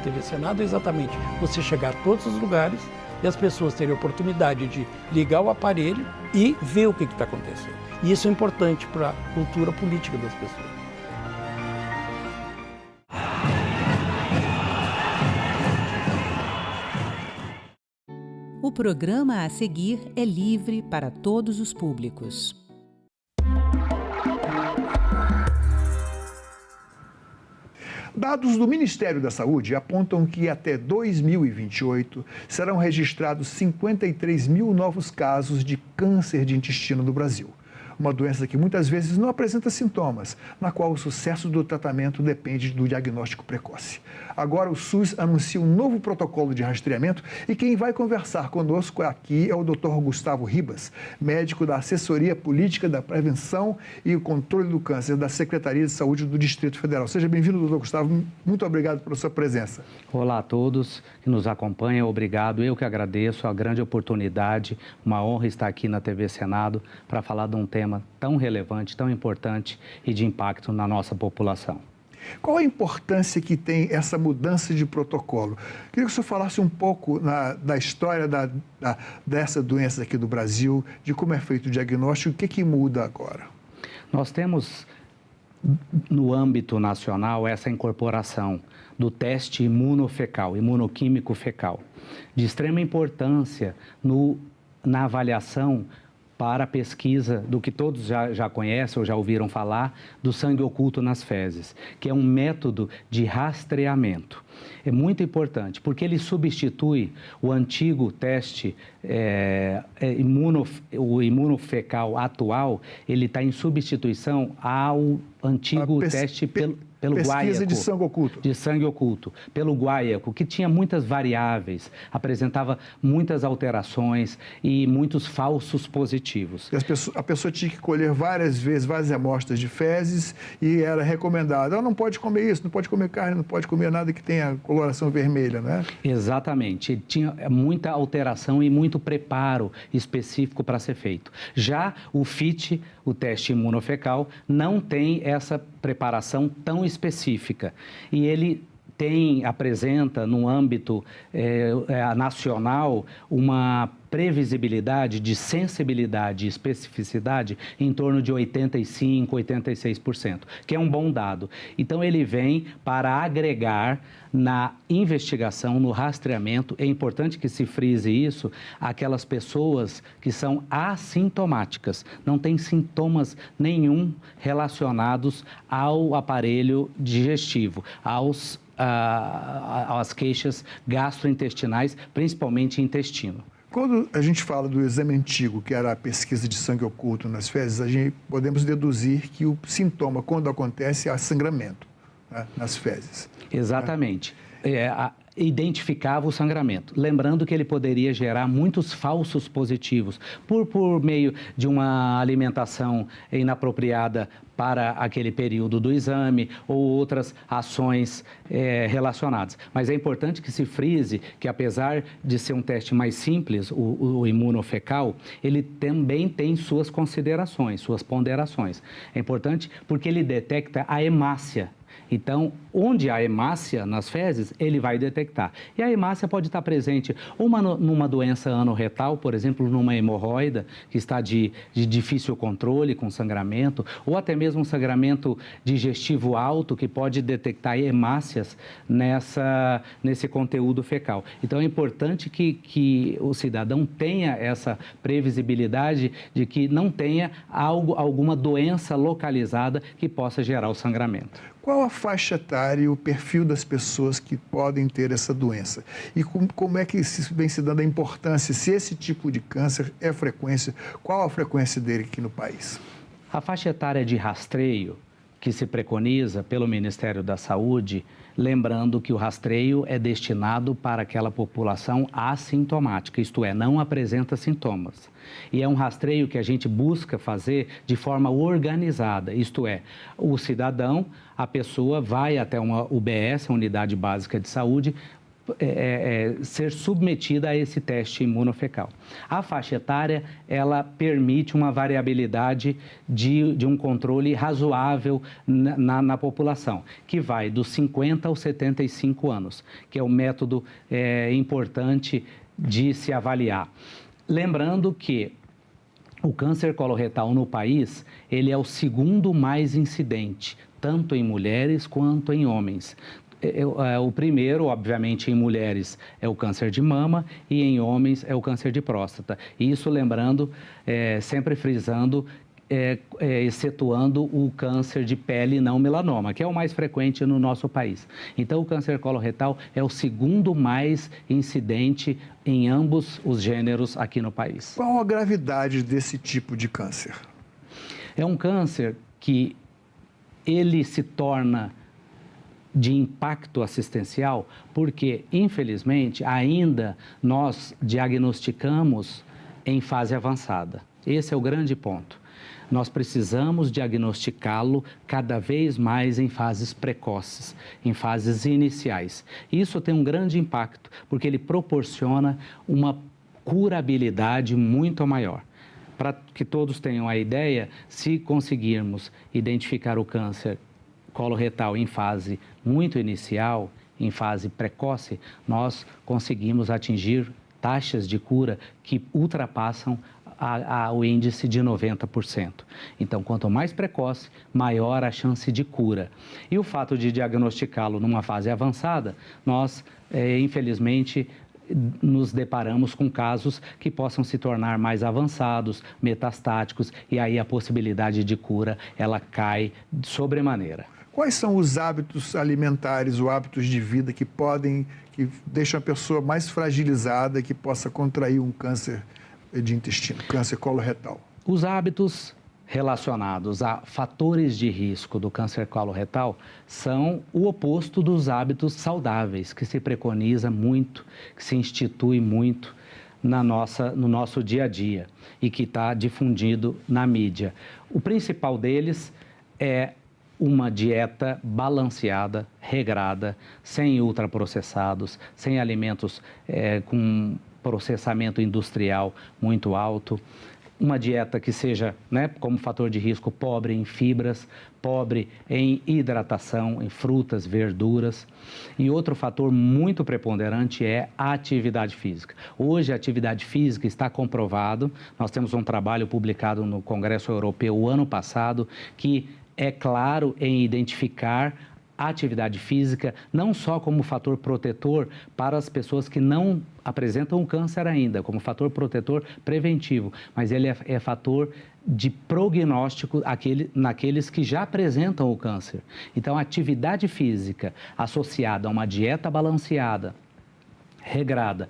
TV Senado é exatamente você chegar a todos os lugares e as pessoas terem a oportunidade de ligar o aparelho e ver o que está acontecendo. E isso é importante para a cultura política das pessoas. O programa a seguir é livre para todos os públicos. Dados do Ministério da Saúde apontam que até 2028 serão registrados 53 mil novos casos de câncer de intestino no Brasil. Uma doença que muitas vezes não apresenta sintomas, na qual o sucesso do tratamento depende do diagnóstico precoce. Agora o SUS anuncia um novo protocolo de rastreamento e quem vai conversar conosco aqui é o Dr. Gustavo Ribas, médico da Assessoria Política da Prevenção e o Controle do Câncer da Secretaria de Saúde do Distrito Federal. Seja bem-vindo, Dr. Gustavo. Muito obrigado pela sua presença. Olá a todos que nos acompanham. Obrigado. Eu que agradeço a grande oportunidade. Uma honra estar aqui na TV Senado para falar de um tema tão relevante, tão importante e de impacto na nossa população. Qual a importância que tem essa mudança de protocolo? Queria que o senhor falasse um pouco da história dessa doença aqui do Brasil, de como é feito o diagnóstico, o que muda agora? Nós temos, no âmbito nacional, essa incorporação do teste imunofecal, imunoquímico fecal, de extrema importância na avaliação para a pesquisa do que todos já conhecem ou já ouviram falar, do sangue oculto nas fezes, que é um método de rastreamento. É muito importante, porque ele substitui o antigo teste o imunofecal atual, ele está em substituição ao antigo teste pelo pesquisa guaiaco, de sangue oculto. De sangue oculto, pelo guaiaco, que tinha muitas variáveis, apresentava muitas alterações e muitos falsos positivos. E a pessoa tinha que colher várias vezes, várias amostras de fezes e era recomendado, não pode comer isso, não pode comer carne, não pode comer nada que tenha coloração vermelha, né? Exatamente, tinha muita alteração e muito preparo específico para ser feito. Já o FIT, o teste imunofecal, não tem essa preparação tão específica e ele apresenta no âmbito nacional uma previsibilidade de sensibilidade e especificidade em torno de 85%, 86%, que é um bom dado. Então, ele vem para agregar na investigação, no rastreamento, é importante que se frise isso, aquelas pessoas que são assintomáticas, não têm sintomas nenhum relacionados ao aparelho digestivo, às queixas gastrointestinais, principalmente intestino. Quando a gente fala do exame antigo, que era a pesquisa de sangue oculto nas fezes, podemos deduzir que o sintoma, quando acontece, é sangramento, né, nas fezes. Exatamente. Identificava o sangramento. Lembrando que ele poderia gerar muitos falsos positivos por meio de uma alimentação inapropriada para aquele período do exame ou outras ações relacionadas. Mas é importante que se frise que, apesar de ser um teste mais simples, o imunofecal, ele também tem suas considerações, suas ponderações. É importante porque ele detecta a hemácia. Então, onde há hemácia nas fezes, ele vai detectar. E a hemácia pode estar presente numa doença anorretal, por exemplo, numa hemorroida, que está de difícil controle, com sangramento, ou até mesmo um sangramento digestivo alto, que pode detectar hemácias nesse conteúdo fecal. Então, é importante que o cidadão tenha essa previsibilidade de que não tenha alguma doença localizada que possa gerar o sangramento. Qual a faixa etária e o perfil das pessoas que podem ter essa doença? E como é que vem se dando a importância, se esse tipo de câncer é frequência, qual a frequência dele aqui no país? A faixa etária de rastreio que se preconiza pelo Ministério da Saúde, lembrando que o rastreio é destinado para aquela população assintomática, isto é, não apresenta sintomas. E é um rastreio que a gente busca fazer de forma organizada, isto é, o cidadão, a pessoa vai até uma UBS, uma unidade básica de saúde, ser submetida a esse teste imunofecal. A faixa etária, ela permite uma variabilidade de um controle razoável na população, que vai dos 50 aos 75 anos, que é o método importante de se avaliar. Lembrando que o câncer coloretal no país, ele é o segundo mais incidente, tanto em mulheres quanto em homens. O primeiro, obviamente, em mulheres é o câncer de mama e em homens é o câncer de próstata. Isso lembrando, sempre frisando, excetuando o câncer de pele não melanoma, que é o mais frequente no nosso país. Então, o câncer coloretal é o segundo mais incidente em ambos os gêneros aqui no país. Qual a gravidade desse tipo de câncer? É um câncer que ele se torna de impacto assistencial porque, infelizmente, ainda nós diagnosticamos em fase avançada. Esse é o grande ponto. Nós precisamos diagnosticá-lo cada vez mais em fases precoces, em fases iniciais. Isso tem um grande impacto, porque ele proporciona uma curabilidade muito maior. Para que todos tenham a ideia, se conseguirmos identificar o câncer coloretal em fase muito inicial, em fase precoce, nós conseguimos atingir taxas de cura que ultrapassam o índice de 90%. Então, quanto mais precoce, maior a chance de cura. E o fato de diagnosticá-lo numa fase avançada, nós, infelizmente, nos deparamos com casos que possam se tornar mais avançados, metastáticos, e aí a possibilidade de cura, ela cai de sobremaneira. Quais são os hábitos alimentares ou hábitos de vida que deixam a pessoa mais fragilizada, que possa contrair um câncer de intestino, câncer coloretal? Os hábitos relacionados a fatores de risco do câncer coloretal são o oposto dos hábitos saudáveis, que se preconiza muito, que se institui muito no nosso dia a dia e que está difundido na mídia. O principal deles é uma dieta balanceada, regrada, sem ultraprocessados, sem alimentos com processamento industrial muito alto, uma dieta que seja, como fator de risco, pobre em fibras, pobre em hidratação, em frutas, verduras. E outro fator muito preponderante é a atividade física. Hoje, a atividade física está comprovado, nós temos um trabalho publicado no Congresso Europeu o ano passado, que é claro em identificar a atividade física não só como fator protetor para as pessoas que não apresentam o câncer ainda, como fator protetor preventivo, mas ele é fator de prognóstico naqueles que já apresentam o câncer. Então, a atividade física associada a uma dieta balanceada, regrada,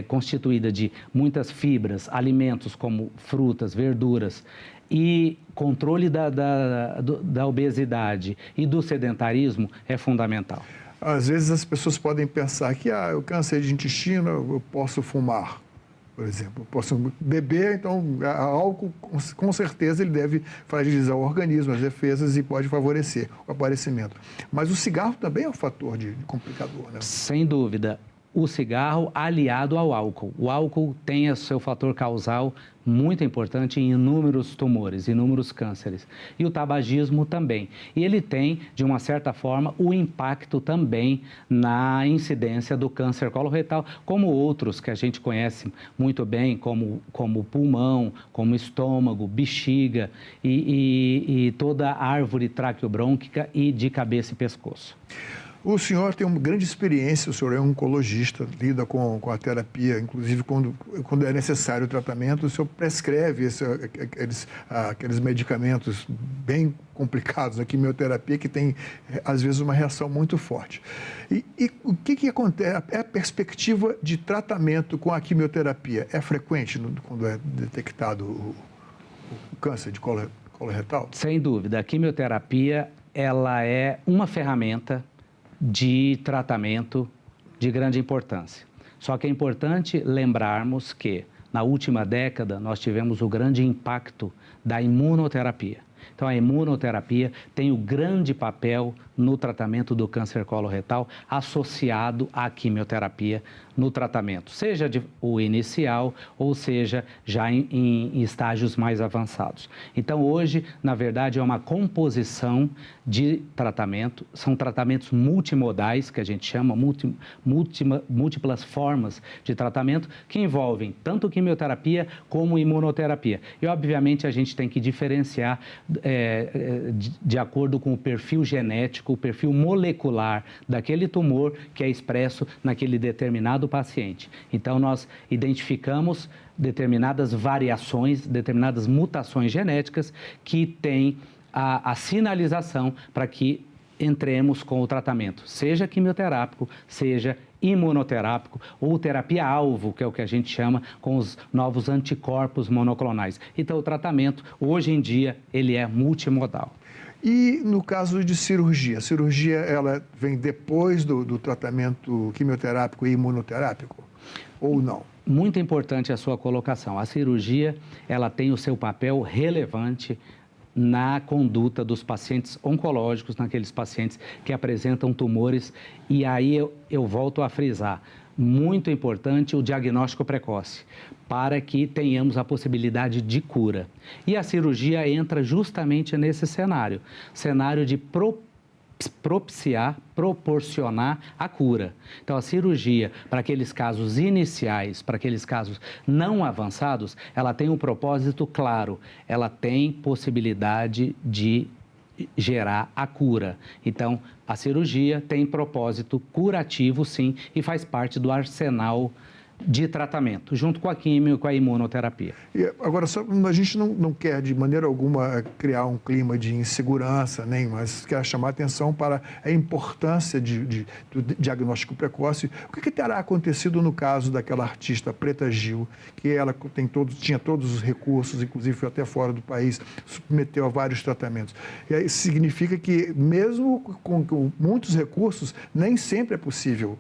constituída de muitas fibras, alimentos como frutas, verduras, e controle da obesidade e do sedentarismo é fundamental. Às vezes as pessoas podem pensar que o câncer de intestino, eu posso fumar, por exemplo, eu posso beber, então álcool com certeza ele deve fragilizar o organismo, as defesas e pode favorecer o aparecimento. Mas o cigarro também é um fator de complicador, né? Sem dúvida. O cigarro aliado ao álcool. O álcool tem o seu fator causal muito importante em inúmeros tumores, inúmeros cânceres. E o tabagismo também. E ele tem, de uma certa forma, o impacto também na incidência do câncer coloretal, como outros que a gente conhece muito bem, como pulmão, como estômago, bexiga e toda a árvore traqueobrônquica e de cabeça e pescoço. O senhor tem uma grande experiência, o senhor é um oncologista, lida com a terapia, inclusive quando é necessário o tratamento, o senhor prescreve aqueles medicamentos bem complicados, a quimioterapia, que tem, às vezes, uma reação muito forte. E o que acontece? A perspectiva de tratamento com a quimioterapia é frequente quando é detectado o câncer de coloretal? Sem dúvida. A quimioterapia, ela é uma ferramenta de tratamento de grande importância. Só que é importante lembrarmos que, na última década, nós tivemos o grande impacto da imunoterapia, Então, a imunoterapia tem o grande papel no tratamento do câncer coloretal associado à quimioterapia no tratamento, seja o inicial ou seja já em estágios mais avançados. Então, hoje, na verdade, é uma composição de tratamento, são tratamentos multimodais, que a gente chama, múltiplas formas de tratamento, que envolvem tanto quimioterapia como imunoterapia. E, obviamente, a gente tem que diferenciar de acordo com o perfil genético, o perfil molecular daquele tumor que é expresso naquele determinado paciente. Então, nós identificamos determinadas variações, determinadas mutações genéticas que têm a sinalização para que entremos com o tratamento, seja quimioterápico, seja imunoterápico ou terapia-alvo, que é o que a gente chama com os novos anticorpos monoclonais. Então, o tratamento, hoje em dia, ele é multimodal. E no caso de cirurgia? A cirurgia, ela vem depois do tratamento quimioterápico e imunoterápico? Ou não? Muito importante a sua colocação. A cirurgia, ela tem o seu papel relevante na conduta dos pacientes oncológicos, naqueles pacientes que apresentam tumores. E aí eu volto a frisar, muito importante o diagnóstico precoce, para que tenhamos a possibilidade de cura. E a cirurgia entra justamente nesse cenário de proporcionar a cura. Então, a cirurgia, para aqueles casos iniciais, para aqueles casos não avançados, ela tem um propósito claro, ela tem possibilidade de gerar a cura. Então, a cirurgia tem propósito curativo, sim, e faz parte do arsenal de tratamento, junto com a quimio e com a imunoterapia. E agora, a gente não quer de maneira alguma criar um clima de insegurança, mas quer chamar a atenção para a importância do diagnóstico precoce. O que terá acontecido no caso daquela artista Preta Gil, que ela tinha todos os recursos, inclusive foi até fora do país, submeteu a vários tratamentos. E aí significa que, mesmo com muitos recursos, nem sempre é possível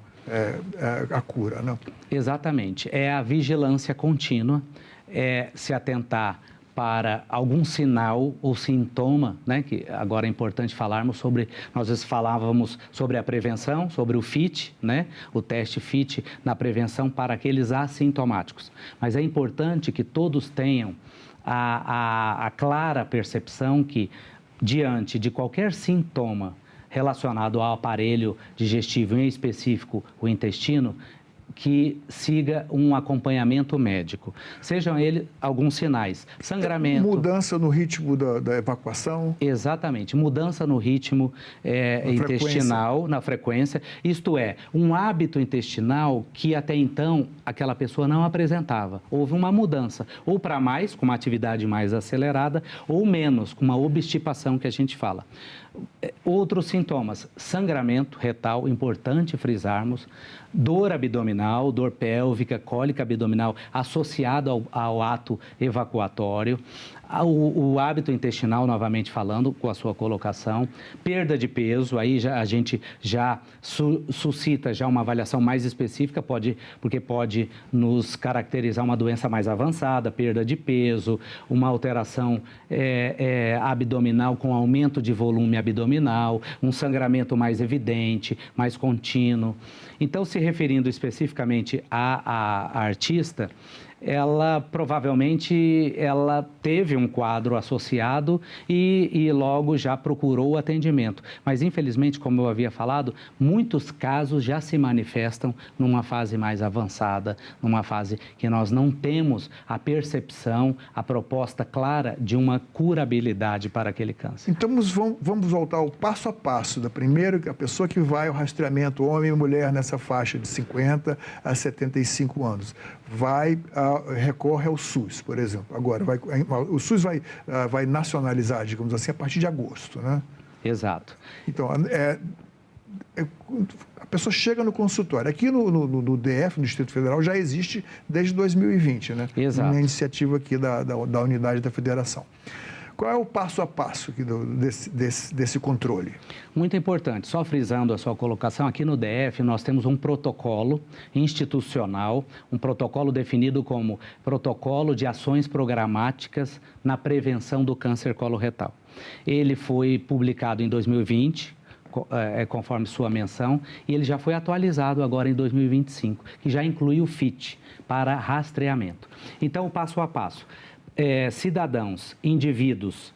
a cura, não? Exatamente. É a vigilância contínua, é se atentar para algum sinal ou sintoma, que agora é importante falarmos sobre, nós às vezes falávamos sobre a prevenção, sobre o FIT, o teste FIT na prevenção para aqueles assintomáticos. Mas é importante que todos tenham a clara percepção que, diante de qualquer sintoma relacionado ao aparelho digestivo, em específico o intestino, que siga um acompanhamento médico. Sejam eles alguns sinais, sangramento... Mudança no ritmo da evacuação? Exatamente, mudança no ritmo intestinal, na frequência. Isto é, um hábito intestinal que até então aquela pessoa não apresentava. Houve uma mudança, ou para mais, com uma atividade mais acelerada, ou menos, com uma obstipação que a gente fala. Outros sintomas, sangramento retal, importante frisarmos, dor abdominal, dor pélvica, cólica abdominal associado ao ato evacuatório, o hábito intestinal, novamente falando, com a sua colocação, perda de peso, aí a gente já suscita já uma avaliação mais específica, porque pode nos caracterizar uma doença mais avançada, perda de peso, uma alteração abdominal com aumento de volume abdominal, um sangramento mais evidente, mais contínuo. Então, se referindo especificamente à artista, ela provavelmente teve um quadro associado e logo já procurou o atendimento. Mas, infelizmente, como eu havia falado, muitos casos já se manifestam numa fase mais avançada, numa fase que nós não temos a percepção, a proposta clara de uma curabilidade para aquele câncer. Então, vamos voltar ao passo a passo. Da primeira, a pessoa que vai ao rastreamento, homem e mulher nessa faixa de 50 a 75 anos, recorre ao SUS, por exemplo. Agora, o SUS vai nacionalizar, digamos assim, a partir de agosto, né? Exato. Então, a pessoa chega no consultório. Aqui no DF, no Distrito Federal, já existe desde 2020, né? Exato. Uma iniciativa aqui da unidade da federação. Qual é o passo a passo desse controle? Muito importante. Só frisando a sua colocação, aqui no DF nós temos um protocolo institucional, um protocolo definido como Protocolo de Ações Programáticas na Prevenção do Câncer Coloretal. Ele foi publicado em 2020, conforme sua menção, e ele já foi atualizado agora em 2025, que já inclui o FIT para rastreamento. Então, o passo a passo. Cidadãos, indivíduos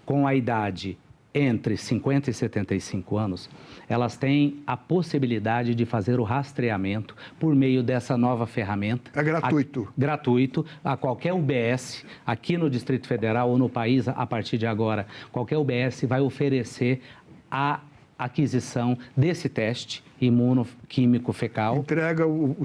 com a idade entre 50 e 75 anos, elas têm a possibilidade de fazer o rastreamento por meio dessa nova ferramenta. É gratuito. Gratuito, a qualquer UBS, aqui no Distrito Federal ou no país, a partir de agora, qualquer UBS vai oferecer a aquisição desse teste imunoquímico fecal. Entrega o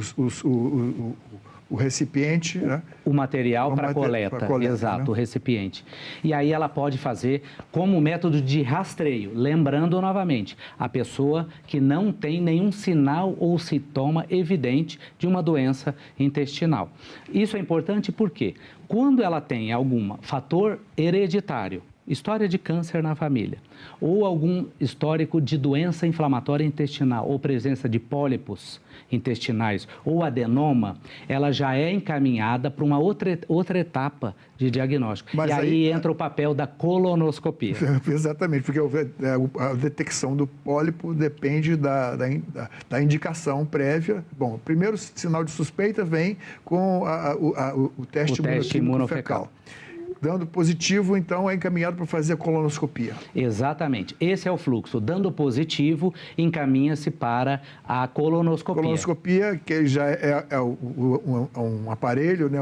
recipiente, né? O material para coleta, exato, né? O recipiente. E aí ela pode fazer como método de rastreio, lembrando novamente, a pessoa que não tem nenhum sinal ou sintoma evidente de uma doença intestinal. Isso é importante porque quando ela tem algum fator hereditário, história de câncer na família, ou algum histórico de doença inflamatória intestinal, ou presença de pólipos intestinais, ou adenoma, ela já é encaminhada para uma outra etapa de diagnóstico. Mas e aí entra o papel da colonoscopia. Exatamente, porque a detecção do pólipo depende da indicação prévia. Bom, o primeiro sinal de suspeita vem com o teste imunofecal. Dando positivo, então, é encaminhado para fazer a colonoscopia. Exatamente. Esse é o fluxo. Dando positivo, encaminha-se para a colonoscopia. Colonoscopia, que já é um aparelho, né?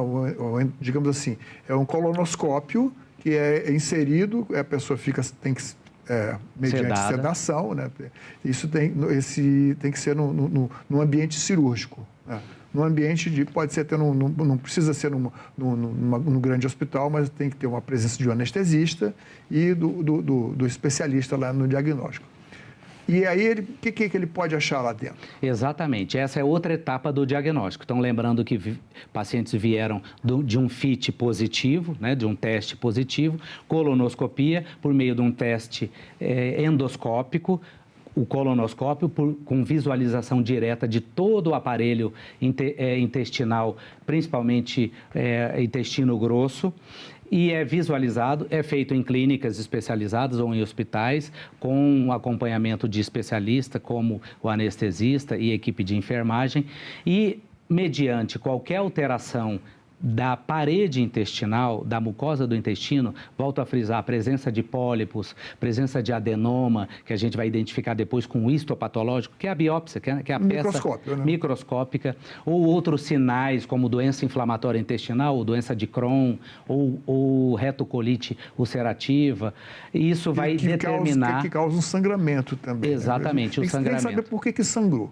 Digamos assim, é um colonoscópio que é inserido, a pessoa tem que... mediante sedação, né? Isso tem que ser num ambiente cirúrgico, né? No ambiente pode ser até não precisa ser num grande hospital, mas tem que ter uma presença de um anestesista e do especialista lá no diagnóstico. E aí, o que ele pode achar lá dentro? Exatamente. Essa é outra etapa do diagnóstico. Então, lembrando que pacientes vieram de um FIT positivo, né, de um teste positivo, colonoscopia por meio de um teste endoscópico, o colonoscópio com visualização direta de todo o aparelho intestinal, principalmente intestino grosso, e é visualizado, é feito em clínicas especializadas ou em hospitais, com um acompanhamento de especialista, como o anestesista e equipe de enfermagem, e mediante qualquer alteração da parede intestinal, da mucosa do intestino, volto a frisar, a presença de pólipos, presença de adenoma, que a gente vai identificar depois com histopatológico, que é a biópsia, que é a peça microscópica, ou outros sinais, como doença inflamatória intestinal, ou doença de Crohn, ou retocolite ulcerativa. Isso vai determinar... Que causa um sangramento também. Exatamente, né? O sangramento. Tem que saber por que sangrou.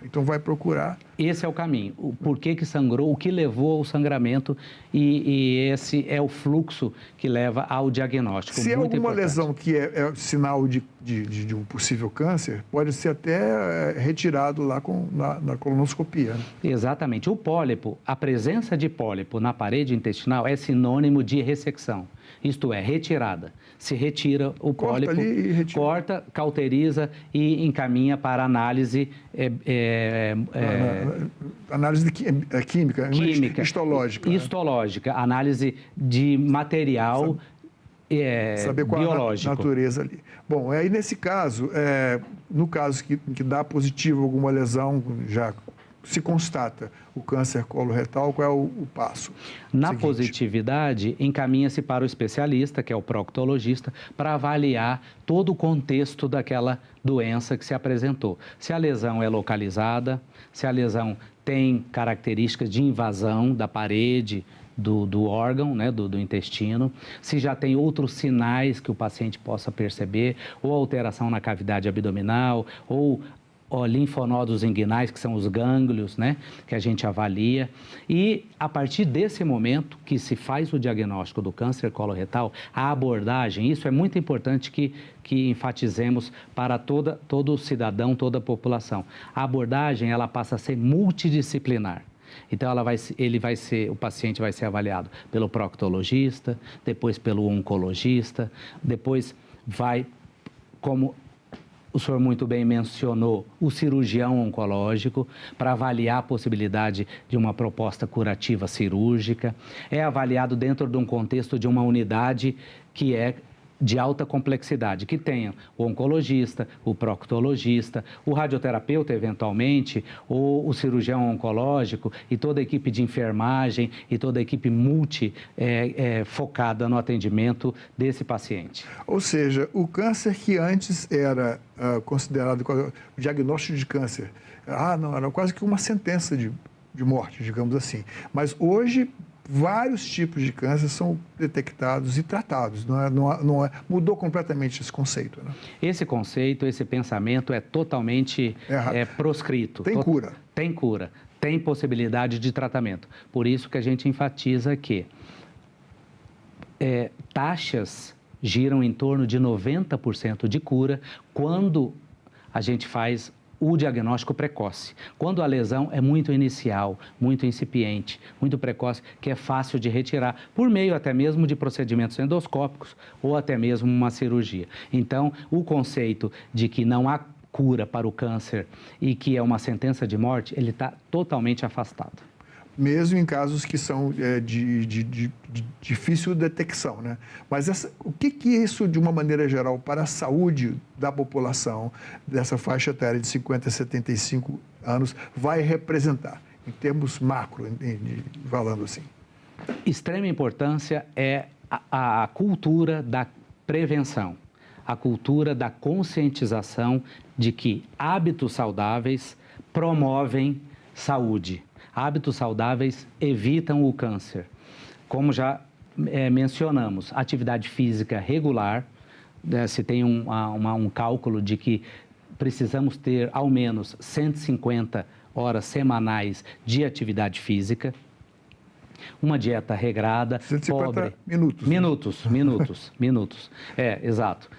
Então vai procurar. Esse é o caminho. O porquê que sangrou, o que levou ao sangramento e esse é o fluxo que leva ao diagnóstico. Se é alguma importante. lesão que é sinal de um possível câncer, pode ser até retirado lá na colonoscopia. Né? Exatamente. O pólipo, a presença de pólipo na parede intestinal é sinônimo de ressecção. Isto é, retirada. Se retira o pólipo, corta, cauteriza e encaminha para análise... análise química, histológica. Histológica, análise de material saber qual biológico. É a natureza ali. Bom, aí nesse caso, no caso que dá positivo alguma lesão, já se constata o câncer coloretal, qual é o passo? Na positividade, encaminha-se para o especialista, que é o proctologista, para avaliar todo o contexto daquela doença que se apresentou. Se a lesão é localizada, se a lesão tem características de invasão da parede do órgão, né, do intestino, se já tem outros sinais que o paciente possa perceber, ou alteração na cavidade abdominal, ou linfonodos inguinais, que são os gânglios, né, que a gente avalia. E, a partir desse momento que se faz o diagnóstico do câncer coloretal, a abordagem, isso é muito importante que enfatizemos para todo cidadão, toda a população. A abordagem, ela passa a ser multidisciplinar. Então, o paciente vai ser avaliado pelo proctologista, depois pelo oncologista, depois vai, como o senhor muito bem mencionou, o cirurgião oncológico, para avaliar a possibilidade de uma proposta curativa cirúrgica. É avaliado dentro de um contexto de uma unidade que é de alta complexidade, que tenham o oncologista, o proctologista, o radioterapeuta, eventualmente, ou o cirurgião oncológico e toda a equipe de enfermagem e toda a equipe focada no atendimento desse paciente. Ou seja, o câncer que antes era considerado, o diagnóstico de câncer, não, era quase que uma sentença de morte, digamos assim. Mas hoje, vários tipos de câncer são detectados e tratados. Mudou completamente esse conceito, né? Esse conceito, esse pensamento é totalmente proscrito. Tem cura. Tem cura, tem possibilidade de tratamento. Por isso que a gente enfatiza que taxas giram em torno de 90% de cura quando a gente faz o diagnóstico precoce. Quando a lesão é muito inicial, muito incipiente, muito precoce, que é fácil de retirar, por meio até mesmo de procedimentos endoscópicos ou até mesmo uma cirurgia. Então, o conceito de que não há cura para o câncer e que é uma sentença de morte, ele está totalmente afastado. Mesmo em casos que são de difícil detecção, né? Mas o que isso, de uma maneira geral, para a saúde da população dessa faixa etária de 50 a 75 anos, vai representar, em termos macro, falando assim? Extrema importância é a cultura da prevenção, a cultura da conscientização de que hábitos saudáveis promovem saúde. Hábitos saudáveis evitam o câncer. Como já mencionamos, atividade física regular, se tem um cálculo de que precisamos ter ao menos 150 horas semanais de atividade física, uma dieta regrada, 150 pobre. Minutos. Exato.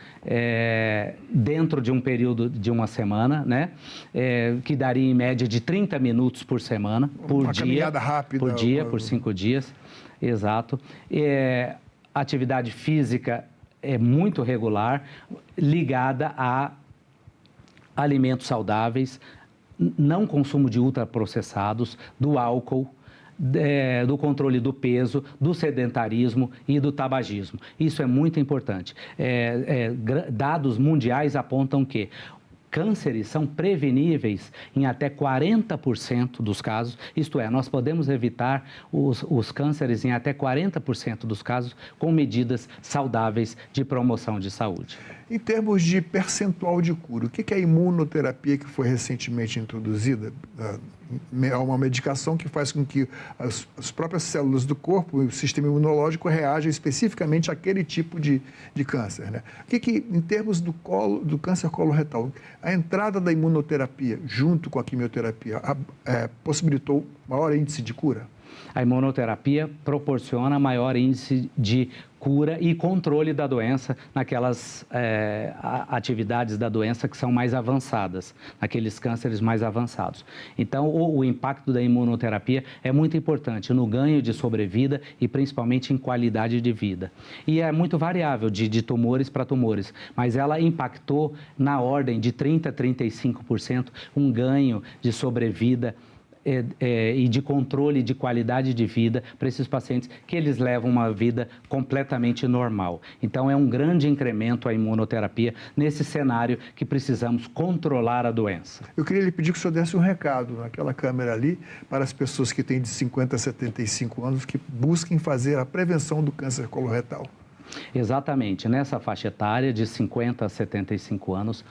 Dentro de um período de uma semana, né? Que daria em média de 30 minutos por semana, uma caminhada rápida. Por 5 dias. Exato. Atividade física é muito regular, ligada a alimentos saudáveis, não consumo de ultraprocessados, do álcool, do controle do peso, do sedentarismo e do tabagismo. Isso é muito importante. Dados mundiais apontam que cânceres são preveníveis em até 40% dos casos, isto é, nós podemos evitar os cânceres em até 40% dos casos com medidas saudáveis de promoção de saúde. Em termos de percentual de cura, o que é a imunoterapia que foi recentemente introduzida? É uma medicação que faz com que as próprias células do corpo, o sistema imunológico, reaja especificamente àquele tipo de câncer, né? Em termos do câncer coloretal, a entrada da imunoterapia junto com a quimioterapia possibilitou maior índice de cura? A imunoterapia proporciona maior índice de cura e controle da doença naquelas atividades da doença que são mais avançadas, naqueles cânceres mais avançados. Então, o impacto da imunoterapia é muito importante no ganho de sobrevida e principalmente em qualidade de vida. E é muito variável de tumores para tumores, mas ela impactou na ordem de 30% a 35% um ganho de sobrevida e de controle de qualidade de vida para esses pacientes que eles levam uma vida completamente normal. Então, é um grande incremento a imunoterapia nesse cenário que precisamos controlar a doença. Eu queria lhe pedir que o senhor desse um recado naquela câmera ali para as pessoas que têm de 50 a 75 anos que busquem fazer a prevenção do câncer coloretal. Exatamente. Nessa faixa etária de 50 a 75 anos,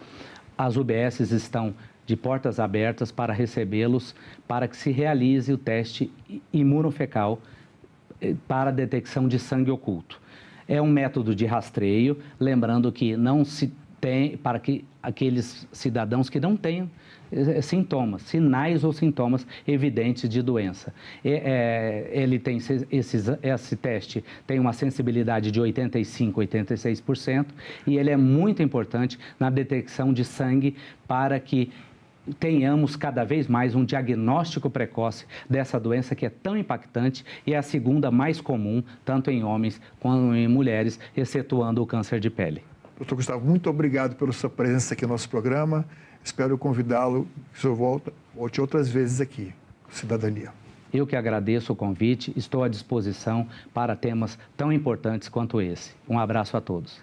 as UBSs estão de portas abertas para recebê-los, para que se realize o teste imunofecal para a detecção de sangue oculto. É um método de rastreio, lembrando que não se tem, para que aqueles cidadãos que não tenham sintomas, sinais ou sintomas evidentes de doença. Ele tem esse teste tem uma sensibilidade de 85%, 86% e ele é muito importante na detecção de sangue para que tenhamos cada vez mais um diagnóstico precoce dessa doença que é tão impactante e é a segunda mais comum, tanto em homens quanto em mulheres, excetuando o câncer de pele. Doutor Gustavo, muito obrigado pela sua presença aqui no nosso programa. Espero convidá-lo, que o senhor volte outras vezes aqui, Cidadania. Eu que agradeço o convite, estou à disposição para temas tão importantes quanto esse. Um abraço a todos.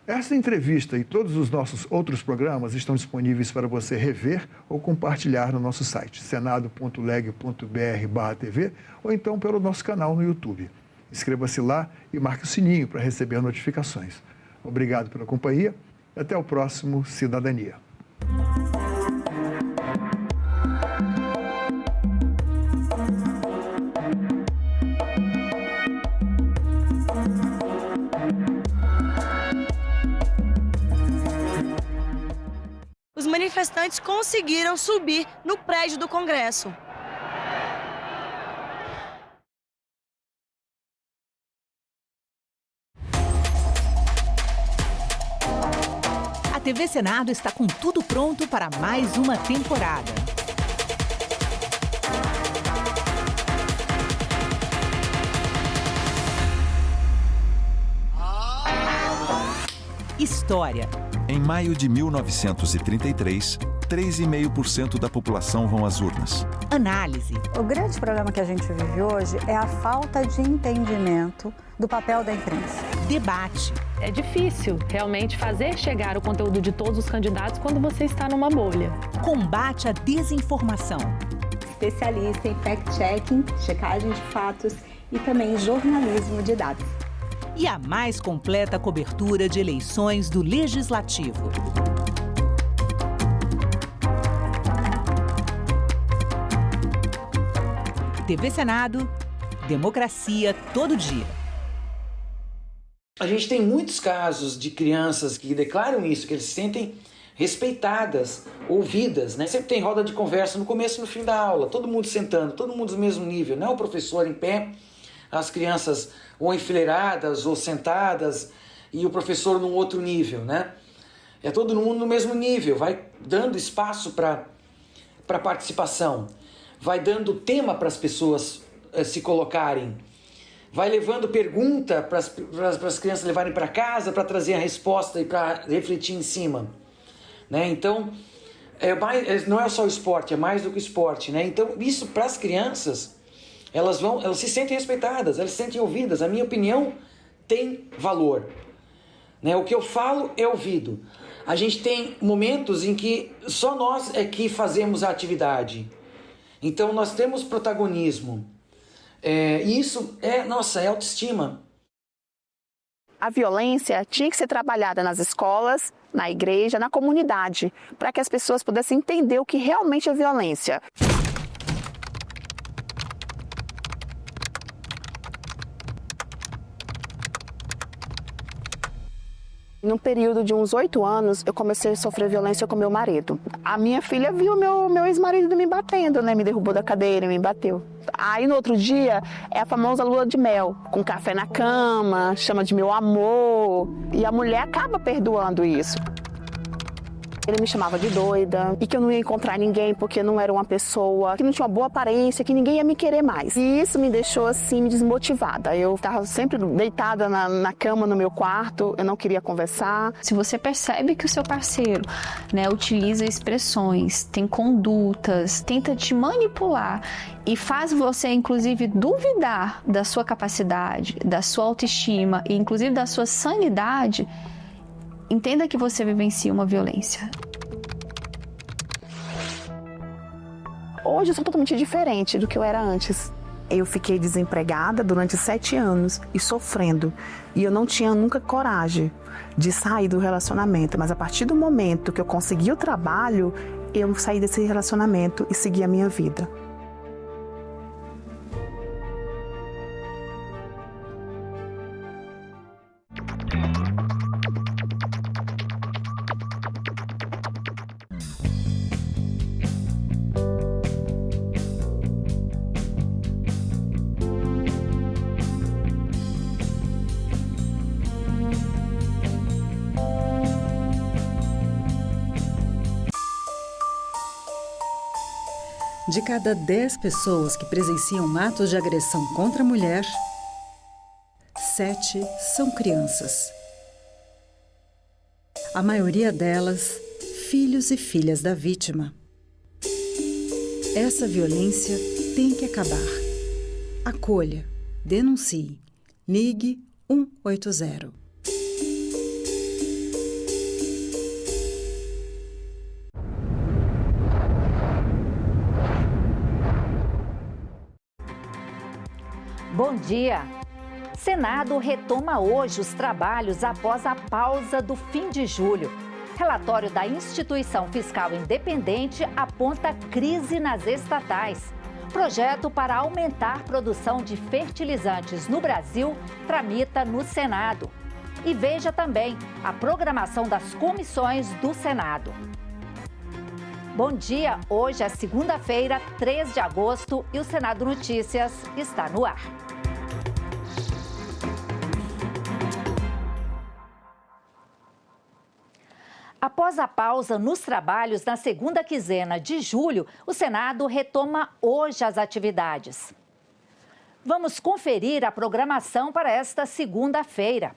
Essa entrevista e todos os nossos outros programas estão disponíveis para você rever ou compartilhar no nosso site, senado.leg.br/TV, ou então pelo nosso canal no YouTube. Inscreva-se lá e marque o sininho para receber notificações. Obrigado pela companhia e até o próximo Cidadania. Os manifestantes conseguiram subir no prédio do Congresso. A TV Senado está com tudo pronto para mais uma temporada. História. Em maio de 1933, 3,5% da população vão às urnas. Análise. O grande problema que a gente vive hoje é a falta de entendimento do papel da imprensa. Debate. É difícil realmente fazer chegar o conteúdo de todos os candidatos quando você está numa bolha. Combate à desinformação. Especialista em fact-checking, checagem de fatos e também jornalismo de dados. E a mais completa cobertura de eleições do Legislativo. TV Senado, democracia todo dia. A gente tem muitos casos de crianças que declaram isso, que eles se sentem respeitadas, ouvidas, né? Sempre tem roda de conversa no começo e no fim da aula, todo mundo sentando, todo mundo do mesmo nível, não é o professor em pé, as crianças ou enfileiradas ou sentadas e o professor num outro nível, né? É todo mundo no mesmo nível, vai dando espaço para participação, vai dando tema para as pessoas se colocarem, vai levando pergunta para as crianças levarem para casa para trazer a resposta e para refletir em cima, né? Então, não é só o esporte, é mais do que o esporte, né? Então, isso para as crianças, elas se sentem respeitadas, elas se sentem ouvidas. A minha opinião tem valor, né? O que eu falo é ouvido. A gente tem momentos em que só nós é que fazemos a atividade. Então nós temos protagonismo. E isso é autoestima. A violência tinha que ser trabalhada nas escolas, na igreja, na comunidade, para que as pessoas pudessem entender o que realmente é violência. Num período de uns 8 anos, eu comecei a sofrer violência com meu marido. A minha filha viu meu ex-marido me batendo, né? Me derrubou da cadeira, me bateu. Aí no outro dia, é a famosa lua de mel, com café na cama, chama de meu amor. E a mulher acaba perdoando isso. Ele me chamava de doida e que eu não ia encontrar ninguém porque não era uma pessoa que não tinha uma boa aparência, que ninguém ia me querer mais. E isso me deixou assim desmotivada. Eu estava sempre deitada na cama no meu quarto, eu não queria conversar. Se você percebe que o seu parceiro, né, utiliza expressões, tem condutas, tenta te manipular e faz você inclusive duvidar da sua capacidade, da sua autoestima e inclusive da sua sanidade, entenda que você vivencia uma violência. Hoje eu sou totalmente diferente do que eu era antes. Eu fiquei desempregada durante 7 anos e sofrendo. E eu não tinha nunca coragem de sair do relacionamento. Mas a partir do momento que eu consegui o trabalho, eu saí desse relacionamento e segui a minha vida. De cada 10 pessoas que presenciam atos de agressão contra a mulher, 7 são crianças. A maioria delas, filhos e filhas da vítima. Essa violência tem que acabar. Acolha, denuncie, ligue 180. Bom dia! Senado retoma hoje os trabalhos após a pausa do fim de julho. Relatório da Instituição Fiscal Independente aponta crise nas estatais. Projeto para aumentar a produção de fertilizantes no Brasil tramita no Senado. E veja também a programação das comissões do Senado. Bom dia, hoje é segunda-feira, 3 de agosto e o Senado Notícias está no ar. Após a pausa nos trabalhos na segunda quinzena de julho, o Senado retoma hoje as atividades. Vamos conferir a programação para esta segunda-feira.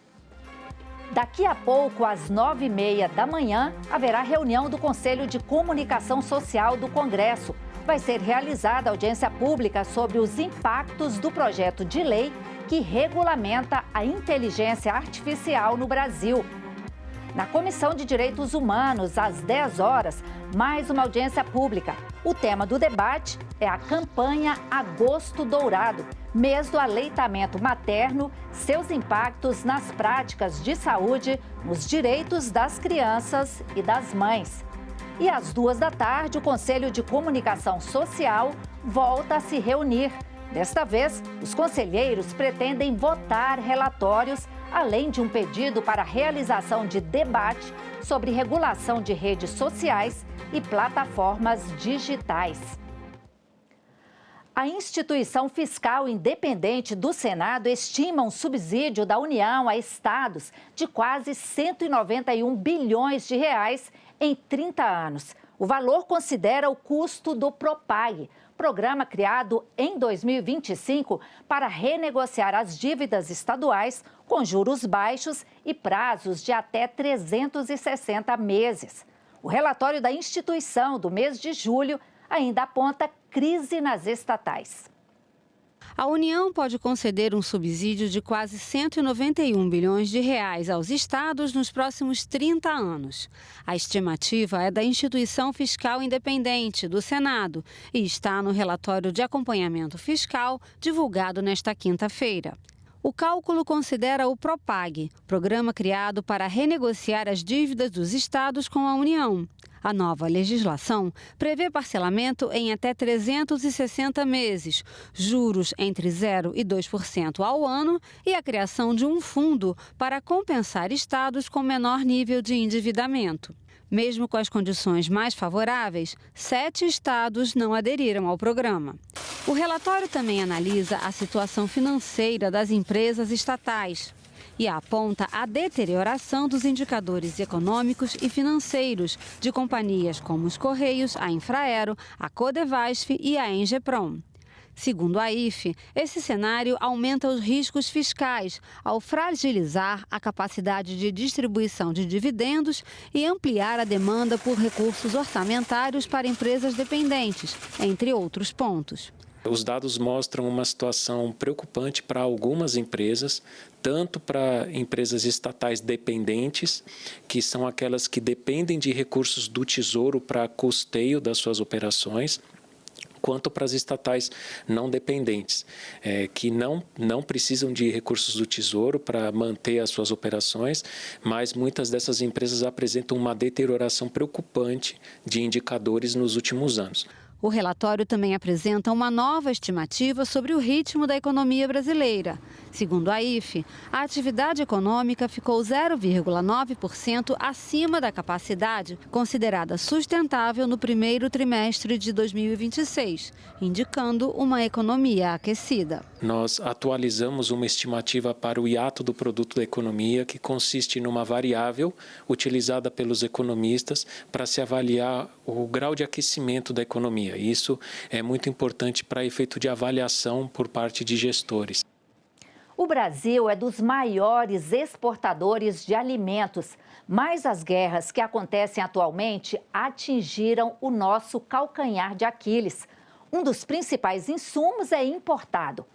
Daqui a pouco, às 9h30 da manhã, haverá reunião do Conselho de Comunicação Social do Congresso. Vai ser realizada audiência pública sobre os impactos do projeto de lei que regulamenta a inteligência artificial no Brasil. Na Comissão de Direitos Humanos, às 10 horas, mais uma audiência pública. O tema do debate é a campanha Agosto Dourado, mês do aleitamento materno, seus impactos nas práticas de saúde, nos direitos das crianças e das mães. E às 14h, o Conselho de Comunicação Social volta a se reunir. Desta vez, os conselheiros pretendem votar relatórios, além de um pedido para a realização de debate sobre regulação de redes sociais e plataformas digitais. A Instituição Fiscal Independente do Senado estima um subsídio da União a estados de quase 191 bilhões de reais em 30 anos. O valor considera o custo do Propag, programa criado em 2025 para renegociar as dívidas estaduais com juros baixos e prazos de até 360 meses. O relatório da instituição do mês de julho ainda aponta crise nas estatais. A União pode conceder um subsídio de quase 191 bilhões de reais aos estados nos próximos 30 anos. A estimativa é da Instituição Fiscal Independente, do Senado, e está no relatório de acompanhamento fiscal divulgado nesta quinta-feira. O cálculo considera o Propag, programa criado para renegociar as dívidas dos estados com a União. A nova legislação prevê parcelamento em até 360 meses, juros entre 0% e 2% ao ano e a criação de um fundo para compensar estados com menor nível de endividamento. Mesmo com as condições mais favoráveis, 7 estados não aderiram ao programa. O relatório também analisa a situação financeira das empresas estatais e aponta a deterioração dos indicadores econômicos e financeiros de companhias como os Correios, a Infraero, a Codevasf e a Engeprom. Segundo a IFE, esse cenário aumenta os riscos fiscais ao fragilizar a capacidade de distribuição de dividendos e ampliar a demanda por recursos orçamentários para empresas dependentes, entre outros pontos. Os dados mostram uma situação preocupante para algumas empresas, tanto para empresas estatais dependentes, que são aquelas que dependem de recursos do Tesouro para custeio das suas operações, quanto para as estatais não dependentes, que não precisam de recursos do Tesouro para manter as suas operações, mas muitas dessas empresas apresentam uma deterioração preocupante de indicadores nos últimos anos. O relatório também apresenta uma nova estimativa sobre o ritmo da economia brasileira. Segundo a IFE, a atividade econômica ficou 0,9% acima da capacidade considerada sustentável no primeiro trimestre de 2026, indicando uma economia aquecida. Nós atualizamos uma estimativa para o hiato do produto da economia, que consiste numa variável utilizada pelos economistas para se avaliar o grau de aquecimento da economia. Isso é muito importante para efeito de avaliação por parte de gestores. O Brasil é dos maiores exportadores de alimentos, mas as guerras que acontecem atualmente atingiram o nosso calcanhar de Aquiles. Um dos principais insumos é importado.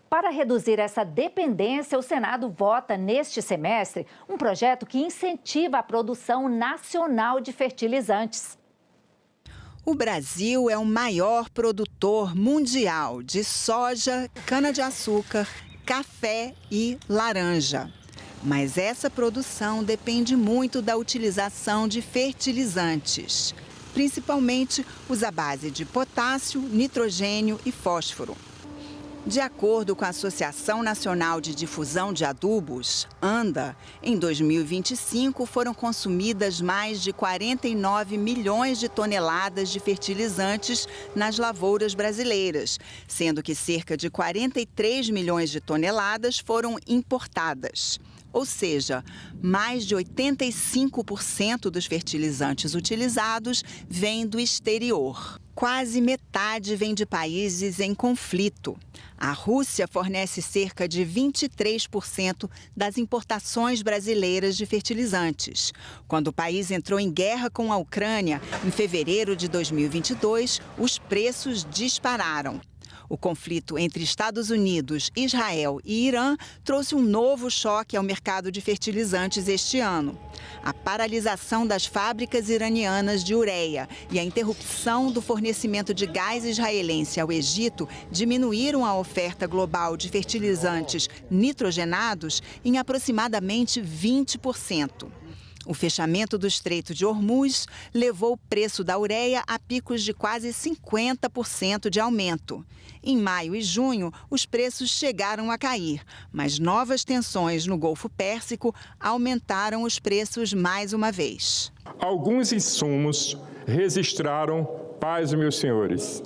Para reduzir essa dependência, o Senado vota neste semestre um projeto que incentiva a produção nacional de fertilizantes. O Brasil é o maior produtor mundial de soja, cana-de-açúcar, café e laranja. Mas essa produção depende muito da utilização de fertilizantes, principalmente os à base de potássio, nitrogênio e fósforo. De acordo com a Associação Nacional de Difusão de Adubos, ANDA, em 2025 foram consumidas mais de 49 milhões de toneladas de fertilizantes nas lavouras brasileiras, sendo que cerca de 43 milhões de toneladas foram importadas. Ou seja, mais de 85% dos fertilizantes utilizados vêm do exterior. Quase metade vem de países em conflito. A Rússia fornece cerca de 23% das importações brasileiras de fertilizantes. Quando o país entrou em guerra com a Ucrânia, em fevereiro de 2022, os preços dispararam. O conflito entre Estados Unidos, Israel e Irã trouxe um novo choque ao mercado de fertilizantes este ano. A paralisação das fábricas iranianas de ureia e a interrupção do fornecimento de gás israelense ao Egito diminuíram a oferta global de fertilizantes nitrogenados em aproximadamente 20%. O fechamento do Estreito de Hormuz levou o preço da ureia a picos de quase 50% de aumento. Em maio e junho, os preços chegaram a cair, mas novas tensões no Golfo Pérsico aumentaram os preços mais uma vez. Alguns insumos registraram, paz, meus senhores,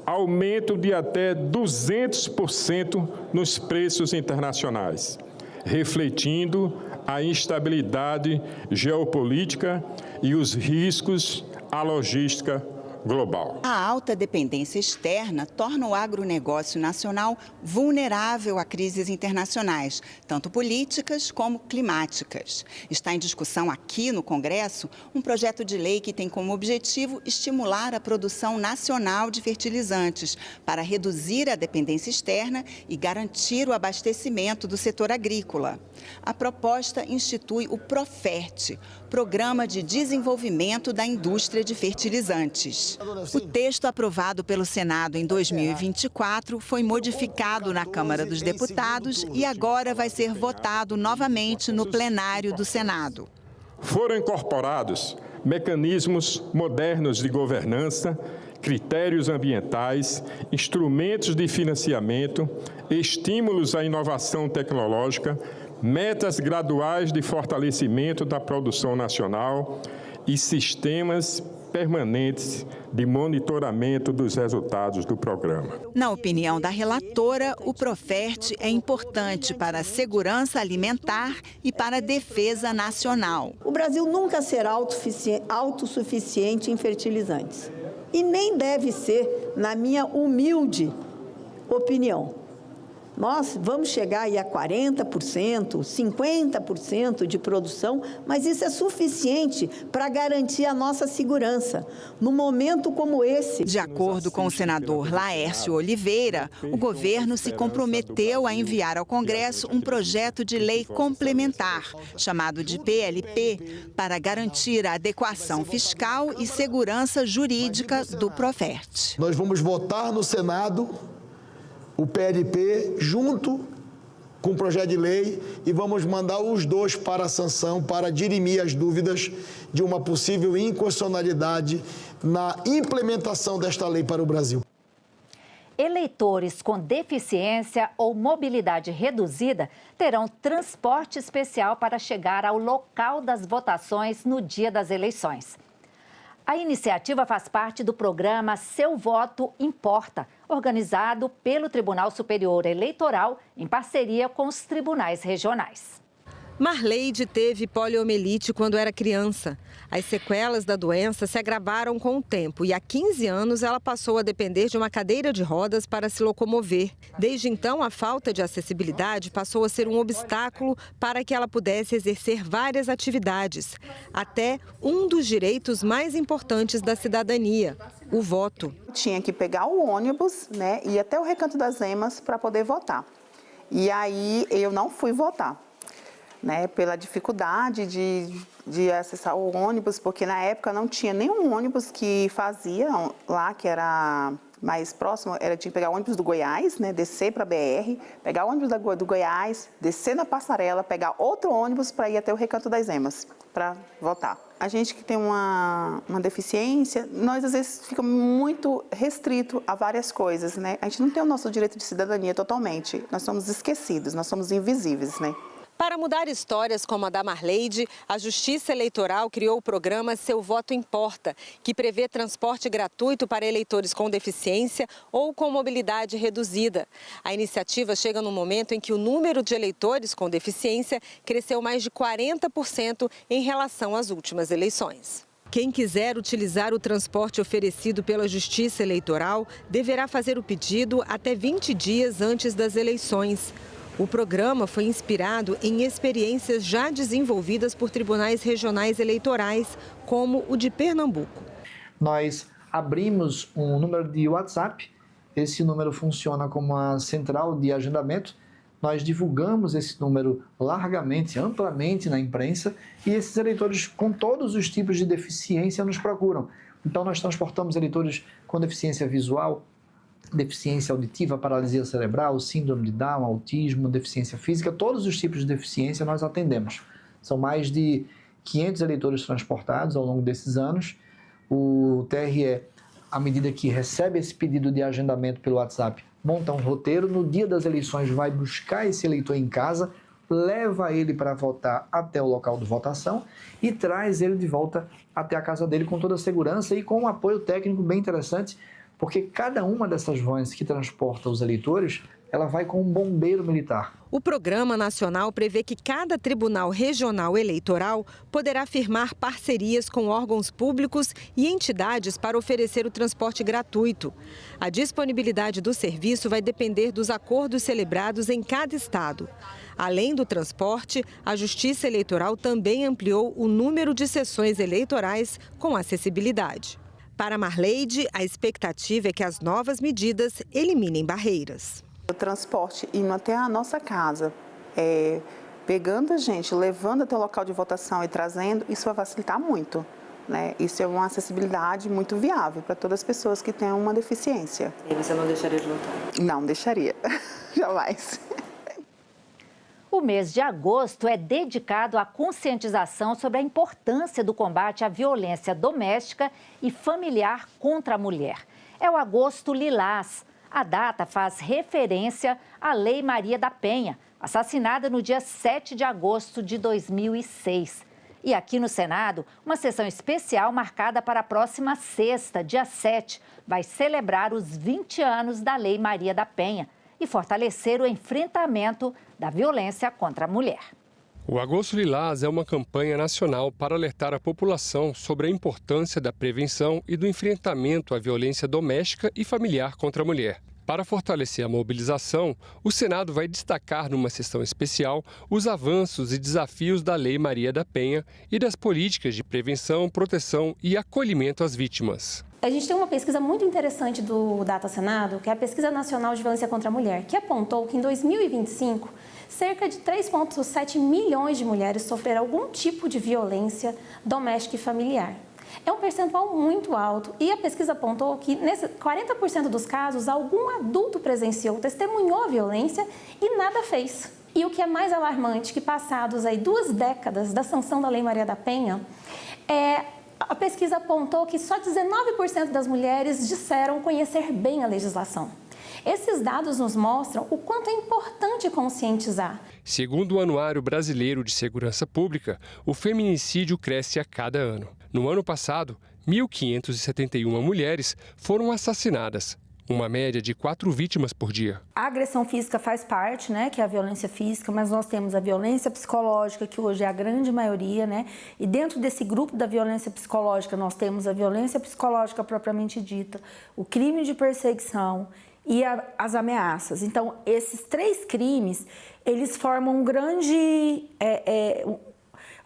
aumento de até 200% nos preços internacionais, refletindo a instabilidade geopolítica e os riscos à logística global. A alta dependência externa torna o agronegócio nacional vulnerável a crises internacionais, tanto políticas como climáticas. Está em discussão aqui no Congresso um projeto de lei que tem como objetivo estimular a produção nacional de fertilizantes para reduzir a dependência externa e garantir o abastecimento do setor agrícola. A proposta institui o PROFERT, Programa de Desenvolvimento da Indústria de Fertilizantes. O texto aprovado pelo Senado em 2024 foi modificado na Câmara dos Deputados e agora vai ser votado novamente no plenário do Senado. Foram incorporados mecanismos modernos de governança, critérios ambientais, instrumentos de financiamento, estímulos à inovação tecnológica, metas graduais de fortalecimento da produção nacional e sistemas permanentes de monitoramento dos resultados do programa. Na opinião da relatora, o PROFERT é importante para a segurança alimentar e para a defesa nacional. O Brasil nunca será autossuficiente em fertilizantes. E nem deve ser, na minha humilde opinião. Nós vamos chegar aí a 40%, 50% de produção, mas isso é suficiente para garantir a nossa segurança num momento como esse. De acordo com o senador Laércio Oliveira, o governo se comprometeu a enviar ao Congresso um projeto de lei complementar, chamado de PLP, para garantir a adequação fiscal e segurança jurídica do PROFERT. Nós vamos votar no Senado o PLP junto com o projeto de lei e vamos mandar os dois para a sanção para dirimir as dúvidas de uma possível inconstitucionalidade na implementação desta lei para o Brasil. Eleitores com deficiência ou mobilidade reduzida terão transporte especial para chegar ao local das votações no dia das eleições. A iniciativa faz parte do programa Seu Voto Importa, organizado pelo Tribunal Superior Eleitoral em parceria com os tribunais regionais. Marleide teve poliomielite quando era criança. As sequelas da doença se agravaram com o tempo e há 15 anos ela passou a depender de uma cadeira de rodas para se locomover. Desde então, a falta de acessibilidade passou a ser um obstáculo para que ela pudesse exercer várias atividades, até um dos direitos mais importantes da cidadania, o voto. Tinha que pegar o ônibus, né, e ir até o Recanto das Emas para poder votar. E aí eu não fui votar. Né, pela dificuldade de de acessar o ônibus, porque na época não tinha nenhum ônibus que fazia lá, que era mais próximo, tinha que pegar o ônibus do Goiás, né, descer para a BR, pegar o ônibus do Goiás, descer na passarela, pegar outro ônibus para ir até o Recanto das Emas, para voltar. A gente que tem uma deficiência, nós às vezes fica muito restrito a várias coisas, né? A gente não tem o nosso direito de cidadania totalmente, nós somos esquecidos, nós somos invisíveis, né? Para mudar histórias como a da Marleide, a Justiça Eleitoral criou o programa Seu Voto Importa, que prevê transporte gratuito para eleitores com deficiência ou com mobilidade reduzida. A iniciativa chega no momento em que o número de eleitores com deficiência cresceu mais de 40% em relação às últimas eleições. Quem quiser utilizar o transporte oferecido pela Justiça Eleitoral deverá fazer o pedido até 20 dias antes das eleições. O programa foi inspirado em experiências já desenvolvidas por tribunais regionais eleitorais, como o de Pernambuco. Nós abrimos um número de WhatsApp, esse número funciona como uma central de agendamento. Nós divulgamos esse número largamente, amplamente na imprensa e esses eleitores com todos os tipos de deficiência nos procuram. Então nós transportamos eleitores com deficiência visual, deficiência auditiva, paralisia cerebral, síndrome de Down, autismo, deficiência física, todos os tipos de deficiência nós atendemos. São mais de 500 eleitores transportados ao longo desses anos. O TRE, à medida que recebe esse pedido de agendamento pelo WhatsApp, monta um roteiro, no dia das eleições vai buscar esse eleitor em casa, leva ele para votar até o local de votação e traz ele de volta até a casa dele com toda a segurança e com um apoio técnico bem interessante, porque cada uma dessas vans que transporta os eleitores, ela vai com um bombeiro militar. O Programa Nacional prevê que cada tribunal regional eleitoral poderá firmar parcerias com órgãos públicos e entidades para oferecer o transporte gratuito. A disponibilidade do serviço vai depender dos acordos celebrados em cada estado. Além do transporte, a Justiça Eleitoral também ampliou o número de sessões eleitorais com acessibilidade. Para Marleide, a expectativa é que as novas medidas eliminem barreiras. O transporte indo até a nossa casa, pegando a gente, levando até o local de votação e trazendo, isso vai facilitar muito, né? Isso é uma acessibilidade muito viável para todas as pessoas que têm uma deficiência. E você não deixaria de votar? Não deixaria, jamais. O mês de agosto é dedicado à conscientização sobre a importância do combate à violência doméstica e familiar contra a mulher. É o Agosto Lilás. A data faz referência à Lei Maria da Penha, assassinada no dia 7 de agosto de 2006. E aqui no Senado, uma sessão especial marcada para a próxima sexta, dia 7, vai celebrar os 20 anos da Lei Maria da Penha e fortalecer o enfrentamento da violência contra a mulher. O Agosto Lilás é uma campanha nacional para alertar a população sobre a importância da prevenção e do enfrentamento à violência doméstica e familiar contra a mulher. Para fortalecer a mobilização, o Senado vai destacar numa sessão especial os avanços e desafios da Lei Maria da Penha e das políticas de prevenção, proteção e acolhimento às vítimas. A gente tem uma pesquisa muito interessante do Data Senado, que é a Pesquisa Nacional de Violência contra a Mulher, que apontou que em 2025, cerca de 3,7 milhões de mulheres sofreram algum tipo de violência doméstica e familiar. É um percentual muito alto e a pesquisa apontou que, nesse 40% dos casos, algum adulto presenciou, testemunhou a violência e nada fez. E o que é mais alarmante, que passados aí 2 décadas da sanção da Lei Maria da Penha, a pesquisa apontou que só 19% das mulheres disseram conhecer bem a legislação. Esses dados nos mostram o quanto é importante conscientizar. Segundo o Anuário Brasileiro de Segurança Pública, o feminicídio cresce a cada ano. No ano passado, 1.571 mulheres foram assassinadas, uma média de 4 vítimas por dia. A agressão física faz parte, né, que é a violência física, mas nós temos a violência psicológica, que hoje é a grande maioria, né? E dentro desse grupo da violência psicológica, nós temos a violência psicológica propriamente dita, o crime de perseguição e as ameaças. Então, esses 3 crimes, eles formam um grande...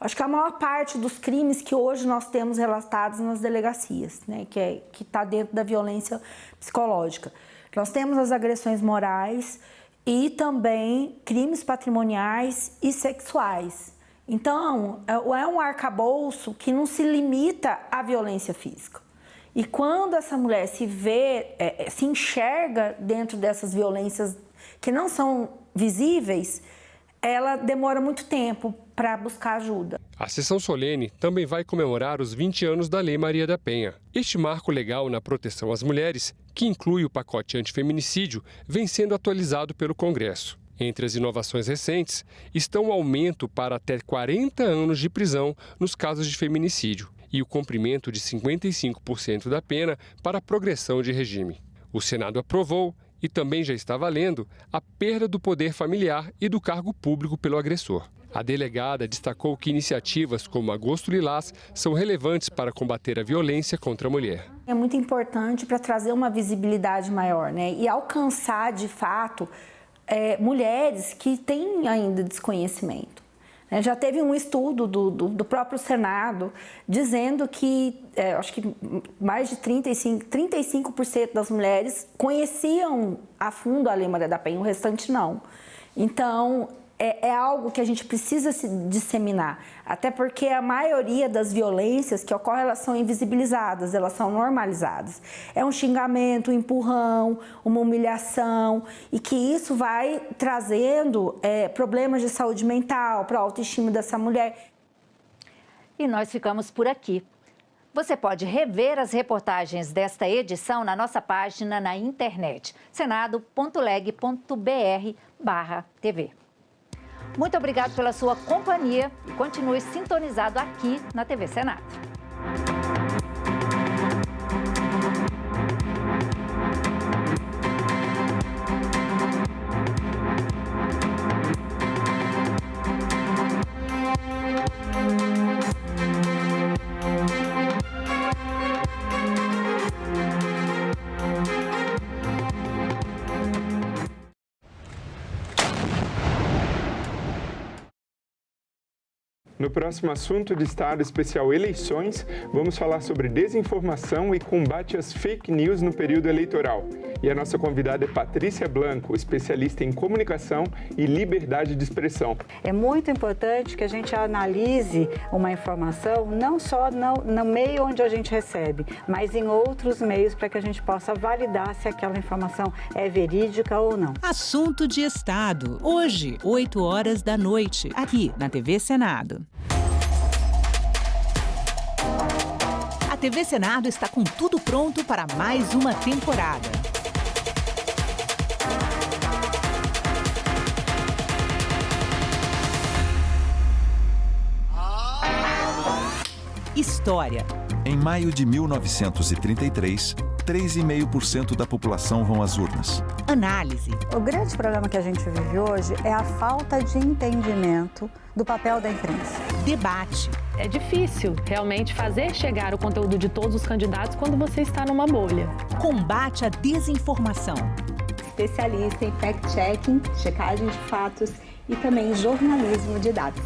acho que a maior parte dos crimes que hoje nós temos relatados nas delegacias, né, que está dentro da violência psicológica. Nós temos as agressões morais e também crimes patrimoniais e sexuais. Então, é um arcabouço que não se limita à violência física. E quando essa mulher se vê, se enxerga dentro dessas violências que não são visíveis, ela demora muito tempo para buscar ajuda. A sessão solene também vai comemorar os 20 anos da Lei Maria da Penha. Este marco legal na proteção às mulheres, que inclui o pacote antifeminicídio, vem sendo atualizado pelo Congresso. Entre as inovações recentes estão o aumento para até 40 anos de prisão nos casos de feminicídio e o cumprimento de 55% da pena para a progressão de regime. O Senado aprovou e também já está valendo a perda do poder familiar e do cargo público pelo agressor. A delegada destacou que iniciativas como Agosto Lilás são relevantes para combater a violência contra a mulher. É muito importante para trazer uma visibilidade maior, né? E alcançar, de fato, mulheres que têm ainda desconhecimento. Já teve um estudo do próprio Senado dizendo que, acho que mais de 35% das mulheres conheciam a fundo a Lei Maria da Penha, o restante não. Então, é algo que a gente precisa se disseminar, até porque a maioria das violências que ocorrem, elas são invisibilizadas, elas são normalizadas. É um xingamento, um empurrão, uma humilhação, e que isso vai trazendo problemas de saúde mental para a autoestima dessa mulher. E nós ficamos por aqui. Você pode rever as reportagens desta edição na nossa página na internet, senado.leg.br/TV. Muito obrigado pela sua companhia e continue sintonizado aqui na TV Senado. No próximo assunto de Estado Especial Eleições, vamos falar sobre desinformação e combate às fake news no período eleitoral. E a nossa convidada é Patrícia Blanco, especialista em comunicação e liberdade de expressão. É muito importante que a gente analise uma informação não só no meio onde a gente recebe, mas em outros meios para que a gente possa validar se aquela informação é verídica ou não. Assunto de Estado, hoje, 20h, aqui na TV Senado. A TV Senado está com tudo pronto para mais uma temporada. História. Em maio de 1933, 3,5% da população vão às urnas. Análise. O grande problema que a gente vive hoje é a falta de entendimento do papel da imprensa. Debate. É difícil realmente fazer chegar o conteúdo de todos os candidatos quando você está numa bolha. Combate à desinformação. Especialista em fact-checking, checagem de fatos e também jornalismo de dados.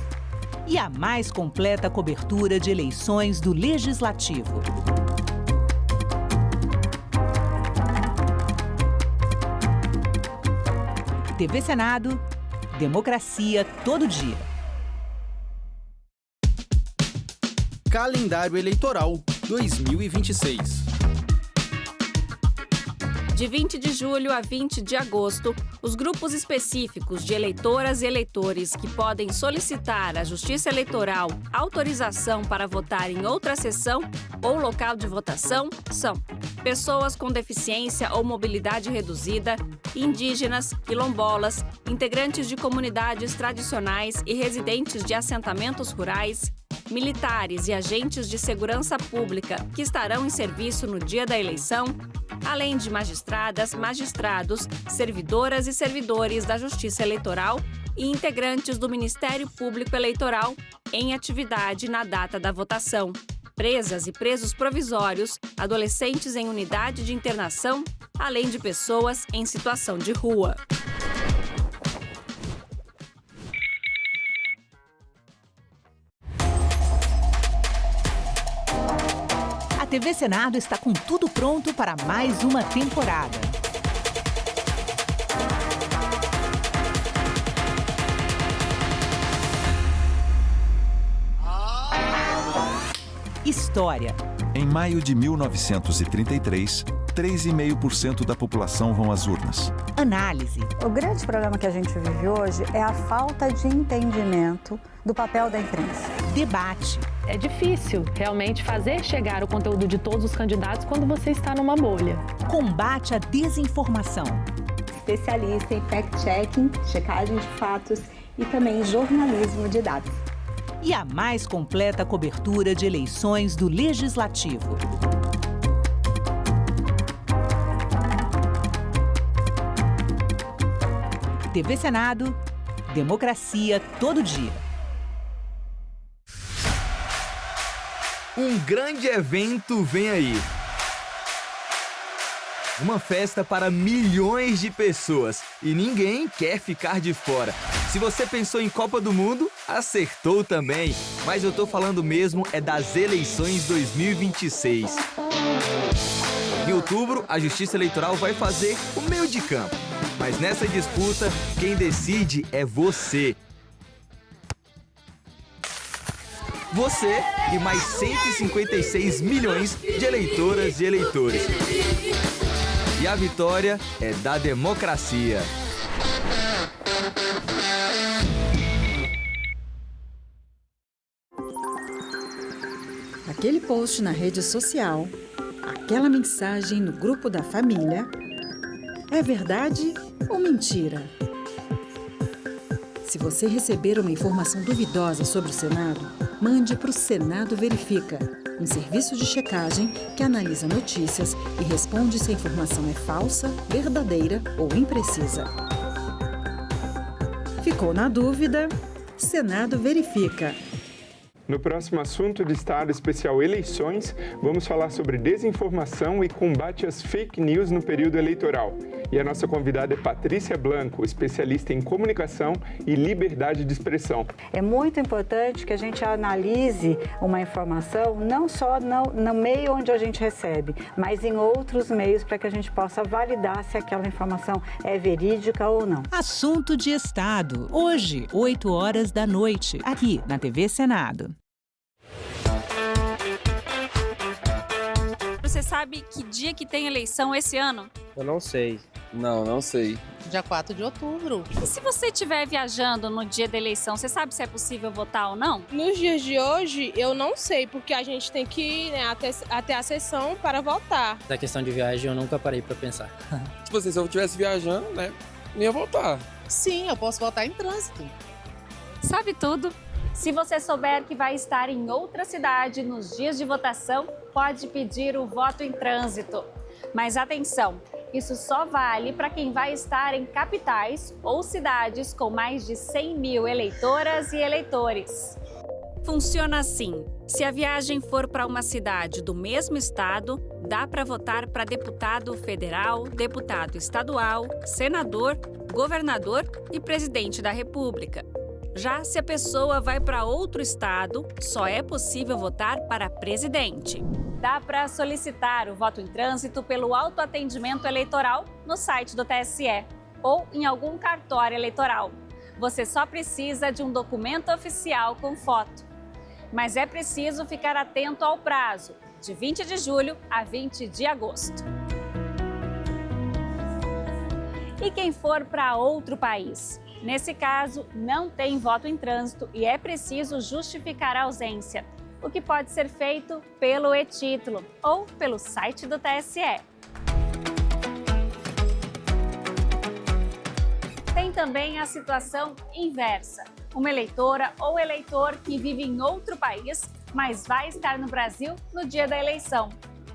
E a mais completa cobertura de eleições do Legislativo. TV Senado, democracia todo dia. Calendário Eleitoral 2026. De 20 de julho a 20 de agosto, os grupos específicos de eleitoras e eleitores que podem solicitar à Justiça Eleitoral autorização para votar em outra sessão ou local de votação são pessoas com deficiência ou mobilidade reduzida, indígenas, quilombolas, integrantes de comunidades tradicionais e residentes de assentamentos rurais, militares e agentes de segurança pública que estarão em serviço no dia da eleição, além de magistradas, magistrados, servidoras e servidores da Justiça Eleitoral e integrantes do Ministério Público Eleitoral em atividade na data da votação. Presas e presos provisórios, adolescentes em unidade de internação, além de pessoas em situação de rua. A TV Senado está com tudo pronto para mais uma temporada. história. Em maio de 1933, 3,5% da população vão às urnas. Análise. O grande problema que a gente vive hoje é a falta de entendimento do papel da imprensa. Debate. É difícil realmente fazer chegar o conteúdo de todos os candidatos quando você está numa bolha. Combate à desinformação. Especialista em fact-checking, checagem de fatos e também jornalismo de dados. E a mais completa cobertura de eleições do Legislativo. TV Senado, democracia todo dia. Um grande evento vem aí. Uma festa para milhões de pessoas e ninguém quer ficar de fora. Se você pensou em Copa do Mundo, acertou também. Mas eu tô falando mesmo é das eleições 2026. Em outubro, a Justiça Eleitoral vai fazer o meio de campo. Mas nessa disputa, quem decide é você. Você e mais 156 milhões de eleitoras e eleitores. E a vitória é da democracia. Aquele post na rede social, aquela mensagem no grupo da família, é verdade ou mentira? Se você receber uma informação duvidosa sobre o Senado, mande para o Senado Verifica, um serviço de checagem que analisa notícias e responde se a informação é falsa, verdadeira ou imprecisa. Ficou na dúvida? Senado Verifica. No próximo assunto de Estado Especial Eleições, vamos falar sobre desinformação e combate às fake news no período eleitoral. E a nossa convidada é Patrícia Blanco, especialista em comunicação e liberdade de expressão. É muito importante que a gente analise uma informação não só no meio onde a gente recebe, mas em outros meios para que a gente possa validar se aquela informação é verídica ou não. Assunto de Estado. Hoje, 8 horas da noite, aqui na TV Senado. Você sabe que dia que tem eleição esse ano? Eu não sei. Não sei. Dia 4 de outubro. E se você estiver viajando no dia da eleição, você sabe se é possível votar ou não? Nos dias de hoje, eu não sei, porque a gente tem que ir, né, até a sessão para votar. Da questão de viagem, eu nunca parei para pensar. Tipo assim, se eu estivesse viajando, né, não ia votar. Sim, eu posso votar em trânsito. Sabe tudo? Se você souber que vai estar em outra cidade nos dias de votação, pode pedir o voto em trânsito. Mas atenção, isso só vale para quem vai estar em capitais ou cidades com mais de 100 mil eleitoras e eleitores. Funciona assim: se a viagem for para uma cidade do mesmo estado, dá para votar para deputado federal, deputado estadual, senador, governador e presidente da República. Já se a pessoa vai para outro estado, só é possível votar para presidente. Dá para solicitar o voto em trânsito pelo autoatendimento eleitoral no site do TSE ou em algum cartório eleitoral. Você só precisa de um documento oficial com foto. Mas é preciso ficar atento ao prazo, de 20 de julho a 20 de agosto. E quem for para outro país? Nesse caso, não tem voto em trânsito e é preciso justificar a ausência, o que pode ser feito pelo e-título ou pelo site do TSE. Tem também a situação inversa. Uma eleitora ou eleitor que vive em outro país, mas vai estar no Brasil no dia da eleição.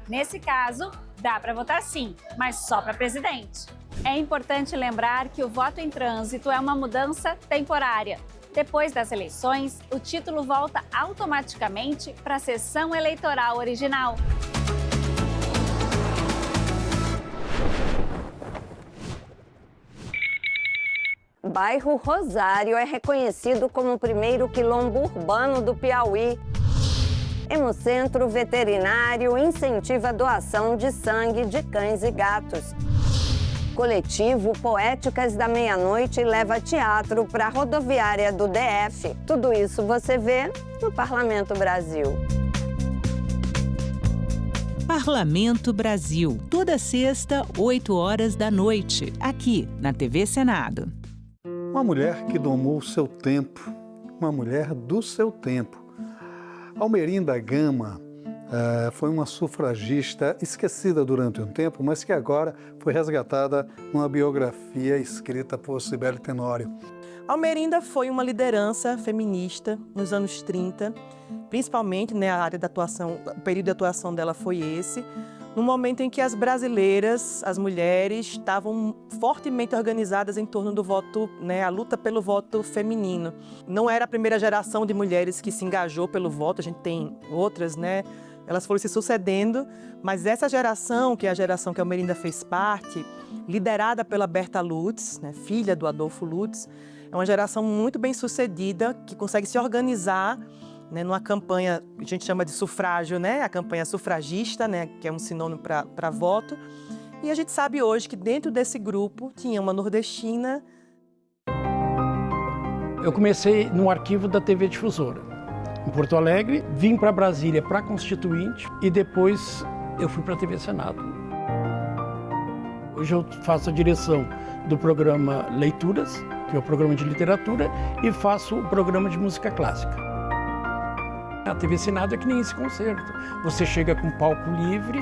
Nesse caso, dá para votar sim, mas só para presidente. É importante lembrar que o voto em trânsito é uma mudança temporária. Depois das eleições, o título volta automaticamente para a sessão eleitoral original. O bairro Rosário é reconhecido como o primeiro quilombo urbano do Piauí. Hemocentro Veterinário incentiva a doação de sangue de cães e gatos. Coletivo Poéticas da Meia-Noite leva teatro para a rodoviária do DF. Tudo isso você vê no Parlamento Brasil. Parlamento Brasil, toda sexta, 8 horas da noite, aqui na TV Senado. Uma mulher que domou o seu tempo, uma mulher do seu tempo. Almerinda Gama foi uma sufragista esquecida durante um tempo, mas que agora foi resgatada numa biografia escrita por Cibele Tenório. Almerinda foi uma liderança feminista nos anos 30, principalmente, a área da atuação, o período de atuação dela foi esse, no momento em que as brasileiras, as mulheres, estavam fortemente organizadas em torno do voto, a luta pelo voto feminino. Não era a primeira geração de mulheres que se engajou pelo voto, a gente tem outras, Elas foram se sucedendo, mas essa geração, que é a geração que a Almerinda fez parte, liderada pela Berta Lutz, filha do Adolfo Lutz, é uma geração muito bem sucedida, que consegue se organizar numa campanha que a gente chama de sufrágio, a campanha sufragista, que é um sinônimo para voto. E a gente sabe hoje que dentro desse grupo tinha uma nordestina. Eu comecei no arquivo da TV Difusora, em Porto Alegre, vim para Brasília para Constituinte e depois eu fui para a TV Senado. Hoje eu faço a direção do programa Leituras, que é o programa de literatura, e faço o programa de música clássica. A TV Senado é que nem esse concerto. Você chega com palco livre,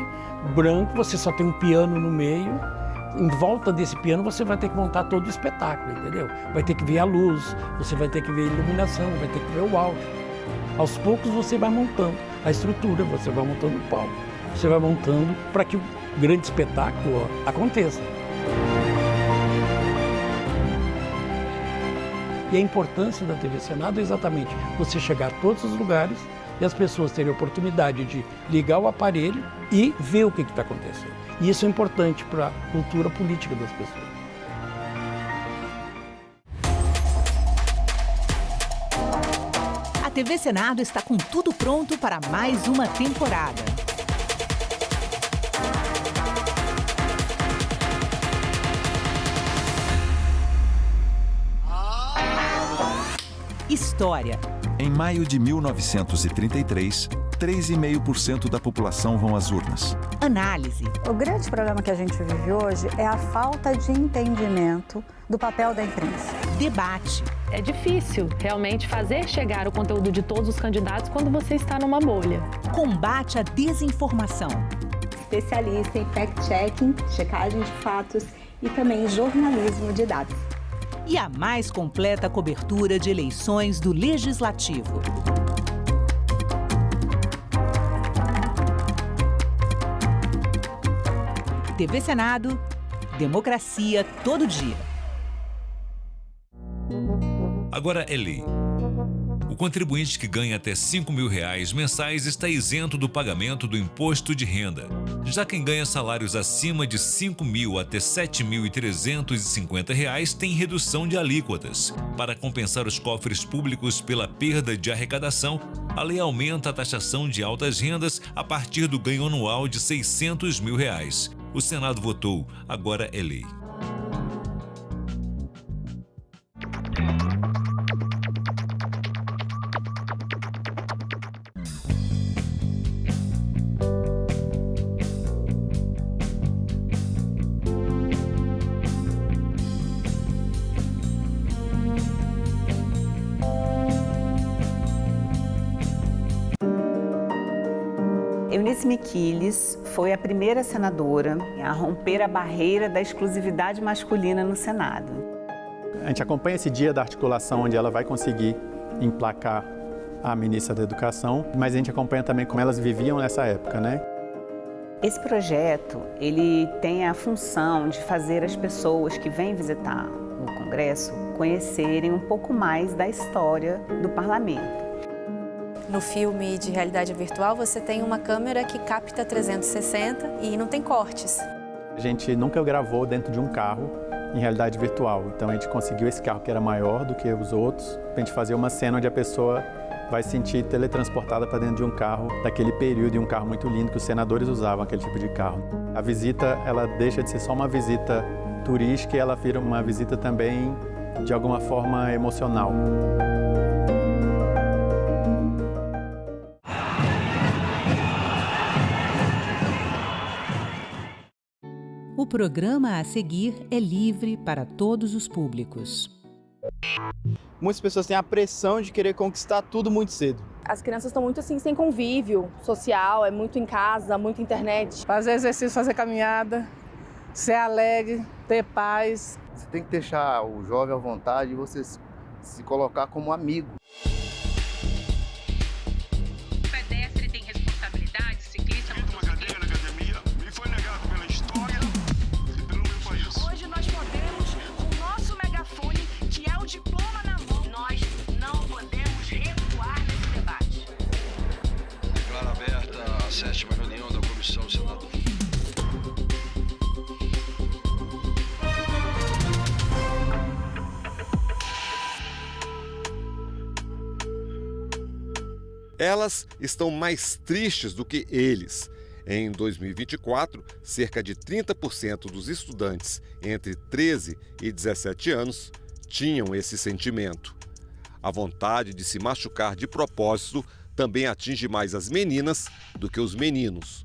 branco, você só tem um piano no meio. Em volta desse piano você vai ter que montar todo o espetáculo, entendeu? Vai ter que ver a luz, você vai ter que ver a iluminação, vai ter que ver o áudio. Aos poucos você vai montando a estrutura, você vai montando o palco, você vai montando para que o grande espetáculo aconteça. E a importância da TV Senado é exatamente você chegar a todos os lugares e as pessoas terem a oportunidade de ligar o aparelho e ver o que está acontecendo. E isso é importante para a cultura política das pessoas. A TV Senado está com tudo pronto para mais uma temporada. História. Em maio de 1933, 3,5% da população vão às urnas. Análise. O grande problema que a gente vive hoje é a falta de entendimento do papel da imprensa. Debate. É difícil realmente fazer chegar o conteúdo de todos os candidatos quando você está numa bolha. Combate à desinformação. Especialista em fact-checking, checagem de fatos e também jornalismo de dados. E a mais completa cobertura de eleições do Legislativo. TV Senado, democracia todo dia. Agora é lei. O contribuinte que ganha até R$ 5.000 mensais está isento do pagamento do imposto de renda. Já quem ganha salários acima de R$ 5.000 até R$ 7.350 tem redução de alíquotas. Para compensar os cofres públicos pela perda de arrecadação, a lei aumenta a taxação de altas rendas a partir do ganho anual de R$ 600 mil. O Senado votou, agora é lei. Eunice Miquiles foi a primeira senadora a romper a barreira da exclusividade masculina no Senado. A gente acompanha esse dia da articulação onde ela vai conseguir emplacar a ministra da Educação, mas a gente acompanha também como elas viviam nessa época, Esse projeto, ele tem a função de fazer as pessoas que vêm visitar o Congresso conhecerem um pouco mais da história do Parlamento. No filme de realidade virtual, você tem uma câmera que capta 360 e não tem cortes. A gente nunca gravou dentro de um carro em realidade virtual, então a gente conseguiu esse carro que era maior do que os outros, para a gente fazer uma cena onde a pessoa vai se sentir teletransportada para dentro de um carro daquele período, e um carro muito lindo que os senadores usavam, aquele tipo de carro. A visita, ela deixa de ser só uma visita turística e ela vira uma visita também, de alguma forma, emocional. programa a seguir é livre para todos os públicos. Muitas pessoas têm a pressão de querer conquistar tudo muito cedo. As crianças estão muito assim, sem convívio social, é muito em casa, muito internet. Fazer exercício, fazer caminhada, ser alegre, ter paz. Você tem que deixar o jovem à vontade e você se colocar como amigo. O pedestre tem responsabilidade, ciclista... Fiz uma cadeira na academia, me foi negado pela história e pelo meu país. Hoje nós podemos, com o nosso megafone, que é o diploma na mão, nós não podemos recuar nesse debate. Declaro aberta a 7ª reunião da Comissão do Senado. Elas estão mais tristes do que eles. Em 2024, cerca de 30% dos estudantes entre 13 e 17 anos tinham esse sentimento. A vontade de se machucar de propósito também atinge mais as meninas do que os meninos.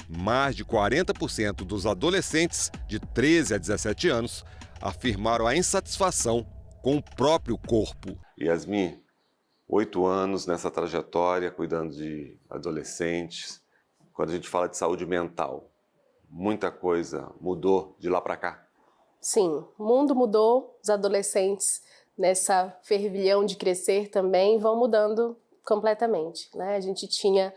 Mais de 40% dos adolescentes de 13 a 17 anos afirmaram a insatisfação com o próprio corpo. Yasmin, 8 anos nessa trajetória, cuidando de adolescentes. Quando a gente fala de saúde mental, muita coisa mudou de lá para cá? Sim, o mundo mudou, os adolescentes nessa fervilhão de crescer também vão mudando completamente, né? A gente tinha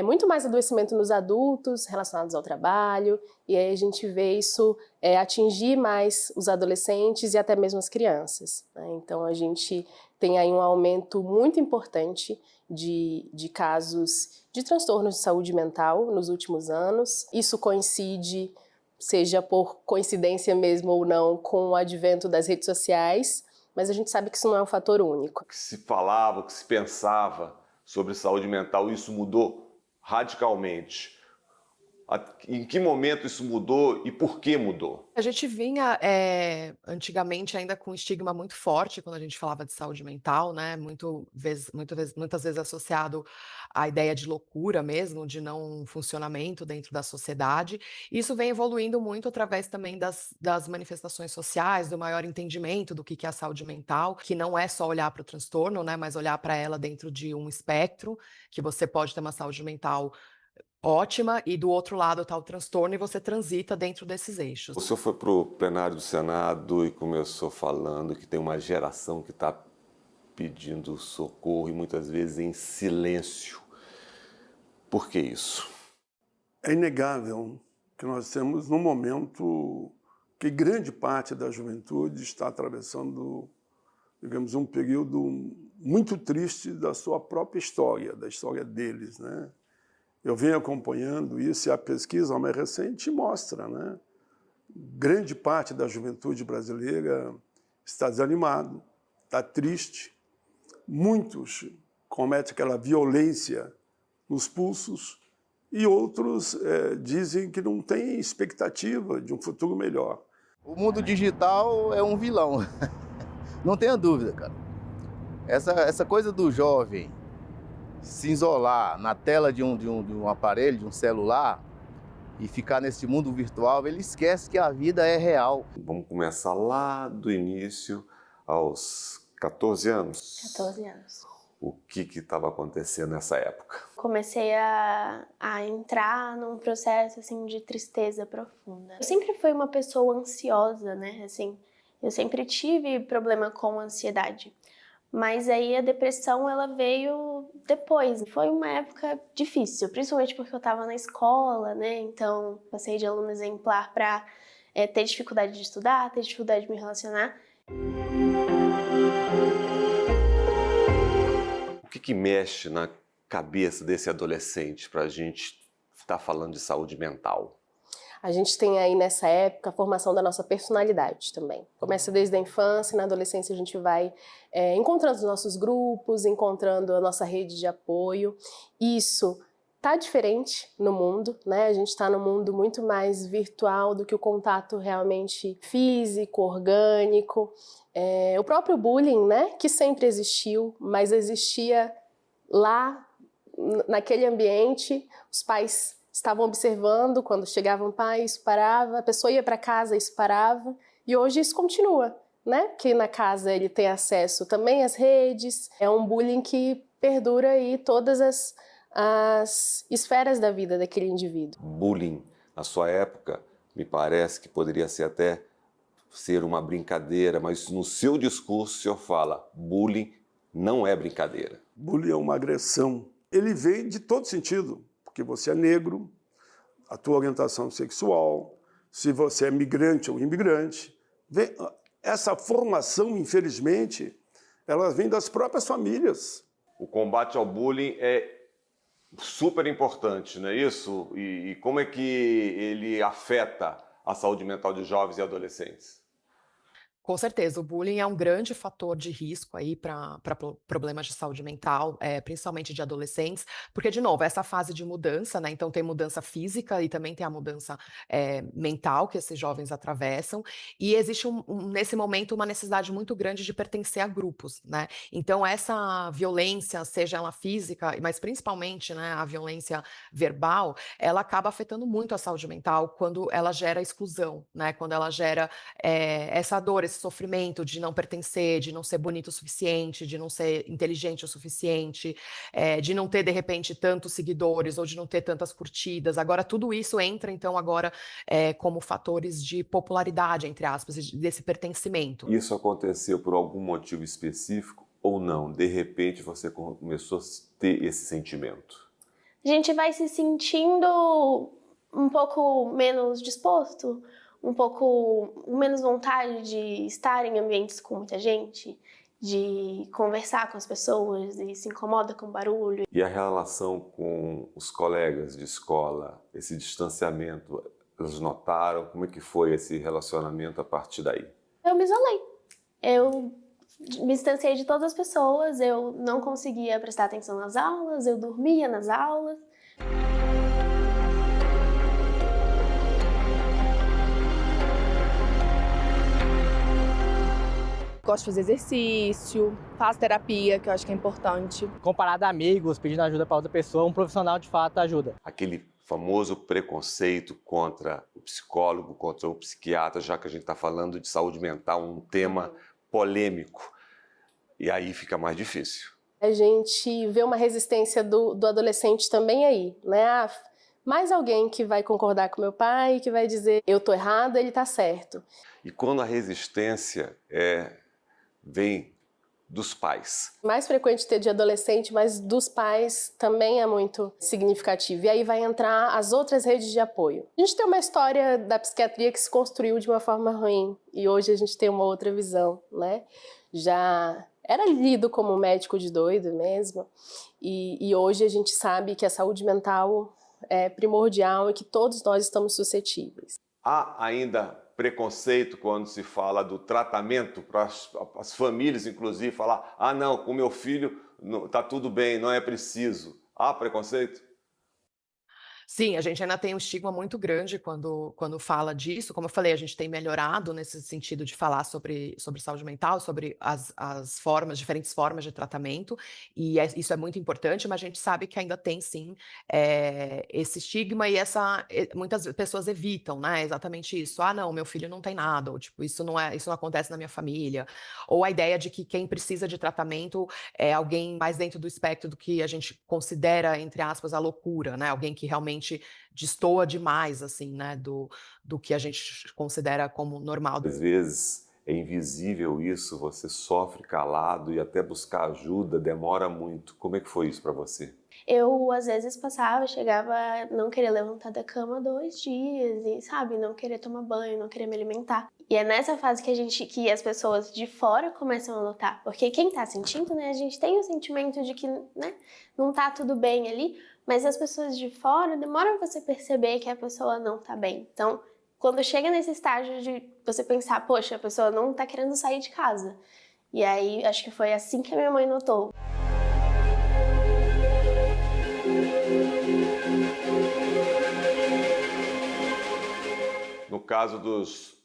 muito mais adoecimento nos adultos relacionados ao trabalho, e aí a gente vê isso atingir mais os adolescentes e até mesmo as crianças, né? Então a gente tem aí um aumento muito importante de casos de transtornos de saúde mental nos últimos anos. Isso coincide, seja por coincidência mesmo ou não, com o advento das redes sociais, mas a gente sabe que isso não é um fator único. O que se falava, o que se pensava sobre saúde mental, isso mudou radicalmente. Em que momento isso mudou e por que mudou? A gente vinha antigamente ainda com um estigma muito forte quando a gente falava de saúde mental, né? Muitas vezes associado à ideia de loucura mesmo, de não funcionamento dentro da sociedade. Isso vem evoluindo muito através também das manifestações sociais, do maior entendimento do que é a saúde mental, que não é só olhar para o transtorno, né? Mas olhar para ela dentro de um espectro, que você pode ter uma saúde mental ótima e do outro lado está o transtorno e você transita dentro desses eixos. O senhor foi para o plenário do Senado e começou falando que tem uma geração que está pedindo socorro e muitas vezes em silêncio. Por que isso? É inegável que nós temos num momento que grande parte da juventude está atravessando, digamos, um período muito triste da sua própria história, da história deles, né? Eu venho acompanhando isso e a pesquisa mais recente mostra, né? Grande parte da juventude brasileira está desanimado, está triste. Muitos cometem aquela violência nos pulsos e outros dizem que não têm expectativa de um futuro melhor. O mundo digital é um vilão, não tenha dúvida, cara. Essa coisa do jovem se isolar na tela de um aparelho, de um celular, e ficar nesse mundo virtual, ele esquece que a vida é real. Vamos começar lá do início, aos 14 anos. 14 anos. O que estava acontecendo nessa época? Comecei a entrar num processo assim, de tristeza profunda. Eu sempre fui uma pessoa ansiosa, né? Assim, eu sempre tive problema com ansiedade. Mas aí a depressão, ela veio depois. Foi uma época difícil, principalmente porque eu estava na escola, né? Então, passei de aluno exemplar para ter dificuldade de estudar, ter dificuldade de me relacionar. O que mexe na cabeça desse adolescente para a gente estar falando de saúde mental? A gente tem aí nessa época a formação da nossa personalidade também. Começa desde a infância, na adolescência a gente vai encontrando os nossos grupos, encontrando a nossa rede de apoio. Isso tá diferente no mundo, né? A gente está num mundo muito mais virtual do que o contato realmente físico, orgânico. O próprio bullying, né? Que sempre existiu, mas existia lá, naquele ambiente, os pais estavam observando, quando chegava um pai, isso parava, a pessoa ia para casa, isso parava, e hoje isso continua, né? Porque na casa ele tem acesso também às redes, é um bullying que perdura aí todas as esferas da vida daquele indivíduo. Bullying, na sua época, me parece que poderia ser até ser uma brincadeira, mas no seu discurso o senhor fala, bullying não é brincadeira. Bullying é uma agressão. Ele vem de todo sentido, porque você é negro, a tua orientação sexual, se você é migrante ou imigrante. Essa formação, infelizmente, ela vem das próprias famílias. O combate ao bullying é super importante, não é isso? E como é que ele afeta a saúde mental de jovens e adolescentes? Com certeza, o bullying é um grande fator de risco aí para problemas de saúde mental, principalmente de adolescentes, porque, de novo, essa fase de mudança, né? Então tem mudança física e também tem a mudança mental que esses jovens atravessam, e existe nesse momento uma necessidade muito grande de pertencer a grupos, né? Então essa violência, seja ela física, mas principalmente, né, a violência verbal, ela acaba afetando muito a saúde mental quando ela gera exclusão, né? Quando ela gera essa dor, esse sofrimento de não pertencer, de não ser bonito o suficiente, de não ser inteligente o suficiente, de não ter, de repente, tantos seguidores ou de não ter tantas curtidas. Agora, tudo isso entra, então, agora como fatores de popularidade, entre aspas, desse pertencimento. Isso aconteceu por algum motivo específico ou não? De repente, você começou a ter esse sentimento? A gente vai se sentindo um pouco menos disposto, um pouco menos vontade de estar em ambientes com muita gente, de conversar com as pessoas e se incomoda com o barulho. E a relação com os colegas de escola, esse distanciamento, eles notaram? Como é que foi esse relacionamento a partir daí? Eu me isolei. Eu me distanciei de todas as pessoas, eu não conseguia prestar atenção nas aulas, eu dormia nas aulas. Gosto de fazer exercício, faço terapia, que eu acho que é importante. Comparado a amigos, pedindo ajuda para outra pessoa, um profissional de fato ajuda. Aquele famoso preconceito contra o psicólogo, contra o psiquiatra, já que a gente está falando de saúde mental, um tema polêmico. E aí fica mais difícil. A gente vê uma resistência do adolescente também aí, né? Mais alguém que vai concordar com meu pai, que vai dizer eu tô errado, ele tá certo. E quando a resistência vem dos pais? Mais frequente ter de adolescente, mas dos pais também é muito significativo. E aí vai entrar as outras redes de apoio. A gente tem uma história da psiquiatria que se construiu de uma forma ruim e hoje a gente tem uma outra visão, né? Já era lido como médico de doido mesmo e hoje a gente sabe que a saúde mental é primordial e que todos nós estamos suscetíveis. Há ainda preconceito quando se fala do tratamento para as famílias, inclusive, falar não, com meu filho está tudo bem, não é preciso. Há preconceito? Sim, a gente ainda tem um estigma muito grande quando fala disso. Como eu falei, a gente tem melhorado nesse sentido de falar sobre saúde mental, sobre as diferentes formas de tratamento, e isso é muito importante, mas a gente sabe que ainda tem, sim, esse estigma e muitas pessoas evitam, né, exatamente isso. Não, meu filho não tem nada, ou tipo, isso não acontece na minha família, ou a ideia de que quem precisa de tratamento é alguém mais dentro do espectro do que a gente considera, entre aspas, a loucura, né, alguém que realmente destoa demais, assim, né, do que a gente considera como normal. Às vezes é invisível isso, você sofre calado e até buscar ajuda demora muito. Como é que foi isso para você? Eu, às vezes, chegava a não querer levantar da cama 2 dias e, sabe, não querer tomar banho, não querer me alimentar. E é nessa fase que as pessoas de fora começam a lutar. Porque quem tá sentindo, né, a gente tem o sentimento de que, né, não tá tudo bem ali, mas as pessoas de fora demoram pra você perceber que a pessoa não tá bem. Então, quando chega nesse estágio de você pensar, poxa, a pessoa não tá querendo sair de casa. E aí, acho que foi assim que a minha mãe notou. No caso dos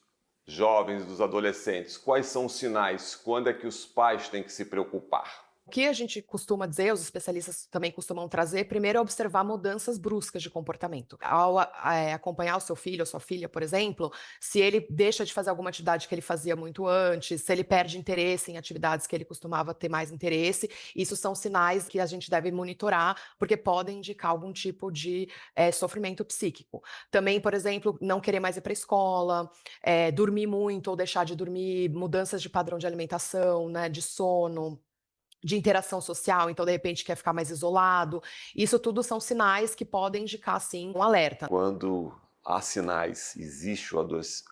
jovens, dos adolescentes, quais são os sinais? Quando é que os pais têm que se preocupar? O que a gente costuma dizer, os especialistas também costumam trazer, primeiro é observar mudanças bruscas de comportamento. Ao acompanhar o seu filho ou sua filha, por exemplo, se ele deixa de fazer alguma atividade que ele fazia muito antes, se ele perde interesse em atividades que ele costumava ter mais interesse, isso são sinais que a gente deve monitorar, porque podem indicar algum tipo de sofrimento psíquico. Também, por exemplo, não querer mais ir para a escola, dormir muito ou deixar de dormir, mudanças de padrão de alimentação, né, de sono, de interação social, então de repente quer ficar mais isolado. Isso tudo são sinais que podem indicar, sim, um alerta. Quando há sinais, existe o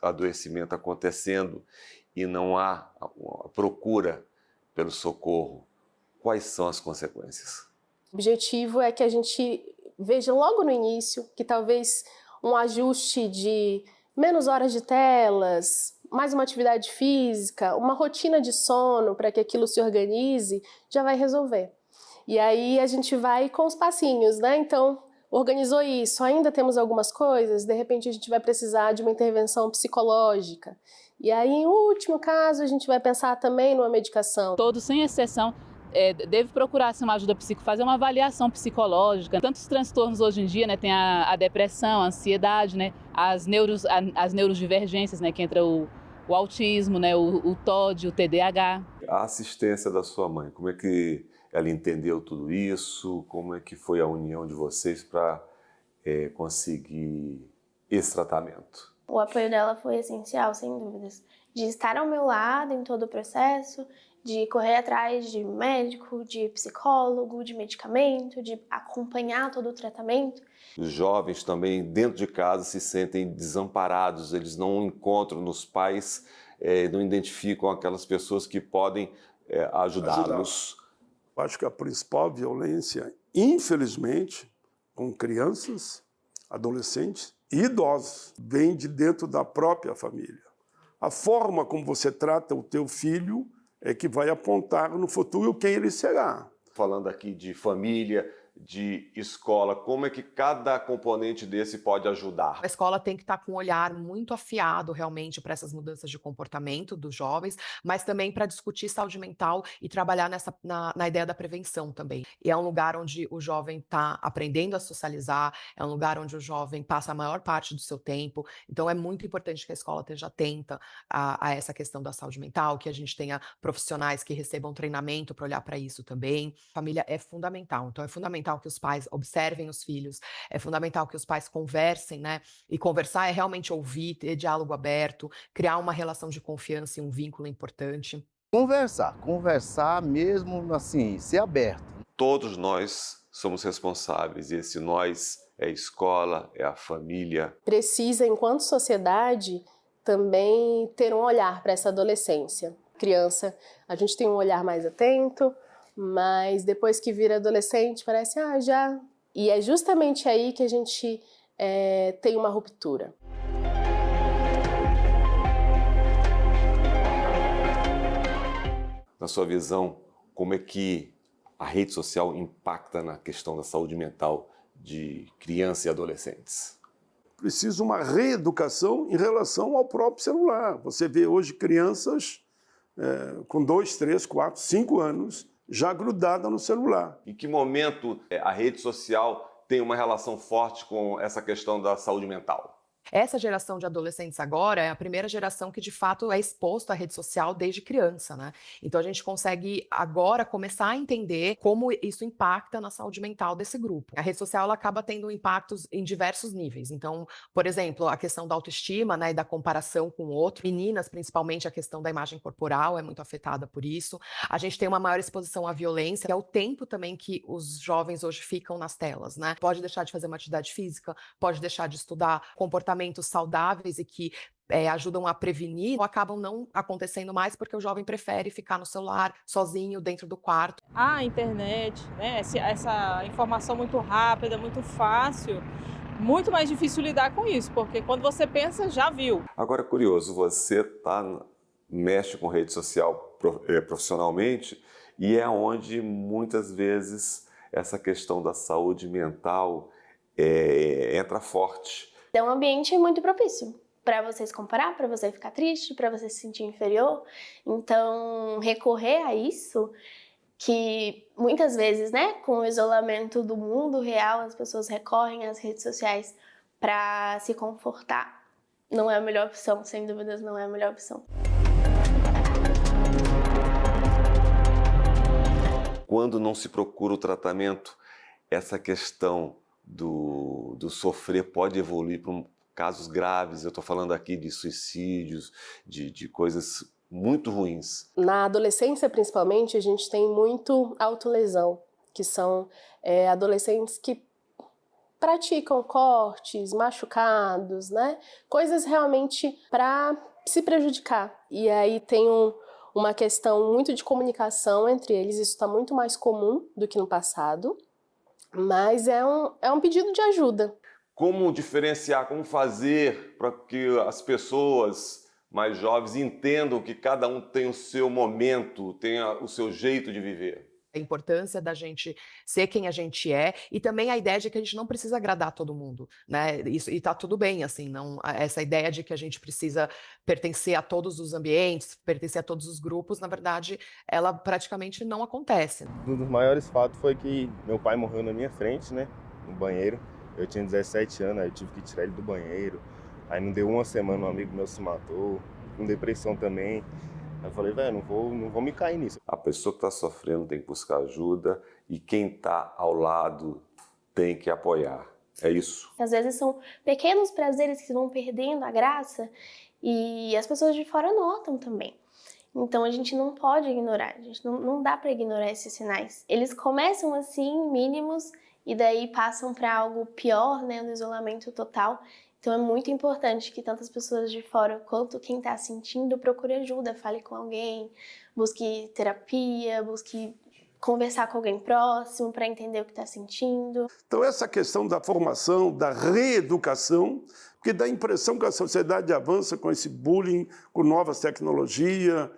adoecimento acontecendo e não há a procura pelo socorro, quais são as consequências? O objetivo é que a gente veja logo no início que talvez um ajuste de menos horas de telas, mais uma atividade física, uma rotina de sono para que aquilo se organize, já vai resolver. E aí a gente vai com os passinhos, né? Então, organizou isso, ainda temos algumas coisas, de repente a gente vai precisar de uma intervenção psicológica. E aí, em último caso, a gente vai pensar também numa medicação. Todos, sem exceção, deve procurar uma ajuda psicológica, fazer uma avaliação psicológica. Tantos transtornos hoje em dia, né, tem a depressão, a ansiedade, né, as neurodivergências, né, que entra o autismo, né, o TOD, o TDAH. A assistência da sua mãe, como é que ela entendeu tudo isso? Como é que foi a união de vocês para conseguir esse tratamento? O apoio dela foi essencial, sem dúvidas. De estar ao meu lado em todo o processo, de correr atrás de médico, de psicólogo, de medicamento, de acompanhar todo o tratamento. Os jovens também, dentro de casa, se sentem desamparados, eles não encontram nos pais, não identificam aquelas pessoas que podem ajudá-los. Eu acho que a principal violência, infelizmente, com crianças, adolescentes e idosos, vem de dentro da própria família. A forma como você trata o teu filho é que vai apontar no futuro quem ele será. Falando aqui de família, de escola, como é que cada componente desse pode ajudar? A escola tem que estar com um olhar muito afiado realmente para essas mudanças de comportamento dos jovens, mas também para discutir saúde mental e trabalhar na ideia da prevenção também. E é um lugar onde o jovem está aprendendo a socializar, é um lugar onde o jovem passa a maior parte do seu tempo, então é muito importante que a escola esteja atenta a essa questão da saúde mental, que a gente tenha profissionais que recebam treinamento para olhar para isso também. A família é fundamental, então é fundamental que os pais observem os filhos, é fundamental que os pais conversem, né? E conversar é realmente ouvir, ter diálogo aberto, criar uma relação de confiança e um vínculo importante. Conversar mesmo assim, ser aberto. Todos nós somos responsáveis e esse nós é a escola, é a família. Precisa, enquanto sociedade, também ter um olhar para essa adolescência. Criança, a gente tem um olhar mais atento, mas depois que vira adolescente parece, já... E é justamente aí que a gente tem uma ruptura. Na sua visão, como é que a rede social impacta na questão da saúde mental de crianças e adolescentes? Precisa uma reeducação em relação ao próprio celular. Você vê hoje crianças com 2, 3, 4, 5 anos já grudada no celular. Em que momento a rede social tem uma relação forte com essa questão da saúde mental? Essa geração de adolescentes agora é a primeira geração que, de fato, é exposta à rede social desde criança, né? Então, a gente consegue agora começar a entender como isso impacta na saúde mental desse grupo. A rede social, ela acaba tendo impactos em diversos níveis. Então, por exemplo, a questão da autoestima, né, e da comparação com o outro. Meninas, principalmente, a questão da imagem corporal é muito afetada por isso. A gente tem uma maior exposição à violência, que é o tempo também que os jovens hoje ficam nas telas, né? Pode deixar de fazer uma atividade física, pode deixar de estudar, comportamentos saudáveis e que ajudam a prevenir, acabam não acontecendo mais porque o jovem prefere ficar no celular, sozinho, dentro do quarto. A internet, né, essa informação muito rápida, muito fácil, muito mais difícil lidar com isso, porque quando você pensa, já viu. Agora, curioso, você mexe com rede social profissionalmente e é onde muitas vezes essa questão da saúde mental entra forte. É um ambiente muito propício para você se comparar, para você ficar triste, para você se sentir inferior. Então, recorrer a isso, que muitas vezes, né, com o isolamento do mundo real, as pessoas recorrem às redes sociais para se confortar. Não é a melhor opção, sem dúvidas não é a melhor opção. Quando não se procura o tratamento, essa questão do sofrer pode evoluir para casos graves. Eu estou falando aqui de suicídios, de coisas muito ruins. Na adolescência, principalmente, a gente tem muito autolesão, que são adolescentes que praticam cortes, machucados, né? Coisas realmente para se prejudicar. E aí tem uma questão muito de comunicação entre eles, isso está muito mais comum do que no passado, mas é um pedido de ajuda. Como diferenciar, como fazer para que as pessoas mais jovens entendam que cada um tem o seu momento, tem o seu jeito de viver? A importância da gente ser quem a gente é e também a ideia de que a gente não precisa agradar todo mundo, né? Isso, e tá tudo bem, assim, não, essa ideia de que a gente precisa pertencer a todos os ambientes, pertencer a todos os grupos, na verdade, ela praticamente não acontece. Um dos maiores fatos foi que meu pai morreu na minha frente, né? No banheiro. Eu tinha 17 anos, aí eu tive que tirar ele do banheiro. Aí não deu uma semana, um amigo meu se matou, com depressão também. Eu falei, velho, não vou me cair nisso. A pessoa que está sofrendo tem que buscar ajuda e quem está ao lado tem que apoiar. É isso. Às vezes são pequenos prazeres que vão perdendo a graça e as pessoas de fora notam também. Então a gente não pode ignorar, a gente não dá para ignorar esses sinais. Eles começam assim, mínimos, e daí passam para algo pior, né, no isolamento total. Então é muito importante que tanto as pessoas de fora quanto quem está sentindo procure ajuda, fale com alguém, busque terapia, busque conversar com alguém próximo para entender o que está sentindo. Então essa questão da formação, da reeducação, porque dá a impressão que a sociedade avança com esse bullying, com novas tecnologias,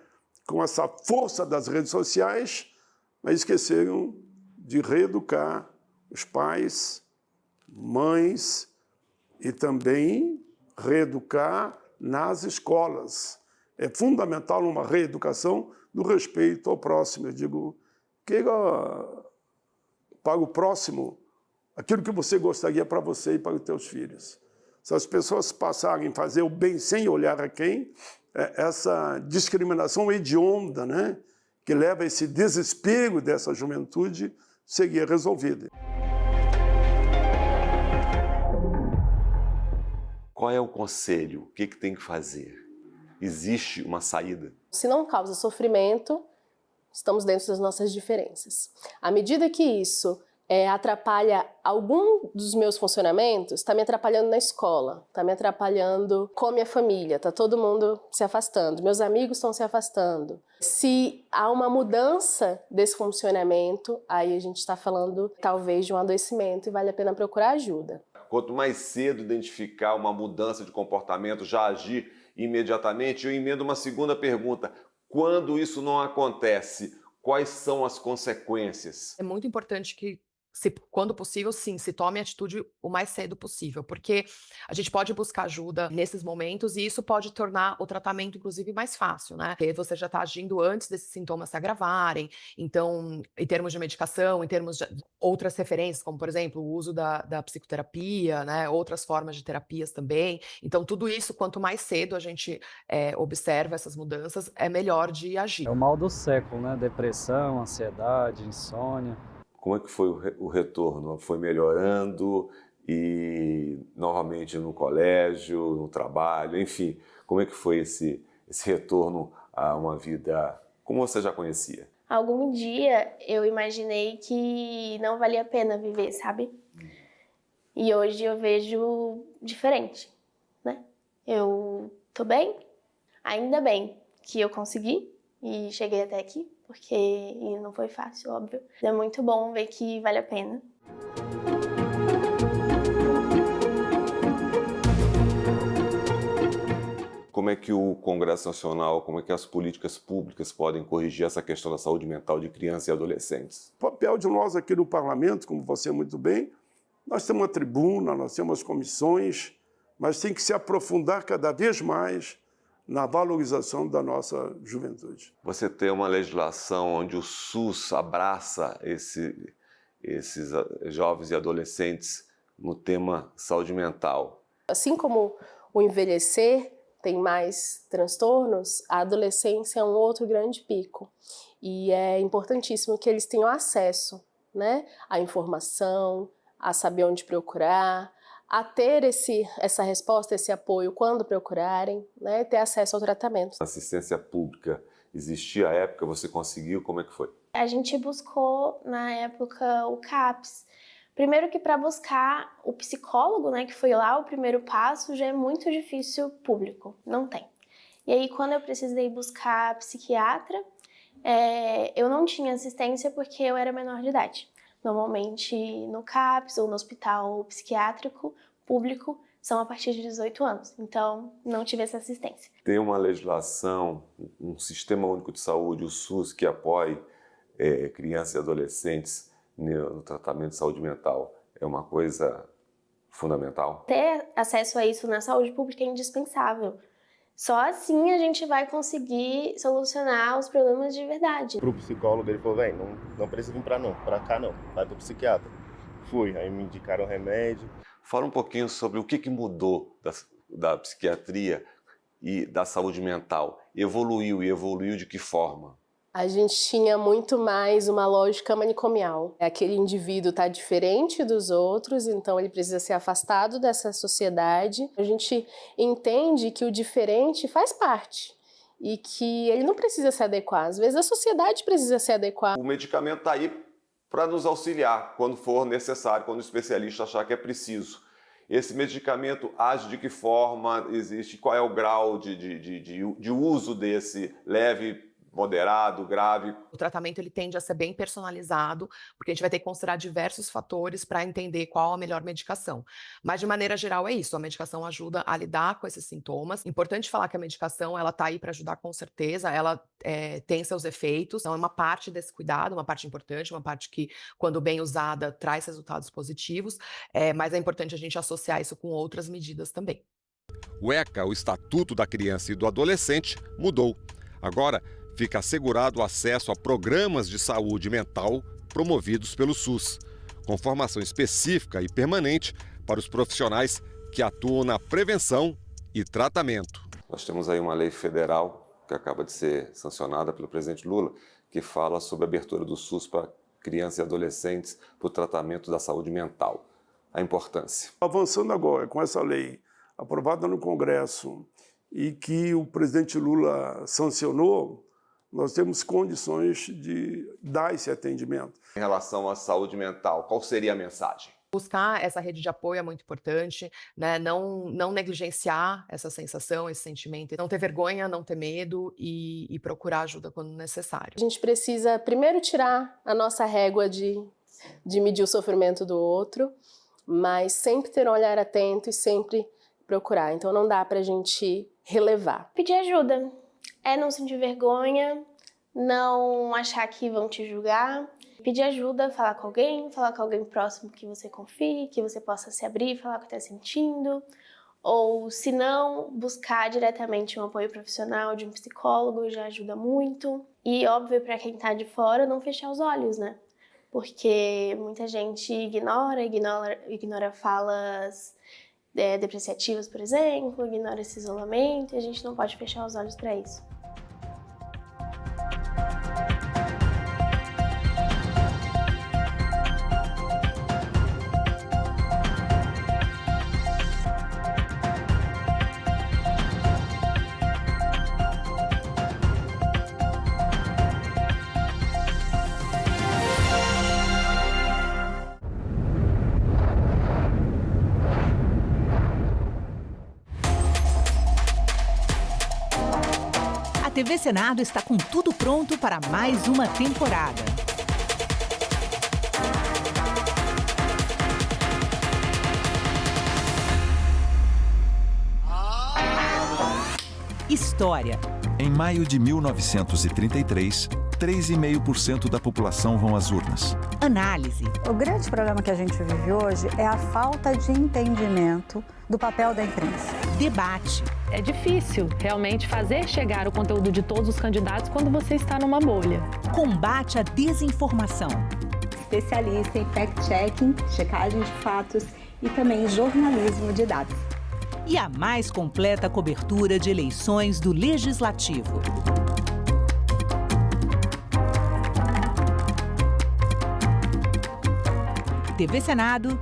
com essa força das redes sociais, mas esqueceram de reeducar os pais, mães, e também reeducar nas escolas. É fundamental uma reeducação do respeito ao próximo. Eu digo, para o próximo aquilo que você gostaria para você e para os teus filhos. Se as pessoas passarem a fazer o bem sem olhar a quem, essa discriminação hedionda, né, que leva a esse desespero dessa juventude, seria resolvida. Qual é o conselho? O que tem que fazer? Existe uma saída? Se não causa sofrimento, estamos dentro das nossas diferenças. À medida que isso atrapalha algum dos meus funcionamentos, está me atrapalhando na escola, está me atrapalhando com a minha família, está todo mundo se afastando, meus amigos estão se afastando. Se há uma mudança desse funcionamento, aí a gente está falando talvez de um adoecimento e vale a pena procurar ajuda. Quanto mais cedo identificar uma mudança de comportamento, já agir imediatamente. Eu emendo uma segunda pergunta. Quando isso não acontece, quais são as consequências? É muito importante que, quando possível, sim, se tome a atitude o mais cedo possível, porque a gente pode buscar ajuda nesses momentos e isso pode tornar o tratamento, inclusive, mais fácil, né? Porque você já está agindo antes desses sintomas se agravarem, então, em termos de medicação, em termos de outras referências, como, por exemplo, o uso da psicoterapia, né? Outras formas de terapias também. Então, tudo isso, quanto mais cedo a gente observa essas mudanças, é melhor de agir. É o mal do século, né? Depressão, ansiedade, insônia. Como é que foi o retorno? Foi melhorando e novamente no colégio, no trabalho, enfim, como é que foi esse retorno a uma vida como você já conhecia? Algum dia eu imaginei que não valia a pena viver, sabe? E hoje eu vejo diferente, né? Eu tô bem, ainda bem que eu consegui e cheguei até aqui. Porque não foi fácil, óbvio. É muito bom ver que vale a pena. Como é que o Congresso Nacional, como é que as políticas públicas podem corrigir essa questão da saúde mental de crianças e adolescentes? O papel de nós aqui no Parlamento, como você muito bem, nós temos uma tribuna, nós temos comissões, mas tem que se aprofundar cada vez mais na valorização da nossa juventude. Você tem uma legislação onde o SUS abraça esses jovens e adolescentes no tema saúde mental. Assim como o envelhecer tem mais transtornos, a adolescência é um outro grande pico. E é importantíssimo que eles tenham acesso, né, à informação, a saber onde procurar, a ter essa resposta, esse apoio quando procurarem, né, ter acesso ao tratamento. Assistência pública existia à época, você conseguiu, como é que foi? A gente buscou, na época, o CAPS. Primeiro que para buscar o psicólogo, né, que foi lá o primeiro passo, já é muito difícil público, não tem. E aí, quando eu precisei buscar psiquiatra, eu não tinha assistência porque eu era menor de idade. Normalmente no CAPS ou no hospital psiquiátrico público são a partir de 18 anos, então não tive essa assistência. Tem uma legislação, um sistema único de saúde, o SUS, que apoie crianças e adolescentes no tratamento de saúde mental. É uma coisa fundamental. Ter acesso a isso na saúde pública é indispensável. Só assim a gente vai conseguir solucionar os problemas de verdade. Pro psicólogo, ele falou, não precisa vir pra cá não, vai pro psiquiatra. Fui, aí me indicaram remédio. Fala um pouquinho sobre o que mudou da psiquiatria e da saúde mental. Evoluiu de que forma? A gente tinha muito mais uma lógica manicomial. Aquele indivíduo está diferente dos outros, então ele precisa ser afastado dessa sociedade. A gente entende que o diferente faz parte e que ele não precisa se adequar. Às vezes a sociedade precisa se adequar. O medicamento está aí para nos auxiliar quando for necessário, quando o especialista achar que é preciso. Esse medicamento age de que forma? Existe? Qual é o grau de uso desse leve, moderado, grave? O tratamento ele tende a ser bem personalizado, porque a gente vai ter que considerar diversos fatores para entender qual a melhor medicação. Mas de maneira geral é isso, a medicação ajuda a lidar com esses sintomas. Importante falar que a medicação ela está aí para ajudar com certeza, ela tem seus efeitos, então é uma parte desse cuidado, uma parte importante, uma parte que quando bem usada traz resultados positivos, mas é importante a gente associar isso com outras medidas também. O ECA, o Estatuto da Criança e do Adolescente, mudou. Agora, fica assegurado o acesso a programas de saúde mental promovidos pelo SUS, com formação específica e permanente para os profissionais que atuam na prevenção e tratamento. Nós temos aí uma lei federal que acaba de ser sancionada pelo presidente Lula, que fala sobre a abertura do SUS para crianças e adolescentes para o tratamento da saúde mental. A importância. Avançando agora com essa lei aprovada no Congresso e que o presidente Lula sancionou, nós temos condições de dar esse atendimento. Em relação à saúde mental, qual seria a mensagem? Buscar essa rede de apoio é muito importante, né? Não negligenciar essa sensação, esse sentimento, não ter vergonha, não ter medo e procurar ajuda quando necessário. A gente precisa primeiro tirar a nossa régua de medir o sofrimento do outro, mas sempre ter um olhar atento e sempre procurar. Então não dá pra gente relevar. Pedir ajuda. Não sentir vergonha, não achar que vão te julgar. Pedir ajuda, falar com alguém próximo que você confie, que você possa se abrir, falar o que está sentindo. Ou, se não, buscar diretamente um apoio profissional de um psicólogo já ajuda muito. E, óbvio, para quem está de fora, não fechar os olhos, né? Porque muita gente ignora falas depreciativas, por exemplo, ignora esse isolamento, e a gente não pode fechar os olhos para isso. A TV Senado está com tudo pronto para mais uma temporada. História. Em maio de 1933, 3,5% da população vão às urnas. Análise. O grande problema que a gente vive hoje é a falta de entendimento do papel da imprensa. debate. É difícil realmente fazer chegar o conteúdo de todos os candidatos quando você está numa bolha. Combate à desinformação. Especialista em fact-checking, checagem de fatos e também jornalismo de dados. E a mais completa cobertura de eleições do Legislativo. TV Senado,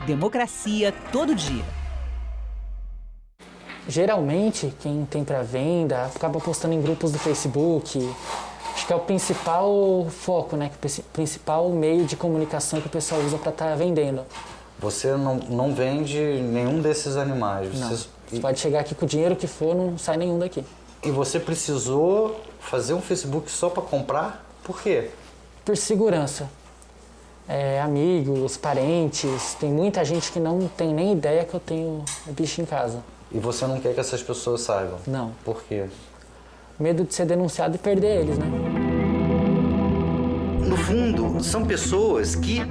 democracia todo dia. Geralmente, quem tem para venda acaba postando em grupos do Facebook. Acho que é o principal foco, né? O principal meio de comunicação que o pessoal usa para estar vendendo. Você não vende nenhum desses animais? Não. Você pode chegar aqui com o dinheiro que for, não sai nenhum daqui. E você precisou fazer um Facebook só para comprar? Por quê? Por segurança. Amigos, parentes, tem muita gente que não tem nem ideia que eu tenho o bicho em casa. E você não quer que essas pessoas saibam? Não. Por quê? Medo de ser denunciado e perder eles, né? No fundo, são pessoas que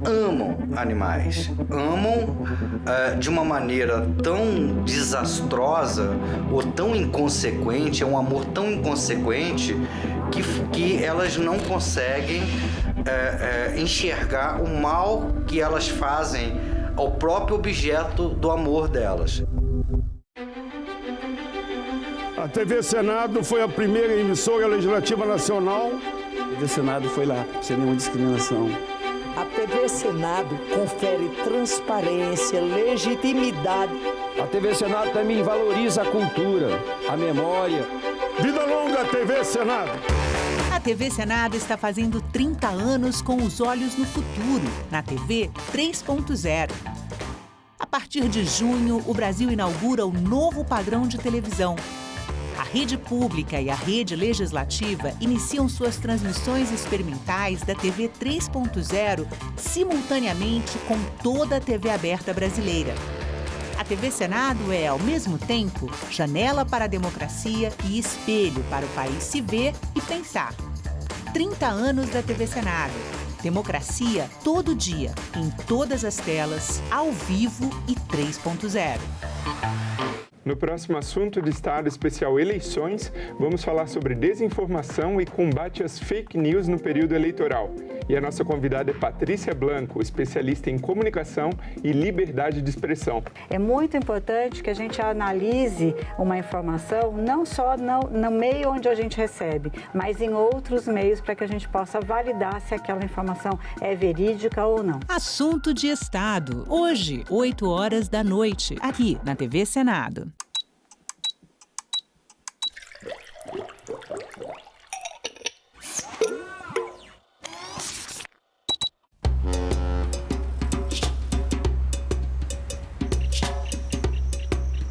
amam animais. Amam de uma maneira tão desastrosa ou tão inconsequente, é um amor tão inconsequente que elas não conseguem enxergar o mal que elas fazem ao próprio objeto do amor delas. A TV Senado foi a primeira emissora legislativa nacional. A TV Senado foi lá, sem nenhuma discriminação. A TV Senado confere transparência, legitimidade. A TV Senado também valoriza a cultura, a memória. Vida longa, TV Senado! A TV Senado está fazendo 30 anos com os olhos no futuro, na TV 3.0. A partir de junho, o Brasil inaugura o novo padrão de televisão. A rede pública e a rede legislativa iniciam suas transmissões experimentais da TV 3.0 simultaneamente com toda a TV aberta brasileira. A TV Senado é, ao mesmo tempo, janela para a democracia e espelho para o país se ver e pensar. 30 anos da TV Senado. Democracia todo dia, em todas as telas, ao vivo e 3.0. No próximo assunto de Estado Especial Eleições, vamos falar sobre desinformação e combate às fake news no período eleitoral. E a nossa convidada é Patrícia Blanco, especialista em comunicação e liberdade de expressão. É muito importante que a gente analise uma informação não só no meio onde a gente recebe, mas em outros meios para que a gente possa validar se aquela informação é verídica ou não. Assunto de Estado, hoje, 20h, aqui na TV Senado.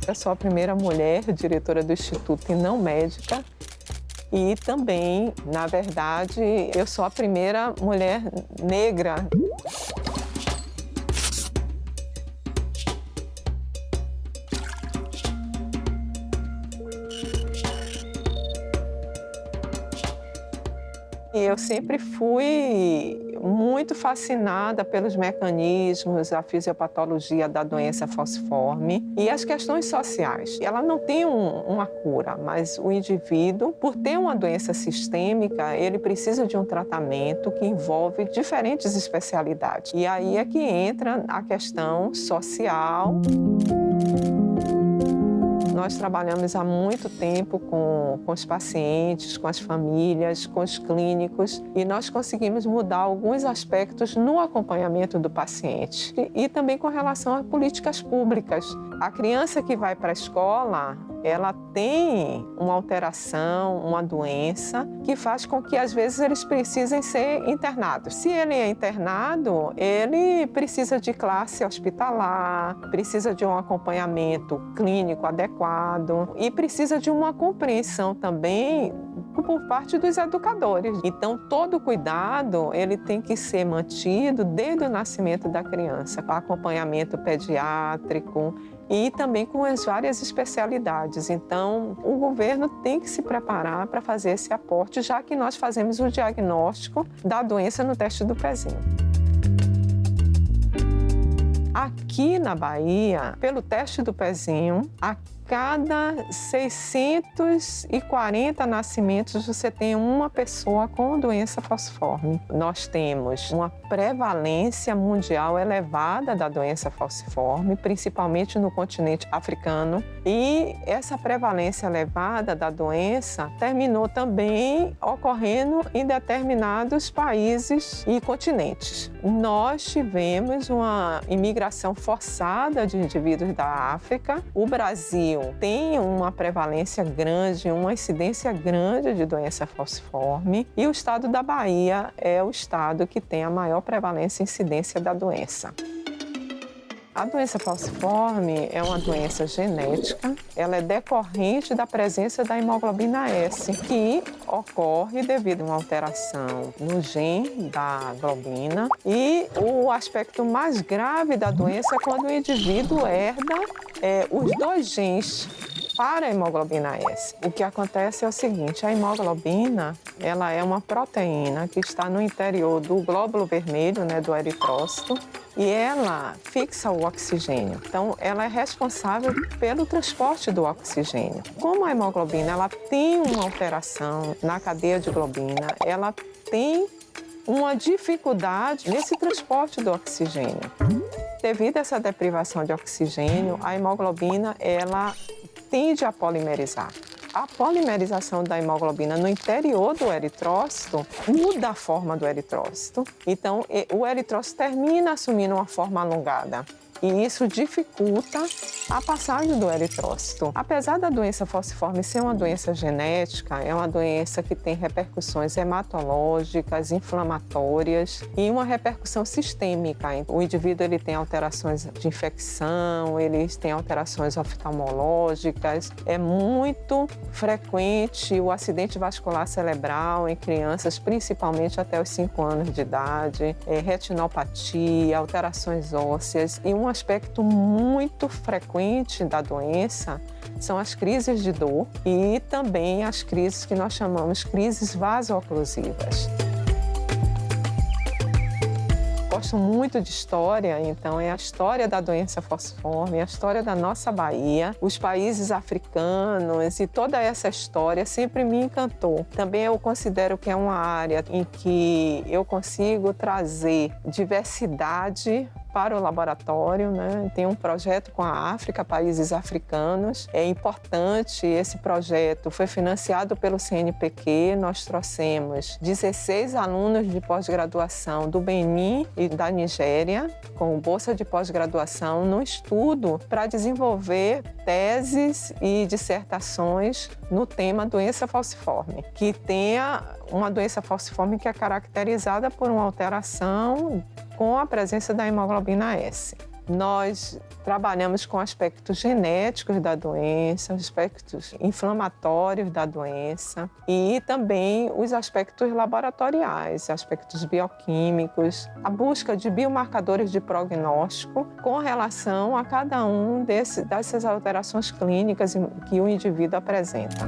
Eu sou a primeira mulher diretora do Instituto e não médica. E também, na verdade, eu sou a primeira mulher negra. E eu sempre fui muito fascinada pelos mecanismos, a fisiopatologia da doença falciforme e as questões sociais. Ela não tem uma cura, mas o indivíduo, por ter uma doença sistêmica, ele precisa de um tratamento que envolve diferentes especialidades. E aí é que entra a questão social. Nós trabalhamos há muito tempo com os pacientes, com as famílias, com os clínicos e nós conseguimos mudar alguns aspectos no acompanhamento do paciente e também com relação a políticas públicas. A criança que vai para a escola, ela tem uma alteração, uma doença que faz com que às vezes eles precisem ser internados. Se ele é internado, ele precisa de classe hospitalar, precisa de um acompanhamento clínico adequado e precisa de uma compreensão também por parte dos educadores. Então, todo cuidado ele tem que ser mantido desde o nascimento da criança, com acompanhamento pediátrico e também com as várias especialidades. Então, o governo tem que se preparar para fazer esse aporte, já que nós fazemos o diagnóstico da doença no teste do pezinho. Aqui na Bahia, pelo teste do pezinho, a cada 640 nascimentos você tem uma pessoa com doença falciforme. Nós temos uma prevalência mundial elevada da doença falciforme, principalmente no continente africano, e essa prevalência elevada da doença terminou também ocorrendo em determinados países e continentes. Nós tivemos uma imigração forçada de indivíduos da África. O Brasil tem uma prevalência grande, uma incidência grande de doença falciforme, e o estado da Bahia é o estado que tem a maior prevalência e incidência da doença. A doença falciforme é uma doença genética, ela é decorrente da presença da hemoglobina S, que ocorre devido a uma alteração no gene da globina, e o aspecto mais grave da doença é quando o indivíduo herda os dois genes para a hemoglobina S. O que acontece é o seguinte: a hemoglobina, ela é uma proteína que está no interior do glóbulo vermelho, né, do eritrócito, e ela fixa o oxigênio. Então, ela é responsável pelo transporte do oxigênio. Como a hemoglobina ela tem uma alteração na cadeia de globina, ela tem uma dificuldade nesse transporte do oxigênio. Devido a essa deprivação de oxigênio, a hemoglobina ela tende a polimerizar. A polimerização da hemoglobina no interior do eritrócito muda a forma do eritrócito. Então, o eritrócito termina assumindo uma forma alongada. E isso dificulta a passagem do eritrócito. Apesar da doença falciforme ser uma doença genética, é uma doença que tem repercussões hematológicas, inflamatórias e uma repercussão sistêmica. O indivíduo ele tem alterações de infecção, ele tem alterações oftalmológicas. É muito frequente o acidente vascular cerebral em crianças, principalmente até os 5 anos de idade, retinopatia, alterações ósseas, e um aspecto muito frequente da doença são as crises de dor e também as crises que nós chamamos crises vaso-oclusivas. Gosto muito de história, então é a história da doença falciforme, a história da nossa Bahia, os países africanos, e toda essa história sempre me encantou. Também eu considero que é uma área em que eu consigo trazer diversidade para o laboratório, né? Tem um projeto com a África, países africanos. É importante, esse projeto foi financiado pelo CNPq. Nós trouxemos 16 alunos de pós-graduação do Benin e da Nigéria, com bolsa de pós-graduação, no estudo para desenvolver teses e dissertações no tema doença falciforme, que tenha uma doença falciforme que é caracterizada por uma alteração com a presença da hemoglobina S. Nós trabalhamos com aspectos genéticos da doença, aspectos inflamatórios da doença e também os aspectos laboratoriais, aspectos bioquímicos, a busca de biomarcadores de prognóstico com relação a cada um dessas alterações clínicas que o indivíduo apresenta.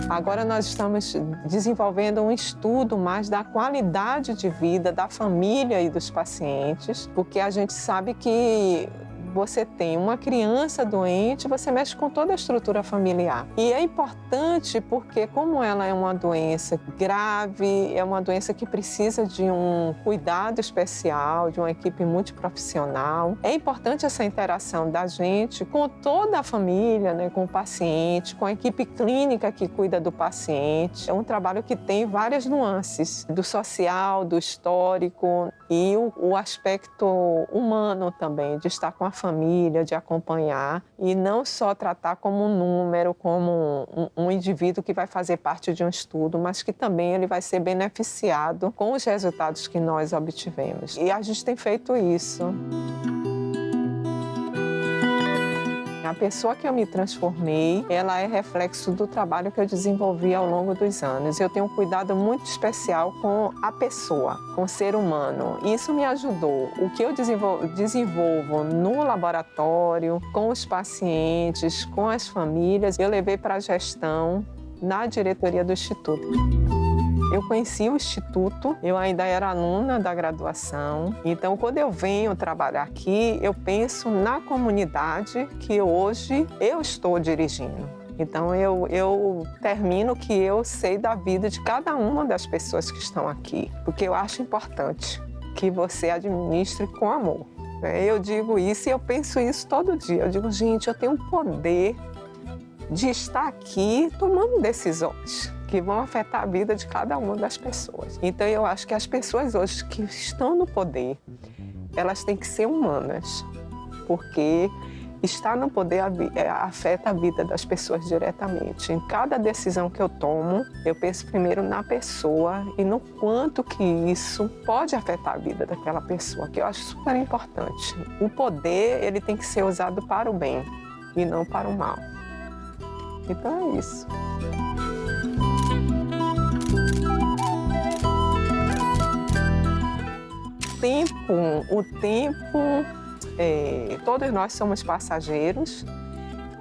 Agora nós estamos desenvolvendo um estudo mais da qualidade de vida da família e dos pacientes, porque a gente sabe que você tem uma criança doente, você mexe com toda a estrutura familiar. E é importante porque, como ela é uma doença grave, é uma doença que precisa de um cuidado especial, de uma equipe multiprofissional, é importante essa interação da gente com toda a família, né, com o paciente, com a equipe clínica que cuida do paciente. É um trabalho que tem várias nuances, do social, do histórico e o aspecto humano também, de estar com a família, de acompanhar e não só tratar como um número, como um indivíduo que vai fazer parte de um estudo, mas que também ele vai ser beneficiado com os resultados que nós obtivemos. E a gente tem feito isso. A pessoa que eu me transformei, ela é reflexo do trabalho que eu desenvolvi ao longo dos anos. Eu tenho um cuidado muito especial com a pessoa, com o ser humano. Isso me ajudou. O que eu desenvolvo no laboratório, com os pacientes, com as famílias, eu levei para a gestão na diretoria do Instituto. Eu conheci o Instituto, eu ainda era aluna da graduação. Então, quando eu venho trabalhar aqui, eu penso na comunidade que hoje eu estou dirigindo. Então, eu termino que eu sei da vida de cada uma das pessoas que estão aqui, porque eu acho importante que você administre com amor. Eu digo isso e eu penso isso todo dia. Eu digo, gente, eu tenho o poder de estar aqui tomando decisões que vão afetar a vida de cada uma das pessoas. Então, eu acho que as pessoas hoje que estão no poder, elas têm que ser humanas, porque estar no poder afeta a vida das pessoas diretamente. Em cada decisão que eu tomo, eu penso primeiro na pessoa e no quanto que isso pode afetar a vida daquela pessoa, que eu acho super importante. O poder, ele tem que ser usado para o bem e não para o mal. Então é isso. O tempo, todos nós somos passageiros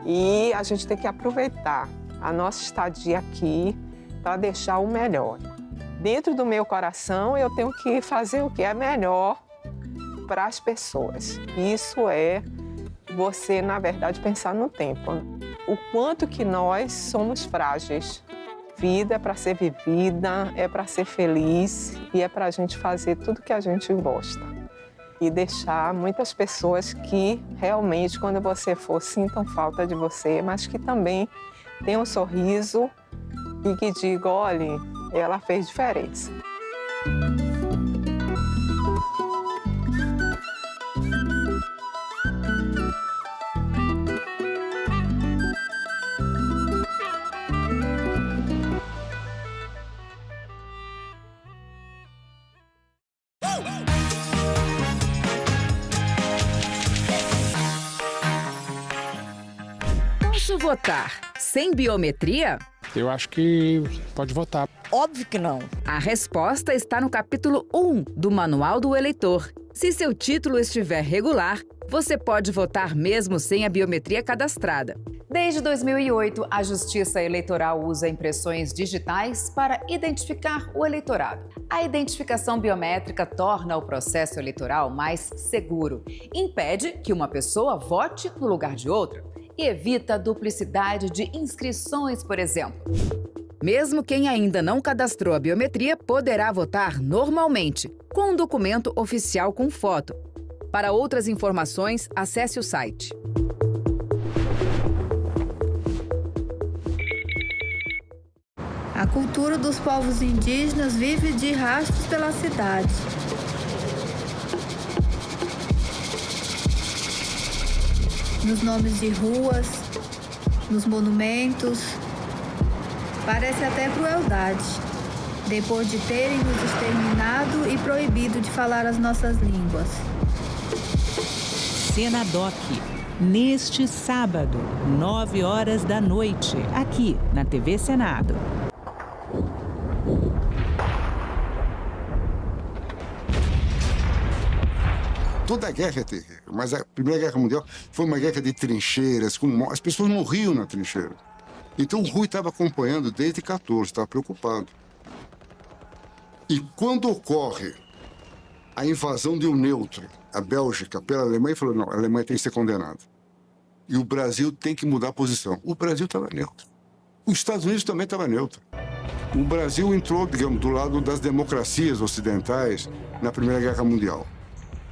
e a gente tem que aproveitar a nossa estadia aqui para deixar o melhor. Dentro do meu coração, eu tenho que fazer o que é melhor para as pessoas. Isso é você, na verdade, pensar no tempo. O quanto que nós somos frágeis. Vida é para ser vivida, é para ser feliz e é para a gente fazer tudo que a gente gosta. E deixar muitas pessoas que realmente, quando você for, sintam falta de você, mas que também tenham um sorriso e que digam, olha, ela fez diferença. Posso votar sem biometria? Eu acho que pode votar. Óbvio que não. A resposta está no capítulo 1 do Manual do Eleitor. Se seu título estiver regular, você pode votar mesmo sem a biometria cadastrada. Desde 2008, a Justiça Eleitoral usa impressões digitais para identificar o eleitorado. A identificação biométrica torna o processo eleitoral mais seguro, impede que uma pessoa vote no lugar de outra e evita a duplicidade de inscrições, por exemplo. Mesmo quem ainda não cadastrou a biometria poderá votar normalmente, com um documento oficial com foto. Para outras informações, acesse o site. A cultura dos povos indígenas vive de rastros pela cidade. Nos nomes de ruas, nos monumentos. Parece até crueldade, depois de terem nos exterminado e proibido de falar as nossas línguas. Senadoc, neste sábado, 21h, aqui na TV Senado. Toda a guerra é terrível, mas a Primeira Guerra Mundial foi uma guerra de trincheiras, as pessoas morriam na trincheira. Então o Rui estava acompanhando desde 14, estava preocupado. E quando ocorre a invasão de um neutro, a Bélgica, pela Alemanha, ele falou, não, a Alemanha tem que ser condenada. E o Brasil tem que mudar a posição. O Brasil estava neutro. Os Estados Unidos também estava neutro. O Brasil entrou, digamos, do lado das democracias ocidentais na Primeira Guerra Mundial.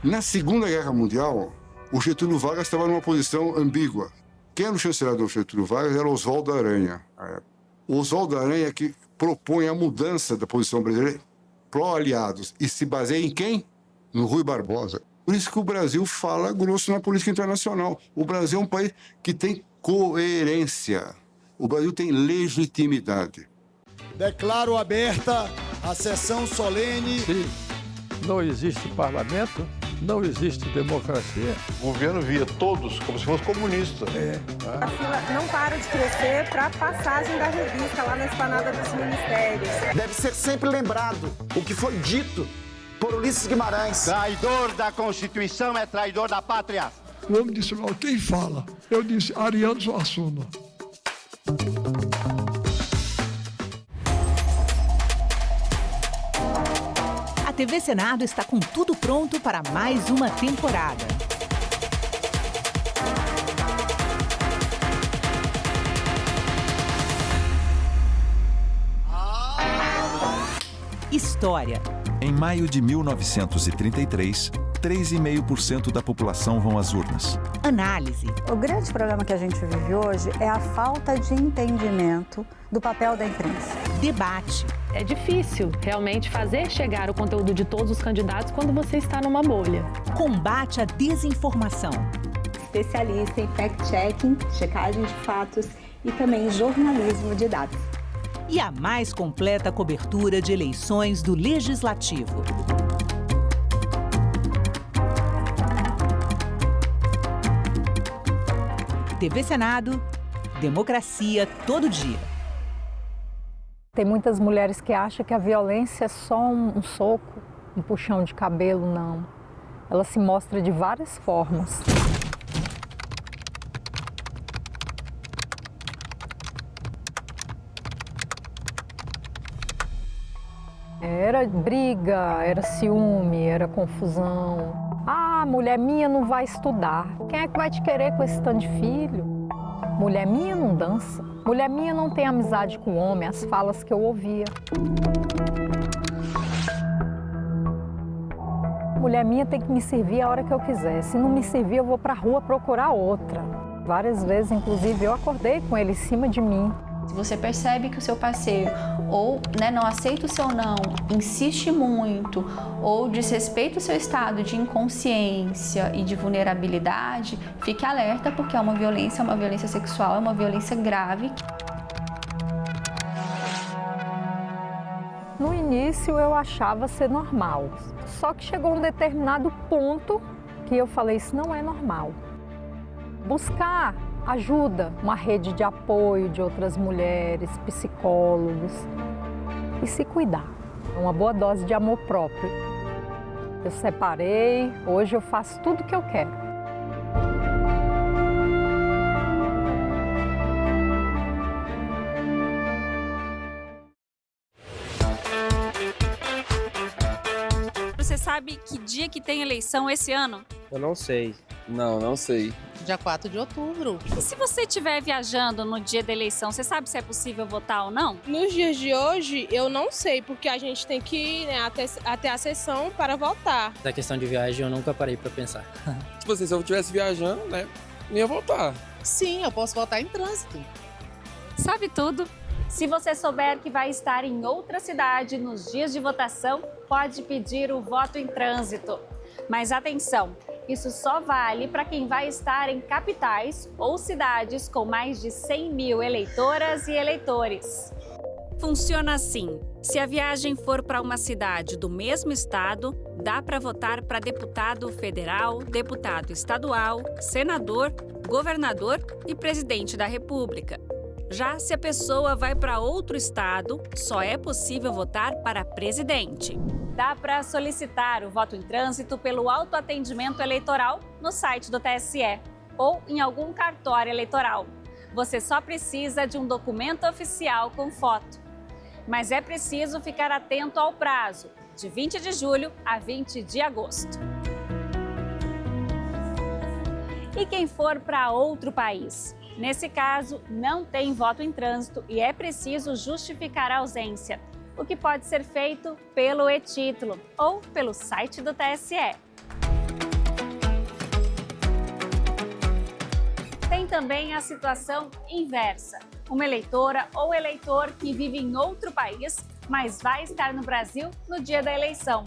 Na Segunda Guerra Mundial, o Getúlio Vargas estava numa posição ambígua. Quem era o chanceler do Getúlio Vargas era Oswaldo Aranha. O Oswaldo Aranha que propõe a mudança da posição brasileira pró-aliados e se baseia em quem? No Rui Barbosa. Por isso que o Brasil fala grosso na política internacional. O Brasil é um país que tem coerência. O Brasil tem legitimidade. Declaro aberta a sessão solene. Se não existe parlamento, não existe democracia. O governo via todos como se fosse comunista. A fila não para de crescer para a passagem da revista lá na esplanada dos ministérios. Deve ser sempre lembrado o que foi dito por Ulisses Guimarães. Traidor da Constituição é traidor da pátria. O homem disse, não, quem fala? Eu disse, Ariano Suassuna. A TV Senado está com tudo pronto para mais uma temporada. História. Em maio de 1933, 3,5% da população vão às urnas. Análise. O grande problema que a gente vive hoje é a falta de entendimento do papel da imprensa. Debate. É difícil realmente fazer chegar o conteúdo de todos os candidatos quando você está numa bolha. Combate à desinformação. Especialista em fact-checking, checagem de fatos e também jornalismo de dados. E a mais completa cobertura de eleições do Legislativo. TV Senado, democracia todo dia. Tem muitas mulheres que acham que a violência é só um soco, um puxão de cabelo, não. Ela se mostra de várias formas. Era briga, era ciúme, era confusão. Ah, mulher minha não vai estudar. Quem é que vai te querer com esse tanto de filho? Mulher minha não dança. Mulher minha não tem amizade com homem, as falas que eu ouvia. Mulher minha tem que me servir a hora que eu quiser. Se não me servir, eu vou pra rua procurar outra. Várias vezes, inclusive, eu acordei com ele em cima de mim. Se você percebe que o seu parceiro ou não aceita o seu não, insiste muito ou desrespeita o seu estado de inconsciência e de vulnerabilidade, fique alerta porque é uma violência sexual, é uma violência grave. No início eu achava ser normal, só que chegou um determinado ponto que eu falei, isso não é normal. Buscar ajuda, uma rede de apoio de outras mulheres, psicólogos e se cuidar. Uma boa dose de amor próprio. Eu separei, hoje eu faço tudo o que eu quero. Você sabe que dia que tem eleição esse ano? Eu não sei. Não sei. Dia 4 de outubro. E se você estiver viajando no dia da eleição, você sabe se é possível votar ou não? Nos dias de hoje, eu não sei, porque a gente tem que ir até a sessão para votar. Da questão de viagem, eu nunca parei para pensar. Tipo assim, se eu estivesse viajando, não ia votar. Sim, eu posso votar em trânsito. Sabe tudo? Se você souber que vai estar em outra cidade nos dias de votação, pode pedir o voto em trânsito. Mas atenção! Isso só vale para quem vai estar em capitais ou cidades com mais de 100 mil eleitoras e eleitores. Funciona assim: se a viagem for para uma cidade do mesmo estado, dá para votar para deputado federal, deputado estadual, senador, governador e presidente da República. Já se a pessoa vai para outro estado, só é possível votar para presidente. Dá para solicitar o voto em trânsito pelo autoatendimento eleitoral no site do TSE ou em algum cartório eleitoral. Você só precisa de um documento oficial com foto. Mas é preciso ficar atento ao prazo, de 20 de julho a 20 de agosto. E quem for para outro país? Nesse caso, não tem voto em trânsito e é preciso justificar a ausência, o que pode ser feito pelo e-título ou pelo site do TSE. Tem também a situação inversa. Uma eleitora ou eleitor que vive em outro país, mas vai estar no Brasil no dia da eleição.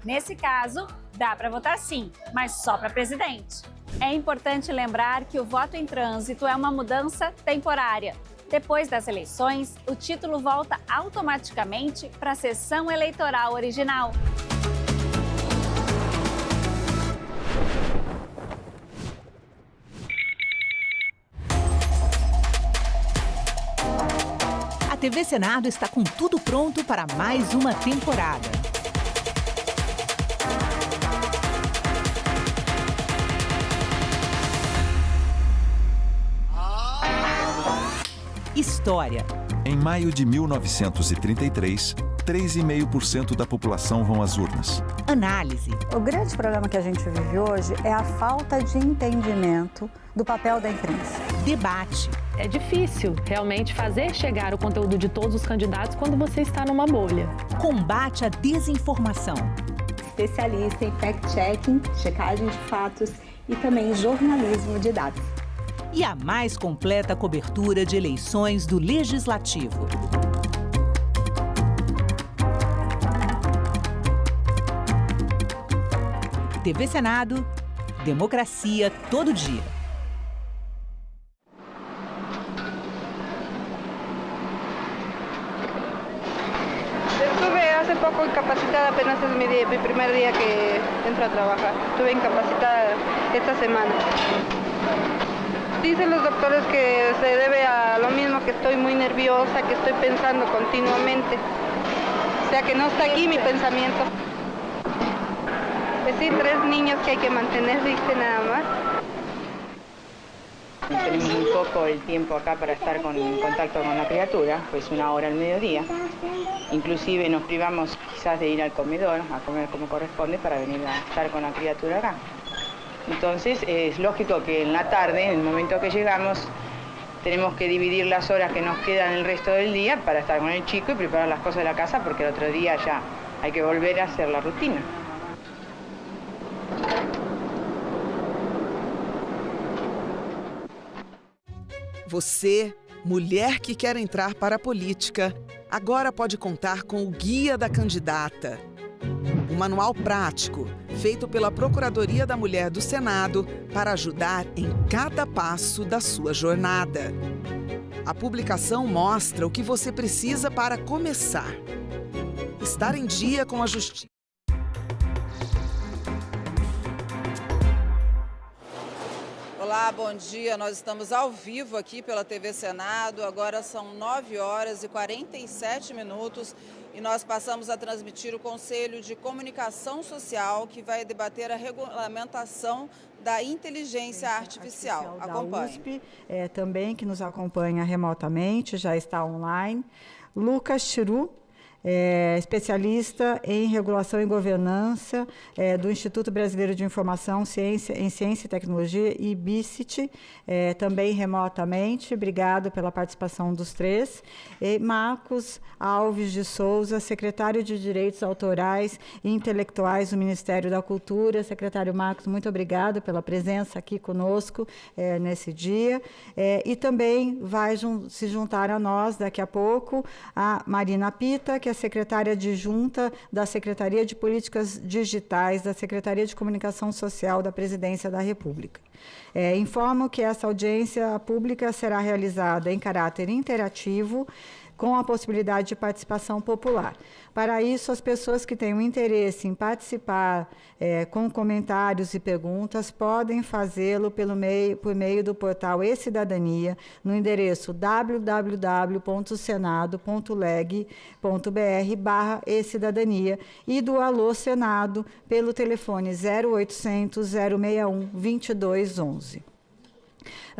Nesse caso, dá para votar sim, mas só para presidente. É importante lembrar que o voto em trânsito é uma mudança temporária. Depois das eleições, o título volta automaticamente para a sessão eleitoral original. A TV Senado está com tudo pronto para mais uma temporada. História. Em maio de 1933, 3,5% da população vão às urnas. Análise. O grande problema que a gente vive hoje é a falta de entendimento do papel da imprensa. Debate. É difícil realmente fazer chegar o conteúdo de todos os candidatos quando você está numa bolha. Combate à desinformação. Especialista em fact-checking, checagem de fatos e também jornalismo de dados. E a mais completa cobertura de eleições do Legislativo. TV Senado, democracia todo dia. Estuve hace poco incapacitada, apenas es mi primer día que entro a trabajar. Estuve incapacitada esta semana. Dicen los doctores que se debe a lo mismo, que estoy muy nerviosa, que estoy pensando continuamente. O sea que no está aquí mi pensamiento. Pues sí, 3 niños que hay que mantener, ¿viste? Nada más. Tenemos muy poco el tiempo acá para estar en contacto con la criatura, pues 1 hora al mediodía. Inclusive nos privamos quizás de ir al comedor a comer como corresponde para venir a estar con la criatura acá. Entonces es lógico que en la tarde, en el momento que llegamos, tenemos que dividir las horas que nos quedan el resto del día para estar con el chico y preparar las cosas de la casa, porque el otro día ya hay que volver a hacer la rutina. Você, mulher que quer entrar para a política, agora pode contar com o Guia da Candidata. Um manual prático, feito pela Procuradoria da Mulher do Senado para ajudar em cada passo da sua jornada. A publicação mostra o que você precisa para começar. Estar em dia com a justiça. Olá, bom dia. Nós estamos ao vivo aqui pela TV Senado. Agora são 9 horas e 47 minutos e nós passamos a transmitir o Conselho de Comunicação Social, que vai debater a regulamentação da inteligência artificial. Acompanhe. Da USP, também que nos acompanha remotamente, já está online. Lucas Chiru, especialista em regulação e governança do Instituto Brasileiro de Informação em Ciência e Tecnologia, IBICIT, também remotamente. Obrigado pela participação dos 3. E Marcos Alves de Souza, secretário de Direitos Autorais e Intelectuais do Ministério da Cultura. Secretário Marcos, muito obrigado pela presença aqui conosco nesse dia. E também vai se juntar a nós daqui a pouco a Marina Pita, que é secretária adjunta da Secretaria de Políticas Digitais da Secretaria de Comunicação Social da Presidência da República. Informo que essa audiência pública será realizada em caráter interativo, com a possibilidade de participação popular. Para isso, as pessoas que tenham interesse em participar com comentários e perguntas podem fazê-lo por meio do portal E-Cidadania, no endereço www.senado.leg.br/e-cidadania e do Alô Senado pelo telefone 0800 061 2211.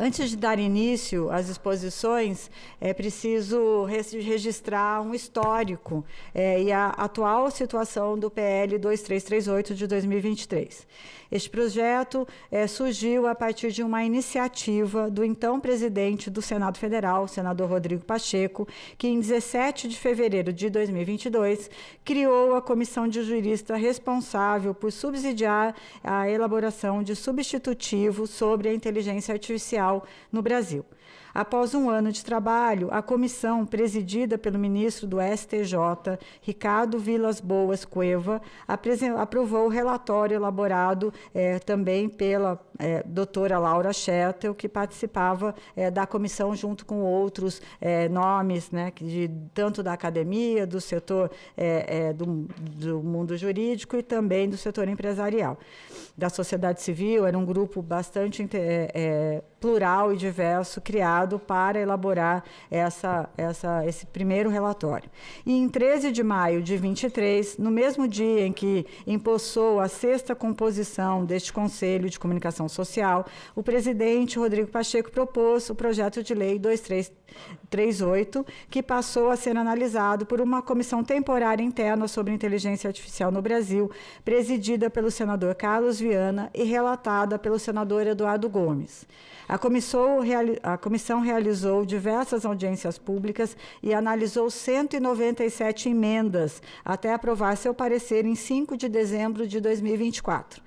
Antes de dar início às exposições, é preciso registrar um histórico e a atual situação do PL 2338 de 2023. Este projeto surgiu a partir de uma iniciativa do então presidente do Senado Federal, o senador Rodrigo Pacheco, que em 17 de fevereiro de 2022 criou a comissão de jurista responsável por subsidiar a elaboração de substitutivo sobre a inteligência artificial no Brasil. Após um ano de trabalho, a comissão, presidida pelo ministro do STJ, Ricardo Vilas Boas Cueva, aprovou o relatório elaborado também pela doutora Laura Schertel, que participava da comissão junto com outros nomes, né, tanto da academia, do setor do mundo jurídico e também do setor empresarial. Da sociedade civil, era um grupo bastante plural e diverso, criado para elaborar esse primeiro relatório. E em 13 de maio de 23, no mesmo dia em que empossou a 6ª composição deste Conselho de Comunicação Social, o presidente Rodrigo Pacheco propôs o projeto de lei 38, que passou a ser analisado por uma comissão temporária interna sobre inteligência artificial no Brasil, presidida pelo senador Carlos Viana e relatada pelo senador Eduardo Gomes. A comissão realizou diversas audiências públicas e analisou 197 emendas até aprovar seu parecer em 5 de dezembro de 2024.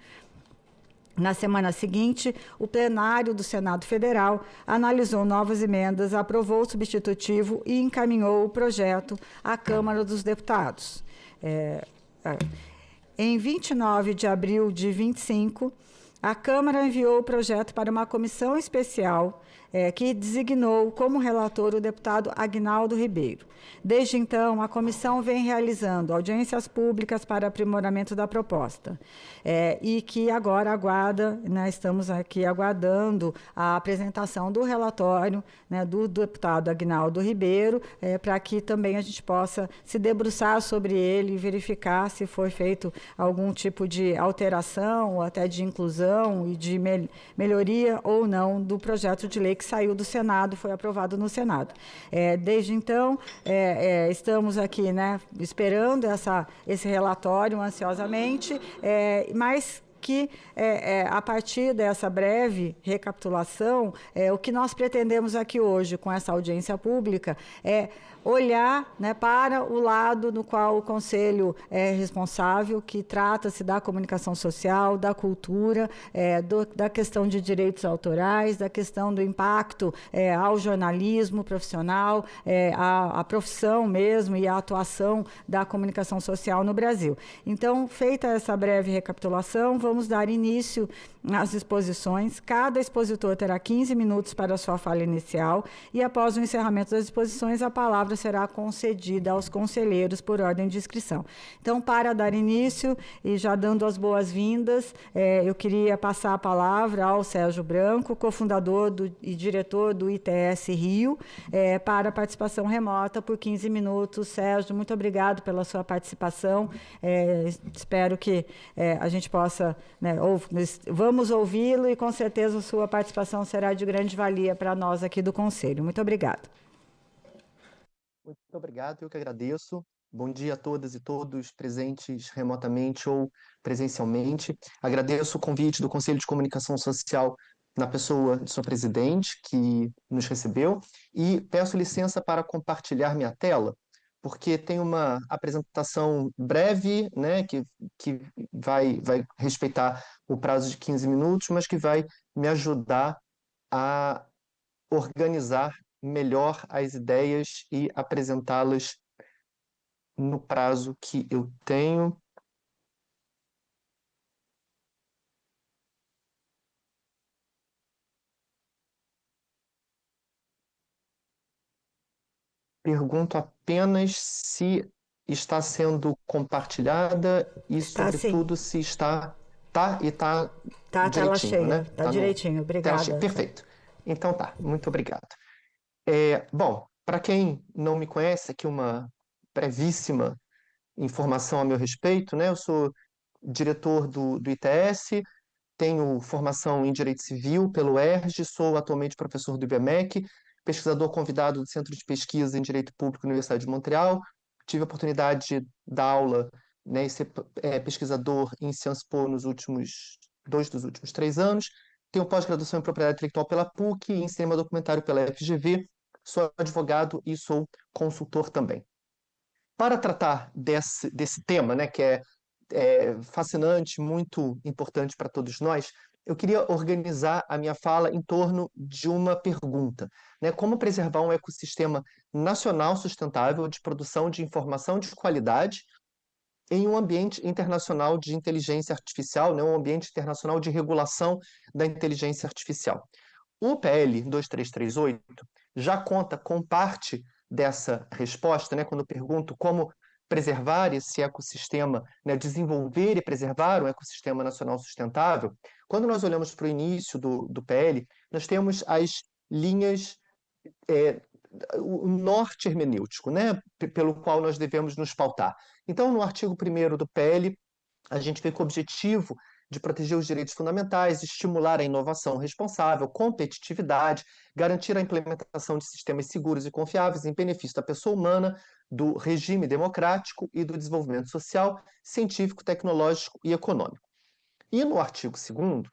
Na semana seguinte, o plenário do Senado Federal analisou novas emendas, aprovou o substitutivo e encaminhou o projeto à Câmara dos Deputados. Em 29 de abril de 25, a Câmara enviou o projeto para uma comissão especial que designou como relator o deputado Aguinaldo Ribeiro. Desde então, a comissão vem realizando audiências públicas para aprimoramento da proposta e que agora aguarda, estamos aqui aguardando a apresentação do relatório do deputado Aguinaldo Ribeiro, para que também a gente possa se debruçar sobre ele e verificar se foi feito algum tipo de alteração, ou até de inclusão e de melhoria ou não do projeto de lei que saiu do Senado, foi aprovado no Senado. Desde então, estamos aqui esperando esse relatório ansiosamente, mas que, a partir dessa breve recapitulação, o que nós pretendemos aqui hoje com essa audiência pública é olhar para o lado no qual o Conselho é responsável, que trata-se da comunicação social, da cultura, da questão de direitos autorais, da questão do impacto ao jornalismo profissional, a profissão mesmo e a atuação da comunicação social no Brasil. Então, feita essa breve recapitulação, vamos dar início às exposições. Cada expositor terá 15 minutos para a sua fala inicial e, após o encerramento das exposições, a palavra será concedida aos conselheiros por ordem de inscrição. Então, para dar início e já dando as boas-vindas, eu queria passar a palavra ao Sérgio Branco, cofundador e diretor do ITS Rio, para a participação remota por 15 minutos. Sérgio, muito obrigado pela sua participação. Espero que a gente possa, vamos ouvi-lo e, com certeza, a sua participação será de grande valia para nós aqui do Conselho. Muito obrigado. Muito obrigado, eu que agradeço. Bom dia a todas e todos presentes remotamente ou presencialmente. Agradeço o convite do Conselho de Comunicação Social na pessoa de sua presidente, que nos recebeu, e peço licença para compartilhar minha tela, porque tem uma apresentação breve, que vai respeitar o prazo de 15 minutos, mas que vai me ajudar a organizar melhor as ideias e apresentá-las no prazo que eu tenho. Pergunto apenas se está sendo compartilhada e, sobretudo, se está... Está a tela cheia, Está direitinho, obrigada. Perfeito. Então tá, muito obrigado. Bom, para quem não me conhece, aqui uma brevíssima informação a meu respeito, Eu sou diretor do ITS, tenho formação em Direito Civil pelo ERJ, sou atualmente professor do IBMEC, pesquisador convidado do Centro de Pesquisa em Direito Público da Universidade de Montreal, tive a oportunidade de dar aula e ser pesquisador em Sciences Po nos últimos 2 dos últimos 3 anos, tenho pós-graduação em Propriedade Intelectual pela PUC e em Cinema Documentário pela FGV, sou advogado e sou consultor também. Para tratar desse tema, que é fascinante, muito importante para todos nós, eu queria organizar a minha fala em torno de uma pergunta, como preservar um ecossistema nacional sustentável de produção de informação de qualidade em um ambiente internacional de inteligência artificial, um ambiente internacional de regulação da inteligência artificial. O PL 2338 já conta com parte dessa resposta, quando eu pergunto como preservar esse ecossistema, desenvolver e preservar um ecossistema nacional sustentável. Quando nós olhamos para o início do PL, nós temos as linhas, o norte hermenêutico, pelo qual nós devemos nos pautar. Então, no artigo 1º do PL, a gente vê que o objetivo de proteger os direitos fundamentais, estimular a inovação responsável, competitividade, garantir a implementação de sistemas seguros e confiáveis em benefício da pessoa humana, do regime democrático e do desenvolvimento social, científico, tecnológico e econômico. E no artigo 2º,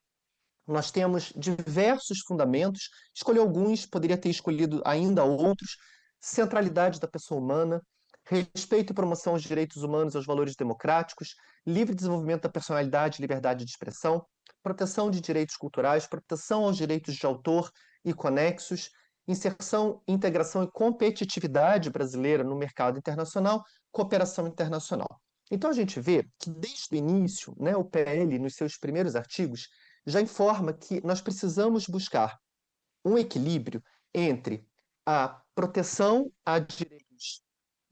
nós temos diversos fundamentos, escolhi alguns, poderia ter escolhido ainda outros: centralidade da pessoa humana, respeito e promoção aos direitos humanos e aos valores democráticos, livre desenvolvimento da personalidade e liberdade de expressão, proteção de direitos culturais, proteção aos direitos de autor e conexos, inserção, integração e competitividade brasileira no mercado internacional, cooperação internacional. Então a gente vê que desde o início, né, o PL, nos seus primeiros artigos, já informa que nós precisamos buscar um equilíbrio entre a proteção a direitos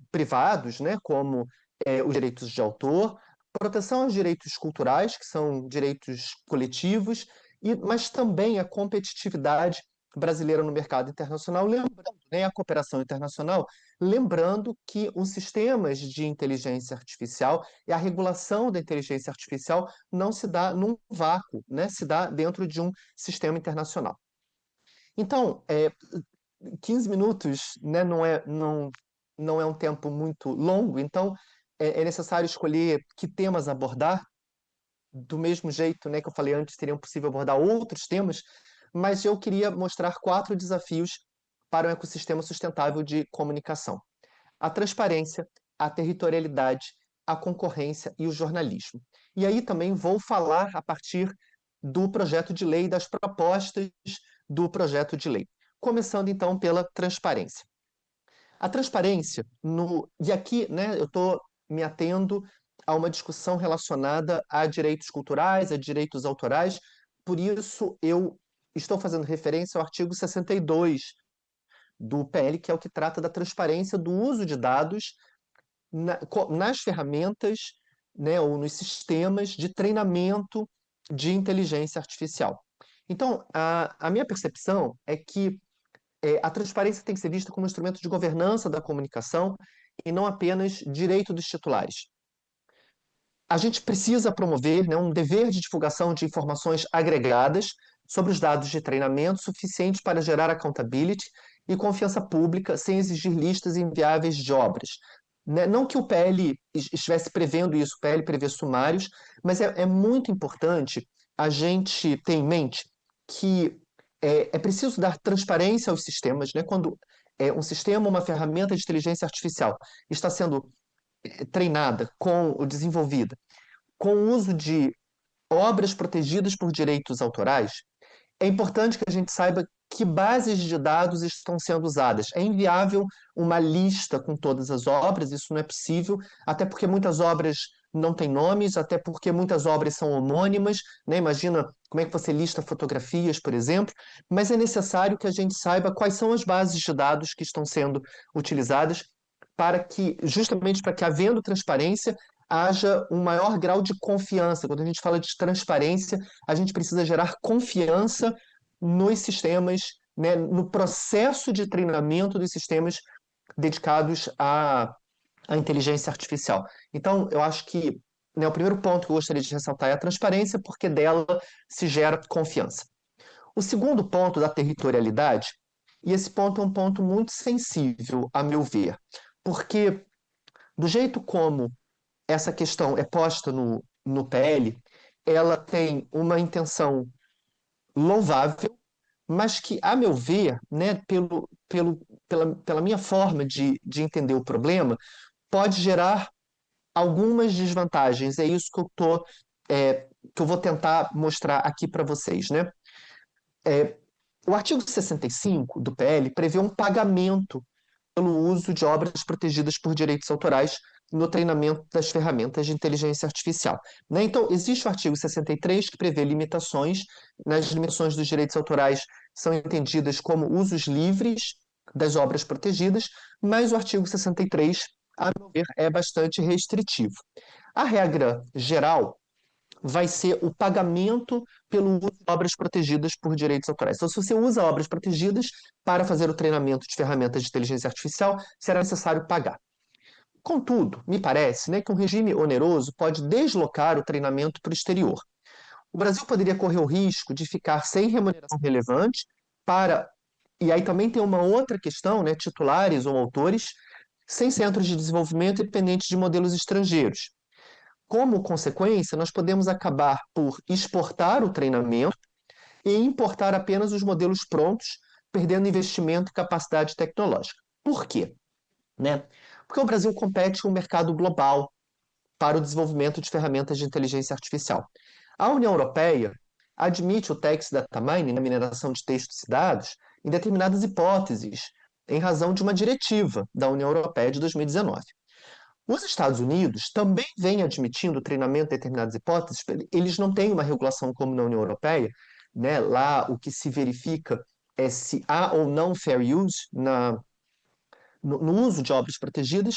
privados, né, como os direitos de autor, proteção aos direitos culturais, que são direitos coletivos, mas também a competitividade brasileira no mercado internacional, lembrando, né, a cooperação internacional, lembrando que os sistemas de inteligência artificial e a regulação da inteligência artificial não se dá num vácuo, né, se dá dentro de um sistema internacional. Então, 15 minutos, né, não é um tempo muito longo, então é necessário escolher que temas abordar. Do mesmo jeito, né, que eu falei antes, seria possível abordar outros temas, mas eu queria mostrar 4 desafios para um ecossistema sustentável de comunicação: a transparência, a territorialidade, a concorrência e o jornalismo. E aí também vou falar a partir do projeto de lei, das propostas do projeto de lei. Começando então pela transparência. A transparência, e aqui, né, eu estou me atendo a uma discussão relacionada a direitos culturais, a direitos autorais, por isso eu estou fazendo referência ao artigo 62 do PL, que é o que trata da transparência do uso de dados nas ferramentas, né, ou nos sistemas de treinamento de inteligência artificial. Então, a minha percepção é que a transparência tem que ser vista como um instrumento de governança da comunicação e não apenas direito dos titulares. A gente precisa promover, né, um dever de divulgação de informações agregadas sobre os dados de treinamento suficientes para gerar accountability e confiança pública, sem exigir listas inviáveis de obras. Não que o PL estivesse prevendo isso, o PL prevê sumários, mas é muito importante a gente ter em mente que é preciso dar transparência aos sistemas, né? Quando um sistema, uma ferramenta de inteligência artificial está sendo treinada, desenvolvida, com o uso de obras protegidas por direitos autorais, é importante que a gente saiba que bases de dados estão sendo usadas. É inviável uma lista com todas as obras, isso não é possível, até porque muitas obras não têm nomes, até porque muitas obras são homônimas, né? Imagina como é que você lista fotografias, por exemplo, mas é necessário que a gente saiba quais são as bases de dados que estão sendo utilizadas justamente para que, havendo transparência, haja um maior grau de confiança. Quando a gente fala de transparência, a gente precisa gerar confiança nos sistemas, né, no processo de treinamento dos sistemas dedicados à inteligência artificial. Então, eu acho que, né, o primeiro ponto que eu gostaria de ressaltar é a transparência, porque dela se gera confiança. O segundo ponto, da territorialidade, e esse ponto é um ponto muito sensível, a meu ver, porque do jeito como essa questão é posta no PL, ela tem uma intenção louvável, mas que, a meu ver, né, pela minha forma de entender o problema, pode gerar algumas desvantagens. É isso que eu vou tentar mostrar aqui para vocês, né? O artigo 65 do PL prevê um pagamento pelo uso de obras protegidas por direitos autorais no treinamento das ferramentas de inteligência artificial, né? Então, existe o artigo 63, que prevê limitações. Nas limitações dos direitos autorais são entendidas como usos livres das obras protegidas, mas o artigo 63, a meu ver, é bastante restritivo. A regra geral vai ser o pagamento pelo uso de obras protegidas por direitos autorais. Então, se você usa obras protegidas para fazer o treinamento de ferramentas de inteligência artificial, será necessário pagar. Contudo, me parece, né, que um regime oneroso pode deslocar o treinamento para o exterior. o Brasil poderia correr o risco de ficar sem remuneração relevante para... E aí também tem uma outra questão, né, titulares ou autores sem centros de desenvolvimento dependentes de modelos estrangeiros. Como consequência, nós podemos acabar por exportar o treinamento e importar apenas os modelos prontos, perdendo investimento e capacidade tecnológica. Por quê? Né? Porque o Brasil compete com o mercado global para o desenvolvimento de ferramentas de inteligência artificial. A União Europeia admite o Text Data Mining na mineração de textos e dados em determinadas hipóteses, em razão de uma diretiva da União Europeia de 2019. Os Estados Unidos também vêm admitindo o treinamento em determinadas hipóteses, eles não têm uma regulação como na União Europeia, né? Lá o que se verifica é se há ou não fair use no uso de obras protegidas,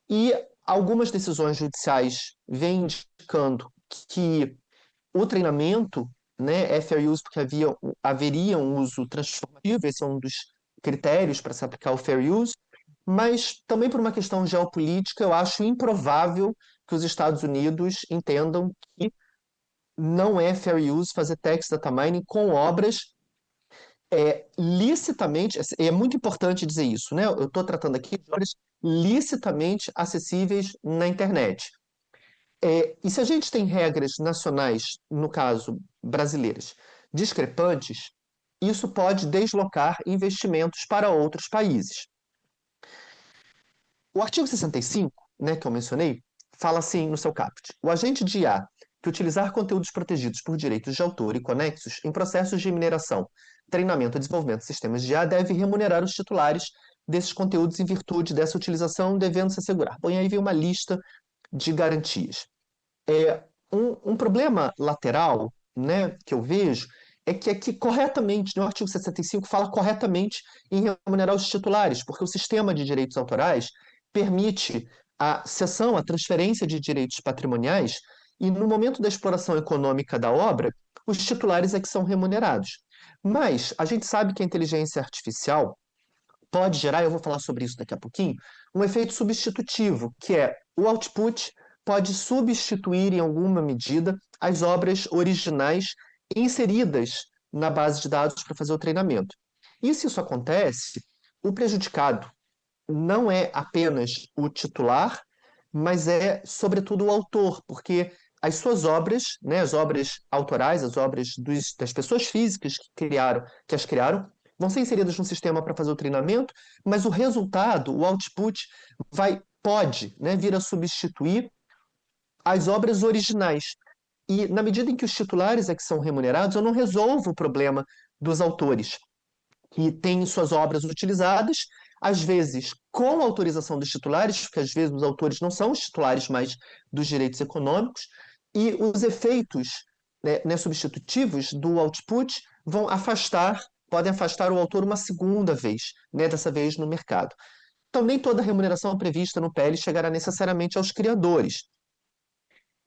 e algumas decisões judiciais vêm indicando que o treinamento, né, é fair use porque haveria um uso transformativo, esse é um dos critérios para se aplicar o fair use, mas também por uma questão geopolítica, eu acho improvável que os Estados Unidos entendam que não é fair use fazer text data mining com obras licitamente, é muito importante dizer isso, né? Eu estou tratando aqui de obras licitamente acessíveis na internet. E se a gente tem regras nacionais, no caso brasileiras, discrepantes, isso pode deslocar investimentos para outros países. O artigo 65, né, que eu mencionei, fala assim no seu caput: o agente de IA que utilizar conteúdos protegidos por direitos de autor e conexos em processos de mineração, treinamento e desenvolvimento de sistemas de IA deve remunerar os titulares desses conteúdos em virtude dessa utilização, devendo se assegurar. Bom, e aí vem uma lista de garantias. Um problema lateral, né, que eu vejo é que aqui corretamente, no artigo 65, fala corretamente em remunerar os titulares, porque o sistema de direitos autorais permite a cessão, a transferência de direitos patrimoniais, e no momento da exploração econômica da obra, os titulares é que são remunerados. Mas a gente sabe que a inteligência artificial pode gerar, eu vou falar sobre isso daqui a pouquinho, um efeito substitutivo, que é o output pode substituir em alguma medida as obras originais inseridas na base de dados para fazer o treinamento. E se isso acontece, o prejudicado não é apenas o titular, mas é, sobretudo, o autor, porque as suas obras, né, as obras autorais, as obras das pessoas físicas que as criaram, vão ser inseridas no sistema para fazer o treinamento, mas o resultado, o output, pode, né, vir a substituir as obras originais. E na medida em que os titulares é que são remunerados, eu não resolvo o problema dos autores, que têm suas obras utilizadas, às vezes com autorização dos titulares, porque às vezes os autores não são os titulares mais dos direitos econômicos, e os efeitos, né, substitutivos do output podem afastar o autor uma segunda vez, né, dessa vez no mercado. Então, nem toda remuneração prevista no PL chegará necessariamente aos criadores.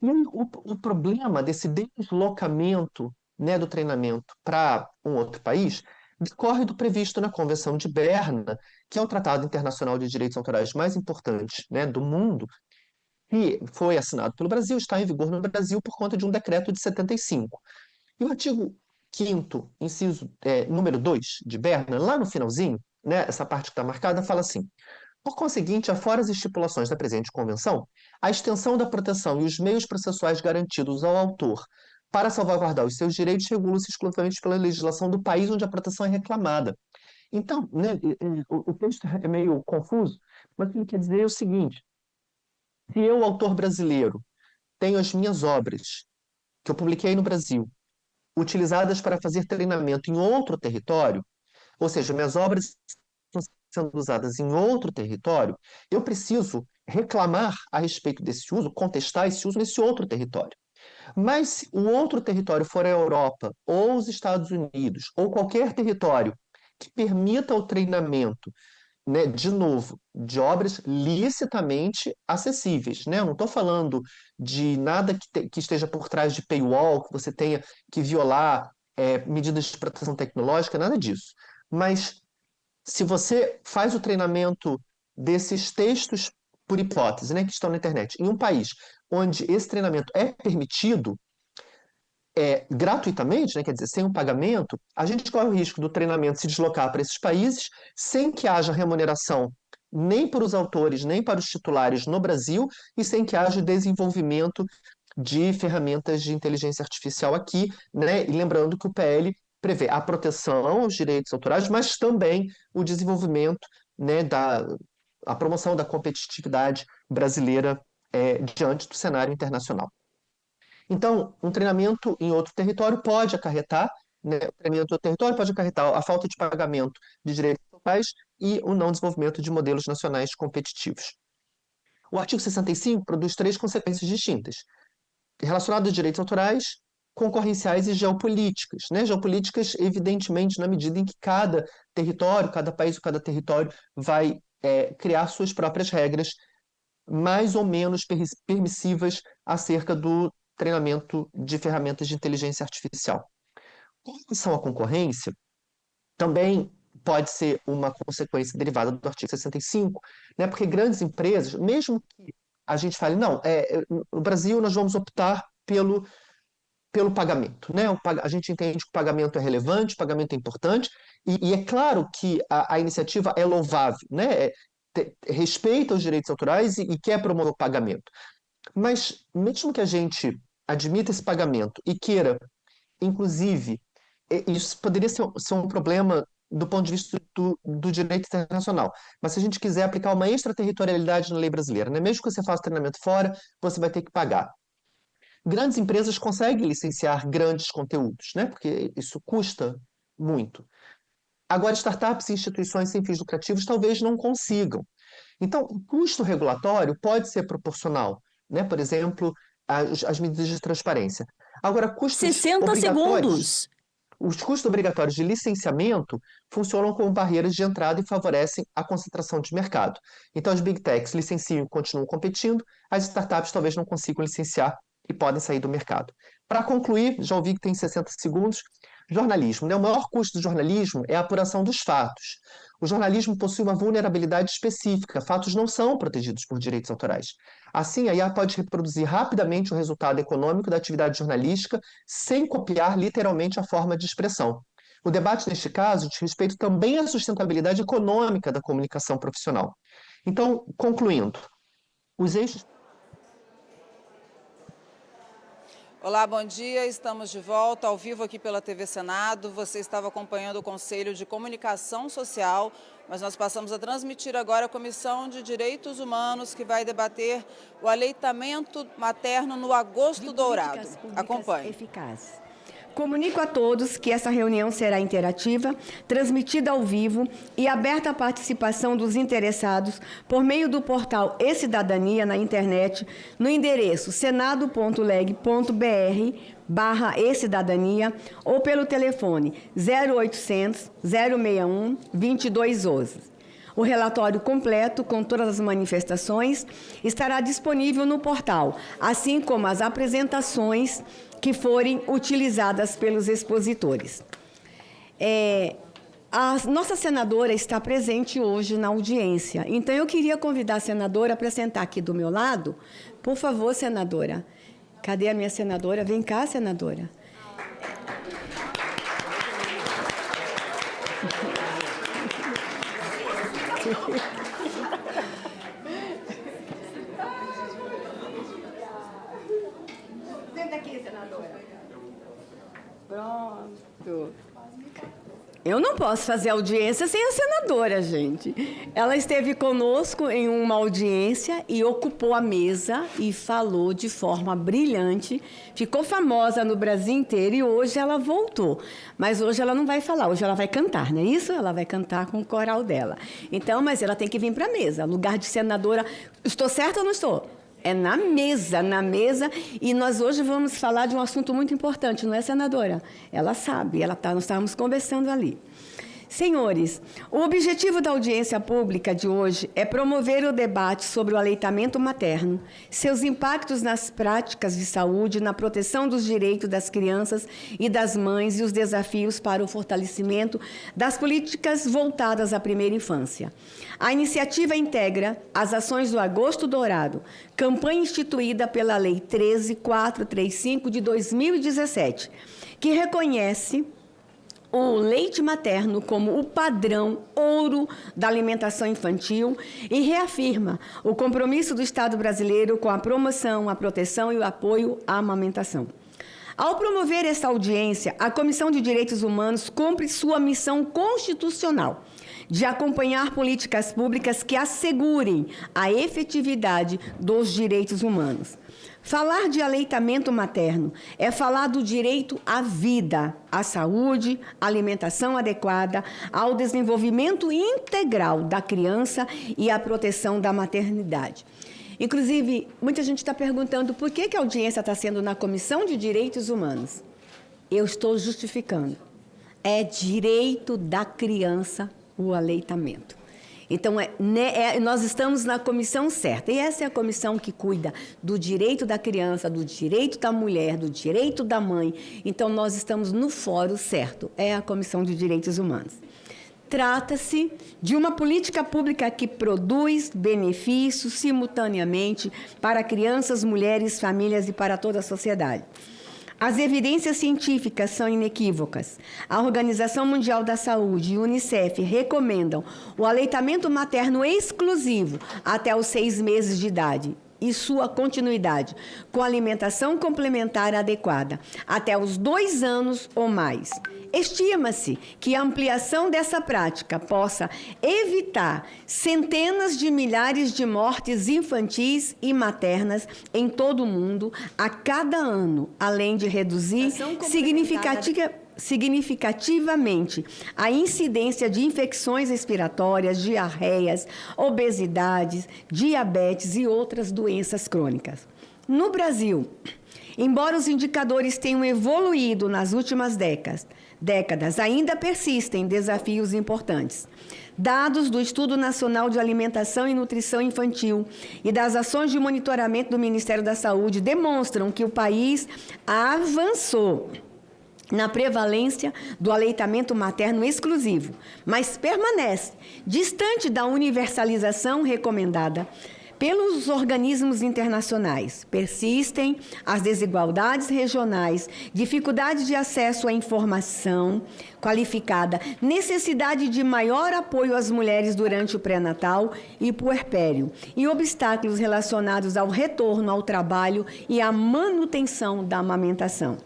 E o problema desse deslocamento, né, do treinamento para um outro país decorre do previsto na Convenção de Berna, que é o tratado internacional de direitos autorais mais importante, né, do mundo, que foi assinado pelo Brasil, está em vigor no Brasil por conta de um decreto de 75. E o artigo 5º, inciso número 2 de Berna, lá no finalzinho, né, essa parte que está marcada, fala assim: por conseguinte, afora as estipulações da presente convenção, a extensão da proteção e os meios processuais garantidos ao autor para salvaguardar os seus direitos regulam-se exclusivamente pela legislação do país onde a proteção é reclamada. Então, né, o texto é meio confuso, mas o que ele quer dizer é o seguinte: se eu, autor brasileiro, tenho as minhas obras, que eu publiquei no Brasil, utilizadas para fazer treinamento em outro território, ou seja, minhas obras estão sendo usadas em outro território, eu preciso reclamar a respeito desse uso, contestar esse uso nesse outro território. Mas se o outro território for a Europa, ou os Estados Unidos, ou qualquer território que permita o treinamento, né, de novo, de obras licitamente acessíveis, né? Eu não estou falando de nada que esteja por trás de paywall, que você tenha que violar medidas de proteção tecnológica, nada disso. Mas se você faz o treinamento desses textos por hipótese, né, que estão na internet, em um país onde esse treinamento é permitido, gratuitamente, né, quer dizer, sem um pagamento, a gente corre o risco do treinamento se deslocar para esses países sem que haja remuneração nem para os autores, nem para os titulares no Brasil e sem que haja desenvolvimento de ferramentas de inteligência artificial aqui, né? E lembrando que o PL prevê a proteção aos direitos autorais, mas também o desenvolvimento, né, a promoção da competitividade brasileira diante do cenário internacional. Então, um treinamento em outro território pode acarretar, né, o treinamento em outro território pode acarretar a falta de pagamento de direitos autorais e o não desenvolvimento de modelos nacionais competitivos. O artigo 65 produz 3 consequências distintas, relacionadas a direitos autorais, concorrenciais e geopolíticas, né? Geopolíticas, evidentemente, na medida em que cada território, cada país ou cada território vai criar suas próprias regras mais ou menos permissivas acerca do treinamento de ferramentas de inteligência artificial. Com relação à concorrência, também pode ser uma consequência derivada do artigo 65, né? Porque grandes empresas, mesmo que a gente fale, não, no Brasil nós vamos optar pelo pagamento, né? A gente entende que o pagamento é relevante, o pagamento é importante, e é claro que a iniciativa é louvável, né? Respeita os direitos autorais e quer promover o pagamento. Mas mesmo que a gente admita esse pagamento e queira, inclusive, isso poderia ser um problema do ponto de vista do direito internacional. Mas se a gente quiser aplicar uma extraterritorialidade na lei brasileira, né? Mesmo que você faça treinamento fora, você vai ter que pagar. Grandes empresas conseguem licenciar grandes conteúdos, né? Porque isso custa muito. Agora, startups e instituições sem fins lucrativos talvez não consigam. Então, o custo regulatório pode ser proporcional, né? Por exemplo, às medidas de transparência. Agora, custos 60 segundos. Os custos obrigatórios de licenciamento funcionam como barreiras de entrada e favorecem a concentração de mercado. Então, as big techs licenciam e continuam competindo, as startups talvez não consigam licenciar e podem sair do mercado. Para concluir, já ouvi que tem 60 segundos, jornalismo, né? O maior custo do jornalismo é a apuração dos fatos. O jornalismo possui uma vulnerabilidade específica, fatos não são protegidos por direitos autorais. Assim, a IA pode reproduzir rapidamente o resultado econômico da atividade jornalística sem copiar literalmente a forma de expressão. O debate, neste caso, diz respeito também à sustentabilidade econômica da comunicação profissional. Então, concluindo, os eixos... Olá, bom dia. Estamos de volta ao vivo aqui pela TV Senado. Você estava acompanhando o Conselho de Comunicação Social, mas nós passamos a transmitir agora a Comissão de Direitos Humanos, que vai debater o aleitamento materno no Agosto Dourado. Acompanhe. Eficaz. Comunico a todos que essa reunião será interativa, transmitida ao vivo e aberta à participação dos interessados por meio do portal e-Cidadania na internet, no endereço senado.leg.br/e-Cidadania ou pelo telefone 0800 061 2211. O relatório completo, com todas as manifestações, estará disponível no portal, assim como as apresentações que forem utilizadas pelos expositores. A nossa senadora está presente hoje na audiência, então eu queria convidar a senadora para sentar aqui do meu lado. Por favor, senadora. Cadê a minha senadora? Vem cá, senadora. Senta aqui, senadora. Pronto. Eu não posso fazer audiência sem a senadora, gente. Ela esteve conosco em uma audiência e ocupou a mesa e falou de forma brilhante. Ficou famosa no Brasil inteiro e hoje ela voltou. Mas hoje ela não vai falar, hoje ela vai cantar, não é isso? Ela vai cantar com o coral dela. Então, mas ela tem que vir para a mesa. Lugar de senadora... Estou certa ou não estou? É na mesa, e nós hoje vamos falar de um assunto muito importante, não é, senadora? Ela sabe, nós estávamos conversando ali. Senhores, o objetivo da audiência pública de hoje é promover o debate sobre o aleitamento materno, seus impactos nas práticas de saúde, na proteção dos direitos das crianças e das mães e os desafios para o fortalecimento das políticas voltadas à primeira infância. A iniciativa integra as ações do Agosto Dourado, campanha instituída pela Lei 13.435 de 2017, que reconhece o leite materno como o padrão ouro da alimentação infantil e reafirma o compromisso do Estado brasileiro com a promoção, a proteção e o apoio à amamentação. Ao promover essa audiência, a Comissão de Direitos Humanos cumpre sua missão constitucional de acompanhar políticas públicas que assegurem a efetividade dos direitos humanos. Falar de aleitamento materno é falar do direito à vida, à saúde, à alimentação adequada, ao desenvolvimento integral da criança e à proteção da maternidade. Inclusive, muita gente está perguntando por que a audiência está sendo na Comissão de Direitos Humanos. Eu estou justificando. É direito da criança o aleitamento. Então, nós estamos na comissão certa. E essa é a comissão que cuida do direito da criança, do direito da mulher, do direito da mãe. Então, nós estamos no fórum certo. É a Comissão de Direitos Humanos. Trata-se de uma política pública que produz benefícios simultaneamente para crianças, mulheres, famílias e para toda a sociedade. As evidências científicas são inequívocas. A Organização Mundial da Saúde e o Unicef recomendam o aleitamento materno exclusivo até os 6 meses de idade e sua continuidade, com alimentação complementar adequada, até os 2 anos ou mais. Estima-se que a ampliação dessa prática possa evitar centenas de milhares de mortes infantis e maternas em todo o mundo a cada ano, além de reduzir significativamente a incidência de infecções respiratórias, diarreias, obesidades, diabetes e outras doenças crônicas. No Brasil, embora os indicadores tenham evoluído nas últimas décadas, ainda persistem desafios importantes. Dados do Estudo Nacional de Alimentação e Nutrição Infantil e das ações de monitoramento do Ministério da Saúde demonstram que o país avançou na prevalência do aleitamento materno exclusivo, mas permanece distante da universalização recomendada pelos organismos internacionais. Persistem as desigualdades regionais, dificuldade de acesso à informação qualificada, necessidade de maior apoio às mulheres durante o pré-natal e puerpério, e obstáculos relacionados ao retorno ao trabalho e à manutenção da amamentação.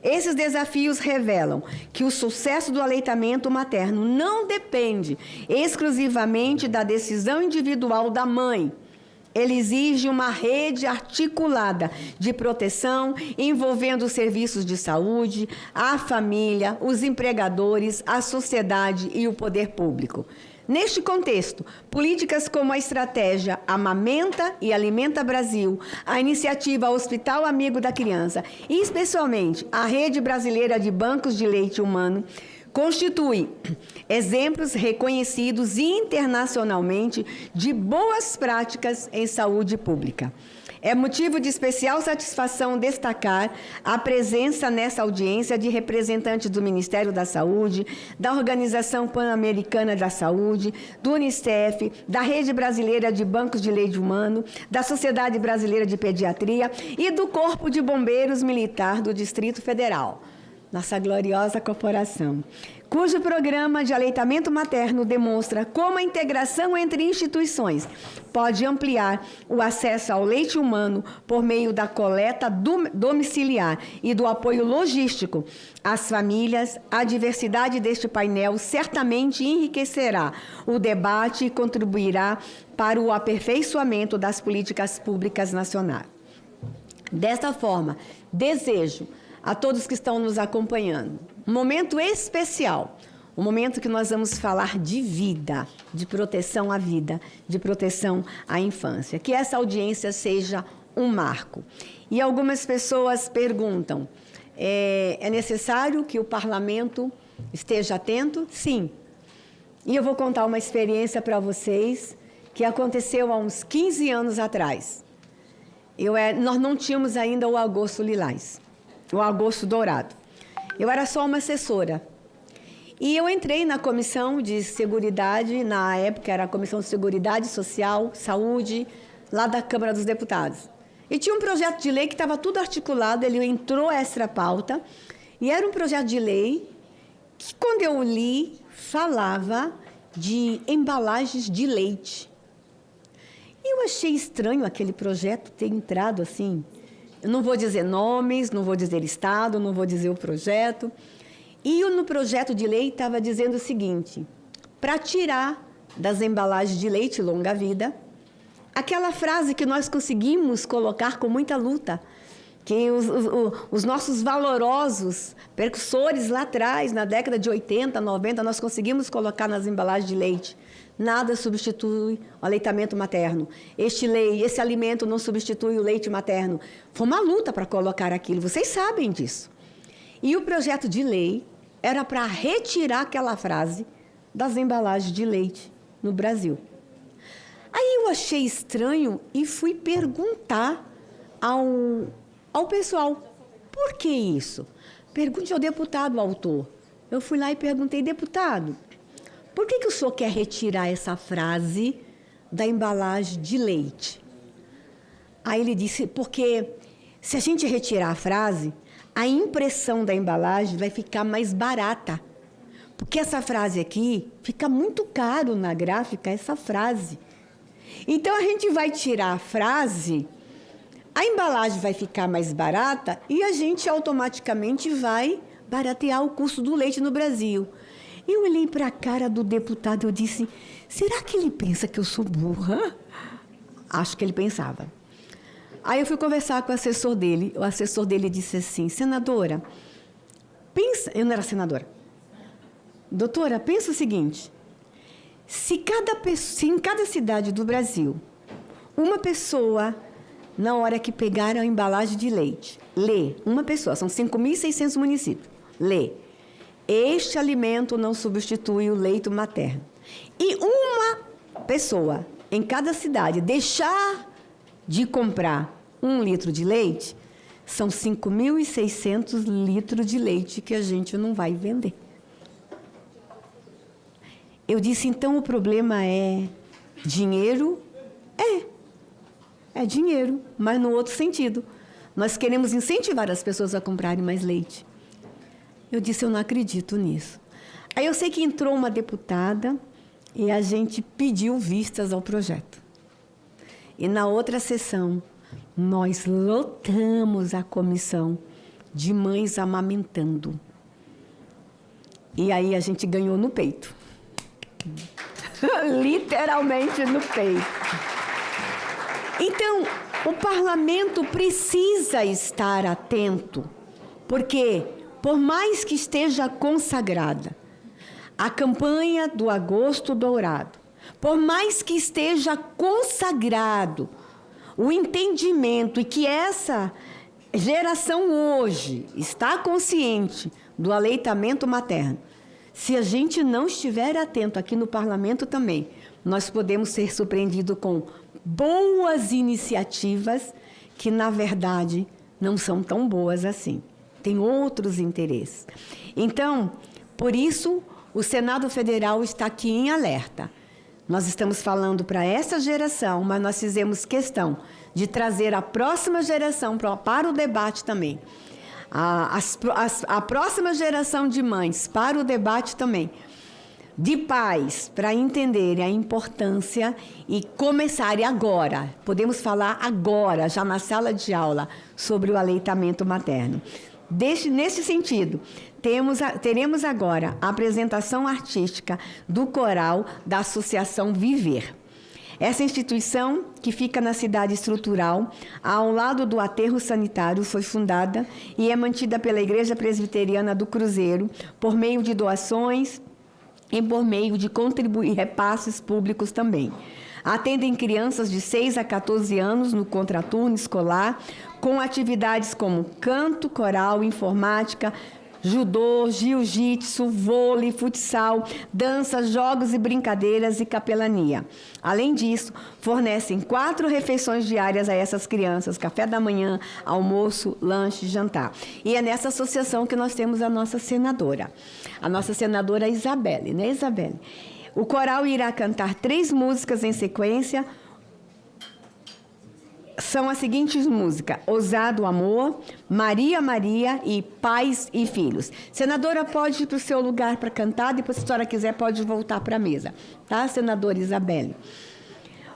Esses desafios revelam que o sucesso do aleitamento materno não depende exclusivamente da decisão individual da mãe. Ele exige uma rede articulada de proteção envolvendo os serviços de saúde, a família, os empregadores, a sociedade e o poder público. Neste contexto, políticas como a estratégia Amamenta e Alimenta Brasil, a iniciativa Hospital Amigo da Criança e, especialmente, a Rede Brasileira de Bancos de Leite Humano, constitui exemplos reconhecidos internacionalmente de boas práticas em saúde pública. É motivo de especial satisfação destacar a presença nessa audiência de representantes do Ministério da Saúde, da Organização Pan-Americana da Saúde, do Unicef, da Rede Brasileira de Bancos de Leite Humano, da Sociedade Brasileira de Pediatria e do Corpo de Bombeiros Militar do Distrito Federal, nossa gloriosa corporação, cujo programa de aleitamento materno demonstra como a integração entre instituições pode ampliar o acesso ao leite humano por meio da coleta domiciliar e do apoio logístico às famílias. A diversidade deste painel certamente enriquecerá o debate e contribuirá para o aperfeiçoamento das políticas públicas nacionais. Desta forma, desejo a todos que estão nos acompanhando um momento especial, um momento que nós vamos falar de vida, de proteção à vida, de proteção à infância. Que essa audiência seja um marco. E algumas pessoas perguntam, é necessário que o parlamento esteja atento? Sim, E eu vou contar uma experiência para vocês que aconteceu há uns 15 anos atrás. Nós não tínhamos ainda o agosto lilás, o agosto dourado. Eu era só uma assessora. E eu entrei na comissão de seguridade, na época era a Comissão de Seguridade Social, Saúde, lá da Câmara dos Deputados. E tinha um projeto de lei que estava tudo articulado, ele entrou extra pauta, e era um projeto de lei que, quando eu li, falava de embalagens de leite. Eu achei estranho aquele projeto ter entrado assim. Eu não vou dizer nomes, não vou dizer estado, não vou dizer o projeto. E no projeto de lei estava dizendo o seguinte: para tirar das embalagens de leite longa-vida, aquela frase que nós conseguimos colocar com muita luta, que os nossos valorosos percussores lá atrás, na década de 80, 90, nós conseguimos colocar nas embalagens de leite. Nada substitui o aleitamento materno. Esse alimento não substitui o leite materno. Foi uma luta para colocar aquilo, vocês sabem disso. E o projeto de lei era para retirar aquela frase das embalagens de leite no Brasil. Aí eu achei estranho e fui perguntar ao pessoal, por que isso? Pergunte ao deputado autor. Eu fui lá e perguntei, deputado, por que o senhor quer retirar essa frase da embalagem de leite? Aí ele disse, porque se a gente retirar a frase, a impressão da embalagem vai ficar mais barata. Porque essa frase aqui, fica muito caro na gráfica, essa frase. Então, a gente vai tirar a frase, a embalagem vai ficar mais barata e a gente automaticamente vai baratear o custo do leite no Brasil. Eu olhei para a cara do deputado e eu disse, será que ele pensa que eu sou burra? Acho que ele pensava. Aí eu fui conversar com o assessor dele disse assim, senadora, pensa... Eu não era senadora. Doutora, pensa o seguinte, se em cada cidade do Brasil, uma pessoa, na hora que pegar a embalagem de leite, lê, uma pessoa, são 5.600 municípios, lê, este alimento não substitui o leite materno. E uma pessoa em cada cidade deixar de comprar 1 litro de leite, são 5.600 litros de leite que a gente não vai vender. Eu disse, então o problema é dinheiro? É dinheiro, mas no outro sentido. Nós queremos incentivar as pessoas a comprarem mais leite. Eu disse, eu não acredito nisso. Aí eu sei que entrou uma deputada e a gente pediu vistas ao projeto. E na outra sessão, nós lotamos a comissão de mães amamentando. E aí a gente ganhou no peito. Literalmente no peito. Então, o parlamento precisa estar atento, porque, por mais que esteja consagrada a campanha do Agosto Dourado, por mais que esteja consagrado o entendimento e que essa geração hoje está consciente do aleitamento materno, se a gente não estiver atento aqui no parlamento também, nós podemos ser surpreendidos com boas iniciativas que, na verdade, não são tão boas assim. Tem outros interesses. Então, por isso, o Senado Federal está aqui em alerta. Nós estamos falando para essa geração, mas nós fizemos questão de trazer a próxima geração para o debate também. A próxima geração de mães para o debate também, de pais, para entenderem a importância e começarem agora, podemos falar agora, já na sala de aula, sobre o aleitamento materno. Nesse sentido, teremos agora a apresentação artística do coral da Associação Viver. Essa instituição, que fica na cidade estrutural, ao lado do aterro sanitário, foi fundada e é mantida pela Igreja Presbiteriana do Cruzeiro por meio de doações e por meio de repasses públicos também. Atendem crianças de 6 a 14 anos no contraturno escolar, com atividades como canto, coral, informática, judô, jiu-jitsu, vôlei, futsal, dança, jogos e brincadeiras e capelania. Além disso, fornecem 4 refeições diárias a essas crianças, café da manhã, almoço, lanche, jantar. E é nessa associação que nós temos a nossa senadora Isabelle, né, Isabelle? O coral irá cantar 3 músicas em sequência. São as seguintes músicas: Ousado Amor, Maria Maria e Pais e Filhos. Senadora, pode ir para o seu lugar para cantar, depois, se a senhora quiser, pode voltar para a mesa. Tá, senadora Isabelle?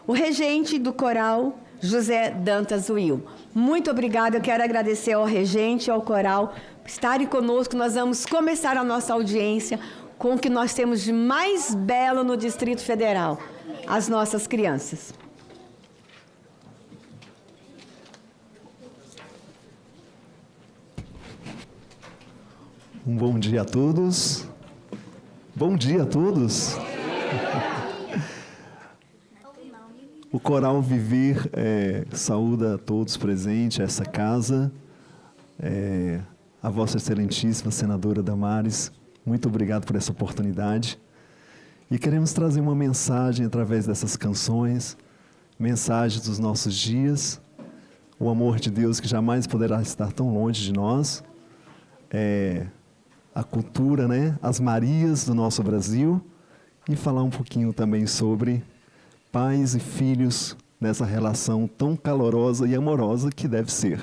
O regente do coral, José Dantas Will. Muito obrigada, eu quero agradecer ao regente e ao coral por estarem conosco. Nós vamos começar a nossa audiência com o que nós temos de mais belo no Distrito Federal, as nossas crianças. Um bom dia a todos. Bom dia a todos. O Coral Viver saúda a todos presentes, essa casa. A Vossa Excelentíssima Senadora Damares, muito obrigado por essa oportunidade. E queremos trazer uma mensagem através dessas canções, mensagem dos nossos dias, o amor de Deus que jamais poderá estar tão longe de nós. A cultura, né? As Marias do nosso Brasil, e falar um pouquinho também sobre pais e filhos nessa relação tão calorosa e amorosa que deve ser.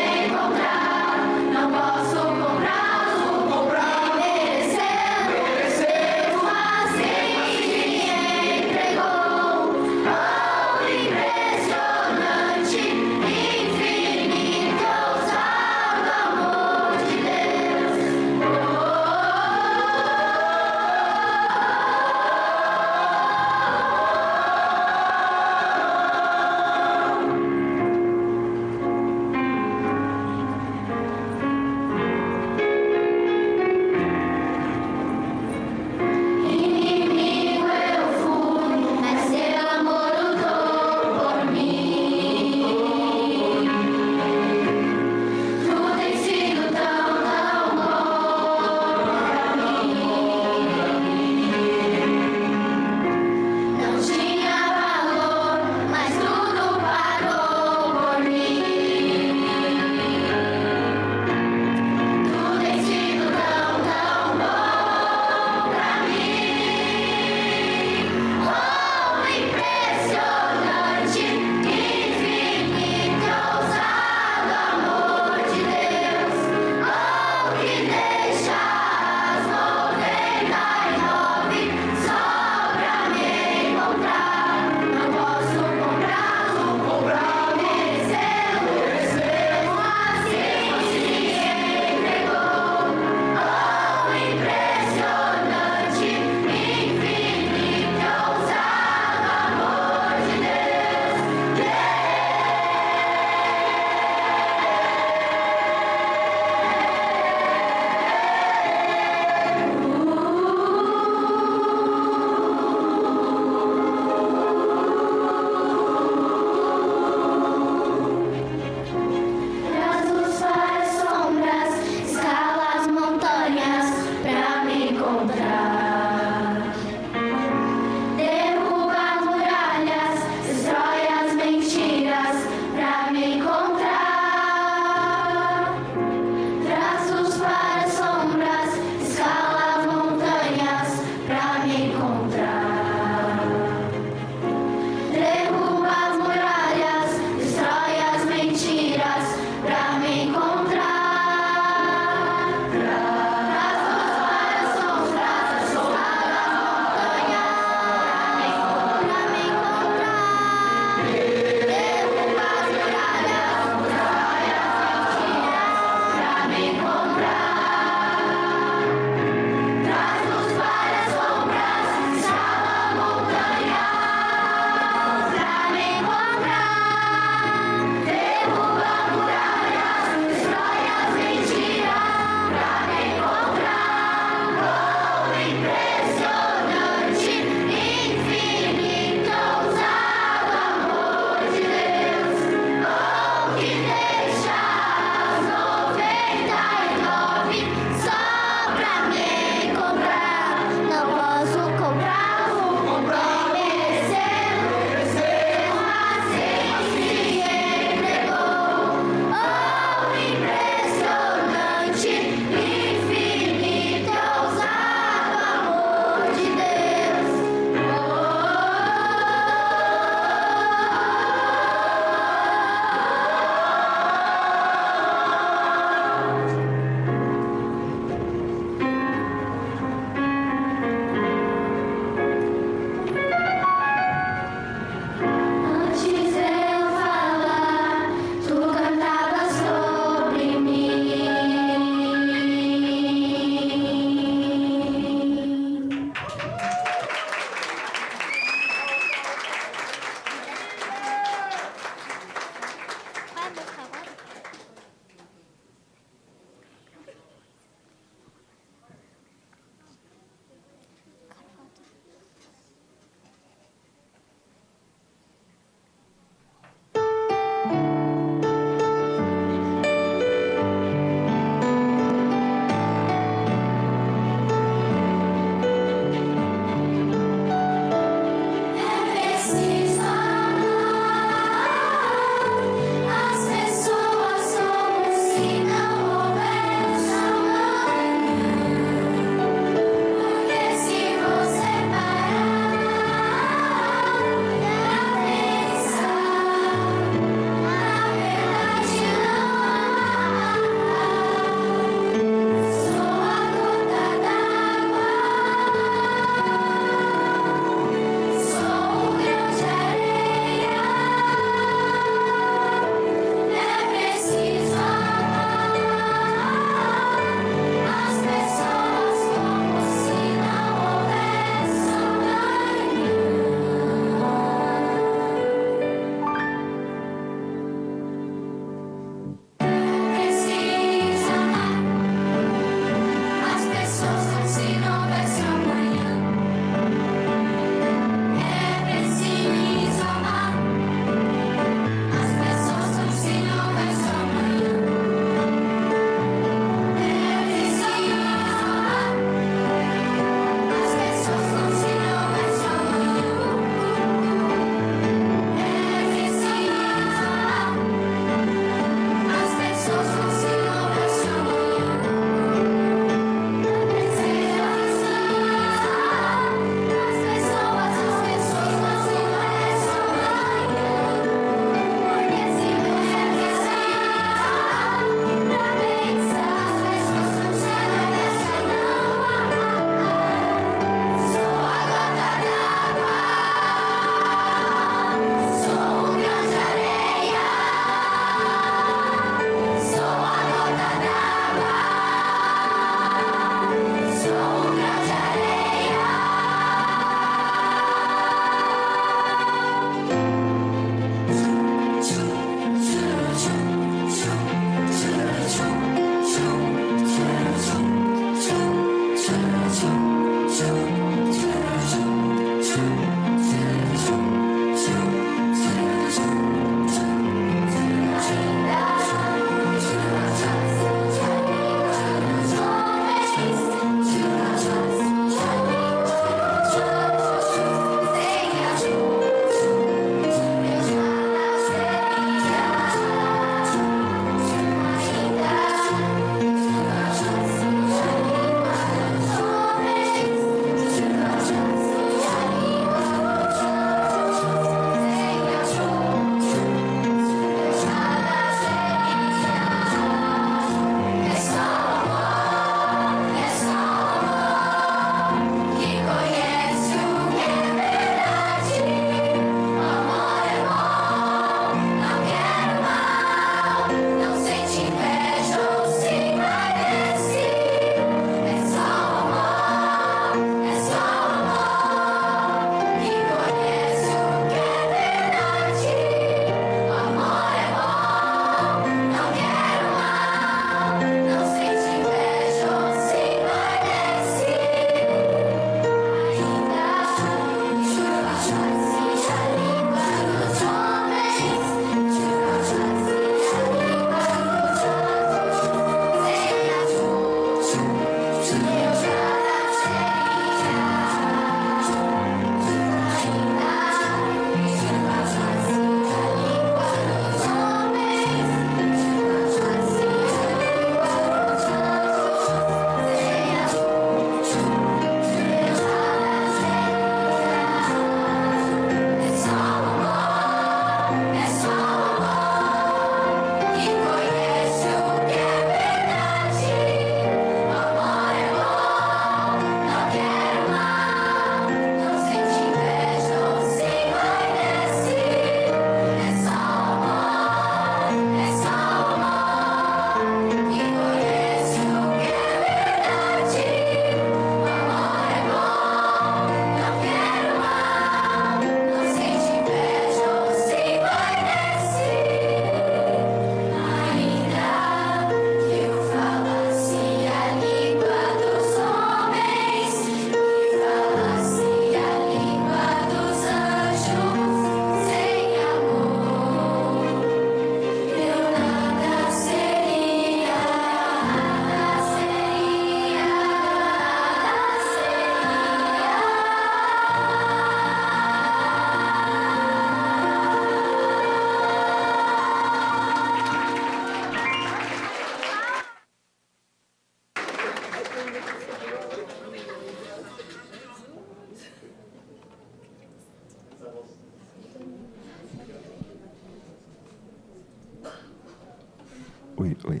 Oi.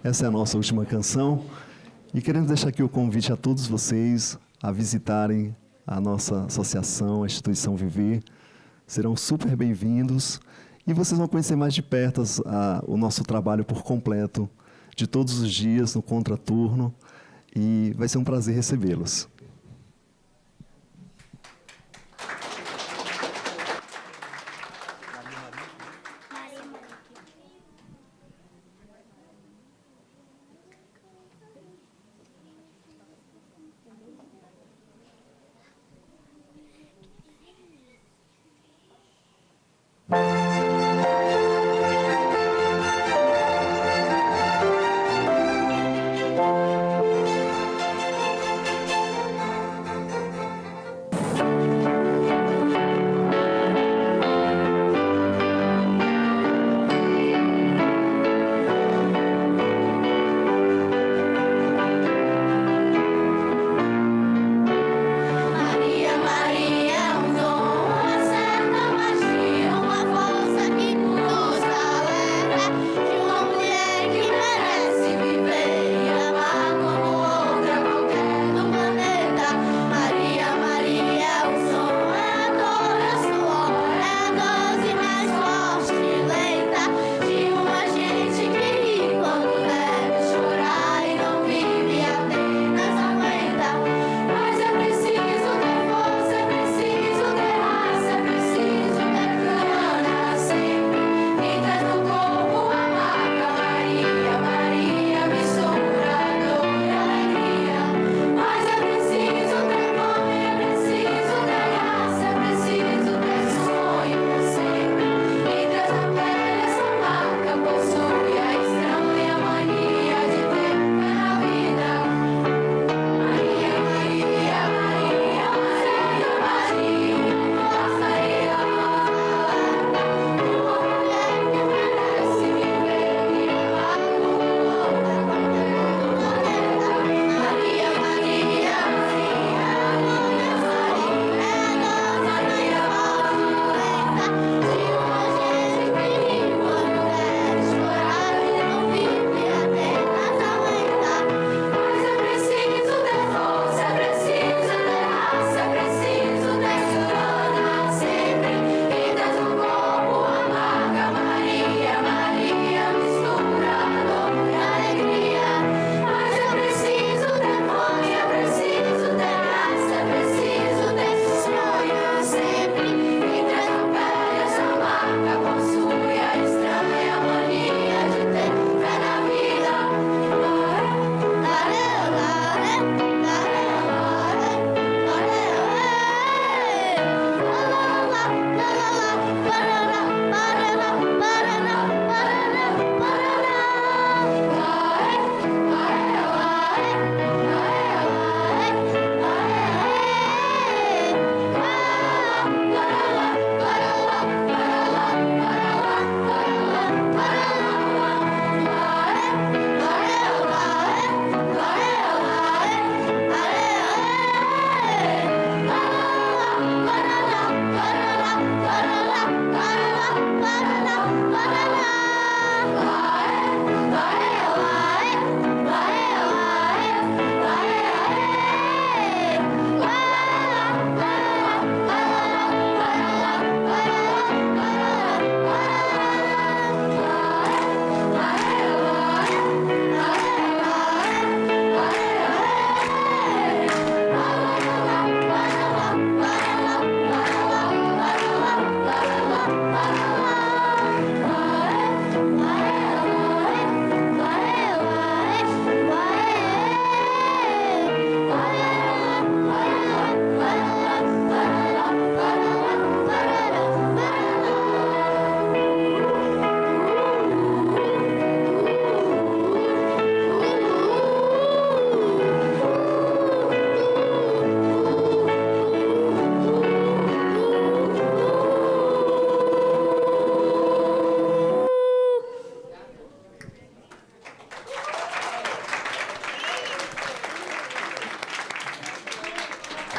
Essa é a nossa última canção. E queremos deixar aqui o convite a todos vocês a visitarem a nossa associação, a instituição Viver. Serão super bem-vindos e vocês vão conhecer mais de perto o nosso trabalho por completo, de todos os dias, no contraturno, e vai ser um prazer recebê-los.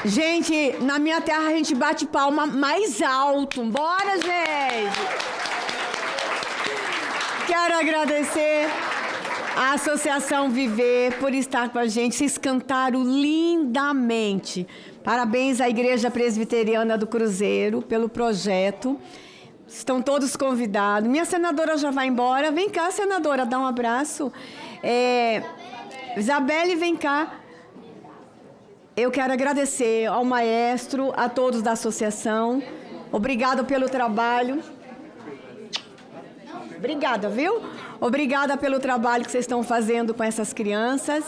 Gente, na minha terra a gente bate palma mais alto. Bora, gente! Quero agradecer a Associação Viver por estar com a gente. Vocês cantaram lindamente. Parabéns à Igreja Presbiteriana do Cruzeiro pelo projeto. Estão todos convidados. Minha senadora já vai embora. Vem cá, senadora, dá um abraço. Isabelle, vem cá. Eu quero agradecer ao maestro, a todos da associação. Obrigada pelo trabalho. Obrigada, viu? Obrigada pelo trabalho que vocês estão fazendo com essas crianças.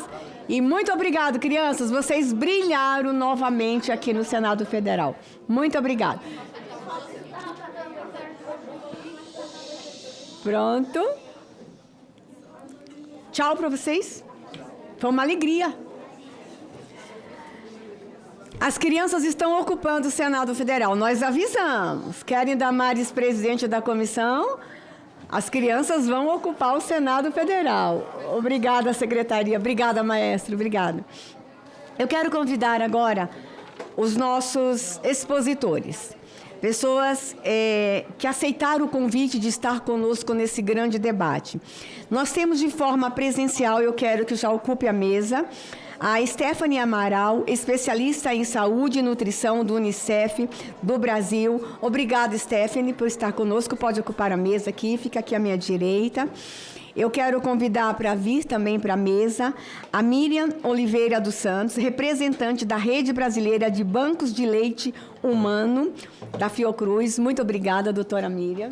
E muito obrigado, crianças. Vocês brilharam novamente aqui no Senado Federal. Muito obrigada. Pronto. Tchau para vocês. Foi uma alegria. As crianças estão ocupando o Senado Federal. Nós avisamos. Querem Damares presidente da comissão? As crianças vão ocupar o Senado Federal. Obrigada, secretaria. Obrigada, maestro. Obrigada. Eu quero convidar agora os nossos expositores. Pessoas que aceitaram o convite de estar conosco nesse grande debate. Nós temos de forma presencial, eu quero que já ocupe a mesa, a Stephanie Amaral, especialista em saúde e nutrição do Unicef do Brasil. Obrigada, Stephanie, por estar conosco. Pode ocupar a mesa aqui, fica aqui à minha direita. Eu quero convidar para vir também para a mesa a Miriam Oliveira dos Santos, representante da Rede Brasileira de Bancos de Leite Humano, da Fiocruz. Muito obrigada, doutora Miriam.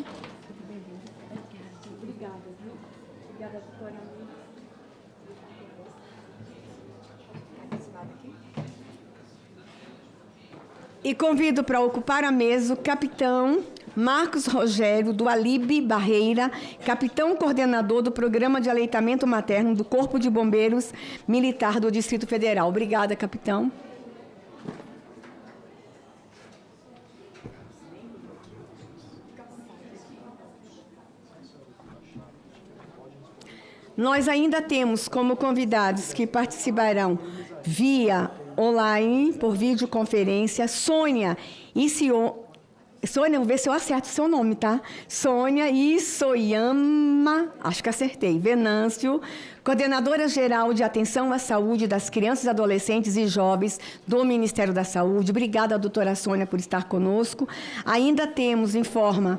E convido para ocupar a mesa o capitão Marcos Rogério, do Alibe Barreira, capitão coordenador do Programa de Aleitamento Materno do Corpo de Bombeiros Militar do Distrito Federal. Obrigada, capitão. Nós ainda temos como convidados que participarão via online, por videoconferência, Sônia Sônia, vou ver se eu acerto o seu nome, tá? Sônia Issoyama, acho que acertei, Venâncio, coordenadora geral de atenção à saúde das crianças, adolescentes e jovens do Ministério da Saúde. Obrigada, doutora Sônia, por estar conosco. Ainda temos, em forma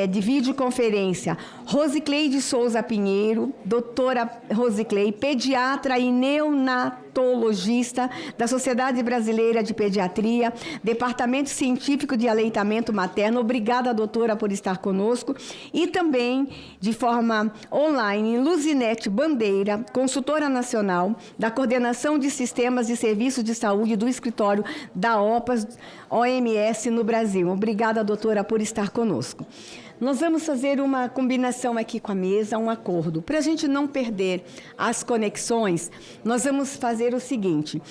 de videoconferência, Rosicleide Souza Pinheiro, doutora Rosicleide, pediatra e neonatologista da Sociedade Brasileira de Pediatria, Departamento Científico de Aleitamento Materno. Obrigada, doutora, por estar conosco. E também, de forma online, Luzinete Bandeira, consultora nacional da Coordenação de Sistemas e Serviços de Saúde do Escritório da OMS no Brasil. Obrigada, doutora, por estar conosco. Nós vamos fazer uma combinação aqui com a mesa, um acordo. Para a gente não perder as conexões, nós vamos fazer o seguinte: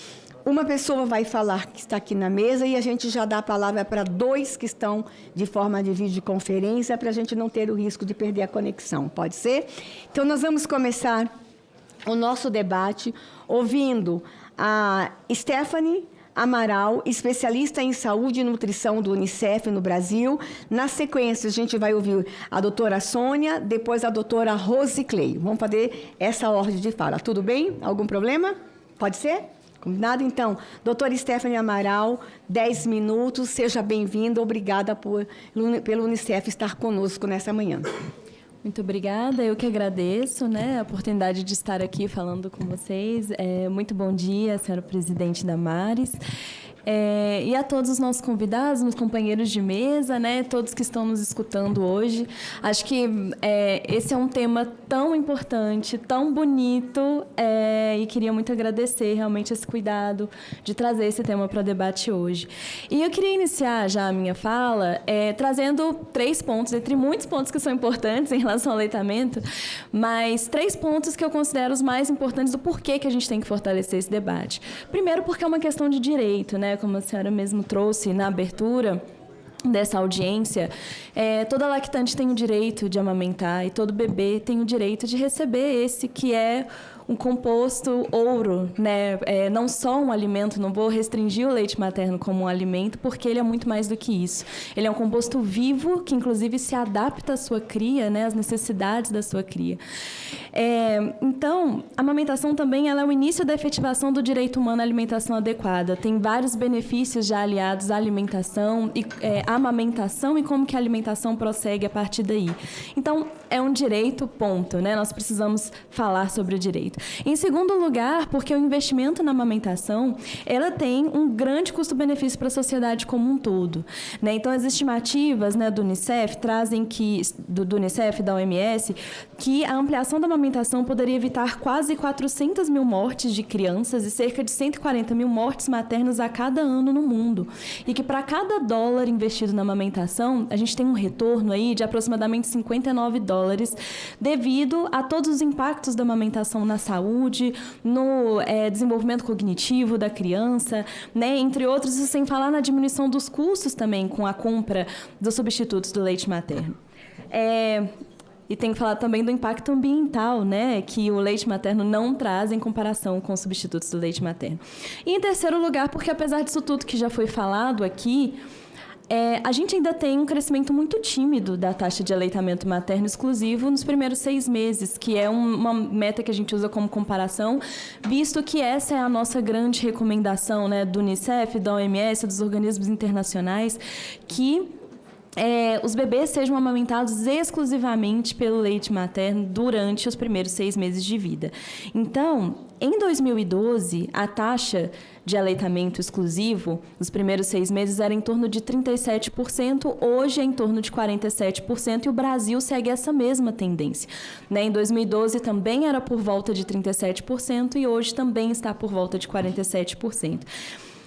uma pessoa vai falar que está aqui na mesa e a gente já dá a palavra para dois que estão de forma de videoconferência, para a gente não ter o risco de perder a conexão. Pode ser? Então, nós vamos começar o nosso debate ouvindo a Stephanie Amaral, especialista em saúde e nutrição do Unicef no Brasil. Na sequência, a gente vai ouvir a doutora Sônia, depois a doutora Rosicleide. Vamos fazer essa ordem de fala. Tudo bem? Algum problema? Pode ser? Combinado? Então, doutora Stephanie Amaral, 10 minutos. Seja bem-vinda. Obrigada pelo Unicef estar conosco nessa manhã. Muito obrigada, eu que agradeço, a oportunidade de estar aqui falando com vocês. Muito bom dia, senhora presidente Damares. E a todos os nossos convidados, meus companheiros de mesa, todos que estão nos escutando hoje. Acho que esse é um tema tão importante, tão bonito, e queria muito agradecer realmente esse cuidado de trazer esse tema para o debate hoje. E eu queria iniciar já a minha fala trazendo 3 pontos, entre muitos pontos que são importantes em relação ao aleitamento, mas 3 pontos que eu considero os mais importantes do porquê que a gente tem que fortalecer esse debate. Primeiro, porque é uma questão de direito, como a senhora mesmo trouxe na abertura dessa audiência, toda lactante tem o direito de amamentar e todo bebê tem o direito de receber esse que é um composto ouro, né? Não só um alimento, não vou restringir o leite materno como um alimento, porque ele é muito mais do que isso. Ele é um composto vivo, que inclusive se adapta à sua cria, né? Às necessidades da sua cria. Então, a amamentação também ela é o início da efetivação do direito humano à alimentação adequada. Tem vários benefícios já aliados à alimentação, à amamentação e como que a alimentação prossegue a partir daí. Então, é um direito, ponto, né? Nós precisamos falar sobre o direito. Em segundo lugar, porque o investimento na amamentação, ela tem um grande custo-benefício para a sociedade como um todo, né? Então, as estimativas, né, do Unicef trazem que, do Unicef, da OMS, que a ampliação da amamentação poderia evitar quase 400 mil mortes de crianças e cerca de 140 mil mortes maternas a cada ano no mundo. E que para cada dólar investido na amamentação, a gente tem um retorno aí de aproximadamente 59 dólares, devido a todos os impactos da amamentação na saúde, no desenvolvimento cognitivo da criança, né, entre outros, sem falar na diminuição dos custos também com a compra dos substitutos do leite materno. E tem que falar também do impacto ambiental, né, que o leite materno não traz em comparação com os substitutos do leite materno. E em terceiro lugar, porque apesar disso tudo que já foi falado aqui, a gente ainda tem um crescimento muito tímido da taxa de aleitamento materno exclusivo nos primeiros 6 meses, que é uma meta que a gente usa como comparação, visto que essa é a nossa grande recomendação, né, do Unicef, da OMS, dos organismos internacionais, que os bebês sejam amamentados exclusivamente pelo leite materno durante os primeiros 6 meses de vida. Então, em 2012, a taxa de aleitamento exclusivo nos primeiros 6 meses era em torno de 37%, hoje é em torno de 47%, e o Brasil segue essa mesma tendência, né? Em 2012 também era por volta de 37% e hoje também está por volta de 47%.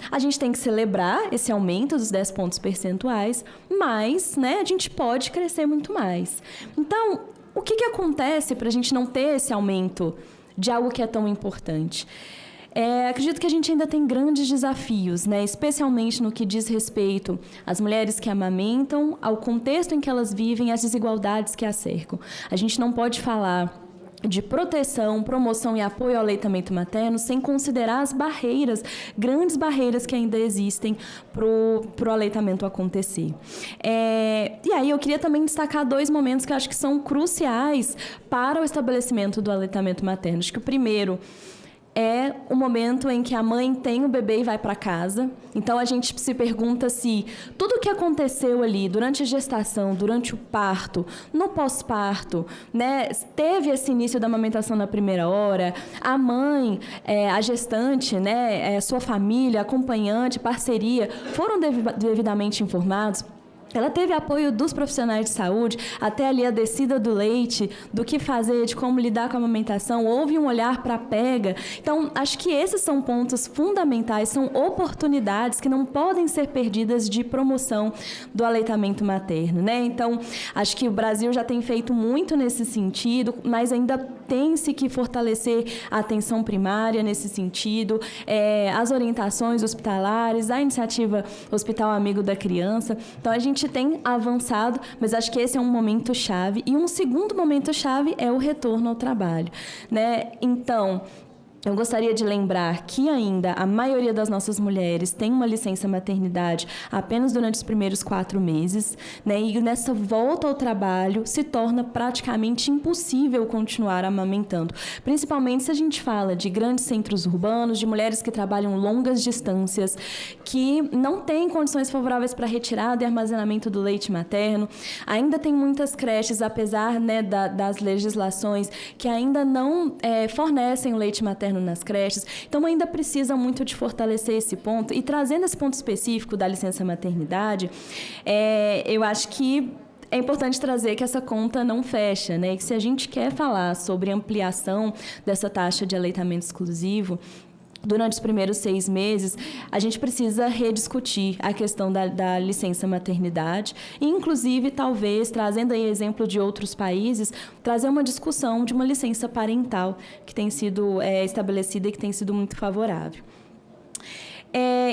A gente tem que celebrar esse aumento dos 10 pontos percentuais, mas, né, a gente pode crescer muito mais. Então, o que acontece para a gente não ter esse aumento de algo que é tão importante? Acredito que a gente ainda tem grandes desafios, né, especialmente no que diz respeito às mulheres que amamentam, ao contexto em que elas vivem, às desigualdades que as cercam. A gente não pode falar de proteção, promoção e apoio ao aleitamento materno sem considerar as barreiras, grandes barreiras que ainda existem para o aleitamento acontecer. E aí eu queria também destacar 2 momentos que eu acho que são cruciais para o estabelecimento do aleitamento materno. Acho que o primeiro é o momento em que a mãe tem o bebê e vai para casa. Então, a gente se pergunta se tudo o que aconteceu ali durante a gestação, durante o parto, no pós-parto, né, teve esse início da amamentação na primeira hora, a mãe, a gestante, né, sua família, acompanhante, parceria, foram devidamente informados. Ela teve apoio dos profissionais de saúde, até ali a descida do leite, do que fazer, de como lidar com a amamentação, houve um olhar para a pega. Então, acho que esses são pontos fundamentais, são oportunidades que não podem ser perdidas de promoção do aleitamento materno, né? Então, acho que o Brasil já tem feito muito nesse sentido, mas ainda tem-se que fortalecer a atenção primária nesse sentido, as orientações hospitalares, a iniciativa Hospital Amigo da Criança. Então, a gente tem avançado, mas acho que esse é um momento chave. E um segundo momento chave é o retorno ao trabalho, né? Então, eu gostaria de lembrar que ainda a maioria das nossas mulheres tem uma licença maternidade apenas durante os primeiros 4 meses, né? E nessa volta ao trabalho se torna praticamente impossível continuar amamentando, principalmente se a gente fala de grandes centros urbanos, de mulheres que trabalham longas distâncias, que não têm condições favoráveis para retirada e armazenamento do leite materno. Ainda tem muitas creches, apesar, né, das legislações, que ainda não fornecem o leite materno nas creches, então ainda precisa muito de fortalecer esse ponto. E trazendo esse ponto específico da licença maternidade, eu acho que é importante trazer que essa conta não fecha, né? E que se a gente quer falar sobre ampliação dessa taxa de aleitamento exclusivo, durante os primeiros 6 meses, a gente precisa rediscutir a questão da licença maternidade e, inclusive, talvez, trazendo aí exemplo de outros países, trazer uma discussão de uma licença parental que tem sido estabelecida e que tem sido muito favorável.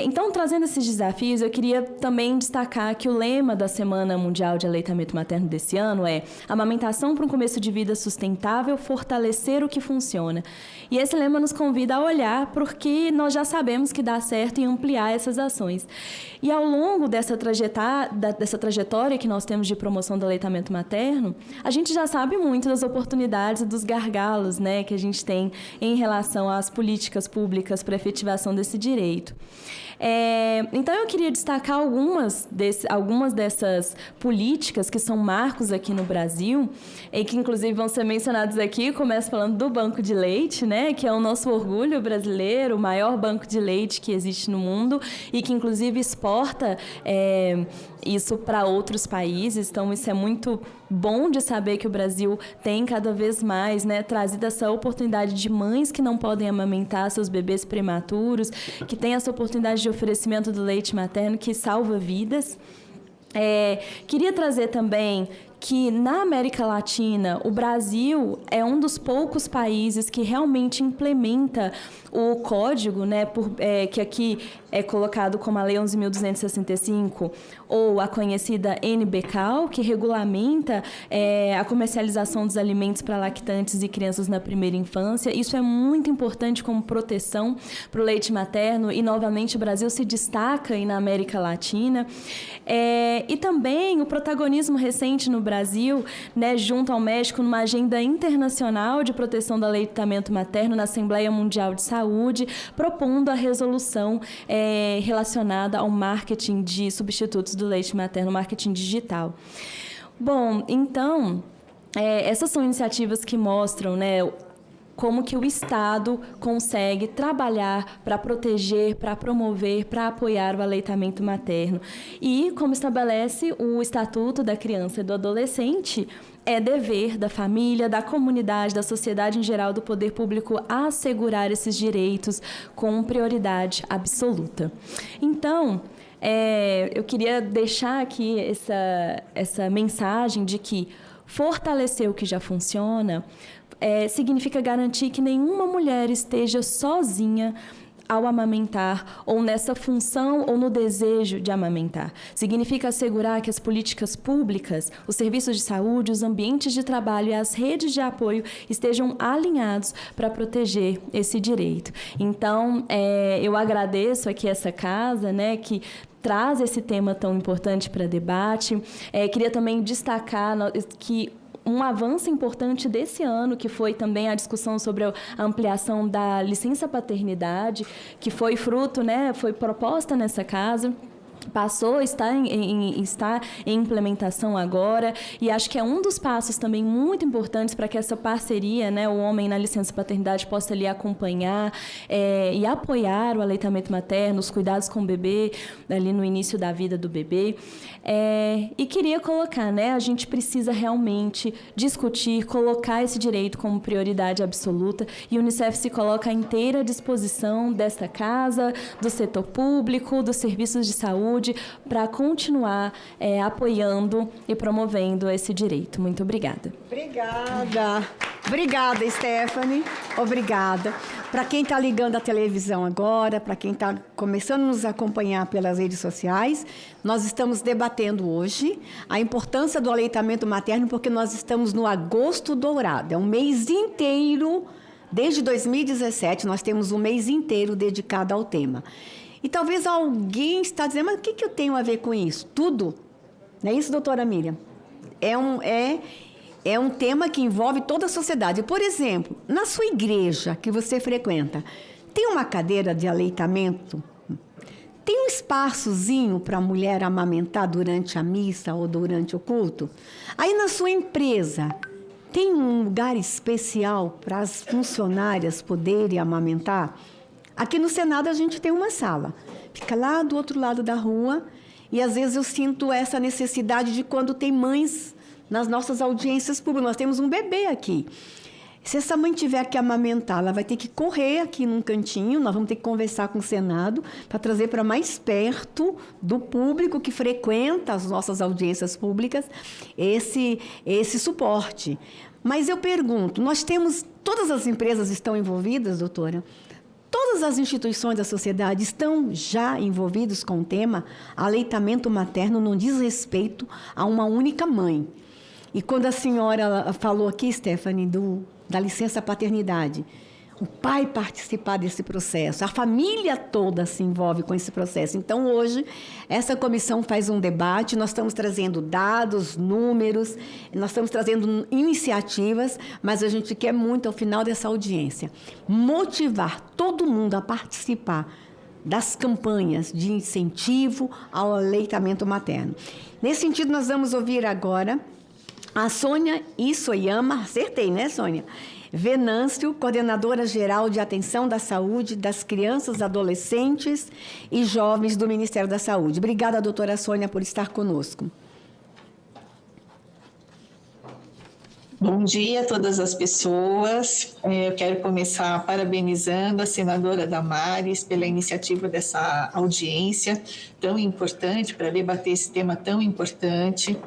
Então, trazendo esses desafios, eu queria também destacar que o lema da Semana Mundial de Aleitamento Materno desse ano é amamentação para um começo de vida sustentável, fortalecer o que funciona. E esse lema nos convida a olhar porque nós já sabemos que dá certo e ampliar essas ações. E ao longo dessa trajetória que nós temos de promoção do aleitamento materno, a gente já sabe muito das oportunidades e dos gargalos, né, que a gente tem em relação às políticas públicas para efetivação desse direito. Então, eu queria destacar algumas dessas políticas que são marcos aqui no Brasil e que, inclusive, vão ser mencionados aqui. Começo falando do Banco de Leite, né, que é o nosso orgulho brasileiro, o maior banco de leite que existe no mundo e que, inclusive, exporta isso para outros países. Então, isso é muito bom de saber que o Brasil tem cada vez mais, né, trazido essa oportunidade de mães que não podem amamentar seus bebês prematuros, que tem essa oportunidade de oferecimento do leite materno que salva vidas. Queria trazer também que na América Latina, o Brasil é um dos poucos países que realmente implementa o código, né, que aqui é colocado como a Lei 11.265, ou a conhecida NBCAL, que regulamenta a comercialização dos alimentos para lactantes e crianças na primeira infância. Isso é muito importante como proteção para o leite materno e, novamente, o Brasil se destaca aí na América Latina. E também o protagonismo recente no Brasil, né, junto ao México, numa agenda internacional de proteção do aleitamento materno na Assembleia Mundial de Saúde, propondo a resolução relacionada ao marketing de substitutos do leite materno, marketing digital. Bom, então, essas são iniciativas que mostram, né, como que o Estado consegue trabalhar para proteger, para promover, para apoiar o aleitamento materno. E, como estabelece o Estatuto da Criança e do Adolescente, é dever da família, da comunidade, da sociedade em geral, do poder público assegurar esses direitos com prioridade absoluta. Então, eu queria deixar aqui essa mensagem de que fortalecer o que já funciona significa garantir que nenhuma mulher esteja sozinha ao amamentar, ou nessa função, ou no desejo de amamentar. Significa assegurar que as políticas públicas, os serviços de saúde, os ambientes de trabalho e as redes de apoio estejam alinhados para proteger esse direito. Então, eu agradeço aqui essa casa, né, que traz esse tema tão importante para debate. Queria também destacar que um avanço importante desse ano, que foi também a discussão sobre a ampliação da licença paternidade, que foi fruto, né, foi proposta nessa casa, passou, está em implementação agora, e acho que é um dos passos também muito importantes para que essa parceria, né, o homem na licença paternidade possa ali acompanhar e apoiar o aleitamento materno, os cuidados com o bebê, ali no início da vida do bebê. E queria colocar, né, a gente precisa realmente discutir, colocar esse direito como prioridade absoluta, e o Unicef se coloca à inteira disposição desta casa, do setor público, dos serviços de saúde, para continuar apoiando e promovendo esse direito. Muito obrigada. Obrigada, Stephanie. Obrigada. Para quem está ligando a televisão agora, para quem está começando a nos acompanhar pelas redes sociais, nós estamos debatendo hoje a importância do aleitamento materno, porque nós estamos no Agosto Dourado. É um mês inteiro, desde 2017, nós temos um mês inteiro dedicado ao tema. E talvez alguém está dizendo, mas o que eu tenho a ver com isso? Tudo. Não é isso, doutora Miriam? É um tema que envolve toda a sociedade. Por exemplo, na sua igreja que você frequenta, tem uma cadeira de aleitamento? Tem um espaçozinho para a mulher amamentar durante a missa ou durante o culto? Aí na sua empresa, tem um lugar especial para as funcionárias poderem amamentar? Aqui no Senado a gente tem uma sala, fica lá do outro lado da rua, e às vezes eu sinto essa necessidade de quando tem mães nas nossas audiências públicas. Nós temos um bebê aqui. Se essa mãe tiver que amamentar, ela vai ter que correr aqui num cantinho, nós vamos ter que conversar com o Senado para trazer para mais perto do público que frequenta as nossas audiências públicas esse suporte. Mas eu pergunto, todas as empresas estão envolvidas, doutora? Todas as instituições da sociedade estão já envolvidas com o tema aleitamento materno no diz respeito a uma única mãe. E quando a senhora falou aqui, Stephanie, da licença paternidade, o pai participar desse processo, a família toda se envolve com esse processo. Então, hoje, essa comissão faz um debate, nós estamos trazendo dados, números, nós estamos trazendo iniciativas, mas a gente quer muito, ao final dessa audiência, motivar todo mundo a participar das campanhas de incentivo ao aleitamento materno. Nesse sentido, nós vamos ouvir agora a Sônia Issoyama, acertei, né, Sônia? Venâncio, coordenadora geral de atenção da saúde das crianças, adolescentes e jovens do Ministério da Saúde. Obrigada, doutora Sônia, por estar conosco. Bom dia a todas as pessoas. Eu quero começar parabenizando a senadora Damares pela iniciativa dessa audiência tão importante, para debater esse tema tão importante.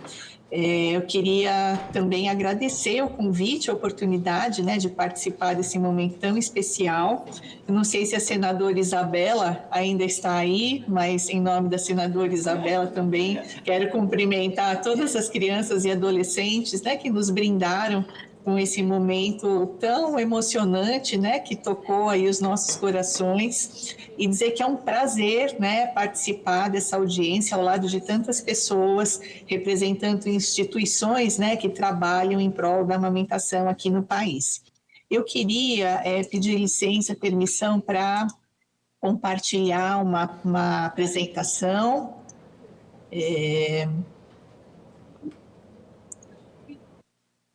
Eu queria também agradecer o convite, a oportunidade, né, de participar desse momento tão especial. Eu não sei se a senadora Isabela ainda está aí, mas em nome da senadora Isabela também quero cumprimentar todas as crianças e adolescentes, né, que nos brindaram com esse momento tão emocionante, né, que tocou aí os nossos corações, e dizer que é um prazer, né, participar dessa audiência ao lado de tantas pessoas, representando instituições, né, que trabalham em prol da amamentação aqui no país. Eu queria pedir licença, permissão para compartilhar uma apresentação.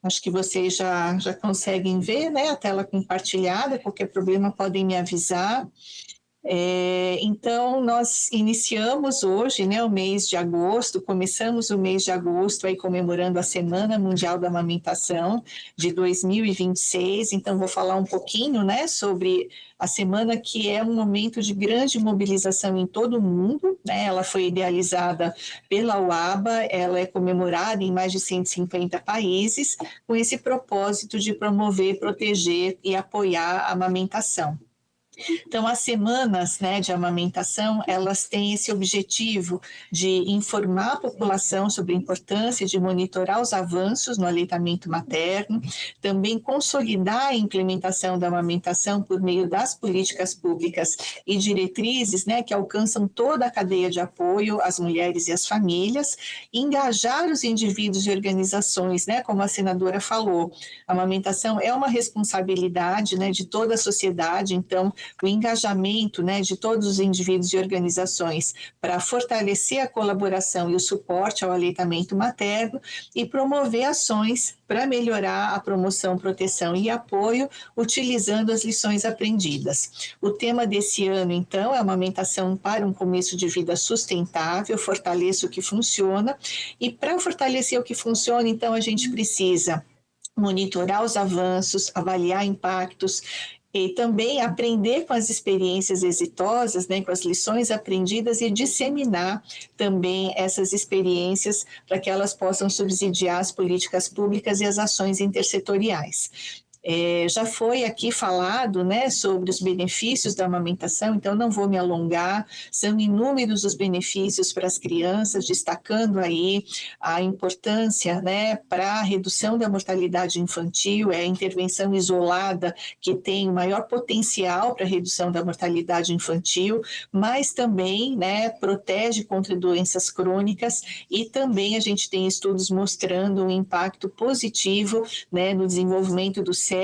Acho que vocês já conseguem ver, né, a tela compartilhada. Qualquer problema podem me avisar. Então, nós iniciamos hoje, né, o mês de agosto, começamos o mês de agosto aí comemorando a Semana Mundial da Amamentação de 2026. Então, vou falar um pouquinho, né, sobre a semana, que é um momento de grande mobilização em todo o mundo, né? Ela foi idealizada pela UABA, ela é comemorada em mais de 150 países, com esse propósito de promover, proteger e apoiar a amamentação. Então, as semanas, né, de amamentação, elas têm esse objetivo de informar a população sobre a importância de monitorar os avanços no aleitamento materno, também consolidar a implementação da amamentação por meio das políticas públicas e diretrizes, né, que alcançam toda a cadeia de apoio às mulheres e às famílias, engajar os indivíduos e organizações, né, como a senadora falou. A amamentação é uma responsabilidade, né, de toda a sociedade, então o engajamento, né, de todos os indivíduos e organizações para fortalecer a colaboração e o suporte ao aleitamento materno e promover ações para melhorar a promoção, proteção e apoio, utilizando as lições aprendidas. O tema desse ano, então, é a amamentação para um começo de vida sustentável, fortaleça o que funciona, e para fortalecer o que funciona, então, a gente precisa monitorar os avanços, avaliar impactos, e também aprender com as experiências exitosas, né, com as lições aprendidas, e disseminar também essas experiências para que elas possam subsidiar as políticas públicas e as ações intersetoriais. Já foi aqui falado, né, sobre os benefícios da amamentação, então não vou me alongar. São inúmeros os benefícios para as crianças, destacando aí a importância, né, para a redução da mortalidade infantil. É a intervenção isolada que tem o maior potencial para a redução da mortalidade infantil, mas também, né, protege contra doenças crônicas, e também a gente tem estudos mostrando um impacto positivo, né, no desenvolvimento do cérebro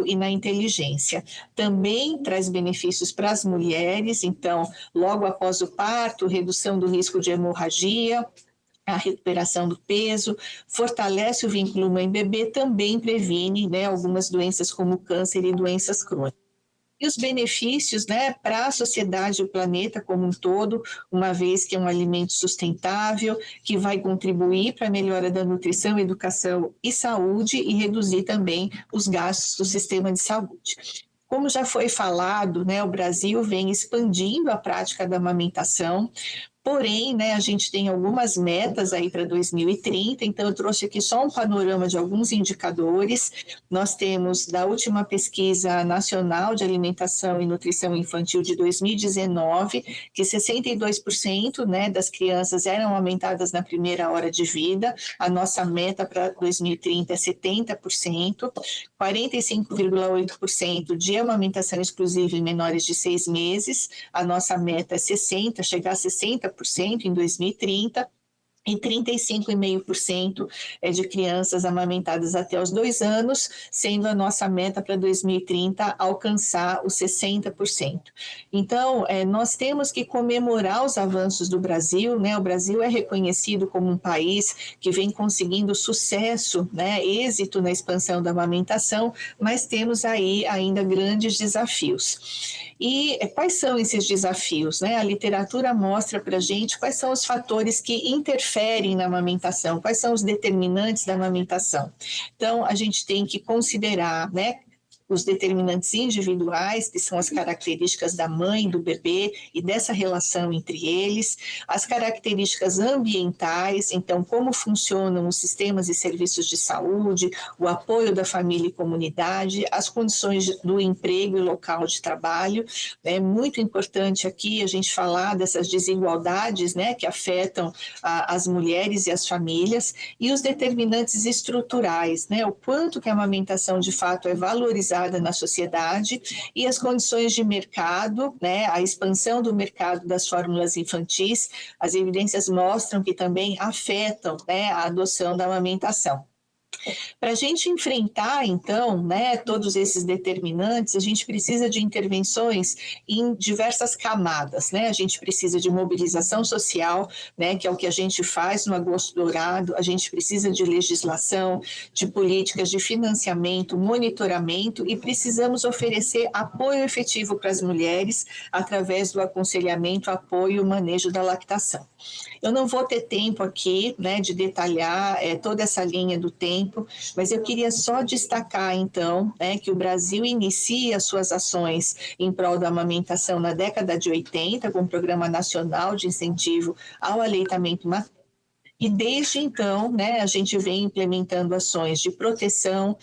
e na inteligência. Também traz benefícios para as mulheres, então, logo após o parto, redução do risco de hemorragia, a recuperação do peso, fortalece o vínculo mãe-bebê, também previne, né, algumas doenças como câncer e doenças crônicas. E os benefícios, né, para a sociedade e o planeta como um todo, uma vez que é um alimento sustentável, que vai contribuir para a melhora da nutrição, educação e saúde, e reduzir também os gastos do sistema de saúde. Como já foi falado, né, o Brasil vem expandindo a prática da amamentação. Porém, né, a gente tem algumas metas aí para 2030, então eu trouxe aqui só um panorama de alguns indicadores. Nós temos, da última pesquisa nacional de alimentação e nutrição infantil de 2019, que 62%, né, das crianças eram amamentadas na primeira hora de vida. A nossa meta para 2030 é 70%, 45,8% de amamentação exclusiva em menores de 6 meses. A nossa meta é 60%, chegar a 60% em 2030, e 35,5% de crianças amamentadas até os 2 anos, sendo a nossa meta para 2030 alcançar os 60%. Então, nós temos que comemorar os avanços do Brasil, né? O Brasil é reconhecido como um país que vem conseguindo sucesso, né? Êxito na expansão da amamentação, mas temos aí ainda grandes desafios. E quais são esses desafios, né? A literatura mostra para a gente quais são os fatores que interferem na amamentação, quais são os determinantes da amamentação. Então, a gente tem que considerar, né, os determinantes individuais, que são as características da mãe, do bebê e dessa relação entre eles, as características ambientais, então como funcionam os sistemas e serviços de saúde, o apoio da família e comunidade, as condições do emprego e local de trabalho. É muito importante aqui a gente falar dessas desigualdades, né, que afetam as mulheres e as famílias, e os determinantes estruturais, né, o quanto que a amamentação de fato é valorizada na sociedade, e as condições de mercado, né, a expansão do mercado das fórmulas infantis. As evidências mostram que também afetam, né, a adoção da amamentação. Para a gente enfrentar, então, né, todos esses determinantes, a gente precisa de intervenções em diversas camadas, né? A gente precisa de mobilização social, né, que é o que a gente faz no Agosto Dourado. A gente precisa de legislação, de políticas de financiamento, monitoramento, e precisamos oferecer apoio efetivo para as mulheres através do aconselhamento, apoio e manejo da lactação. Eu não vou ter tempo aqui, né, de detalhar toda essa linha do tempo, mas eu queria só destacar, então, né, que o Brasil inicia suas ações em prol da amamentação na década de 80, com o Programa Nacional de Incentivo ao Aleitamento Materno. E desde então, né, a gente vem implementando ações de proteção,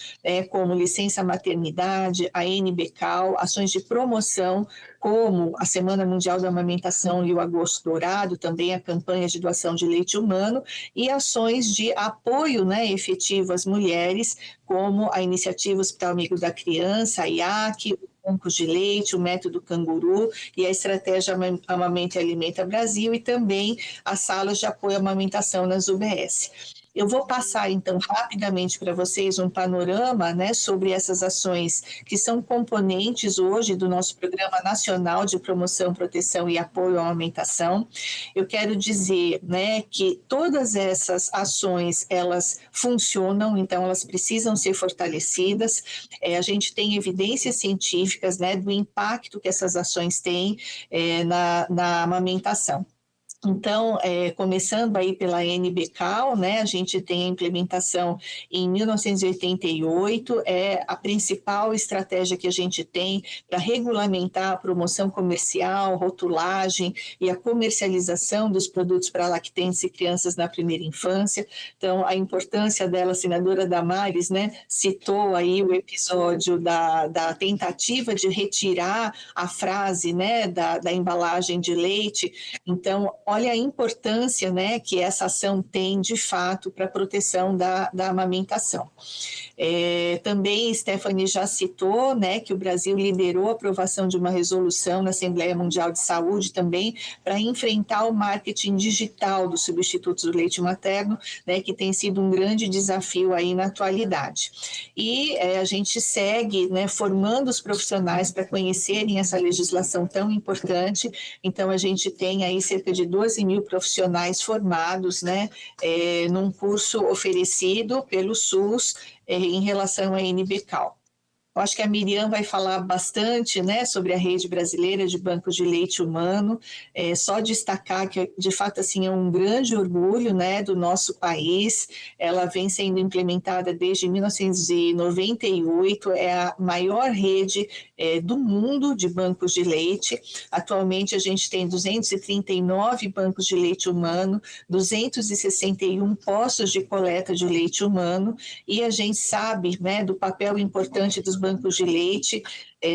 como licença maternidade, a NBCAL, ações de promoção, como a Semana Mundial da Amamentação e o Agosto Dourado, também a campanha de doação de leite humano, e ações de apoio, né, efetivo às mulheres, como a Iniciativa Hospital Amigo da Criança, a IAC, Bancos de Leite, o Método Canguru e a Estratégia Amamenta e Alimenta Brasil, e também as salas de apoio à amamentação nas UBS. Eu vou passar, então, rapidamente para vocês um panorama, né, sobre essas ações que são componentes hoje do nosso Programa Nacional de Promoção, Proteção e Apoio à Amamentação. Eu quero dizer, né, que todas essas ações, elas funcionam, então elas precisam ser fortalecidas. A gente tem evidências científicas, né, do impacto que essas ações têm na amamentação. Então, começando aí pela NBCAL, né, a gente tem a implementação em 1988, é a principal estratégia que a gente tem para regulamentar a promoção comercial, rotulagem e a comercialização dos produtos para lactentes e crianças na primeira infância. Então, a importância dela, a senadora Damares, né, citou aí o episódio da tentativa de retirar a frase, né, da embalagem de leite. Então, olha a importância, né, que essa ação tem, de fato, para a proteção da amamentação. Também Stephanie já citou, né, que o Brasil liderou a aprovação de uma resolução na Assembleia Mundial de Saúde também para enfrentar o marketing digital dos substitutos do leite materno, né, que tem sido um grande desafio aí na atualidade. E a gente segue, né, formando os profissionais para conhecerem essa legislação tão importante. Então, a gente tem aí cerca de 12 mil profissionais formados, né, num curso oferecido pelo SUS em relação à NBCAL. Eu acho que a Miriam vai falar bastante, né, sobre a Rede Brasileira de Bancos de Leite Humano. Só destacar que, de fato, assim, é um grande orgulho, né, do nosso país. Ela vem sendo implementada desde 1998, é a maior rede do mundo de bancos de leite. Atualmente, a gente tem 239 bancos de leite humano, 261 postos de coleta de leite humano, e a gente sabe, né, do papel importante dos bancos de leite,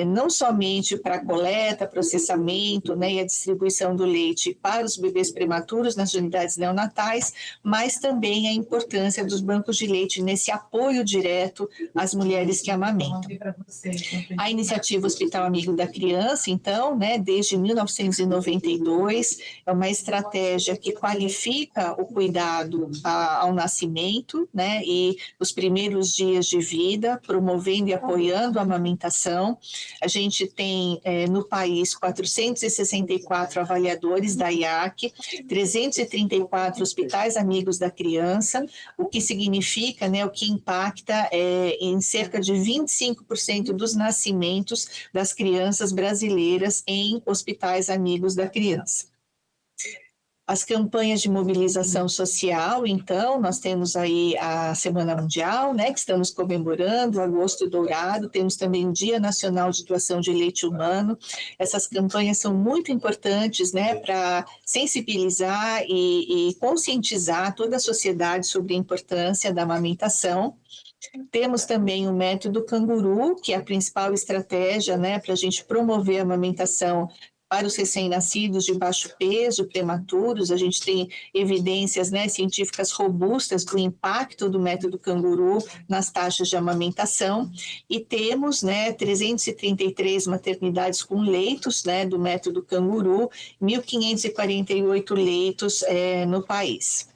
não somente para a coleta, processamento, né, e a distribuição do leite para os bebês prematuros nas unidades neonatais, mas também a importância dos bancos de leite nesse apoio direto às mulheres que amamentam. A iniciativa Hospital Amigo da Criança, então, né, desde 1992, é uma estratégia que qualifica o cuidado ao nascimento, né, e os primeiros dias de vida, promovendo e apoiando a amamentação. A gente tem no país 464 avaliadores da IAC, 334 hospitais amigos da criança, o que significa, né, o que impacta em cerca de 25% dos nascimentos das crianças brasileiras em hospitais amigos da criança. As campanhas de mobilização social, então, nós temos aí a Semana Mundial, né, que estamos comemorando, o Agosto Dourado, temos também o Dia Nacional de Doação de Leite Humano. Essas campanhas são muito importantes, né, para sensibilizar e conscientizar toda a sociedade sobre a importância da amamentação. Temos também o método Canguru, que é a principal estratégia, né, para a gente promover a amamentação para os recém-nascidos de baixo peso, prematuros. A gente tem evidências, né, científicas robustas do impacto do método Canguru nas taxas de amamentação, e temos, né, 333 maternidades com leitos, né, do método Canguru, 1.548 leitos no país.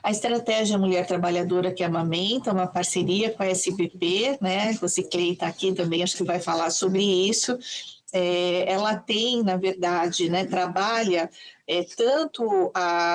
A estratégia Mulher Trabalhadora que Amamenta, uma parceria com a SBP, né, o Ciclei está aqui também, acho que vai falar sobre isso. Ela tem, na verdade, né, trabalha tanto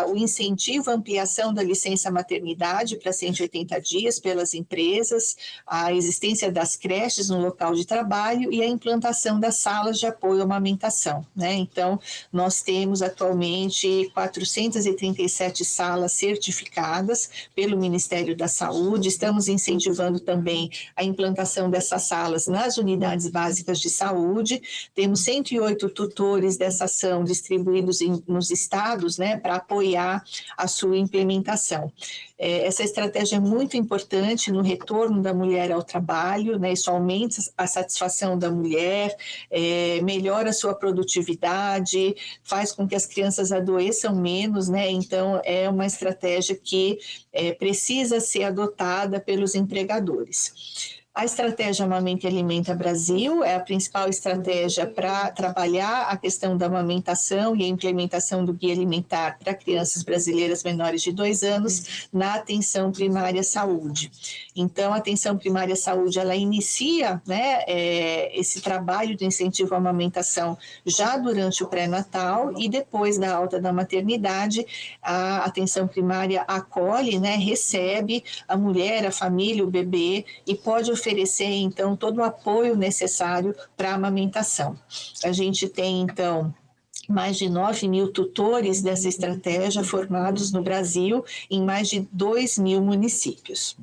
o incentivo à ampliação da licença maternidade para 180 dias pelas empresas, a existência das creches no local de trabalho e a implantação das salas de apoio à amamentação, né? Então, nós temos atualmente 437 salas certificadas pelo Ministério da Saúde, estamos incentivando também a implantação dessas salas nas unidades básicas de saúde, temos 108 tutores dessa ação distribuídos nos estados, né, para apoiar a sua implementação. Essa estratégia é muito importante no retorno da mulher ao trabalho, né, isso aumenta a satisfação da mulher, melhora a sua produtividade, faz com que as crianças adoeçam menos, né, então é uma estratégia que precisa ser adotada pelos empregadores. A estratégia Amamenta e Alimenta Brasil é a principal estratégia para trabalhar a questão da amamentação e a implementação do Guia Alimentar para crianças brasileiras menores de 2 anos na atenção primária à saúde. Então, a atenção primária à saúde, ela inicia, né, esse trabalho de incentivo à amamentação já durante o pré-natal, e depois da alta da maternidade, a atenção primária acolhe, né, recebe a mulher, a família, o bebê, e pode oferecer, então, todo o apoio necessário para a amamentação. A gente tem, então, mais de 9.000 tutores dessa estratégia formados no Brasil, em mais de 2.000 municípios.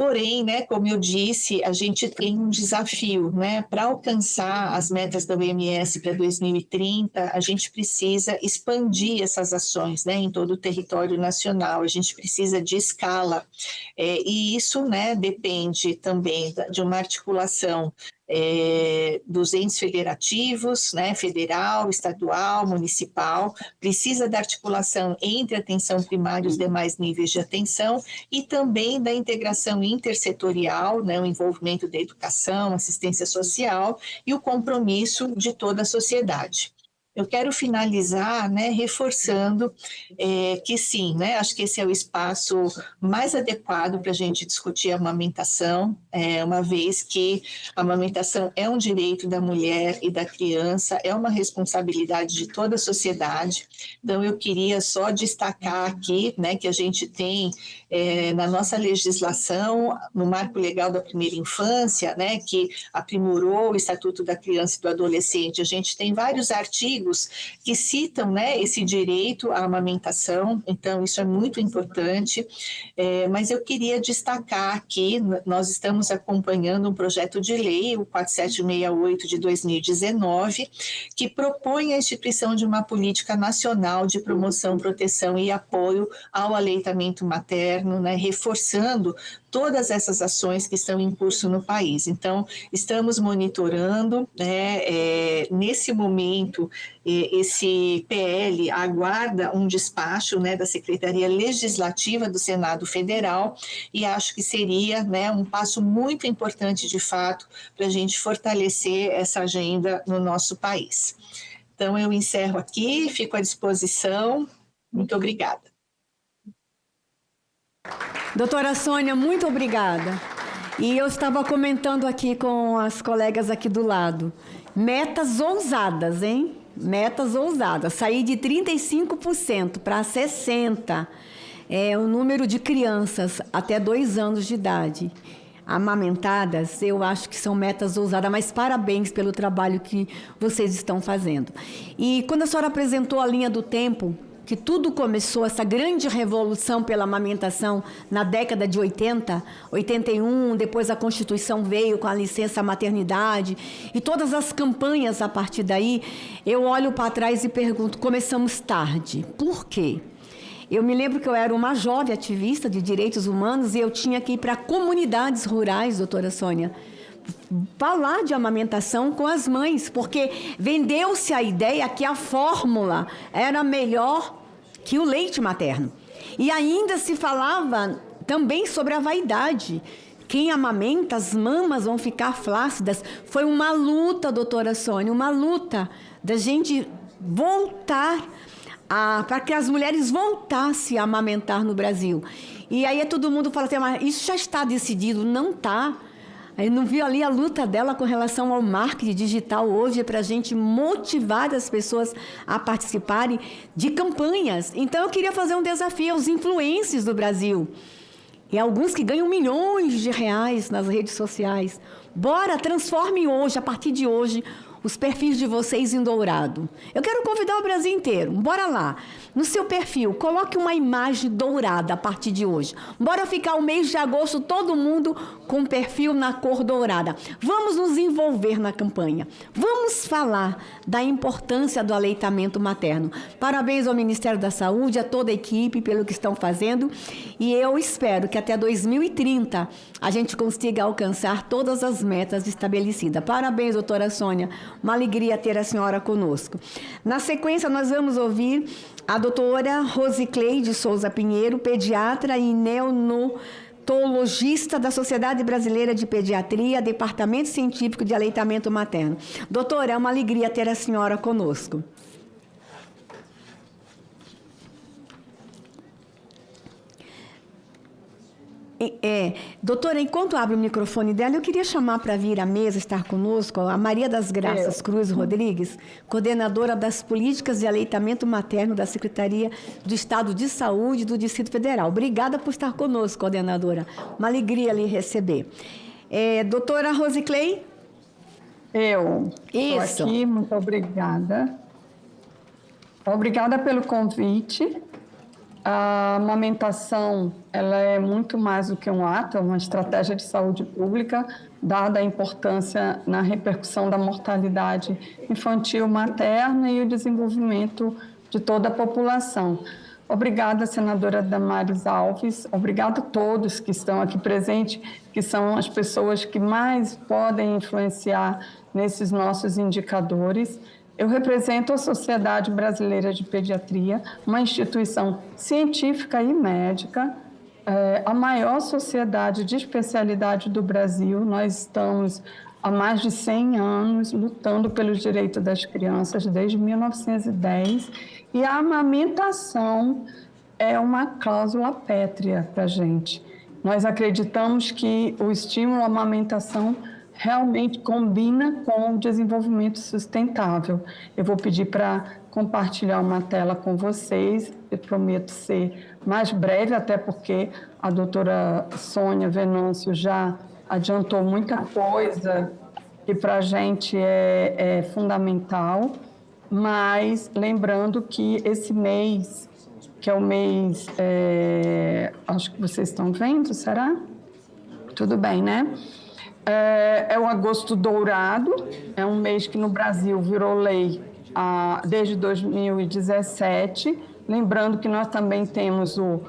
Porém, né, como eu disse, a gente tem um desafio, né, para alcançar as metas da OMS para 2030, a gente precisa expandir essas ações, né, em todo o território nacional, a gente precisa de escala, e isso, né, depende também de uma articulação dos entes federativos, né, federal, estadual, municipal, precisa da articulação entre a atenção primária e os demais níveis de atenção, e também da integração intersetorial, né, o envolvimento da educação, assistência social e o compromisso de toda a sociedade. Eu quero finalizar, né, reforçando que sim, né, acho que esse é o espaço mais adequado para a gente discutir a amamentação, uma vez que a amamentação é um direito da mulher e da criança, é uma responsabilidade de toda a sociedade. Então, eu queria só destacar aqui, né, que a gente tem na nossa legislação, no marco legal da primeira infância, né, que aprimorou o Estatuto da Criança e do Adolescente, a gente tem vários artigos que citam, né, esse direito à amamentação, então isso é muito importante, mas eu queria destacar aqui, nós estamos acompanhando um projeto de lei, o 4768 de 2019, que propõe a instituição de uma política nacional de promoção, proteção e apoio ao aleitamento materno, né, reforçando todas essas ações que estão em curso no país. Então, estamos monitorando, né, nesse momento, esse PL aguarda um despacho, né, da Secretaria Legislativa do Senado Federal, e acho que seria, né, um passo muito importante, de fato, para a gente fortalecer essa agenda no nosso país. Então, eu encerro aqui, fico à disposição. Muito obrigada. Doutora Sônia, muito obrigada. E eu estava comentando aqui com as colegas aqui do lado. Metas ousadas, hein? Metas ousadas. Sair de 35% para 60%. O número de crianças até 2 anos de idade amamentadas, eu acho que são metas ousadas, mas parabéns pelo trabalho que vocês estão fazendo. E quando a senhora apresentou a linha do tempo, que tudo começou, essa grande revolução pela amamentação na década de 80, 81, depois a Constituição veio com a licença maternidade e todas as campanhas a partir daí, eu olho para trás e pergunto, começamos tarde. Por quê? Eu me lembro que eu era uma jovem ativista de direitos humanos e eu tinha que ir para comunidades rurais, doutora Sônia, falar de amamentação com as mães, porque vendeu-se a ideia que a fórmula era melhor que o leite materno. E ainda se falava também sobre a vaidade. Quem amamenta, as mamas vão ficar flácidas. Foi uma luta, doutora Sônia, uma luta da gente voltar para que as mulheres voltassem a amamentar no Brasil. E aí todo mundo fala assim, mas isso já está decidido. Não está. Aí não viu ali a luta dela com relação ao marketing digital hoje para a gente motivar as pessoas a participarem de campanhas. Então, eu queria fazer um desafio aos influencers do Brasil. E alguns que ganham milhões de reais nas redes sociais. Bora, transformem hoje, a partir de hoje, os perfis de vocês em dourado. Eu quero convidar o Brasil inteiro. Bora lá. No seu perfil, coloque uma imagem dourada a partir de hoje. Bora ficar o mês de agosto todo mundo com perfil na cor dourada. Vamos nos envolver na campanha. Vamos falar da importância do aleitamento materno. Parabéns ao Ministério da Saúde, a toda a equipe pelo que estão fazendo. E eu espero que até 2030 a gente consiga alcançar todas as metas estabelecidas. Parabéns, doutora Sônia. Uma alegria ter a senhora conosco. Na sequência, nós vamos ouvir a doutora Rosicleide Souza Pinheiro, pediatra e neonatologista da Sociedade Brasileira de Pediatria, Departamento Científico de Aleitamento Materno. Doutora, é uma alegria ter a senhora conosco. Doutora, enquanto abre o microfone dela, eu queria chamar para vir à mesa, estar conosco, a Maria das Graças Cruz Rodrigues, coordenadora das políticas de aleitamento materno da Secretaria do Estado de Saúde do Distrito Federal. Obrigada por estar conosco, coordenadora. Uma alegria lhe receber. Doutora Rosicleide? Estou aqui, muito obrigada. Obrigada pelo convite. A amamentação, ela é muito mais do que um ato, é uma estratégia de saúde pública, dada a importância na repercussão da mortalidade infantil materna e o desenvolvimento de toda a população. Obrigada, senadora Damares Alves, obrigado a todos que estão aqui presentes, que são as pessoas que mais podem influenciar nesses nossos indicadores. Eu represento a Sociedade Brasileira de Pediatria, uma instituição científica e médica, a maior sociedade de especialidade do Brasil. Nós estamos há mais de 100 anos, lutando pelos direitos das crianças desde 1910, e a amamentação é uma cláusula pétrea para a gente. Nós acreditamos que o estímulo à amamentação realmente combina com o desenvolvimento sustentável. Eu vou pedir para compartilhar uma tela com vocês, eu prometo ser mais breve, até porque a doutora Sônia Venâncio já adiantou muita coisa que para a gente é fundamental, mas lembrando que esse mês, que é o mês, acho que vocês estão vendo, será? Tudo bem, né? É o Agosto Dourado, é um mês que no Brasil virou lei desde 2017, lembrando que nós também temos o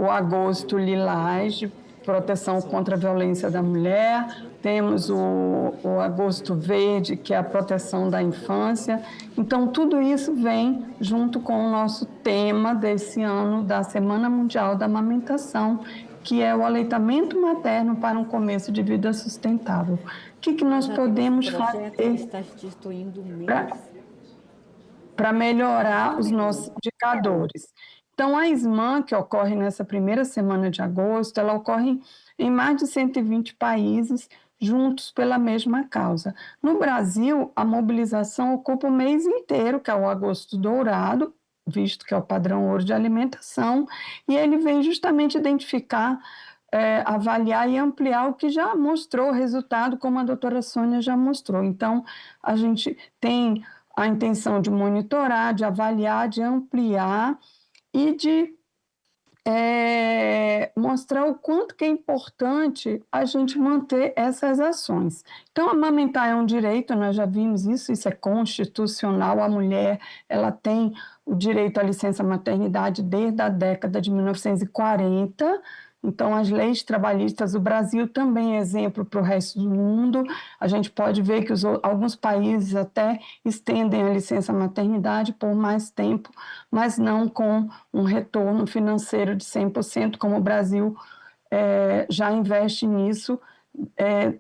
Agosto Lilás, de proteção contra a violência da mulher, temos o Agosto Verde, que é a proteção da infância. Então, tudo isso vem junto com o nosso tema desse ano da Semana Mundial da Amamentação, que é o aleitamento materno para um começo de vida sustentável. O que nós podemos fazer para melhorar os nossos indicadores? Então, a SMAN, que ocorre nessa primeira semana de agosto, ela ocorre em mais de 120 países, juntos pela mesma causa. No Brasil, a mobilização ocupa o mês inteiro, que é o Agosto Dourado, visto que é o padrão ouro de alimentação, e ele vem justamente identificar, avaliar e ampliar o que já mostrou resultado, como a doutora Sônia já mostrou. Então, a gente tem a intenção de monitorar, de avaliar, de ampliar e de mostrar o quanto que é importante a gente manter essas ações. Então, amamentar é um direito, nós já vimos isso é constitucional, a mulher ela tem o direito à licença maternidade desde a década de 1940, então as leis trabalhistas, o Brasil também é exemplo para o resto do mundo, a gente pode ver que alguns países até estendem a licença maternidade por mais tempo, mas não com um retorno financeiro de 100%, como o Brasil já investe nisso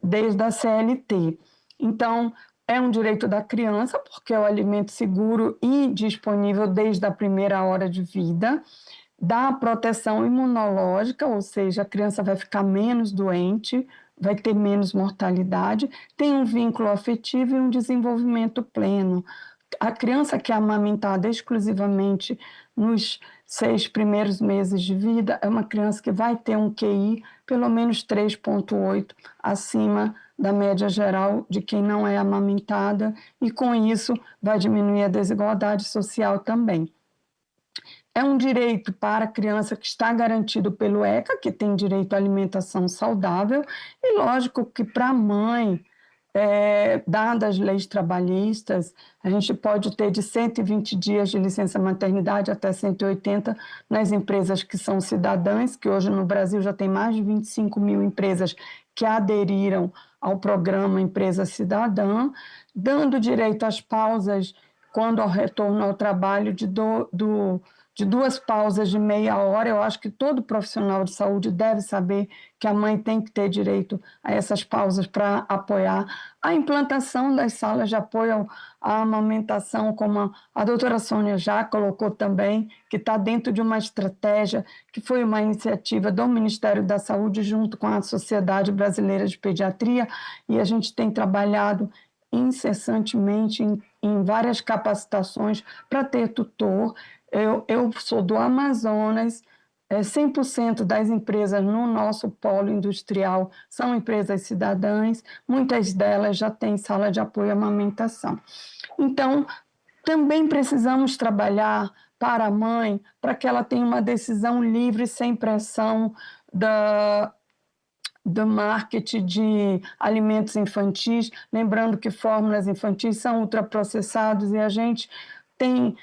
desde a CLT. Então, é um direito da criança, porque é o alimento seguro e disponível desde a primeira hora de vida, dá proteção imunológica, ou seja, a criança vai ficar menos doente, vai ter menos mortalidade, tem um vínculo afetivo e um desenvolvimento pleno. A criança que é amamentada exclusivamente nos 6 primeiros meses de vida é uma criança que vai ter um QI pelo menos 3,8 acima da média geral de quem não é amamentada, e com isso vai diminuir a desigualdade social também. É um direito para a criança que está garantido pelo ECA, que tem direito à alimentação saudável, e lógico que para a mãe, dadas as leis trabalhistas, a gente pode ter de 120 dias de licença maternidade até 180 nas empresas que são cidadãs, que hoje no Brasil já tem mais de 25 mil empresas que aderiram ao programa Empresa Cidadã, dando direito às pausas quando ao retorno ao trabalho de 2 pausas de meia hora. Eu acho que todo profissional de saúde deve saber que a mãe tem que ter direito a essas pausas para apoiar a implantação das salas de apoio à amamentação, como a doutora Sônia já colocou também, que está dentro de uma estratégia que foi uma iniciativa do Ministério da Saúde junto com a Sociedade Brasileira de Pediatria, e a gente tem trabalhado incessantemente em várias capacitações para ter tutor. Eu sou do Amazonas, 100% das empresas no nosso polo industrial são empresas cidadãs, muitas delas já têm sala de apoio à amamentação. Então, também precisamos trabalhar para a mãe, para que ela tenha uma decisão livre, sem pressão do marketing de alimentos infantis, lembrando que fórmulas infantis são ultraprocessados, e a gente tem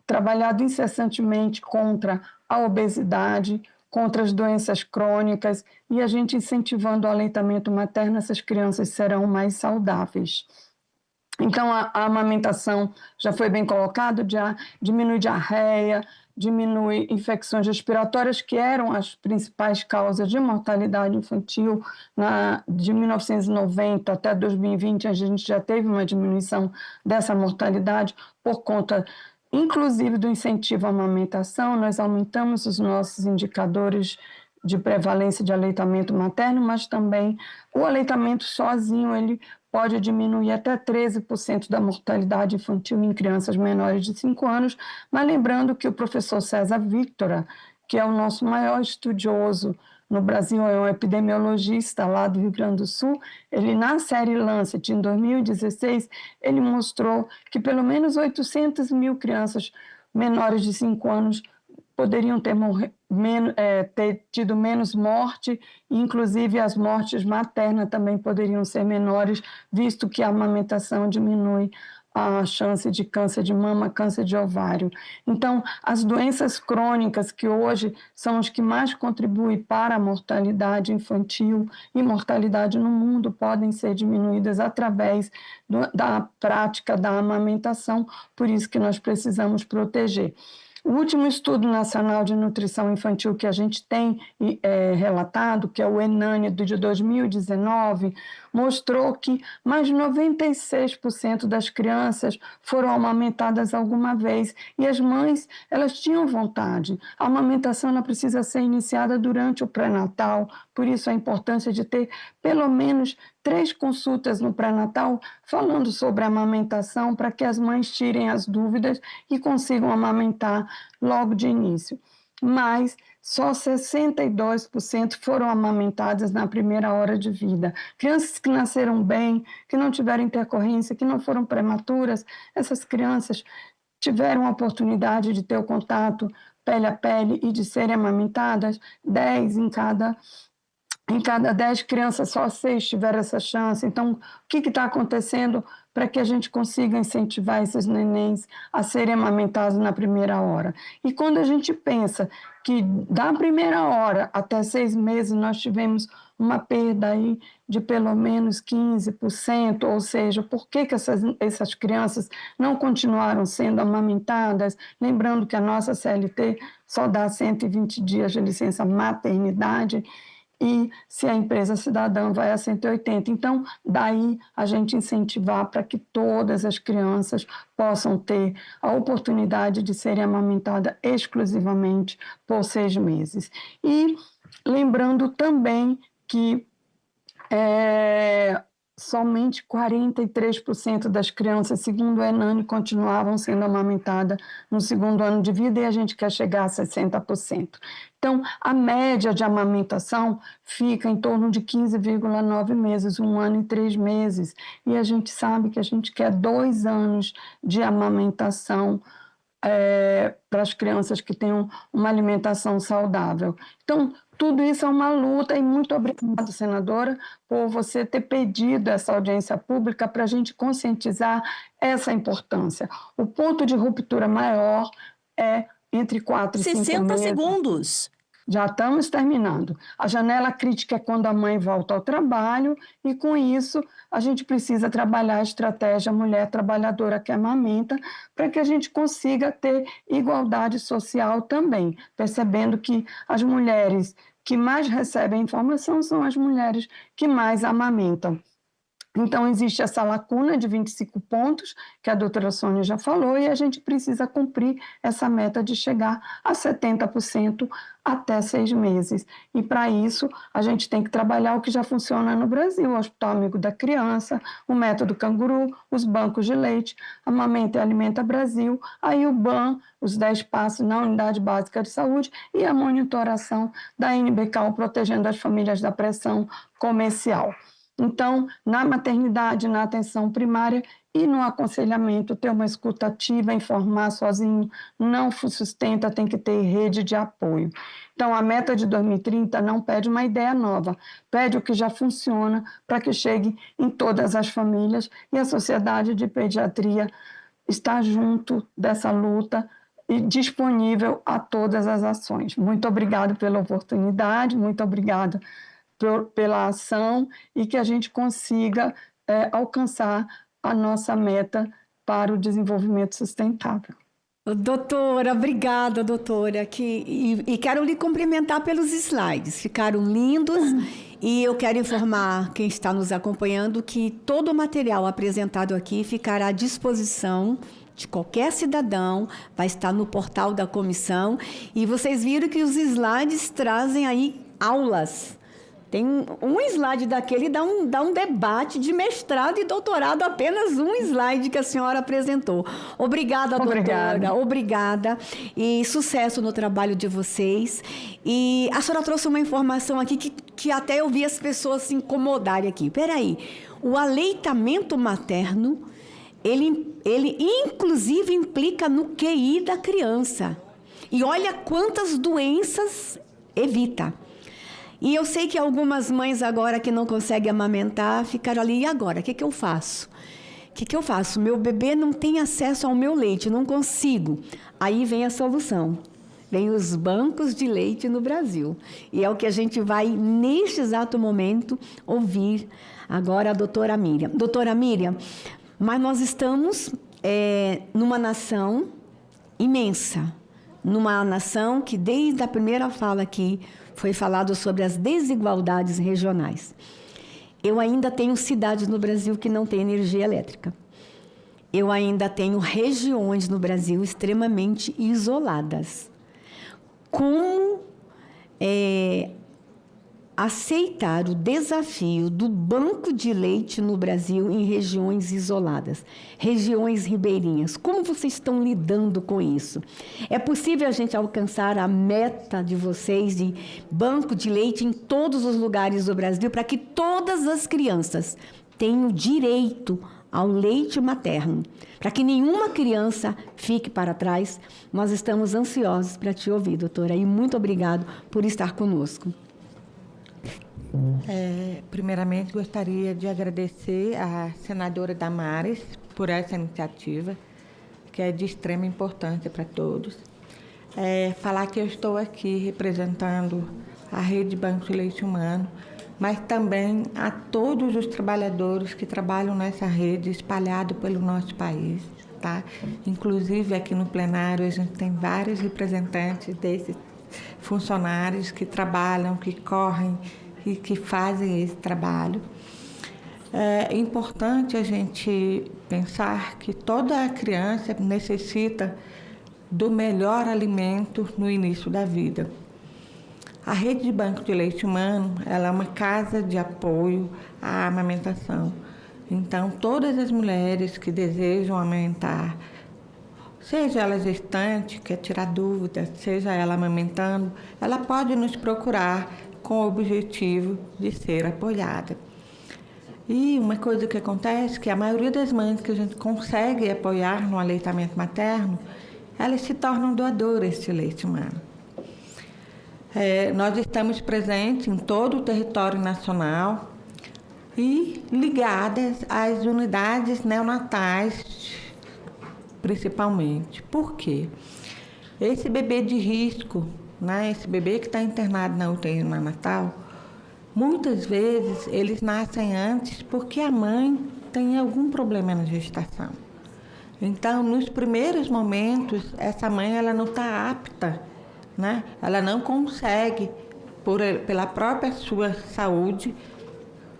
trabalhado incessantemente contra a obesidade, contra as doenças crônicas, e a gente incentivando o aleitamento materno, essas crianças serão mais saudáveis. Então, a amamentação já foi bem colocado, já diminui diarreia, diminui infecções respiratórias, que eram as principais causas de mortalidade infantil. De 1990 até 2020, a gente já teve uma diminuição dessa mortalidade por conta, inclusive, do incentivo à amamentação. Nós aumentamos os nossos indicadores de prevalência de aleitamento materno, mas também o aleitamento sozinho, ele pode diminuir até 13% da mortalidade infantil em crianças menores de 5 anos, mas lembrando que o professor César Victora, que é o nosso maior estudioso no Brasil, é um epidemiologista lá do Rio Grande do Sul, ele na série Lancet, em 2016, ele mostrou que pelo menos 800 mil crianças menores de 5 anos poderiam ter tido menos morte, inclusive as mortes maternas também poderiam ser menores, visto que a amamentação diminui a chance de câncer de mama, câncer de ovário. Então, as doenças crônicas, que hoje são as que mais contribuem para a mortalidade infantil e mortalidade no mundo, podem ser diminuídas através da prática da amamentação, por isso que nós precisamos proteger. O último estudo nacional de nutrição infantil que a gente tem relatado, que é o ENANI de 2019, mostrou que mais de 96% das crianças foram amamentadas alguma vez, e as mães, elas tinham vontade. A amamentação ela precisa ser iniciada durante o pré-natal, por isso a importância de ter pelo menos 3 consultas no pré-natal falando sobre a amamentação, para que as mães tirem as dúvidas e consigam amamentar logo de início. Mas só 62% foram amamentadas na primeira hora de vida. Crianças que nasceram bem, que não tiveram intercorrência, que não foram prematuras, essas crianças tiveram a oportunidade de ter o contato pele a pele e de serem amamentadas. 10 em cada 10 crianças, só 6 tiveram essa chance. Então, o que está acontecendo para que a gente consiga incentivar esses nenéns a serem amamentados na primeira hora? E quando a gente pensa que da primeira hora até 6 meses nós tivemos uma perda aí de pelo menos 15%, ou seja, por que essas crianças não continuaram sendo amamentadas? Lembrando que a nossa CLT só dá 120 dias de licença maternidade, e se a empresa cidadã vai a 180. Então, daí a gente incentivar para que todas as crianças possam ter a oportunidade de serem amamentadas exclusivamente por 6 meses. E lembrando também que somente 43% das crianças, segundo o ENANI, continuavam sendo amamentadas no 2º ano de vida, e a gente quer chegar a 60%. Então, a média de amamentação fica em torno de 15,9 meses, 1 ano e 3 meses. E a gente sabe que a gente quer 2 anos de amamentação para as crianças que tenham uma alimentação saudável. Então, tudo isso é uma luta, e muito obrigada, senadora, por você ter pedido essa audiência pública para a gente conscientizar essa importância. O ponto de ruptura maior é entre 4 e 5 meses. 60 segundos. Já estamos terminando. A janela crítica é quando a mãe volta ao trabalho, e com isso a gente precisa trabalhar a estratégia mulher trabalhadora que amamenta, para que a gente consiga ter igualdade social também, percebendo que as mulheres que mais recebem informação são as mulheres que mais amamentam. Então, existe essa lacuna de 25 pontos, que a doutora Sônia já falou, e a gente precisa cumprir essa meta de chegar a 70% até 6 meses. E, para isso, a gente tem que trabalhar o que já funciona no Brasil: o Hospital Amigo da Criança, o Método Canguru, os bancos de leite, Amamenta e Alimenta Brasil, aí o BAN, os 10 passos na Unidade Básica de Saúde, e a monitoração da NBK, protegendo as famílias da pressão comercial. Então, na maternidade, na atenção primária e no aconselhamento, ter uma escuta ativa, informar sozinho não sustenta, tem que ter rede de apoio. Então, a meta de 2030 não pede uma ideia nova, pede o que já funciona para que chegue em todas as famílias, e a Sociedade de Pediatria está junto dessa luta e disponível a todas as ações. Muito obrigada pela oportunidade, muito obrigada pela ação, e que a gente consiga alcançar a nossa meta para o desenvolvimento sustentável. Doutora, obrigada, doutora. E quero lhe cumprimentar pelos slides, ficaram lindos. E eu quero informar quem está nos acompanhando que todo o material apresentado aqui ficará à disposição de qualquer cidadão, vai estar no portal da comissão. E vocês viram que os slides trazem aí aulas. Tem um slide daquele, dá um debate de mestrado e doutorado, apenas um slide que a senhora apresentou. Obrigada, doutora. Obrigada. E sucesso no trabalho de vocês. E a senhora trouxe uma informação aqui que até eu vi as pessoas se incomodarem aqui. Peraí, o aleitamento materno, ele inclusive implica no QI da criança. E olha quantas doenças evita. E eu sei que algumas mães agora que não conseguem amamentar ficaram ali, e agora? O que eu faço? O que eu faço? Meu bebê não tem acesso ao meu leite, não consigo. Aí vem a solução. Vem os bancos de leite no Brasil. E é o que a gente vai, neste exato momento, ouvir agora a doutora Miriam. Doutora Miriam, mas nós estamos numa nação imensa, numa nação que desde a primeira fala aqui foi falado sobre as desigualdades regionais. Eu ainda tenho cidades no Brasil que não têm energia elétrica. Eu ainda tenho regiões no Brasil extremamente isoladas. Como aceitar o desafio do banco de leite no Brasil em regiões isoladas, regiões ribeirinhas? Como vocês estão lidando com isso? É possível a gente alcançar a meta de vocês de banco de leite em todos os lugares do Brasil para que todas as crianças tenham direito ao leite materno, para que nenhuma criança fique para trás? Nós estamos ansiosos para te ouvir, doutora, e muito obrigado por estar conosco. Primeiramente, gostaria de agradecer à senadora Damares por essa iniciativa, que é de extrema importância para todos. Falar que eu estou aqui representando a Rede Banco de Leite Humano, mas também a todos os trabalhadores que trabalham nessa rede espalhado pelo nosso país. Tá? Inclusive, aqui no plenário, a gente tem vários representantes desses funcionários que trabalham, que correm e que fazem esse trabalho. É importante a gente pensar que toda criança necessita do melhor alimento no início da vida. A Rede de Banco de Leite Humano, ela é uma casa de apoio à amamentação. Então, todas as mulheres que desejam amamentar, seja ela gestante, quer tirar dúvidas, seja ela amamentando, ela pode nos procurar com o objetivo de ser apoiada. E uma coisa que acontece é que a maioria das mães que a gente consegue apoiar no aleitamento materno, elas se tornam doadoras de leite humano. Nós estamos presentes em todo o território nacional e ligadas às unidades neonatais, principalmente. Por quê? Esse bebê de risco, esse bebê que está internado na UTI neonatal, muitas vezes eles nascem antes porque a mãe tem algum problema na gestação. Então, nos primeiros momentos, essa mãe ela não está apta, ela não consegue, pela própria sua saúde,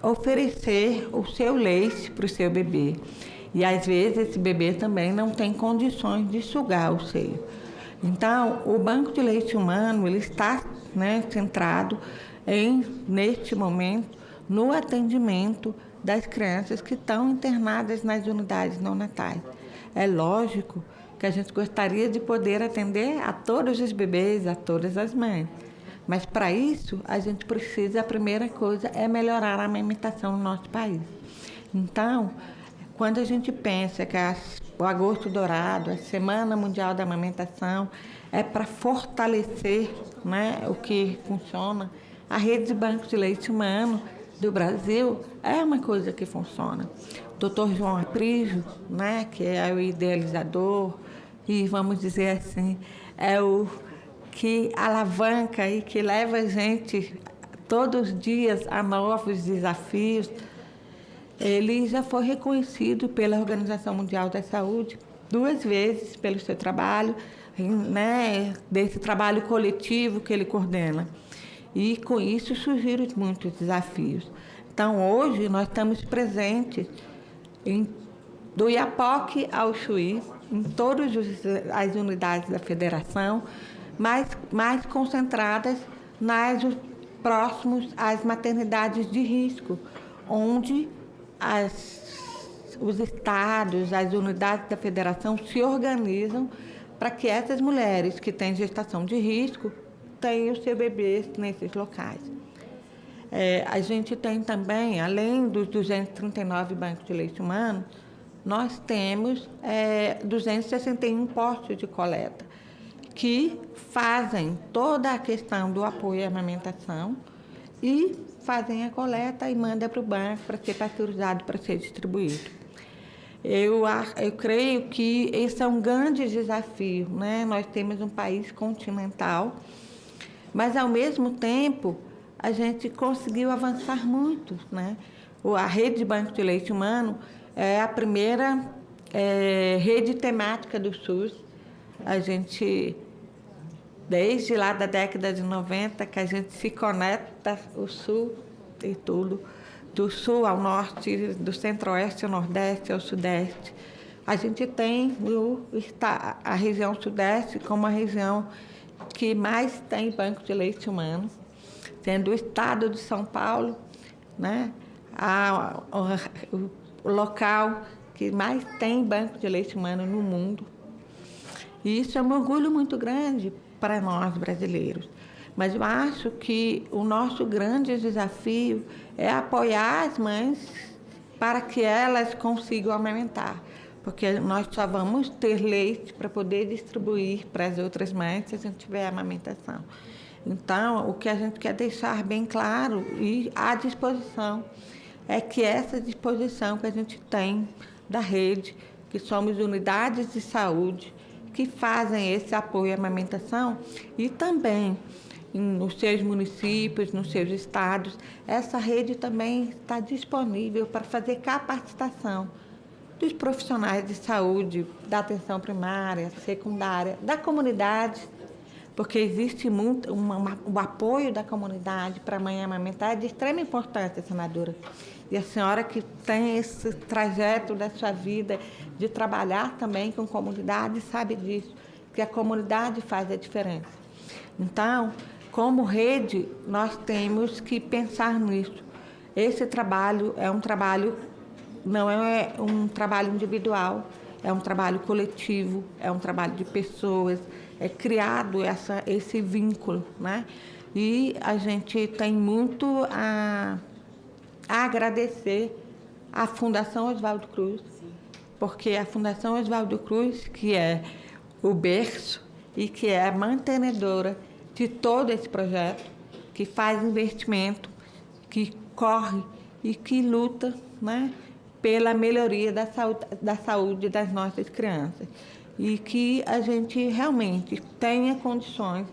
oferecer o seu leite para o seu bebê. E, às vezes, esse bebê também não tem condições de sugar o seio. Então, o Banco de Leite Humano ele está centrado, neste momento, no atendimento das crianças que estão internadas nas unidades neonatais. É lógico que a gente gostaria de poder atender a todos os bebês, a todas as mães. Mas, para isso, a gente precisa, a primeira coisa, é melhorar a amamentação no nosso país. Então, quando a gente pensa que o Agosto Dourado, a Semana Mundial da Amamentação, é para fortalecer o que funciona, a Rede de Banco de Leite Humano do Brasil é uma coisa que funciona. O Dr. João Aprígio, que é o idealizador e, vamos dizer assim, é o que alavanca e que leva a gente todos os dias a novos desafios. Ele já foi reconhecido pela Organização Mundial da Saúde 2 vezes pelo seu trabalho, né, desse trabalho coletivo que ele coordena. E, com isso, surgiram muitos desafios. Então, hoje, nós estamos presentes do Iapoque ao Chuí, em todas as unidades da federação, mais concentradas próximos às maternidades de risco, onde os estados, as unidades da federação se organizam para que essas mulheres que têm gestação de risco tenham seus bebês nesses locais. A gente tem também, além dos 239 bancos de leite humano, nós temos 261 postos de coleta, que fazem toda a questão do apoio à amamentação e fazem a coleta e mandam para o banco para ser pasteurizado, para ser distribuído. Eu creio que esse é um grande desafio, né? Nós temos um país continental, mas, ao mesmo tempo, a gente conseguiu avançar muito, né? A rede de banco de leite humano é a primeira rede temática do SUS. A gente, desde lá da década de 90, que a gente se conecta, o Sul e tudo, do Sul ao Norte, do Centro-Oeste ao Nordeste ao Sudeste. A gente tem a região Sudeste como a região que mais tem banco de leite humano, sendo o estado de São Paulo, né, o local que mais tem banco de leite humano no mundo. E isso é um orgulho muito grande para nós brasileiros. Mas eu acho que o nosso grande desafio é apoiar as mães para que elas consigam amamentar, porque nós só vamos ter leite para poder distribuir para as outras mães se a gente tiver amamentação. Então, o que a gente quer deixar bem claro e à disposição é que essa disposição que a gente tem da rede, que somos unidades de saúde, que fazem esse apoio à amamentação, e também nos seus municípios, nos seus estados, essa rede também está disponível para fazer capacitação dos profissionais de saúde, da atenção primária, secundária, da comunidade, porque existe muito o apoio da comunidade para a mãe amamentar é de extrema importância, senadora. E a senhora que tem esse trajeto da sua vida de trabalhar também com comunidade sabe disso, que a comunidade faz a diferença. Então, como rede, nós temos que pensar nisso. Esse trabalho é um trabalho, não é um trabalho individual, é um trabalho coletivo, é um trabalho de pessoas, é criado esse vínculo, né? E a gente tem muito a agradecer à Fundação Oswaldo Cruz, porque a Fundação Oswaldo Cruz, que é o berço e que é a mantenedora de todo esse projeto, que faz investimento, que corre e que luta, né, pela melhoria da saúde das nossas crianças. E que a gente realmente tenha condições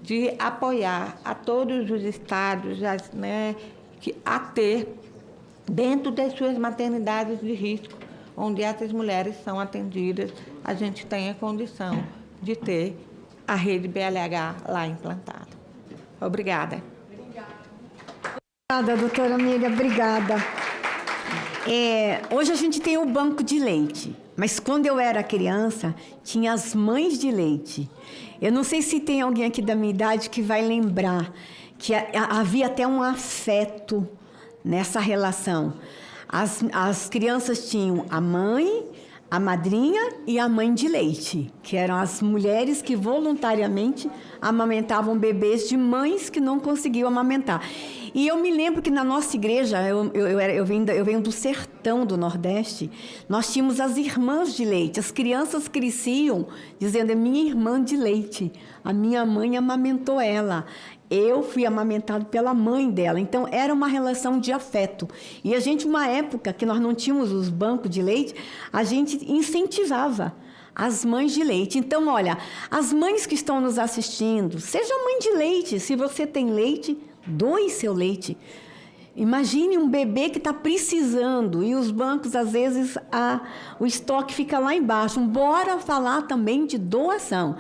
de apoiar a todos os estados, né, a ter, dentro das suas maternidades de risco, onde essas mulheres são atendidas, a gente tenha condição de ter a rede BLH lá implantada. Obrigada. Obrigada, doutora amiga, obrigada. Hoje a gente tem o banco de leite, mas quando eu era criança, tinha as mães de leite. Eu não sei se tem alguém aqui da minha idade que vai lembrar que havia até um afeto nessa relação. As crianças tinham a mãe, a madrinha e a mãe de leite, que eram as mulheres que voluntariamente amamentavam bebês de mães que não conseguiam amamentar. E eu me lembro que na nossa igreja, eu venho do sertão do Nordeste, nós tínhamos as irmãs de leite. As crianças cresciam dizendo, é minha irmã de leite, a minha mãe amamentou ela. Eu fui amamentado pela mãe dela. Então, era uma relação de afeto. E a gente, uma época que nós não tínhamos os bancos de leite, a gente incentivava as mães de leite. Então, olha, as mães que estão nos assistindo, seja mãe de leite. Se você tem leite, doe seu leite. Imagine um bebê que está precisando e os bancos, às vezes, o estoque fica lá embaixo. Bora falar também de doação.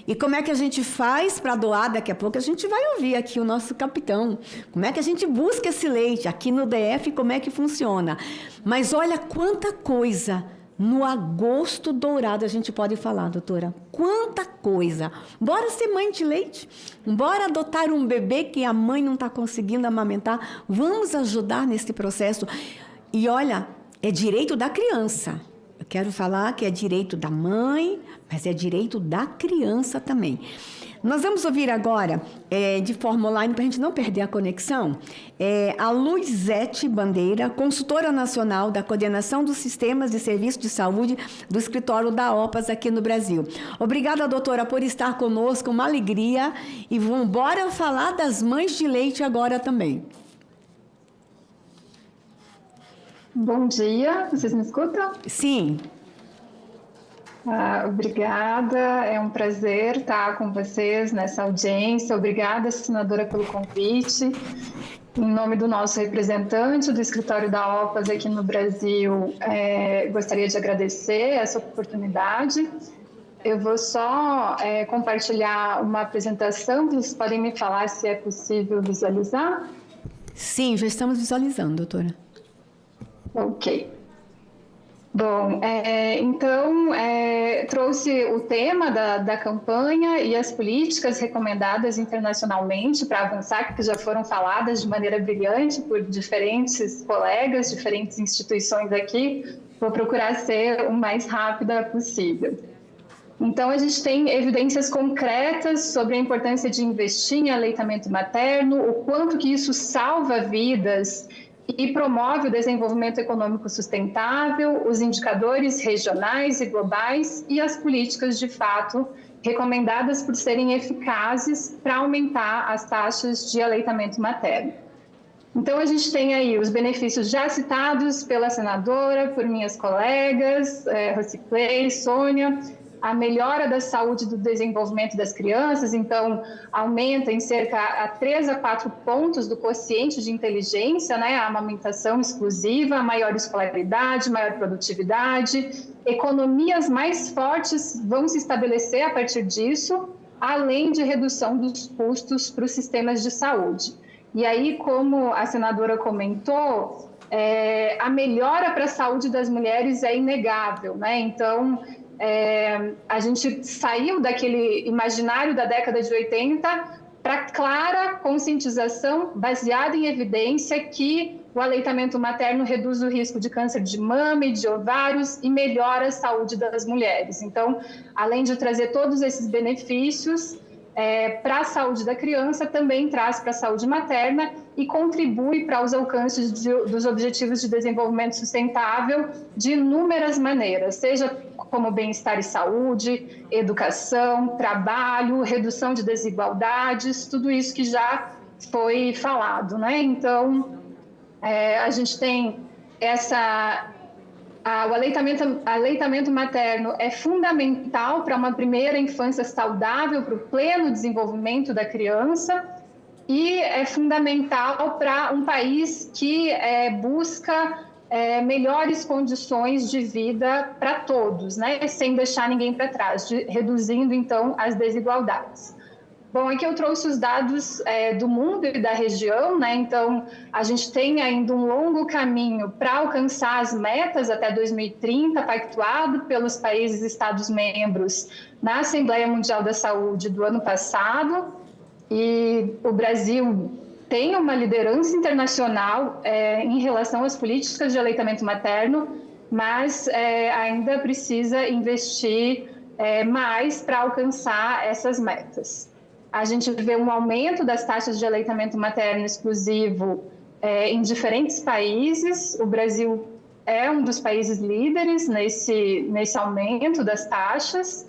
E como é que a gente faz para doar? Daqui a pouco a gente vai ouvir aqui o nosso capitão. Como é que a gente busca esse leite? Aqui no DF, como é que funciona? Mas olha quanta coisa no agosto dourado a gente pode falar, doutora. Quanta coisa. Bora ser mãe de leite. Bora adotar um bebê que a mãe não está conseguindo amamentar. Vamos ajudar nesse processo. E olha, é direito da criança. Eu quero falar que é direito da mãe, mas é direito da criança também. Nós vamos ouvir agora, de forma online, para a gente não perder a conexão, a Luizete Bandeira, consultora nacional da Coordenação dos Sistemas de Serviço de Saúde do escritório da OPAS aqui no Brasil. Obrigada, doutora, por estar conosco, uma alegria. E vamos embora falar das mães de leite agora também. Bom dia, vocês me escutam? Sim. Obrigada, é um prazer estar com vocês nessa audiência. Obrigada, senadora, pelo convite. Em nome do nosso representante do escritório da OPAS aqui no Brasil, gostaria de agradecer essa oportunidade. Eu vou só compartilhar uma apresentação, vocês podem me falar se é possível visualizar? Sim, já estamos visualizando, doutora. Ok. Bom, então, trouxe o tema da campanha e as políticas recomendadas internacionalmente para avançar, que já foram faladas de maneira brilhante por diferentes colegas, diferentes instituições aqui. Vou procurar ser o mais rápida possível. Então, a gente tem evidências concretas sobre a importância de investir em aleitamento materno, o quanto que isso salva vidas e promove o desenvolvimento econômico sustentável, os indicadores regionais e globais e as políticas, de fato, recomendadas por serem eficazes para aumentar as taxas de aleitamento materno. Então, a gente tem aí os benefícios já citados pela senadora, por minhas colegas, Rociclei, Sônia, a melhora da saúde e do desenvolvimento das crianças, então aumenta em cerca a 3 a 4 pontos do quociente de inteligência, né, a amamentação exclusiva, maior escolaridade, maior produtividade, economias mais fortes vão se estabelecer a partir disso, além de redução dos custos para os sistemas de saúde. E aí, como a senadora comentou, a melhora para a saúde das mulheres é inegável, né? Então, a gente saiu daquele imaginário da década de 80 para clara conscientização baseada em evidência que o aleitamento materno reduz o risco de câncer de mama e de ovários e melhora a saúde das mulheres. Então, além de trazer todos esses benefícios para a saúde da criança, também traz para a saúde materna e contribui para os alcances dos Objetivos de Desenvolvimento Sustentável de inúmeras maneiras, seja como bem-estar e saúde, educação, trabalho, redução de desigualdades, tudo isso que já foi falado, né? Então, a gente tem o aleitamento materno é fundamental para uma primeira infância saudável, para o pleno desenvolvimento da criança, e é fundamental para um país que busca melhores condições de vida para todos, né? Sem deixar ninguém para trás, reduzindo, então, as desigualdades. Bom, aqui eu trouxe os dados do mundo e da região, né? Então, a gente tem ainda um longo caminho para alcançar as metas até 2030, pactuado pelos países Estados-membros na Assembleia Mundial da Saúde do ano passado. E o Brasil tem uma liderança internacional em relação às políticas de aleitamento materno, mas ainda precisa investir mais para alcançar essas metas. A gente vê um aumento das taxas de aleitamento materno exclusivo em diferentes países. O Brasil é um dos países líderes nesse aumento das taxas.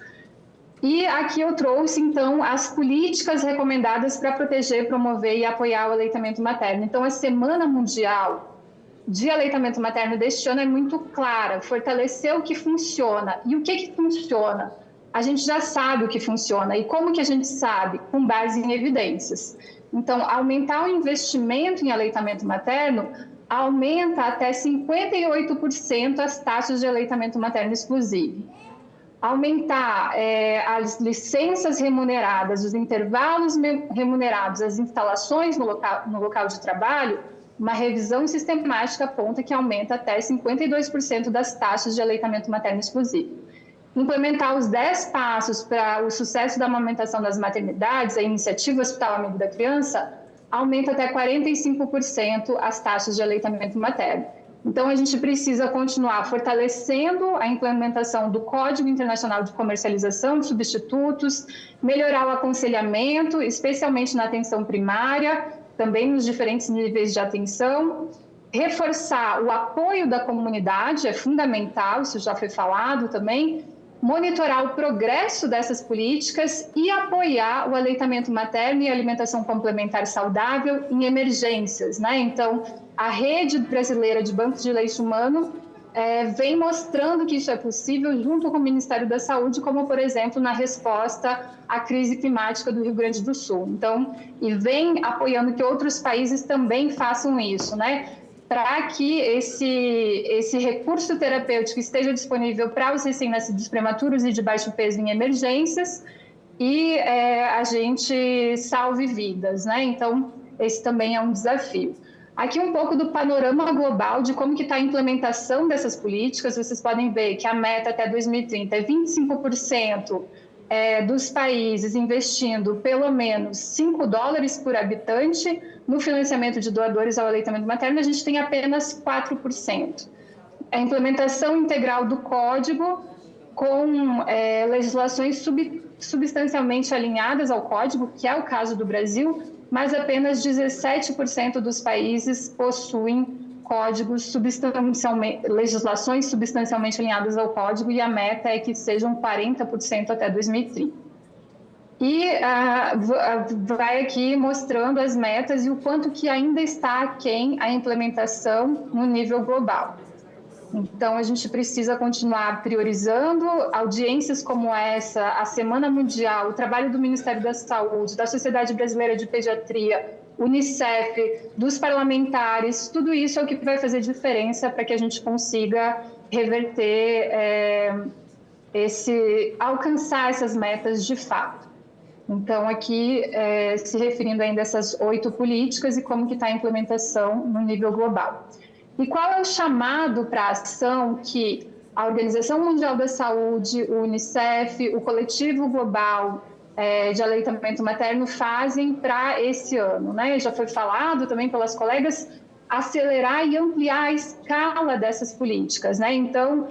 E aqui eu trouxe, então, as políticas recomendadas para proteger, promover e apoiar o aleitamento materno. Então, a Semana Mundial de Aleitamento Materno deste ano é muito clara, fortalecer o que funciona. E o que funciona? a gente já sabe o que funciona. E como que a gente sabe? Com base em evidências. Então, aumentar o investimento em aleitamento materno aumenta até 58% as taxas de aleitamento materno exclusivo. Aumentar as licenças remuneradas, os intervalos remunerados, as instalações no local de trabalho, uma revisão sistemática aponta que aumenta até 52% das taxas de aleitamento materno exclusivo. Implementar os 10 passos para o sucesso da amamentação das maternidades, a iniciativa Hospital Amigo da Criança, aumenta até 45% as taxas de aleitamento materno. Então, a gente precisa continuar fortalecendo a implementação do Código Internacional de Comercialização de Substitutos, melhorar o aconselhamento, especialmente na atenção primária, também nos diferentes níveis de atenção, reforçar o apoio da comunidade, é fundamental, isso já foi falado também, monitorar o progresso dessas políticas e apoiar o aleitamento materno e a alimentação complementar saudável em emergências, né? Então, a rede brasileira de bancos de leite humano vem mostrando que isso é possível junto com o Ministério da Saúde, como, por exemplo, na resposta à crise climática do Rio Grande do Sul. Então, e vem apoiando que outros países também façam isso, né? Para que esse recurso terapêutico esteja disponível para os recém-nascidos prematuros e de baixo peso em emergências e a gente salve vidas, né? Então, esse também é um desafio. Aqui um pouco do panorama global de como que está a implementação dessas políticas. Vocês podem ver que a meta até 2030 é 25% dos países investindo pelo menos $5 por habitante no financiamento de doadores ao aleitamento materno. A gente tem apenas 4%. A implementação integral do código com legislações substancialmente alinhadas ao código, que é o caso do Brasil, mas apenas 17% dos países possuem legislações substancialmente alinhadas ao código, e a meta é que sejam 40% até 2030. E vai aqui mostrando as metas e o quanto que ainda está aquém a implementação no nível global. Então, a gente precisa continuar priorizando audiências como essa, a Semana Mundial, o trabalho do Ministério da Saúde, da Sociedade Brasileira de Pediatria, Unicef, dos parlamentares. Tudo isso é o que vai fazer diferença para que a gente consiga reverter, alcançar essas metas de fato. Então, aqui, se referindo ainda a essas 8 políticas e como que está a implementação no nível global. E qual é o chamado para a ação que a Organização Mundial da Saúde, o Unicef, o Coletivo Global de Aleitamento Materno fazem para esse ano, né? Já foi falado também pelas colegas, acelerar e ampliar a escala dessas políticas, né? Então,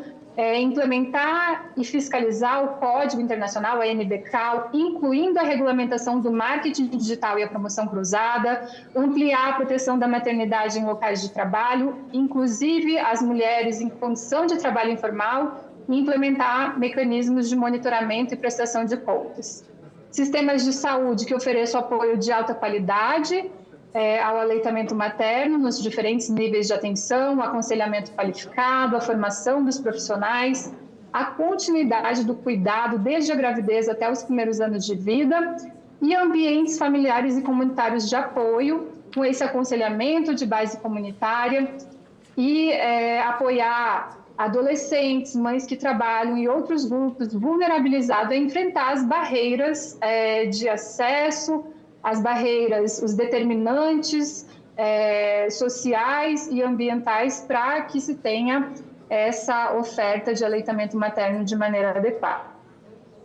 implementar e fiscalizar o Código Internacional, a NBCAL, incluindo a regulamentação do marketing digital e a promoção cruzada, ampliar a proteção da maternidade em locais de trabalho, inclusive as mulheres em condição de trabalho informal, e implementar mecanismos de monitoramento e prestação de contas. Sistemas de saúde que ofereçam apoio de alta qualidade ao aleitamento materno nos diferentes níveis de atenção, o aconselhamento qualificado, a formação dos profissionais, a continuidade do cuidado desde a gravidez até os primeiros anos de vida e ambientes familiares e comunitários de apoio, com esse aconselhamento de base comunitária e apoiar adolescentes, mães que trabalham e outros grupos vulnerabilizados a enfrentar as barreiras de acesso, as barreiras, os determinantes sociais e ambientais para que se tenha essa oferta de aleitamento materno de maneira adequada.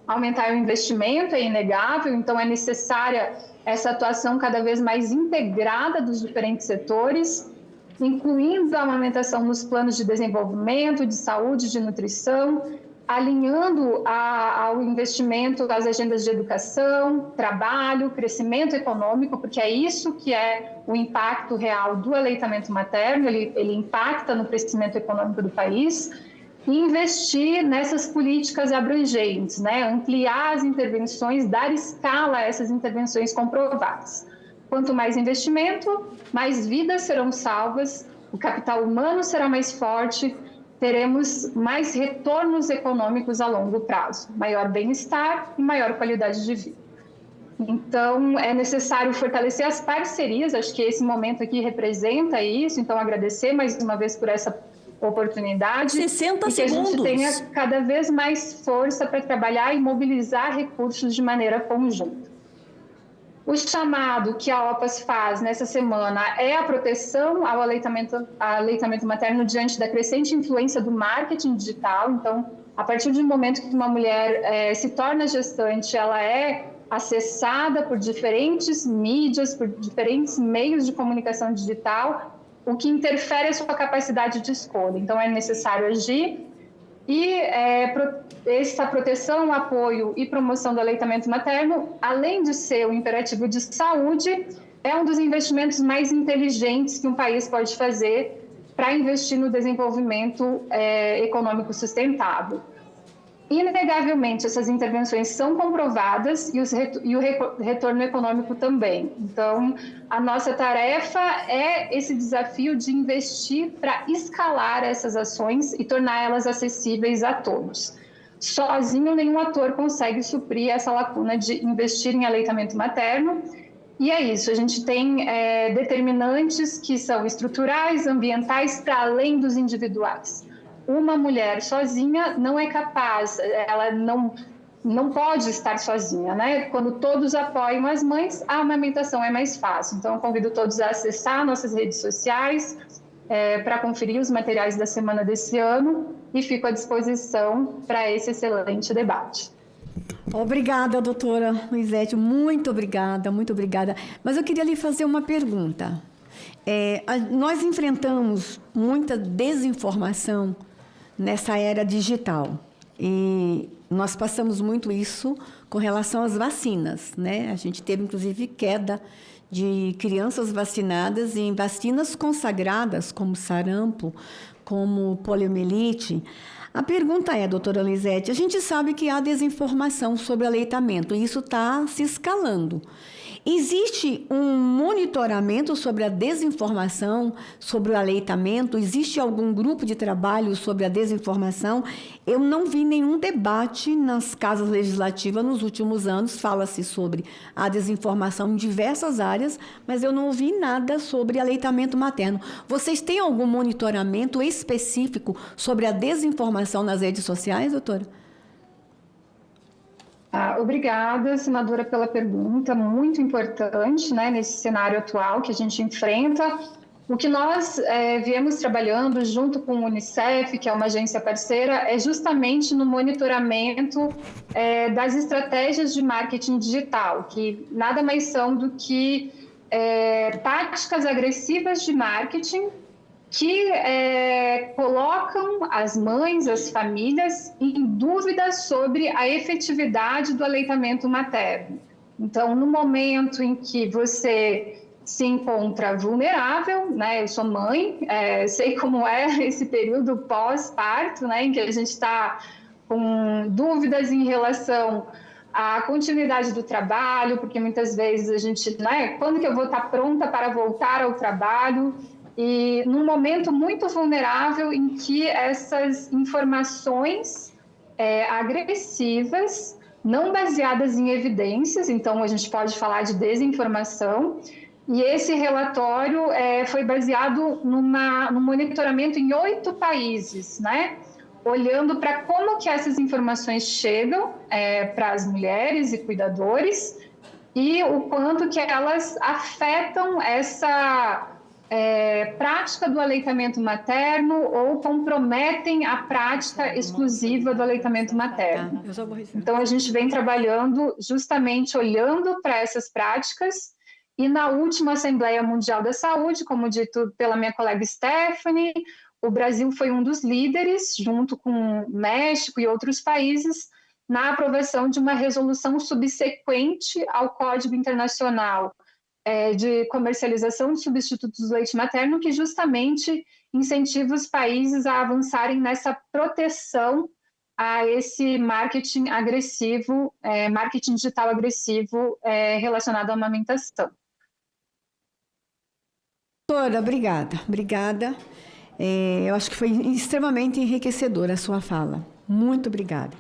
Aumentar o investimento é inegável, então é necessária essa atuação cada vez mais integrada dos diferentes setores, incluindo a amamentação nos planos de desenvolvimento, de saúde, de nutrição, alinhando ao investimento das agendas de educação, trabalho, crescimento econômico, porque é isso que é o impacto real do aleitamento materno, ele impacta no crescimento econômico do país, e investir nessas políticas abrangentes, né? Ampliar as intervenções, dar escala a essas intervenções comprovadas. Quanto mais investimento, mais vidas serão salvas, o capital humano será mais forte teremos mais retornos econômicos a longo prazo, maior bem-estar e maior qualidade de vida. Então, é necessário fortalecer as parcerias, acho que esse momento aqui representa isso, então agradecer mais uma vez por essa oportunidade. 60 e que segundos. a gente tenha cada vez mais força para trabalhar e mobilizar recursos de maneira conjunta. O chamado que a OPAS faz nessa semana é a proteção ao aleitamento materno diante da crescente influência do marketing digital. Então, a partir do momento que uma mulher se torna gestante, ela é acessada por diferentes mídias, por diferentes meios de comunicação digital, o que interfere a sua capacidade de escolha. Então, é necessário agir e essa proteção, apoio e promoção do aleitamento materno, além de ser um imperativo de saúde, é um dos investimentos mais inteligentes que um país pode fazer para investir no desenvolvimento econômico sustentável. Inegavelmente, essas intervenções são comprovadas e o retorno econômico também. Então, a nossa tarefa é esse desafio de investir para escalar essas ações e torná-las acessíveis a todos. Sozinho, nenhum ator consegue suprir essa lacuna de investir em aleitamento materno. E é isso, a gente tem determinantes que são estruturais, ambientais, para além dos individuais. Uma mulher sozinha não é capaz, ela não pode estar sozinha, né? Quando todos apoiam as mães, a amamentação é mais fácil. Então, eu convido todos a acessar nossas redes sociais para conferir os materiais da semana desse ano e fico à disposição para esse excelente debate. Obrigada, doutora Luizete, muito obrigada, muito obrigada. Mas eu queria lhe fazer uma pergunta. Nós enfrentamos muita desinformação nessa era digital. E nós passamos muito isso com relação às vacinas, né? A gente teve, inclusive, queda de crianças vacinadas em vacinas consagradas, como sarampo, como poliomielite. A pergunta é, doutora Luizete, a gente sabe que há desinformação sobre aleitamento, e isso está se escalando. Existe um monitoramento sobre a desinformação, sobre o aleitamento? Existe algum grupo de trabalho sobre a desinformação? Eu não vi nenhum debate nas casas legislativas nos últimos anos. Fala-se sobre a desinformação em diversas áreas, mas eu não ouvi nada sobre aleitamento materno. Vocês têm algum monitoramento específico sobre a desinformação nas redes sociais, doutora? Obrigada, senadora, pela pergunta, muito importante, né, nesse cenário atual que a gente enfrenta. O que nós viemos trabalhando junto com o Unicef, que é uma agência parceira, é justamente no monitoramento das estratégias de marketing digital, que nada mais são do que táticas agressivas de marketing que colocam as mães, as famílias, em dúvidas sobre a efetividade do aleitamento materno. Então, no momento em que você se encontra vulnerável, né? Eu sou mãe, sei como é esse período pós-parto, né? Em que a gente está com dúvidas em relação à continuidade do trabalho, porque muitas vezes a gente, né? Quando que eu vou estar pronta para voltar ao trabalho? E num momento muito vulnerável em que essas informações agressivas, não baseadas em evidências, então a gente pode falar de desinformação, e esse relatório foi baseado num monitoramento em 8 países, né? Olhando para como que essas informações chegam para as mulheres e cuidadores e o quanto que elas afetam essa prática do aleitamento materno ou comprometem a prática exclusiva do aleitamento materno. Então, a gente vem trabalhando justamente olhando para essas práticas e na última Assembleia Mundial da Saúde, como dito pela minha colega Stephanie, o Brasil foi um dos líderes, junto com o México e outros países, na aprovação de uma resolução subsequente ao Código Internacional de comercialização de substitutos do leite materno, que justamente incentiva os países a avançarem nessa proteção a esse marketing agressivo, marketing digital agressivo relacionado à amamentação. Doutora, obrigada. Eu acho que foi extremamente enriquecedora a sua fala. Muito obrigada.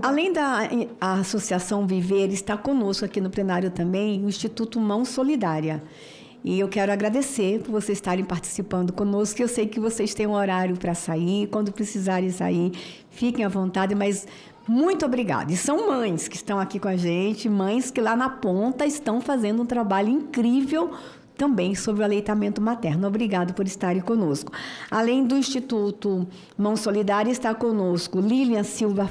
Além da Associação Viver, está conosco aqui no plenário também o Instituto Mão Solidária. E eu quero agradecer por vocês estarem participando conosco. Eu sei que vocês têm um horário para sair. Quando precisarem sair, fiquem à vontade, mas muito obrigada. E são mães que estão aqui com a gente, mães que lá na ponta estão fazendo um trabalho incrível também sobre o aleitamento materno. Obrigado por estarem conosco. Além do Instituto Mão Solidária, está conosco Lilian Silva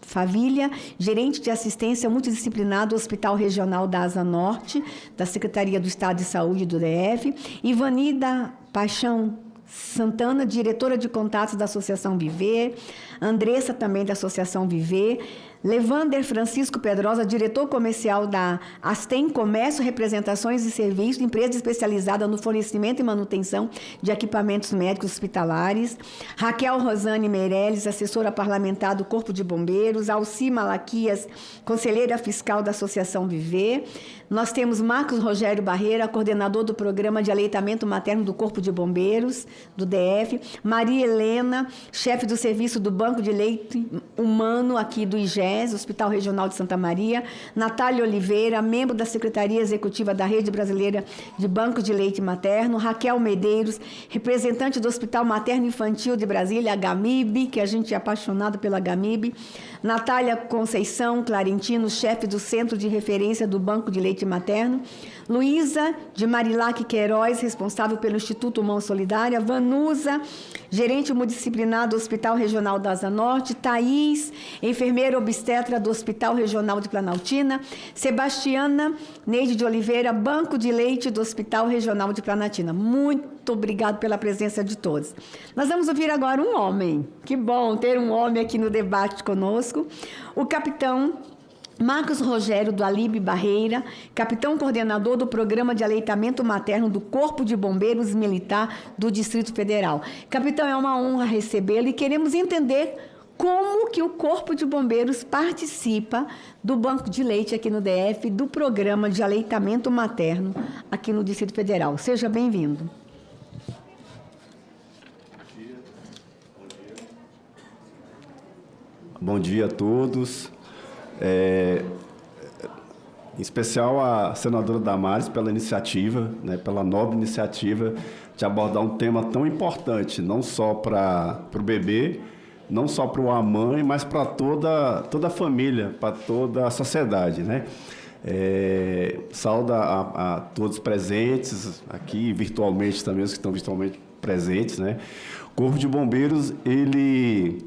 Favilha, gerente de assistência multidisciplinar do Hospital Regional da Asa Norte, da Secretaria do Estado de Saúde do DF, Ivanida Paixão Santana, diretora de contatos da Associação Viver, Andressa também da Associação Viver, Levander Francisco Pedrosa, diretor comercial da Astem Comércio, Representações e Serviços, empresa especializada no fornecimento e manutenção de equipamentos médicos hospitalares, Raquel Rosane Meirelles, assessora parlamentar do Corpo de Bombeiros, Alci Malaquias, conselheira fiscal da Associação Viver. Nós temos Marcos Rogério Barreira, coordenador do Programa de Aleitamento Materno do Corpo de Bombeiros, do DF, Maria Helena, chefe do Serviço do Banco de Leite Humano aqui do IGES, Hospital Regional de Santa Maria, Natália Oliveira, membro da Secretaria Executiva da Rede Brasileira de Banco de Leite Materno, Raquel Medeiros, representante do Hospital Materno Infantil de Brasília, a GAMIB, que a gente é apaixonado pela GAMIB, Natália Conceição Clarentino, chefe do Centro de Referência do Banco de Leite Materno, Luísa de Marilac Queiroz, responsável pelo Instituto Mão Solidária, Vanusa, gerente multidisciplinar do Hospital Regional da Asa Norte, Thaís, enfermeira obstetra do Hospital Regional de Planaltina, Sebastiana Neide de Oliveira, Banco de Leite do Hospital Regional de Planaltina. Muito obrigado pela presença de todos. Nós vamos ouvir agora um homem. Que bom ter um homem aqui no debate conosco. O capitão Marcos Rogério do Alibe Barreira, capitão coordenador do Programa de Aleitamento Materno do Corpo de Bombeiros Militar do Distrito Federal. Capitão, é uma honra recebê-lo e queremos entender como que o Corpo de Bombeiros participa do Banco de Leite aqui no DF, do Programa de Aleitamento Materno aqui no Distrito Federal. Seja bem-vindo. Bom dia a todos. Em especial a senadora Damares pela iniciativa, pela nobre iniciativa de abordar um tema tão importante, não só para o bebê, não só para a mãe, mas para toda a família, para toda a sociedade, Saúdo a todos presentes aqui, virtualmente também, os que estão virtualmente presentes, O Corpo de Bombeiros, ele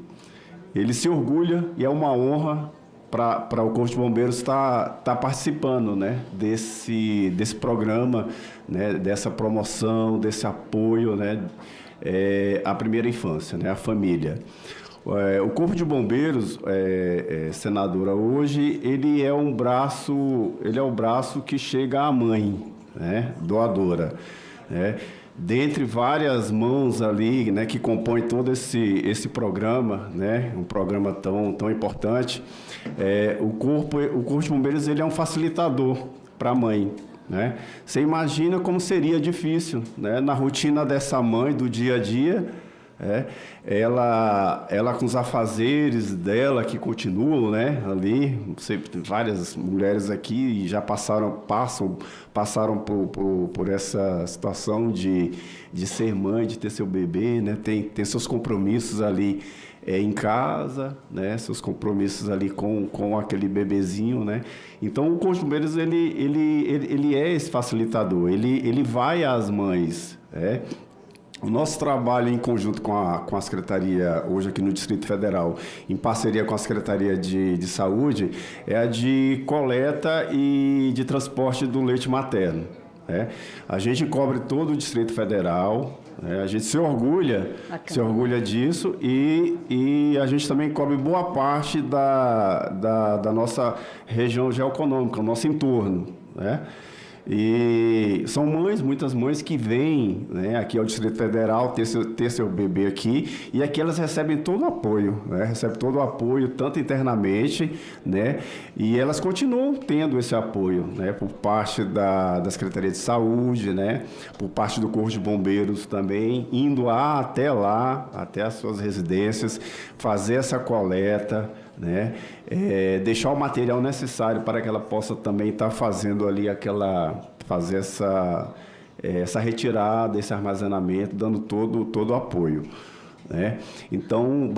se orgulha e é uma honra para o Corpo de Bombeiros estar participando desse programa, dessa promoção, desse apoio à primeira infância, à família. O Corpo de Bombeiros, senadora, hoje ele é o braço que chega à mãe, doadora, dentre várias mãos ali, que compõem todo esse programa, um programa tão importante. O Corpo de Bombeiros ele é um facilitador para a mãe. Você imagina como seria difícil, na rotina dessa mãe, do dia a dia, ela com os afazeres dela que continuam, ali, várias mulheres aqui já passaram por essa situação de ser mãe, de ter seu bebê, tem seus compromissos ali em casa, seus compromissos ali com aquele bebezinho, Então o Corpo de Bombeiros ele é esse facilitador, ele vai às mães, O nosso trabalho em conjunto com a Secretaria, hoje aqui no Distrito Federal, em parceria com a Secretaria de Saúde, é a de coleta e de transporte do leite materno. A gente cobre todo o Distrito Federal, a gente se orgulha disso e a gente também cobre boa parte da nossa região geoeconômica, o nosso entorno. E são mães, muitas mães que vêm, né, aqui ao Distrito Federal ter seu bebê aqui, e aqui elas recebem todo o apoio, né, recebem todo o apoio, tanto internamente, né, e elas continuam tendo esse apoio, né, por parte da Secretaria de Saúde, né, por parte do Corpo de Bombeiros também, indo até lá, até as suas residências, fazer essa coleta, né, deixar o material necessário para que ela possa também estar fazendo ali fazer essa retirada, esse armazenamento, dando todo o apoio, né? Então,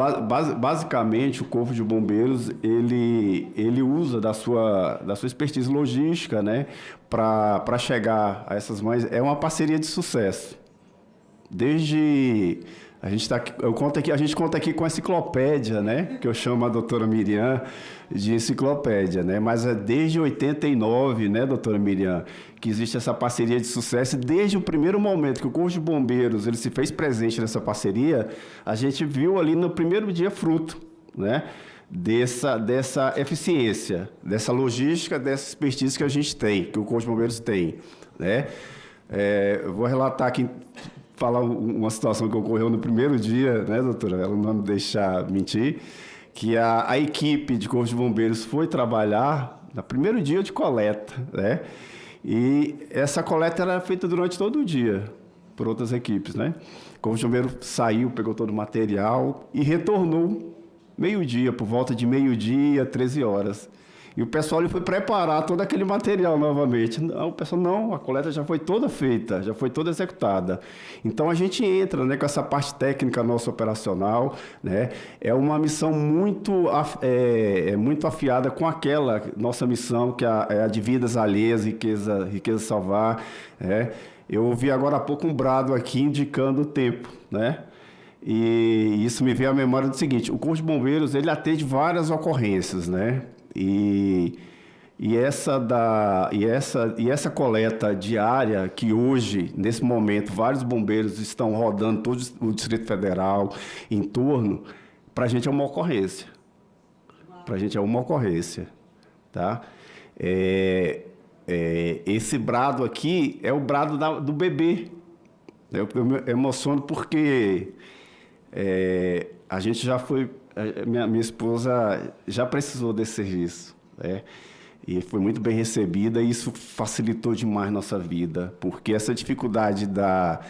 basicamente, o Corpo de Bombeiros, ele usa da sua expertise logística, né, para chegar a essas mães. É uma parceria de sucesso. Desde... A gente conta aqui com a enciclopédia, né? Que eu chamo a doutora Miriam de enciclopédia, né? Mas é desde 89, né, doutora Miriam, que existe essa parceria de sucesso. E desde o primeiro momento que o Corpo de Bombeiros ele se fez presente nessa parceria, a gente viu ali no primeiro dia fruto, né? Dessa eficiência, dessa logística, dessa expertise que a gente tem, que o Corpo de Bombeiros tem, né? Eu vou relatar aqui... falar uma situação que ocorreu no primeiro dia, né, doutora? Ela não me deixar mentir, que a equipe de Corpo de Bombeiros foi trabalhar no primeiro dia de coleta, né? E essa coleta era feita durante todo o dia por outras equipes, né? O Corpo de Bombeiros saiu, pegou todo o material e retornou meio-dia, por volta de meio-dia, 13 horas. E o pessoal ele foi preparar todo aquele material novamente. Não, o pessoal, não, a coleta já foi toda feita, já foi toda executada. Então, a gente entra, né, com essa parte técnica nossa operacional, né? É uma missão muito afiada com aquela nossa missão, que é a de vidas alheias, riqueza salvar. Né? Eu ouvi agora há pouco um brado aqui indicando o tempo, né? E isso me veio à memória do seguinte: o Corpo de Bombeiros ele atende várias ocorrências, né? E essa coleta diária que hoje, nesse momento, vários bombeiros estão rodando todo o Distrito Federal em torno, para a gente é uma ocorrência. Para a gente é uma ocorrência, tá? Esse brado aqui é o brado do bebê. Eu me emociono porque a gente já foi... Minha esposa já precisou desse serviço, né? E foi muito bem recebida, e isso facilitou demais nossa vida, porque essa dificuldade da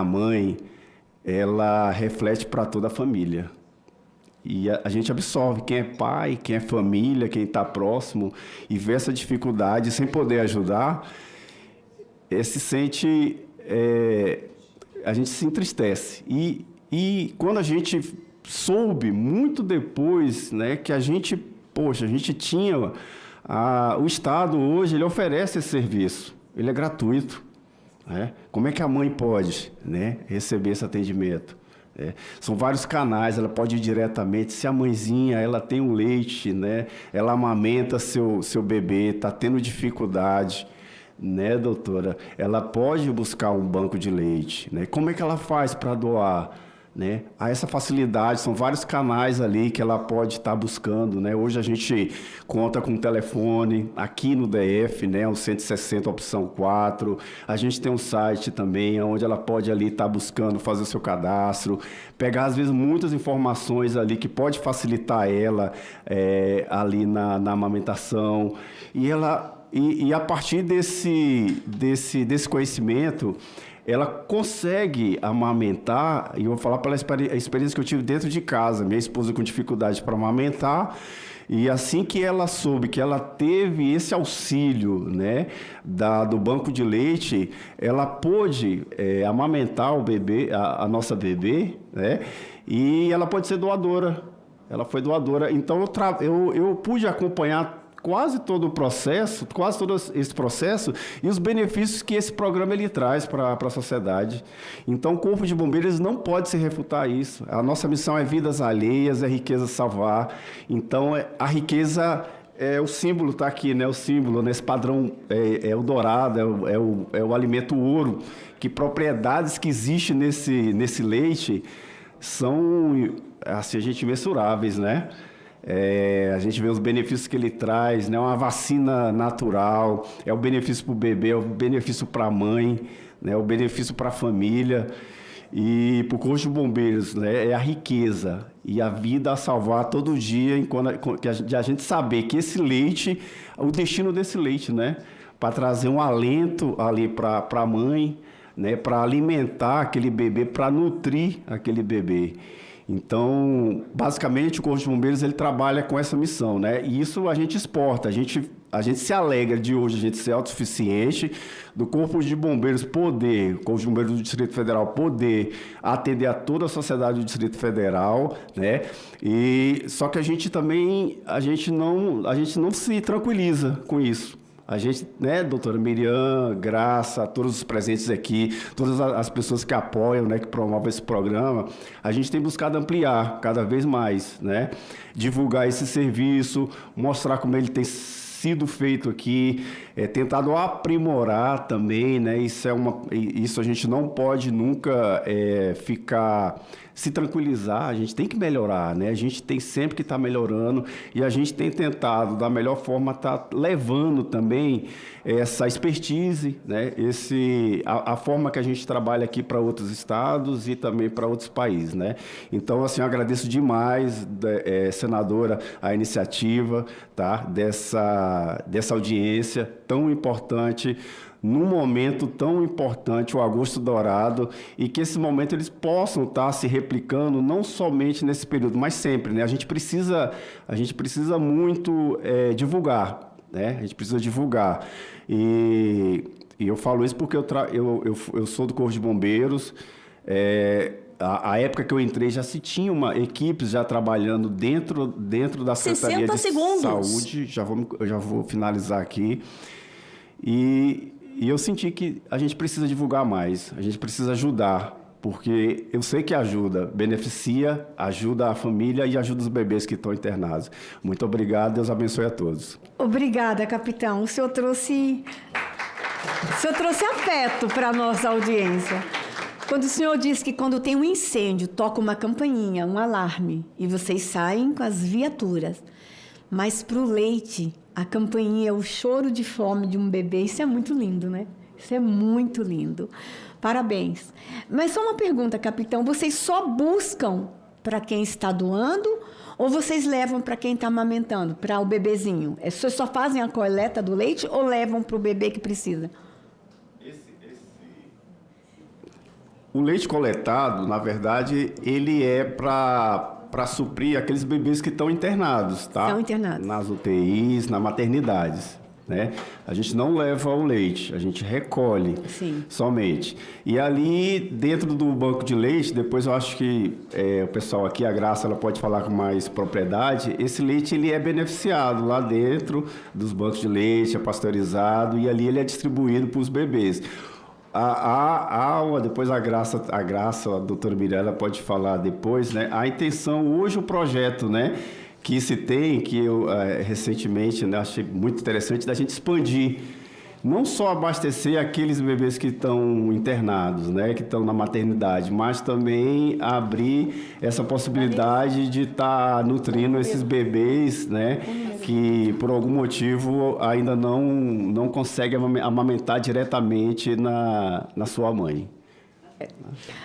mãe, ela reflete para toda a família. E a gente absorve quem é pai, quem é família, quem está próximo, e vê essa dificuldade sem poder ajudar, a gente se entristece. E quando a gente soube, muito depois, né, que a gente tinha... o Estado hoje ele oferece esse serviço, ele é gratuito, né? Como é que a mãe pode, né, receber esse atendimento? São vários canais, ela pode ir diretamente. Se a mãezinha ela tem um leite, né, ela amamenta seu bebê, está tendo dificuldade, né, doutora? Ela pode buscar um banco de leite, né? Como é que ela faz para doar? Né? Há essa facilidade, são vários canais ali que ela pode estar buscando, né? Hoje a gente conta com um telefone aqui no DF, né? O 160, opção 4. A gente tem um site também, onde ela pode ali estar buscando fazer o seu cadastro, pegar às vezes muitas informações ali que pode facilitar ela ali na amamentação. E a partir desse conhecimento, ela consegue amamentar, e eu vou falar pela experiência que eu tive dentro de casa. Minha esposa com dificuldade para amamentar, e assim que ela soube que ela teve esse auxílio, né, do banco de leite, ela pôde amamentar o bebê, a nossa bebê, né, e ela pode ser doadora. Ela foi doadora. Então, eu pude acompanhar quase todo esse processo e os benefícios que esse programa ele traz para a sociedade. Então, o Corpo de Bombeiros não pode se refutar isso. A nossa missão é vidas alheias, é riqueza salvar. Então, a riqueza o símbolo, está aqui, né? O símbolo, nesse padrão, é o dourado, é o alimento ouro, que propriedades que existem nesse leite são, assim, a gente, imensuráveis, né? A gente vê os benefícios que ele traz, né? Uma vacina natural, é o benefício para o bebê, é o benefício para a mãe, né? É o benefício para a família. E para o Corpo de Bombeiros, né, é a riqueza e a vida a salvar todo dia, de a gente saber que esse leite, o destino desse leite, né, para trazer um alento ali para a mãe, né, para alimentar aquele bebê, para nutrir aquele bebê. Então, basicamente, o Corpo de Bombeiros ele trabalha com essa missão, né? E isso a gente exporta, a gente se alegra de hoje a gente ser autossuficiente, do Corpo de Bombeiros poder, o Corpo de Bombeiros do Distrito Federal poder atender a toda a sociedade do Distrito Federal, né? E só que a gente não se tranquiliza com isso. A gente, né, doutora Miriam, Graça, todos os presentes aqui, todas as pessoas que apoiam, né, que promovem esse programa, a gente tem buscado ampliar cada vez mais, né? Divulgar esse serviço, mostrar como ele tem sido feito aqui, tentado aprimorar também, né? Isso a gente não pode nunca se tranquilizar, a gente tem que melhorar, né? A gente tem sempre que estar melhorando e a gente tem tentado, da melhor forma, estar levando também essa expertise, né? A forma que a gente trabalha aqui para outros estados e também para outros países, né? Então, assim, eu agradeço demais, senadora, a iniciativa, tá? Dessa audiência tão importante, num momento tão importante, o Agosto Dourado, e que esse momento eles possam estar se replicando, não somente nesse período, mas sempre, né? A gente precisa muito divulgar, né? A gente precisa divulgar. E eu falo isso porque eu sou do Corpo de Bombeiros. A época que eu entrei já se tinha equipes já trabalhando dentro da Secretaria de Saúde. Já vou finalizar aqui. E eu senti que a gente precisa divulgar mais, a gente precisa ajudar, porque eu sei que beneficia, ajuda a família e ajuda os bebês que estão internados. Muito obrigado, Deus abençoe a todos. Obrigada, capitão. O senhor trouxe afeto para a nossa audiência. Quando o senhor disse que quando tem um incêndio, toca uma campainha, um alarme, e vocês saem com as viaturas. Mas para o leite, a campainha é o choro de fome de um bebê. Isso é muito lindo, né? Isso é muito lindo. Parabéns. Mas só uma pergunta, capitão. Vocês só buscam para quem está doando ou vocês levam para quem está amamentando, para o bebezinho? Vocês só fazem a coleta do leite ou levam para o bebê que precisa? O leite coletado, na verdade, ele é para suprir aqueles bebês que estão internados, tá? Estão internados. Nas UTIs, nas maternidades, né? A gente não leva o leite, a gente recolhe. Sim. Somente. E ali, dentro do banco de leite, depois eu acho que o pessoal aqui, a Graça, ela pode falar com mais propriedade, esse leite ele é beneficiado lá dentro dos bancos de leite, é pasteurizado e ali ele é distribuído para os bebês. Depois a Graça, a doutora Mirella pode falar depois, né? A intenção, hoje o projeto, né, que se tem, que eu recentemente, né, achei muito interessante, da gente expandir, não só abastecer aqueles bebês que estão internados, né, que estão na maternidade, mas também abrir essa possibilidade de estar nutrindo esses bebês, né, que por algum motivo ainda não conseguem amamentar diretamente na sua mãe.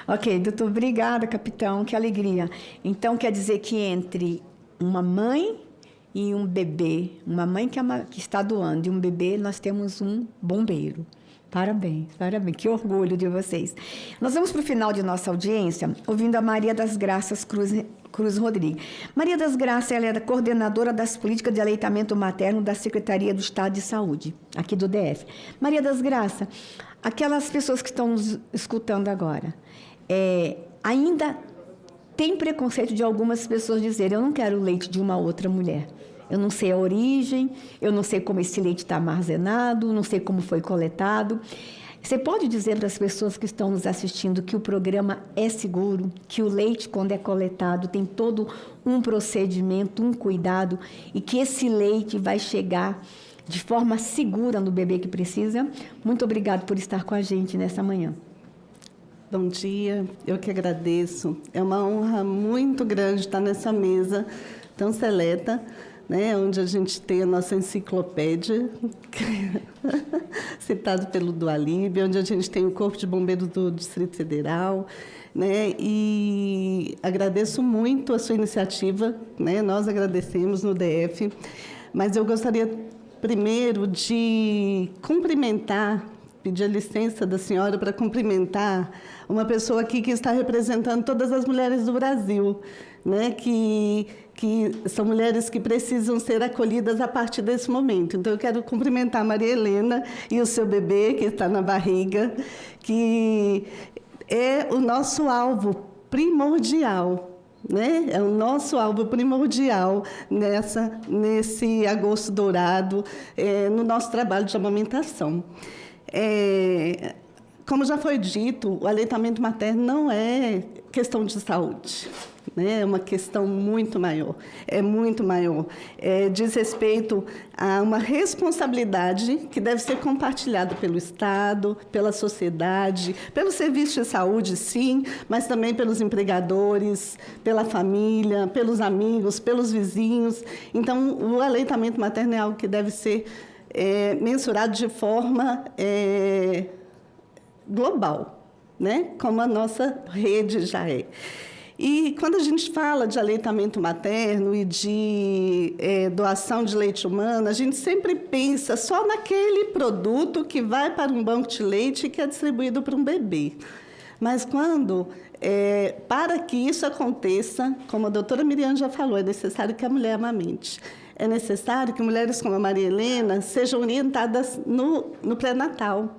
Ok, doutor, obrigada, capitão, que alegria. Então, quer dizer que entre uma mãe e um bebê, uma mãe que está doando e um bebê, nós temos um bombeiro. Parabéns, parabéns, que orgulho de vocês. Nós vamos para o final de nossa audiência, ouvindo a Maria das Graças Cruz Rodrigues. Maria das Graças, ela é a coordenadora das políticas de aleitamento materno da Secretaria do Estado de Saúde, aqui do DF. Maria das Graças, aquelas pessoas que estão nos escutando agora, ainda tem preconceito de algumas pessoas dizerem: eu não quero o leite de uma outra mulher. Eu não sei a origem, eu não sei como esse leite está armazenado, não sei como foi coletado. Você pode dizer para as pessoas que estão nos assistindo que o programa é seguro, que o leite, quando é coletado, tem todo um procedimento, um cuidado, e que esse leite vai chegar de forma segura no bebê que precisa? Muito obrigada por estar com a gente nessa manhã. Bom dia, eu que agradeço. É uma honra muito grande estar nessa mesa tão seleta, né, onde a gente tem a nossa enciclopédia, citado pelo Dualib, onde a gente tem o Corpo de Bombeiros do Distrito Federal, né, e agradeço muito a sua iniciativa, né, nós agradecemos no DF, mas eu gostaria primeiro de cumprimentar, pedir a licença da senhora para cumprimentar uma pessoa aqui que está representando todas as mulheres do Brasil, né, que são mulheres que precisam ser acolhidas a partir desse momento. Então, eu quero cumprimentar a Maria Helena e o seu bebê, que está na barriga, que é o nosso alvo primordial, né? É o nosso alvo primordial nesse agosto dourado, no nosso trabalho de amamentação. Como já foi dito, o aleitamento materno não é questão de saúde, né? É uma questão muito maior, diz respeito a uma responsabilidade que deve ser compartilhada pelo Estado, pela sociedade, pelo serviço de saúde, sim, mas também pelos empregadores, pela família, pelos amigos, pelos vizinhos. Então, o aleitamento materno é algo que deve ser mensurado de forma global, né? Como a nossa rede já é. E quando a gente fala de aleitamento materno e de doação de leite humano, a gente sempre pensa só naquele produto que vai para um banco de leite e que é distribuído para um bebê. Mas para que isso aconteça, como a doutora Miriam já falou, é necessário que a mulher amamente. É necessário que mulheres como a Maria Helena sejam orientadas no pré-natal.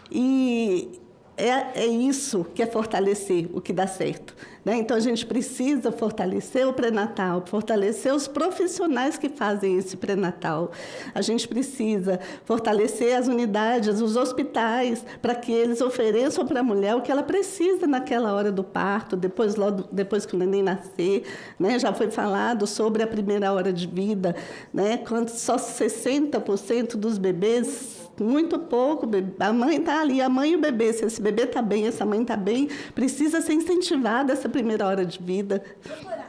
E é isso que é fortalecer o que dá certo, né? Então, a gente precisa fortalecer o pré-natal, fortalecer os profissionais que fazem esse pré-natal. A gente precisa fortalecer as unidades, os hospitais, para que eles ofereçam para a mulher o que ela precisa naquela hora do parto, depois que o neném nascer, né? Já foi falado sobre a primeira hora de vida, né? Quando só 60% dos bebês, muito pouco, a mãe está ali, a mãe e o bebê, se esse bebê está bem, essa mãe está bem, precisa ser incentivada essa primeira hora de vida.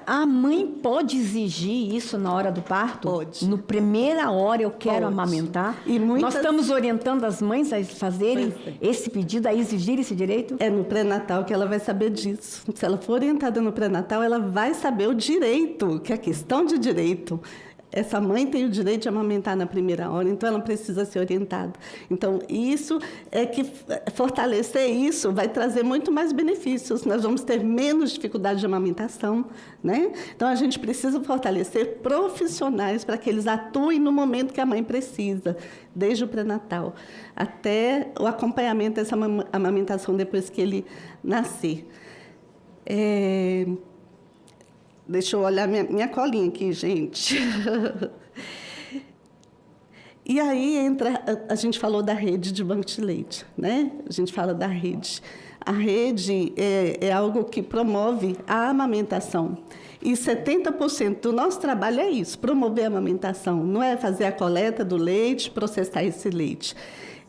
A mãe pode exigir isso na hora do parto? Pode. No primeira hora eu quero amamentar? E nós estamos orientando as mães a fazerem esse pedido, a exigir esse direito? É no pré-natal que ela vai saber disso. Se ela for orientada no pré-natal, ela vai saber o direito, que é questão de direito. Essa mãe tem o direito de amamentar na primeira hora, então ela precisa ser orientada. Então, isso é que fortalecer isso vai trazer muito mais benefícios. Nós vamos ter menos dificuldade de amamentação, né? Então, a gente precisa fortalecer profissionais para que eles atuem no momento que a mãe precisa, desde o pré-natal até o acompanhamento dessa amamentação depois que ele nascer. Deixa eu olhar minha colinha aqui, gente. E aí a gente falou da rede de banco de leite, né? A gente fala da rede. A rede é algo que promove a amamentação. E 70% do nosso trabalho é isso, promover a amamentação. Não é fazer a coleta do leite, processar esse leite.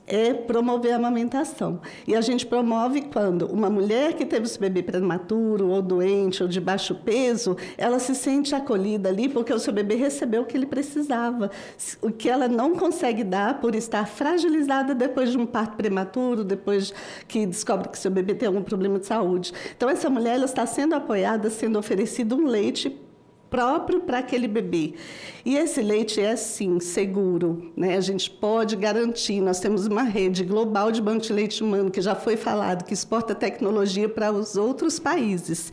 É promover a amamentação. E a gente promove quando uma mulher que teve esse bebê prematuro, ou doente, ou de baixo peso, ela se sente acolhida ali porque o seu bebê recebeu o que ele precisava. O que ela não consegue dar por estar fragilizada depois de um parto prematuro, depois que descobre que seu bebê tem algum problema de saúde. Então, essa mulher ela está sendo apoiada, sendo oferecido um leite próprio para aquele bebê. E esse leite é, sim, seguro, né? A gente pode garantir, nós temos uma rede global de banco de leite humano, que já foi falado, que exporta tecnologia para os outros países.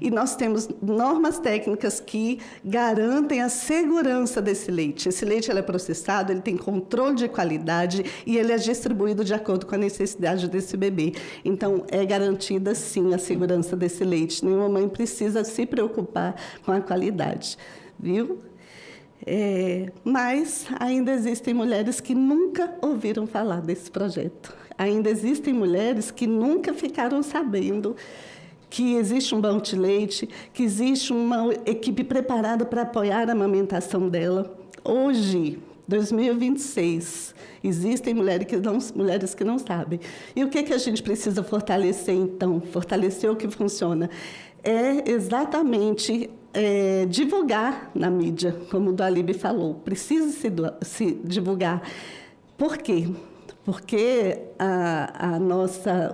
E nós temos normas técnicas que garantem a segurança desse leite. Esse leite ele é processado, ele tem controle de qualidade e ele é distribuído de acordo com a necessidade desse bebê. Então, é garantida, sim, a segurança desse leite. Nenhuma mãe precisa se preocupar com a qualidade, viu? Mas ainda existem mulheres que nunca ouviram falar desse projeto. Ainda existem mulheres que nunca ficaram sabendo que existe um banco de leite, que existe uma equipe preparada para apoiar a amamentação dela. Hoje, 2026, existem mulheres que não sabem. E o que a gente precisa fortalecer, então? Fortalecer o que funciona. É exatamente divulgar na mídia, como o Dalib falou, precisa se divulgar. Por quê? Porque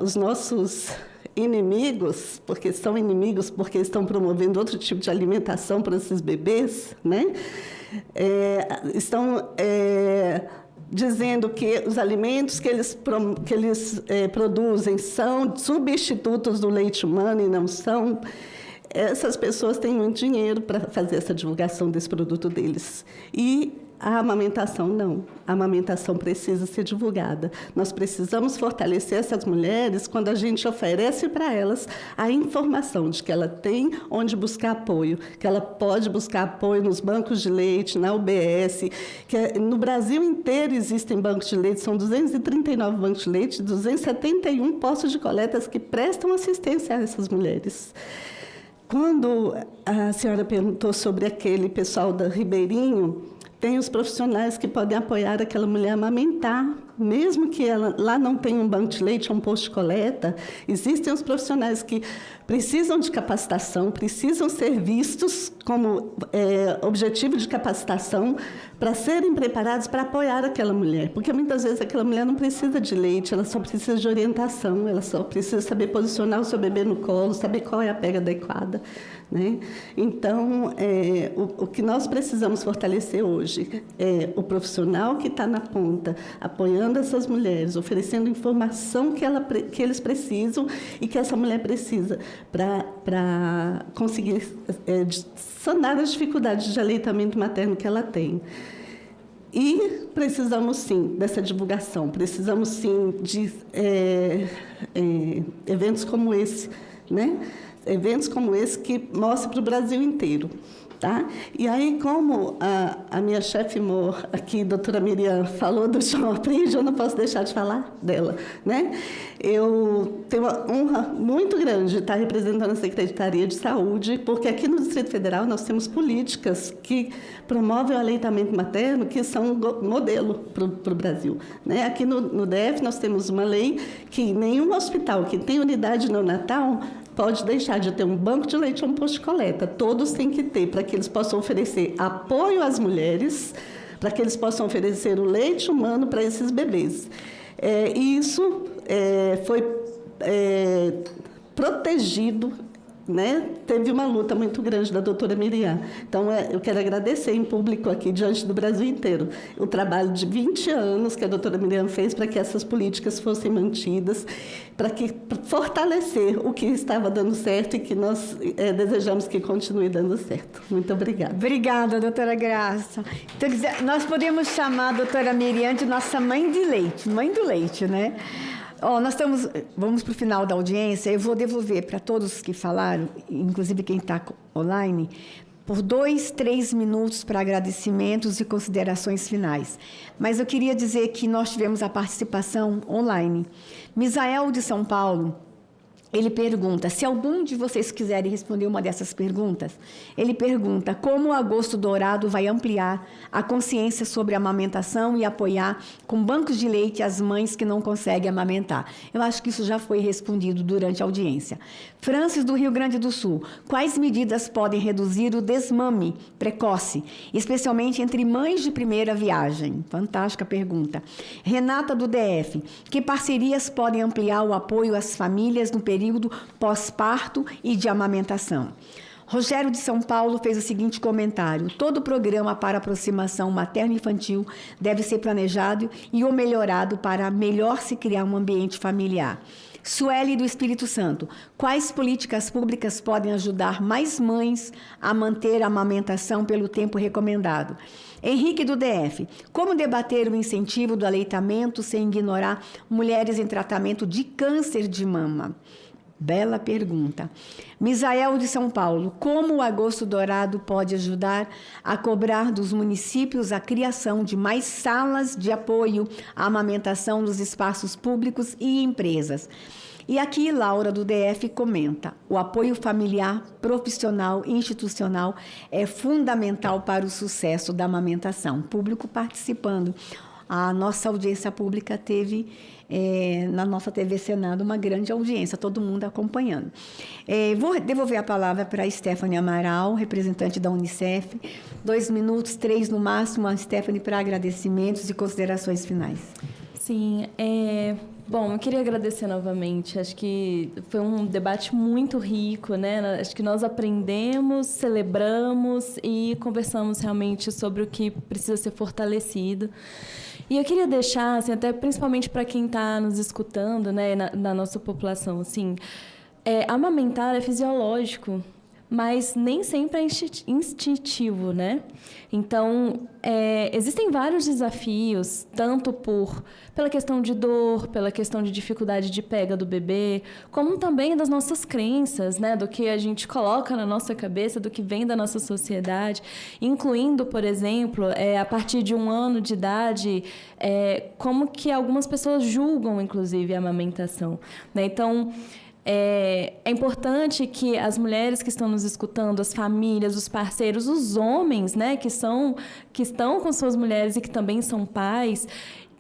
os nossos inimigos, porque são inimigos, porque estão promovendo outro tipo de alimentação para esses bebês, né? Estão dizendo que os alimentos que eles produzem são substitutos do leite humano e não são. Essas pessoas têm muito dinheiro para fazer essa divulgação desse produto deles. E a amamentação não. A amamentação precisa ser divulgada. Nós precisamos fortalecer essas mulheres quando a gente oferece para elas a informação de que ela tem onde buscar apoio, que ela pode buscar apoio nos bancos de leite, na UBS, que no Brasil inteiro existem bancos de leite, são 239 bancos de leite, 271 postos de coletas que prestam assistência a essas mulheres. Quando a senhora perguntou sobre aquele pessoal da Ribeirinho, tem os profissionais que podem apoiar aquela mulher a amamentar, mesmo que ela lá não tenha um banco de leite ou um posto de coleta. Existem os profissionais que precisam de capacitação, precisam ser vistos como objetivo de capacitação para serem preparados para apoiar aquela mulher. Porque muitas vezes aquela mulher não precisa de leite, ela só precisa de orientação, ela só precisa saber posicionar o seu bebê no colo, saber qual é a pega adequada, né? Então, o que nós precisamos fortalecer hoje é o profissional que está na ponta, apoiando essas mulheres, oferecendo informação que eles precisam e que essa mulher precisa para conseguir sanar as dificuldades de aleitamento materno que ela tem. E precisamos, sim, dessa divulgação, precisamos, sim, de eventos como esse, né? Eventos como esse que mostram para o Brasil inteiro. Tá? E aí, como a minha chefe mor aqui, doutora Miriam, falou do João Aprígio, eu não posso deixar de falar dela, né? Eu tenho uma honra muito grande de estar representando a Secretaria de Saúde, porque aqui no Distrito Federal nós temos políticas que promovem o aleitamento materno, que são um modelo para o Brasil, né? Aqui no DF nós temos uma lei que nenhum hospital que tem unidade neonatal pode deixar de ter um banco de leite ou um posto de coleta. Todos têm que ter, para que eles possam oferecer apoio às mulheres, para que eles possam oferecer o leite humano para esses bebês. E isso foi protegido, né? Teve uma luta muito grande da doutora Miriam. Então, eu quero agradecer em público aqui, diante do Brasil inteiro, o trabalho de 20 anos que a doutora Miriam fez para que essas políticas fossem mantidas, para fortalecer o que estava dando certo e que nós desejamos que continue dando certo. Muito obrigada. Obrigada, doutora Graça. Então, nós podemos chamar a doutora Miriam de nossa mãe de leite, mãe do leite, né? Vamos para o final da audiência. Eu vou devolver para todos que falaram, inclusive quem está online, por 2, 3 minutos para agradecimentos e considerações finais. Mas eu queria dizer que nós tivemos a participação online. Misael, de São Paulo, ele pergunta, se algum de vocês quiserem responder uma dessas perguntas, ele pergunta como o Agosto Dourado vai ampliar a consciência sobre a amamentação e apoiar com bancos de leite as mães que não conseguem amamentar. Eu acho que isso já foi respondido durante a audiência. Francis, do Rio Grande do Sul, quais medidas podem reduzir o desmame precoce, especialmente entre mães de primeira viagem? Fantástica pergunta. Renata, do DF, que parcerias podem ampliar o apoio às famílias no período pós-parto e de amamentação? Rogério, de São Paulo, fez o seguinte comentário: todo programa para aproximação materno-infantil deve ser planejado e ou melhorado para melhor se criar um ambiente familiar. Sueli, do Espírito Santo, quais políticas públicas podem ajudar mais mães a manter a amamentação pelo tempo recomendado? Henrique, do DF, como debater o incentivo do aleitamento sem ignorar mulheres em tratamento de câncer de mama? Bela pergunta. Misael, de São Paulo, como o Agosto Dourado pode ajudar a cobrar dos municípios a criação de mais salas de apoio à amamentação nos espaços públicos e empresas? E aqui, Laura, do DF, comenta: o apoio familiar, profissional e institucional é fundamental para o sucesso da amamentação. Público participando. A nossa audiência pública teve, na nossa TV Senado, uma grande audiência, todo mundo acompanhando. Vou devolver a palavra para a Stephanie Amaral, representante da Unicef. 2 minutos, 3 no máximo, a Stephanie, para agradecimentos e considerações finais. Sim, bom, eu queria agradecer novamente. Acho que foi um debate muito rico, né? Acho que nós aprendemos, celebramos e conversamos realmente sobre o que precisa ser fortalecido. E eu queria deixar, assim, até principalmente para quem está nos escutando, né, na nossa população, assim, amamentar é fisiológico, mas nem sempre é instintivo, né? Então, existem vários desafios, tanto pela questão de dor, pela questão de dificuldade de pega do bebê, como também das nossas crenças, né? Do que a gente coloca na nossa cabeça, do que vem da nossa sociedade, incluindo, por exemplo, a partir de 1 ano de idade, como que algumas pessoas julgam, inclusive, a amamentação, né? Então, é importante que as mulheres que estão nos escutando, as famílias, os parceiros, os homens, né, que estão com suas mulheres e que também são pais,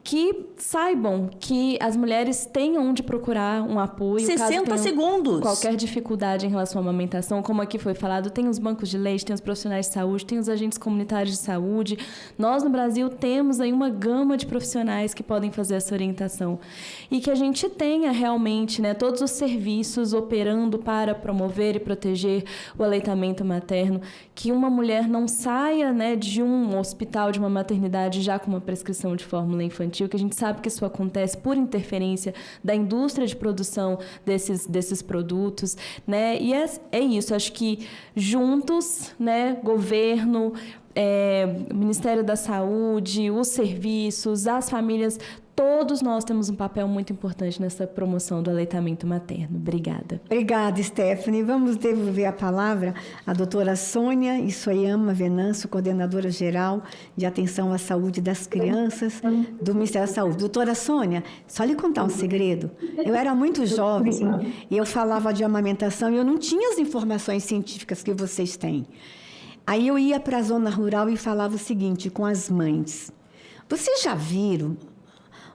que saibam que as mulheres têm onde procurar um apoio. 60 segundos. Qualquer dificuldade em relação à amamentação, como aqui foi falado, tem os bancos de leite, tem os profissionais de saúde, tem os agentes comunitários de saúde. Nós, no Brasil, temos aí uma gama de profissionais que podem fazer essa orientação. E que a gente tenha realmente, né, todos os serviços operando para promover e proteger o aleitamento materno, que uma mulher não saia, né, de um hospital, de uma maternidade já com uma prescrição de fórmula infantil, que a gente sabe que isso acontece por interferência da indústria de produção desses produtos, né? E é isso, acho que juntos, né, governo, Ministério da Saúde, os serviços, as famílias, todos nós temos um papel muito importante nessa promoção do aleitamento materno. Obrigada. Obrigada, Stephanie. Vamos devolver a palavra à doutora Sônia Issoyama Venâncio, coordenadora geral de atenção à saúde das crianças do Ministério da Saúde. Doutora Sônia, só lhe contar um segredo. Eu era muito jovem e eu falava de amamentação e eu não tinha as informações científicas que vocês têm. Aí eu ia para a zona rural e falava o seguinte com as mães: vocês já viram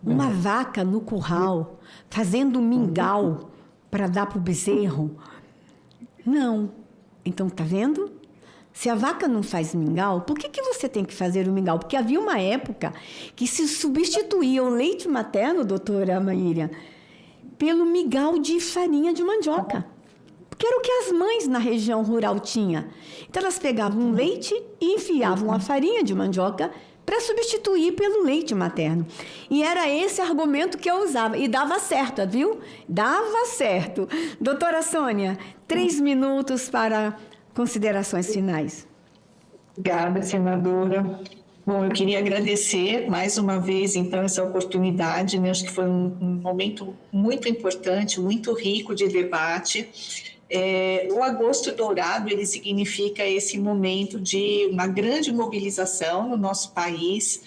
uma vaca no curral fazendo mingau para dar para o bezerro? Não. Então, tá vendo? Se a vaca não faz mingau, por que você tem que fazer o mingau? Porque havia uma época que se substituía o leite materno, doutora Maíra, pelo mingau de farinha de mandioca. Porque era o que as mães na região rural tinham. Então, elas pegavam um leite e enfiavam a farinha de mandioca para substituir pelo leite materno. E era esse argumento que eu usava. E dava certo, viu? Dava certo. Doutora Sônia, 3 minutos para considerações finais. Obrigada, senadora. Bom, eu queria agradecer mais uma vez, então, essa oportunidade, né? Acho que foi um momento muito importante, muito rico de debate. O Agosto Dourado, ele significa esse momento de uma grande mobilização no nosso país,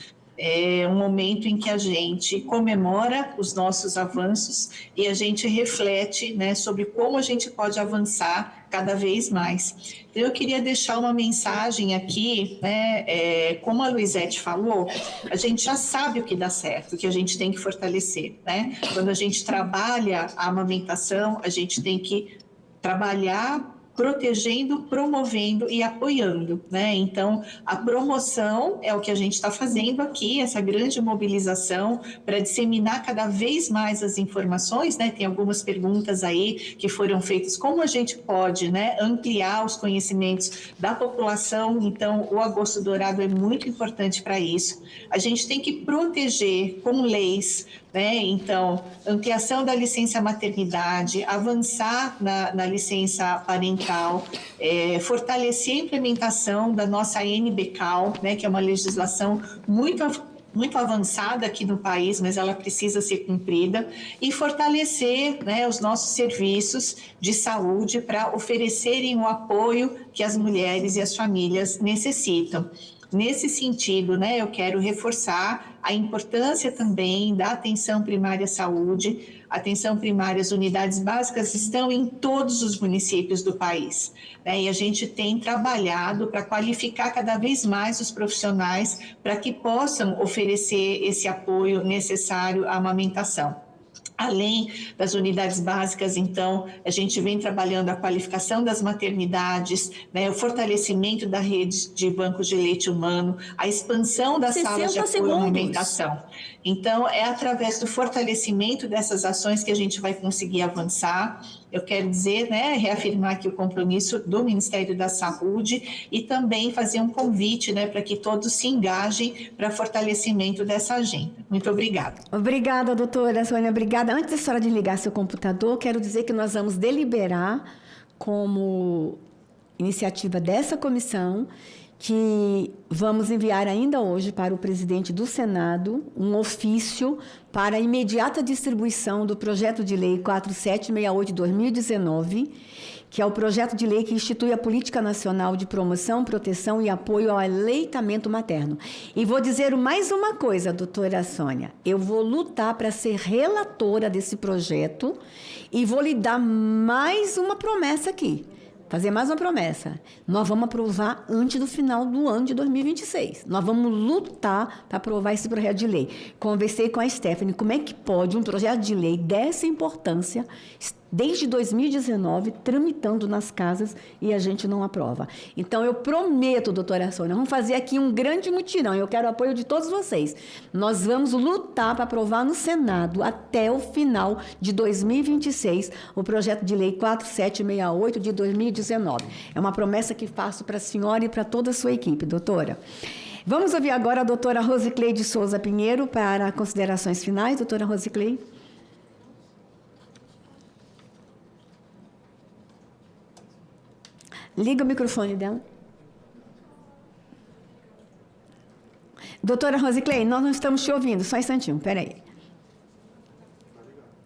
um momento em que a gente comemora os nossos avanços e a gente reflete, né, sobre como a gente pode avançar cada vez mais. Então, eu queria deixar uma mensagem aqui, né, como a Luizete falou, a gente já sabe o que dá certo, o que a gente tem que fortalecer, né? Quando a gente trabalha a amamentação, a gente tem que trabalhar protegendo, promovendo e apoiando, né? Então, a promoção é o que a gente está fazendo aqui, essa grande mobilização para disseminar cada vez mais as informações, né? Tem algumas perguntas aí que foram feitas, como a gente pode, né, ampliar os conhecimentos da população. Então, o Agosto Dourado é muito importante para isso. A gente tem que proteger com leis, né? Então, ampliação da licença maternidade, avançar na licença parental, fortalecer a implementação da nossa NBCAL, né? Que é uma legislação muito avançada aqui no país, mas ela precisa ser cumprida, e fortalecer, né, os nossos serviços de saúde para oferecerem o apoio que as mulheres e as famílias necessitam. Nesse sentido, né, eu quero reforçar a importância também da atenção primária à saúde. Atenção primária, as unidades básicas estão em todos os municípios do país, né, e a gente tem trabalhado para qualificar cada vez mais os profissionais para que possam oferecer esse apoio necessário à amamentação. Além das unidades básicas, então, a gente vem trabalhando a qualificação das maternidades, né, o fortalecimento da rede de bancos de leite humano, a expansão das salas de apoio à amamentação. Então, é através do fortalecimento dessas ações que a gente vai conseguir avançar. Eu quero dizer, né, reafirmar aqui o compromisso do Ministério da Saúde e também fazer um convite, né, para que todos se engajem para fortalecimento dessa agenda. Muito obrigada. Obrigada, doutora Sônia, obrigada. Antes da senhora desligar seu computador, quero dizer que nós vamos deliberar como iniciativa dessa comissão que vamos enviar ainda hoje para o presidente do Senado um ofício para a imediata distribuição do projeto de lei 4768 de 2019, que é o projeto de lei que institui a Política Nacional de Promoção, Proteção e Apoio ao Aleitamento Materno. E vou dizer mais uma coisa, doutora Sônia, eu vou lutar para ser relatora desse projeto e vou lhe dar mais uma promessa aqui. Fazer mais uma promessa. Nós vamos aprovar antes do final do ano de 2026. Nós vamos lutar para aprovar esse projeto de lei. Conversei com a Stephanie, como é que pode um projeto de lei dessa importância, desde 2019, tramitando nas casas e a gente não aprova. Então, eu prometo, doutora Sônia, vamos fazer aqui um grande mutirão. Eu quero o apoio de todos vocês. Nós vamos lutar para aprovar no Senado, até o final de 2026, o projeto de lei 4768 de 2019. É uma promessa que faço para a senhora e para toda a sua equipe, doutora. Vamos ouvir agora a doutora Rosicleide Souza Pinheiro para considerações finais. Doutora Rosicleide. Liga o microfone dela. Doutora Rosicleide, nós não estamos te ouvindo. Só um instantinho, peraí.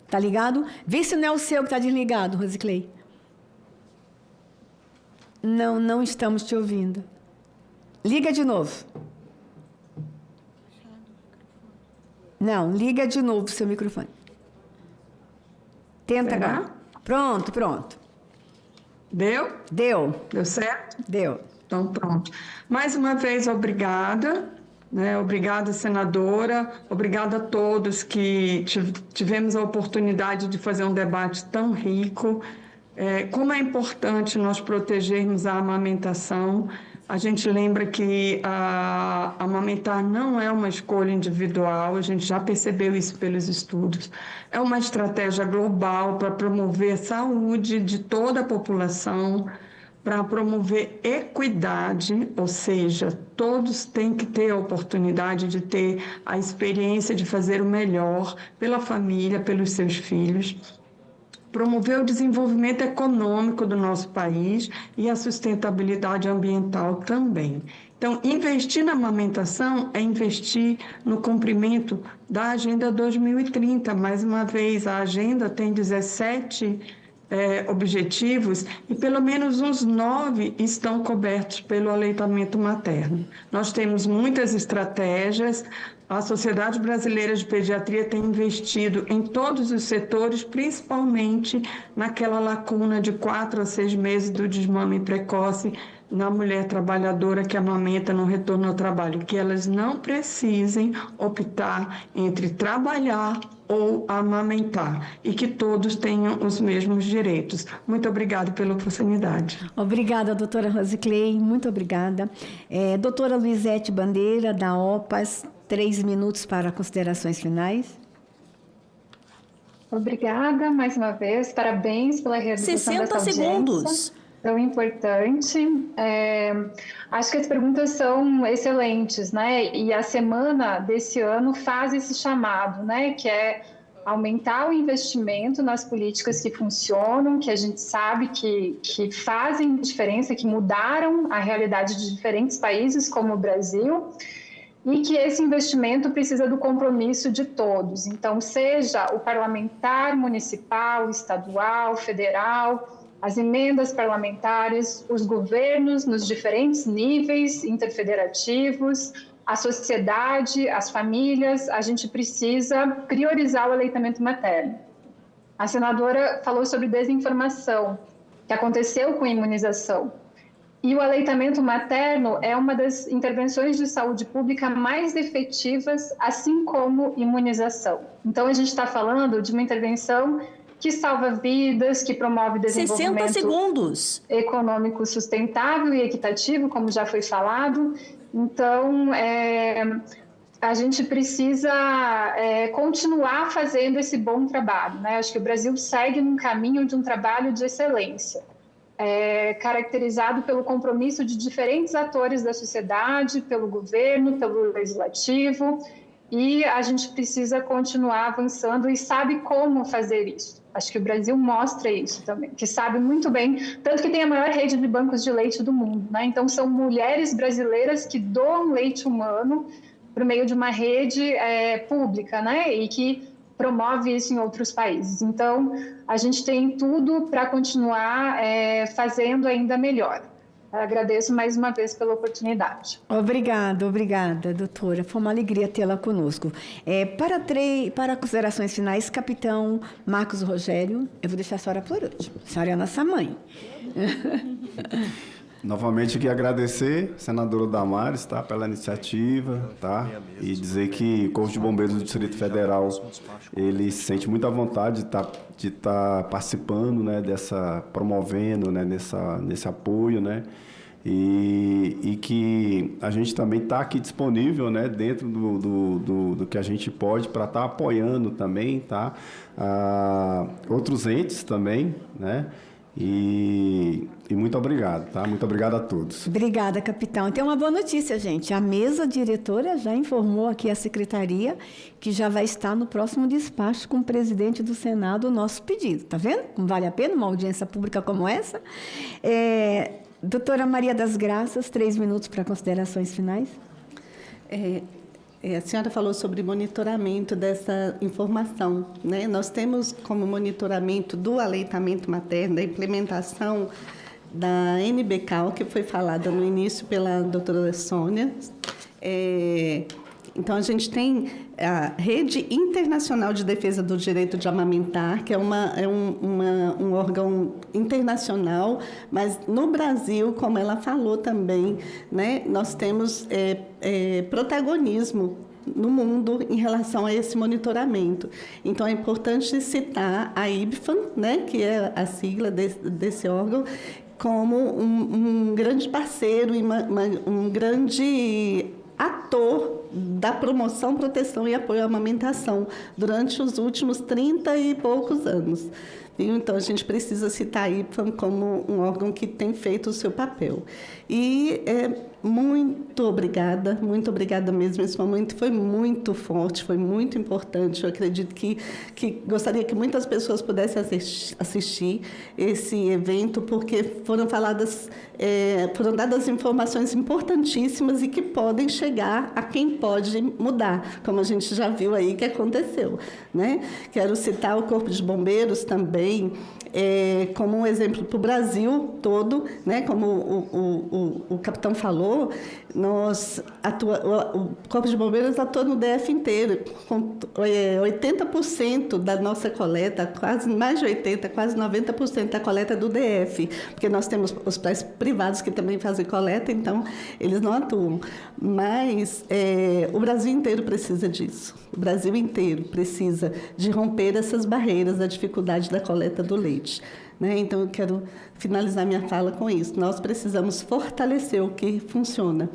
Tá ligado? Vê se não é o seu que está desligado, Rosicleide. Não, não estamos te ouvindo. Liga de novo. Não, liga de novo o seu microfone. Tenta agora. Pronto, pronto. Deu? Deu. Deu certo? Deu. Então, pronto. Mais uma vez, obrigada. Né? Obrigada, senadora. Obrigada a todos que tivemos a oportunidade de fazer um debate tão rico. Como é importante nós protegermos a amamentação. A gente lembra que amamentar não é uma escolha individual, a gente já percebeu isso pelos estudos. É uma estratégia global para promover a saúde de toda a população, para promover equidade, ou seja, todos têm que ter a oportunidade de ter a experiência de fazer o melhor pela família, pelos seus filhos. Promover o desenvolvimento econômico do nosso país e a sustentabilidade ambiental também. Então, investir na amamentação é investir no cumprimento da Agenda 2030. Mais uma vez, a agenda tem 17 objetivos e pelo menos uns 9 estão cobertos pelo aleitamento materno. Nós temos muitas estratégias. A Sociedade Brasileira de Pediatria tem investido em todos os setores, principalmente naquela lacuna de 4 a 6 meses do desmame precoce na mulher trabalhadora que amamenta no retorno ao trabalho, que elas não precisem optar entre trabalhar ou amamentar e que todos tenham os mesmos direitos. Muito obrigada pela oportunidade. Obrigada, doutora Rosicleide, muito obrigada. Doutora Luizete Bandeira, da OPAS, 3 minutos para considerações finais. Obrigada mais uma vez, parabéns pela realização dessa audiência. 60 segundos. Tão importante. Acho que as perguntas são excelentes, né? E a semana desse ano faz esse chamado, né? Que é aumentar o investimento nas políticas que funcionam, que a gente sabe que fazem diferença, que mudaram a realidade de diferentes países, como o Brasil, e que esse investimento precisa do compromisso de todos. Então, seja o parlamentar, municipal, estadual, federal, as emendas parlamentares, os governos nos diferentes níveis interfederativos, a sociedade, as famílias, a gente precisa priorizar o aleitamento materno. A senadora falou sobre desinformação, que aconteceu com a imunização. E o aleitamento materno é uma das intervenções de saúde pública mais efetivas, assim como imunização. Então, a gente está falando de uma intervenção que salva vidas, que promove desenvolvimento 60 segundos. Econômico sustentável e equitativo, como já foi falado. Então, a gente precisa continuar fazendo esse bom trabalho, né? Acho que o Brasil segue num caminho de um trabalho de excelência, caracterizado pelo compromisso de diferentes atores da sociedade, pelo governo, pelo legislativo, e a gente precisa continuar avançando e sabe como fazer isso. Acho que o Brasil mostra isso também, que sabe muito bem, tanto que tem a maior rede de bancos de leite do mundo, né? Então, são mulheres brasileiras que doam leite humano por meio de uma rede pública, né? E que promove isso em outros países. Então, a gente tem tudo para continuar fazendo ainda melhor. Agradeço mais uma vez pela oportunidade. Obrigada, doutora. Foi uma alegria tê-la conosco. Para considerações finais, capitão Marcos Rogério, eu vou deixar a senhora por último. A senhora é a nossa mãe. Novamente aqui agradecer, senadora Damares, tá, pela iniciativa, tá, e dizer que o Corpo de Bombeiros do Distrito Federal, ele se sente muito à vontade de estar participando, né, promovendo, né, nesse apoio, né, e que a gente também está aqui disponível, né, dentro do que a gente pode para estar apoiando também, tá, outros entes também, né. E muito obrigado, tá? Muito obrigado a todos. Obrigada, capitão. Tem uma boa notícia, gente. A mesa diretora já informou aqui a secretaria que já vai estar no próximo despacho com o presidente do Senado o nosso pedido. Tá vendo? Como vale a pena uma audiência pública como essa? Doutora Maria das Graças, 3 minutos para considerações finais. A senhora falou sobre monitoramento dessa informação, né? Nós temos como monitoramento do aleitamento materno, da implementação da NBCAL, que foi falada no início pela doutora Sônia. Então, a gente tem a Rede Internacional de Defesa do Direito de Amamentar, que é um órgão internacional, mas no Brasil, como ela falou também, né, nós temos protagonismo no mundo em relação a esse monitoramento. Então, é importante citar a IBFAM, né, que é a sigla desse órgão, como um grande parceiro e um grande ator da promoção, proteção e apoio à amamentação durante os últimos 30 e poucos anos. Então, a gente precisa citar a IBFAM como um órgão que tem feito o seu papel. E muito obrigada mesmo. Esse momento foi muito forte, foi muito importante. Eu acredito que gostaria que muitas pessoas pudessem assistir esse evento, porque foram dadas informações importantíssimas e que podem chegar a quem pode mudar, como a gente já viu aí que aconteceu, né? Quero citar o Corpo de Bombeiros também, como um exemplo para o Brasil todo, né? Como o capitão falou, o Corpo de Bombeiros atua no DF inteiro, com 80% da nossa coleta, quase mais de 80%, quase 90% da coleta é do DF, porque nós temos hospitais privados que também fazem coleta, então eles não atuam. Mas o Brasil inteiro precisa disso. O Brasil inteiro precisa de romper essas barreiras da dificuldade da coleta do leite, né? Então, eu quero finalizar minha fala com isso. Nós precisamos fortalecer o que funciona.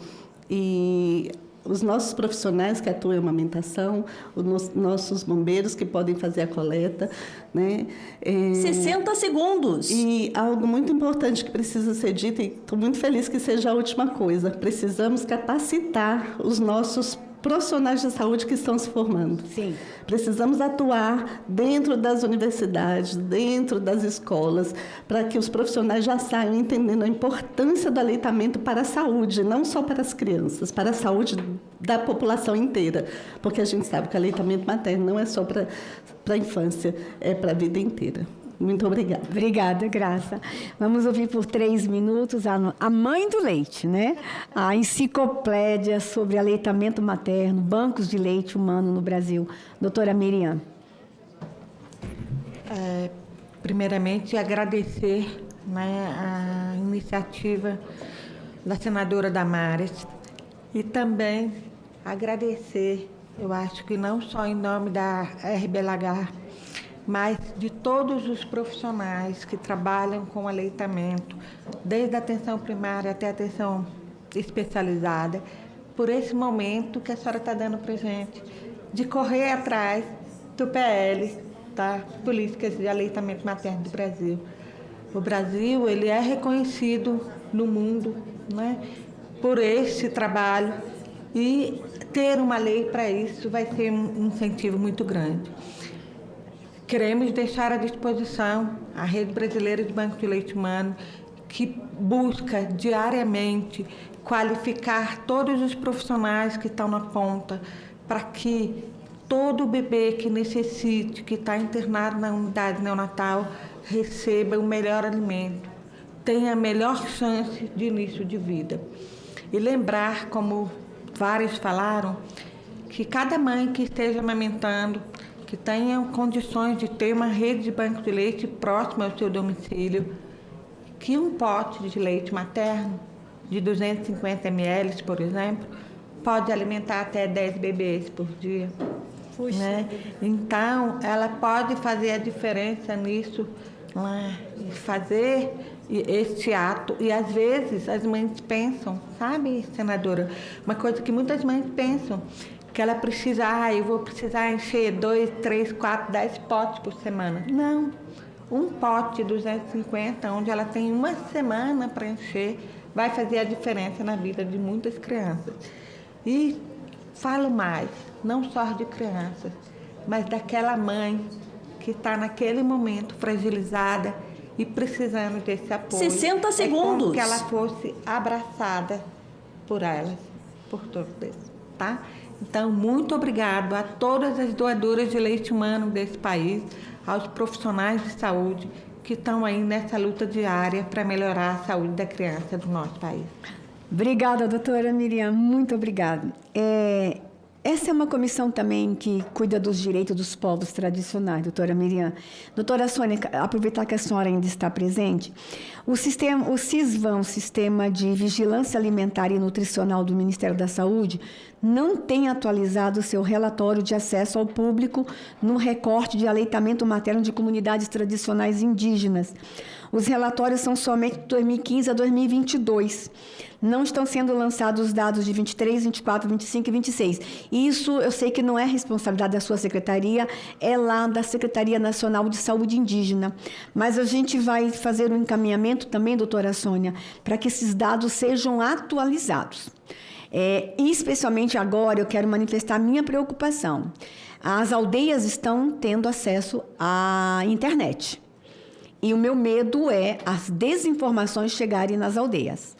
E os nossos profissionais que atuam em amamentação, os nossos bombeiros que podem fazer a coleta, né? 60 segundos. E algo muito importante que precisa ser dito, e estou muito feliz que seja a última coisa, precisamos capacitar os nossos profissionais de saúde que estão se formando. Sim. Precisamos atuar dentro das universidades, dentro das escolas, para que os profissionais já saiam entendendo a importância do aleitamento para a saúde, não só para as crianças, para a saúde da população inteira. Porque a gente sabe que o aleitamento materno não é só para a infância, é para a vida inteira. Muito obrigada. Obrigada, Graça. Vamos ouvir por 3 minutos a mãe do leite, né? A enciclopédia sobre aleitamento materno, bancos de leite humano no Brasil. Doutora Miriam. Primeiramente, agradecer, né, a iniciativa da senadora Damares e também agradecer, eu acho que não só em nome da RBLH, mas de todos os profissionais que trabalham com aleitamento, desde a atenção primária até a atenção especializada, por esse momento que a senhora está dando para a gente, de correr atrás do PL, tá? Políticas de aleitamento materno do Brasil. O Brasil, ele é reconhecido no mundo, né, por esse trabalho, e ter uma lei para isso vai ser um incentivo muito grande. Queremos deixar à disposição a Rede Brasileira de Banco de Leite Humano, que busca diariamente qualificar todos os profissionais que estão na ponta, para que todo bebê que necessite, que está internado na unidade neonatal, receba o melhor alimento, tenha a melhor chance de início de vida. E lembrar, como vários falaram, que cada mãe que esteja amamentando, que tenha condições de ter uma rede de banco de leite próxima ao seu domicílio, que um pote de leite materno de 250 ml, por exemplo, pode alimentar até 10 bebês por dia. Né? Então, ela pode fazer a diferença nisso, né? Fazer esse ato. E, às vezes, as mães pensam, sabe, senadora? Uma coisa que muitas mães pensam, que ela precisa, eu vou precisar encher 2, 3, 4, 10 potes por semana. Não. Um pote de 250, onde ela tem uma semana para encher, vai fazer a diferença na vida de muitas crianças. E falo mais, não só de crianças, mas daquela mãe que está naquele momento fragilizada e precisando desse apoio. 60 segundos. Como que ela fosse abraçada por elas, por todos eles, tá? Então, muito obrigado a todas as doadoras de leite humano desse país, aos profissionais de saúde que estão aí nessa luta diária para melhorar a saúde da criança do nosso país. Obrigada, doutora Miriam, muito obrigada. Essa é uma comissão também que cuida dos direitos dos povos tradicionais, doutora Miriam. Doutora Sônia, aproveitar que a senhora ainda está presente, o CISVAM, o Sistema de Vigilância Alimentar e Nutricional do Ministério da Saúde, não tem atualizado o seu relatório de acesso ao público no recorte de aleitamento materno de comunidades tradicionais indígenas. Os relatórios são somente de 2015 a 2022. Não estão sendo lançados os dados de 23, 24, 25 e 26. Isso eu sei que não é responsabilidade da sua secretaria, é lá da Secretaria Nacional de Saúde Indígena. Mas a gente vai fazer um encaminhamento também, doutora Sônia, para que esses dados sejam atualizados. E especialmente agora eu quero manifestar a minha preocupação. As aldeias estão tendo acesso à internet. E o meu medo é as desinformações chegarem nas aldeias.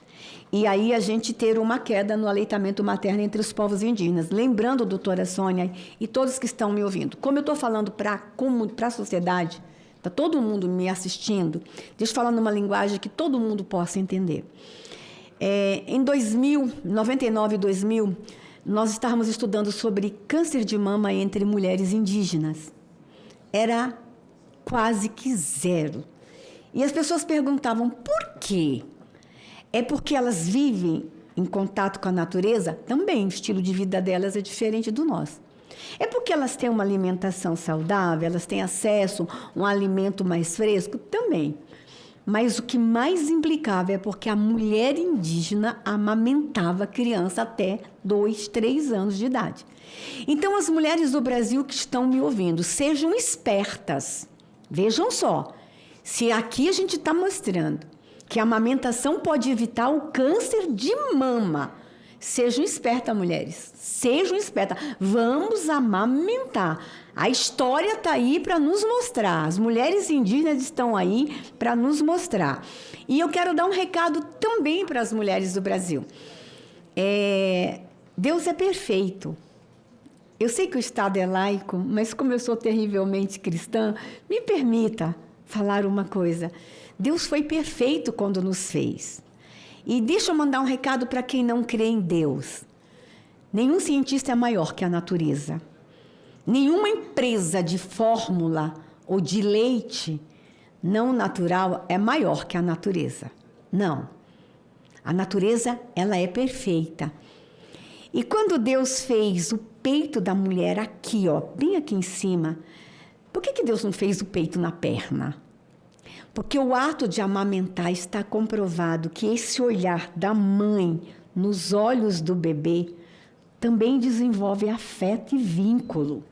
E aí a gente ter uma queda no aleitamento materno entre os povos indígenas. Lembrando, doutora Sônia, e todos que estão me ouvindo, como eu estou falando para a sociedade, está todo mundo me assistindo, deixa eu falar numa linguagem que todo mundo possa entender. Em 99 e 2000, nós estávamos estudando sobre câncer de mama entre mulheres indígenas. Era quase que zero. E as pessoas perguntavam por quê? É porque elas vivem em contato com a natureza? Também, o estilo de vida delas é diferente do nosso. É porque elas têm uma alimentação saudável, elas têm acesso a um alimento mais fresco? Também. Mas o que mais implicava é porque a mulher indígena amamentava a criança até 2, 3 anos de idade. Então, as mulheres do Brasil que estão me ouvindo, sejam espertas. Vejam só, se aqui a gente está mostrando que a amamentação pode evitar o câncer de mama. Sejam espertas, mulheres. Sejam espertas. Vamos amamentar. A história está aí para nos mostrar. As mulheres indígenas estão aí para nos mostrar. E eu quero dar um recado também para as mulheres do Brasil. Deus é perfeito. Eu sei que o Estado é laico, mas como eu sou terrivelmente cristã, me permita falar uma coisa. Deus foi perfeito quando nos fez. E deixa eu mandar um recado para quem não crê em Deus. Nenhum cientista é maior que a natureza. Nenhuma empresa de fórmula ou de leite não natural é maior que a natureza. Não. A natureza, ela é perfeita. E quando Deus fez o peito da mulher aqui, ó, bem aqui em cima, por que Deus não fez o peito na perna? Porque o ato de amamentar está comprovado que esse olhar da mãe nos olhos do bebê também desenvolve afeto e vínculo.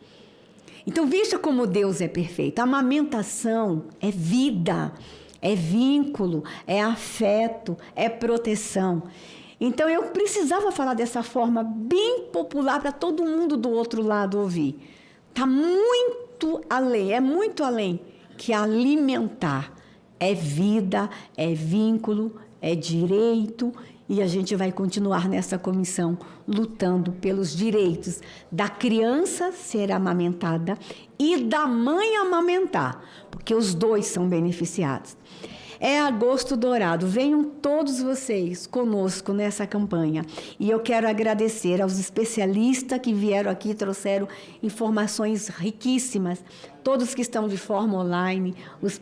Então, veja como Deus é perfeito. A amamentação é vida, é vínculo, é afeto, é proteção. Então, eu precisava falar dessa forma bem popular para todo mundo do outro lado ouvir. Está muito além, é muito além que alimentar. É vida, é vínculo, é direito, e a gente vai continuar nessa comissão lutando pelos direitos da criança ser amamentada e da mãe amamentar, porque os dois são beneficiados. É Agosto Dourado. Venham todos vocês conosco nessa campanha. E eu quero agradecer aos especialistas que vieram aqui e trouxeram informações riquíssimas. Todos que estão de forma online, os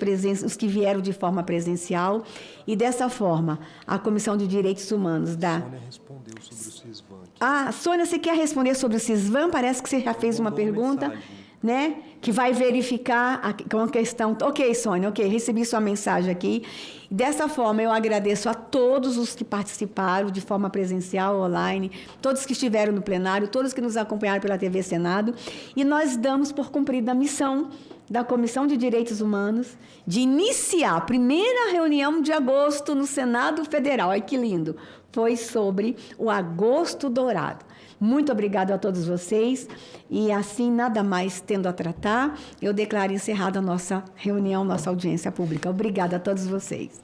que vieram de forma presencial. E dessa forma, a Comissão de Direitos Humanos da... Sônia respondeu sobre o CISVAN. Ah, Sônia, você quer responder sobre o CISVAN? Parece que você já fez uma pergunta, né? Que vai verificar com a questão... Ok, Sônia, ok, recebi sua mensagem aqui. Dessa forma, eu agradeço a todos os que participaram de forma presencial, online, todos que estiveram no plenário, todos que nos acompanharam pela TV Senado, e nós damos por cumprida a missão da Comissão de Direitos Humanos de iniciar a primeira reunião de agosto no Senado Federal. Olha que lindo! Foi sobre o Agosto Dourado. Muito obrigada a todos vocês. E assim, nada mais tendo a tratar, eu declaro encerrada a nossa reunião, nossa audiência pública. Obrigada a todos vocês.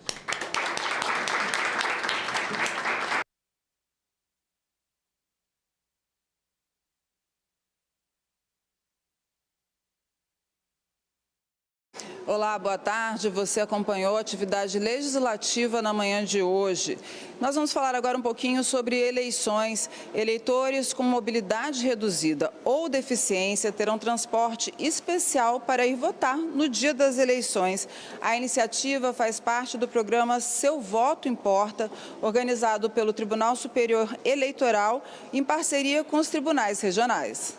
Olá, boa tarde. Você acompanhou a atividade legislativa na manhã de hoje. Nós vamos falar agora um pouquinho sobre eleições. Eleitores com mobilidade reduzida ou deficiência terão transporte especial para ir votar no dia das eleições. A iniciativa faz parte do programa Seu Voto Importa, organizado pelo Tribunal Superior Eleitoral em parceria com os tribunais regionais.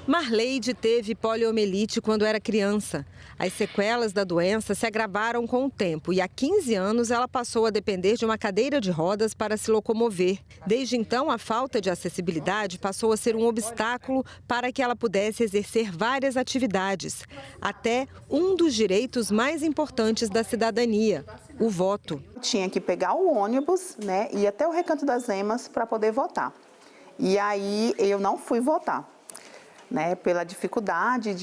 Marleide teve poliomielite quando era criança. As sequelas da doença se agravaram com o tempo e há 15 anos ela passou a depender de uma cadeira de rodas para se locomover. Desde então, a falta de acessibilidade passou a ser um obstáculo para que ela pudesse exercer várias atividades, até um dos direitos mais importantes da cidadania, o voto. Tinha que pegar o ônibus, né, e ir até o Recanto das Emas para poder votar. E aí eu não fui votar. Né, pela dificuldade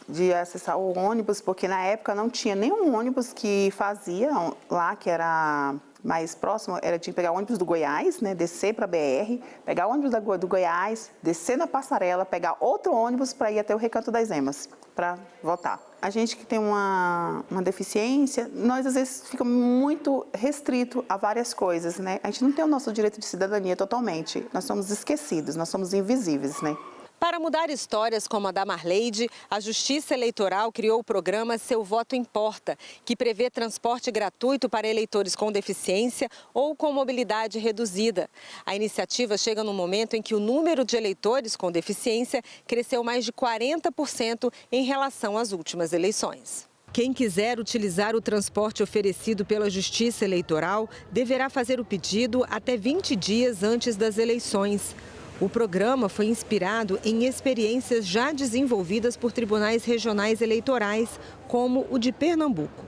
de acessar o ônibus, porque na época não tinha nenhum ônibus que fazia lá, que era mais próximo, tinha que pegar o ônibus do Goiás, né, descer para a BR, pegar o ônibus do Goiás, descer na passarela, pegar outro ônibus para ir até o Recanto das Emas, para votar. A gente que tem uma deficiência, nós às vezes fica muito restrito a várias coisas, né? A gente não tem o nosso direito de cidadania totalmente, nós somos esquecidos, nós somos invisíveis, né? Para mudar histórias como a da Marleide, a Justiça Eleitoral criou o programa Seu Voto Importa, que prevê transporte gratuito para eleitores com deficiência ou com mobilidade reduzida. A iniciativa chega no momento em que o número de eleitores com deficiência cresceu mais de 40% em relação às últimas eleições. Quem quiser utilizar o transporte oferecido pela Justiça Eleitoral deverá fazer o pedido até 20 dias antes das eleições. O programa foi inspirado em experiências já desenvolvidas por tribunais regionais eleitorais, como o de Pernambuco.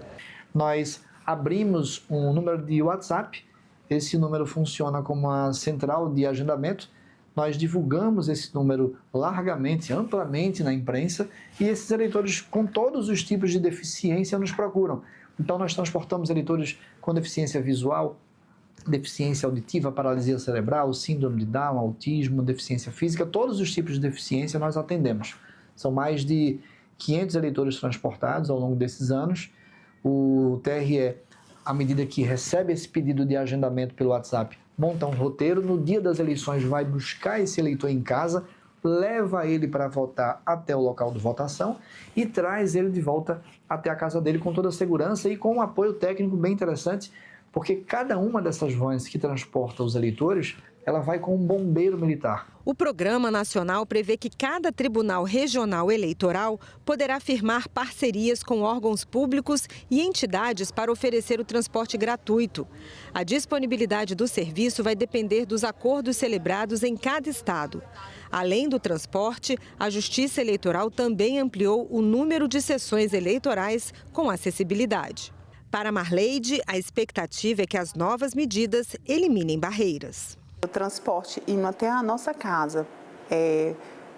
Nós abrimos um número de WhatsApp, esse número funciona como uma central de agendamento. Nós divulgamos esse número largamente, amplamente na imprensa e esses eleitores com todos os tipos de deficiência nos procuram. Então nós transportamos eleitores com deficiência visual, deficiência auditiva, paralisia cerebral, síndrome de Down, autismo, deficiência física, todos os tipos de deficiência nós atendemos. São mais de 500 eleitores transportados ao longo desses anos. O TRE, à medida que recebe esse pedido de agendamento pelo WhatsApp, monta um roteiro, no dia das eleições vai buscar esse eleitor em casa, leva ele para votar até o local de votação e traz ele de volta até a casa dele com toda a segurança e com um apoio técnico bem interessante, porque cada uma dessas vans que transporta os eleitores, ela vai com um bombeiro militar. O Programa Nacional prevê que cada Tribunal Regional Eleitoral poderá firmar parcerias com órgãos públicos e entidades para oferecer o transporte gratuito. A disponibilidade do serviço vai depender dos acordos celebrados em cada estado. Além do transporte, a Justiça Eleitoral também ampliou o número de sessões eleitorais com acessibilidade. Para Marleide, a expectativa é que as novas medidas eliminem barreiras. O transporte indo até a nossa casa,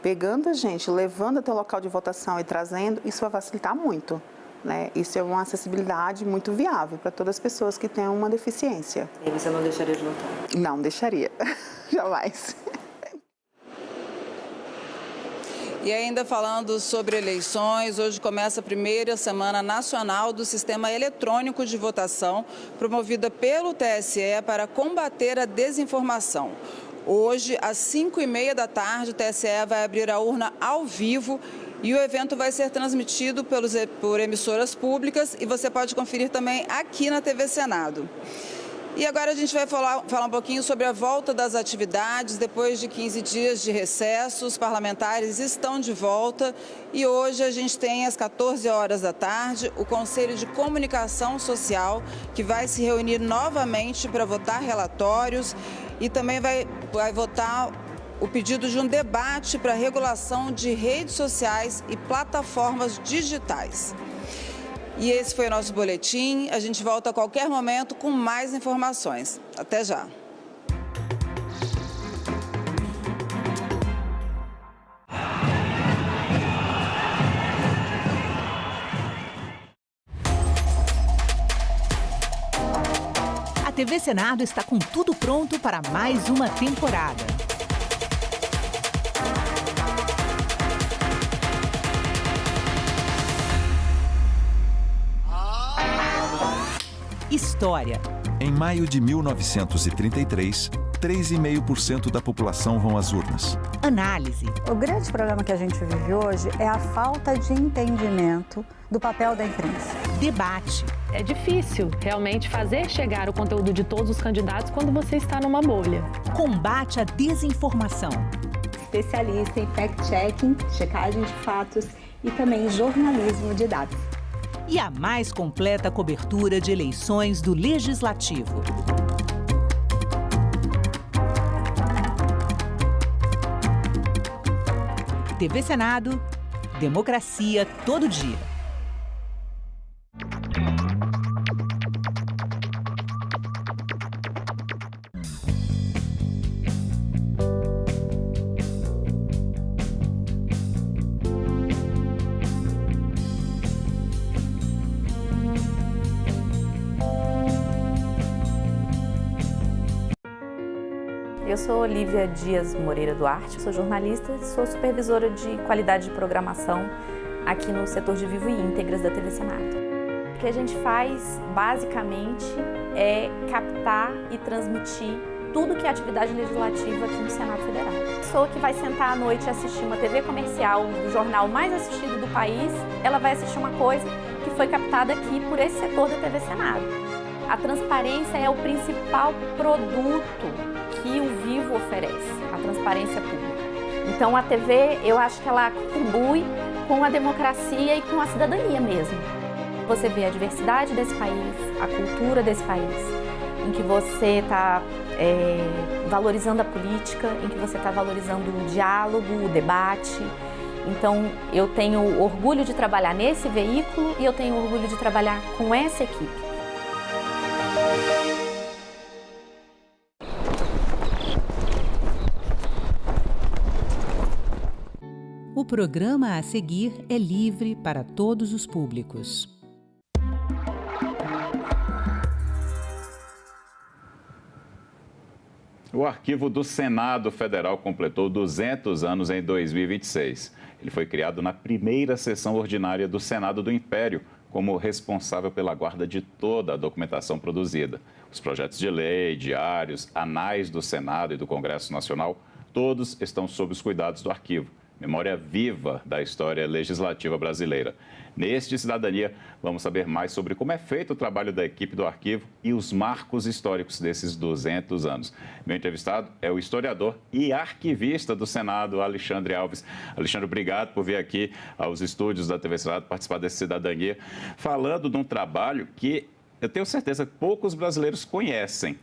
pegando a gente, levando até o local de votação e trazendo, isso vai facilitar muito, né? Isso é uma acessibilidade muito viável para todas as pessoas que têm uma deficiência. E você não deixaria de votar? Não deixaria, jamais. E ainda falando sobre eleições, hoje começa a primeira Semana Nacional do Sistema Eletrônico de Votação, promovida pelo TSE para combater a desinformação. Hoje, às 5h30 da tarde, o TSE vai abrir a urna ao vivo e o evento vai ser transmitido por emissoras públicas e você pode conferir também aqui na TV Senado. E agora a gente vai falar um pouquinho sobre a volta das atividades. Depois de 15 dias de recesso, os parlamentares estão de volta e hoje a gente tem às 14 horas da tarde o Conselho de Comunicação Social, que vai se reunir novamente para votar relatórios e também vai votar o pedido de um debate para a regulação de redes sociais e plataformas digitais. E esse foi o nosso boletim. A gente volta a qualquer momento com mais informações. Até já. A TV Senado está com tudo pronto para mais uma temporada. História. Em maio de 1933, 3,5% da população vão às urnas. Análise. O grande problema que a gente vive hoje é a falta de entendimento do papel da imprensa. Debate. É difícil realmente fazer chegar o conteúdo de todos os candidatos quando você está numa bolha. Combate à desinformação. Especialista em fact-checking, checagem de fatos e também jornalismo de dados. E a mais completa cobertura de eleições do Legislativo. TV Senado, democracia todo dia. Eu sou Olívia Dias Moreira Duarte, sou jornalista e sou supervisora de qualidade de programação aqui no setor de Vivo e Íntegras da TV Senado. O que a gente faz, basicamente, é captar e transmitir tudo que é atividade legislativa aqui no Senado Federal. A pessoa que vai sentar à noite e assistir uma TV comercial do jornal mais assistido do país, ela vai assistir uma coisa que foi captada aqui por esse setor da TV Senado. A transparência é o principal produto que o Vivo oferece, a transparência pública. Então a TV, eu acho que ela contribui com a democracia e com a cidadania mesmo. Você vê a diversidade desse país, a cultura desse país, em que você está valorizando a política, em que você está valorizando o diálogo, o debate. Então eu tenho orgulho de trabalhar nesse veículo e eu tenho orgulho de trabalhar com essa equipe. O programa a seguir é livre para todos os públicos. O Arquivo do Senado Federal completou 200 anos em 2026. Ele foi criado na primeira sessão ordinária do Senado do Império, como responsável pela guarda de toda a documentação produzida. Os projetos de lei, diários, anais do Senado e do Congresso Nacional, todos estão sob os cuidados do arquivo. Memória viva da história legislativa brasileira. Neste Cidadania, vamos saber mais sobre como é feito o trabalho da equipe do arquivo e os marcos históricos desses 200 anos. Meu entrevistado é o historiador e arquivista do Senado, Alexandre Alves. Alexandre, obrigado por vir aqui aos estúdios da TV Senado participar desse Cidadania, falando de um trabalho que eu tenho certeza que poucos brasileiros conhecem.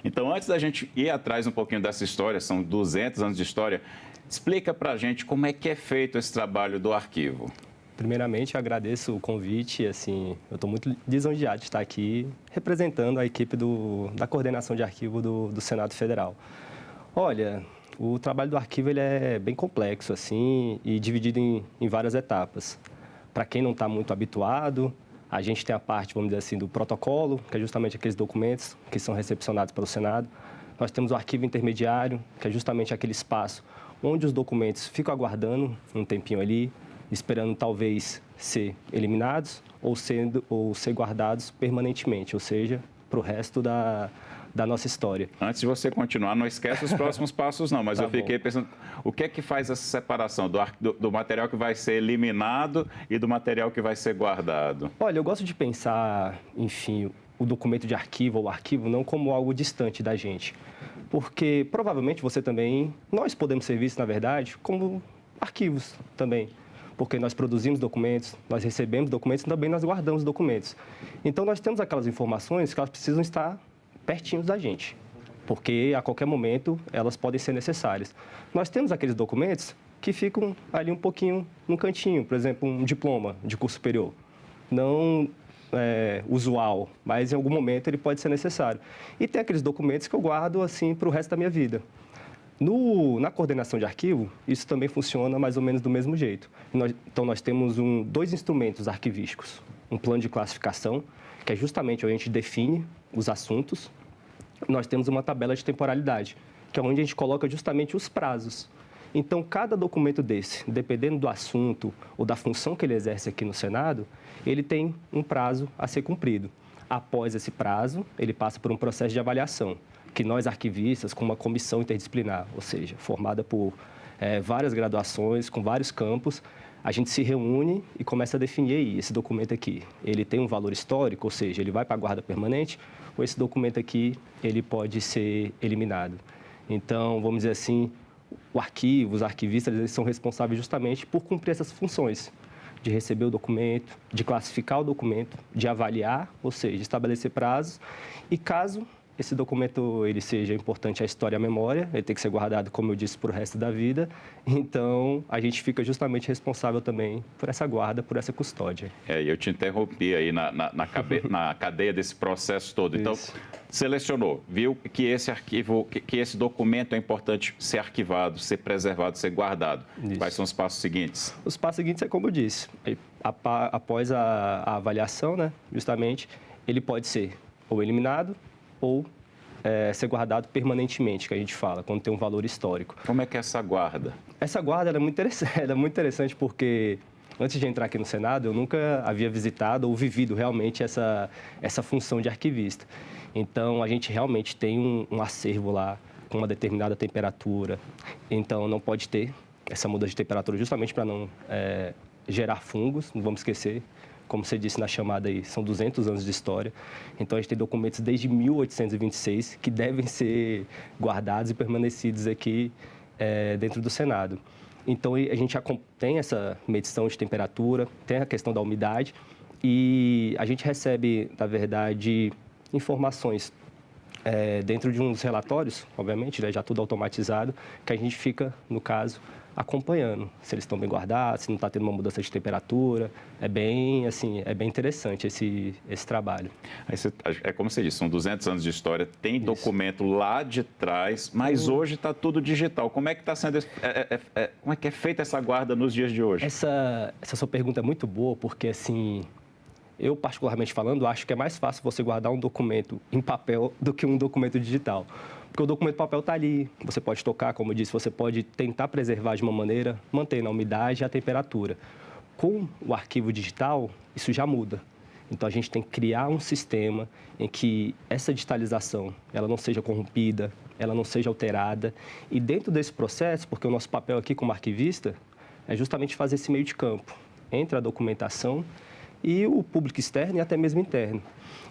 Então, antes da gente ir atrás um pouquinho dessa história, são 200 anos de história, explica para a gente como é que é feito esse trabalho do arquivo. Primeiramente, eu agradeço o convite. Assim, eu estou muito lisonjeado de estar aqui representando a equipe da coordenação de arquivo do Senado Federal. Olha, o trabalho do arquivo ele é bem complexo assim, e dividido em várias etapas. Para quem não está muito habituado, a gente tem a parte, vamos dizer assim, do protocolo, que é justamente aqueles documentos que são recepcionados pelo Senado. Nós temos o arquivo intermediário, que é justamente aquele espaço onde os documentos ficam aguardando um tempinho ali, esperando talvez ser eliminados ou ser guardados permanentemente, ou seja, para o resto da nossa história. Antes de você continuar, não esquece os próximos passos não, mas eu fiquei pensando, o que é que faz essa separação do material que vai ser eliminado e do material que vai ser guardado? Olha, eu gosto de pensar, enfim, o documento de arquivo ou o arquivo não como algo distante da gente, porque provavelmente você também, nós podemos ser vistos, na verdade, como arquivos também, porque nós produzimos documentos, nós recebemos documentos e também nós guardamos documentos. Então, nós temos aquelas informações que elas precisam estar pertinhos da gente, porque a qualquer momento elas podem ser necessárias. Nós temos aqueles documentos que ficam ali um pouquinho no cantinho, por exemplo, um diploma de curso superior. Não usual, mas em algum momento ele pode ser necessário. E tem aqueles documentos que eu guardo assim para o resto da minha vida. Na coordenação de arquivo, isso também funciona mais ou menos do mesmo jeito. Então, nós temos dois instrumentos arquivísticos. Um plano de classificação, que é justamente onde a gente define os assuntos. Nós temos uma tabela de temporalidade, que é onde a gente coloca justamente os prazos. Então, cada documento desse, dependendo do assunto ou da função que ele exerce aqui no Senado, ele tem um prazo a ser cumprido. Após esse prazo, ele passa por um processo de avaliação, que nós arquivistas, com uma comissão interdisciplinar, ou seja, formada por várias graduações, com vários campos, a gente se reúne e começa a definir esse documento aqui. Ele tem um valor histórico, ou seja, ele vai para a guarda permanente, ou esse documento aqui, ele pode ser eliminado. Então, vamos dizer assim, o arquivo, os arquivistas, eles são responsáveis justamente por cumprir essas funções, de receber o documento, de classificar o documento, de avaliar, ou seja, estabelecer prazos, e caso esse documento ele seja importante à história e à memória, ele tem que ser guardado, como eu disse, para o resto da vida. Então, a gente fica justamente responsável também por essa guarda, por essa custódia. E eu te interrompi aí na cadeia desse processo todo. Então, selecionou, viu que esse arquivo, que esse documento é importante ser arquivado, ser preservado, ser guardado. Isso. Quais são os passos seguintes? Os passos seguintes é como eu disse. Após a avaliação, né, justamente, ele pode ser ou eliminado, ou ser guardado permanentemente, que a gente fala, quando tem um valor histórico. Como é que é essa guarda? Essa guarda ela é muito interessante porque, antes de entrar aqui no Senado, eu nunca havia visitado ou vivido realmente essa função de arquivista. Então, a gente realmente tem um acervo lá com uma determinada temperatura. Então, não pode ter essa mudança de temperatura justamente para não gerar fungos, não vamos esquecer. Como você disse na chamada aí, são 200 anos de história. Então, a gente tem documentos desde 1826 que devem ser guardados e permanecidos aqui dentro do Senado. Então, a gente tem essa medição de temperatura, tem a questão da umidade e a gente recebe, na verdade, informações dentro de uns relatórios, obviamente, né, já tudo automatizado, que a gente fica, no caso, acompanhando se eles estão bem guardados, se não está tendo uma mudança de temperatura. É bem interessante esse trabalho. É como você disse, são 200 anos de história, tem documento lá de trás, mas hoje está tudo digital. Como é que está sendo, como é que é feita essa guarda nos dias de hoje? Essa sua pergunta é muito boa, porque assim, Eu, particularmente falando, acho que é mais fácil você guardar um documento em papel do que um documento digital. Porque o documento papel está ali, você pode tocar, como eu disse, você pode tentar preservar de uma maneira, mantendo a umidade e a temperatura. Com o arquivo digital, isso já muda. Então, a gente tem que criar um sistema em que essa digitalização ela não seja corrompida, ela não seja alterada. E dentro desse processo, porque o nosso papel aqui como arquivista é justamente fazer esse meio de campo entre a documentação e o público externo e até mesmo interno.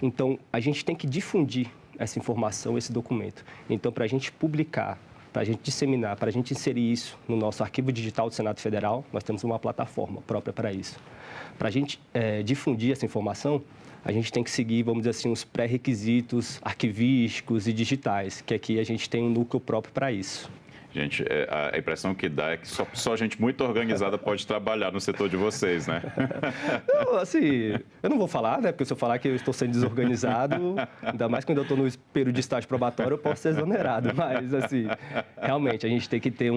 Então, a gente tem que difundir essa informação, esse documento. Então, para a gente publicar, para a gente disseminar, para a gente inserir isso no nosso arquivo digital do Senado Federal, nós temos uma plataforma própria para isso. Para a gente difundir essa informação, a gente tem que seguir, vamos dizer assim, os pré-requisitos arquivísticos e digitais, que aqui a gente tem um núcleo próprio para isso. Gente, a impressão que dá é que só gente muito organizada pode trabalhar no setor de vocês, né? Não, assim, eu não vou falar, né? Porque se eu falar que eu estou sendo desorganizado, ainda mais quando eu estou no período de estágio probatório, eu posso ser exonerado. Mas, assim, realmente, a gente tem que ter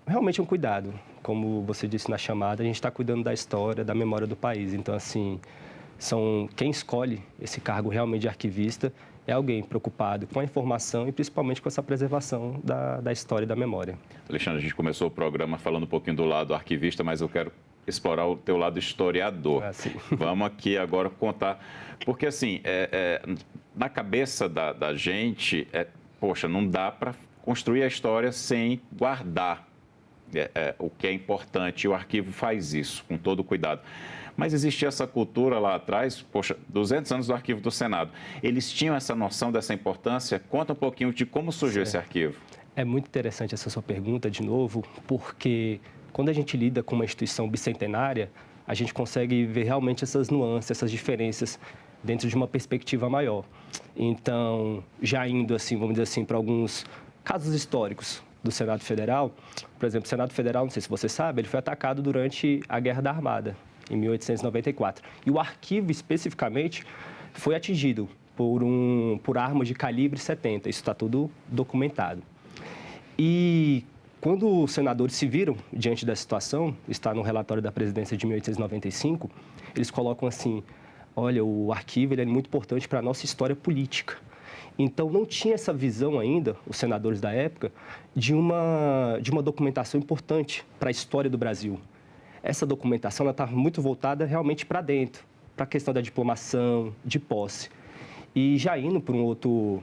realmente um cuidado. Como você disse na chamada, a gente está cuidando da história, da memória do país. Então, assim, quem escolhe esse cargo realmente de arquivista é alguém preocupado com a informação e principalmente com essa preservação da história e da memória. Alexandre, a gente começou o programa falando um pouquinho do lado arquivista, mas eu quero explorar o teu lado historiador. Vamos aqui agora contar, porque assim, na cabeça da gente, poxa, não dá para construir a história sem guardar o que é importante, e o arquivo faz isso com todo cuidado. Mas existia essa cultura lá atrás, poxa, 200 anos do arquivo do Senado. Eles tinham essa noção dessa importância? Conta um pouquinho de como surgiu esse arquivo. É muito interessante essa sua pergunta, de novo, porque quando a gente lida com uma instituição bicentenária, a gente consegue ver realmente essas nuances, essas diferenças dentro de uma perspectiva maior. Então, já indo assim, vamos dizer assim, para alguns casos históricos do Senado Federal, por exemplo, o Senado Federal, não sei se você sabe, ele foi atacado durante a Guerra da Armada, em 1894. E o arquivo, especificamente, foi atingido por armas de calibre 70. Isso está tudo documentado. E quando os senadores se viram diante da situação, está no relatório da presidência de 1895, eles colocam assim, olha, o arquivo ele é muito importante para a nossa história política. Então, não tinha essa visão ainda, os senadores da época, de uma documentação importante para a história do Brasil. Essa documentação está muito voltada realmente para dentro, para a questão da diplomação, de posse. E já indo para um outro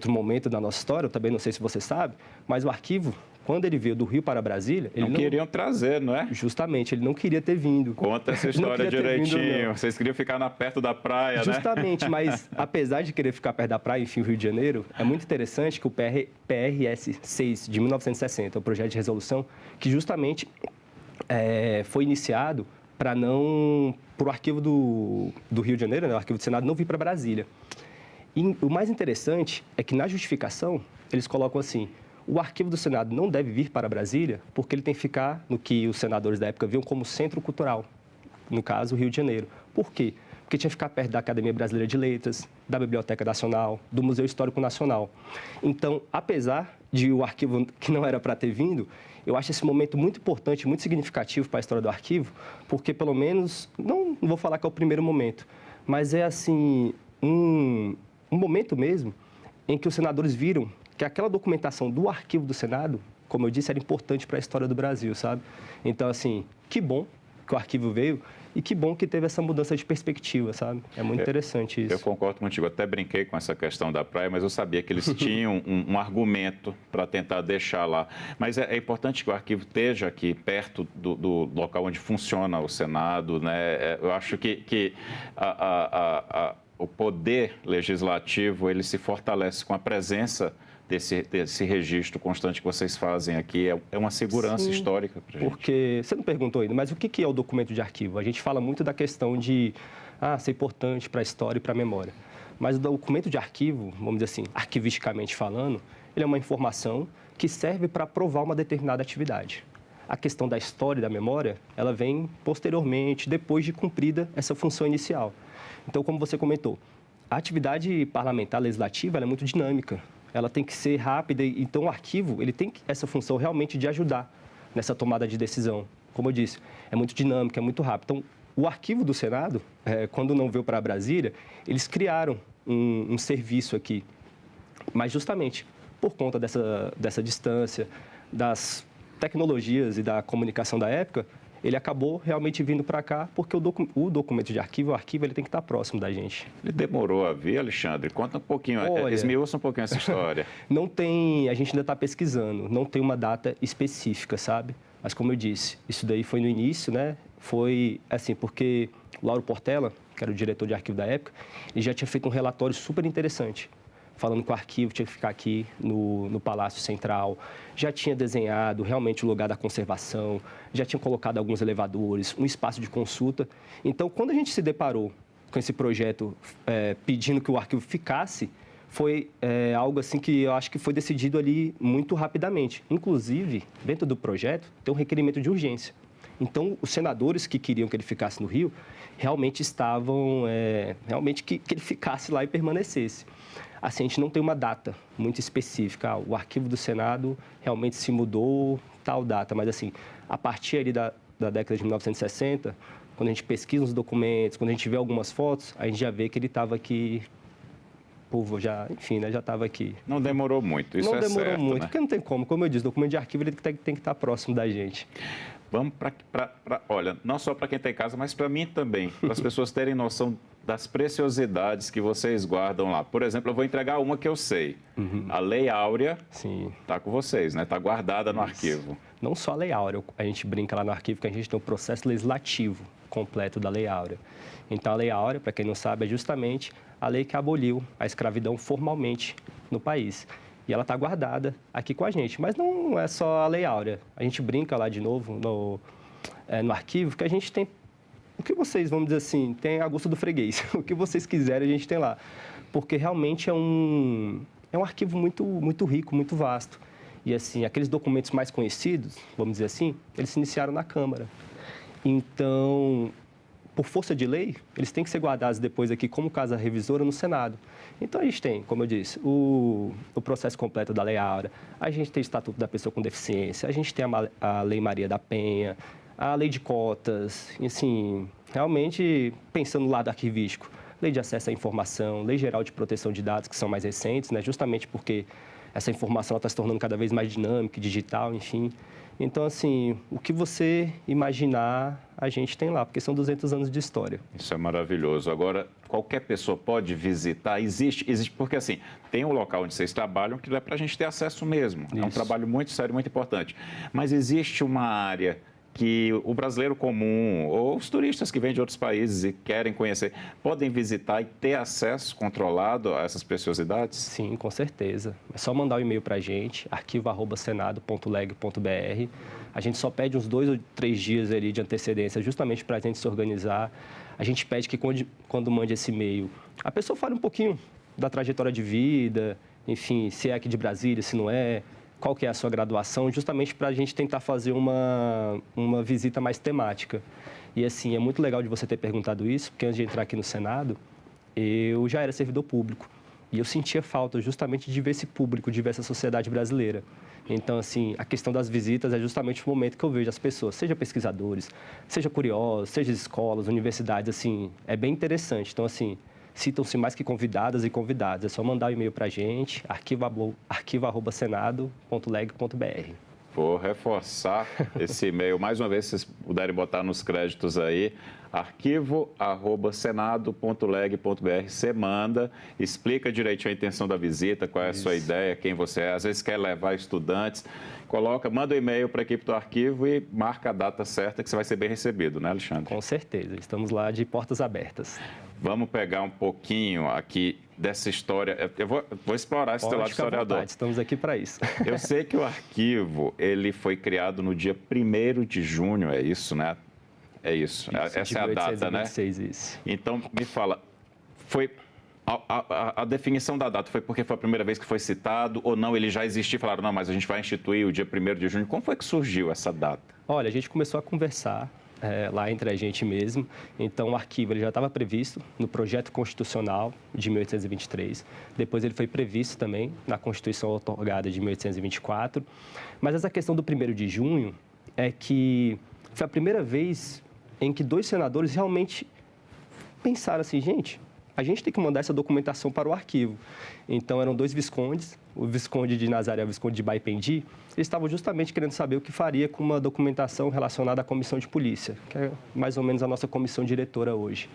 momento da nossa história, eu também não sei se você sabe, mas o arquivo, quando ele veio do Rio para Brasília... Não queriam trazer, não é? Justamente, ele não queria ter vindo. Conta essa história direitinho. Vocês queriam ficar perto da praia, Justamente, né? Mas apesar de querer ficar perto da praia, enfim, o Rio de Janeiro, é muito interessante que o PRS 6 de 1960, o projeto de resolução, que justamente... foi iniciado para o arquivo do Rio de Janeiro, né, o arquivo do Senado, não vir para Brasília. E o mais interessante é que na justificação eles colocam assim, o arquivo do Senado não deve vir para Brasília porque ele tem que ficar no que os senadores da época viam como centro cultural, no caso, o Rio de Janeiro. Por quê? Porque tinha que ficar perto da Academia Brasileira de Letras, da Biblioteca Nacional, do Museu Histórico Nacional. Então, apesar de o arquivo que não era para ter vindo, eu acho esse momento muito importante, muito significativo para a história do arquivo, porque pelo menos, não vou falar que é o primeiro momento, mas é assim, um momento mesmo em que os senadores viram que aquela documentação do arquivo do Senado, como eu disse, era importante para a história do Brasil, sabe? Então, assim, que bom que o arquivo veio e que bom que teve essa mudança de perspectiva, sabe? É muito interessante isso. Eu concordo contigo. Até brinquei com essa questão da praia, mas eu sabia que eles tinham um argumento para tentar deixar lá. Mas é importante que o arquivo esteja aqui, perto do local onde funciona o Senado, né? Eu acho que o poder legislativo, ele se fortalece com a presença desse registro constante que vocês fazem aqui. É uma segurança histórica para a gente. Porque, você não perguntou ainda, mas o que é o documento de arquivo? A gente fala muito da questão de ser importante para a história e para a memória. Mas o documento de arquivo, vamos dizer assim, arquivisticamente falando, ele é uma informação que serve para provar uma determinada atividade. A questão da história e da memória, ela vem posteriormente, depois de cumprida essa função inicial. Então, como você comentou, a atividade parlamentar legislativa ela é muito dinâmica. Ela tem que ser rápida, então o arquivo ele tem essa função realmente de ajudar nessa tomada de decisão. Como eu disse, é muito dinâmico, é muito rápido. Então, o arquivo do Senado, quando não veio para Brasília, eles criaram um serviço aqui, mas justamente por conta dessa distância, das tecnologias e da comunicação da época, ele acabou realmente vindo para cá, porque o documento de arquivo, ele tem que estar próximo da gente. Ele demorou a vir, Alexandre? Conta um pouquinho, esmiuça um pouquinho essa história. Não tem, a gente ainda está pesquisando, não tem uma data específica, sabe? Mas como eu disse, isso daí foi no início, né? Foi assim, porque o Lauro Portela, que era o diretor de arquivo da época, ele já tinha feito um relatório super interessante, falando que o arquivo tinha que ficar aqui no Palácio Central, já tinha desenhado realmente o lugar da conservação, já tinha colocado alguns elevadores, um espaço de consulta. Então, quando a gente se deparou com esse projeto pedindo que o arquivo ficasse, foi algo assim que eu acho que foi decidido ali muito rapidamente. Inclusive, dentro do projeto, tem um requerimento de urgência. Então, os senadores que queriam que ele ficasse no Rio, realmente estavam, realmente que ele ficasse lá e permanecesse. Assim, a gente não tem uma data muito específica. O arquivo do Senado realmente se mudou tal data, mas assim, a partir ali da década de 1960, quando a gente pesquisa os documentos, quando a gente vê algumas fotos, a gente já vê que ele estava aqui, povo já, enfim, né, já estava aqui. Não demorou muito, isso não é demorou certo, muito, né? porque não tem como eu disse, o documento de arquivo ele tem que estar próximo da gente. Vamos olha, não só para quem está em casa, mas para mim também, para as pessoas terem noção das preciosidades que vocês guardam lá. Por exemplo, eu vou entregar uma que eu sei. A Lei Áurea está com vocês, né? Está guardada no arquivo. Não só a Lei Áurea, a gente brinca lá no arquivo que a gente tem o processo legislativo completo da Lei Áurea. Então, a Lei Áurea, para quem não sabe, é justamente a lei que aboliu a escravidão formalmente no país. E ela está guardada aqui com a gente. Mas não é só a Lei Áurea. A gente brinca lá de novo no arquivo que a gente tem o que vocês, vamos dizer assim, tem a gosto do freguês. O que vocês quiserem a gente tem lá. Porque realmente é um arquivo muito, muito rico, muito vasto. E assim, aqueles documentos mais conhecidos, vamos dizer assim, eles se iniciaram na Câmara. Então, por força de lei, eles têm que ser guardados depois aqui como casa revisora no Senado. Então, a gente tem, como eu disse, o processo completo da Lei Áurea, a gente tem o Estatuto da Pessoa com Deficiência, a gente tem a Lei Maria da Penha, a Lei de Cotas, e assim, realmente pensando no lado arquivístico, Lei de Acesso à Informação, Lei Geral de Proteção de Dados, que são mais recentes, né, justamente porque essa informação está se tornando cada vez mais dinâmica, digital, enfim. Então, assim, o que você imaginar, a gente tem lá, porque são 200 anos de história. Isso é maravilhoso. Agora, qualquer pessoa pode visitar? Existe, porque assim, tem um local onde vocês trabalham que é para a gente ter acesso mesmo. Isso. É um trabalho muito sério, muito importante. Mas existe uma área que o brasileiro comum ou os turistas que vêm de outros países e querem conhecer podem visitar e ter acesso controlado a essas preciosidades? Sim, com certeza. É só mandar um e-mail para a gente, arquivo@senado.leg.br. A gente só pede uns 2 ou 3 dias ali de antecedência, justamente para a gente se organizar. A gente pede que quando mande esse e-mail, a pessoa fale um pouquinho da trajetória de vida, enfim, se é aqui de Brasília, se não é, qual que é a sua graduação, justamente para a gente tentar fazer uma visita mais temática. E, assim, é muito legal de você ter perguntado isso, porque antes de entrar aqui no Senado, eu já era servidor público. E eu sentia falta justamente de ver esse público, de ver essa sociedade brasileira. Então, assim, a questão das visitas é justamente o momento que eu vejo as pessoas, seja pesquisadores, seja curiosos, seja escolas, universidades, assim, é bem interessante. Então, assim, citam-se mais que convidadas e convidados. É só mandar um e-mail para a gente, arquivo@senado.leg.br. Vou reforçar esse e-mail mais uma vez, se vocês puderem botar nos créditos aí, arquivo@senado.leg.br. Você manda, explica direitinho a intenção da visita, qual é a sua ideia, quem você é, às vezes quer levar estudantes, manda um e-mail para a equipe do arquivo e marca a data certa que você vai ser bem recebido, né, Alexandre? Com certeza, estamos lá de portas abertas. Vamos pegar um pouquinho aqui dessa história. Eu vou explorar esse teu lado historiador. Estamos aqui para isso. Eu sei que o arquivo ele foi criado no dia 1º de junho, é isso, né? É isso. Essa é a data, né? Isso. Então, me fala, foi a definição da data foi porque foi a primeira vez que foi citado ou não? Ele já existia e falaram, não, mas a gente vai instituir o dia 1º de junho. Como foi que surgiu essa data? Olha, a gente começou a conversar lá entre a gente mesmo. Então, o arquivo ele já estava previsto no projeto constitucional de 1823. Depois, ele foi previsto também na Constituição outorgada de 1824. Mas essa questão do 1º de junho é que foi a primeira vez em que 2 senadores realmente pensaram assim, gente, a gente tem que mandar essa documentação para o arquivo. Então, eram 2 viscondes, o visconde de Nazaré e o visconde de Baipendi, eles estavam justamente querendo saber o que faria com uma documentação relacionada à comissão de polícia, que é mais ou menos a nossa comissão diretora hoje.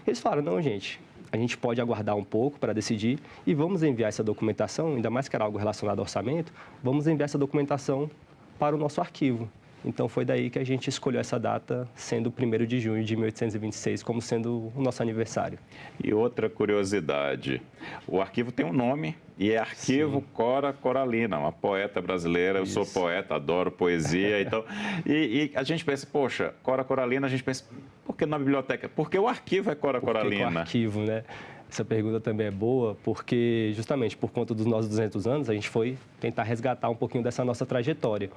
Eles falaram, não, gente, a gente pode aguardar um pouco para decidir e vamos enviar essa documentação, ainda mais que era algo relacionado ao orçamento, vamos enviar essa documentação para o nosso arquivo. Então, foi daí que a gente escolheu essa data, sendo o 1º de junho de 1826, como sendo o nosso aniversário. E outra curiosidade, o arquivo tem um nome, e é Arquivo Cora Coralina, uma poeta brasileira. Isso. Eu sou poeta, adoro poesia, então... E a gente pensa, poxa, Cora Coralina, a gente pensa, por que na biblioteca? Porque o arquivo é Cora Coralina. Porque o arquivo, né? Essa pergunta também é boa, porque justamente por conta dos nossos 200 anos, a gente foi tentar resgatar um pouquinho dessa nossa trajetória.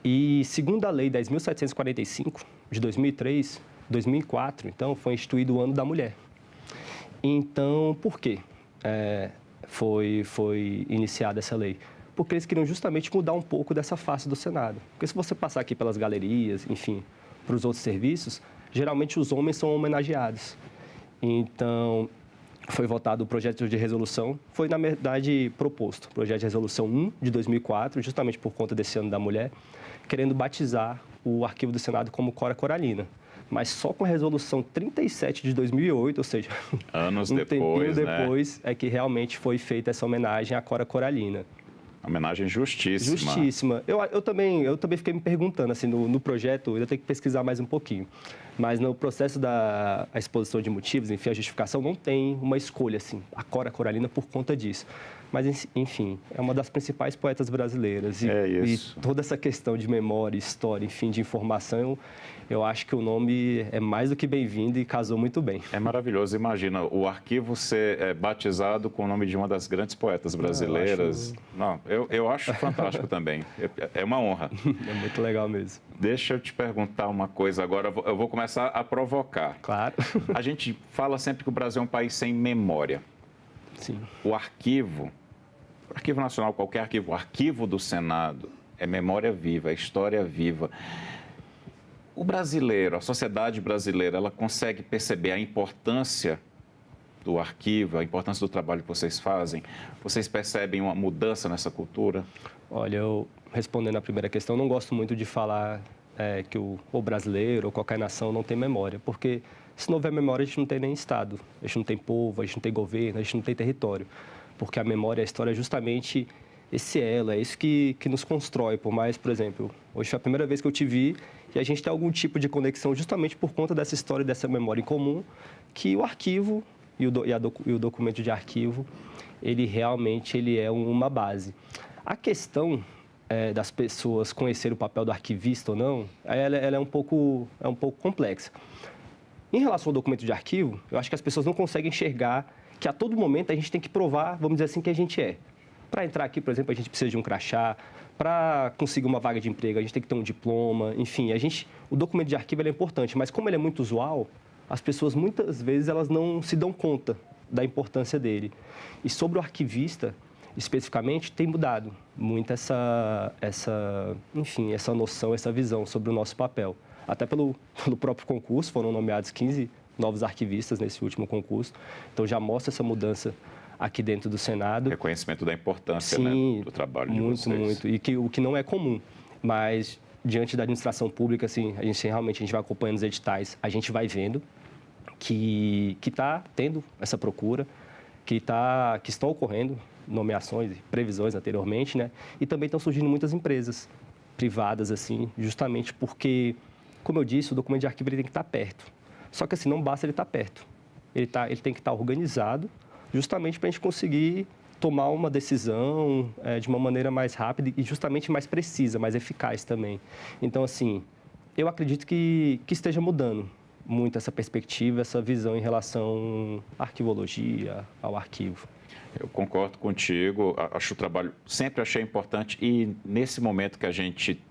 E, segundo a Lei 10.745, de 2003, 2004, então, foi instituído o Ano da Mulher. Então, por quê foi iniciada essa lei? Porque eles queriam justamente mudar um pouco dessa face do Senado. Porque se você passar aqui pelas galerias, enfim, para os outros serviços, geralmente os homens são homenageados. Então, foi votado o projeto de resolução, foi, na verdade, proposto o projeto de resolução 1 de 2004, justamente por conta desse Ano da Mulher, querendo batizar o arquivo do Senado como Cora Coralina. Mas só com a resolução 37 de 2008, ou seja, anos tempinho depois, é que realmente foi feita essa homenagem à Cora Coralina. Homenagem justíssima. Justíssima. Eu também fiquei me perguntando, assim, no projeto, eu tenho que pesquisar mais um pouquinho. Mas no processo da exposição de motivos, enfim, a justificação não tem uma escolha, assim, a Cora Coralina por conta disso. Mas, enfim, é uma das principais poetas brasileiras. E toda essa questão de memória, história, enfim, de informação, eu acho que o nome é mais do que bem-vindo e casou muito bem. É maravilhoso. Imagina, o arquivo ser batizado com o nome de uma das grandes poetas brasileiras. Eu acho fantástico também. É uma honra. É muito legal mesmo. Deixa eu te perguntar uma coisa agora. Eu vou começar a provocar. Claro. A gente fala sempre que o Brasil é um país sem memória. Sim. O arquivo nacional, qualquer arquivo, o arquivo do Senado é memória viva, é história viva. O brasileiro, a sociedade brasileira, ela consegue perceber a importância do arquivo, a importância do trabalho que vocês fazem? Vocês percebem uma mudança nessa cultura? Olha, eu respondendo à primeira questão, não gosto muito de falar que o brasileiro ou qualquer nação não tem memória, porque se não houver memória, a gente não tem nem Estado, a gente não tem povo, a gente não tem governo, a gente não tem território, porque a memória, a história é justamente esse elo, é isso que nos constrói. Por mais, por exemplo, hoje foi a primeira vez que eu te vi e a gente tem algum tipo de conexão justamente por conta dessa história e dessa memória em comum, que o arquivo e o documento de arquivo, ele realmente é uma base. A questão das pessoas conhecerem o papel do arquivista ou não, ela é um pouco complexa. Em relação ao documento de arquivo, eu acho que as pessoas não conseguem enxergar que a todo momento a gente tem que provar, vamos dizer assim, que a gente é. Para entrar aqui, por exemplo, a gente precisa de um crachá. Para conseguir uma vaga de emprego, a gente tem que ter um diploma. Enfim, o documento de arquivo é importante, mas como ele é muito usual, as pessoas muitas vezes elas não se dão conta da importância dele. E sobre o arquivista, especificamente, tem mudado muito essa noção, essa visão sobre o nosso papel. Até pelo próprio concurso, foram nomeados 15 novos arquivistas nesse último concurso. Então, já mostra essa mudança aqui dentro do Senado. Reconhecimento da importância, sim, do trabalho de vocês. Muito. E o que não é comum. Mas, diante da administração pública, assim, a gente vai acompanhando os editais, a gente vai vendo que está tendo essa procura, que estão ocorrendo nomeações e previsões anteriormente, né? E também estão surgindo muitas empresas privadas, assim, justamente porque, como eu disse, o documento de arquivo ele tem que estar perto. Só que, assim, não basta ele estar perto. Ele tem que estar organizado, justamente para a gente conseguir tomar uma decisão de uma maneira mais rápida e justamente mais precisa, mais eficaz também. Então, assim, eu acredito que esteja mudando muito essa perspectiva, essa visão em relação à arquivologia, ao arquivo. Eu concordo contigo, acho o trabalho, sempre achei importante e nesse momento que a gente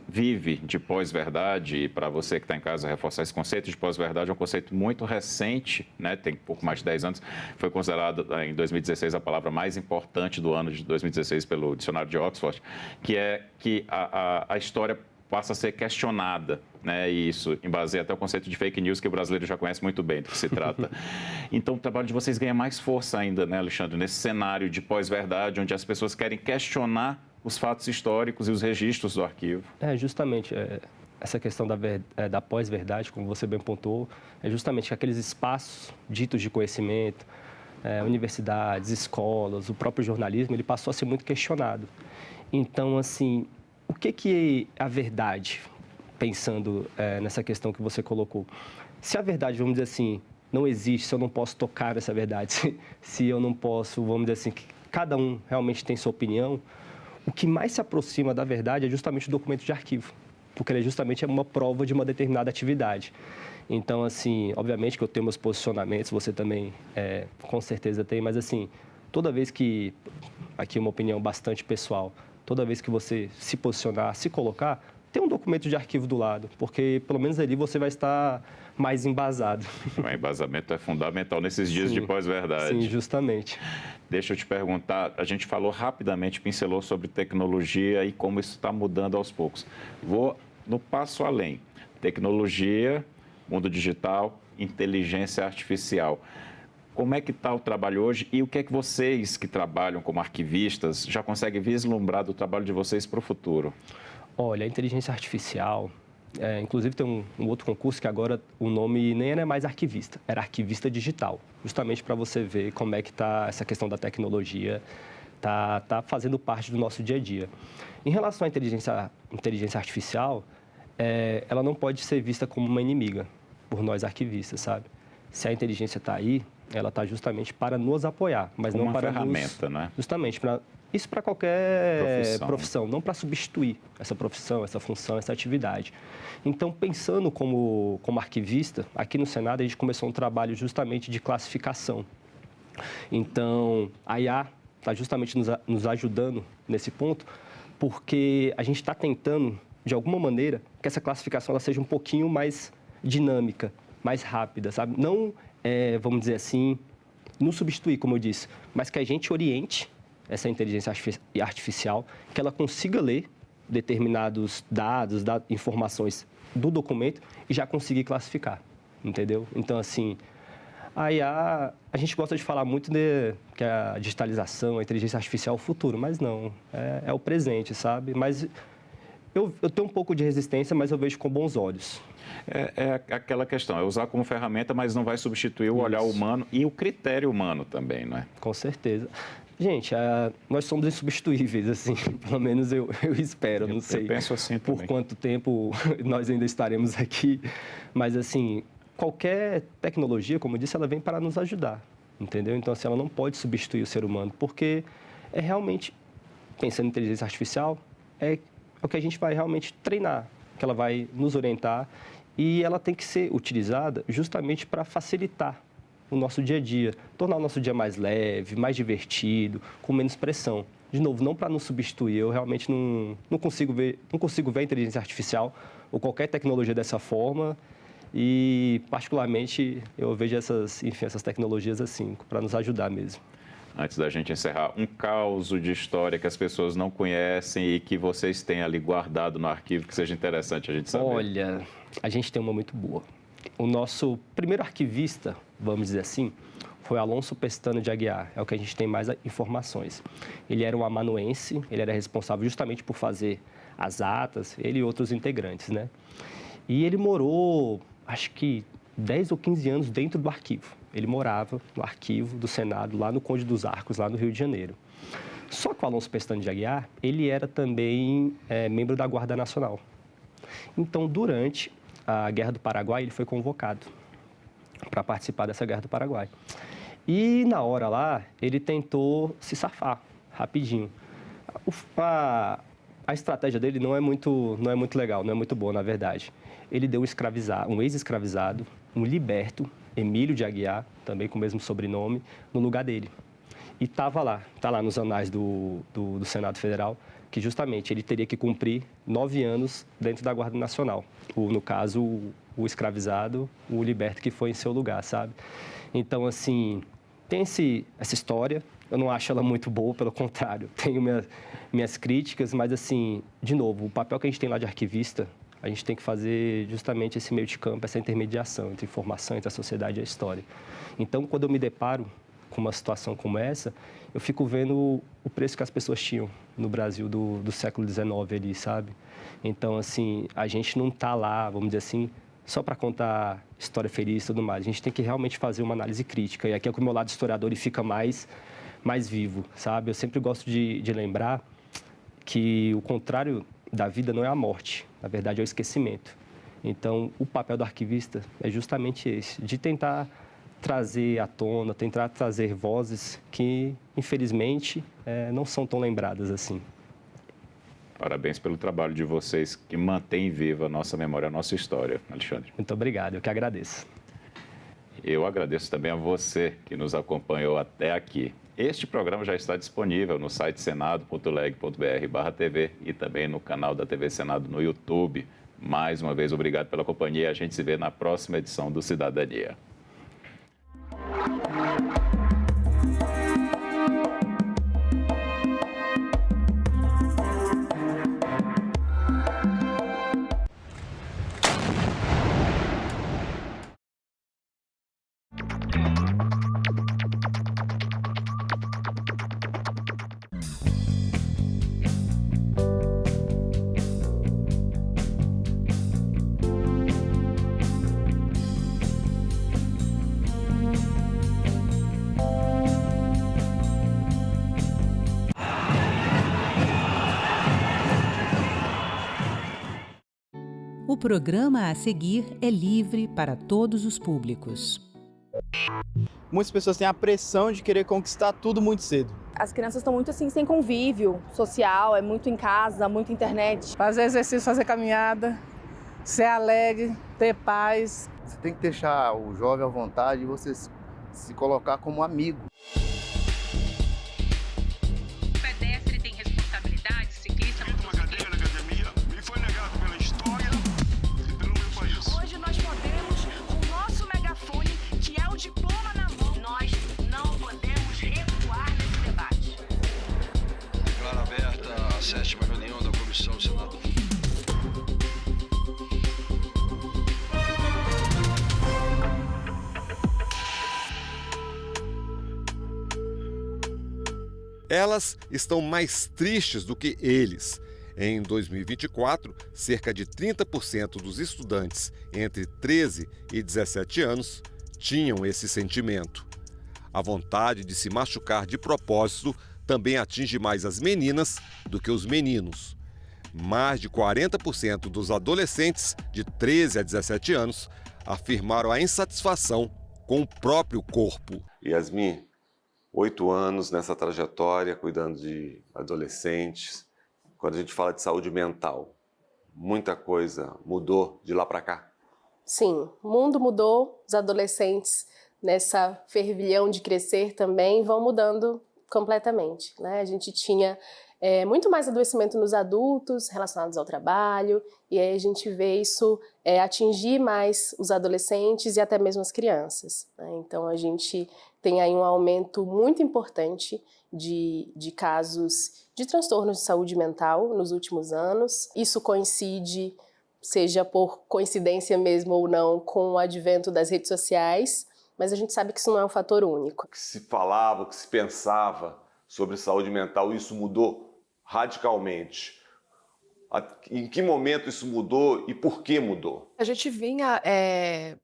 vive de pós-verdade, e para você que está em casa reforçar esse conceito de pós-verdade, é um conceito muito recente, né? Tem pouco mais de 10 anos, foi considerado em 2016 a palavra mais importante do ano de 2016 pelo dicionário de Oxford, que é que a história passa a ser questionada, né? E isso embaseia até o conceito de fake news, que o brasileiro já conhece muito bem do que se trata. Então, o trabalho de vocês ganha mais força ainda, né, Alexandre, nesse cenário de pós-verdade, onde as pessoas querem questionar os fatos históricos e os registros do arquivo. Justamente, essa questão da pós-verdade, como você bem pontuou, é justamente que aqueles espaços ditos de conhecimento, universidades, escolas, o próprio jornalismo, ele passou a ser muito questionado. Então, assim, o que é a verdade, pensando nessa questão que você colocou? Se a verdade, vamos dizer assim, não existe, se eu não posso tocar essa verdade, se eu não posso, vamos dizer assim, que cada um realmente tem sua opinião, o que mais se aproxima da verdade é justamente o documento de arquivo, porque ele justamente é uma prova de uma determinada atividade. Então, assim, obviamente que eu tenho meus posicionamentos, você também com certeza tem, mas assim, toda vez que, aqui uma opinião bastante pessoal, toda vez que você se posicionar, se colocar, tem um documento de arquivo do lado, porque pelo menos ali você vai estar mais embasado. O embasamento é fundamental nesses dias de pós-verdade. Sim, justamente. Deixa eu te perguntar, a gente falou rapidamente, pincelou sobre tecnologia e como isso está mudando aos poucos. Vou no passo além. Tecnologia, mundo digital, inteligência artificial. Como é que está o trabalho hoje e o que é que vocês que trabalham como arquivistas já conseguem vislumbrar do trabalho de vocês para o futuro? Olha, a inteligência artificial, inclusive tem um outro concurso que agora o nome nem era mais arquivista, era arquivista digital, justamente para você ver como é que está essa questão da tecnologia, tá fazendo parte do nosso dia a dia. Em relação à inteligência artificial, ela não pode ser vista como uma inimiga por nós arquivistas, sabe? Se a inteligência está aí, ela está justamente para nos apoiar, mas não para ferramenta, né? Justamente, isso para qualquer profissão, não para substituir essa profissão, essa função, essa atividade. Então, pensando como arquivista, aqui no Senado a gente começou um trabalho justamente de classificação. Então, a IA está justamente nos ajudando nesse ponto, porque a gente está tentando, de alguma maneira, que essa classificação ela seja um pouquinho mais dinâmica, mais rápida, sabe? Não, vamos dizer assim, nos substituir, como eu disse, mas que a gente oriente essa inteligência artificial, que ela consiga ler determinados dados, informações do documento e já conseguir classificar, entendeu? Então, assim, a IA, a gente gosta de falar muito que a digitalização, a inteligência artificial é o futuro, mas não, é o presente, sabe? Mas eu tenho um pouco de resistência, mas eu vejo com bons olhos. É aquela questão, é usar como ferramenta, mas não vai substituir o olhar humano e o critério humano também, não é? Com certeza. Gente, nós somos insubstituíveis, assim, pelo menos eu espero, não sei. Eu penso assim por também. Quanto tempo nós ainda estaremos aqui, mas assim, qualquer tecnologia, como eu disse, ela vem para nos ajudar, entendeu? Então, assim, ela não pode substituir o ser humano, porque é realmente, pensando em inteligência artificial, é o que a gente vai realmente treinar, que ela vai nos orientar e ela tem que ser utilizada justamente para facilitar o nosso dia a dia, tornar o nosso dia mais leve, mais divertido, com menos pressão. De novo, não para nos substituir, eu realmente não consigo ver a inteligência artificial ou qualquer tecnologia dessa forma e, particularmente, eu vejo essas tecnologias assim, para nos ajudar mesmo. Antes da gente encerrar, um caos de história que as pessoas não conhecem e que vocês têm ali guardado no arquivo, que seja interessante a gente saber. Olha, a gente tem uma muito boa. O nosso primeiro arquivista, vamos dizer assim, foi Alonso Pestana de Aguiar, é o que a gente tem mais informações. Ele era um amanuense, ele era responsável justamente por fazer as atas, ele e outros integrantes, né? E ele morou, acho que 10 ou 15 anos dentro do arquivo. Ele morava no arquivo do Senado, lá no Conde dos Arcos, lá no Rio de Janeiro. Só que o Alonso Pestana de Aguiar, ele era também membro da Guarda Nacional. Então, durante a Guerra do Paraguai, ele foi convocado para participar dessa Guerra do Paraguai. E, na hora lá, ele tentou se safar rapidinho. A estratégia dele não é muito legal, não é muito boa, na verdade. Ele deu um ex-escravizado, um liberto, Emílio de Aguiar, também com o mesmo sobrenome, no lugar dele. E está lá nos anais do Senado Federal, que justamente ele teria que cumprir 9 anos dentro da Guarda Nacional. No caso, o escravizado, o liberto que foi em seu lugar, sabe? Então, assim, tem essa história. eu não acho ela muito boa, pelo contrário, tenho minhas críticas, mas assim, de novo, o papel que a gente tem lá de arquivista, a gente tem que fazer justamente esse meio de campo, essa intermediação entre informação, entre a sociedade e a história. Então, quando eu me deparo com uma situação como essa, eu fico vendo o preço que as pessoas tinham no Brasil do século XIX ali, sabe? Então, assim, a gente não está lá, vamos dizer assim, só para contar história feliz e tudo mais. A gente tem que realmente fazer uma análise crítica. E aqui é que o meu lado historiador ele fica mais vivo, sabe? Eu sempre gosto de lembrar que o contrário da vida não é a morte, na verdade é o esquecimento. Então, o papel do arquivista é justamente esse, de tentar trazer à tona, tentar trazer vozes que, infelizmente, não são tão lembradas assim. Parabéns pelo trabalho de vocês que mantém viva a nossa memória, a nossa história, Alexandre. Muito obrigado, eu que agradeço. Eu agradeço também a você que nos acompanhou até aqui. Este programa já está disponível no site senado.leg.br/TV e também no canal da TV Senado no YouTube. Mais uma vez, obrigado pela companhia. A gente se vê na próxima edição do Cidadania. O programa a seguir é livre para todos os públicos. Muitas pessoas têm a pressão de querer conquistar tudo muito cedo. As crianças estão muito assim, sem convívio social, é muito em casa, muito internet. Fazer exercício, fazer caminhada, ser alegre, ter paz. Você tem que deixar o jovem à vontade e você se colocar como amigo. O pedestre tem responsabilidade, ciclista... Fiz uma cadeira na academia, me foi negado pela história e pelo meu país. Hoje nós podemos, com o nosso megafone, que é o diploma na mão, nós não podemos recuar nesse debate. Declaro aberta a 7ª reunião da Comissão do Senado. Elas estão mais tristes do que eles. Em 2024, cerca de 30% dos estudantes entre 13 e 17 anos tinham esse sentimento. A vontade de se machucar de propósito também atinge mais as meninas do que os meninos. Mais de 40% dos adolescentes de 13 a 17 anos afirmaram a insatisfação com o próprio corpo. Yasmin, 8 anos nessa trajetória, cuidando de adolescentes. Quando a gente fala de saúde mental, muita coisa mudou de lá para cá? Sim, o mundo mudou, os adolescentes nessa fervilhão de crescer também vão mudando completamente, né? A gente tinha muito mais adoecimento nos adultos relacionados ao trabalho, e aí a gente vê isso atingir mais os adolescentes e até mesmo as crianças, né? Então a gente tem aí um aumento muito importante de casos de transtornos de saúde mental nos últimos anos. Isso coincide, seja por coincidência mesmo ou não, com o advento das redes sociais, mas a gente sabe que isso não é um fator único. O que se falava, o que se pensava sobre saúde mental, isso mudou radicalmente. Em que momento isso mudou e por que mudou? A gente vinha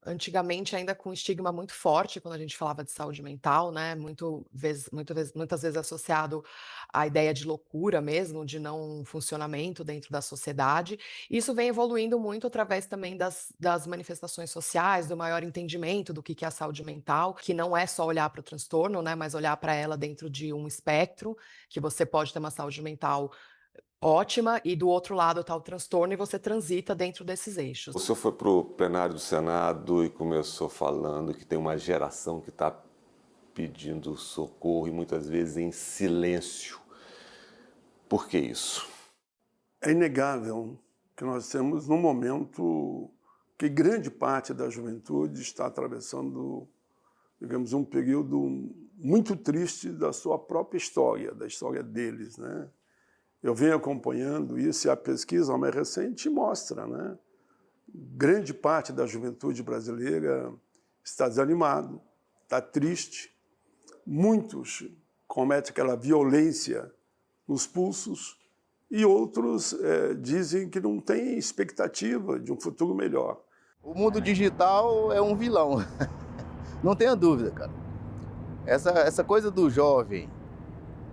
antigamente ainda com um estigma muito forte quando a gente falava de saúde mental, né? Muitas vezes associado à ideia de loucura mesmo, de não funcionamento dentro da sociedade. Isso vem evoluindo muito através também das manifestações sociais, do maior entendimento do que é a saúde mental, que não é só olhar para o transtorno, né? Mas olhar para ela dentro de um espectro, que você pode ter uma saúde mental ótima e do outro lado está o transtorno e você transita dentro desses eixos. O senhor foi para o plenário do Senado e começou falando que tem uma geração que está pedindo socorro e muitas vezes em silêncio. Por que isso? É inegável que nós temos num momento que grande parte da juventude está atravessando, digamos, um período muito triste da sua própria história, da história deles, né? Eu venho acompanhando isso e a pesquisa mais recente mostra, né? Grande parte da juventude brasileira está desanimado, está triste. Muitos cometem aquela violência nos pulsos e outros dizem que não têm expectativa de um futuro melhor. O mundo digital é um vilão, não tenha dúvida, cara. Essa coisa do jovem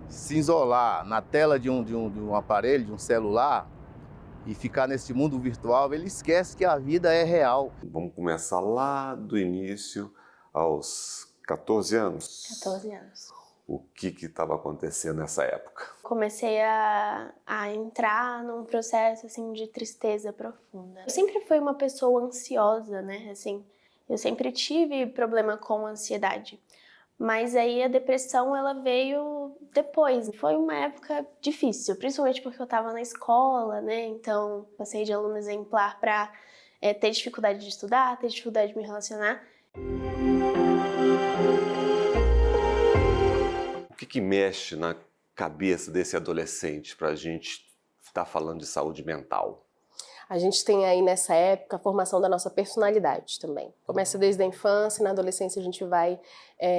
se isolar na tela de um aparelho, de um celular, e ficar nesse mundo virtual, ele esquece que a vida é real. Vamos começar lá do início, aos 14 anos. 14 anos. O que estava acontecendo nessa época? Comecei a entrar num processo assim de tristeza profunda. Eu sempre fui uma pessoa ansiosa, né? Assim, eu sempre tive problema com ansiedade. Mas aí a depressão, ela veio depois. Foi uma época difícil, principalmente porque eu estava na escola, né? Então, passei de aluno exemplar para ter dificuldade de estudar, ter dificuldade de me relacionar. O que mexe na cabeça desse adolescente para a gente estar falando de saúde mental? A gente tem aí nessa época a formação da nossa personalidade também. Começa desde a infância, na adolescência a gente vai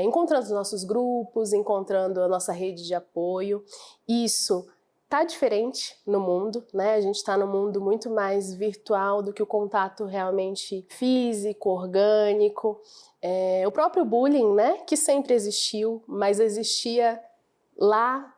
encontrando os nossos grupos, encontrando a nossa rede de apoio. Isso tá diferente no mundo, né? A gente está num mundo muito mais virtual do que o contato realmente físico, orgânico. O próprio bullying, né? Que sempre existiu, mas existia lá,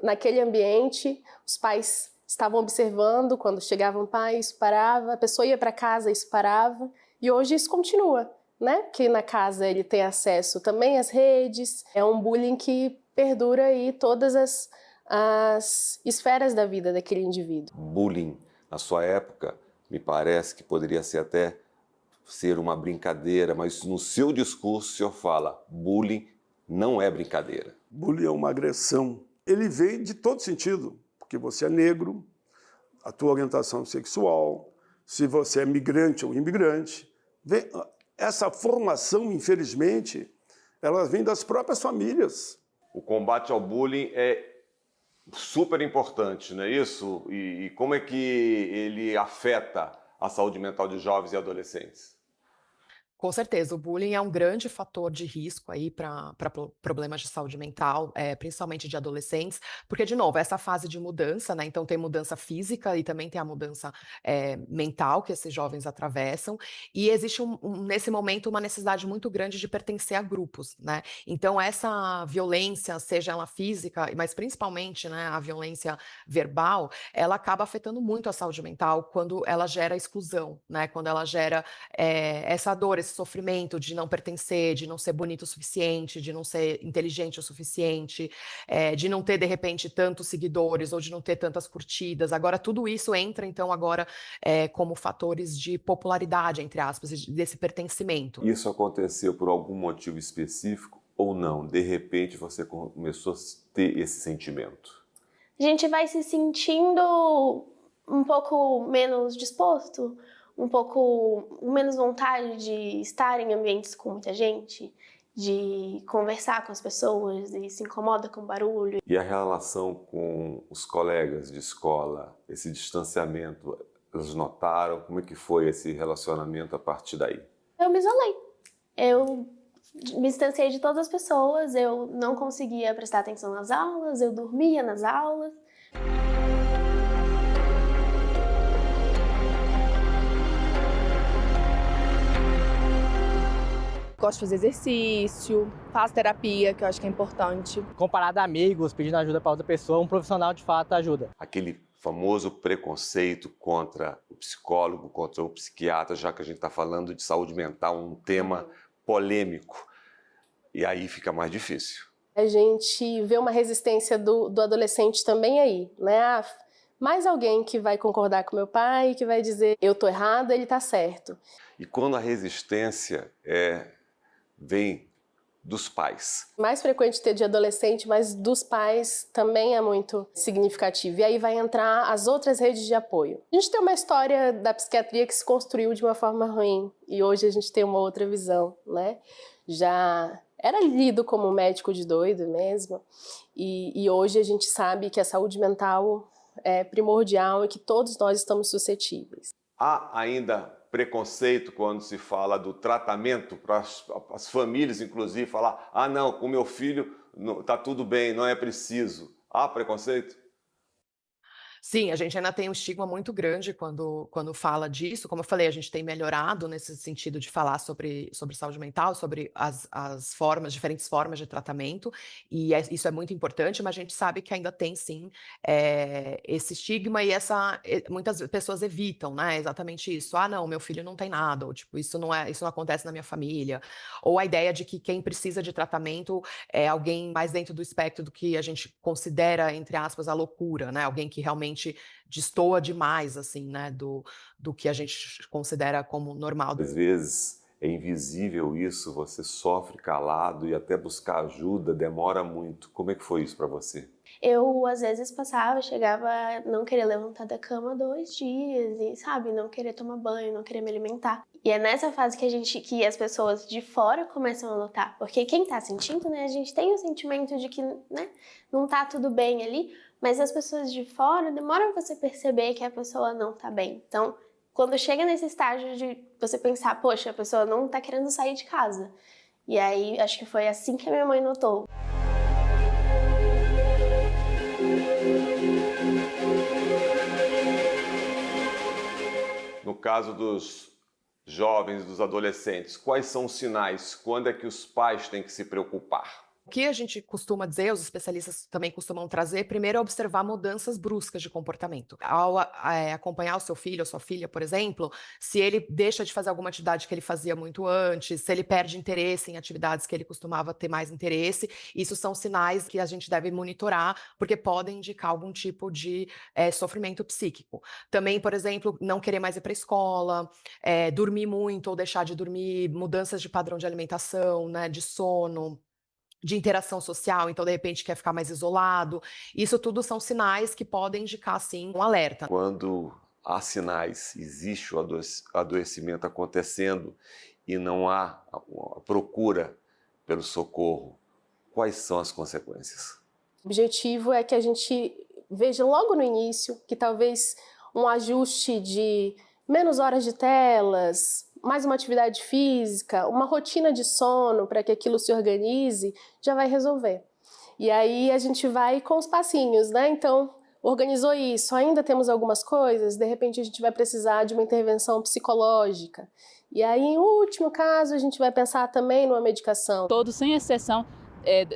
naquele ambiente, os pais estavam observando, quando chegava um pai, isso parava, a pessoa ia para casa, isso parava, e hoje isso continua, né? Porque na casa ele tem acesso também às redes, é um bullying que perdura aí todas as esferas da vida daquele indivíduo. Bullying, na sua época, me parece que poderia ser uma brincadeira, mas no seu discurso o senhor fala, bullying não é brincadeira. Bullying é uma agressão. Ele vem de todo sentido. Porque você é negro, a tua orientação sexual, se você é migrante ou imigrante. Essa formação, infelizmente, ela vem das próprias famílias. O combate ao bullying é super importante, não é isso? E como é que ele afeta a saúde mental de jovens e adolescentes? Com certeza, o bullying é um grande fator de risco aí para problemas de saúde mental, principalmente de adolescentes, porque, de novo, essa fase de mudança, né? Então tem mudança física e também tem a mudança mental que esses jovens atravessam, e existe nesse momento uma necessidade muito grande de pertencer a grupos, né? Então essa violência, seja ela física, mas principalmente, né, a violência verbal, ela acaba afetando muito a saúde mental quando ela gera exclusão, né? Quando ela gera essa dor, esse sofrimento de não pertencer, de não ser bonito o suficiente, de não ser inteligente o suficiente, de não ter, de repente, tantos seguidores ou de não ter tantas curtidas. Agora, tudo isso entra, então, agora como fatores de popularidade, entre aspas, desse pertencimento. Isso aconteceu por algum motivo específico ou não? De repente, você começou a ter esse sentimento? A gente vai se sentindo um pouco menos disposto, um pouco menos vontade de estar em ambientes com muita gente, de conversar com as pessoas, e se incomoda com o barulho. E a relação com os colegas de escola, esse distanciamento, eles notaram? Como é que foi esse relacionamento a partir daí? Eu me isolei. Eu me distanciei de todas as pessoas, eu não conseguia prestar atenção nas aulas, eu dormia nas aulas. Gosto de fazer exercício, faço terapia, que eu acho que é importante. Comparado a amigos, pedindo ajuda para outra pessoa, um profissional de fato ajuda. Aquele famoso preconceito contra o psicólogo, contra o psiquiatra, já que a gente está falando de saúde mental, um tema polêmico. E aí fica mais difícil. A gente vê uma resistência do adolescente também aí, né? Mais alguém que vai concordar com meu pai, que vai dizer eu tô errado, ele tá certo. E quando a resistência vem dos pais? Mais frequente ter de adolescente, mas dos pais também é muito significativo. E aí vai entrar as outras redes de apoio. A gente tem uma história da psiquiatria que se construiu de uma forma ruim e hoje a gente tem uma outra visão, né? Já era lido como médico de doido mesmo, e hoje a gente sabe que a saúde mental é primordial e que todos nós estamos suscetíveis. Há ainda preconceito quando se fala do tratamento, para as famílias, inclusive, falar: ah, não, com meu filho está tudo bem, não é preciso. Há preconceito? Sim, a gente ainda tem um estigma muito grande quando fala disso. Como eu falei, a gente tem melhorado nesse sentido de falar sobre saúde mental, sobre as diferentes formas de tratamento, e isso é muito importante, mas a gente sabe que ainda tem, sim, esse estigma e muitas pessoas evitam, né, exatamente isso. Ah, não, meu filho não tem nada, ou tipo, isso não acontece na minha família. Ou a ideia de que quem precisa de tratamento é alguém mais dentro do espectro do que a gente considera, entre aspas, a loucura, né, alguém que realmente destoa demais, assim, né, do que a gente considera como normal. Às vezes é invisível isso, você sofre calado e até buscar ajuda demora muito. Como é que foi isso para você? Eu, às vezes, chegava a não querer levantar da cama 2 dias e, sabe, não querer tomar banho, não querer me alimentar. E é nessa fase que as pessoas de fora começam a notar, porque quem tá sentindo, né, a gente tem o sentimento de que, né, não tá tudo bem ali, mas as pessoas de fora demoram pra você perceber que a pessoa não tá bem. Então, quando chega nesse estágio de você pensar, poxa, a pessoa não tá querendo sair de casa. E aí, acho que foi assim que a minha mãe notou. No caso dos jovens, dos adolescentes, quais são os sinais? Quando é que os pais têm que se preocupar? O que a gente costuma dizer, os especialistas também costumam trazer, primeiro é observar mudanças bruscas de comportamento. Ao acompanhar o seu filho ou sua filha, por exemplo, se ele deixa de fazer alguma atividade que ele fazia muito antes, se ele perde interesse em atividades que ele costumava ter mais interesse, isso são sinais que a gente deve monitorar, porque podem indicar algum tipo de sofrimento psíquico. Também, por exemplo, não querer mais ir para a escola, dormir muito ou deixar de dormir, mudanças de padrão de alimentação, né, de sono, de interação social, então de repente quer ficar mais isolado. Isso tudo são sinais que podem indicar, sim, um alerta. Quando há sinais, existe o adoecimento acontecendo e não há a procura pelo socorro, quais são as consequências? O objetivo é que a gente veja logo no início que talvez um ajuste de menos horas de telas, mais uma atividade física, uma rotina de sono para que aquilo se organize, já vai resolver. E aí a gente vai com os passinhos, né? Então, organizou isso, ainda temos algumas coisas, de repente a gente vai precisar de uma intervenção psicológica. E aí, em último caso, a gente vai pensar também numa medicação. Todos, sem exceção,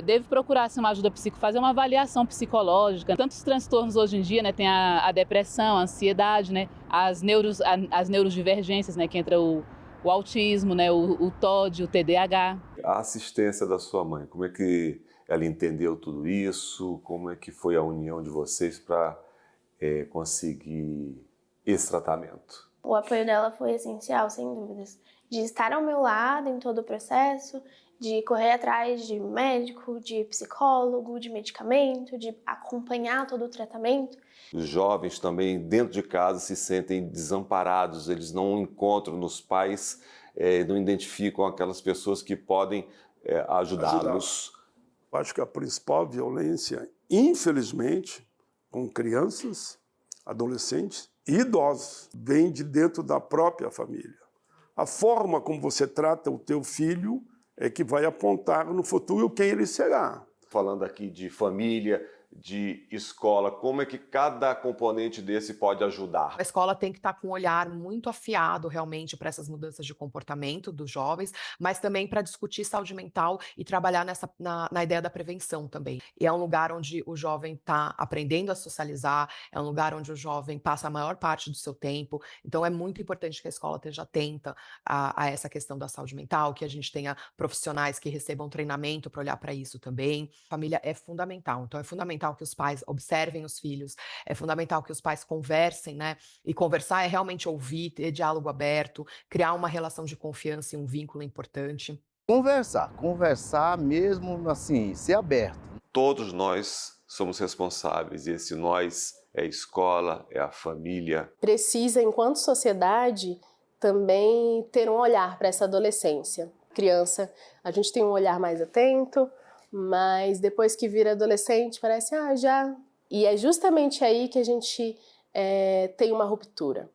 deve procurar uma ajuda psíquica, fazer uma avaliação psicológica. Tantos transtornos hoje em dia, né? Tem a depressão, a ansiedade, né? As neurodivergências, né? Que entra o autismo, né? O TOD, o TDAH. A assistência da sua mãe, como é que ela entendeu tudo isso? Como é que foi a união de vocês para conseguir esse tratamento? O apoio dela foi essencial, sem dúvidas. De estar ao meu lado em todo o processo, de correr atrás de médico, de psicólogo, de medicamento, de acompanhar todo o tratamento. Os jovens também, dentro de casa, se sentem desamparados, eles não encontram nos pais, não identificam aquelas pessoas que podem ajudá-los. Eu acho que a principal violência, infelizmente, com crianças, adolescentes e idosos, vem de dentro da própria família. A forma como você trata o teu filho é que vai apontar no futuro quem ele será. Falando aqui de família, de escola, como é que cada componente desse pode ajudar? A escola tem que estar com um olhar muito afiado realmente para essas mudanças de comportamento dos jovens, mas também para discutir saúde mental e trabalhar na ideia da prevenção também. E é um lugar onde o jovem está aprendendo a socializar, é um lugar onde o jovem passa a maior parte do seu tempo, então é muito importante que a escola esteja atenta a essa questão da saúde mental, que a gente tenha profissionais que recebam treinamento para olhar para isso também. A família é fundamental, então é fundamental que os pais observem os filhos, é fundamental que os pais conversem, né? E conversar é realmente ouvir, ter diálogo aberto, criar uma relação de confiança e um vínculo importante. Conversar mesmo assim, ser aberto. Todos nós somos responsáveis e esse nós é a escola, é a família. Precisa, enquanto sociedade, também ter um olhar para essa adolescência. criança, a gente tem um olhar mais atento, mas depois que vira adolescente, parece, já... E é justamente aí que a gente tem uma ruptura.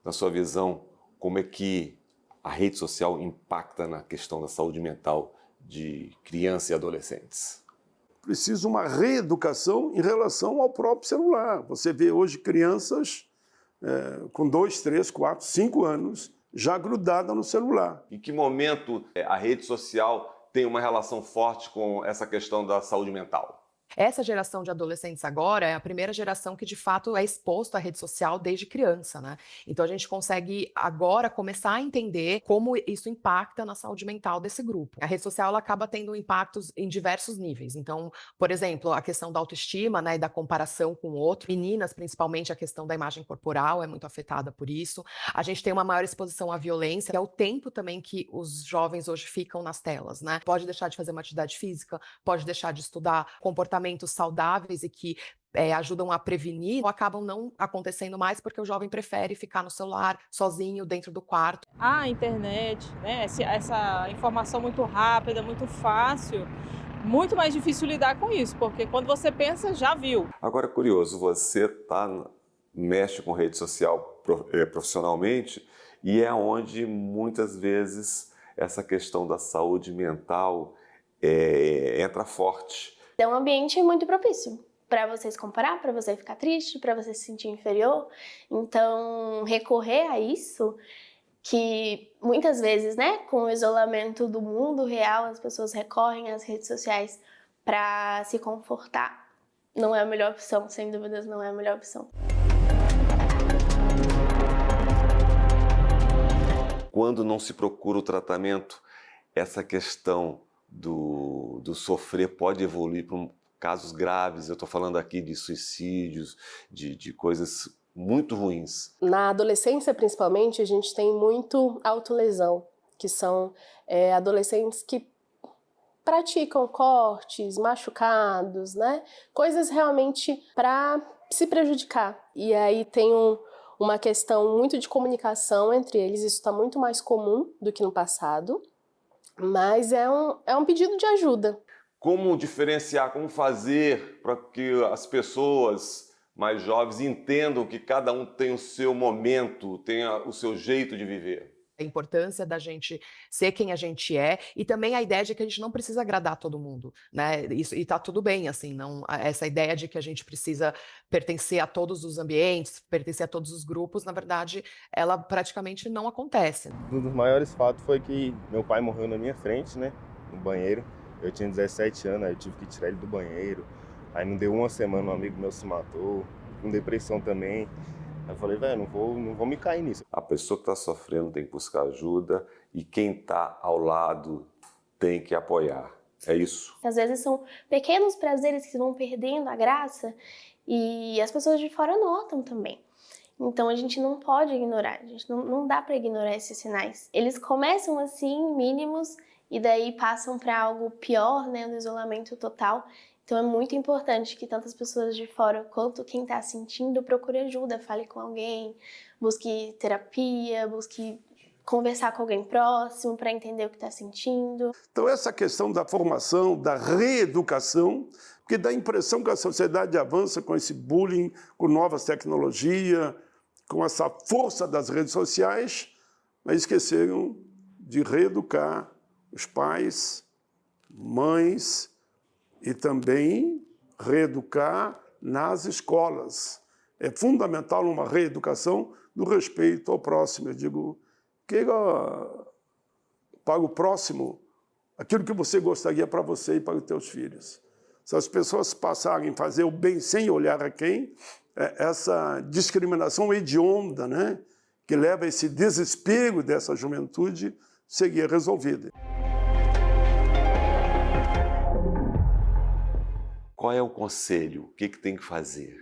Na sua visão, como é que a rede social impacta na questão da saúde mental de crianças e adolescentes? Precisa uma reeducação em relação ao próprio celular. Você vê hoje crianças com 2, 3, 4, 5 anos já grudadas no celular. Em que momento a rede social tem uma relação forte com essa questão da saúde mental? Essa geração de adolescentes agora é a primeira geração que, de fato, é exposta à rede social desde criança, né? Então, a gente consegue agora começar a entender como isso impacta na saúde mental desse grupo. A rede social, ela acaba tendo impactos em diversos níveis. Então, por exemplo, a questão da autoestima, né, e da comparação com o outro. Meninas, principalmente, a questão da imagem corporal é muito afetada por isso. A gente tem uma maior exposição à violência, que é o tempo também que os jovens hoje ficam nas telas, né? Pode deixar de fazer uma atividade física, pode deixar de estudar, comportamentos saudáveis e que ajudam a prevenir, acabam não acontecendo mais porque o jovem prefere ficar no celular, sozinho, dentro do quarto. A internet, né, essa informação muito rápida, muito fácil, muito mais difícil lidar com isso, porque quando você pensa, já viu. Agora, curioso, você mexe com rede social profissionalmente e é onde muitas vezes essa questão da saúde mental entra forte. É um ambiente muito propício para você se comparar, para você ficar triste, para você se sentir inferior. Então, recorrer a isso, que muitas vezes, né, com o isolamento do mundo real, as pessoas recorrem às redes sociais para se confortar. Não é a melhor opção, sem dúvidas, não é a melhor opção. Quando não se procura o tratamento, essa questão do sofrer pode evoluir para casos graves. Eu estou falando aqui de suicídios, de coisas muito ruins. Na adolescência, principalmente, a gente tem muito autolesão, que são adolescentes que praticam cortes, machucados, né? Coisas realmente para se prejudicar. E aí tem uma questão muito de comunicação entre eles, isso está muito mais comum do que no passado. Mas é um pedido de ajuda. Como diferenciar, como fazer para que as pessoas mais jovens entendam que cada um tem o seu momento, tem o seu jeito de viver? A importância da gente ser quem a gente é e também a ideia de que a gente não precisa agradar todo mundo, né? Isso, e tá tudo bem, assim, não, essa ideia de que a gente precisa pertencer a todos os ambientes, pertencer a todos os grupos, na verdade, ela praticamente não acontece. Um dos maiores fatos foi que meu pai morreu na minha frente, né? No banheiro. Eu tinha 17 anos, aí eu tive que tirar ele do banheiro. Aí não deu uma semana, um amigo meu se matou, com depressão também. Eu falei, velho, não vou me cair nisso. A pessoa que está sofrendo tem que buscar ajuda e quem está ao lado tem que apoiar. É isso. Às vezes são pequenos prazeres que vão perdendo a graça e as pessoas de fora notam também. Então a gente não pode ignorar, a gente não dá para ignorar esses sinais. Eles começam assim, mínimos, e daí passam para algo pior, né, no isolamento total. Então é muito importante que tantas pessoas de fora quanto quem está sentindo procure ajuda, fale com alguém, busque terapia, busque conversar com alguém próximo para entender o que está sentindo. Então essa questão da formação, da reeducação, porque dá a impressão que a sociedade avança com esse bullying, com novas tecnologias, com essa força das redes sociais, mas esqueceram de reeducar os pais, mães, e também reeducar nas escolas. É fundamental uma reeducação do respeito ao próximo. Eu digo, para o próximo aquilo que você gostaria para você e para os teus filhos. Se as pessoas passarem a fazer o bem sem olhar a quem, essa discriminação hedionda, né, que leva a esse desespero dessa juventude, seria resolvida. Qual é o conselho? O que tem que fazer?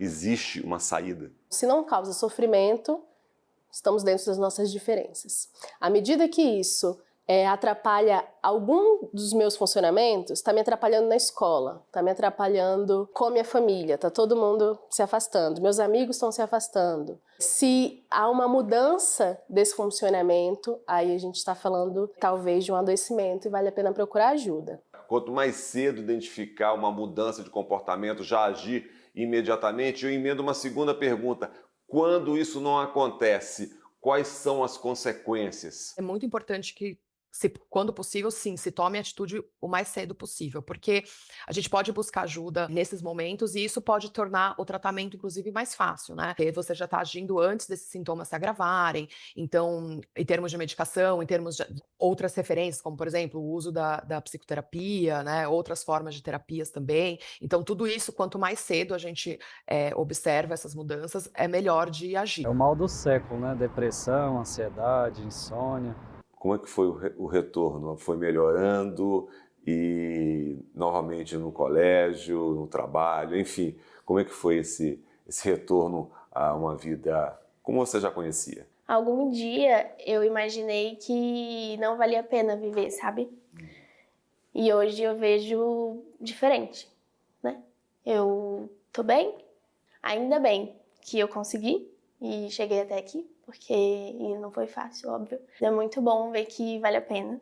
Existe uma saída? Se não causa sofrimento, estamos dentro das nossas diferenças. À medida que isso atrapalha algum dos meus funcionamentos, está me atrapalhando na escola, está me atrapalhando com a minha família, está todo mundo se afastando, meus amigos estão se afastando. Se há uma mudança desse funcionamento, aí a gente está falando talvez de um adoecimento e vale a pena procurar ajuda. Quanto mais cedo identificar uma mudança de comportamento, já agir imediatamente. Eu emendo uma segunda pergunta. Quando isso não acontece, quais são as consequências? É muito importante que, quando possível, sim, se tome a atitude o mais cedo possível, porque a gente pode buscar ajuda nesses momentos e isso pode tornar o tratamento, inclusive, mais fácil, né? Porque você já está agindo antes desses sintomas se agravarem. Então, em termos de medicação, em termos de outras referências, como, por exemplo, o uso da psicoterapia, né? Outras formas de terapias também. Então, tudo isso, quanto mais cedo a gente observa essas mudanças, é melhor de agir. É o mal do século, né? Depressão, ansiedade, insônia. Como é que foi o retorno? Foi melhorando e novamente no colégio, no trabalho, enfim, como é que foi esse retorno a uma vida como você já conhecia? Algum dia eu imaginei que não valia a pena viver, sabe? E hoje eu vejo diferente, né? Eu tô bem, ainda bem que eu consegui e cheguei até aqui. Porque não foi fácil, óbvio. É muito bom ver que vale a pena.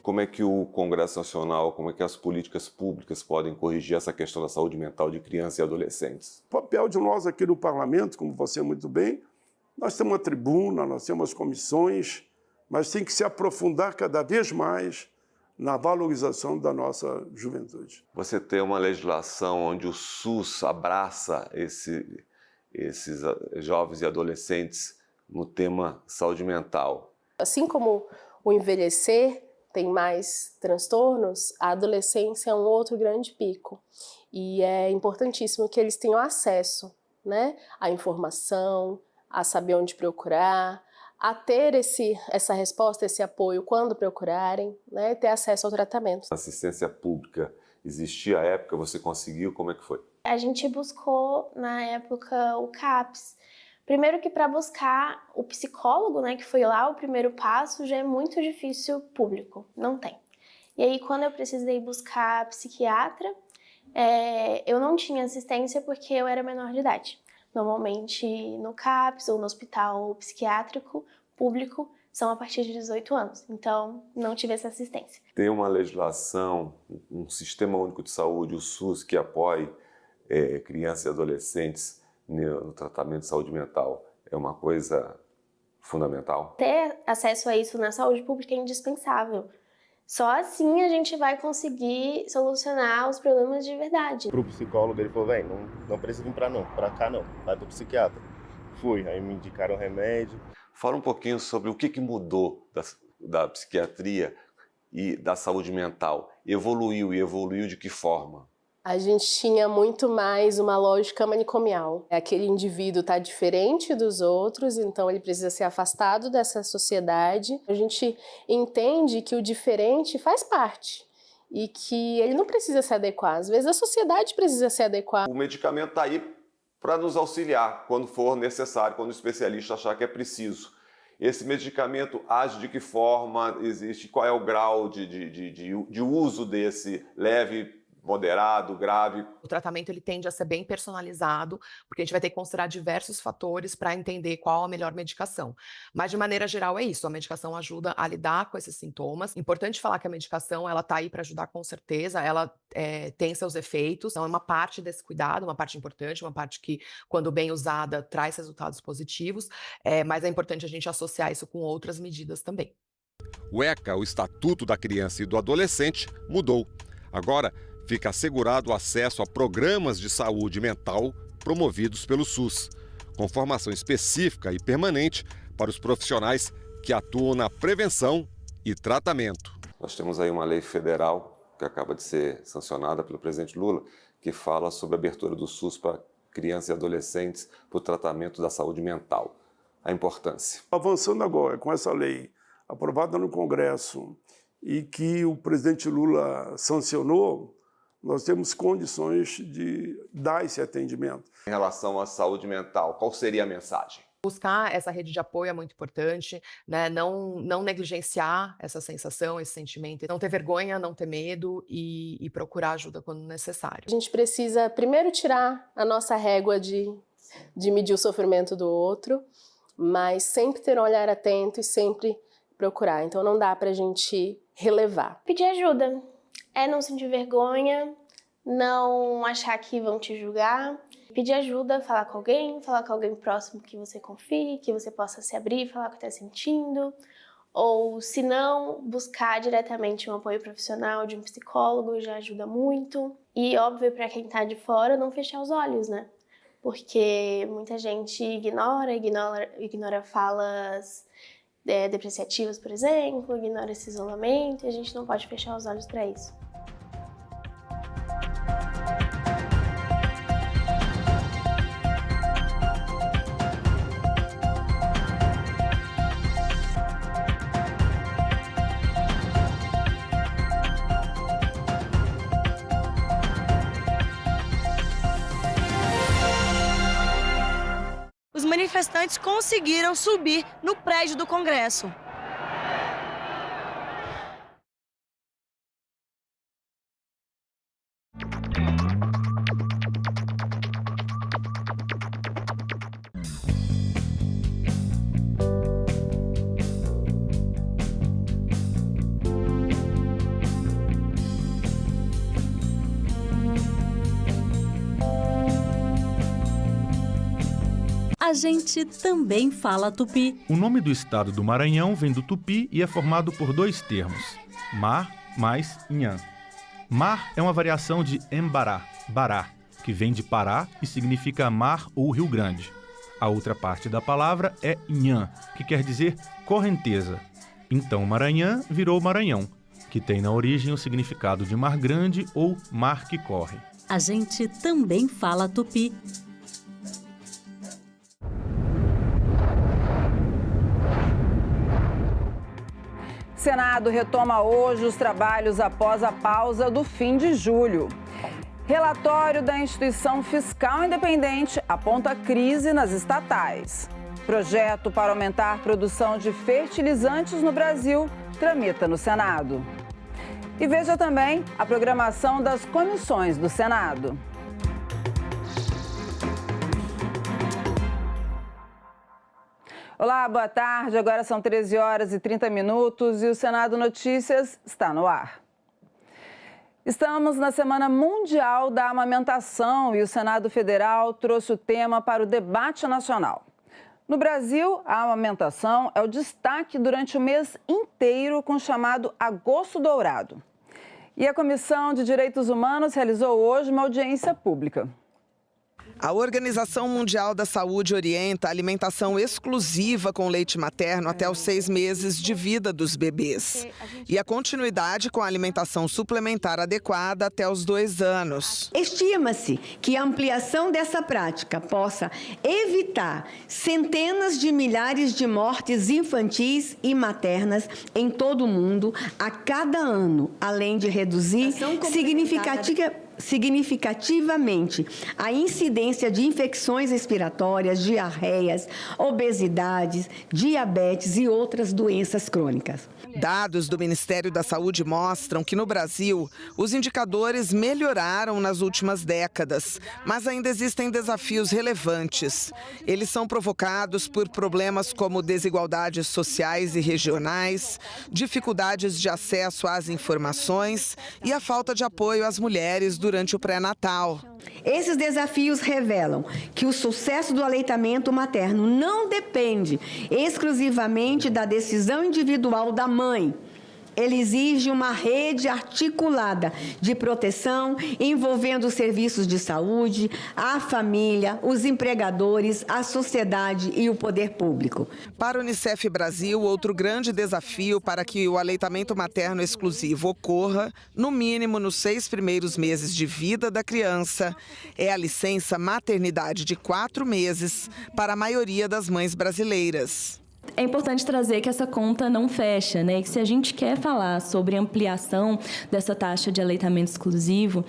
Como é que o Congresso Nacional, como é que as políticas públicas podem corrigir essa questão da saúde mental de crianças e adolescentes? O papel de nós aqui no Parlamento, como você muito bem, nós temos uma tribuna, nós temos comissões, mas tem que se aprofundar cada vez mais na valorização da nossa juventude. Você tem uma legislação onde o SUS abraça esses jovens e adolescentes no tema saúde mental. Assim como o envelhecer tem mais transtornos, a adolescência é um outro grande pico. E é importantíssimo que eles tenham acesso, né, à informação, a saber onde procurar, a ter essa resposta, esse apoio quando procurarem, né, ter acesso ao tratamento. Assistência pública existia à época, você conseguiu, como é que foi? A gente buscou, na época, o CAPS. Primeiro que para buscar o psicólogo, né, que foi lá o primeiro passo, já é muito difícil público, não tem. E aí, quando eu precisei buscar psiquiatra, eu não tinha assistência porque eu era menor de idade. Normalmente no CAPS ou no hospital psiquiátrico público são a partir de 18 anos, então não tive essa assistência. Tem uma legislação, um sistema único de saúde, o SUS, que apoie crianças e adolescentes no tratamento de saúde mental. É uma coisa fundamental. Ter acesso a isso na saúde pública é indispensável. Só assim a gente vai conseguir solucionar os problemas de verdade. Pro psicólogo ele falou, não precisa vir pra cá não, vai pro psiquiatra. Fui, aí me indicaram remédio. Fala um pouquinho sobre o que mudou da psiquiatria e da saúde mental. Evoluiu de que forma? A gente tinha muito mais uma lógica manicomial. Aquele indivíduo está diferente dos outros, então ele precisa ser afastado dessa sociedade. A gente entende que o diferente faz parte e que ele não precisa se adequar. Às vezes a sociedade precisa se adequar. O medicamento está aí para nos auxiliar quando for necessário, quando o especialista achar que é preciso. Esse medicamento age de que forma? Existe? Qual é o grau de uso desse leve, moderado, grave? O tratamento ele tende a ser bem personalizado, porque a gente vai ter que considerar diversos fatores para entender qual a melhor medicação. Mas, de maneira geral, é isso. A medicação ajuda a lidar com esses sintomas. Importante falar que a medicação ela está aí para ajudar com certeza. Ela tem seus efeitos. Então, é uma parte desse cuidado, uma parte importante, uma parte que, quando bem usada, traz resultados positivos. Mas é importante a gente associar isso com outras medidas também. O ECA, o Estatuto da Criança e do Adolescente, mudou. Agora, fica assegurado o acesso a programas de saúde mental promovidos pelo SUS, com formação específica e permanente para os profissionais que atuam na prevenção e tratamento. Nós temos aí uma lei federal que acaba de ser sancionada pelo presidente Lula, que fala sobre a abertura do SUS para crianças e adolescentes para o tratamento da saúde mental. A importância. Avançando agora com essa lei aprovada no Congresso e que o presidente Lula sancionou, nós temos condições de dar esse atendimento. Em relação à saúde mental, qual seria a mensagem? Buscar essa rede de apoio é muito importante, né? Não negligenciar essa sensação, esse sentimento, não ter vergonha, não ter medo e procurar ajuda quando necessário. A gente precisa primeiro tirar a nossa régua de medir o sofrimento do outro, mas sempre ter um olhar atento e sempre procurar. Então não dá pra gente relevar. Pedir ajuda é não sentir vergonha, não achar que vão te julgar. Pedir ajuda, falar com alguém próximo que você confie, que você possa se abrir, falar o que está sentindo. Ou, se não, buscar diretamente um apoio profissional de um psicólogo já ajuda muito. E, óbvio, para quem está de fora, não fechar os olhos, né? Porque muita gente ignora falas depreciativas, por exemplo, ignora esse isolamento, e a gente não pode fechar os olhos para isso. Os manifestantes conseguiram subir no prédio do Congresso. A gente também fala tupi. O nome do estado do Maranhão vem do tupi e é formado por dois termos, mar mais nhan. Mar é uma variação de embará, bará, que vem de Pará e significa mar ou Rio Grande. A outra parte da palavra é nhan, que quer dizer correnteza. Então Maranhão virou Maranhão, que tem na origem o significado de mar grande ou mar que corre. A gente também fala tupi. O Senado retoma hoje os trabalhos após a pausa do fim de julho. Relatório da Instituição Fiscal Independente aponta crise nas estatais. Projeto para aumentar a produção de fertilizantes no Brasil tramita no Senado. E veja também a programação das comissões do Senado. Olá, boa tarde. Agora são 13 horas e 30 minutos e o Senado Notícias está no ar. Estamos na Semana Mundial da Amamentação e o Senado Federal trouxe o tema para o debate nacional. No Brasil, a amamentação é o destaque durante o mês inteiro com o chamado Agosto Dourado. E a Comissão de Direitos Humanos realizou hoje uma audiência pública. A Organização Mundial da Saúde orienta a alimentação exclusiva com leite materno até os 6 meses de vida dos bebês. E a continuidade com a alimentação suplementar adequada até os 2 anos. Estima-se que a ampliação dessa prática possa evitar centenas de milhares de mortes infantis e maternas em todo o mundo a cada ano, além de reduzir significativamente a incidência de infecções respiratórias, diarreias, obesidades, diabetes e outras doenças crônicas. Dados do Ministério da Saúde mostram que no Brasil os indicadores melhoraram nas últimas décadas, mas ainda existem desafios relevantes. Eles são provocados por problemas como desigualdades sociais e regionais, dificuldades de acesso às informações e a falta de apoio às mulheres durante o pré-natal. Esses desafios revelam que o sucesso do aleitamento materno não depende exclusivamente da decisão individual da mãe. Ele exige uma rede articulada de proteção envolvendo os serviços de saúde, a família, os empregadores, a sociedade e o poder público. Para o Unicef Brasil, outro grande desafio para que o aleitamento materno exclusivo ocorra, no mínimo nos 6 primeiros meses de vida da criança, é a licença maternidade de 4 meses para a maioria das mães brasileiras. É importante trazer que essa conta não fecha, né? Que se a gente quer falar sobre ampliação dessa taxa de aleitamento exclusivo,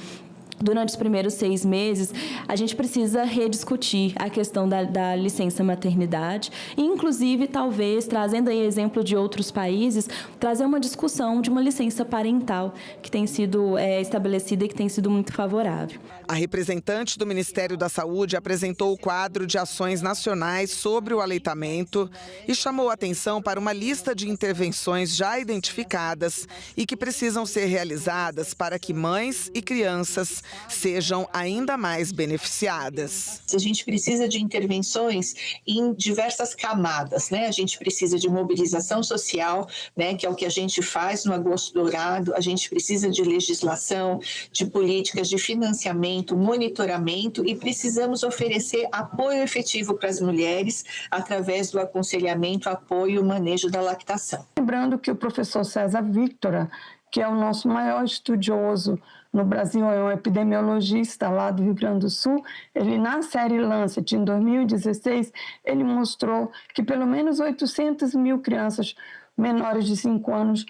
durante os primeiros 6 meses, a gente precisa rediscutir a questão da licença maternidade e, inclusive, talvez, trazendo aí exemplo de outros países, trazer uma discussão de uma licença parental que tem sido estabelecida e que tem sido muito favorável. A representante do Ministério da Saúde apresentou o quadro de ações nacionais sobre o aleitamento e chamou a atenção para uma lista de intervenções já identificadas e que precisam ser realizadas para que mães e crianças sejam ainda mais beneficiadas. A gente precisa de intervenções em diversas camadas, né? A gente precisa de mobilização social, né? Que é o que a gente faz no Agosto Dourado. A gente precisa de legislação, de políticas de financiamento, monitoramento e precisamos oferecer apoio efetivo para as mulheres através do aconselhamento, apoio e manejo da lactação. Lembrando que o professor César Victora, que é o nosso maior estudioso no Brasil, é um epidemiologista lá do Rio Grande do Sul, ele na série Lancet, em 2016, ele mostrou que pelo menos 800 mil crianças menores de 5 anos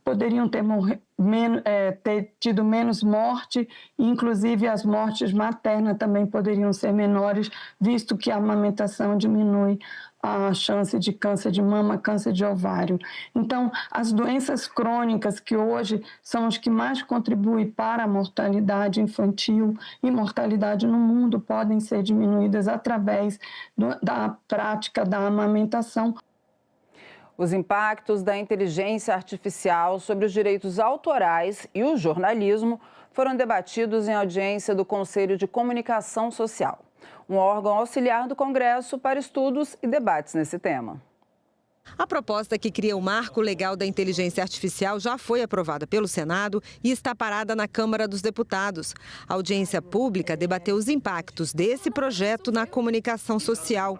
poderiam ter tido menos morte, inclusive as mortes maternas também poderiam ser menores, visto que a amamentação diminui a chance de câncer de mama, câncer de ovário. Então, as doenças crônicas, que hoje são as que mais contribuem para a mortalidade infantil e mortalidade no mundo, podem ser diminuídas através da prática da amamentação. Os impactos da inteligência artificial sobre os direitos autorais e o jornalismo foram debatidos em audiência do Conselho de Comunicação Social, um órgão auxiliar do Congresso para estudos e debates nesse tema. A proposta que cria o marco legal da inteligência artificial já foi aprovada pelo Senado e está parada na Câmara dos Deputados. A audiência pública debateu os impactos desse projeto na comunicação social.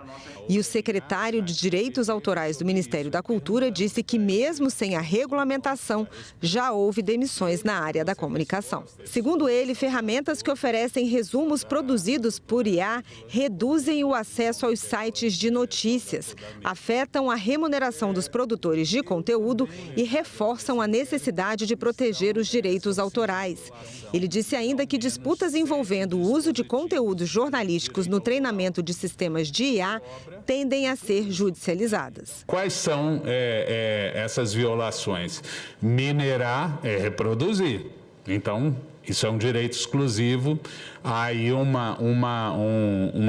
E o secretário de Direitos Autorais do Ministério da Cultura disse que, mesmo sem a regulamentação, já houve demissões na área da comunicação. Segundo ele, ferramentas que oferecem resumos produzidos por IA reduzem o acesso aos sites de notícias, afetam a remuneração dos produtores de conteúdo e reforçam a necessidade de proteger os direitos autorais. Ele disse ainda que disputas envolvendo o uso de conteúdos jornalísticos no treinamento de sistemas de IA tendem a ser judicializadas. Quais são essas violações? Minerar é reproduzir. Então, isso é um direito exclusivo, aí uma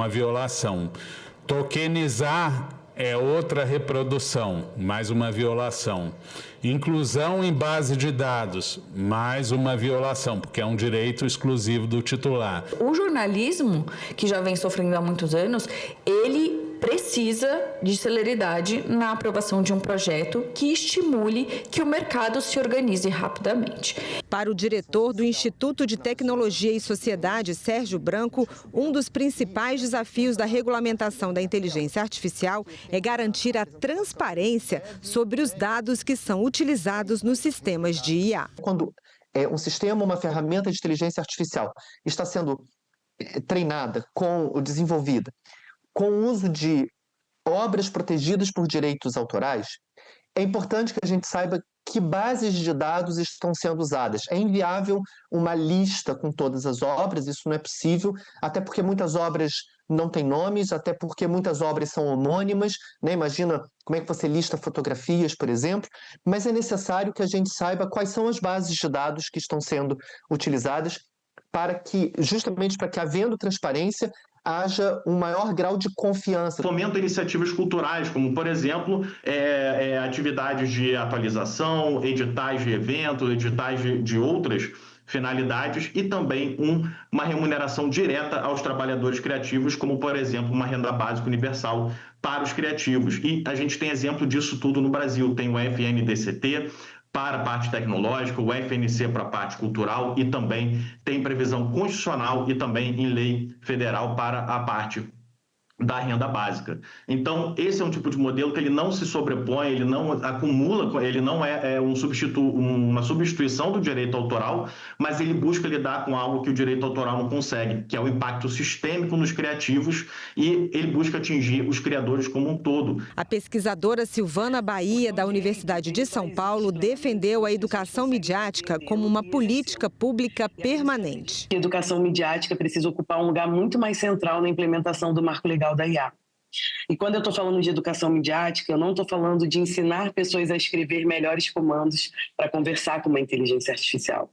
violação. Tokenizar é outra reprodução, mais uma violação. Inclusão em base de dados, mais uma violação, porque é um direito exclusivo do titular. O jornalismo, que já vem sofrendo há muitos anos, ele precisa de celeridade na aprovação de um projeto que estimule que o mercado se organize rapidamente. Para o diretor do Instituto de Tecnologia e Sociedade, Sérgio Branco, um dos principais desafios da regulamentação da inteligência artificial é garantir a transparência sobre os dados que são utilizados nos sistemas de IA. Quando um sistema, uma ferramenta de inteligência artificial está sendo treinada, desenvolvida, com o uso de obras protegidas por direitos autorais, é importante que a gente saiba que bases de dados estão sendo usadas. É inviável uma lista com todas as obras, isso não é possível, até porque muitas obras não têm nomes, até porque muitas obras são homônimas, né? Imagina como é que você lista fotografias, por exemplo, mas é necessário que a gente saiba quais são as bases de dados que estão sendo utilizadas justamente para que, havendo transparência, haja um maior grau de confiança. Fomenta iniciativas culturais, como, por exemplo, atividades de atualização, editais de eventos, editais de outras finalidades e também uma remuneração direta aos trabalhadores criativos, como, por exemplo, uma renda básica universal para os criativos. E a gente tem exemplo disso tudo no Brasil. Tem o FNDCT, para a parte tecnológica, o FNC para a parte cultural e também tem previsão constitucional e também em lei federal para a parte da renda básica. Então, esse é um tipo de modelo que ele não se sobrepõe, ele não acumula, ele não é uma substituição do direito autoral, mas ele busca lidar com algo que o direito autoral não consegue, que é o impacto sistêmico nos criativos, e ele busca atingir os criadores como um todo. A pesquisadora Silvana Bahia, da Universidade de São Paulo, defendeu a educação midiática como uma política pública permanente. A educação midiática precisa ocupar um lugar muito mais central na implementação do marco legal da IA. E quando eu estou falando de educação midiática, eu não estou falando de ensinar pessoas a escrever melhores comandos para conversar com uma inteligência artificial.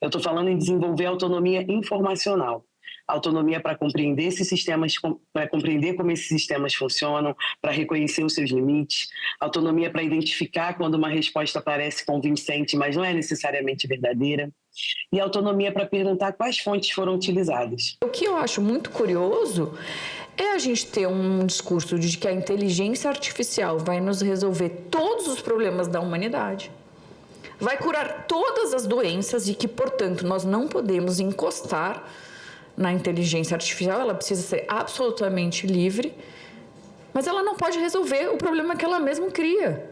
Eu estou falando em desenvolver autonomia informacional. Autonomia para compreender esses sistemas, para compreender como esses sistemas funcionam, para reconhecer os seus limites. Autonomia para identificar quando uma resposta parece convincente, mas não é necessariamente verdadeira. E autonomia para perguntar quais fontes foram utilizadas. O que eu acho muito curioso é a gente ter um discurso de que a inteligência artificial vai nos resolver todos os problemas da humanidade, vai curar todas as doenças e que, portanto, nós não podemos encostar na inteligência artificial, ela precisa ser absolutamente livre, mas ela não pode resolver o problema que ela mesma cria.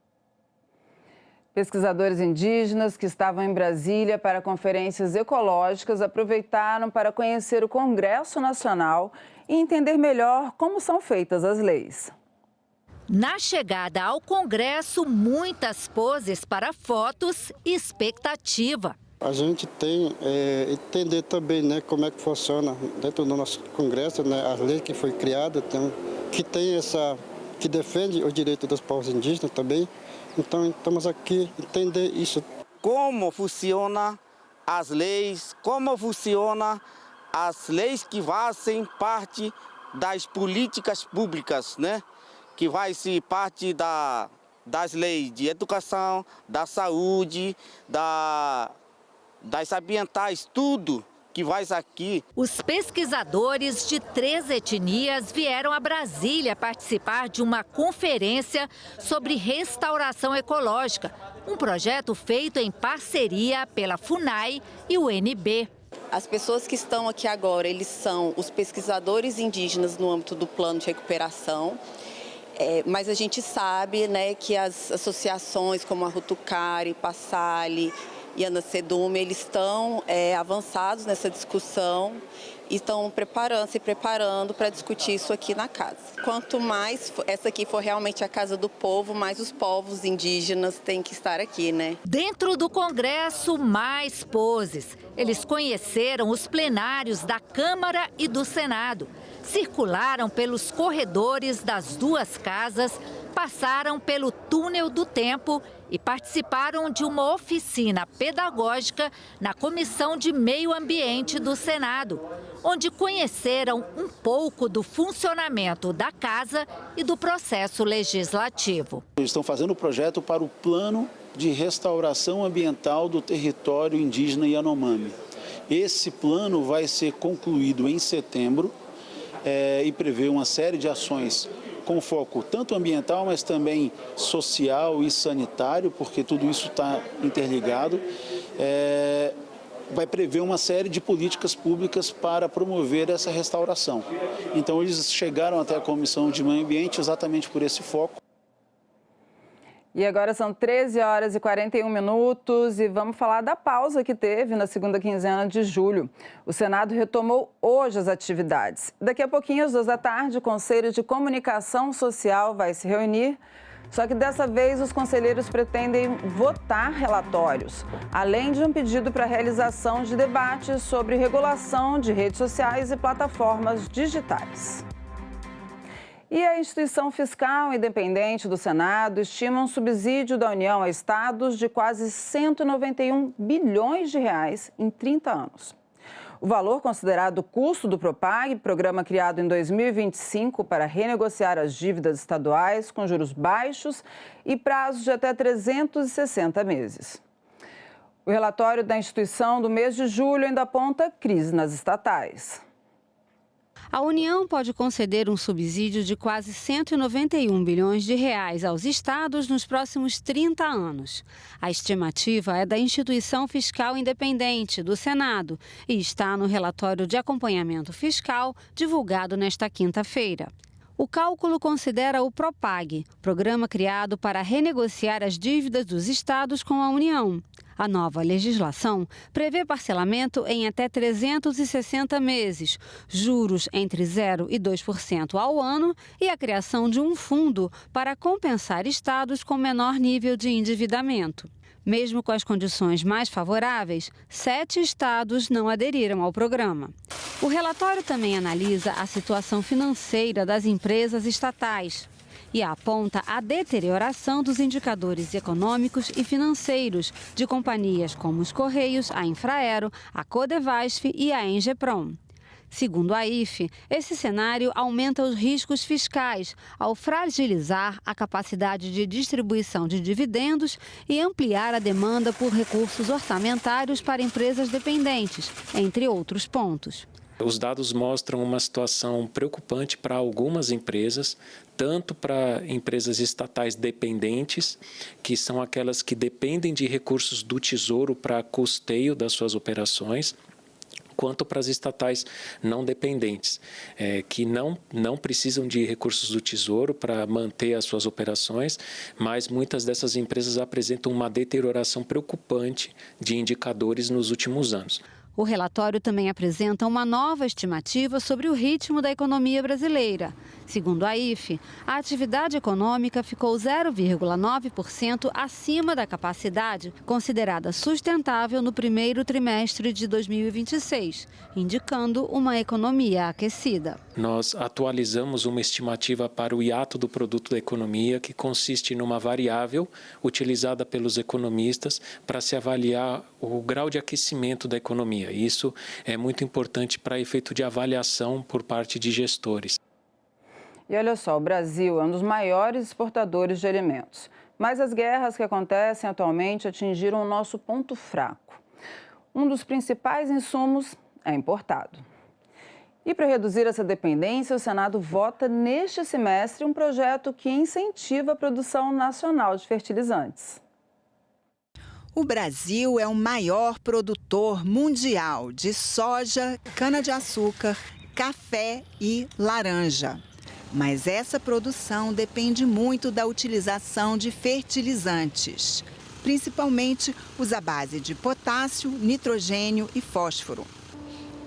Pesquisadores indígenas que estavam em Brasília para conferências ecológicas aproveitaram para conhecer o Congresso Nacional e entender melhor como são feitas as leis. Na chegada ao Congresso, muitas poses para fotos e expectativa. A gente tem entender também, né, como é que funciona dentro do nosso Congresso, né, a lei que foi criada, que defende o direito dos povos indígenas também. Então, estamos aqui entender isso. Como funciona as leis, como funciona as leis que fazem parte das políticas públicas, né? Que vai ser parte das leis de educação, da saúde, das ambientais, tudo que vai aqui. Os pesquisadores de 3 etnias vieram a Brasília participar de uma conferência sobre restauração ecológica, um projeto feito em parceria pela FUNAI e o UNB. As pessoas que estão aqui agora, eles são os pesquisadores indígenas no âmbito do plano de recuperação. Mas a gente sabe, né, que as associações como a Rutucari, Passali e Ana Cedume, eles estão avançados nessa discussão e estão se preparando para discutir isso aqui na casa. Quanto mais essa aqui for realmente a casa do povo, mais os povos indígenas têm que estar aqui, né? Dentro do Congresso, mais poses. Eles conheceram os plenários da Câmara e do Senado. Circularam pelos corredores das 2 casas, passaram pelo túnel do tempo e participaram de uma oficina pedagógica na Comissão de Meio Ambiente do Senado, onde conheceram um pouco do funcionamento da casa e do processo legislativo. Estão fazendo o projeto para o Plano de Restauração Ambiental do Território Indígena Yanomami. Esse plano vai ser concluído em setembro e prevê uma série de ações com foco tanto ambiental, mas também social e sanitário, porque tudo isso está interligado. Vai prever uma série de políticas públicas para promover essa restauração. Então, eles chegaram até a Comissão de Meio Ambiente exatamente por esse foco. E agora são 13 horas e 41 minutos e vamos falar da pausa que teve na segunda quinzena de julho. O Senado retomou hoje as atividades. Daqui a pouquinho, às 2 da tarde, o Conselho de Comunicação Social vai se reunir. Só que dessa vez os conselheiros pretendem votar relatórios, além de um pedido para a realização de debates sobre regulação de redes sociais e plataformas digitais. E a instituição fiscal independente do Senado estima um subsídio da União a estados de quase 191 bilhões de reais em 30 anos. O valor considerado o custo do PROPAG, programa criado em 2025 para renegociar as dívidas estaduais com juros baixos e prazos de até 360 meses. O relatório da instituição do mês de julho ainda aponta crise nas estatais. A União pode conceder um subsídio de quase 191 bilhões de reais aos estados nos próximos 30 anos. A estimativa é da Instituição Fiscal Independente, do Senado, e está no relatório de acompanhamento fiscal divulgado nesta quinta-feira. O cálculo considera o Propag, programa criado para renegociar as dívidas dos estados com a União. A nova legislação prevê parcelamento em até 360 meses, juros entre 0% e 2% ao ano e a criação de um fundo para compensar estados com menor nível de endividamento. Mesmo com as condições mais favoráveis, 7 estados não aderiram ao programa. O relatório também analisa a situação financeira das empresas estatais e aponta a deterioração dos indicadores econômicos e financeiros de companhias como os Correios, a Infraero, a Codevasf e a Engeprom. Segundo a IFE, esse cenário aumenta os riscos fiscais ao fragilizar a capacidade de distribuição de dividendos e ampliar a demanda por recursos orçamentários para empresas dependentes, entre outros pontos. Os dados mostram uma situação preocupante para algumas empresas, tanto para empresas estatais dependentes, que são aquelas que dependem de recursos do Tesouro para custeio das suas operações, quanto para as estatais não dependentes, que não precisam de recursos do Tesouro para manter as suas operações, mas muitas dessas empresas apresentam uma deterioração preocupante de indicadores nos últimos anos. O relatório também apresenta uma nova estimativa sobre o ritmo da economia brasileira. Segundo a IFE, a atividade econômica ficou 0,9% acima da capacidade considerada sustentável no primeiro trimestre de 2026, indicando uma economia aquecida. Nós atualizamos uma estimativa para o hiato do produto da economia, que consiste numa variável utilizada pelos economistas para se avaliar o grau de aquecimento da economia. Isso é muito importante para efeito de avaliação por parte de gestores. E olha só, o Brasil é um dos maiores exportadores de alimentos. Mas as guerras que acontecem atualmente atingiram o nosso ponto fraco. Um dos principais insumos é importado. E para reduzir essa dependência, o Senado vota neste semestre um projeto que incentiva a produção nacional de fertilizantes. O Brasil é o maior produtor mundial de soja, cana-de-açúcar, café e laranja. Mas essa produção depende muito da utilização de fertilizantes, principalmente os à base de potássio, nitrogênio e fósforo.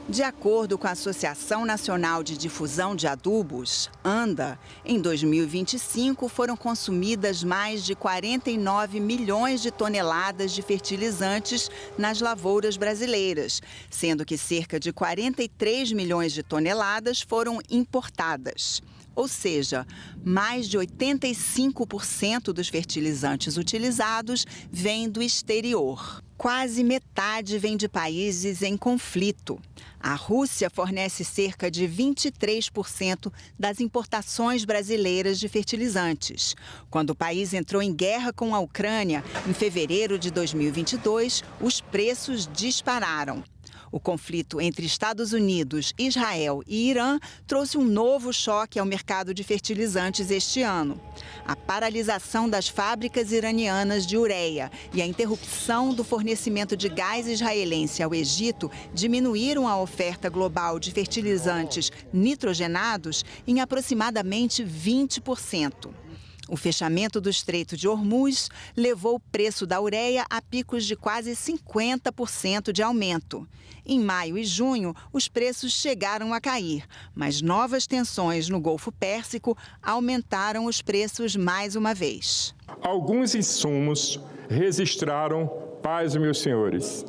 De acordo com a Associação Nacional de Difusão de Adubos, ANDA, em 2025 foram consumidas mais de 49 milhões de toneladas de fertilizantes nas lavouras brasileiras, sendo que cerca de 43 milhões de toneladas foram importadas. Ou seja, mais de 85% dos fertilizantes utilizados vêm do exterior. Quase metade vem de países em conflito. A Rússia fornece cerca de 23% das importações brasileiras de fertilizantes. Quando o país entrou em guerra com a Ucrânia, em fevereiro de 2022, os preços dispararam. O conflito entre Estados Unidos, Israel e Irã trouxe um novo choque ao mercado de fertilizantes este ano. A paralisação das fábricas iranianas de ureia e a interrupção do fornecimento de gás israelense ao Egito diminuíram a oferta global de fertilizantes nitrogenados em aproximadamente 20%. O fechamento do Estreito de Hormuz levou o preço da ureia a picos de quase 50% de aumento. Em maio e junho, os preços chegaram a cair, mas novas tensões no Golfo Pérsico aumentaram os preços mais uma vez. Alguns insumos registraram, paz, meus senhores,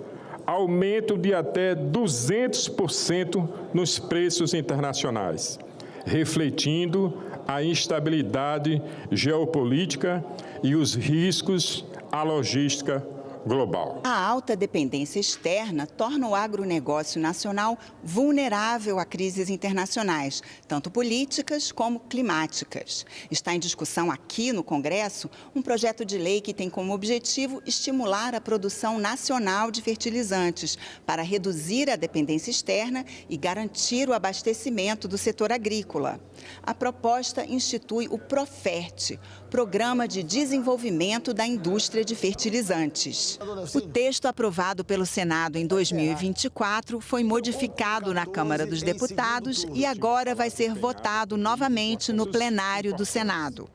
aumento de até 200% nos preços internacionais, refletindo a instabilidade geopolítica e os riscos à logística global. A alta dependência externa torna o agronegócio nacional vulnerável a crises internacionais, tanto políticas como climáticas. Está em discussão aqui no Congresso um projeto de lei que tem como objetivo estimular a produção nacional de fertilizantes para reduzir a dependência externa e garantir o abastecimento do setor agrícola. A proposta institui o PROFERT, Programa de Desenvolvimento da Indústria de Fertilizantes. idade. O texto aprovado pelo Senado em 2024 foi modificado na Câmara dos Deputados e agora vai ser votado novamente no plenário do Senado.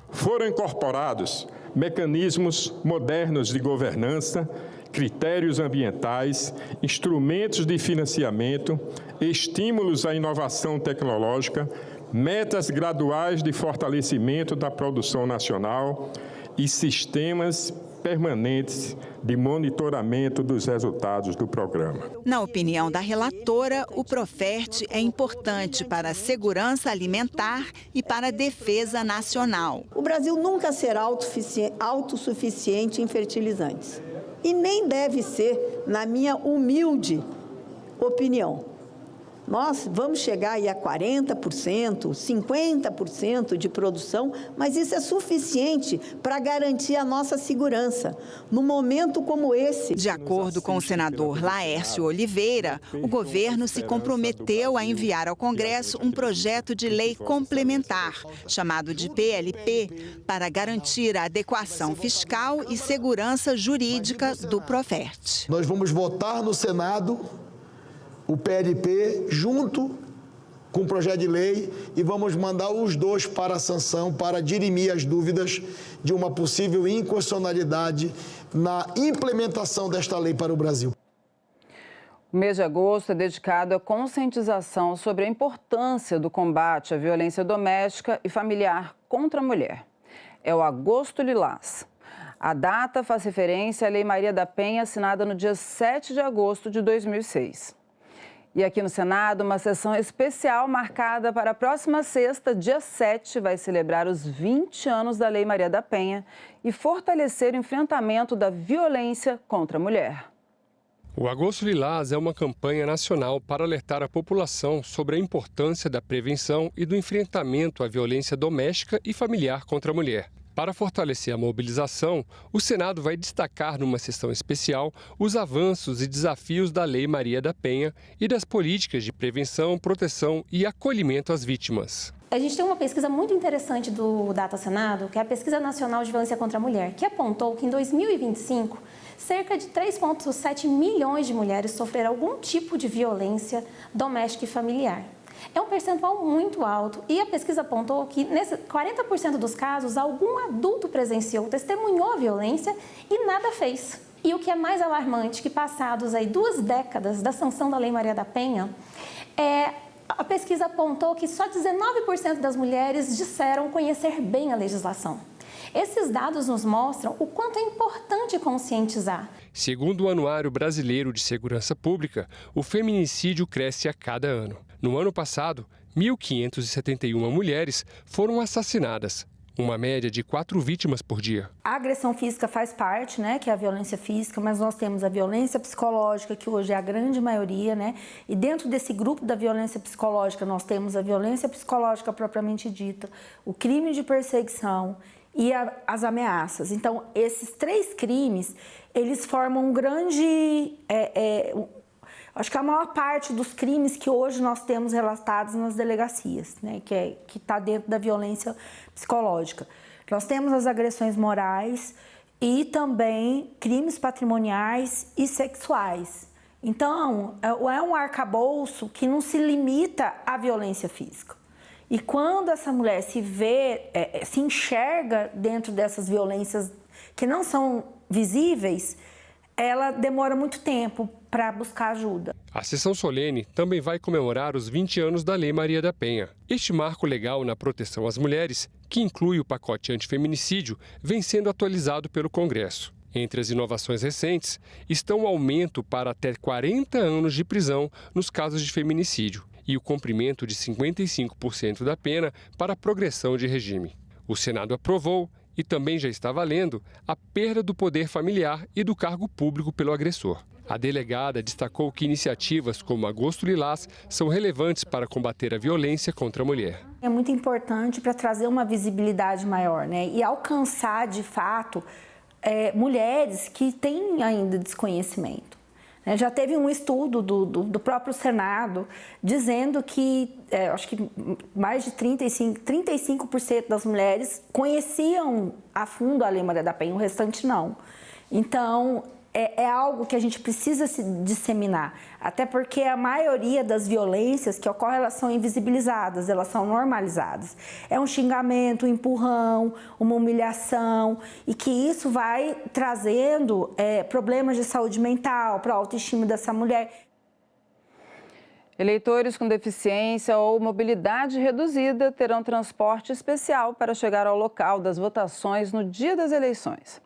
Foram incorporados mecanismos modernos de governança, critérios ambientais, instrumentos de financiamento, estímulos à inovação tecnológica, metas graduais de fortalecimento da produção nacional e sistemas permanentes de monitoramento dos resultados do programa. Na opinião da relatora, o Profert é importante para a segurança alimentar e para a defesa nacional. O Brasil nunca será autossuficiente em fertilizantes. E nem deve ser, na minha humilde opinião. Nós vamos chegar aí a 40%, 50% de produção, mas isso é suficiente para garantir a nossa segurança, num momento como esse. De acordo com o senador Laércio Oliveira, o governo se comprometeu a enviar ao Congresso um projeto de lei complementar, chamado de PLP, para garantir a adequação fiscal e segurança jurídica do Profert. Nós vamos votar no Senado o PLP junto com o projeto de lei e vamos mandar os dois para a sanção para dirimir as dúvidas de uma possível inconstitucionalidade na implementação desta lei para o Brasil. O mês de agosto é dedicado à conscientização sobre a importância do combate à violência doméstica e familiar contra a mulher. É o Agosto Lilás. A data faz referência à Lei Maria da Penha, assinada no dia 7 de agosto de 2006. E aqui no Senado, uma sessão especial marcada para a próxima sexta, dia 7, vai celebrar os 20 anos da Lei Maria da Penha e fortalecer o enfrentamento da violência contra a mulher. O Agosto Lilás é uma campanha nacional para alertar a população sobre a importância da prevenção e do enfrentamento à violência doméstica e familiar contra a mulher. Para fortalecer a mobilização, o Senado vai destacar numa sessão especial os avanços e desafios da Lei Maria da Penha e das políticas de prevenção, proteção e acolhimento às vítimas. A gente tem uma pesquisa muito interessante do Data Senado, que é a Pesquisa Nacional de Violência contra a Mulher, que apontou que em 2025, cerca de 3,7 milhões de mulheres sofreram algum tipo de violência doméstica e familiar. É um percentual muito alto e a pesquisa apontou que, nesse 40% dos casos, algum adulto presenciou, testemunhou a violência e nada fez. E o que é mais alarmante, que passados aí 2 décadas da sanção da Lei Maria da Penha, a pesquisa apontou que só 19% das mulheres disseram conhecer bem a legislação. Esses dados nos mostram o quanto é importante conscientizar. Segundo o Anuário Brasileiro de Segurança Pública, o feminicídio cresce a cada ano. No ano passado, 1.571 mulheres foram assassinadas, uma média de 4 vítimas por dia. A agressão física faz parte, que é a violência física, mas nós temos a violência psicológica, que hoje é a grande maioria, E dentro desse grupo da violência psicológica, nós temos a violência psicológica propriamente dita, o crime de perseguição e as ameaças. Então, esses 3 crimes, eles formam um grande... acho que a maior parte dos crimes que hoje nós temos relatados nas delegacias, que está dentro da violência psicológica. Nós temos as agressões morais e também crimes patrimoniais e sexuais. Então, é um arcabouço que não se limita à violência física. E quando essa mulher se vê, se enxerga dentro dessas violências que não são visíveis, ela demora muito tempo para buscar ajuda. A sessão solene também vai comemorar os 20 anos da Lei Maria da Penha. Este marco legal na proteção às mulheres, que inclui o pacote antifeminicídio, vem sendo atualizado pelo Congresso. Entre as inovações recentes estão o aumento para até 40 anos de prisão nos casos de feminicídio e o cumprimento de 55% da pena para a progressão de regime. O Senado aprovou e também já está valendo a perda do poder familiar e do cargo público pelo agressor. A delegada destacou que iniciativas como Agosto Lilás são relevantes para combater a violência contra a mulher. É muito importante para trazer uma visibilidade maior, e alcançar, de fato, mulheres que têm ainda desconhecimento. Já teve um estudo do próprio Senado dizendo que, acho que mais de 35% das mulheres conheciam a fundo a Lei Maria da Penha, o restante não. Então, é algo que a gente precisa se disseminar, até porque a maioria das violências que ocorrem, elas são invisibilizadas, elas são normalizadas. É um xingamento, um empurrão, uma humilhação, e que isso vai trazendo problemas de saúde mental para a autoestima dessa mulher. Eleitores com deficiência ou mobilidade reduzida terão transporte especial para chegar ao local das votações no dia das eleições.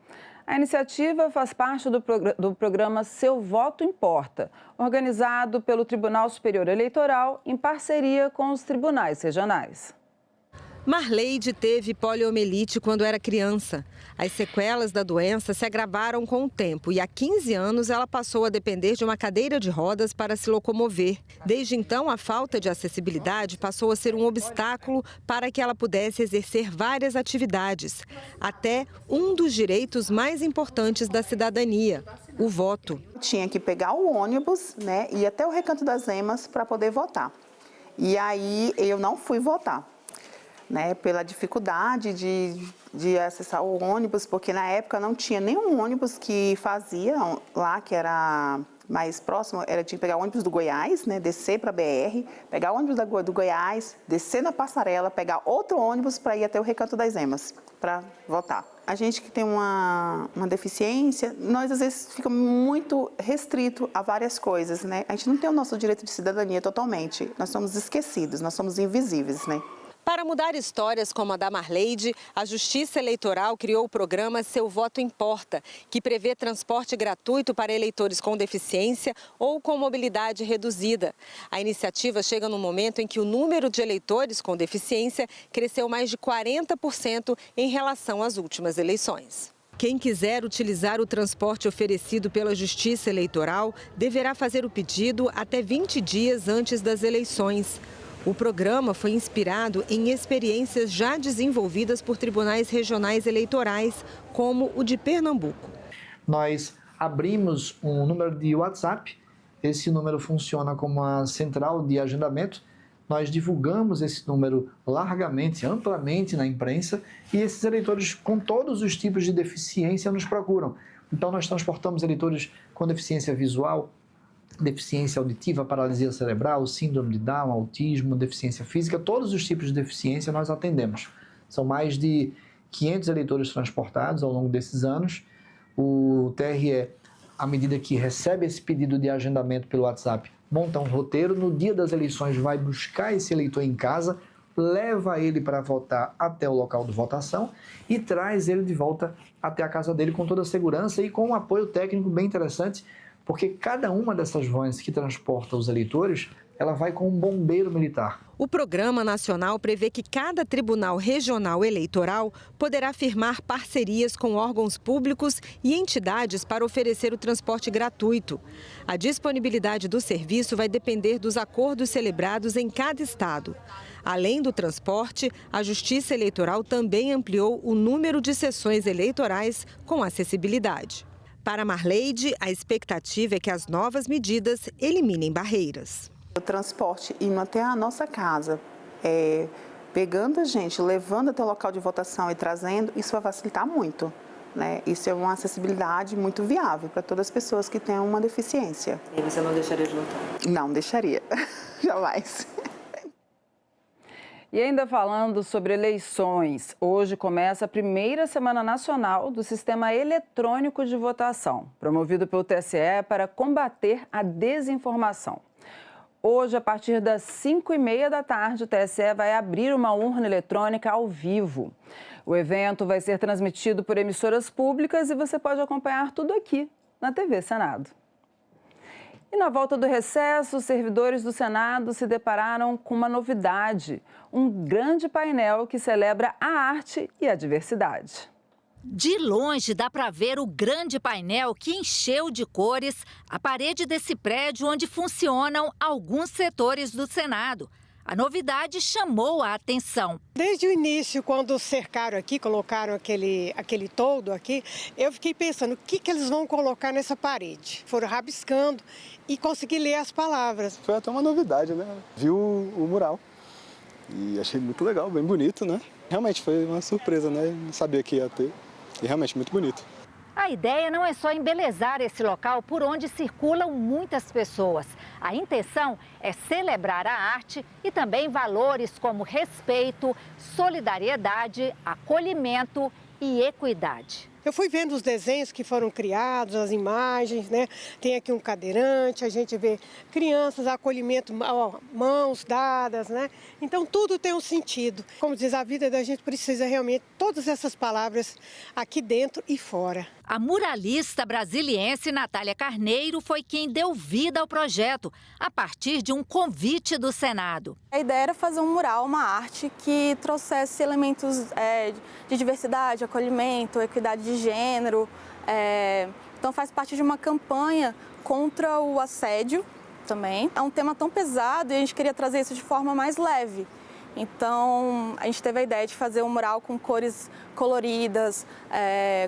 A iniciativa faz parte do programa Seu Voto Importa, organizado pelo Tribunal Superior Eleitoral em parceria com os tribunais regionais. Marleide teve poliomielite quando era criança. As sequelas da doença se agravaram com o tempo e há 15 anos ela passou a depender de uma cadeira de rodas para se locomover. Desde então, a falta de acessibilidade passou a ser um obstáculo para que ela pudesse exercer várias atividades, até um dos direitos mais importantes da cidadania, o voto. Tinha que pegar o ônibus, né, e ir até o Recanto das Emas para poder votar. E aí eu não fui votar. Né, pela dificuldade de acessar o ônibus, porque na época não tinha nenhum ônibus que fazia lá, que era mais próximo, tinha que pegar o ônibus do Goiás, né, descer para a BR, pegar o ônibus do Goiás, descer na passarela, pegar outro ônibus para ir até o Recanto das Emas, para votar. A gente que tem uma deficiência, nós às vezes fica muito restrito a várias coisas, né? A gente não tem o nosso direito de cidadania totalmente, nós somos esquecidos, nós somos invisíveis, né? Para mudar histórias como a da Marleide, a Justiça Eleitoral criou o programa Seu Voto Importa, que prevê transporte gratuito para eleitores com deficiência ou com mobilidade reduzida. A iniciativa chega no momento em que o número de eleitores com deficiência cresceu mais de 40% em relação às últimas eleições. Quem quiser utilizar o transporte oferecido pela Justiça Eleitoral deverá fazer o pedido até 20 dias antes das eleições. O programa foi inspirado em experiências já desenvolvidas por tribunais regionais eleitorais, como o de Pernambuco. Nós abrimos um número de WhatsApp, esse número funciona como uma central de agendamento. Nós divulgamos esse número largamente, amplamente na imprensa e esses eleitores com todos os tipos de deficiência nos procuram. Então nós transportamos eleitores com deficiência visual, deficiência auditiva, paralisia cerebral, síndrome de Down, autismo, deficiência física, todos os tipos de deficiência nós atendemos. São mais de 500 eleitores transportados ao longo desses anos. O TRE, à medida que recebe esse pedido de agendamento pelo WhatsApp, monta um roteiro, no dia das eleições vai buscar esse eleitor em casa, leva ele para votar até o local de votação e traz ele de volta até a casa dele com toda a segurança e com um apoio técnico bem interessante, porque cada uma dessas vans que transporta os eleitores, ela vai com um bombeiro militar. O Programa Nacional prevê que cada tribunal regional eleitoral poderá firmar parcerias com órgãos públicos e entidades para oferecer o transporte gratuito. A disponibilidade do serviço vai depender dos acordos celebrados em cada estado. Além do transporte, a Justiça Eleitoral também ampliou o número de sessões eleitorais com acessibilidade. Para Marleide, a expectativa é que as novas medidas eliminem barreiras. O transporte indo até a nossa casa, pegando a gente, levando até o local de votação e trazendo, isso vai facilitar muito, né? Isso é uma acessibilidade muito viável para todas as pessoas que têm uma deficiência. E você não deixaria de votar? Não deixaria, jamais. E ainda falando sobre eleições, hoje começa a primeira Semana Nacional do Sistema Eletrônico de Votação, promovido pelo TSE para combater a desinformação. Hoje, a partir das 5h30 da tarde, o TSE vai abrir uma urna eletrônica ao vivo. O evento vai ser transmitido por emissoras públicas e você pode acompanhar tudo aqui na TV Senado. E na volta do recesso, os servidores do Senado se depararam com uma novidade, um grande painel que celebra a arte e a diversidade. De longe dá para ver o grande painel que encheu de cores a parede desse prédio onde funcionam alguns setores do Senado. A novidade chamou a atenção. Desde o início, quando cercaram aqui, colocaram aquele toldo aqui, eu fiquei pensando o que eles vão colocar nessa parede. Foram rabiscando e consegui ler as palavras. Foi até uma novidade, né? Viu o mural e achei muito legal, bem bonito, né? Realmente foi uma surpresa, né? Não sabia que ia ter e realmente muito bonito. A ideia não é só embelezar esse local por onde circulam muitas pessoas. A intenção é celebrar a arte e também valores como respeito, solidariedade, acolhimento e equidade. Eu fui vendo os desenhos que foram criados, as imagens, né? Tem aqui um cadeirante, a gente vê crianças, acolhimento, mãos dadas, né? Então tudo tem um sentido. Como diz, a vida da gente precisa realmente todas essas palavras aqui dentro e fora. A muralista brasiliense Natália Carneiro foi quem deu vida ao projeto, a partir de um convite do Senado. A ideia era fazer um mural, uma arte que trouxesse elementos de diversidade, acolhimento, equidade de gênero. Então faz parte de uma campanha contra o assédio também. É um tema tão pesado e a gente queria trazer isso de forma mais leve. Então a gente teve a ideia de fazer um mural com cores coloridas,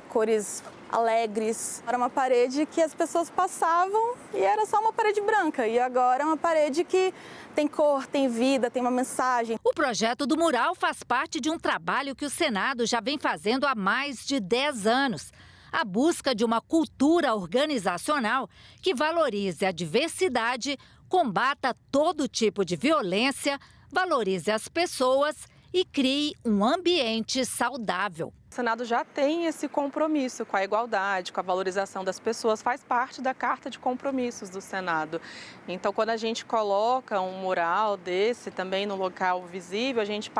cores alegres. Era uma parede que as pessoas passavam e era só uma parede branca. E agora é uma parede que tem cor, tem vida, tem uma mensagem. O projeto do mural faz parte de um trabalho que o Senado já vem fazendo há mais de 10 anos. A busca de uma cultura organizacional que valorize a diversidade, combata todo tipo de violência, valorize as pessoas e crie um ambiente saudável. O Senado já tem esse compromisso com a igualdade, com a valorização das pessoas, faz parte da Carta de Compromissos do Senado. Então, quando a gente coloca um mural desse também no local visível, a gente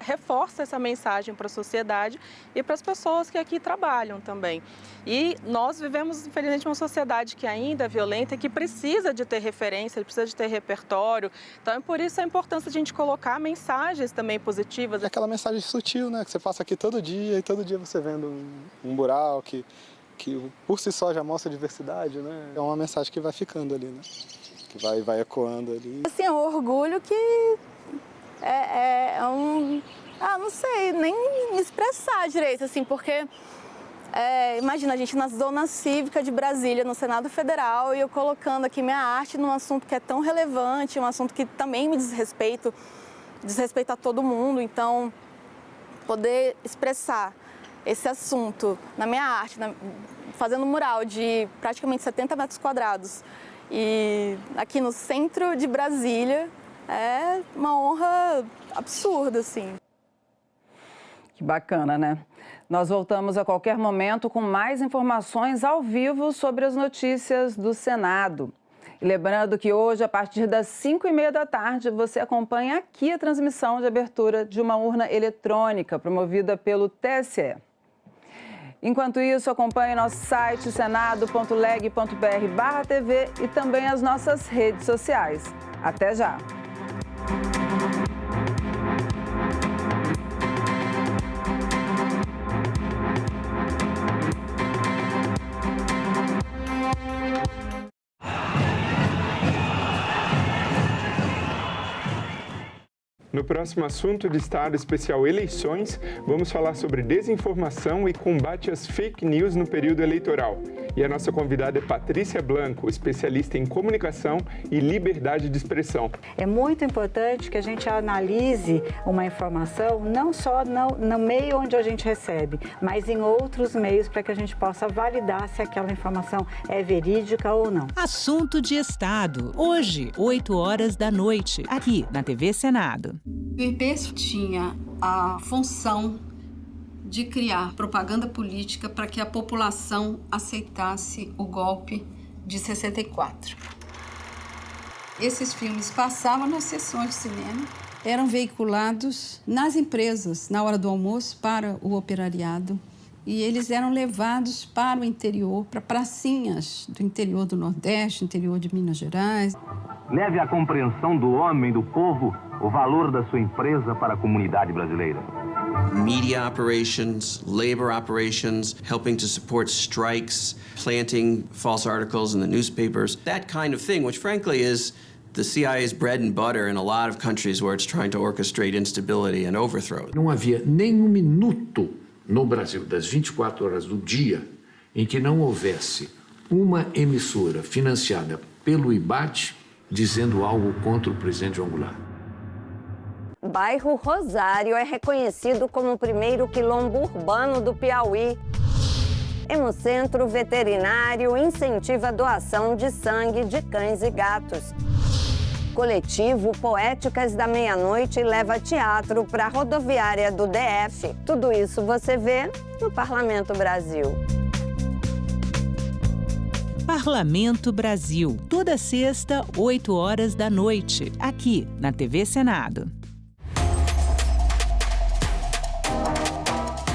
reforça essa mensagem para a sociedade e para as pessoas que aqui trabalham também. E nós vivemos, infelizmente, uma sociedade que ainda é violenta e que precisa de ter referência, precisa de ter repertório. Então, é por isso a importância de a gente colocar mensagens também positivas. Aquela mensagem sutil, né, que você passa aqui todo dia e todo dia você vendo um mural que por si só já mostra diversidade, né? É uma mensagem que vai ficando ali, né? Que vai ecoando ali. Assim, é um orgulho que não sei nem me expressar direito, assim, porque imagina a gente na Zona Cívica de Brasília, no Senado Federal, e eu colocando aqui minha arte num assunto que é tão relevante, um assunto que também me diz respeito a todo mundo, então poder expressar esse assunto na minha arte, fazendo um mural de praticamente 70 metros quadrados e aqui no centro de Brasília, é uma honra absurda, assim. Que bacana, né? Nós voltamos a qualquer momento com mais informações ao vivo sobre as notícias do Senado. E lembrando que hoje, a partir das 5h30 da tarde, você acompanha aqui a transmissão de abertura de uma urna eletrônica promovida pelo TSE. Enquanto isso, acompanhe nosso site senado.leg.br/TV e também as nossas redes sociais. Até já! No próximo assunto de Estado Especial Eleições, vamos falar sobre desinformação e combate às fake news no período eleitoral. E a nossa convidada é Patrícia Blanco, especialista em comunicação e liberdade de expressão. É muito importante que a gente analise uma informação não só no meio onde a gente recebe, mas em outros meios para que a gente possa validar se aquela informação é verídica ou não. Assunto de Estado, hoje, 20h, aqui na TV Senado. O IP tinha a função de criar propaganda política para que a população aceitasse o golpe de 64. Esses filmes passavam nas sessões de cinema, eram veiculados nas empresas na hora do almoço para o operariado e eles eram levados para o interior, para pracinhas do interior do Nordeste, interior de Minas Gerais. Leve à compreensão do homem, do povo, o valor da sua empresa para a comunidade brasileira. Media operations, labor operations, helping to support strikes, planting false articles in the newspapers, that kind of thing, which frankly is the CIA's bread and butter in a lot of countries where it's trying to orchestrate instability and overthrow. Não havia nem um minuto no Brasil, das 24 horas do dia, em que não houvesse uma emissora financiada pelo IBAT dizendo algo contra o presidente João Goulart. O bairro Rosário é reconhecido como o primeiro quilombo urbano do Piauí. Hemocentro Veterinário incentiva a doação de sangue de cães e gatos. Coletivo Poéticas da Meia-Noite leva teatro para a rodoviária do DF. Tudo isso você vê no Parlamento Brasil. Parlamento Brasil, toda sexta, 8 horas da noite, aqui na TV Senado.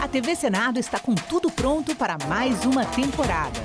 A TV Senado está com tudo pronto para mais uma temporada.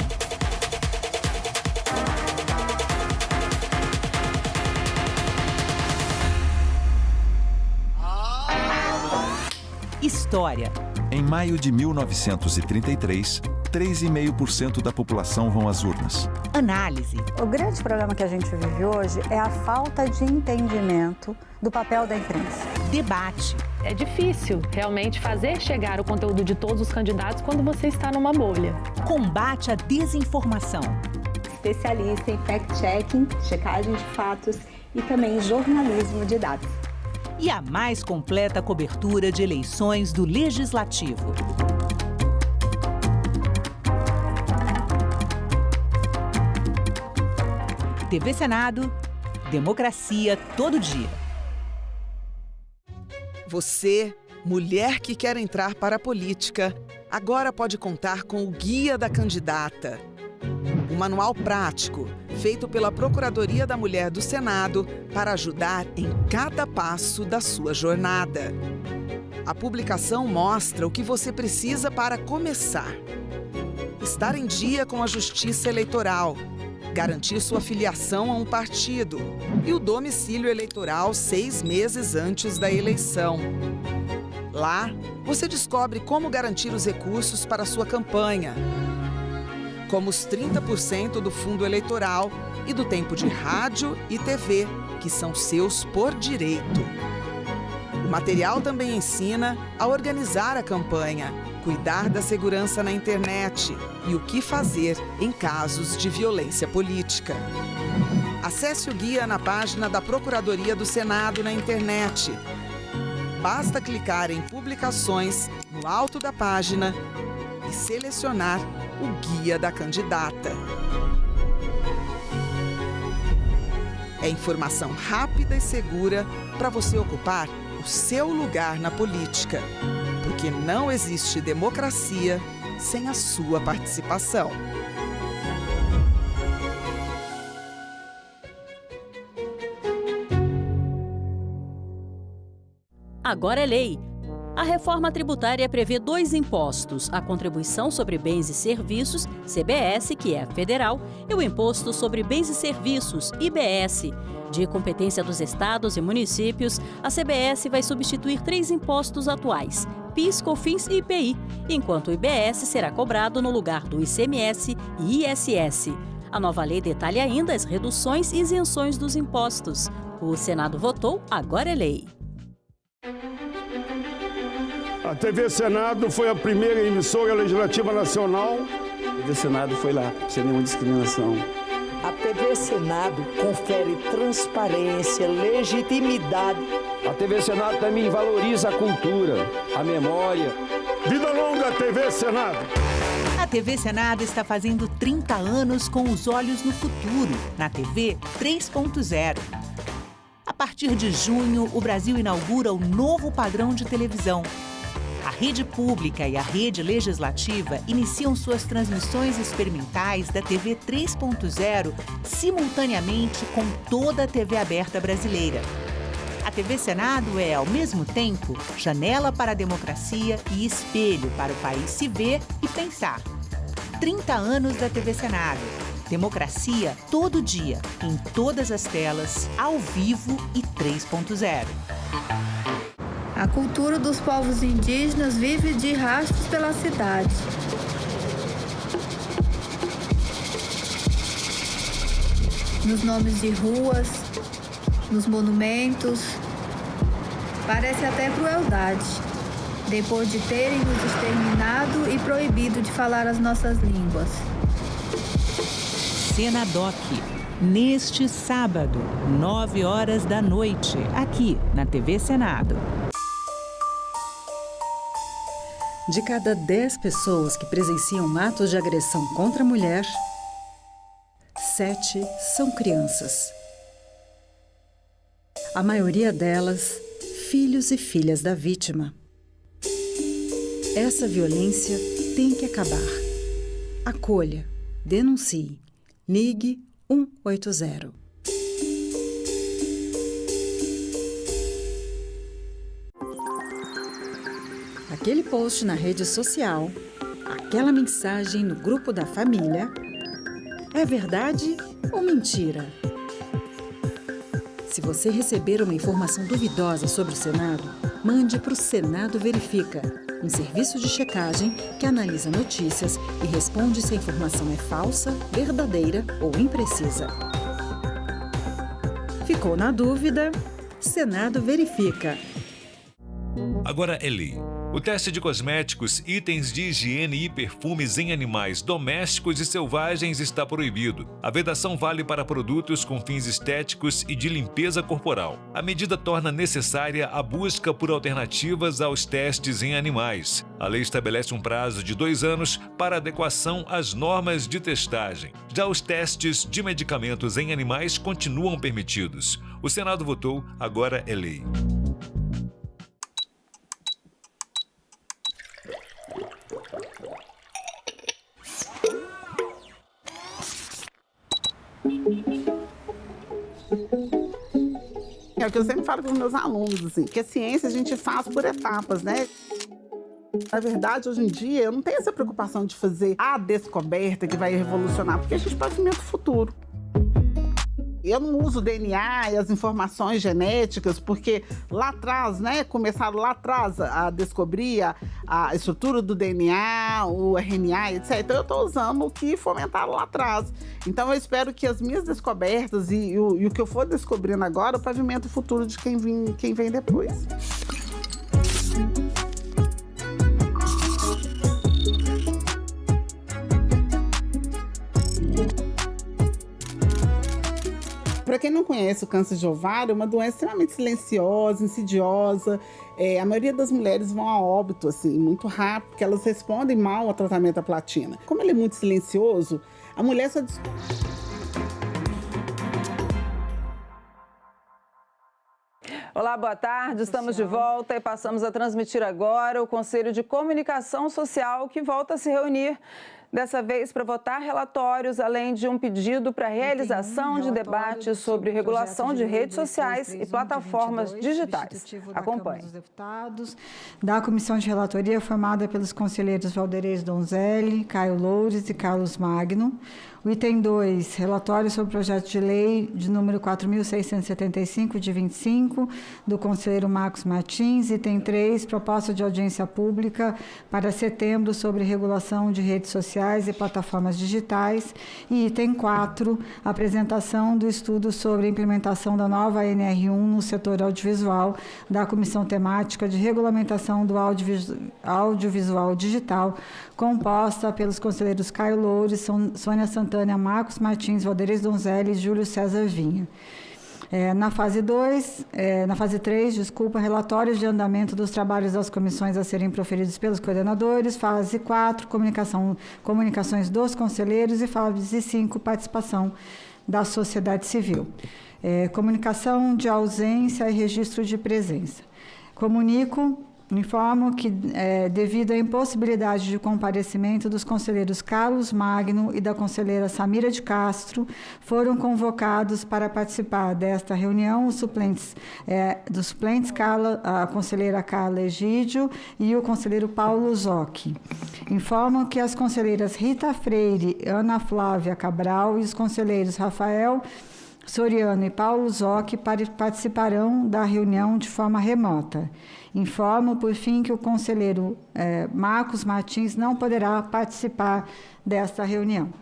História. Em maio de 1933, 3,5% da população vão às urnas. Análise. O grande problema que a gente vive hoje é a falta de entendimento do papel da imprensa. Debate. É difícil realmente fazer chegar o conteúdo de todos os candidatos quando você está numa bolha. Combate à desinformação. Especialista em fact-checking, checagem de fatos e também jornalismo de dados. E a mais completa cobertura de eleições do Legislativo. TV Senado, democracia todo dia. Você, mulher que quer entrar para a política, agora pode contar com o Guia da Candidata. Um manual prático, feito pela Procuradoria da Mulher do Senado para ajudar em cada passo da sua jornada. A publicação mostra o que você precisa para começar. Estar em dia com a Justiça Eleitoral, garantir sua filiação a um partido e o domicílio eleitoral 6 meses antes da eleição. Lá, você descobre como garantir os recursos para a sua campanha, como os 30% do fundo eleitoral e do tempo de rádio e TV, que são seus por direito. O material também ensina a organizar a campanha, cuidar da segurança na internet e o que fazer em casos de violência política. Acesse o guia na página da Procuradoria do Senado na internet. Basta clicar em Publicações no alto da página e selecionar o Guia da Candidata. É informação rápida e segura para você ocupar o seu lugar na política, porque não existe democracia sem a sua participação. Agora é lei. A reforma tributária prevê 2 impostos, a Contribuição sobre Bens e Serviços, CBS, que é federal, e o Imposto sobre Bens e Serviços, IBS. De competência dos estados e municípios, a CBS vai substituir 3 impostos atuais, PIS, COFINS e IPI, enquanto o IBS será cobrado no lugar do ICMS e ISS. A nova lei detalha ainda as reduções e isenções dos impostos. O Senado votou, agora é lei. A TV Senado foi a primeira emissora legislativa nacional. A TV Senado foi lá, sem nenhuma discriminação. A TV Senado confere transparência, legitimidade. A TV Senado também valoriza a cultura, a memória. Vida longa, TV Senado! A TV Senado está fazendo 30 anos com os olhos no futuro, na TV 3.0. A partir de junho, o Brasil inaugura o novo padrão de televisão. A rede pública e a rede legislativa iniciam suas transmissões experimentais da TV 3.0 simultaneamente com toda a TV aberta brasileira. A TV Senado é, ao mesmo tempo, janela para a democracia e espelho para o país se ver e pensar. 30 anos da TV Senado. Democracia todo dia, em todas as telas, ao vivo e 3.0. A cultura dos povos indígenas vive de rastros pela cidade. Nos nomes de ruas, nos monumentos. Parece até crueldade, depois de terem nos exterminado e proibido de falar as nossas línguas. Senadoc, neste sábado, 9 horas da noite, aqui na TV Senado. De cada 10 pessoas que presenciam atos de agressão contra a mulher, 7 são crianças. A maioria delas, filhos e filhas da vítima. Essa violência tem que acabar. Acolha, denuncie, ligue 180. Aquele post na rede social, aquela mensagem no grupo da família, é verdade ou mentira? Se você receber uma informação duvidosa sobre o Senado, mande para o Senado Verifica, um serviço de checagem que analisa notícias e responde se a informação é falsa, verdadeira ou imprecisa. Ficou na dúvida? Senado Verifica. Agora é lei. O teste de cosméticos, itens de higiene e perfumes em animais domésticos e selvagens está proibido. A vedação vale para produtos com fins estéticos e de limpeza corporal. A medida torna necessária a busca por alternativas aos testes em animais. A lei estabelece um prazo de 2 anos para adequação às normas de testagem. Já os testes de medicamentos em animais continuam permitidos. O Senado votou, agora é lei. É o que eu sempre falo com os meus alunos, assim, que a ciência a gente faz por etapas, né? Na verdade, hoje em dia, eu não tenho essa preocupação de fazer a descoberta que vai revolucionar, porque a gente pavimenta o futuro. Eu não uso o DNA e as informações genéticas, porque lá atrás, né, começaram lá atrás a descobrir a estrutura do DNA, o RNA, etc. Então, eu estou usando o que fomentaram lá atrás. Então, eu espero que as minhas descobertas e o que eu for descobrindo agora, pavimenta o futuro de quem vem depois. Para quem não conhece o câncer de ovário, é uma doença extremamente silenciosa, insidiosa. A maioria das mulheres vão a óbito, assim, muito rápido, porque elas respondem mal ao tratamento da platina. Como ele é muito silencioso, a mulher só descobre. Olá, boa tarde. Estamos de volta e passamos a transmitir agora o Conselho de Comunicação Social, que volta a se reunir. Dessa vez para votar relatórios, além de um pedido para a realização de debates sobre regulação de redes sociais e plataformas digitais. Acompanhe. Da Comissão de Relatoria, formada pelos conselheiros Valderez Donzelli, Caio Loures e Carlos Magno. O item 2, relatório sobre o projeto de lei de número 4.675, de 25, do conselheiro Marcos Martins. Item 3, proposta de audiência pública para setembro sobre regulação de redes sociais e plataformas digitais. E item 4, apresentação do estudo sobre a implementação da nova NR1 no setor audiovisual da Comissão Temática de Regulamentação do Audiovisual Digital, composta pelos conselheiros Caio Loures, Sônia Santana, Marcos Martins, Valderez Donzelli e Júlio César Vinha. Na fase 3, relatórios de andamento dos trabalhos das comissões a serem proferidos pelos coordenadores. Fase 4, comunicações dos conselheiros. E fase 5, participação da sociedade civil. Comunicação de ausência e registro de presença. Informo que, devido à impossibilidade de comparecimento dos conselheiros Carlos Magno e da conselheira Samira de Castro, foram convocados para participar desta reunião os suplentes, a conselheira Carla Egídio e o conselheiro Paulo Zocchi. Informo que as conselheiras Rita Freire, Ana Flávia Cabral e os conselheiros Rafael Soriano e Paulo Zocchi participarão da reunião de forma remota. Informo, por fim, que o conselheiro Marcos Martins não poderá participar desta reunião.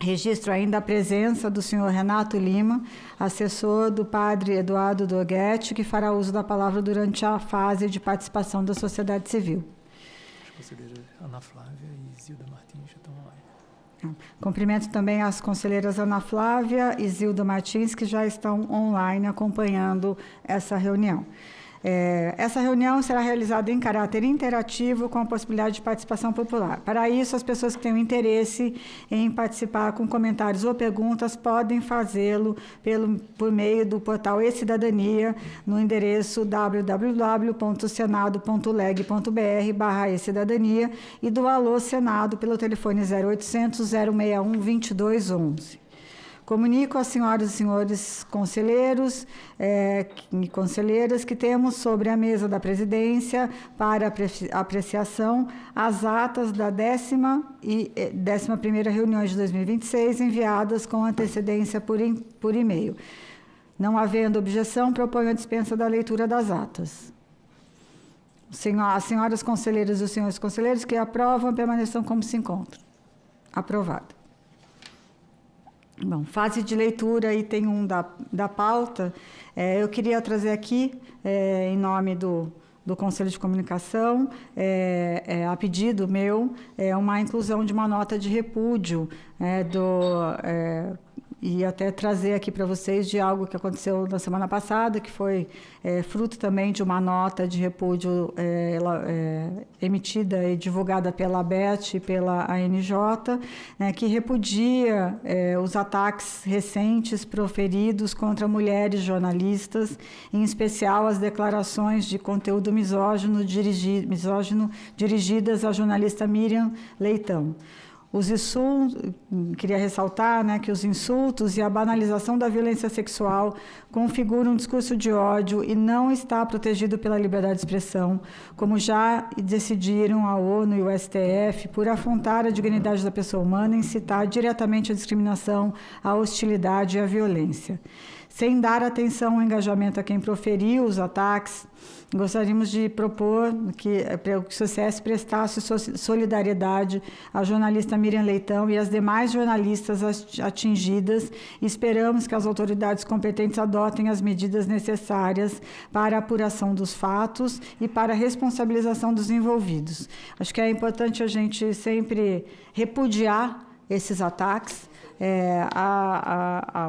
Registro ainda a presença do senhor Renato Lima, assessor do padre Eduardo Doguete, que fará uso da palavra durante a fase de participação da sociedade civil. As conselheiras Ana Flávia e Zilda Martins já estão online. Cumprimento também as conselheiras Ana Flávia e Zilda Martins, que já estão online acompanhando essa reunião. Essa reunião será realizada em caráter interativo, com a possibilidade de participação popular. Para isso, as pessoas que tenham interesse em participar com comentários ou perguntas podem fazê-lo por meio do portal E-Cidadania, no endereço www.senado.leg.br/e-cidadania e do Alô Senado pelo telefone 0800 061 2211. Comunico às senhoras e senhores conselheiros e conselheiras que temos sobre a mesa da presidência para apreciação as atas da 10ª e 11ª reuniões de 2026 enviadas com antecedência por e-mail. Não havendo objeção, proponho a dispensa da leitura das atas. As senhoras conselheiras e os senhores conselheiros que aprovam permaneçam como se encontram. Aprovado. Bom, fase de leitura, item 1 da pauta. Eu queria trazer aqui, em nome do Conselho de Comunicação, a pedido meu, uma inclusão de uma nota de repúdio e até trazer aqui para vocês de algo que aconteceu na semana passada, que foi fruto também de uma nota de repúdio emitida e divulgada pela ABET e pela ANJ, que repudia os ataques recentes proferidos contra mulheres jornalistas, em especial as declarações de conteúdo misógino dirigidas à jornalista Miriam Leitão. Queria ressaltar que os insultos e a banalização da violência sexual configuram um discurso de ódio e não está protegido pela liberdade de expressão, como já decidiram a ONU e o STF, por afrontar a dignidade da pessoa humana e incitar diretamente a discriminação, a hostilidade e a violência. Sem dar atenção ou engajamento a quem proferiu os ataques, gostaríamos de propor que o CCS prestasse solidariedade à jornalista Miriam Leitão e às demais jornalistas atingidas, e esperamos que as autoridades competentes adotem as medidas necessárias para a apuração dos fatos e para a responsabilização dos envolvidos. Acho que é importante a gente sempre repudiar esses ataques.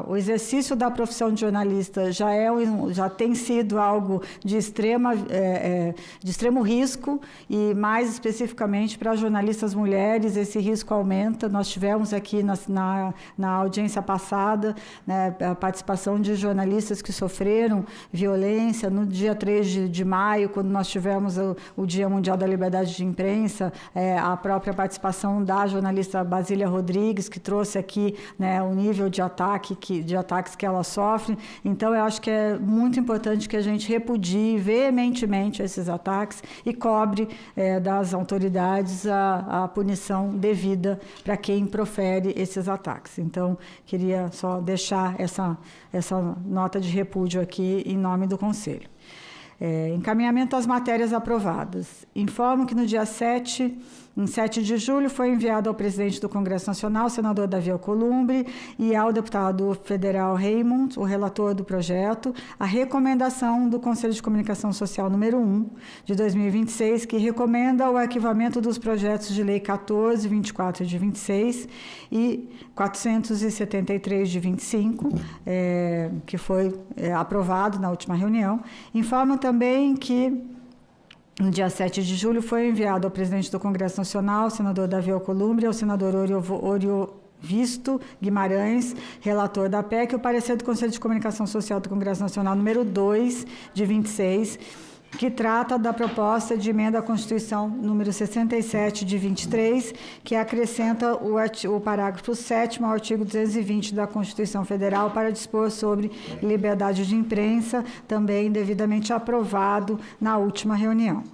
O exercício da profissão de jornalista já tem sido algo de extremo risco, e mais especificamente para jornalistas mulheres esse risco aumenta. Nós tivemos aqui na audiência passada a participação de jornalistas que sofreram violência. No dia 3 de maio, quando nós tivemos o Dia Mundial da Liberdade de Imprensa, a própria participação da jornalista Basília Rodrigues, que trouxe aqui o nível de ataques que ela sofre. Então, eu acho que é muito importante que a gente repudie veementemente esses ataques e cobre das autoridades a punição devida para quem profere esses ataques. Então, queria só deixar essa nota de repúdio aqui em nome do Conselho. Encaminhamento às matérias aprovadas. Informo que no dia 7 de julho, foi enviado ao presidente do Congresso Nacional, senador Davi Alcolumbre, e ao deputado federal Raymond, o relator do projeto, a recomendação do Conselho de Comunicação Social número 1, de 2026, que recomenda o arquivamento dos projetos de lei 1424 de 26 e 473 de 25, que foi aprovado na última reunião. Informo também que no dia 7 de julho, foi enviado ao presidente do Congresso Nacional, senador Davi Alcolumbre, e ao senador Oriovisto Guimarães, relator da PEC, o parecer do Conselho de Comunicação Social do Congresso Nacional número 2, de 26, que trata da proposta de emenda à Constituição número 67 de 23, que acrescenta o parágrafo 7º ao artigo 220 da Constituição Federal para dispor sobre liberdade de imprensa, também devidamente aprovado na última reunião.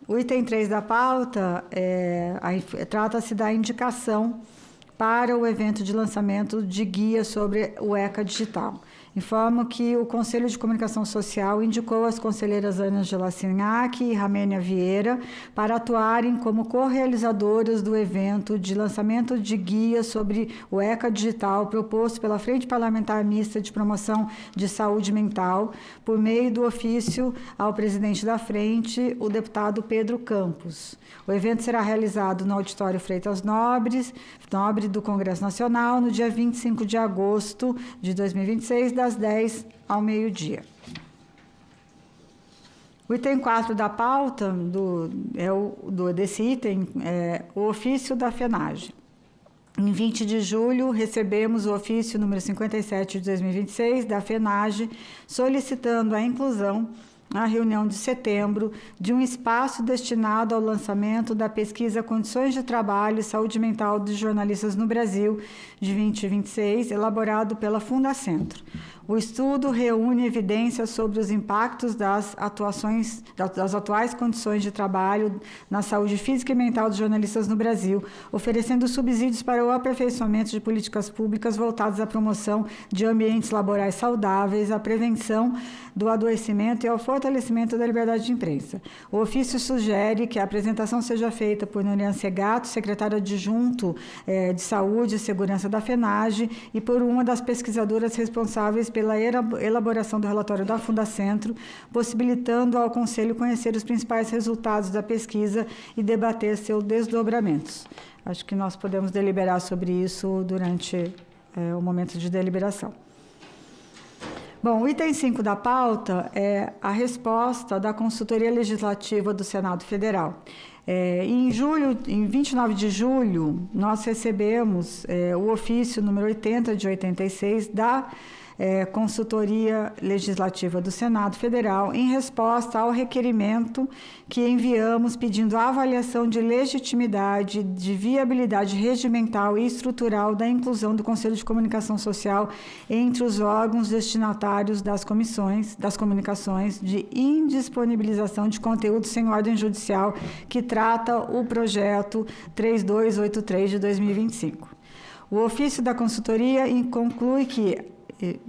O item 3 da pauta trata-se da indicação para o evento de lançamento de guia sobre o ECA Digital. Informo que o Conselho de Comunicação Social indicou as conselheiras Ângela Sinhac e Ramênia Vieira para atuarem como co-realizadoras do evento de lançamento de guia sobre o ECA Digital proposto pela Frente Parlamentar Mista de Promoção de Saúde Mental, por meio do ofício ao presidente da Frente, o deputado Pedro Campos. O evento será realizado no Auditório Freitas Nobre do Congresso Nacional, no dia 25 de agosto de 2026, das 10 ao meio-dia. O item 4 da pauta desse item é o ofício da FENAGE. Em 20 de julho, recebemos o ofício número 57 de 2026 da FENAGE, solicitando a inclusão, na reunião de setembro, de um espaço destinado ao lançamento da pesquisa Condições de Trabalho e Saúde Mental dos Jornalistas no Brasil, de 2026, elaborado pela Fundacentro. O estudo reúne evidências sobre os impactos das atuais condições de trabalho na saúde física e mental dos jornalistas no Brasil, oferecendo subsídios para o aperfeiçoamento de políticas públicas voltadas à promoção de ambientes laborais saudáveis, à prevenção do adoecimento e ao fortalecimento da liberdade de imprensa. O ofício sugere que a apresentação seja feita por Norian Segato, secretário adjunto de Saúde e Segurança da FENAGE, e por uma das pesquisadoras responsáveis pela elaboração do relatório da Fundacentro, possibilitando ao Conselho conhecer os principais resultados da pesquisa e debater seus desdobramentos. Acho que nós podemos deliberar sobre isso durante o momento de deliberação. Bom, o item 5 da pauta é a resposta da Consultoria Legislativa do Senado Federal. Em 29 de julho, nós recebemos o ofício número 80 de 86 da Consultoria Legislativa do Senado Federal, em resposta ao requerimento que enviamos pedindo a avaliação de legitimidade, de viabilidade regimental e estrutural da inclusão do Conselho de Comunicação Social entre os órgãos destinatários das comunicações de indisponibilização de conteúdo sem ordem judicial, que trata o projeto 3283 de 2025. O ofício da consultoria conclui que,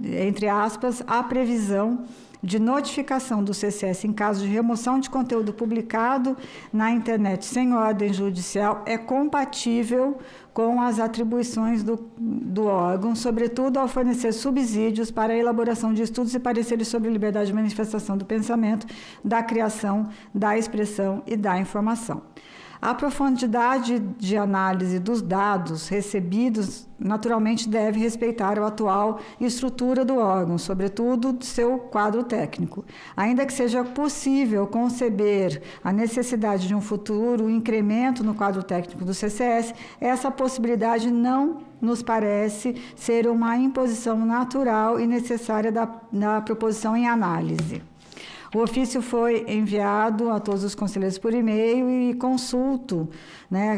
entre aspas, a previsão de notificação do CCS em caso de remoção de conteúdo publicado na internet sem ordem judicial é compatível com as atribuições do órgão, sobretudo ao fornecer subsídios para a elaboração de estudos e pareceres sobre liberdade de manifestação do pensamento, da criação, da expressão e da informação. A profundidade de análise dos dados recebidos, naturalmente, deve respeitar a atual estrutura do órgão, sobretudo do seu quadro técnico. Ainda que seja possível conceber a necessidade de um futuro incremento no quadro técnico do CCS, essa possibilidade não nos parece ser uma imposição natural e necessária da proposição em análise. O ofício foi enviado a todos os conselheiros por e-mail e consulto,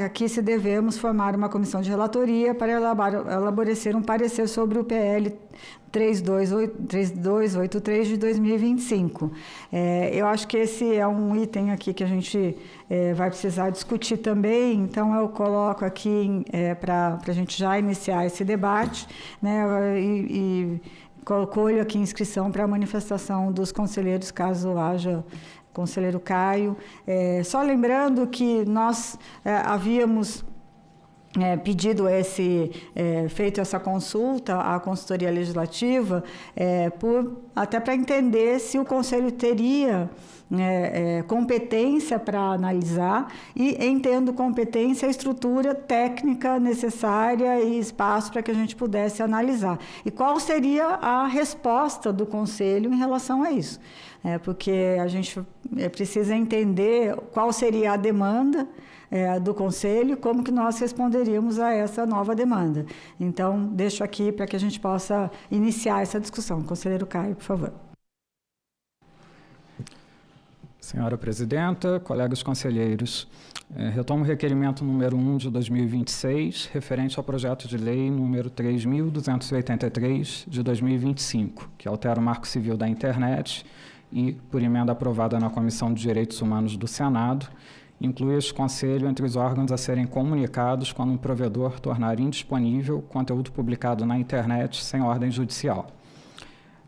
aqui se devemos formar uma comissão de relatoria para elaborar um parecer sobre o PL 3283 de 2025. Eu acho que esse é um item aqui que a gente vai precisar discutir também, então eu coloco aqui para a gente já iniciar esse debate, colho aqui inscrição para a manifestação dos conselheiros, caso haja. Conselheiro Caio. Só lembrando que nós havíamos pedido feito essa consulta à consultoria legislativa, até para entender se o Conselho teria competência para analisar e, entendo competência, a estrutura técnica necessária e espaço para que a gente pudesse analisar. E qual seria a resposta do Conselho em relação a isso? Porque a gente precisa entender qual seria a demanda do Conselho, como que nós responderíamos a essa nova demanda. Então, deixo aqui para que a gente possa iniciar essa discussão. Conselheiro Caio, por favor. Senhora Presidenta, colegas conselheiros, retomo o requerimento número 1 de 2026, referente ao projeto de lei número 3.283 de 2025, que altera o Marco Civil da Internet e, por emenda aprovada na Comissão de Direitos Humanos do Senado, inclui este Conselho entre os órgãos a serem comunicados quando um provedor tornar indisponível conteúdo publicado na internet sem ordem judicial.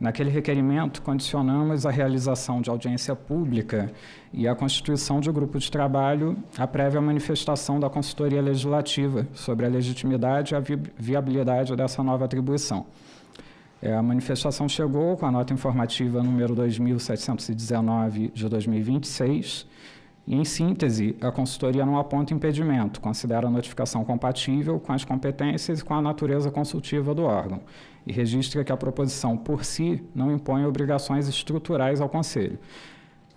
Naquele requerimento, condicionamos a realização de audiência pública e a constituição de grupo de trabalho à prévia manifestação da consultoria legislativa sobre a legitimidade e a viabilidade dessa nova atribuição. A manifestação chegou com a nota informativa número 2.719 de 2026, e, em síntese, a consultoria não aponta impedimento, considera a notificação compatível com as competências e com a natureza consultiva do órgão, e registra que a proposição, por si, não impõe obrigações estruturais ao Conselho.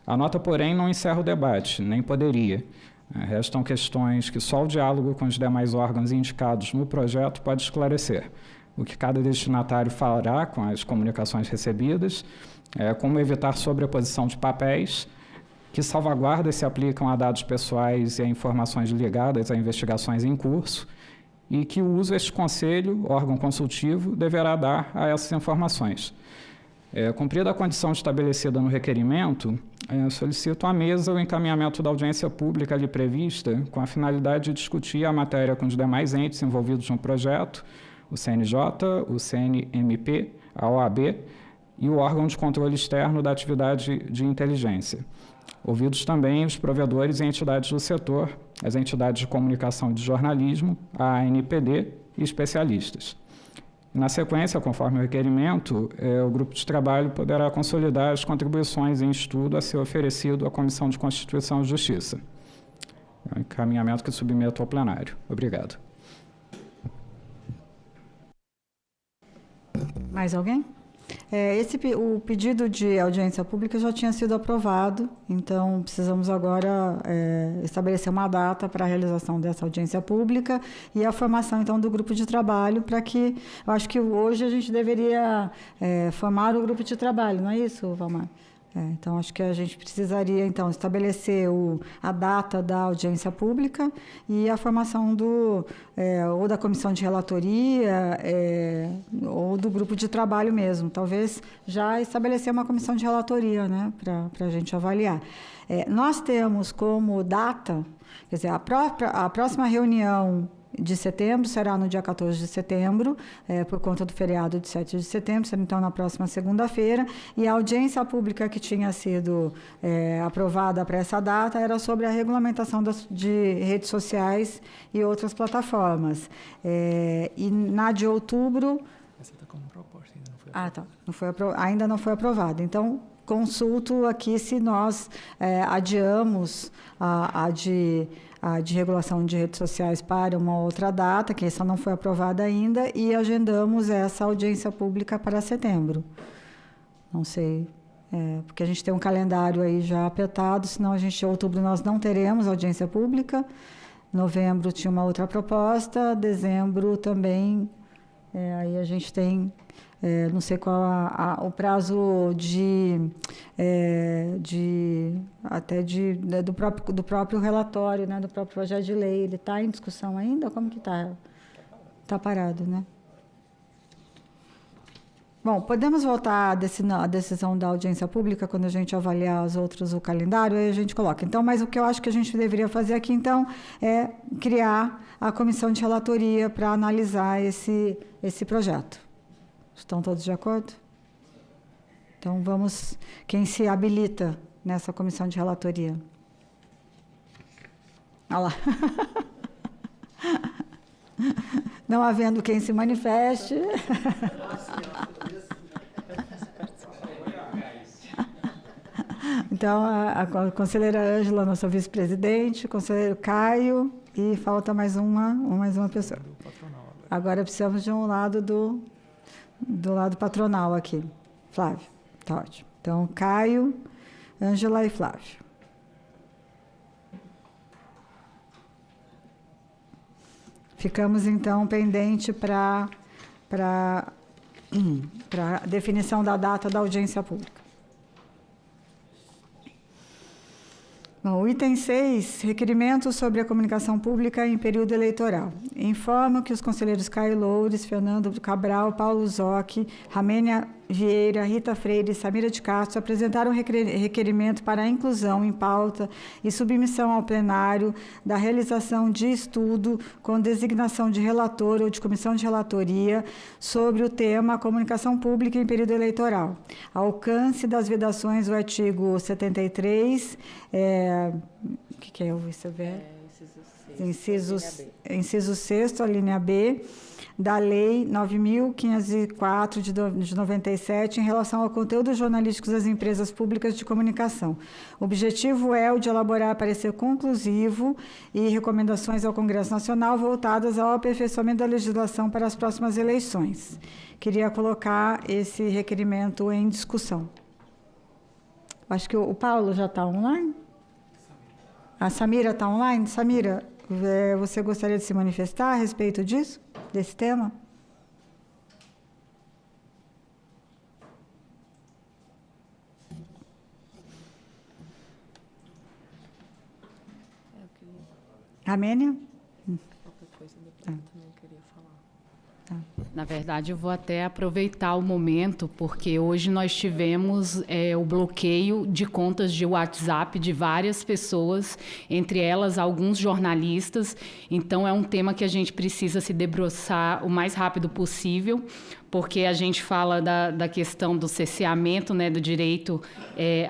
A nota, porém, não encerra o debate, nem poderia. Restam questões que só o diálogo com os demais órgãos indicados no projeto pode esclarecer. O que cada destinatário fará com as comunicações recebidas, como evitar sobreposição de papéis, que salvaguardas se aplicam a dados pessoais e a informações ligadas a investigações em curso, e que uso este conselho, órgão consultivo, deverá dar a essas informações. Cumprida a condição estabelecida no requerimento, solicito à mesa o encaminhamento da audiência pública ali prevista, com a finalidade de discutir a matéria com os demais entes envolvidos no projeto, o CNJ, o CNMP, a OAB e o órgão de controle externo da atividade de inteligência. Ouvidos também os provedores e entidades do setor, as entidades de comunicação e de jornalismo, a ANPD e especialistas. Na sequência, conforme o requerimento, o grupo de trabalho poderá consolidar as contribuições em estudo a ser oferecido à Comissão de Constituição e Justiça. É um encaminhamento que submeto ao plenário. Obrigado. Mais alguém? O pedido de audiência pública já tinha sido aprovado, então precisamos agora estabelecer uma data para a realização dessa audiência pública e a formação, então, do grupo de trabalho, para que, eu acho que hoje a gente deveria formar o grupo de trabalho, não é isso, Valmar? Então, acho que a gente precisaria, então, estabelecer a data da audiência pública e a formação ou da comissão de relatoria ou do grupo de trabalho mesmo. Talvez já estabelecer uma comissão de relatoria, né, para a gente avaliar. Nós temos como data, quer dizer, a próxima reunião de setembro será no dia 14 de setembro, por conta do feriado de 7 de setembro, será então na próxima segunda-feira, e a audiência pública que tinha sido aprovada para essa data era sobre a regulamentação de redes sociais e outras plataformas. E na de outubro... Essa está como proposta, ainda não foi aprovada. Ainda não foi aprovada. Então, consulto aqui se nós adiamos a de regulação de redes sociais para uma outra data, que essa não foi aprovada ainda, e agendamos essa audiência pública para setembro. Não sei, porque a gente tem um calendário aí já apertado, senão em outubro nós não teremos audiência pública, novembro tinha uma outra proposta, dezembro também, aí a gente tem... não sei qual o prazo do próprio relatório, né, do próprio projeto de lei. Ele está em discussão ainda? Como que está? Está parado, né? Bom, podemos voltar à decisão da audiência pública quando a gente avaliar o calendário, aí a gente coloca. Então, mas o que eu acho que a gente deveria fazer aqui, então, é criar a comissão de relatoria para analisar esse projeto. Estão todos de acordo? Então, vamos... Quem se habilita nessa comissão de relatoria? Olha lá. Não havendo quem se manifeste. Então, a conselheira Ângela, nossa vice-presidente, o conselheiro Caio, e falta mais uma pessoa. Agora precisamos de um lado do lado patronal aqui. Flávio, tá ótimo. Então, Caio, Ângela e Flávio. Ficamos, então, pendente para a definição da data da audiência pública. Bom, o item 6, requerimento sobre a comunicação pública em período eleitoral. Informo que os conselheiros Caio Loures, Fernando Cabral, Paulo Zocchi, Ramênia Vieira, Rita Freire e Samira de Castro apresentaram requerimento para a inclusão em pauta e submissão ao plenário da realização de estudo com designação de relator ou de comissão de relatoria sobre o tema comunicação pública em período eleitoral. Alcance das vedações do artigo 73, o que é o ICV? Inciso 6º, a linha B, da Lei 9.504 de 97, em relação ao conteúdo jornalístico das empresas públicas de comunicação. O objetivo é o de elaborar parecer conclusivo e recomendações ao Congresso Nacional voltadas ao aperfeiçoamento da legislação para as próximas eleições. Queria colocar esse requerimento em discussão. Acho que o Paulo já está online. A Samira está online. Samira, você gostaria de se manifestar a respeito disso, desse tema? Amênia? Na verdade, eu vou até aproveitar o momento, porque hoje nós tivemos o bloqueio de contas de WhatsApp de várias pessoas, entre elas alguns jornalistas. Então, é um tema que a gente precisa se debruçar o mais rápido possível, porque a gente fala da questão do cerceamento, né, do direito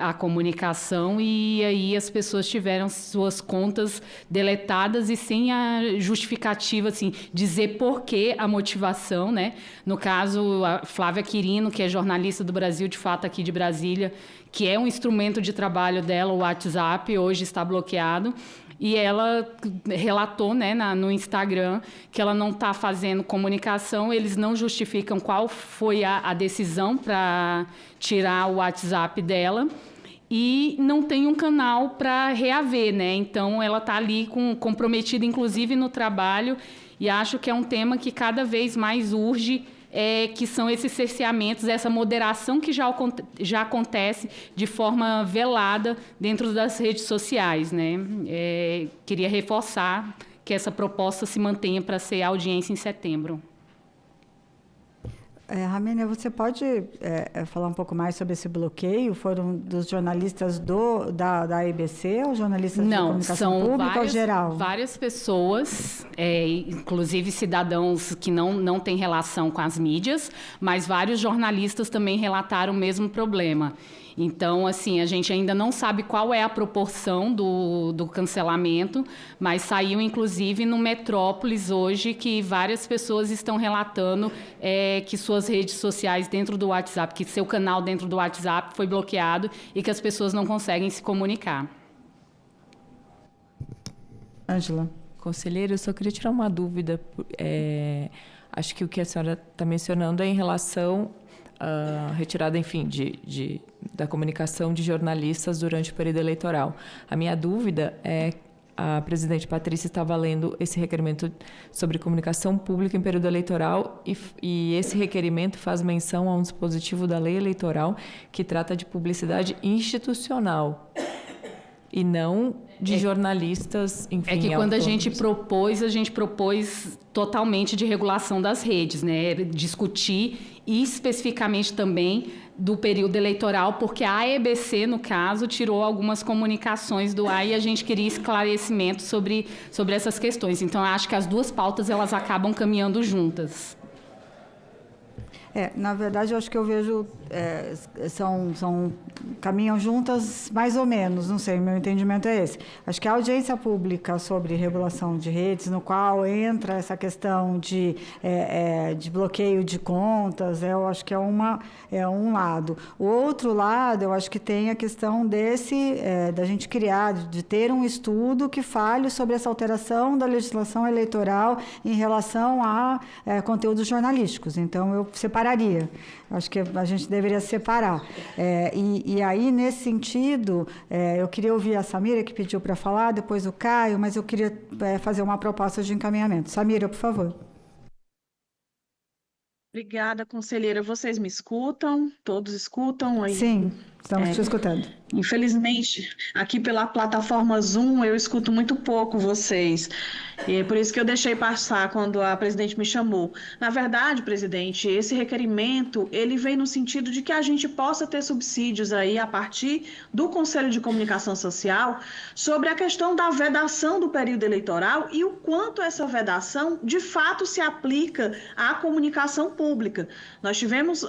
à comunicação, e aí as pessoas tiveram suas contas deletadas e sem a justificativa, assim, dizer por que a motivação, né? No caso, a Flávia Quirino, que é jornalista do Brasil de Fato aqui de Brasília, que é um instrumento de trabalho dela, o WhatsApp, hoje está bloqueado. E ela relatou, né, no Instagram que ela não está fazendo comunicação, eles não justificam qual foi a decisão para tirar o WhatsApp dela e não tem um canal para reaver, né? Então, ela está ali comprometida, inclusive, no trabalho, e acho que é um tema que cada vez mais urge, que são esses cerceamentos, essa moderação que já acontece de forma velada dentro das redes sociais, né? Queria reforçar que essa proposta se mantenha para ser audiência em setembro. Ramênia, você pode falar um pouco mais sobre esse bloqueio? Foram dos jornalistas da EBC ou jornalistas de comunicação pública ou geral? Várias pessoas, inclusive cidadãos que não têm relação com as mídias, mas vários jornalistas também relataram o mesmo problema. Então, assim, a gente ainda não sabe qual é a proporção do cancelamento, mas saiu, inclusive, no Metrópolis hoje que várias pessoas estão relatando que suas redes sociais dentro do WhatsApp, que seu canal dentro do WhatsApp foi bloqueado e que as pessoas não conseguem se comunicar. Ângela. Conselheira, eu só queria tirar uma dúvida. Acho que o que a senhora está mencionando é em relação à retirada, enfim, da comunicação de jornalistas durante o período eleitoral. A minha dúvida é: a presidente Patrícia estava lendo esse requerimento sobre comunicação pública em período eleitoral e esse requerimento faz menção a um dispositivo da lei eleitoral que trata de publicidade institucional e não de jornalistas, enfim. É que quando autônomos. a gente propôs totalmente de regulação das redes, né? Discutir especificamente também do período eleitoral, porque a EBC, no caso, tirou algumas comunicações do ar e a gente queria esclarecimento sobre essas questões. Então, eu acho que as duas pautas elas acabam caminhando juntas. Na verdade, eu acho que eu vejo, caminham juntas mais ou menos, não sei, meu entendimento é esse. Acho que a audiência pública sobre regulação de redes, no qual entra essa questão de bloqueio de contas, eu acho que é um lado. O outro lado, eu acho que tem a questão da gente criar, de ter um estudo que fale sobre essa alteração da legislação eleitoral em relação a conteúdos jornalísticos. Então, eu separaria. Acho que a gente deveria separar. E aí, nesse sentido, eu queria ouvir a Samira, que pediu para falar, depois o Caio, mas eu queria fazer uma proposta de encaminhamento. Samira, por favor. Obrigada, conselheira. Vocês me escutam? Todos escutam? Aí? Sim, estamos te escutando. Infelizmente, aqui pela plataforma Zoom, eu escuto muito pouco vocês. E é por isso que eu deixei passar quando a presidente me chamou. Na verdade, presidente, esse requerimento, ele vem no sentido de que a gente possa ter subsídios aí a partir do Conselho de Comunicação Social sobre a questão da vedação do período eleitoral e o quanto essa vedação, de fato, se aplica à comunicação pública. Nós tivemos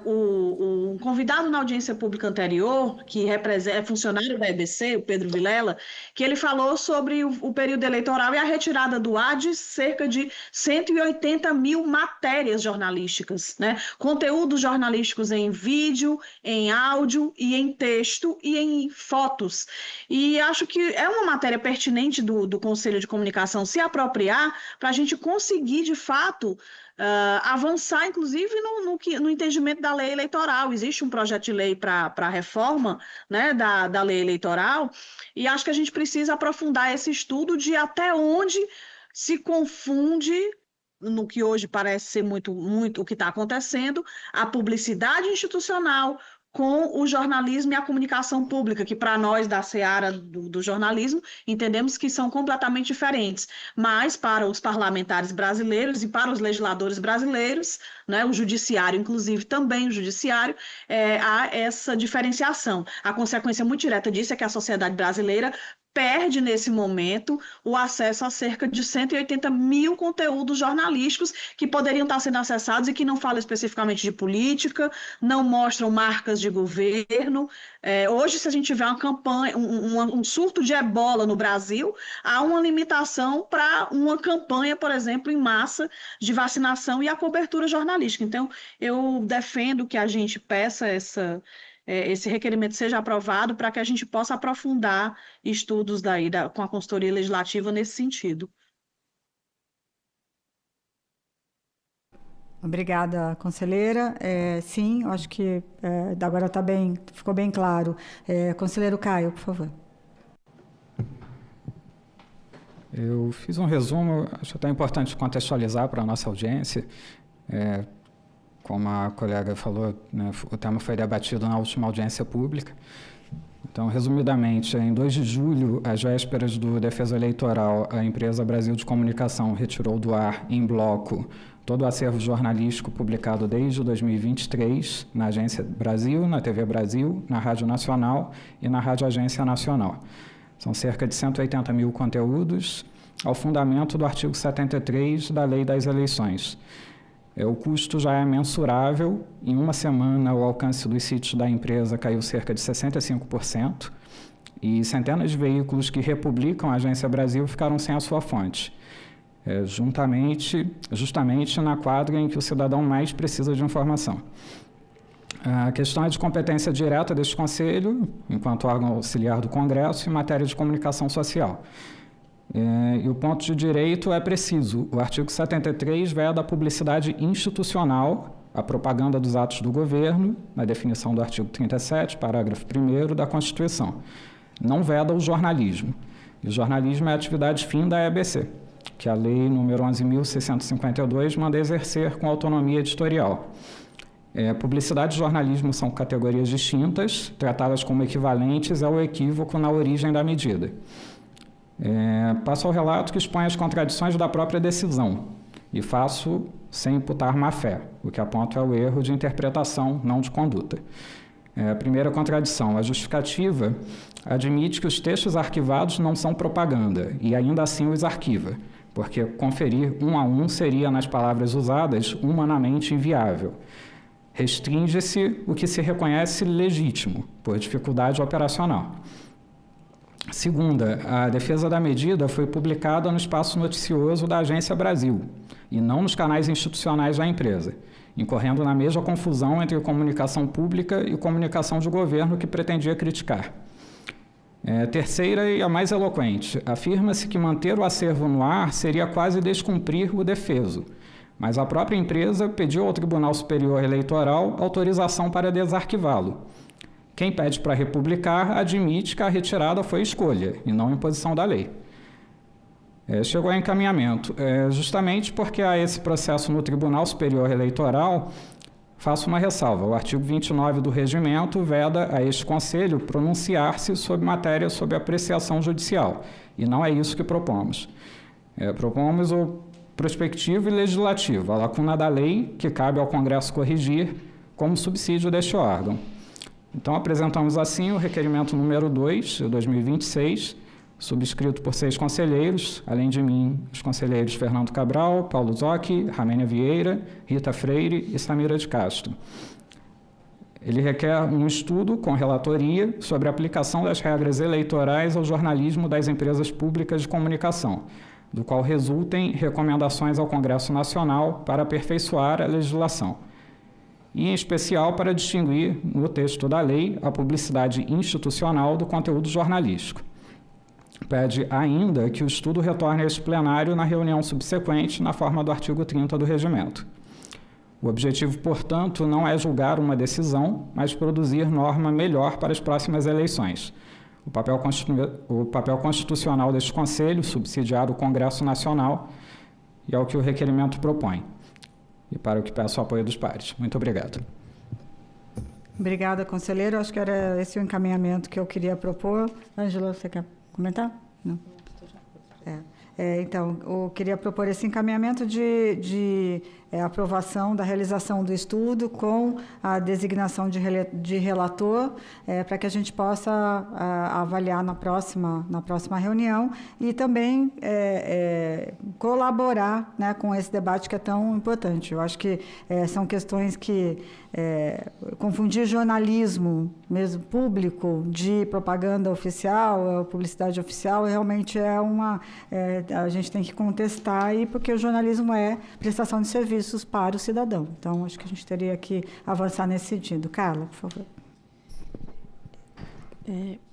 um convidado na audiência pública anterior, que é funcionário da EBC, o Pedro Vilela, que ele falou sobre o período eleitoral e a retirada do ar de cerca de 180 mil matérias jornalísticas, né? Conteúdos jornalísticos em vídeo, em áudio e em texto e em fotos. E acho que é uma matéria pertinente do Conselho de Comunicação se apropriar para a gente conseguir, de fato, avançar, inclusive, no entendimento da lei eleitoral. Existe um projeto de lei para a reforma, né, da lei eleitoral, e acho que a gente precisa aprofundar esse estudo de até onde se confunde, no que hoje parece ser muito o que está acontecendo, a publicidade institucional com o jornalismo e a comunicação pública, que para nós da seara do jornalismo entendemos que são completamente diferentes, mas para os parlamentares brasileiros e para os legisladores brasileiros, né, o judiciário, inclusive também o judiciário, há essa diferenciação. A consequência muito direta disso é que a sociedade brasileira perde, nesse momento, o acesso a cerca de 180 mil conteúdos jornalísticos que poderiam estar sendo acessados e que não falam especificamente de política, não mostram marcas de governo. Hoje, se a gente tiver uma campanha, um surto de ebola no Brasil, há uma limitação para uma campanha, por exemplo, em massa de vacinação e a cobertura jornalística. Então, eu defendo que a gente peça esse requerimento seja aprovado para que a gente possa aprofundar estudos com a consultoria legislativa nesse sentido. Obrigada, conselheira. Sim, acho que agora ficou bem claro. Conselheiro Caio, por favor. Eu fiz um resumo, acho até importante contextualizar para a nossa audiência. Como a colega falou, né, o tema foi debatido na última audiência pública. Então, resumidamente, em 2 de julho, às vésperas do Defesa Eleitoral, a empresa Brasil de Comunicação retirou do ar, em bloco, todo o acervo jornalístico publicado desde 2023 na Agência Brasil, na TV Brasil, na Rádio Nacional e na Rádio Agência Nacional. São cerca de 180 mil conteúdos, ao fundamento do artigo 73 da Lei das Eleições. O custo já é mensurável. Em uma semana, o alcance dos sítios da empresa caiu cerca de 65% e centenas de veículos que republicam a Agência Brasil ficaram sem a sua fonte, justamente na quadra em que o cidadão mais precisa de informação. A questão é de competência direta deste Conselho, enquanto órgão auxiliar do Congresso, em matéria de comunicação social. E o ponto de direito é preciso. O artigo 73 veda a publicidade institucional, a propaganda dos atos do governo, na definição do artigo 37, parágrafo 1º da Constituição. Não veda o jornalismo. E o jornalismo é a atividade fim da EBC, que a Lei nº 11.652 manda exercer com autonomia editorial. Publicidade e jornalismo são categorias distintas, tratadas como equivalentes ao equívoco na origem da medida. Passo ao relato que expõe as contradições da própria decisão e faço sem imputar má-fé. O que aponto é o erro de interpretação, não de conduta. A primeira contradição: a justificativa admite que os textos arquivados não são propaganda e ainda assim os arquiva, porque conferir um a um seria, nas palavras usadas, humanamente inviável. Restringe-se o que se reconhece legítimo, por dificuldade operacional. Segunda, a defesa da medida foi publicada no espaço noticioso da Agência Brasil e não nos canais institucionais da empresa, incorrendo na mesma confusão entre comunicação pública e comunicação de governo que pretendia criticar. Terceira e a mais eloquente, afirma-se que manter o acervo no ar seria quase descumprir o defeso, mas a própria empresa pediu ao Tribunal Superior Eleitoral autorização para desarquivá-lo. Quem pede para republicar admite que a retirada foi escolha e não imposição da lei. Chegou a encaminhamento. Justamente porque há esse processo no Tribunal Superior Eleitoral, faço uma ressalva. O artigo 29 do Regimento veda a este Conselho pronunciar-se sobre matéria sob apreciação judicial. E não é isso que propomos. Propomos o prospectivo e legislativo, a lacuna da lei que cabe ao Congresso corrigir como subsídio deste órgão. Então, apresentamos assim o requerimento número 2, de 2026, subscrito por 6 conselheiros, além de mim, os conselheiros Fernando Cabral, Paulo Zocchi, Ramênia Vieira, Rita Freire e Samira de Castro. Ele requer um estudo com relatoria sobre a aplicação das regras eleitorais ao jornalismo das empresas públicas de comunicação, do qual resultem recomendações ao Congresso Nacional para aperfeiçoar a legislação, e, em especial, para distinguir, no texto da lei, a publicidade institucional do conteúdo jornalístico. pede ainda que o estudo retorne a esse plenário na reunião subsequente, na forma do artigo 30 do regimento. O objetivo, portanto, não é julgar uma decisão, mas produzir norma melhor para as próximas eleições. O papel constitucional deste Conselho, subsidiar o Congresso Nacional, e é o que o requerimento propõe. E para o que peço o apoio dos pares. Muito obrigado. Obrigada, conselheiro. Acho que era esse o encaminhamento que eu queria propor. Ângela, você quer comentar? Não. Então, eu queria propor esse encaminhamento de aprovação da realização do estudo com a designação de relator, para que a gente possa avaliar na próxima reunião e também colaborar, né, com esse debate que é tão importante. Eu acho que são questões que confundir jornalismo mesmo público de propaganda oficial, publicidade oficial, realmente a gente tem que contestar aí, porque o jornalismo é prestação de serviços para o cidadão. Então, acho que a gente teria que avançar nesse sentido. Carla, por favor.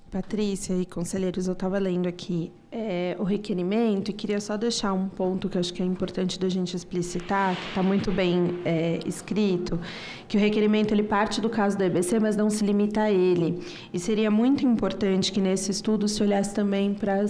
Patrícia e conselheiros, eu estava lendo aqui o requerimento e queria só deixar um ponto que eu acho que é importante da gente explicitar, que está muito bem escrito, que o requerimento ele parte do caso da EBC, mas não se limita a ele. E seria muito importante que nesse estudo se olhasse também para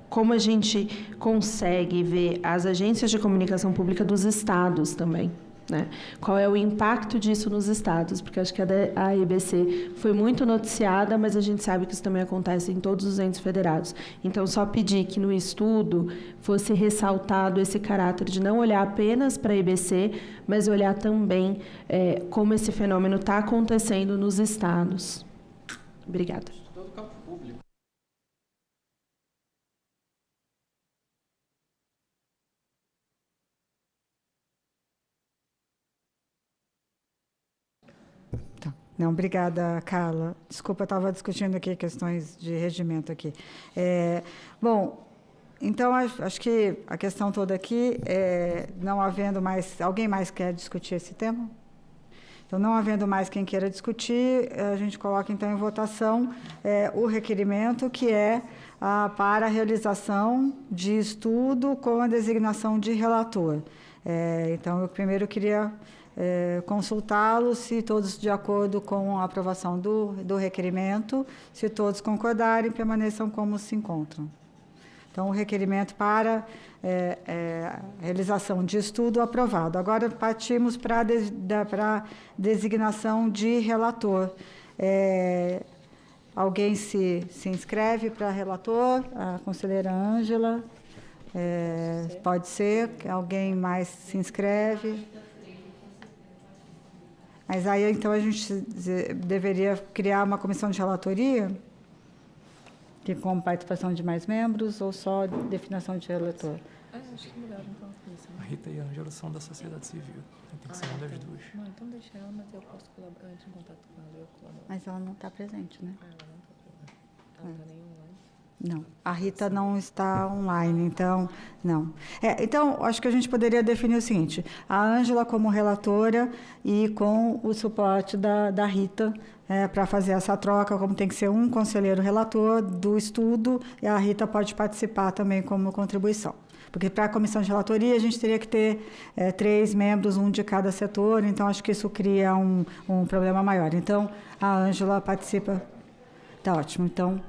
como a gente consegue ver as agências de comunicação pública dos estados também, né? Qual é o impacto disso nos estados? Porque acho que a EBC foi muito noticiada, mas a gente sabe que isso também acontece em todos os entes federados. Então, só pedir que no estudo fosse ressaltado esse caráter de não olhar apenas para a EBC, mas olhar também como esse fenômeno está acontecendo nos estados. Obrigada. Não, obrigada, Carla. Desculpa, eu estava discutindo aqui questões de regimento aqui. Bom, então, acho que a questão toda aqui, não havendo mais... Alguém mais quer discutir esse tema? Então, não havendo mais quem queira discutir, a gente coloca, então, em votação o requerimento, que é para a realização de estudo com a designação de relator. Então, eu primeiro queria... consultá-los, se todos de acordo com a aprovação do requerimento, se todos concordarem, permaneçam como se encontram. Então, o requerimento para realização de estudo aprovado. Agora, partimos para a designação de relator. Alguém se inscreve para relator? A conselheira Ângela. Pode ser. Alguém mais se inscreve? Mas aí, então, a gente deveria criar uma comissão de relatoria, que com participação de mais membros, ou só definição de relator? Acho que melhor, então. A Rita e a Ângela são da sociedade civil. Tem que ser uma das duas. Não, então deixa ela, mas eu posso colaborar, entrar em contato com ela, eu colaboro. Mas ela não está presente, né? Ela não está presente. Ela não está nem online. Não, a Rita não está online, então, não. Então, acho que a gente poderia definir o seguinte, a Ângela como relatora e com o suporte da Rita, para fazer essa troca, como tem que ser um conselheiro relator do estudo, e a Rita pode participar também como contribuição. Porque para a comissão de relatoria a gente teria que ter 3 membros, um de cada setor, então acho que isso cria um problema maior. Então, a Ângela participa. Está ótimo. Então,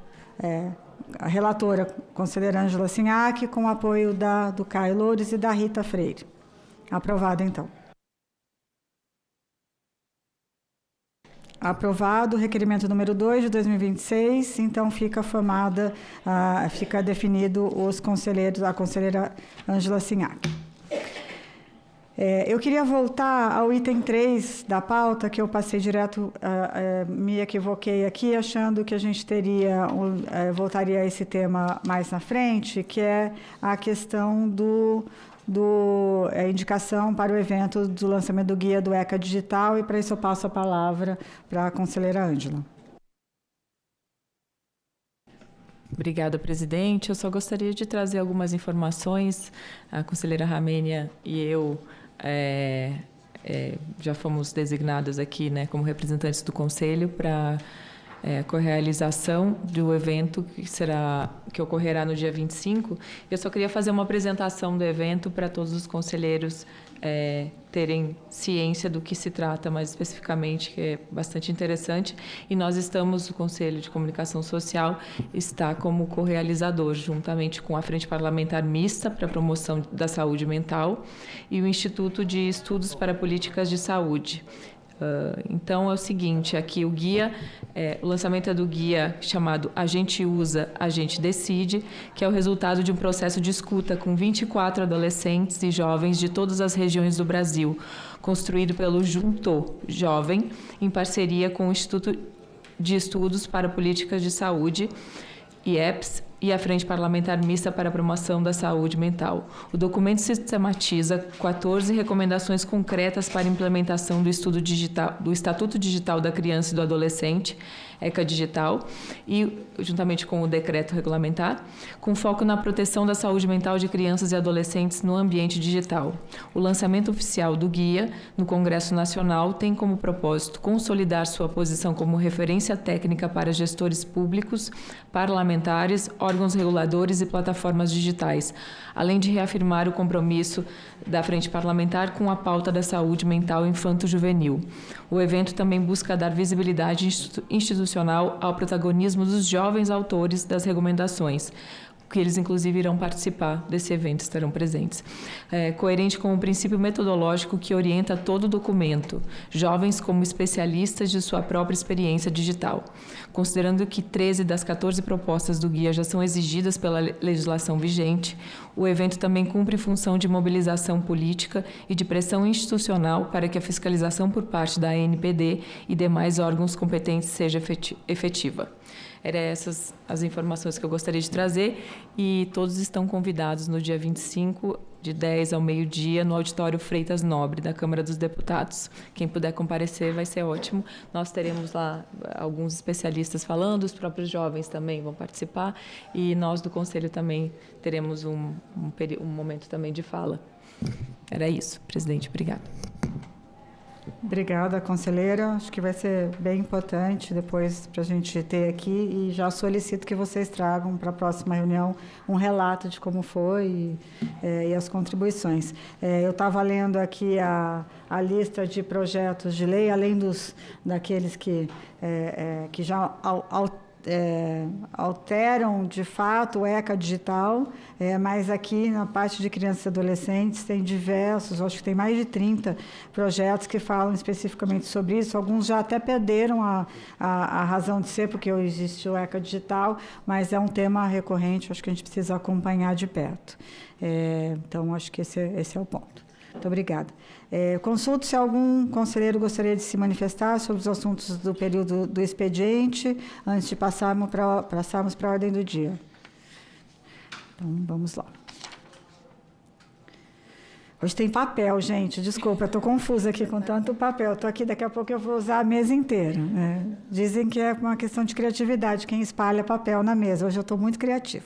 a relatora, conselheira Ângela Sinhac, com o apoio do Caio Loures e da Rita Freire. Aprovado, então. Aprovado o requerimento número 2 de 2026, então fica definido os conselheiros, a conselheira Ângela Sinhac. Eu queria voltar ao item 3 da pauta, que eu passei direto, me equivoquei aqui, achando que a gente voltaria a esse tema mais na frente, que é a questão a indicação para o evento do lançamento do guia do ECA Digital, e para isso eu passo a palavra para a conselheira Ângela. Obrigada, presidente. Eu só gostaria de trazer algumas informações. A conselheira Ramênia e eu já fomos designadas aqui, né, como representantes do Conselho para a correalização do evento que ocorrerá no dia 25. Eu só queria fazer uma apresentação do evento para todos os conselheiros terem ciência do que se trata mais especificamente, que é bastante interessante. E nós estamos, o Conselho de Comunicação Social está como co-realizador, juntamente com a Frente Parlamentar Mista para a Promoção da Saúde Mental e o Instituto de Estudos para Políticas de Saúde. Então, é o seguinte, aqui o guia, o lançamento é do guia chamado A Gente Usa, A Gente Decide, que é o resultado de um processo de escuta com 24 adolescentes e jovens de todas as regiões do Brasil, construído pelo Junto Jovem, em parceria com o Instituto de Estudos para Políticas de Saúde, IEPS, e a Frente Parlamentar Mista para a Promoção da Saúde Mental. O documento sistematiza 14 recomendações concretas para a implementação do Estatuto Digital da Criança e do Adolescente, ECA Digital, e juntamente com o decreto regulamentar, com foco na proteção da saúde mental de crianças e adolescentes no ambiente digital. O lançamento oficial do guia no Congresso Nacional tem como propósito consolidar sua posição como referência técnica para gestores públicos, parlamentares, órgãos reguladores e plataformas digitais, além de reafirmar o compromisso da Frente Parlamentar com a pauta da saúde mental infanto-juvenil. O evento também busca dar visibilidade institucional ao protagonismo dos jovens autores das recomendações, que eles, inclusive, irão participar desse evento, estarão presentes. Coerente com o princípio metodológico que orienta todo o documento, jovens como especialistas de sua própria experiência digital. Considerando que 13 das 14 propostas do guia já são exigidas pela legislação vigente, o evento também cumpre função de mobilização política e de pressão institucional para que a fiscalização por parte da ANPD e demais órgãos competentes seja efetiva. Eram essas as informações que eu gostaria de trazer e todos estão convidados no dia 25, de 10 ao meio-dia, no auditório Freitas Nobre, da Câmara dos Deputados. Quem puder comparecer vai ser ótimo. Nós teremos lá alguns especialistas falando, os próprios jovens também vão participar e nós do Conselho também teremos um momento também de fala. Era isso, presidente. Obrigada. Obrigada, conselheira. Acho que vai ser bem importante depois para a gente ter aqui e já solicito que vocês tragam para a próxima reunião um relato de como foi e as contribuições. Eu estava lendo aqui a lista de projetos de lei, além daqueles que já alteram, de fato, o ECA Digital, mas aqui na parte de crianças e adolescentes tem diversos, acho que tem mais de 30 projetos que falam especificamente sobre isso. Alguns já até perderam a razão de ser, porque existe o ECA Digital, mas é um tema recorrente, acho que a gente precisa acompanhar de perto. Então, acho que esse é o ponto. Muito obrigada. Consulto se algum conselheiro gostaria de se manifestar sobre os assuntos do período do expediente, antes de passarmos para a ordem do dia. Então, vamos lá. Hoje tem papel, gente, desculpa, eu estou confusa aqui com tanto papel. Estou aqui, daqui a pouco eu vou usar a mesa inteira. Dizem que é uma questão de criatividade, quem espalha papel na mesa. Hoje eu estou muito criativa.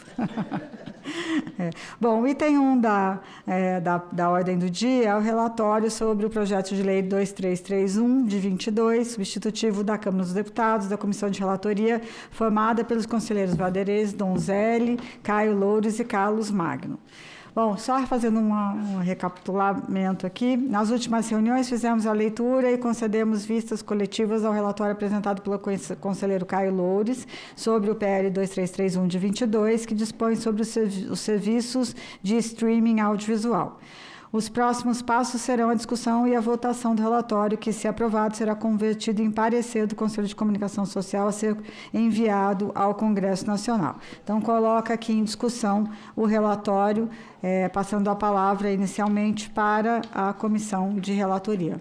Bom, o item 1 da ordem do dia é o relatório sobre o projeto de lei 2331, de 22, substitutivo da Câmara dos Deputados, da Comissão de Relatoria, formada pelos conselheiros Valderez Donzelli, Caio Loures e Carlos Magno. Bom, só fazendo um recapitulamento aqui, nas últimas reuniões fizemos a leitura e concedemos vistas coletivas ao relatório apresentado pelo conselheiro Caio Loures sobre o PL 2331 de 22, que dispõe sobre os serviços de streaming audiovisual. Os próximos passos serão a discussão e a votação do relatório, que, se aprovado, será convertido em parecer do Conselho de Comunicação Social a ser enviado ao Congresso Nacional. Então, coloca aqui em discussão o relatório, passando a palavra inicialmente para a Comissão de Relatoria.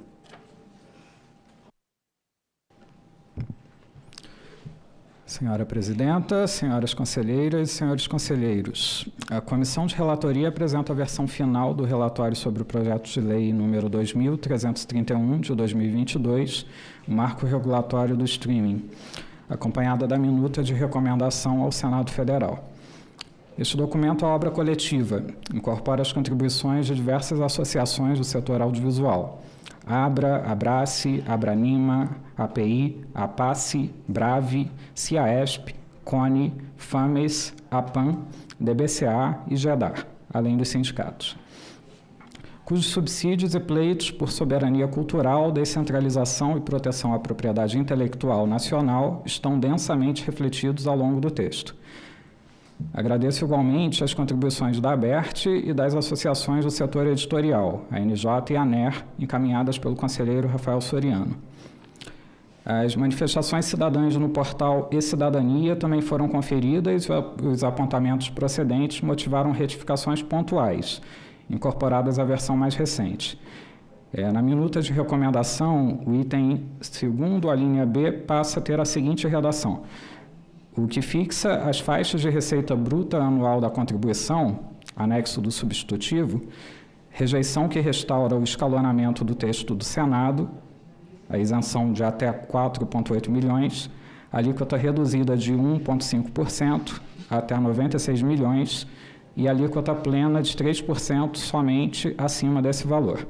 Senhora Presidenta, senhoras conselheiras e senhores conselheiros, a Comissão de Relatoria apresenta a versão final do relatório sobre o projeto de lei número 2331, de 2022, o marco regulatório do streaming, acompanhada da minuta de recomendação ao Senado Federal. Este documento é obra coletiva, incorpora as contribuições de diversas associações do setor audiovisual. Abra, Abrace, Abranima, API, APACE, Brave, CIAESP, CONE, FAMES, APAN, DBCA e GEDAR, além dos sindicatos, cujos subsídios e pleitos por soberania cultural, descentralização e proteção à propriedade intelectual nacional estão densamente refletidos ao longo do texto. Agradeço igualmente as contribuições da ABERT e das associações do setor editorial, a NJ e a ANER, encaminhadas pelo conselheiro Rafael Soriano. As manifestações cidadãs no portal E-Cidadania também foram conferidas e os apontamentos procedentes motivaram retificações pontuais, incorporadas à versão mais recente. Na minuta de recomendação, o item 2º, a linha B, passa a ter a seguinte redação: o que fixa as faixas de receita bruta anual da contribuição, anexo do substitutivo, rejeição que restaura o escalonamento do texto do Senado, a isenção de até 4,8 milhões, alíquota reduzida de 1,5% até 96 milhões e alíquota plena de 3% somente acima desse valor.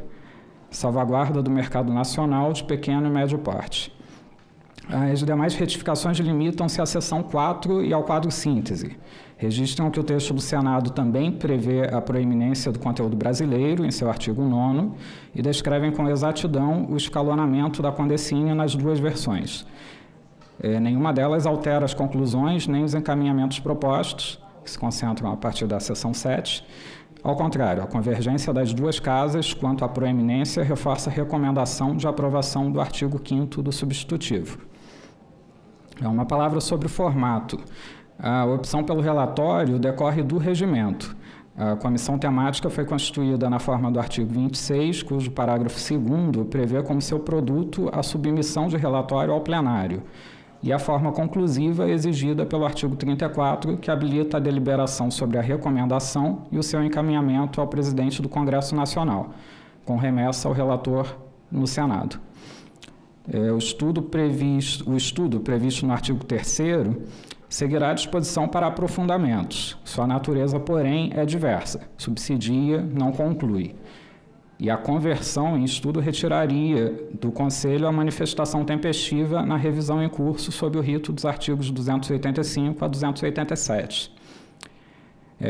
Salvaguarda do mercado nacional de pequeno e médio porte. As demais retificações limitam-se à seção 4 e ao quadro síntese. Registram que o texto do Senado também prevê a proeminência do conteúdo brasileiro, em seu artigo 9º, e descrevem com exatidão o escalonamento da Condecine nas duas versões. Nenhuma delas altera as conclusões nem os encaminhamentos propostos, que se concentram a partir da seção 7. Ao contrário, a convergência das duas casas quanto à proeminência reforça a recomendação de aprovação do artigo 5º do substitutivo. Uma palavra sobre o formato. A opção pelo relatório decorre do regimento. A comissão temática foi constituída na forma do artigo 26, cujo parágrafo 2º prevê como seu produto a submissão de relatório ao plenário, e a forma conclusiva exigida pelo artigo 34, que habilita a deliberação sobre a recomendação e o seu encaminhamento ao presidente do Congresso Nacional, com remessa ao relator no Senado. O estudo previsto no artigo 3º seguirá à disposição para aprofundamentos. Sua natureza, porém, é diversa, subsidia, não conclui. E a conversão em estudo retiraria do Conselho a manifestação tempestiva na revisão em curso sob o rito dos artigos 285 a 287.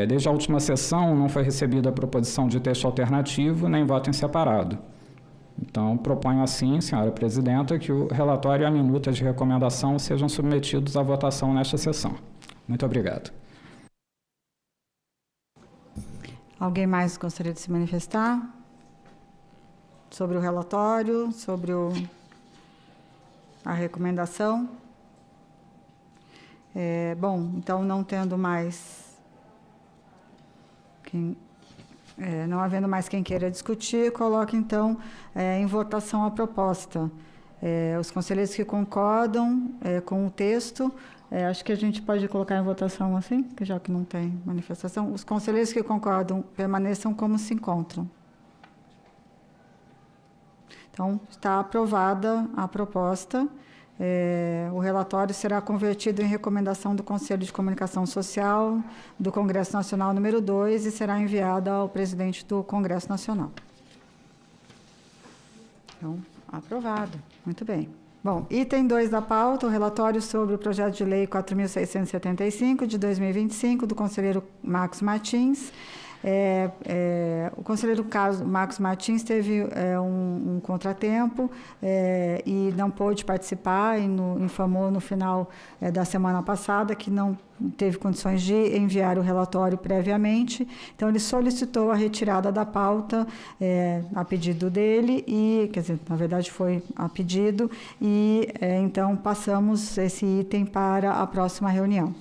Desde a última sessão, não foi recebida a proposição de texto alternativo nem voto em separado. Então, proponho assim, senhora presidenta, que o relatório e a minuta de recomendação sejam submetidos à votação nesta sessão. Muito obrigado. Alguém mais gostaria de se manifestar? Sobre o relatório, sobre a recomendação? Bom, então, não tendo mais não havendo mais quem queira discutir, coloque, então, em votação a proposta. Os conselheiros que concordam com o texto, acho que a gente pode colocar em votação assim, que já que não tem manifestação. Os conselheiros que concordam permaneçam como se encontram. Então, está aprovada a proposta. O relatório será convertido em recomendação do Conselho de Comunicação Social do Congresso Nacional número 2 e será enviado ao presidente do Congresso Nacional. Então, aprovado. Muito bem. Bom, item 2 da pauta, o relatório sobre o projeto de lei 4.675, de 2025, do conselheiro Marcos Martins. O conselheiro Marcos Martins teve um contratempo e não pôde participar e informou no final da semana passada que não teve condições de enviar o relatório previamente. Então, ele solicitou a retirada da pauta a pedido dele, quer dizer, na verdade foi a pedido, e então passamos esse item para a próxima reunião.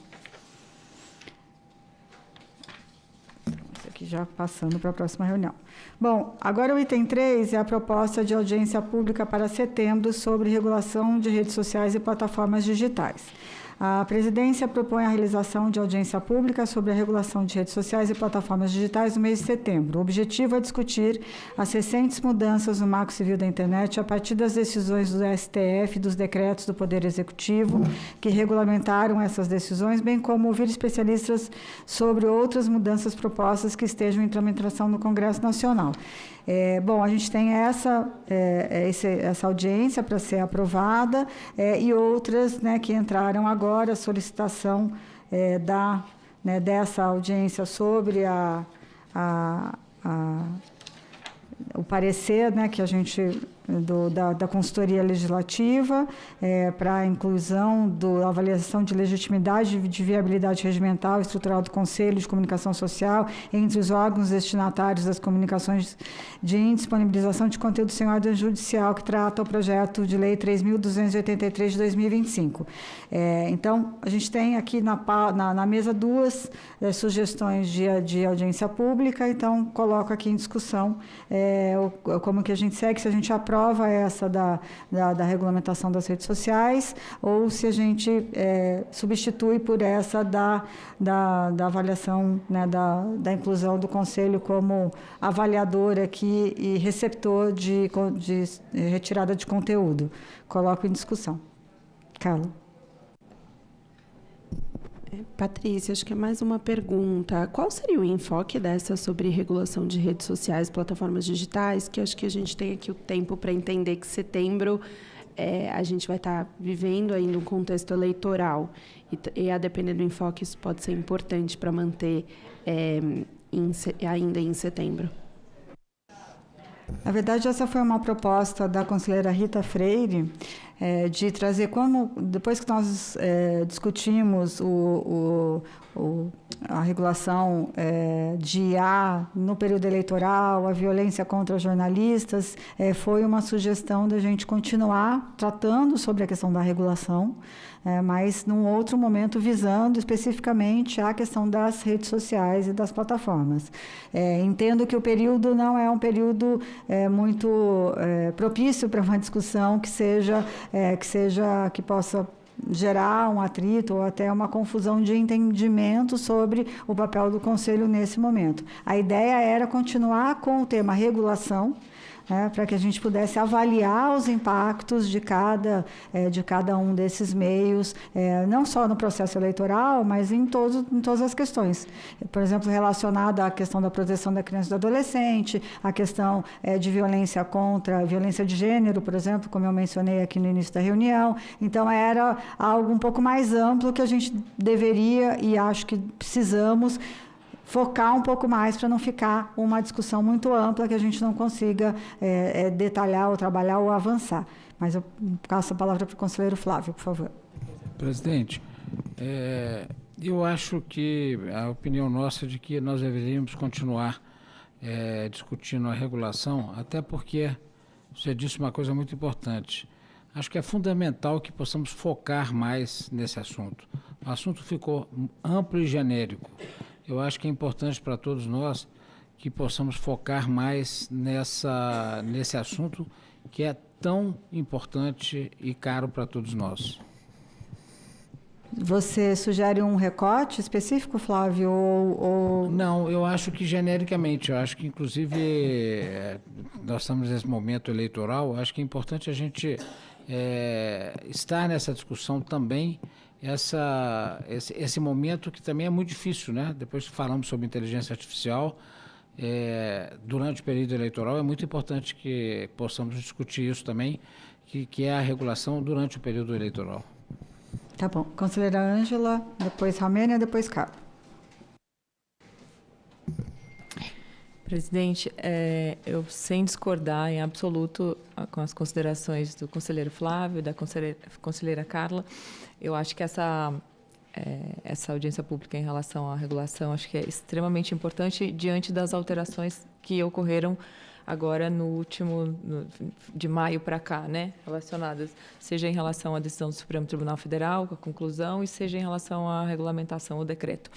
Já passando para a próxima reunião. Bom, agora o item 3 é a proposta de audiência pública para setembro sobre regulação de redes sociais e plataformas digitais. A presidência propõe a realização de audiência pública sobre a regulação de redes sociais e plataformas digitais no mês de setembro. O objetivo é discutir as recentes mudanças no Marco Civil da Internet a partir das decisões do STF e dos decretos do Poder Executivo que regulamentaram essas decisões, bem como ouvir especialistas sobre outras mudanças propostas que estejam em tramitação no Congresso Nacional. Bom, a gente tem essa audiência para ser aprovada e outras, né, que entraram agora, a solicitação dessa audiência sobre o parecer, né, que a gente da consultoria legislativa para a inclusão da avaliação de legitimidade e de viabilidade regimental e estrutural do Conselho de Comunicação Social entre os órgãos destinatários das comunicações de indisponibilização de conteúdo sem ordem judicial, que trata o projeto de lei 3.283 de 2025. Então, a gente tem aqui na mesa duas sugestões de audiência pública, então coloco aqui em discussão como que a gente segue, se a gente aprova essa da regulamentação das redes sociais ou se a gente substitui por essa da avaliação, né, da inclusão do Conselho como avaliador aqui e receptor de retirada de conteúdo. Coloco em discussão. Carla. Patrícia, acho que é mais uma pergunta. Qual seria o enfoque dessa sobre regulação de redes sociais, plataformas digitais? Que acho que a gente tem aqui o tempo para entender que setembro a gente vai estar vivendo ainda um contexto eleitoral. E a depender do enfoque, isso pode ser importante para manter ainda em setembro. Na verdade, essa foi uma proposta da conselheira Rita Freire, de trazer depois que nós discutimos a regulação de IA no período eleitoral, a violência contra jornalistas, foi uma sugestão da gente continuar tratando sobre a questão da regulação, mas num outro momento visando especificamente a questão das redes sociais e das plataformas. Entendo que o período não é um período muito propício para uma discussão que possa gerar um atrito ou até uma confusão de entendimento sobre o papel do Conselho nesse momento. A ideia era continuar com o tema regulação, para que a gente pudesse avaliar os impactos de cada um desses meios, não só no processo eleitoral, mas em todas as questões. Por exemplo, relacionada à questão da proteção da criança e do adolescente, a questão de violência de gênero, por exemplo, como eu mencionei aqui no início da reunião. Então, era algo um pouco mais amplo que a gente deveria e acho que precisamos focar um pouco mais para não ficar uma discussão muito ampla que a gente não consiga detalhar ou trabalhar ou avançar. Mas eu passo a palavra para o conselheiro Flávio, por favor. Presidente, eu acho que a opinião nossa é de que nós deveríamos continuar discutindo a regulação, até porque você disse uma coisa muito importante. Acho que é fundamental que possamos focar mais nesse assunto. O assunto ficou amplo e genérico. Eu acho que é importante para todos nós que possamos focar mais nesse assunto que é tão importante e caro para todos nós. Você sugere um recorte específico, Flávio? Não, eu acho que genericamente. Eu acho que, inclusive, nós estamos nesse momento eleitoral, acho que é importante a gente estar nessa discussão também, esse momento que também é muito difícil, né? Depois que falamos sobre inteligência artificial, durante o período eleitoral, é muito importante que possamos discutir isso também, que é a regulação durante o período eleitoral. Tá bom. Conselheira Ângela, depois Ramênia, depois Carla. Presidente, eu sem discordar em absoluto com as considerações do conselheiro Flávio, da conselheira Carla, eu acho que essa audiência pública em relação à regulação acho que é extremamente importante diante das alterações que ocorreram agora no último, de maio para cá, né, relacionadas, seja em relação à decisão do Supremo Tribunal Federal, com a conclusão, e seja em relação à regulamentação, o decreto.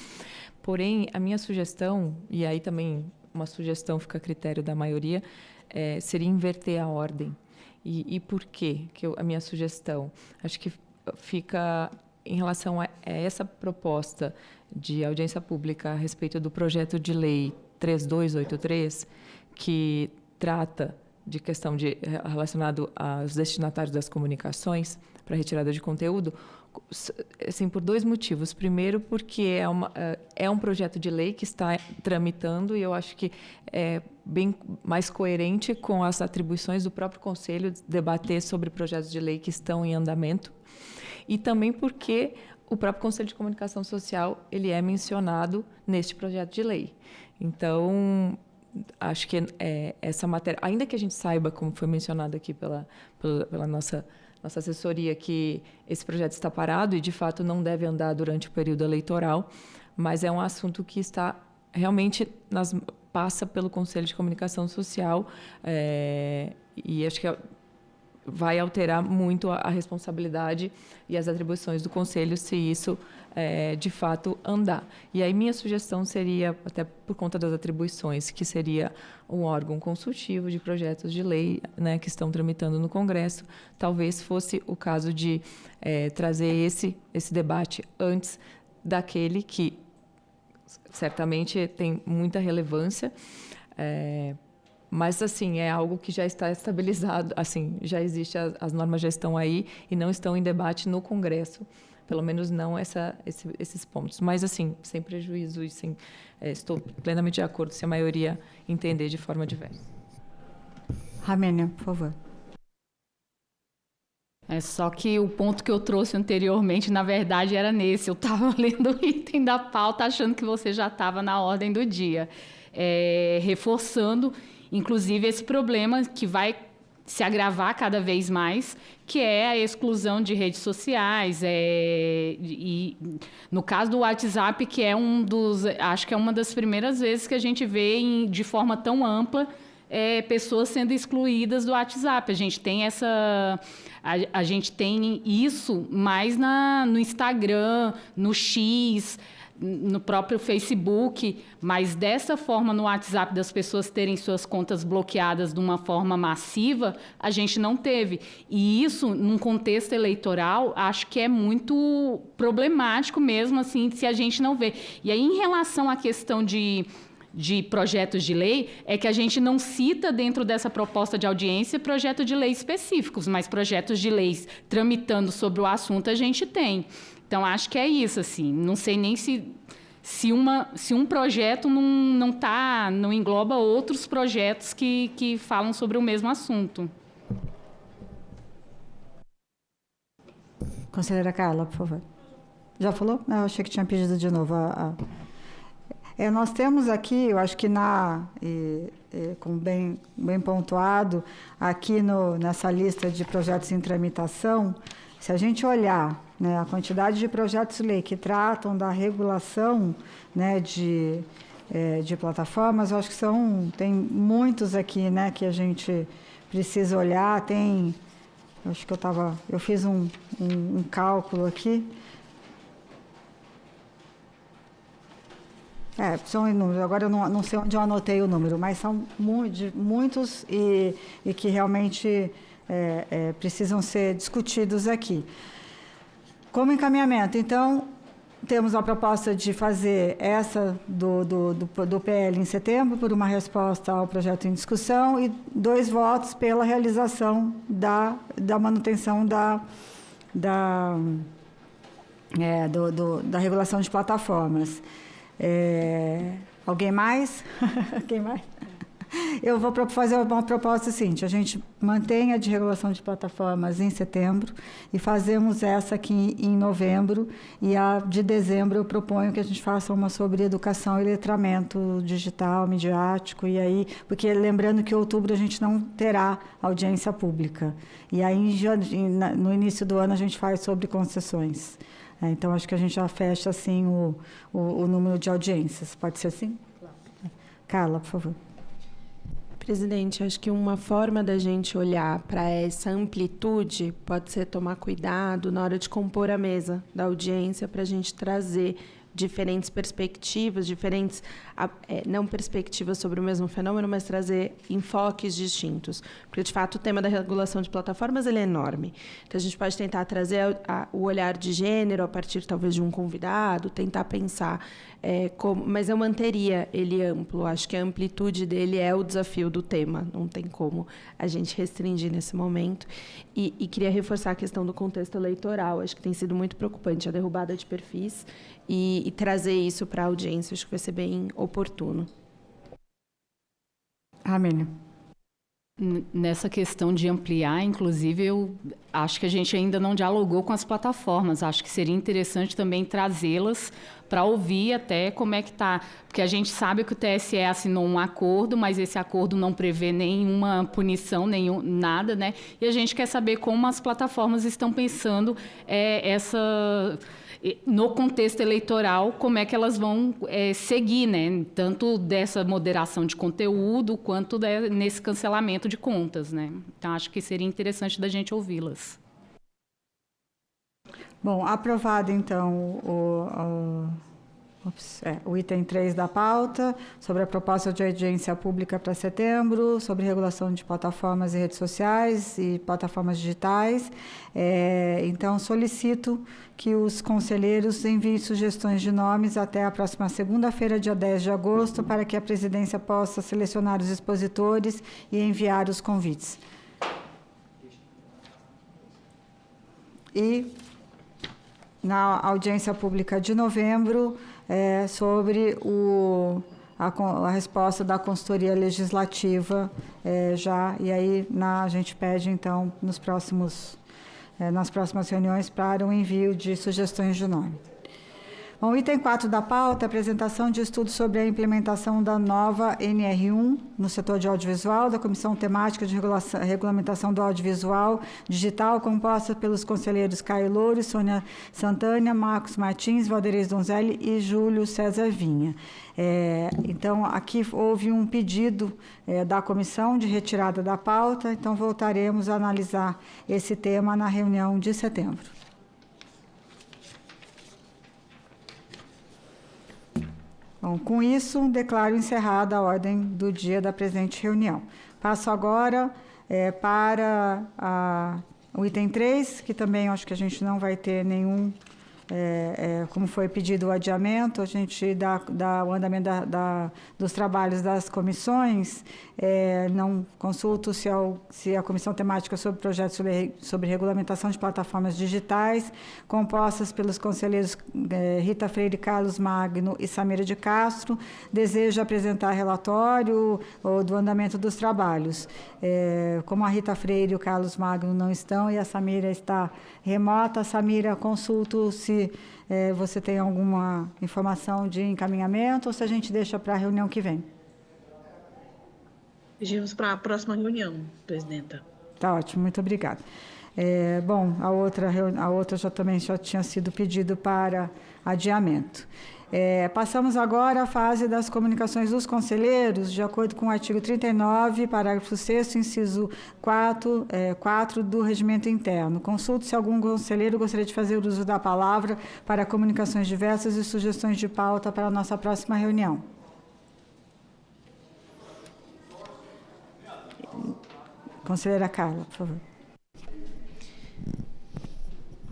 Porém, a minha sugestão, e aí também uma sugestão fica a critério da maioria, seria inverter a ordem. E por quê que a minha sugestão? Acho que fica em relação a essa proposta de audiência pública a respeito do projeto de lei 3283, que trata de questão relacionado aos destinatários das comunicações para retirada de conteúdo, assim, por 2 motivos. Primeiro, porque é um projeto de lei que está tramitando e eu acho que é bem mais coerente com as atribuições do próprio Conselho debater sobre projetos de lei que estão em andamento. E também porque o próprio Conselho de Comunicação Social ele é mencionado neste projeto de lei. Então, acho que essa matéria, ainda que a gente saiba, como foi mencionado aqui pela nossa assessoria, que esse projeto está parado e, de fato, não deve andar durante o período eleitoral, mas é um assunto que está realmente passa pelo Conselho de Comunicação Social e acho que vai alterar muito a responsabilidade e as atribuições do Conselho se isso, de fato, andar. E aí minha sugestão seria, até por conta das atribuições, que seria um órgão consultivo de projetos de lei, né, que estão tramitando no Congresso. Talvez fosse o caso de trazer esse debate antes daquele que certamente tem muita relevância, mas, assim, é algo que já está estabilizado, assim, já existe, as normas já estão aí e não estão em debate no Congresso, pelo menos não esses pontos. Mas, assim, sem prejuízo e estou plenamente de acordo se a maioria entender de forma diversa. Ramênia, por favor. Só que o ponto que eu trouxe anteriormente, na verdade, era nesse. Eu estava lendo o item da pauta, achando que você já estava na ordem do dia. Reforçando, inclusive, esse problema que vai se agravar cada vez mais, que é a exclusão de redes sociais. E no caso do WhatsApp, que é acho que é uma das primeiras vezes que a gente vê de forma tão ampla pessoas sendo excluídas do WhatsApp. A gente tem a gente tem isso mais no Instagram, no X, no próprio Facebook, mas dessa forma no WhatsApp das pessoas terem suas contas bloqueadas de uma forma massiva, a gente não teve. E isso, num contexto eleitoral, acho que é muito problemático mesmo, assim, se a gente não vê. E aí, em relação à questão de projetos de lei, é que a gente não cita dentro dessa proposta de audiência projetos de lei específicos, mas projetos de leis tramitando sobre o assunto a gente tem. Então, acho que é isso, assim. Não sei nem se um projeto não engloba outros projetos que falam sobre o mesmo assunto. Conselheira Carla, por favor. Já falou? Não, eu achei que tinha pedido de novo. Nós temos aqui, eu acho que como bem pontuado, aqui nessa lista de projetos em tramitação, se a gente olhar, né, a quantidade de projetos de lei que tratam da regulação, né, de plataformas, eu acho que tem muitos aqui, né, que a gente precisa olhar. Acho que eu fiz um cálculo aqui. São inúmeros. Agora eu não sei onde eu anotei o número, mas são muitos e que realmente precisam ser discutidos aqui. Como encaminhamento, então, temos a proposta de fazer essa do PL em setembro, por uma resposta ao projeto em discussão, e 2 votos pela realização da manutenção da regulação de plataformas. Alguém mais? Quem mais? Eu vou fazer uma proposta seguinte: a gente mantém a de regulação de plataformas em setembro e fazemos essa aqui em novembro, e a de dezembro eu proponho que a gente faça uma sobre educação e letramento digital, midiático, e aí, porque lembrando que em outubro a gente não terá audiência pública, e aí no início do ano a gente faz sobre concessões. Então, acho que a gente já fecha assim o número de audiências. Pode ser assim? Claro. Carla, por favor. Presidente, acho que uma forma da gente olhar para essa amplitude pode ser tomar cuidado na hora de compor a mesa da audiência, para a gente trazer diferentes perspectivas, não perspectivas sobre o mesmo fenômeno, mas trazer enfoques distintos. Porque, de fato, o tema da regulação de plataformas ele é enorme. Então, a gente pode tentar trazer o olhar de gênero a partir, talvez, de um convidado, tentar pensar mas eu manteria ele amplo. Acho que a amplitude dele é o desafio do tema. Não tem como a gente restringir nesse momento. E queria reforçar a questão do contexto eleitoral. Acho que tem sido muito preocupante a derrubada de perfis e trazer isso para a audiência. Acho que vai ser bem oportuno. Ramília. Nessa questão de ampliar, inclusive, eu acho que a gente ainda não dialogou com as plataformas. Acho que seria interessante também trazê-las para ouvir até como é que está. Porque a gente sabe que o TSE assinou um acordo, mas esse acordo não prevê nenhuma punição, nada, né? E a gente quer saber como as plataformas estão pensando no contexto eleitoral, como é que elas vão seguir, né? Tanto dessa moderação de conteúdo, quanto nesse cancelamento de contas, né? Então, acho que seria interessante da gente ouvi-las. Bom, aprovado, então, o item 3 da pauta, sobre a proposta de audiência pública para setembro, sobre regulação de plataformas e redes sociais e plataformas digitais. Então, solicito que os conselheiros enviem sugestões de nomes até a próxima segunda-feira, dia 10 de agosto, para que a presidência possa selecionar os expositores e enviar os convites. E na audiência pública de novembro, sobre a resposta da consultoria legislativa, e aí a gente pede, então, nas próximas reuniões, para o envio de sugestões de nome. Bom, item 4 da pauta, apresentação de estudo sobre a implementação da nova NR1 no setor de audiovisual, da Comissão Temática de Regulamentação do Audiovisual Digital, composta pelos conselheiros Caio Loures, Sônia Santana, Marcos Martins, Valderez Donzelli e Júlio César Vinha. Então, aqui houve um pedido da comissão de retirada da pauta, então voltaremos a analisar esse tema na reunião de setembro. Bom, com isso, declaro encerrada a ordem do dia da presente reunião. Passo agora para o item 3, que também acho que a gente não vai ter nenhum, como foi pedido o adiamento, a gente dá o andamento dos trabalhos das comissões. Não consulto se a Comissão Temática sobre Projetos sobre Regulamentação de Plataformas Digitais, compostas pelos conselheiros Rita Freire, Carlos Magno e Samira de Castro, deseja apresentar relatório do andamento dos trabalhos. Como a Rita Freire e o Carlos Magno não estão e a Samira está remota, Samira, consulto se você tem alguma informação de encaminhamento ou se a gente deixa para a reunião que vem. Pedimos para a próxima reunião, presidenta. Tá ótimo, muito obrigada. Bom, a outra já tinha sido pedido para adiamento. Passamos agora à fase das comunicações dos conselheiros, de acordo com o artigo 39, parágrafo 6º, inciso 4 do Regimento Interno. Consulto se algum conselheiro gostaria de fazer uso da palavra para comunicações diversas e sugestões de pauta para a nossa próxima reunião. Conselheira Carla, por favor.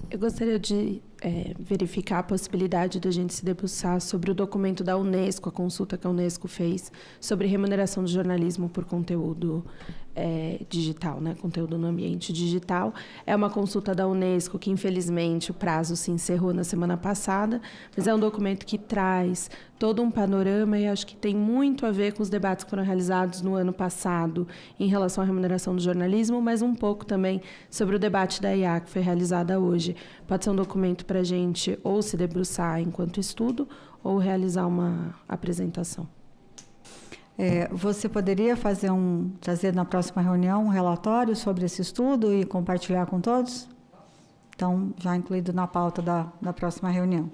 Eu gostaria de verificar a possibilidade da gente se debruçar sobre o documento da Unesco, a consulta que a Unesco fez sobre remuneração de jornalismo por conteúdo digital, né? Conteúdo no ambiente digital. É uma consulta da Unesco que, infelizmente, o prazo se encerrou na semana passada, mas é um documento que traz todo um panorama e acho que tem muito a ver com os debates que foram realizados no ano passado em relação à remuneração do jornalismo, mas um pouco também sobre o debate da IA que foi realizada hoje. Pode ser um documento para a gente ou se debruçar enquanto estudo ou realizar uma apresentação. Você poderia trazer na próxima reunião um relatório sobre esse estudo e compartilhar com todos? Então, já incluído na pauta da próxima reunião.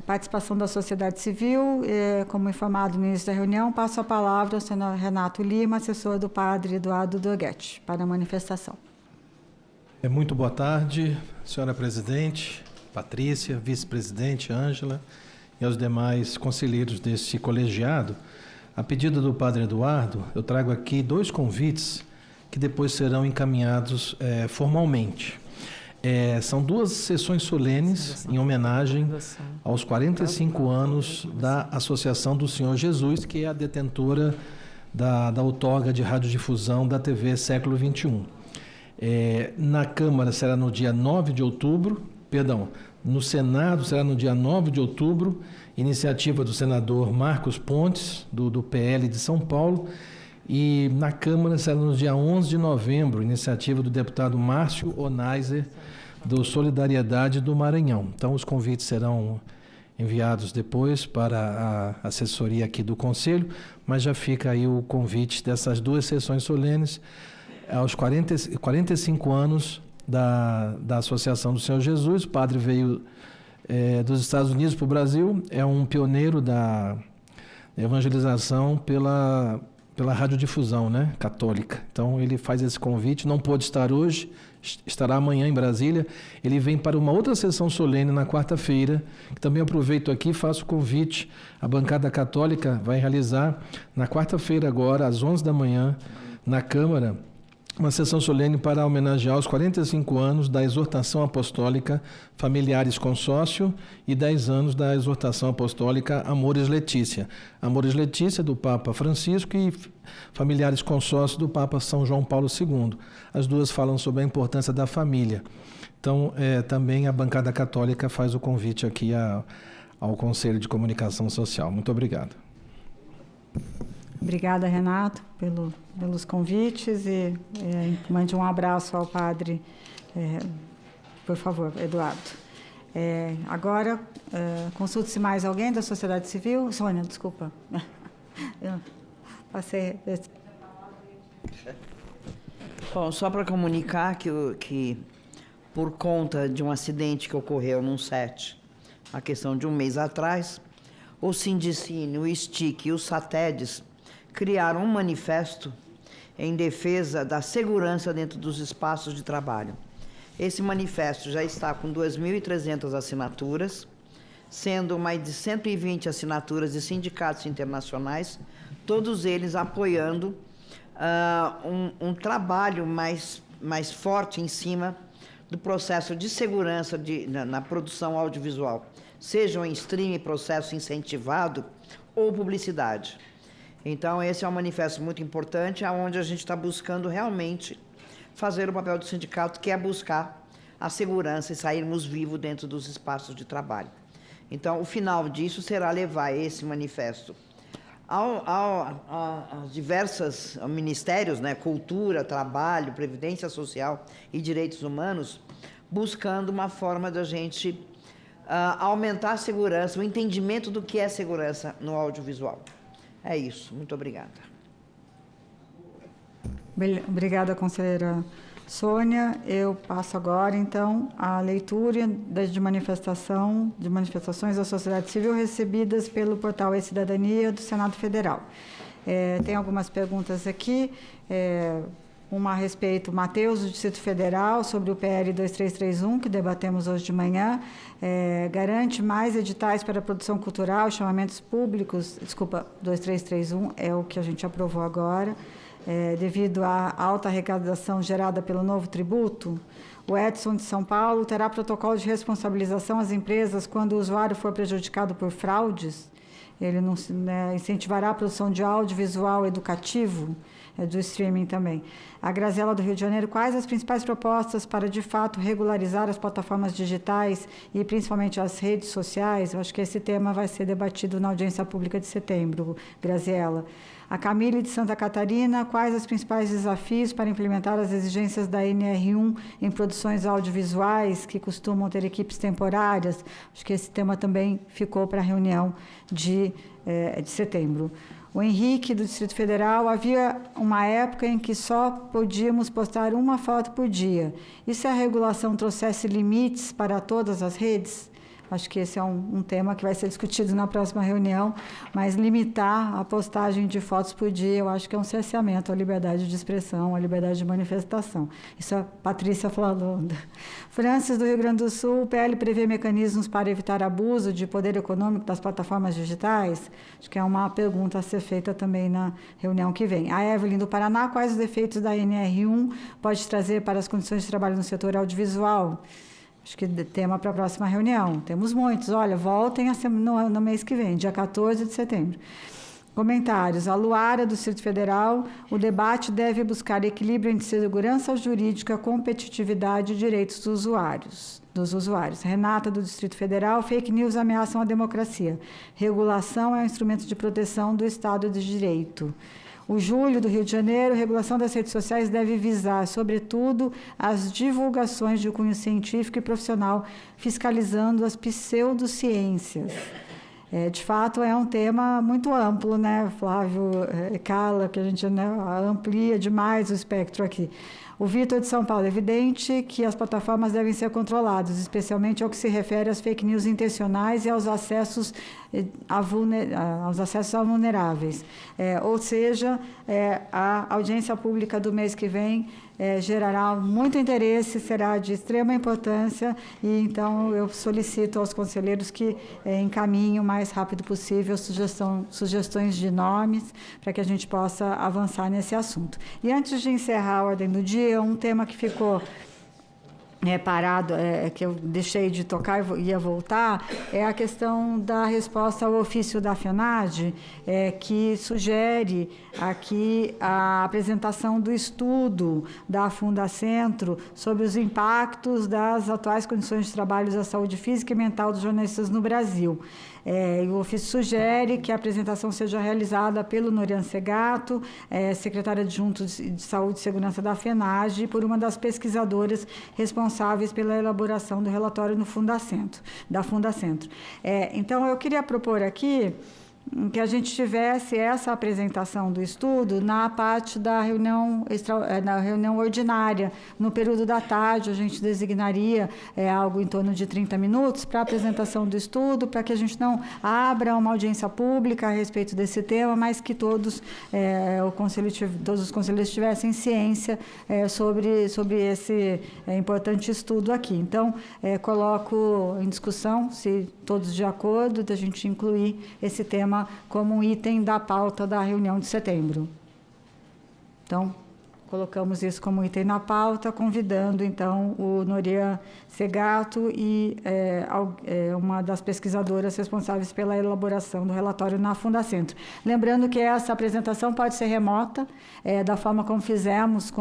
Participação da sociedade civil, como informado no início da reunião, passo a palavra ao senhor Renato Lima, assessor do padre Eduardo Dorghetti, para a manifestação. Muito boa tarde, senhora presidente, Patrícia, vice-presidente Ângela e aos demais conselheiros deste colegiado. A pedido do Padre Eduardo, eu trago aqui 2 convites que depois serão encaminhados formalmente. São 2 sessões solenes em homenagem aos 45 anos da Associação do Senhor Jesus, que é a detentora da outorga de radiodifusão da TV Século XXI. Na Câmara será no dia 9 de outubro, no Senado será no dia 9 de outubro, iniciativa do senador Marcos Pontes, do PL de São Paulo, e na Câmara será no dia 11 de novembro, iniciativa do deputado Márcio Onaiser, do Solidariedade do Maranhão. Então, os convites serão enviados depois para a assessoria aqui do Conselho, mas já fica aí o convite dessas 2 sessões solenes aos 45 anos da Associação do Senhor Jesus. O padre veio dos Estados Unidos para o Brasil, é um pioneiro da evangelização pela radiodifusão, né, católica. Então, ele faz esse convite, não pôde estar hoje, estará amanhã em Brasília. Ele vem para uma outra sessão solene na quarta-feira, que também aproveito aqui e faço o convite. A bancada católica vai realizar na quarta-feira agora, às 11 da manhã, na Câmara, uma sessão solene para homenagear os 45 anos da exortação apostólica Familiares Consórcio e 10 anos da exortação apostólica Amoris Laetitia. Amoris Laetitia, do Papa Francisco, e Familiares Consórcio, do Papa São João Paulo II. As 2 falam sobre a importância da família. Então, também a bancada católica faz o convite aqui ao Conselho de Comunicação Social. Muito obrigado. Obrigada, Renato, pelos convites e mande um abraço ao padre, por favor, Eduardo. Agora, consulte-se mais alguém da sociedade civil. Sônia, desculpa. Eu passei... Bom, só para comunicar que por conta de um acidente que ocorreu num SET, a questão de um mês atrás, o Sindicine, o STIC e o SATEDES criaram um manifesto em defesa da segurança dentro dos espaços de trabalho. Esse manifesto já está com 2.300 assinaturas, sendo mais de 120 assinaturas de sindicatos internacionais, todos eles apoiando um trabalho mais forte em cima do processo de segurança na produção audiovisual, seja em streaming, processo incentivado ou publicidade. Então, esse é um manifesto muito importante, onde a gente está buscando realmente fazer o papel do sindicato, que é buscar a segurança e sairmos vivos dentro dos espaços de trabalho. Então, o final disso será levar esse manifesto aos diversos ministérios, né, Cultura, Trabalho, Previdência Social e Direitos Humanos, buscando uma forma da gente aumentar a segurança, o entendimento do que é segurança no audiovisual. É isso. Muito obrigada. Obrigada, conselheira Sônia. Eu passo agora, então, a leitura de manifestações da sociedade civil recebidas pelo portal E-Cidadania do Senado Federal. Tem algumas perguntas aqui. Uma a respeito, Matheus, do Distrito Federal, sobre o PL 2331, que debatemos hoje de manhã, garante mais editais para a produção cultural, chamamentos públicos, 2331 é o que a gente aprovou agora, devido à alta arrecadação gerada pelo novo tributo. O Edson de São Paulo terá protocolo de responsabilização às empresas quando o usuário for prejudicado por fraudes. Ele não incentivará a produção de audiovisual educativo, do streaming também. A Graziela do Rio de Janeiro, quais as principais propostas para, de fato, regularizar as plataformas digitais e principalmente as redes sociais? Eu acho que esse tema vai ser debatido na audiência pública de setembro, Graziela. A Camille de Santa Catarina, quais os principais desafios para implementar as exigências da NR1 em produções audiovisuais que costumam ter equipes temporárias? Acho que esse tema também ficou para a reunião de setembro. O Henrique, do Distrito Federal, havia uma época em que só podíamos postar uma foto por dia. E se a regulação trouxesse limites para todas as redes? Acho que esse é um tema que vai ser discutido na próxima reunião, mas limitar a postagem de fotos por dia, eu acho que é um cerceamento à liberdade de expressão, à liberdade de manifestação. Isso a Patrícia falou. Francis, do Rio Grande do Sul, o PL prevê mecanismos para evitar abuso de poder econômico das plataformas digitais? Acho que é uma pergunta a ser feita também na reunião que vem. A Evelyn, do Paraná, quais os efeitos da NR1 pode trazer para as condições de trabalho no setor audiovisual? Acho que tema para a próxima reunião. Temos muitos. Olha, voltem no mês que vem, dia 14 de setembro. Comentários. A Luara, do Distrito Federal, o debate deve buscar equilíbrio entre segurança jurídica, competitividade e direitos dos usuários. Renata, do Distrito Federal, fake news ameaçam a democracia. Regulação é um instrumento de proteção do Estado de Direito. O Júlio, do Rio de Janeiro, regulação das redes sociais deve visar, sobretudo, as divulgações de cunho científico e profissional, fiscalizando as pseudociências. De fato, é um tema muito amplo, né, Flávio Carla, que a gente amplia demais o espectro aqui. O Vitor, de São Paulo, é evidente que as plataformas devem ser controladas, especialmente ao que se refere às fake news intencionais e aos acessos a vulneráveis. Ou seja, a audiência pública do mês que vem gerará muito interesse, será de extrema importância, e então eu solicito aos conselheiros que encaminhem o mais rápido possível sugestões de nomes para que a gente possa avançar nesse assunto. E antes de encerrar a ordem do dia, um tema que ficou parado, que eu deixei de tocar e ia voltar, é a questão da resposta ao ofício da FENAGE, que sugere aqui a apresentação do estudo da Fundacentro sobre os impactos das atuais condições de trabalho da saúde física e mental dos jornalistas no Brasil. O ofício sugere que a apresentação seja realizada pelo Norian Segato, secretária adjunto de Saúde e Segurança da FENAGE, por uma das pesquisadoras responsáveis pela elaboração do relatório da Fundacentro. Então, eu queria propor aqui que a gente tivesse essa apresentação do estudo na parte da reunião ordinária. No período da tarde, a gente designaria algo em torno de 30 minutos para a apresentação do estudo, para que a gente não abra uma audiência pública a respeito desse tema, mas que todos os conselheiros tivessem ciência sobre esse importante estudo aqui. Então, coloco em discussão, se todos de acordo, da gente incluir esse tema como um item da pauta da reunião de setembro. Então, colocamos isso como item na pauta, convidando, então, o Norian Segato e uma das pesquisadoras responsáveis pela elaboração do relatório na Fundacentro. Lembrando que essa apresentação pode ser remota, da forma como fizemos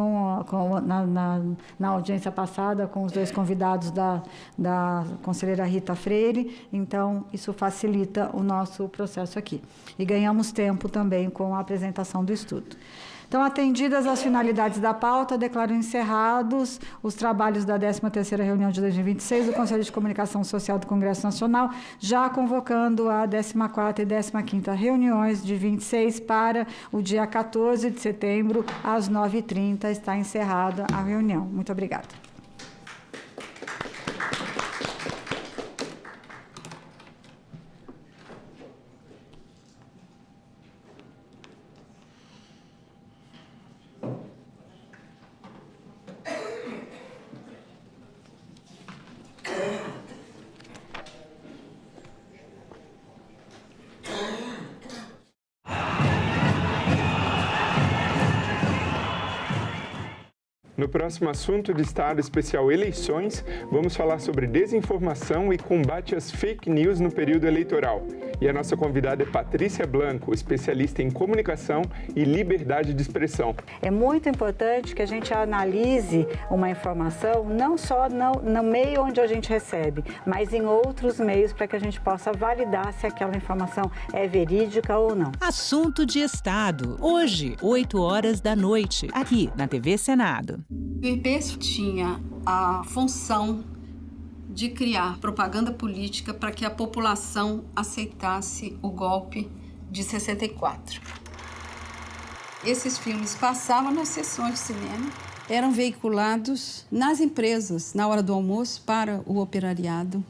na audiência passada com os dois convidados da conselheira Rita Freire. Então, isso facilita o nosso processo aqui. E ganhamos tempo também com a apresentação do estudo. Então, atendidas as finalidades da pauta, declaro encerrados os trabalhos da 13ª reunião de 2026 do Conselho de Comunicação Social do Congresso Nacional, já convocando a 14ª e 15ª reuniões de 26 para o dia 14 de setembro, às 9h30. Está encerrada a reunião. Muito obrigada. No próximo assunto de Estado Especial Eleições, vamos falar sobre desinformação e combate às fake news no período eleitoral. E a nossa convidada é Patrícia Blanco, especialista em comunicação e liberdade de expressão. É muito importante que a gente analise uma informação não só no meio onde a gente recebe, mas em outros meios para que a gente possa validar se aquela informação é verídica ou não. Assunto de Estado. Hoje, 20h, aqui na TV Senado. O IPES tinha a função de criar propaganda política para que a população aceitasse o golpe de 64. Esses filmes passavam nas sessões de cinema, eram veiculados nas empresas na hora do almoço para o operariado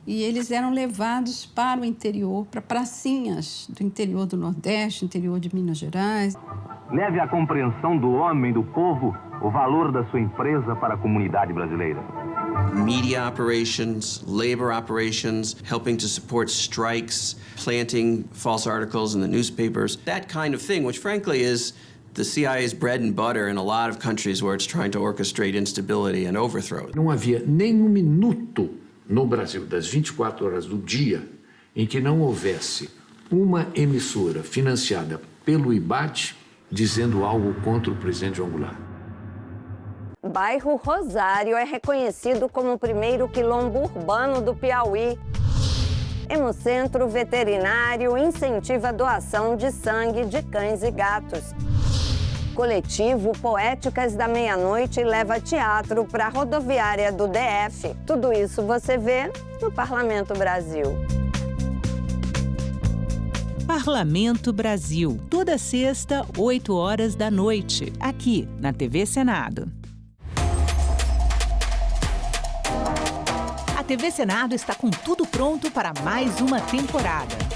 e eles eram levados para o interior, para pracinhas do interior do Nordeste, interior de Minas Gerais. Leve à compreensão do homem, do povo, o valor da sua empresa para a comunidade brasileira. Media operations, labor operations, helping to support strikes, planting false articles in the newspapers, that kind of thing, which frankly is the CIA's bread and butter in a lot of countries where it's trying to orchestrate instability and overthrow. Não havia nem um minuto no Brasil, das 24 horas do dia, em que não houvesse uma emissora financiada pelo IBAT dizendo algo contra o presidente João Goulart. Bairro Rosário é reconhecido como o primeiro quilombo urbano do Piauí. Hemocentro Veterinário incentiva a doação de sangue de cães e gatos. Coletivo Poéticas da Meia-Noite leva teatro para a rodoviária do DF. Tudo isso você vê no Parlamento Brasil. Parlamento Brasil, toda sexta, 8 horas da noite, aqui na TV Senado. A TV Senado está com tudo pronto para mais uma temporada.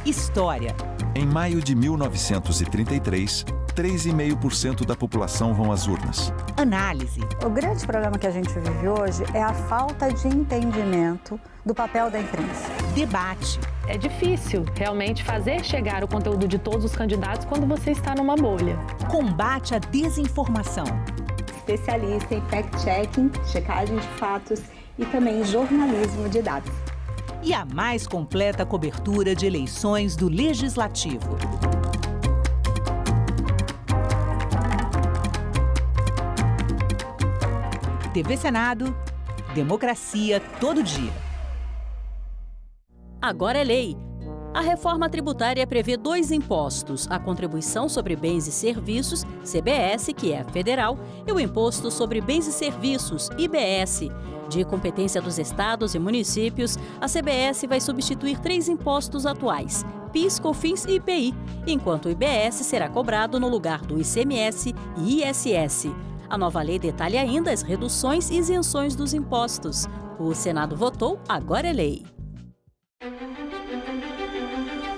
História. Em maio de 1933, 3,5% da população vão às urnas. Análise. O grande problema que a gente vive hoje é a falta de entendimento do papel da imprensa. Debate. É difícil realmente fazer chegar o conteúdo de todos os candidatos quando você está numa bolha. Combate à desinformação. Especialista em fact-checking, checagem de fatos e também jornalismo de dados. E a mais completa cobertura de eleições do Legislativo. TV Senado, democracia todo dia. Agora é lei. A reforma tributária prevê 2 impostos, a Contribuição sobre Bens e Serviços, CBS, que é federal, e o Imposto sobre Bens e Serviços, IBS. De competência dos estados e municípios, a CBS vai substituir 3 impostos atuais, PIS, COFINS e IPI, enquanto o IBS será cobrado no lugar do ICMS e ISS. A nova lei detalha ainda as reduções e isenções dos impostos. O Senado votou, agora é lei.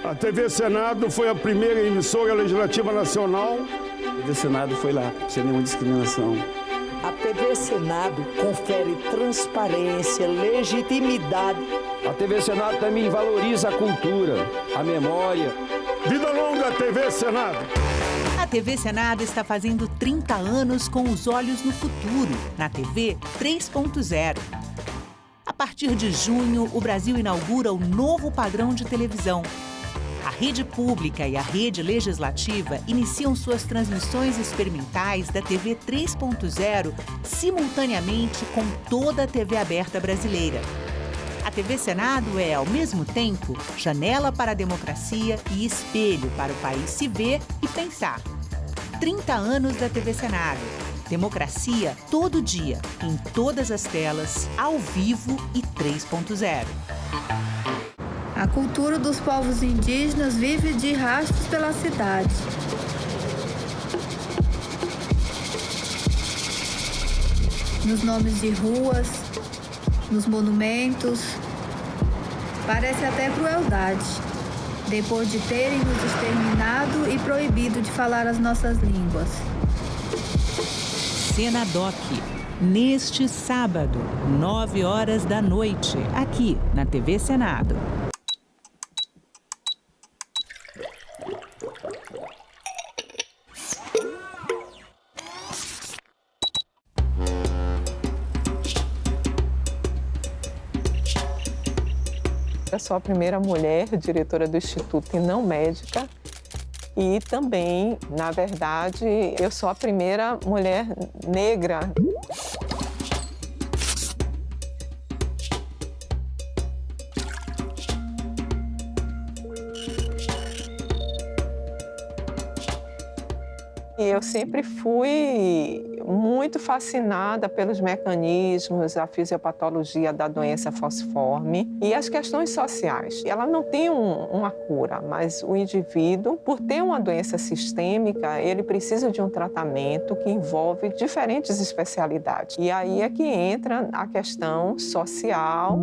A TV Senado foi a primeira emissora legislativa nacional. A TV Senado foi lá, sem nenhuma discriminação. A TV Senado confere transparência, legitimidade. A TV Senado também valoriza a cultura, a memória. Vida longa, TV Senado! A TV Senado está fazendo 30 anos com os olhos no futuro, na TV 3.0. A partir de junho, o Brasil inaugura o novo padrão de televisão. A rede pública e a rede legislativa iniciam suas transmissões experimentais da TV 3.0 simultaneamente com toda a TV aberta brasileira. A TV Senado é, ao mesmo tempo, janela para a democracia e espelho para o país se ver e pensar. 30 anos da TV Senado. Democracia todo dia, em todas as telas, ao vivo e 3.0. A cultura dos povos indígenas vive de rastros pela cidade. Nos nomes de ruas, nos monumentos. Parece até crueldade, depois de terem nos exterminado e proibido de falar as nossas línguas. Senadoc, neste sábado, 9 horas da noite, aqui na TV Senado. Eu sou a primeira mulher diretora do Instituto e não médica. E também, na verdade, eu sou a primeira mulher negra. eu sempre fui muito fascinada pelos mecanismos, a fisiopatologia da doença falciforme e as questões sociais. Ela não tem uma cura, mas o indivíduo, por ter uma doença sistêmica, ele precisa de um tratamento que envolve diferentes especialidades. E aí é que entra a questão social.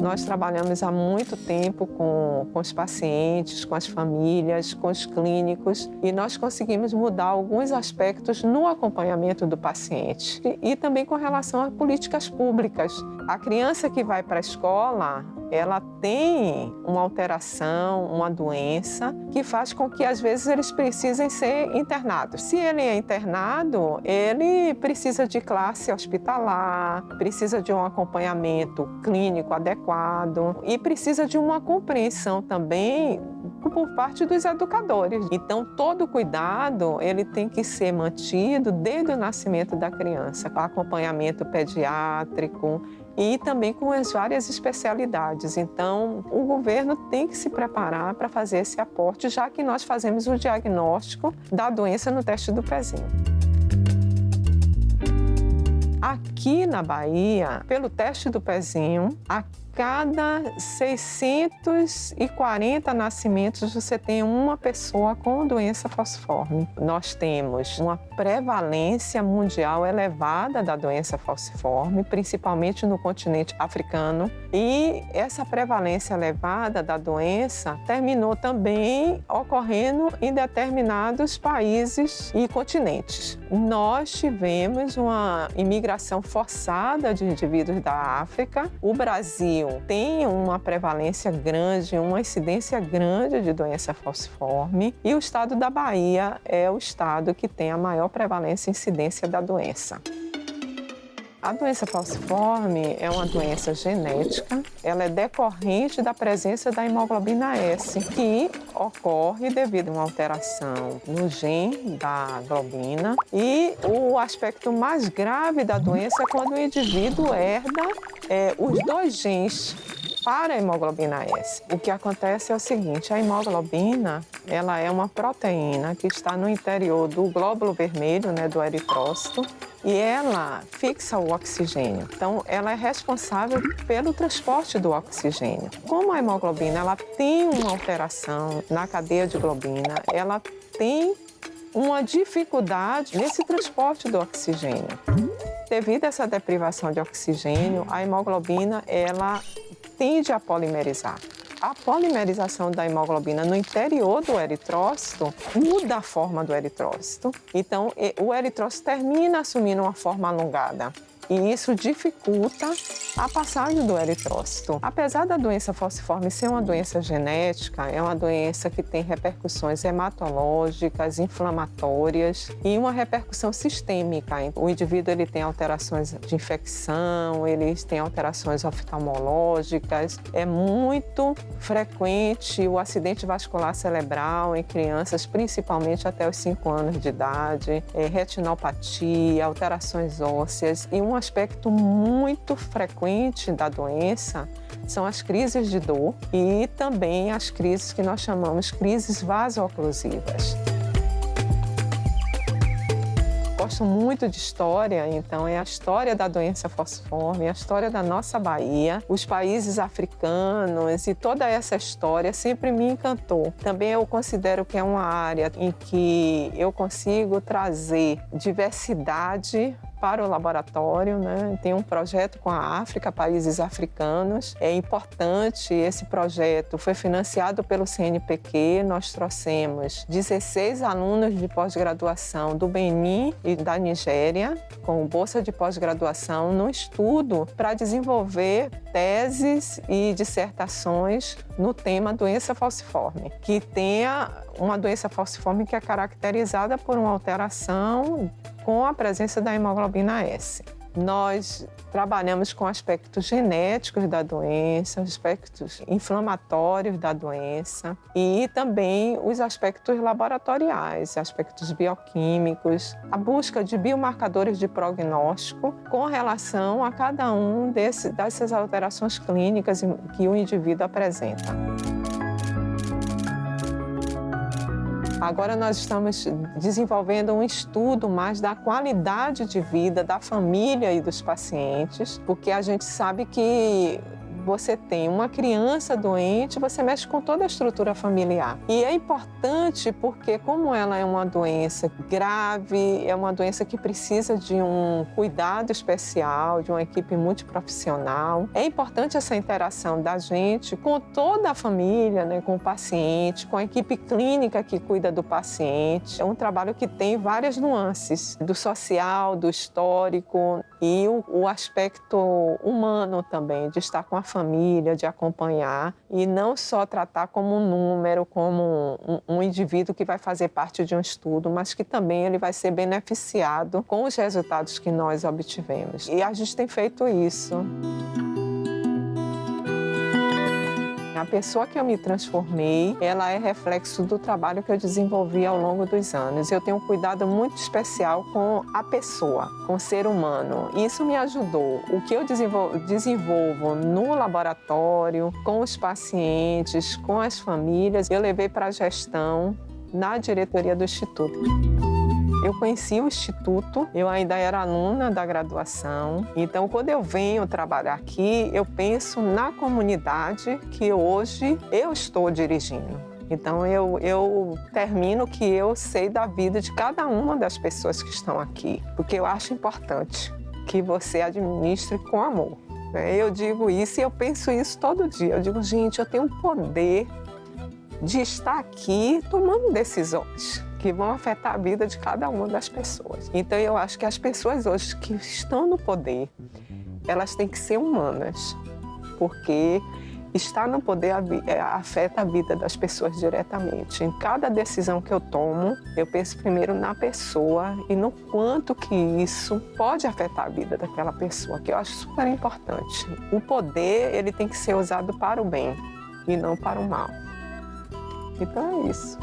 Nós trabalhamos há muito tempo com os pacientes, com as famílias, com os clínicos e nós conseguimos mudar alguns aspectos no acompanhamento do paciente e também com relação a políticas públicas. A criança que vai para a escola, ela tem uma alteração, uma doença que faz com que às vezes eles precisem ser internados. Se ele é internado, ele precisa de classe hospitalar, precisa de um acompanhamento clínico adequado e precisa de uma compreensão também por parte dos educadores. Então, todo cuidado ele tem que ser mantido desde o nascimento da criança, com acompanhamento pediátrico e também com as várias especialidades. Então, o governo tem que se preparar para fazer esse aporte, já que nós fazemos o diagnóstico da doença no teste do pezinho. Aqui na Bahia, pelo teste do pezinho, a cada 640 nascimentos você tem uma pessoa com doença falciforme. Nós temos uma prevalência mundial elevada da doença falciforme, principalmente no continente africano. E essa prevalência elevada da doença terminou também ocorrendo em determinados países e continentes. Nós tivemos uma imigração forçada de indivíduos da África. O Brasil tem uma prevalência grande, uma incidência grande de doença falciforme e o estado da Bahia é o estado que tem a maior prevalência e incidência da doença. A doença falciforme é uma doença genética, ela é decorrente da presença da hemoglobina S, que ocorre devido a uma alteração no gene da globina. E o aspecto mais grave da doença é quando o indivíduo herda os dois genes para a hemoglobina S. O que acontece é o seguinte, a hemoglobina ela é uma proteína que está no interior do glóbulo vermelho, do eritrócito, e ela fixa o oxigênio. Então, ela é responsável pelo transporte do oxigênio. Como a hemoglobina ela tem uma alteração na cadeia de globina, ela tem uma dificuldade nesse transporte do oxigênio. Devido a essa deprivação de oxigênio, a hemoglobina ela tende a polimerizar. A polimerização da hemoglobina no interior do eritrócito muda a forma do eritrócito. Então, o eritrócito termina assumindo uma forma alongada. E isso dificulta a passagem do eritrócito. Apesar da doença falciforme ser uma doença genética, é uma doença que tem repercussões hematológicas, inflamatórias e uma repercussão sistêmica. O indivíduo ele tem alterações de infecção, ele tem alterações oftalmológicas. É muito frequente o acidente vascular cerebral em crianças, principalmente até os 5 anos de idade, retinopatia, alterações ósseas e um aspecto muito frequente da doença são as crises de dor e também as crises que nós chamamos crises vaso-oclusivas. Gosto muito de história, então é a história da doença falciforme, a história da nossa Bahia, os países africanos e toda essa história sempre me encantou. Também eu considero que é uma área em que eu consigo trazer diversidade para o laboratório, Tem um projeto com a África, países africanos. É importante, esse projeto foi financiado pelo CNPq. Nós trouxemos 16 alunos de pós-graduação do Benin e da Nigéria, com bolsa de pós-graduação, no estudo para desenvolver teses e dissertações no tema doença falciforme, que tenha uma doença falciforme que é caracterizada por uma alteração com a presença da hemoglobina S. Nós trabalhamos com aspectos genéticos da doença, aspectos inflamatórios da doença e também os aspectos laboratoriais, aspectos bioquímicos, a busca de biomarcadores de prognóstico com relação a cada um dessas alterações clínicas que o indivíduo apresenta. Agora nós estamos desenvolvendo um estudo mais da qualidade de vida da família e dos pacientes, porque a gente sabe que você tem uma criança doente, você mexe com toda a estrutura familiar. E é importante porque, como ela é uma doença grave, é uma doença que precisa de um cuidado especial, de uma equipe multiprofissional, é importante essa interação da gente com toda a família, né, com o paciente, com a equipe clínica que cuida do paciente. É um trabalho que tem várias nuances, do social, do histórico e o aspecto humano também, de estar com a família, de acompanhar e não só tratar como um número, como um indivíduo que vai fazer parte de um estudo, mas que também ele vai ser beneficiado com os resultados que nós obtivemos. E a gente tem feito isso. A pessoa que eu me transformei, ela é reflexo do trabalho que eu desenvolvi ao longo dos anos. Eu tenho um cuidado muito especial com a pessoa, com o ser humano. Isso me ajudou. O que eu desenvolvo no laboratório, com os pacientes, com as famílias, eu levei para a gestão na diretoria do Instituto. Eu conheci o Instituto, eu ainda era aluna da graduação, então quando eu venho trabalhar aqui, eu penso na comunidade que hoje eu estou dirigindo. Então eu termino que eu sei da vida de cada uma das pessoas que estão aqui, porque eu acho importante que você administre com amor. Eu digo isso e eu penso isso todo dia. Eu digo, gente, eu tenho o poder de estar aqui tomando decisões que vão afetar a vida de cada uma das pessoas. Então, eu acho que as pessoas hoje que estão no poder, elas têm que ser humanas, porque estar no poder afeta a vida das pessoas diretamente. Em cada decisão que eu tomo, eu penso primeiro na pessoa e no quanto que isso pode afetar a vida daquela pessoa, que eu acho super importante. O poder, ele tem que ser usado para o bem e não para o mal. Então, é isso.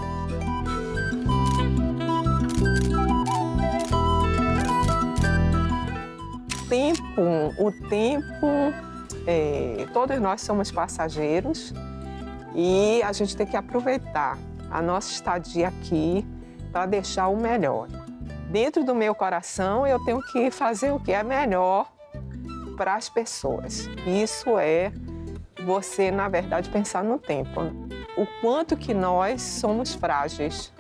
O tempo, todos nós somos passageiros e a gente tem que aproveitar a nossa estadia aqui para deixar o melhor. Dentro do meu coração, eu tenho que fazer o que é melhor para as pessoas. Isso é você, na verdade, pensar no tempo. O quanto que nós somos frágeis.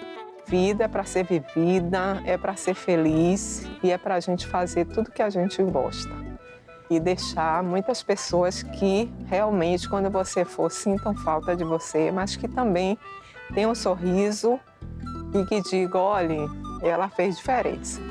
Vida é para ser vivida, é para ser feliz e é para a gente fazer tudo que a gente gosta. E deixar muitas pessoas que realmente, quando você for, sintam falta de você, mas que também tenham um sorriso e que digam, olha, ela fez diferença.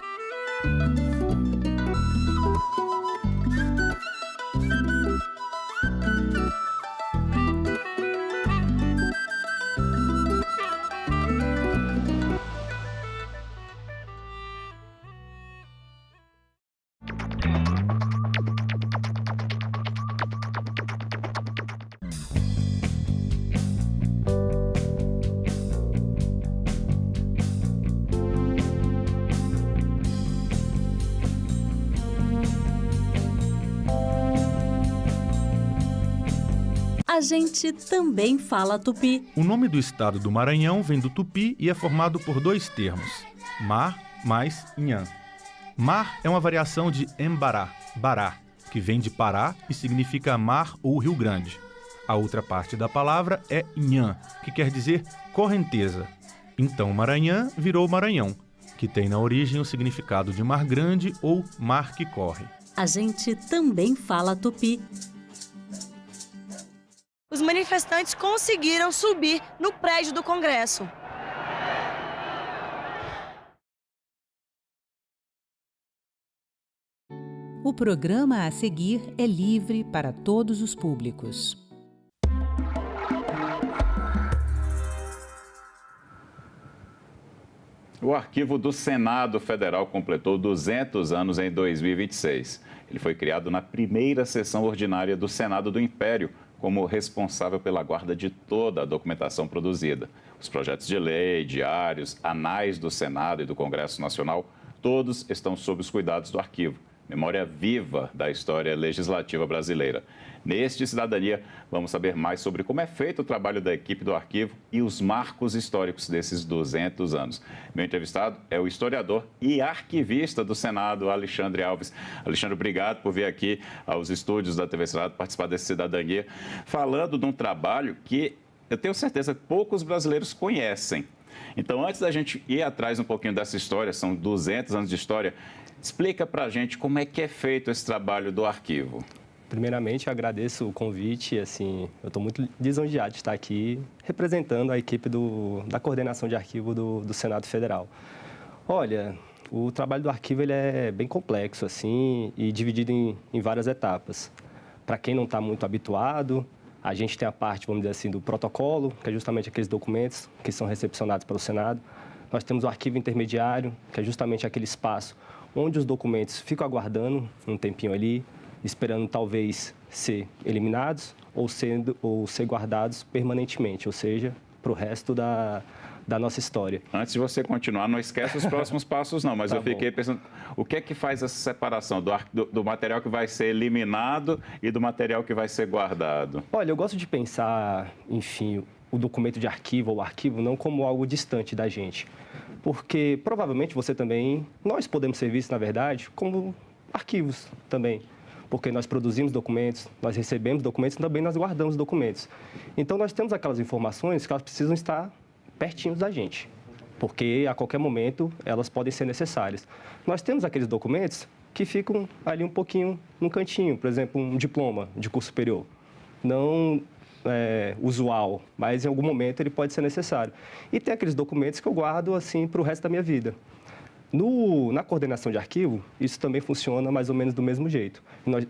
A gente também fala tupi. O nome do estado do Maranhão vem do tupi e é formado por dois termos, mar mais nhan. Mar é uma variação de embará, bará, que vem de Pará e significa mar ou Rio Grande. A outra parte da palavra é nhan, que quer dizer correnteza. Então Maranhão virou Maranhão, que tem na origem o significado de mar grande ou mar que corre. A gente também fala tupi. Os manifestantes conseguiram subir no prédio do Congresso. O programa a seguir é livre para todos os públicos. O Arquivo do Senado Federal completou 200 anos em 2026. Ele foi criado na primeira sessão ordinária do Senado do Império, como responsável pela guarda de toda a documentação produzida. Os projetos de lei, diários, anais do Senado e do Congresso Nacional, todos estão sob os cuidados do arquivo. memória viva da história legislativa brasileira. Neste Cidadania, vamos saber mais sobre como é feito o trabalho da equipe do arquivo e os marcos históricos desses 200 anos. Meu entrevistado é o historiador e arquivista do Senado, Alexandre Alves. Alexandre, obrigado por vir aqui aos estúdios da TV Senado participar desse Cidadania, falando de um trabalho que eu tenho certeza que poucos brasileiros conhecem. Então, antes da gente ir atrás um pouquinho dessa história, são 200 anos de história, explica pra gente como é que é feito esse trabalho do arquivo. Primeiramente, eu agradeço o convite, assim, eu estou muito lisonjeado de estar aqui representando a equipe da coordenação de arquivo do Senado Federal. Olha, o trabalho do arquivo ele é bem complexo, assim, e dividido em várias etapas. Para quem não está muito habituado, a gente tem a parte, vamos dizer assim, do protocolo, que é justamente aqueles documentos que são recepcionados pelo Senado. Nós temos o arquivo intermediário, que é justamente aquele espaço onde os documentos ficam aguardando um tempinho ali, esperando talvez ser eliminados ou ser guardados permanentemente, ou seja, para o resto da nossa história. Antes de você continuar, não esquece os próximos passos não, mas eu fiquei pensando, o que é que faz essa separação do material que vai ser eliminado e do material que vai ser guardado? Olha, eu gosto de pensar, enfim, o documento de arquivo ou o arquivo não como algo distante da gente, porque provavelmente você também, nós podemos ser vistos, na verdade, como arquivos também. Porque nós produzimos documentos, nós recebemos documentos e também nós guardamos documentos. Então, nós temos aquelas informações que elas precisam estar pertinho da gente, porque a qualquer momento elas podem ser necessárias. Nós temos aqueles documentos que ficam ali um pouquinho num cantinho, por exemplo, um diploma de curso superior. Não usual, mas em algum momento ele pode ser necessário. E tem aqueles documentos que eu guardo assim para o resto da minha vida. Na coordenação de arquivo, isso também funciona mais ou menos do mesmo jeito.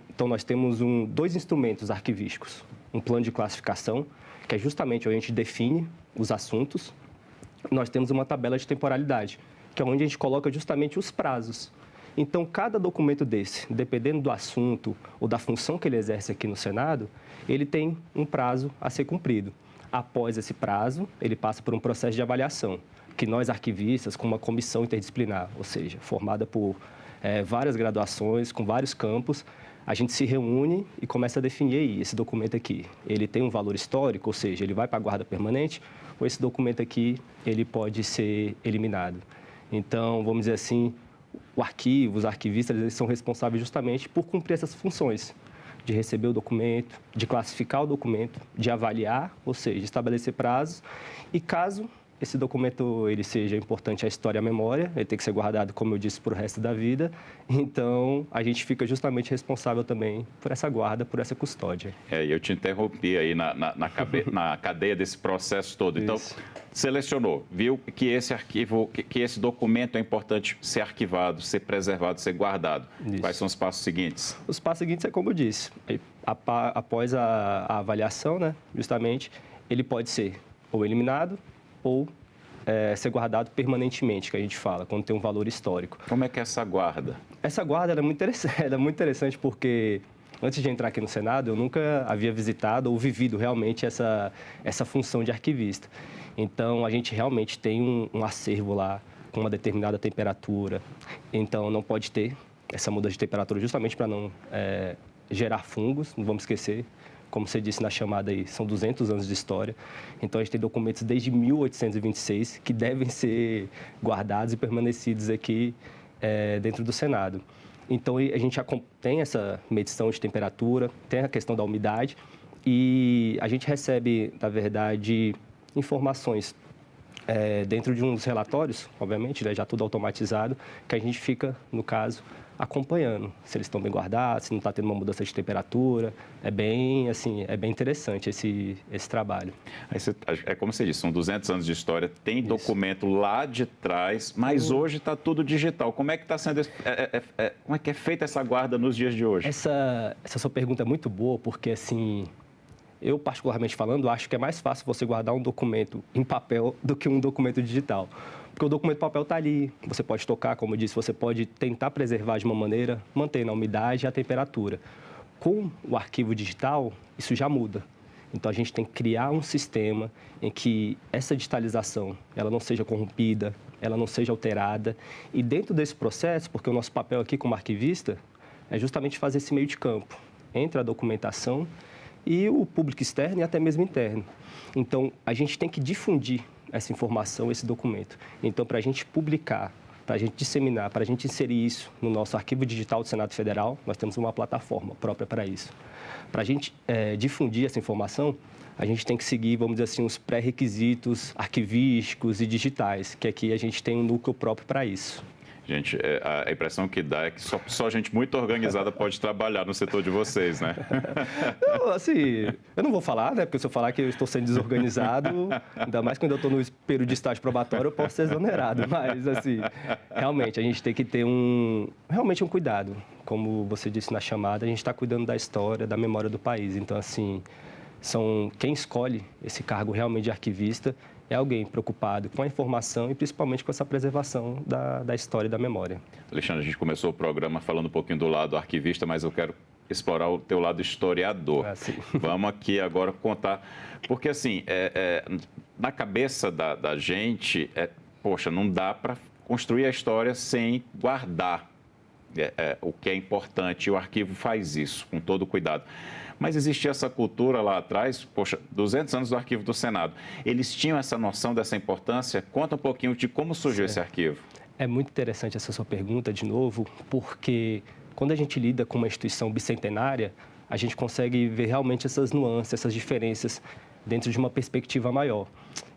Então, nós temos dois instrumentos arquivísticos. Um plano de classificação, que é justamente onde a gente define os assuntos. Nós temos uma tabela de temporalidade, que é onde a gente coloca justamente os prazos. Então, cada documento desse, dependendo do assunto ou da função que ele exerce aqui no Senado, ele tem um prazo a ser cumprido. Após esse prazo, ele passa por um processo de avaliação, que nós arquivistas, com uma comissão interdisciplinar, ou seja, formada por várias graduações, com vários campos, a gente se reúne e começa a definir esse documento aqui. Ele tem um valor histórico, ou seja, ele vai para a guarda permanente, ou esse documento aqui, ele pode ser eliminado. Então, vamos dizer assim, o arquivo, os arquivistas, eles são responsáveis justamente por cumprir essas funções, de receber o documento, de classificar o documento, de avaliar, ou seja, estabelecer prazos, e caso esse documento ele seja importante à história e à memória, ele tem que ser guardado, como eu disse, para o resto da vida. Então, a gente fica justamente responsável também por essa guarda, por essa custódia. Eu te interrompi aí na cadeia desse processo todo. Então, selecionou, viu que esse arquivo, que esse documento é importante ser arquivado, ser preservado, ser guardado. Isso. Quais são os passos seguintes? Os passos seguintes é como eu disse. Após a avaliação, né, justamente, ele pode ser ou eliminado, ou ser guardado permanentemente, que a gente fala, quando tem um valor histórico. Como é que é essa guarda? Essa guarda ela é muito interessante porque, antes de entrar aqui no Senado, eu nunca havia visitado ou vivido realmente essa função de arquivista. Então, a gente realmente tem um acervo lá com uma determinada temperatura. Então, não pode ter essa mudança de temperatura justamente para não gerar fungos, não vamos esquecer. Como você disse na chamada aí, são 200 anos de história. Então, a gente tem documentos desde 1826 que devem ser guardados e permanecidos aqui dentro do Senado. Então, a gente já tem essa medição de temperatura, tem a questão da umidade e a gente recebe, na verdade, informações dentro de uns relatórios, obviamente, né, já tudo automatizado, que a gente fica, no caso, acompanhando se eles estão bem guardados, se não está tendo uma mudança de temperatura. É bem interessante esse trabalho. É como você disse, são 200 anos de história, tem documento lá de trás, mas hoje está tudo digital. Como é que está sendo, como é que é feita essa guarda nos dias de hoje? Essa sua pergunta é muito boa, porque assim, eu particularmente falando, acho que é mais fácil você guardar um documento em papel do que um documento digital. Porque o documento papel está ali, você pode tocar, como eu disse, você pode tentar preservar de uma maneira, mantendo a umidade e a temperatura. Com o arquivo digital, isso já muda. Então, a gente tem que criar um sistema em que essa digitalização ela não seja corrompida, ela não seja alterada. E dentro desse processo, porque o nosso papel aqui como arquivista, é justamente fazer esse meio de campo entre a documentação e o público externo e até mesmo interno. Então, a gente tem que difundir essa informação, esse documento. Então, para a gente publicar, para a gente disseminar, para a gente inserir isso no nosso arquivo digital do Senado Federal, nós temos uma plataforma própria para isso. Para a gente difundir essa informação, a gente tem que seguir, vamos dizer assim, os pré-requisitos arquivísticos e digitais, que aqui a gente tem um núcleo próprio para isso. Gente, a impressão que dá é que só gente muito organizada pode trabalhar no setor de vocês, né? Não, assim, eu não vou falar, né? Porque se eu falar que eu estou sendo desorganizado, ainda mais quando eu estou no período de estágio probatório, eu posso ser exonerado. Mas, assim, realmente, a gente tem que ter realmente um cuidado. Como você disse na chamada, a gente está cuidando da história, da memória do país. Então, assim, quem escolhe esse cargo realmente de arquivista é alguém preocupado com a informação e principalmente com essa preservação da história e da memória. Alexandre, a gente começou o programa falando um pouquinho do lado arquivista, mas eu quero explorar o teu lado historiador. Vamos aqui agora contar, porque assim, na cabeça da gente, poxa, não dá para construir a história sem guardar o que é importante, e o arquivo faz isso com todo cuidado. Mas existia essa cultura lá atrás, poxa, 200 anos do arquivo do Senado. Eles tinham essa noção dessa importância? Conta um pouquinho de como surgiu esse arquivo. É muito interessante essa sua pergunta, de novo, porque quando a gente lida com uma instituição bicentenária, a gente consegue ver realmente essas nuances, essas diferenças dentro de uma perspectiva maior.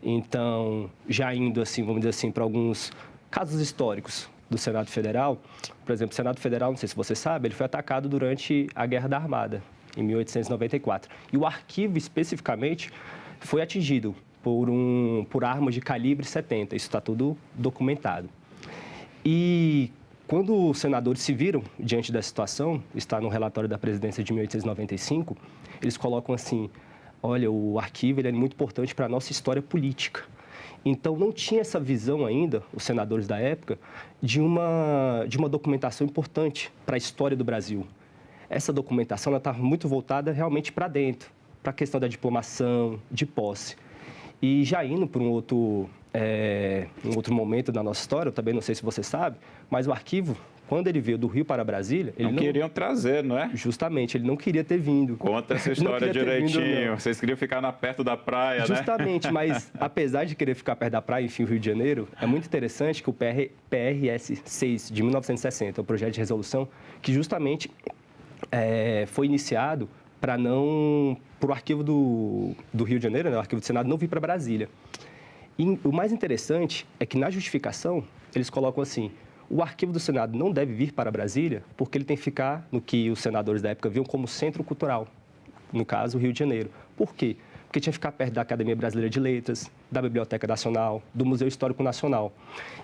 Então, já indo, assim, vamos dizer assim, para alguns casos históricos do Senado Federal, por exemplo, o Senado Federal, não sei se você sabe, ele foi atacado durante a Guerra da Armada, em 1894. E o arquivo, especificamente, foi atingido por armas de calibre 70. Isso está tudo documentado. E quando os senadores se viram diante da situação, está no relatório da presidência de 1895, eles colocam assim, olha, o arquivo ele é muito importante para a nossa história política. Então, não tinha essa visão ainda, os senadores da época, de uma documentação importante para a história do Brasil. Essa documentação está muito voltada realmente para dentro, para a questão da diplomação, de posse. E já indo para um outro momento da nossa história, eu também não sei se você sabe, mas o arquivo, quando ele veio do Rio para Brasília... Não queriam trazer, não é? Justamente, ele não queria ter vindo. Conta essa história direitinho. Vocês queriam ficar perto da praia, né? Justamente, mas apesar de querer ficar perto da praia, enfim, o Rio de Janeiro, é muito interessante que o PRS 6, de 1960, o projeto de resolução, que justamente foi iniciado para o arquivo do Rio de Janeiro, né, o arquivo do Senado, não vir para Brasília. E o mais interessante é que na justificação, eles colocam assim, o arquivo do Senado não deve vir para Brasília porque ele tem que ficar no que os senadores da época viam como centro cultural, no caso, o Rio de Janeiro. Por quê? Porque tinha que ficar perto da Academia Brasileira de Letras, da Biblioteca Nacional, do Museu Histórico Nacional.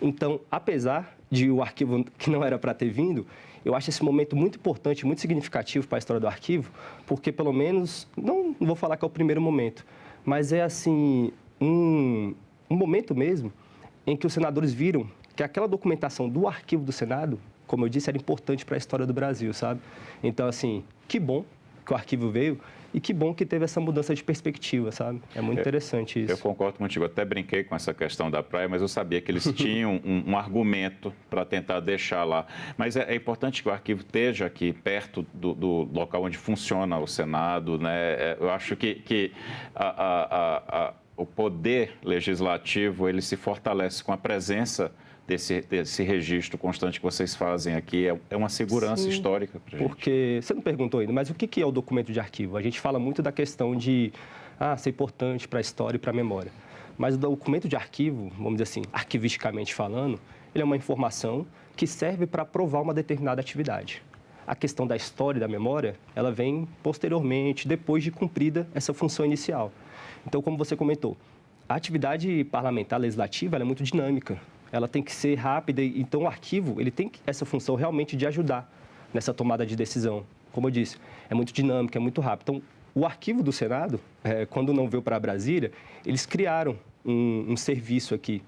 Então, apesar de o arquivo que não era para ter vindo, eu acho esse momento muito importante, muito significativo para a história do arquivo, porque pelo menos, não vou falar que é o primeiro momento, mas é assim, um momento mesmo em que os senadores viram que aquela documentação do arquivo do Senado, como eu disse, era importante para a história do Brasil, sabe? Então, assim, que bom que o arquivo veio e que bom que teve essa mudança de perspectiva, sabe? É muito interessante isso. Eu concordo contigo, até brinquei com essa questão da praia, mas eu sabia que eles tinham um argumento para tentar deixar lá. Mas é importante que o arquivo esteja aqui, perto do local onde funciona o Senado, né? Eu acho que o poder legislativo, ele se fortalece com a presença desse registro constante que vocês fazem aqui. É uma segurança histórica para a gente. Porque você não perguntou ainda, mas o que é o documento de arquivo? A gente fala muito da questão de ser importante para a história e para a memória. Mas o documento de arquivo, vamos dizer assim, arquivisticamente falando, ele é uma informação que serve para provar uma determinada atividade. A questão da história e da memória, ela vem posteriormente, depois de cumprida essa função inicial. Então, como você comentou, a atividade parlamentar legislativa ela é muito dinâmica. Ela tem que ser rápida, então o arquivo ele tem essa função realmente de ajudar nessa tomada de decisão. Como eu disse, é muito dinâmico, é muito rápido. Então, o arquivo do Senado, quando não veio para Brasília, eles criaram um serviço aqui.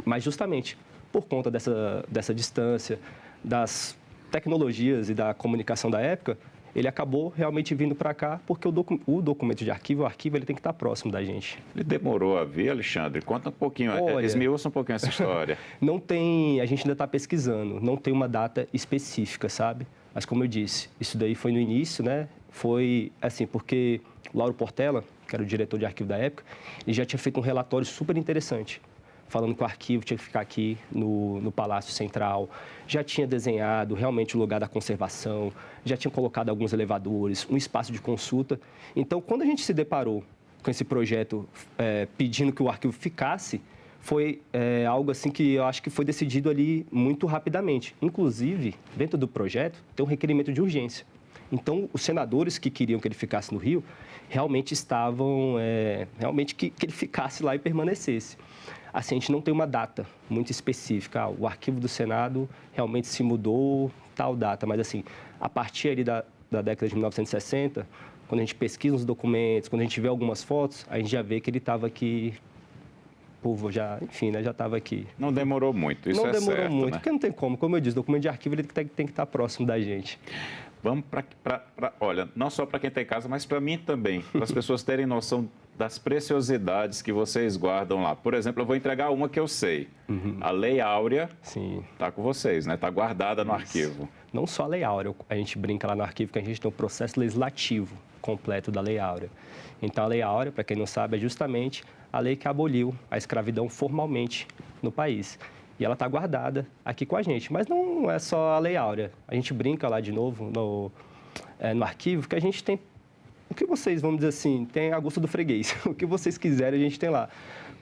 Mas justamente por conta dessa distância, das tecnologias e da comunicação da época, ele acabou realmente vindo para cá porque o documento de arquivo, o arquivo ele tem que estar próximo da gente. Ele demorou a vir, Alexandre? Conta um pouquinho, esmiuça um pouquinho essa história. Não tem, a gente ainda está pesquisando, não tem uma data específica, sabe? Mas como eu disse, isso daí foi no início, né? Foi assim, porque o Lauro Portela, que era o diretor de arquivo da época, ele já tinha feito um relatório super interessante, falando que o arquivo tinha que ficar aqui no Palácio Central, já tinha desenhado realmente o lugar da conservação, já tinha colocado alguns elevadores, um espaço de consulta. Então, quando a gente se deparou com esse projeto pedindo que o arquivo ficasse, foi algo assim que eu acho que foi decidido ali muito rapidamente. Inclusive, dentro do projeto, tem um requerimento de urgência. Então, os senadores que queriam que ele ficasse no Rio, realmente estavam, que ele ficasse lá e permanecesse. Assim, a gente não tem uma data muito específica. O arquivo do Senado realmente se mudou, tal data. Mas, assim, a partir ali da década de 1960, quando a gente pesquisa os documentos, quando a gente vê algumas fotos, a gente já vê que ele estava aqui, já estava aqui. Não demorou muito, isso é certo, Não demorou muito, né? porque não tem como eu disse, o documento de arquivo ele tem que estar próximo da gente. Vamos olha, não só para quem está em casa, mas para mim também, para as pessoas terem noção das preciosidades que vocês guardam lá. Por exemplo, eu vou entregar uma que eu sei. A Lei Áurea está com vocês, né? Está guardada no arquivo. Não só a Lei Áurea, a gente brinca lá no arquivo que a gente tem um processo legislativo completo da Lei Áurea. Então, a Lei Áurea, para quem não sabe, é justamente a lei que aboliu a escravidão formalmente no país. E ela está guardada aqui com a gente. Mas não é só a Lei Áurea. A gente brinca lá de novo no arquivo que a gente tem, o que vocês, vamos dizer assim, tem a gosto do freguês. O que vocês quiserem a gente tem lá.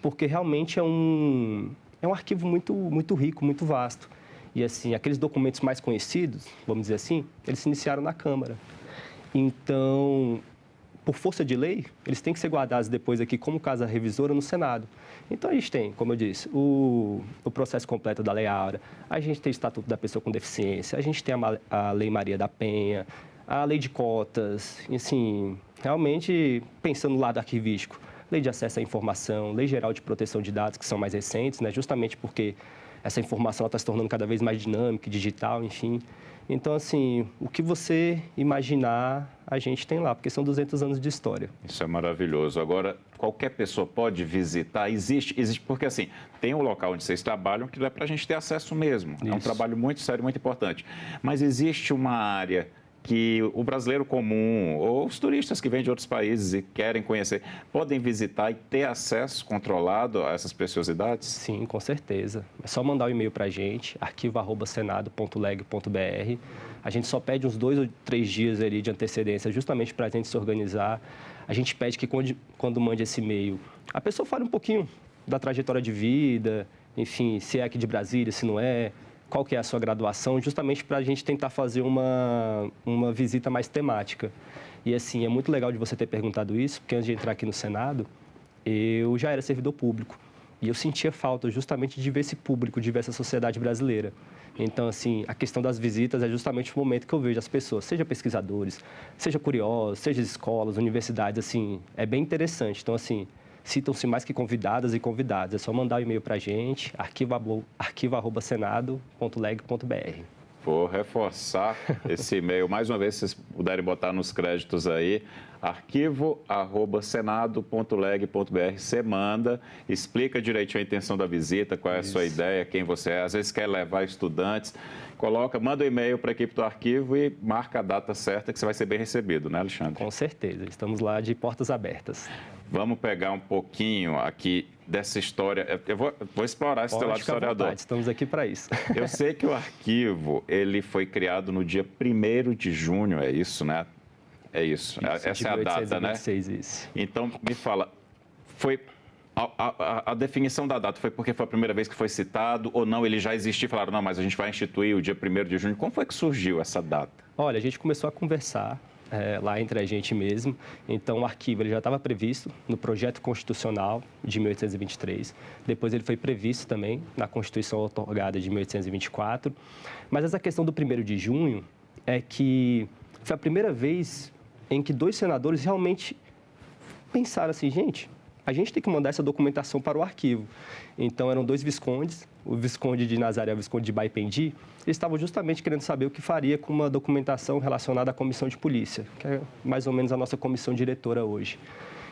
Porque realmente é um arquivo muito, muito rico, muito vasto. E assim, aqueles documentos mais conhecidos, vamos dizer assim, eles se iniciaram na Câmara. Então, por força de lei, eles têm que ser guardados depois aqui como casa revisora no Senado. Então, a gente tem, como eu disse, o processo completo da Lei Áurea, a gente tem o Estatuto da Pessoa com Deficiência, a gente tem a Lei Maria da Penha, a Lei de Cotas, e, assim, realmente, pensando no lado arquivístico, Lei de Acesso à Informação, Lei Geral de Proteção de Dados, que são mais recentes, né, justamente porque essa informação está se tornando cada vez mais dinâmica, digital, enfim. Então, assim, o que você imaginar, a gente tem lá, porque são 200 anos de história. Isso é maravilhoso. Agora, qualquer pessoa pode visitar? Existe, porque assim, tem um local onde vocês trabalham que não é para a gente ter acesso mesmo. Isso. É um trabalho muito sério, muito importante. Mas existe uma área que o brasileiro comum ou os turistas que vêm de outros países e querem conhecer, podem visitar e ter acesso controlado a essas preciosidades? Sim, com certeza. É só mandar um e-mail para a gente, arquivo@senado.leg.br. A gente só pede uns 2 ou 3 dias ali de antecedência, justamente para a gente se organizar. A gente pede que quando mande esse e-mail, a pessoa fale um pouquinho da trajetória de vida, enfim, se é aqui de Brasília, se não é, qual que é a sua graduação, justamente para a gente tentar fazer uma visita mais temática. E, assim, é muito legal de você ter perguntado isso, porque antes de entrar aqui no Senado, eu já era servidor público. E eu sentia falta justamente de ver esse público, de ver essa sociedade brasileira. Então, assim, a questão das visitas é justamente o momento que eu vejo as pessoas, seja pesquisadores, seja curiosos, seja escolas, universidades, assim, é bem interessante. Então, assim, sintam-se mais que convidadas e convidados. É só mandar um e-mail para a gente, arquivo@senado.leg.br. Vou reforçar esse e-mail. Mais uma vez, se vocês puderem botar nos créditos aí, arquivo@senado.leg.br. Você manda, explica direitinho a intenção da visita, qual é a sua ideia, quem você é. Às vezes quer levar estudantes, manda um e-mail para a equipe do arquivo e marca a data certa que você vai ser bem recebido, né, Alexandre? Com certeza, estamos lá de portas abertas. Vamos pegar um pouquinho aqui dessa história. Eu vou explorar esse teu lado historiador. Estamos aqui para isso. Eu sei que o arquivo ele foi criado no dia 1º de junho, é isso, né? É isso. Essa é a data, né? Isso. Então, me fala, foi a definição da data foi porque foi a primeira vez que foi citado ou não? Ele já existia e falaram, não, mas a gente vai instituir o dia 1º de junho. Como foi que surgiu essa data? Olha, a gente começou a conversar lá entre a gente mesmo. Então, o arquivo ele já estava previsto no projeto constitucional de 1823. Depois, ele foi previsto também na Constituição outorgada de 1824. Mas essa questão do 1º de junho é que foi a primeira vez em que 2 senadores realmente pensaram assim, gente, a gente tem que mandar essa documentação para o arquivo. Então, eram 2 viscondes, o Visconde de Nazaré e o Visconde de Baipendi, eles estavam justamente querendo saber o que faria com uma documentação relacionada à comissão de polícia, que é mais ou menos a nossa comissão diretora hoje.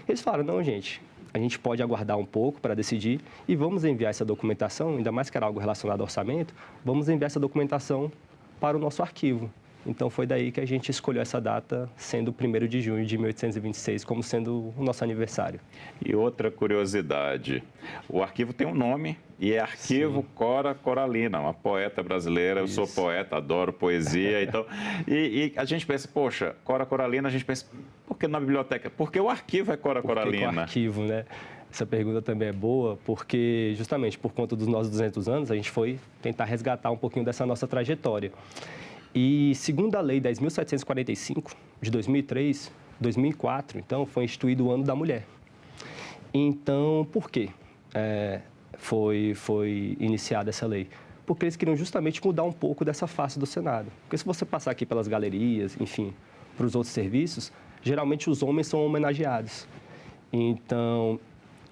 Eles falaram, não, gente, a gente pode aguardar um pouco para decidir e vamos enviar essa documentação, ainda mais que era algo relacionado ao orçamento, vamos enviar essa documentação para o nosso arquivo. Então, foi daí que a gente escolheu essa data, sendo 1º de junho de 1826, como sendo o nosso aniversário. E outra curiosidade, o arquivo tem um nome e é Arquivo Cora Coralina, uma poeta brasileira. Isso. Eu sou poeta, adoro poesia. Então, e a gente pensa, poxa, Cora Coralina, a gente pensa, por que na biblioteca? Porque o arquivo é Cora Coralina. Porque o arquivo, né? Essa pergunta também é boa, porque justamente por conta dos nossos 200 anos, a gente foi tentar resgatar um pouquinho dessa nossa trajetória. E, segundo a Lei 10.745, de 2003, 2004, então, foi instituído o Ano da Mulher. Então, por quê foi iniciada essa lei? Porque eles queriam justamente mudar um pouco dessa face do Senado. Porque se você passar aqui pelas galerias, enfim, para os outros serviços, geralmente os homens são homenageados. Então,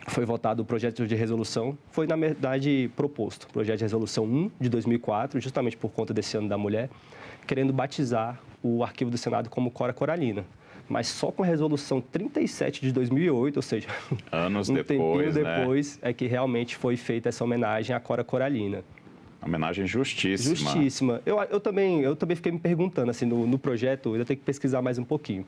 foi votado o projeto de resolução, foi, na verdade, proposto, o projeto de resolução 1 de 2004, justamente por conta desse Ano da Mulher, querendo batizar o arquivo do Senado como Cora Coralina. Mas só com a resolução 37 de 2008, ou seja, anos um depois, tempinho depois, é que realmente foi feita essa homenagem à Cora Coralina. Homenagem justíssima. Justíssima. Eu também fiquei me perguntando, assim, no projeto, eu tenho que pesquisar mais um pouquinho.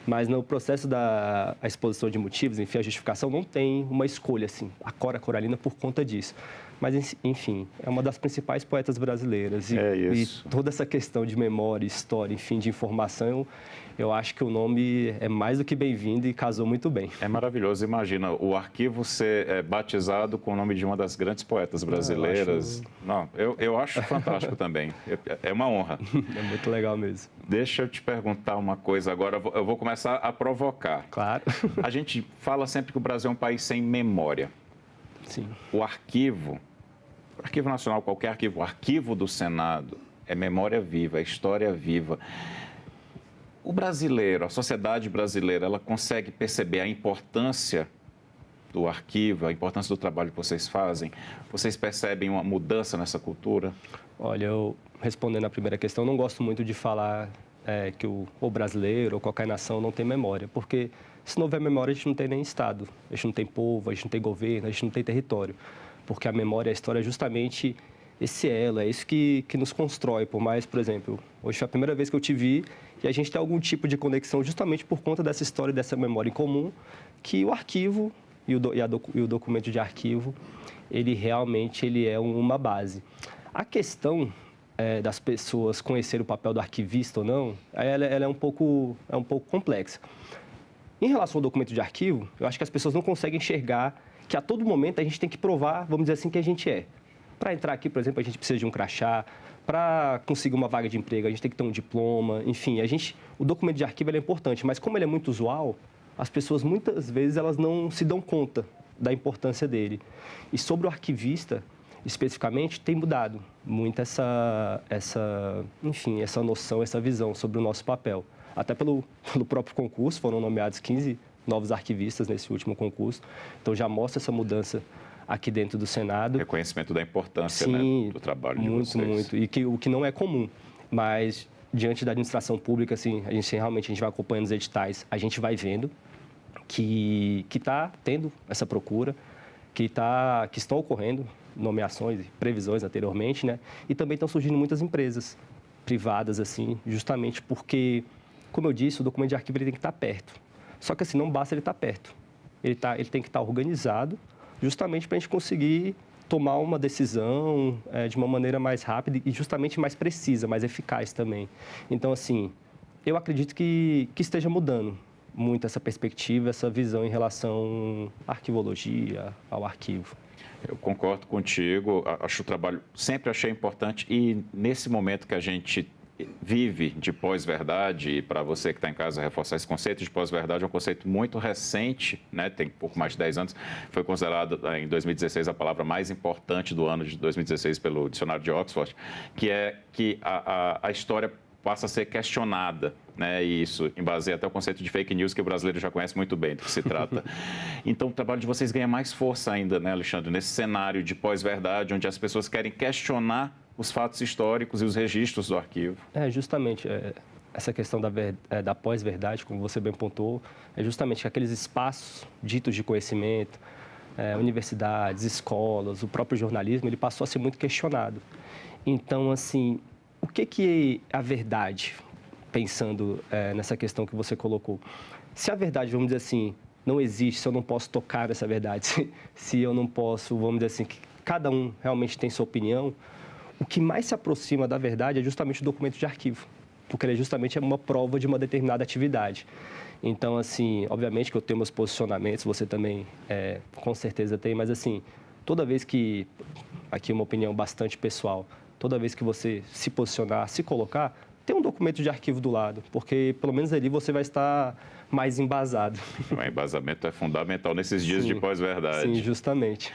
Mas no processo da exposição de motivos, enfim, a justificação não tem uma escolha, assim, a Cora Coralina por conta disso. Mas, enfim, é uma das principais poetas brasileiras. E toda essa questão de memória, história, enfim, de informação, eu acho que o nome é mais do que bem-vindo e casou muito bem. É maravilhoso. Imagina o arquivo ser batizado com o nome de uma das grandes poetas brasileiras. Eu acho fantástico também. É uma honra. É muito legal mesmo. Deixa eu te perguntar uma coisa agora. Eu vou começar a provocar. Claro. A gente fala sempre que o Brasil é um país sem memória. Sim. O Arquivo Nacional, qualquer arquivo, o arquivo do Senado, é memória viva, é história viva. O brasileiro, a sociedade brasileira, ela consegue perceber a importância do arquivo, a importância do trabalho que vocês fazem? Vocês percebem uma mudança nessa cultura? Olha, eu, respondendo à primeira questão, não gosto muito de falar que o brasileiro ou qualquer nação não tem memória, porque se não houver memória, a gente não tem nem Estado, a gente não tem povo, a gente não tem governo, a gente não tem território. Porque a memória, a história é justamente esse elo, é isso que nos constrói. Por mais, por exemplo, hoje foi a primeira vez que eu te vi e a gente tem algum tipo de conexão justamente por conta dessa história, dessa memória em comum, que o arquivo e o documento de arquivo, ele realmente é uma base. A questão das pessoas conhecerem o papel do arquivista ou não, ela é um pouco complexa. Em relação ao documento de arquivo, eu acho que as pessoas não conseguem enxergar que a todo momento a gente tem que provar, vamos dizer assim, que a gente é. Para entrar aqui, por exemplo, a gente precisa de um crachá. Para conseguir uma vaga de emprego, a gente tem que ter um diploma. Enfim, o documento de arquivo é importante, mas como ele é muito usual, as pessoas muitas vezes elas não se dão conta da importância dele. E sobre o arquivista, especificamente, tem mudado muito essa noção, essa visão sobre o nosso papel. Até pelo próprio concurso, foram nomeados 15 novos arquivistas nesse último concurso. Então, já mostra essa mudança aqui dentro do Senado. Reconhecimento da importância, sim, né, do trabalho de vocês. Muito. E o que não é comum. Mas, diante da administração pública, assim, a gente vai acompanhando os editais, a gente vai vendo que está tendo essa procura, que estão ocorrendo nomeações e previsões anteriormente, né? E também estão surgindo muitas empresas privadas, assim, justamente porque, como eu disse, o documento de arquivo ele tem que estar perto. Só que assim, não basta ele estar perto. Ele tem que estar organizado, justamente para a gente conseguir tomar uma decisão de uma maneira mais rápida e justamente mais precisa, mais eficaz também. Então, assim, eu acredito que esteja mudando muito essa perspectiva, essa visão em relação à arquivologia, ao arquivo. Eu concordo contigo, acho o trabalho, sempre achei importante e nesse momento que a gente vive de pós-verdade, e para você que está em casa reforçar esse conceito de pós-verdade, é um conceito muito recente, né? Tem pouco mais de 10 anos, foi considerado em 2016 a palavra mais importante do ano de 2016 pelo dicionário de Oxford, que é que a história passa a ser questionada, né? E isso baseia até o conceito de fake news, que o brasileiro já conhece muito bem do que se trata. Então, o trabalho de vocês ganha mais força ainda, né, Alexandre, nesse cenário de pós-verdade, onde as pessoas querem questionar os fatos históricos e os registros do arquivo. Justamente, essa questão da pós-verdade, como você bem pontuou, é justamente que aqueles espaços ditos de conhecimento, universidades, escolas, o próprio jornalismo, ele passou a ser muito questionado. Então, assim, o que é a verdade, pensando nessa questão que você colocou? Se a verdade, vamos dizer assim, não existe, se eu não posso tocar nessa verdade, se eu não posso, vamos dizer assim, que cada um realmente tem sua opinião, o que mais se aproxima da verdade é justamente o documento de arquivo, porque ele justamente é uma prova de uma determinada atividade. Então, assim, obviamente que eu tenho meus posicionamentos, você também com certeza tem, mas assim, toda vez que, aqui uma opinião bastante pessoal, toda vez que você se posicionar, se colocar, tem um documento de arquivo do lado, porque pelo menos ali você vai estar mais embasado. O embasamento é fundamental nesses dias de pós-verdade. Sim, justamente.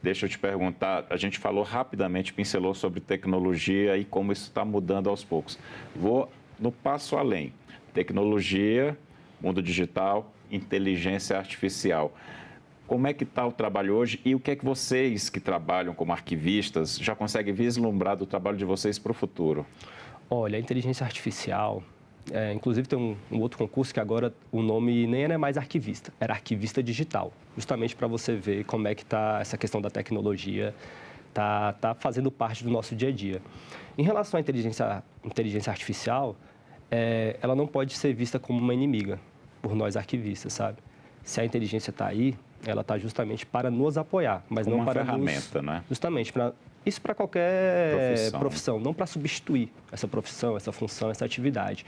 Deixa eu te perguntar, a gente falou rapidamente, pincelou sobre tecnologia e como isso está mudando aos poucos. Vou no passo além. Tecnologia, mundo digital, inteligência artificial. Como é que está o trabalho hoje e o que é que vocês que trabalham como arquivistas já conseguem vislumbrar do trabalho de vocês para o futuro? Olha, a inteligência artificial, inclusive tem um outro concurso que agora o nome nem era mais arquivista, era arquivista digital, justamente para você ver como é que está essa questão da tecnologia, tá fazendo parte do nosso dia a dia. Em relação à inteligência artificial, ela não pode ser vista como uma inimiga por nós arquivistas, sabe? Se a inteligência está aí, ela está justamente para nos apoiar, mas como não para ferramenta, né? Justamente para isso, para qualquer profissão, não para substituir essa profissão, essa função, essa atividade.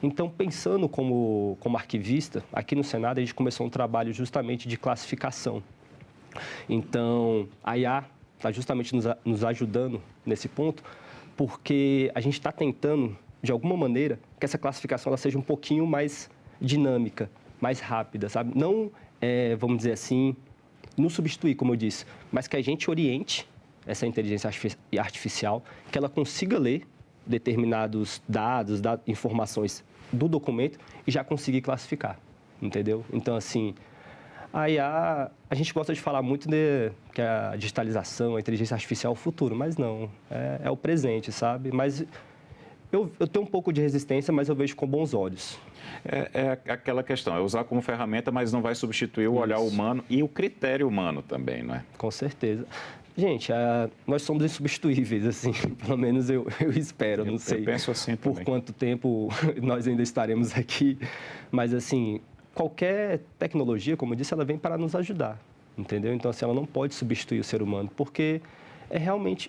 Então, pensando como arquivista, aqui no Senado a gente começou um trabalho justamente de classificação. Então, a IA está justamente nos ajudando nesse ponto, porque a gente está tentando, de alguma maneira, que essa classificação ela seja um pouquinho mais dinâmica, mais rápida, sabe? Não, vamos dizer assim, nos substituir, como eu disse, mas que a gente oriente essa inteligência artificial, que ela consiga ler determinados dados, informações do documento e já conseguir classificar, entendeu? Então, assim, a IA, a gente gosta de falar muito que a digitalização, a inteligência artificial é o futuro, mas não, é o presente, sabe? Mas eu tenho um pouco de resistência, mas eu vejo com bons olhos. É aquela questão, é usar como ferramenta, mas não vai substituir o olhar humano e o critério humano também, não é? Com certeza. Gente, nós somos insubstituíveis, assim, pelo menos eu espero, não sei. Eu penso assim por também. Quanto tempo nós ainda estaremos aqui, mas assim, qualquer tecnologia, como eu disse, ela vem para nos ajudar, entendeu? Então, assim, ela não pode substituir o ser humano, porque é realmente,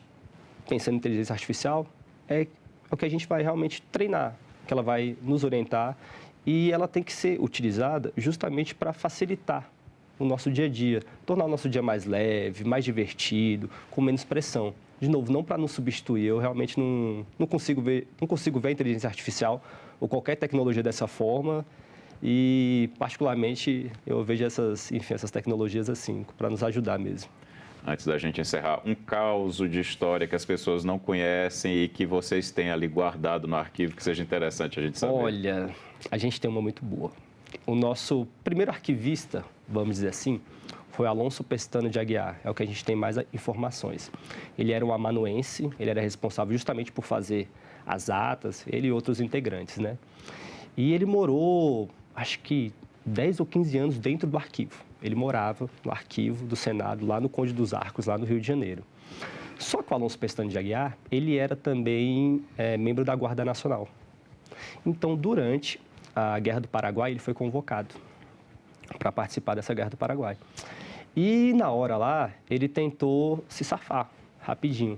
pensando em inteligência artificial, é o que a gente vai realmente treinar, que ela vai nos orientar e ela tem que ser utilizada justamente para facilitar o nosso dia a dia, tornar o nosso dia mais leve, mais divertido, com menos pressão. De novo, não para nos substituir, eu realmente não consigo ver a inteligência artificial ou qualquer tecnologia dessa forma e, particularmente, eu vejo essas tecnologias assim, para nos ajudar mesmo. Antes da gente encerrar, um caos de história que as pessoas não conhecem e que vocês têm ali guardado no arquivo que seja interessante a gente saber. Olha, a gente tem uma muito boa. O nosso primeiro arquivista, vamos dizer assim, foi Alonso Pestano de Aguiar, é o que a gente tem mais informações. Ele era um amanuense, ele era responsável justamente por fazer as atas, ele e outros integrantes, né? E ele morou, acho que 10 ou 15 anos dentro do arquivo. Ele morava no arquivo do Senado, lá no Conde dos Arcos, lá no Rio de Janeiro. Só que o Alonso Pestano de Aguiar, ele era também membro da Guarda Nacional. Então, durante a Guerra do Paraguai, ele foi convocado para participar dessa Guerra do Paraguai. E, na hora lá, ele tentou se safar rapidinho.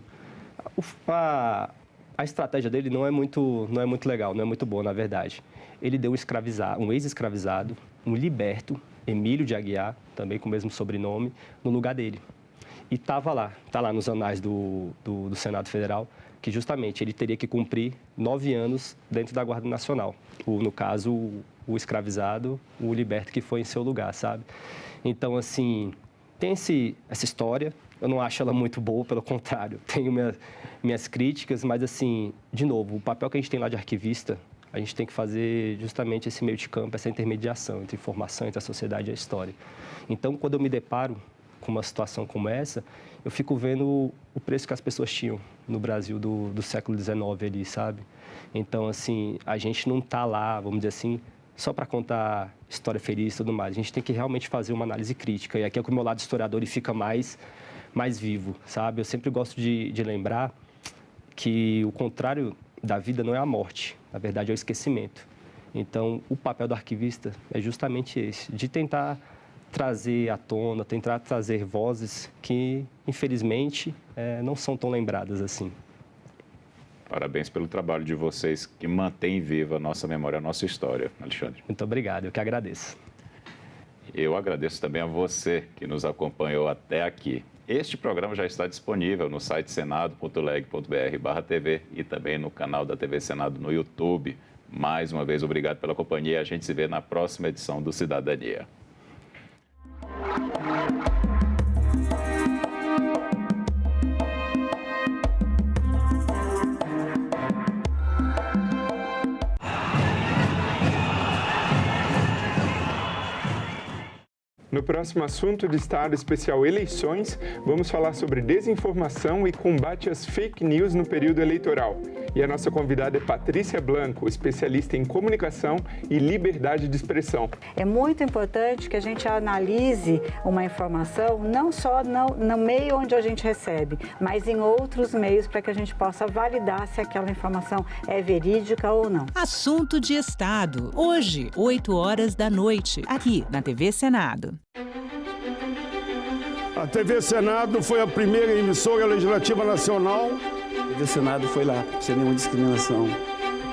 A estratégia dele não é muito legal, não é muito boa, na verdade. Ele deu um ex-escravizado, um liberto, Emílio de Aguiar, também com o mesmo sobrenome, no lugar dele. E está lá nos anais do Senado Federal, que justamente ele teria que cumprir 9 anos dentro da Guarda Nacional. No caso, o escravizado, o liberto que foi em seu lugar, sabe? Então, assim, tem essa história Eu não acho ela muito boa, pelo contrário, tenho minhas críticas, mas assim, de novo, o papel que a gente tem lá de arquivista, a gente tem que fazer justamente esse meio de campo, essa intermediação entre informação, entre a sociedade e a história. Então, quando eu me deparo com uma situação como essa, eu fico vendo o preço que as pessoas tinham no Brasil do século XIX ali, sabe? Então, assim, a gente não está lá, vamos dizer assim, só para contar história feliz e tudo mais. A gente tem que realmente fazer uma análise crítica. E aqui é que o meu lado historiador ele fica mais vivo, sabe? Eu sempre gosto de lembrar que o contrário da vida não é a morte, na verdade é o esquecimento. Então, o papel do arquivista é justamente esse, de tentar trazer à tona, tentar trazer vozes que, infelizmente, não são tão lembradas assim. Parabéns pelo trabalho de vocês que mantém viva a nossa memória, a nossa história, Alexandre. Muito obrigado, eu que agradeço. Eu agradeço também a você que nos acompanhou até aqui. Este programa já está disponível no site senado.leg.br/TV e também no canal da TV Senado no YouTube. Mais uma vez, obrigado pela companhia. A gente se vê na próxima edição do Cidadania. No próximo assunto do Estado Especial Eleições, vamos falar sobre desinformação e combate às fake news no período eleitoral. E a nossa convidada é Patrícia Blanco, especialista em comunicação e liberdade de expressão. É muito importante que a gente analise uma informação não só no meio onde a gente recebe, mas em outros meios para que a gente possa validar se aquela informação é verídica ou não. Assunto de Estado. Hoje, 20h, aqui na TV Senado. A TV Senado foi a primeira emissora legislativa nacional. A TV Senado foi lá, sem nenhuma discriminação.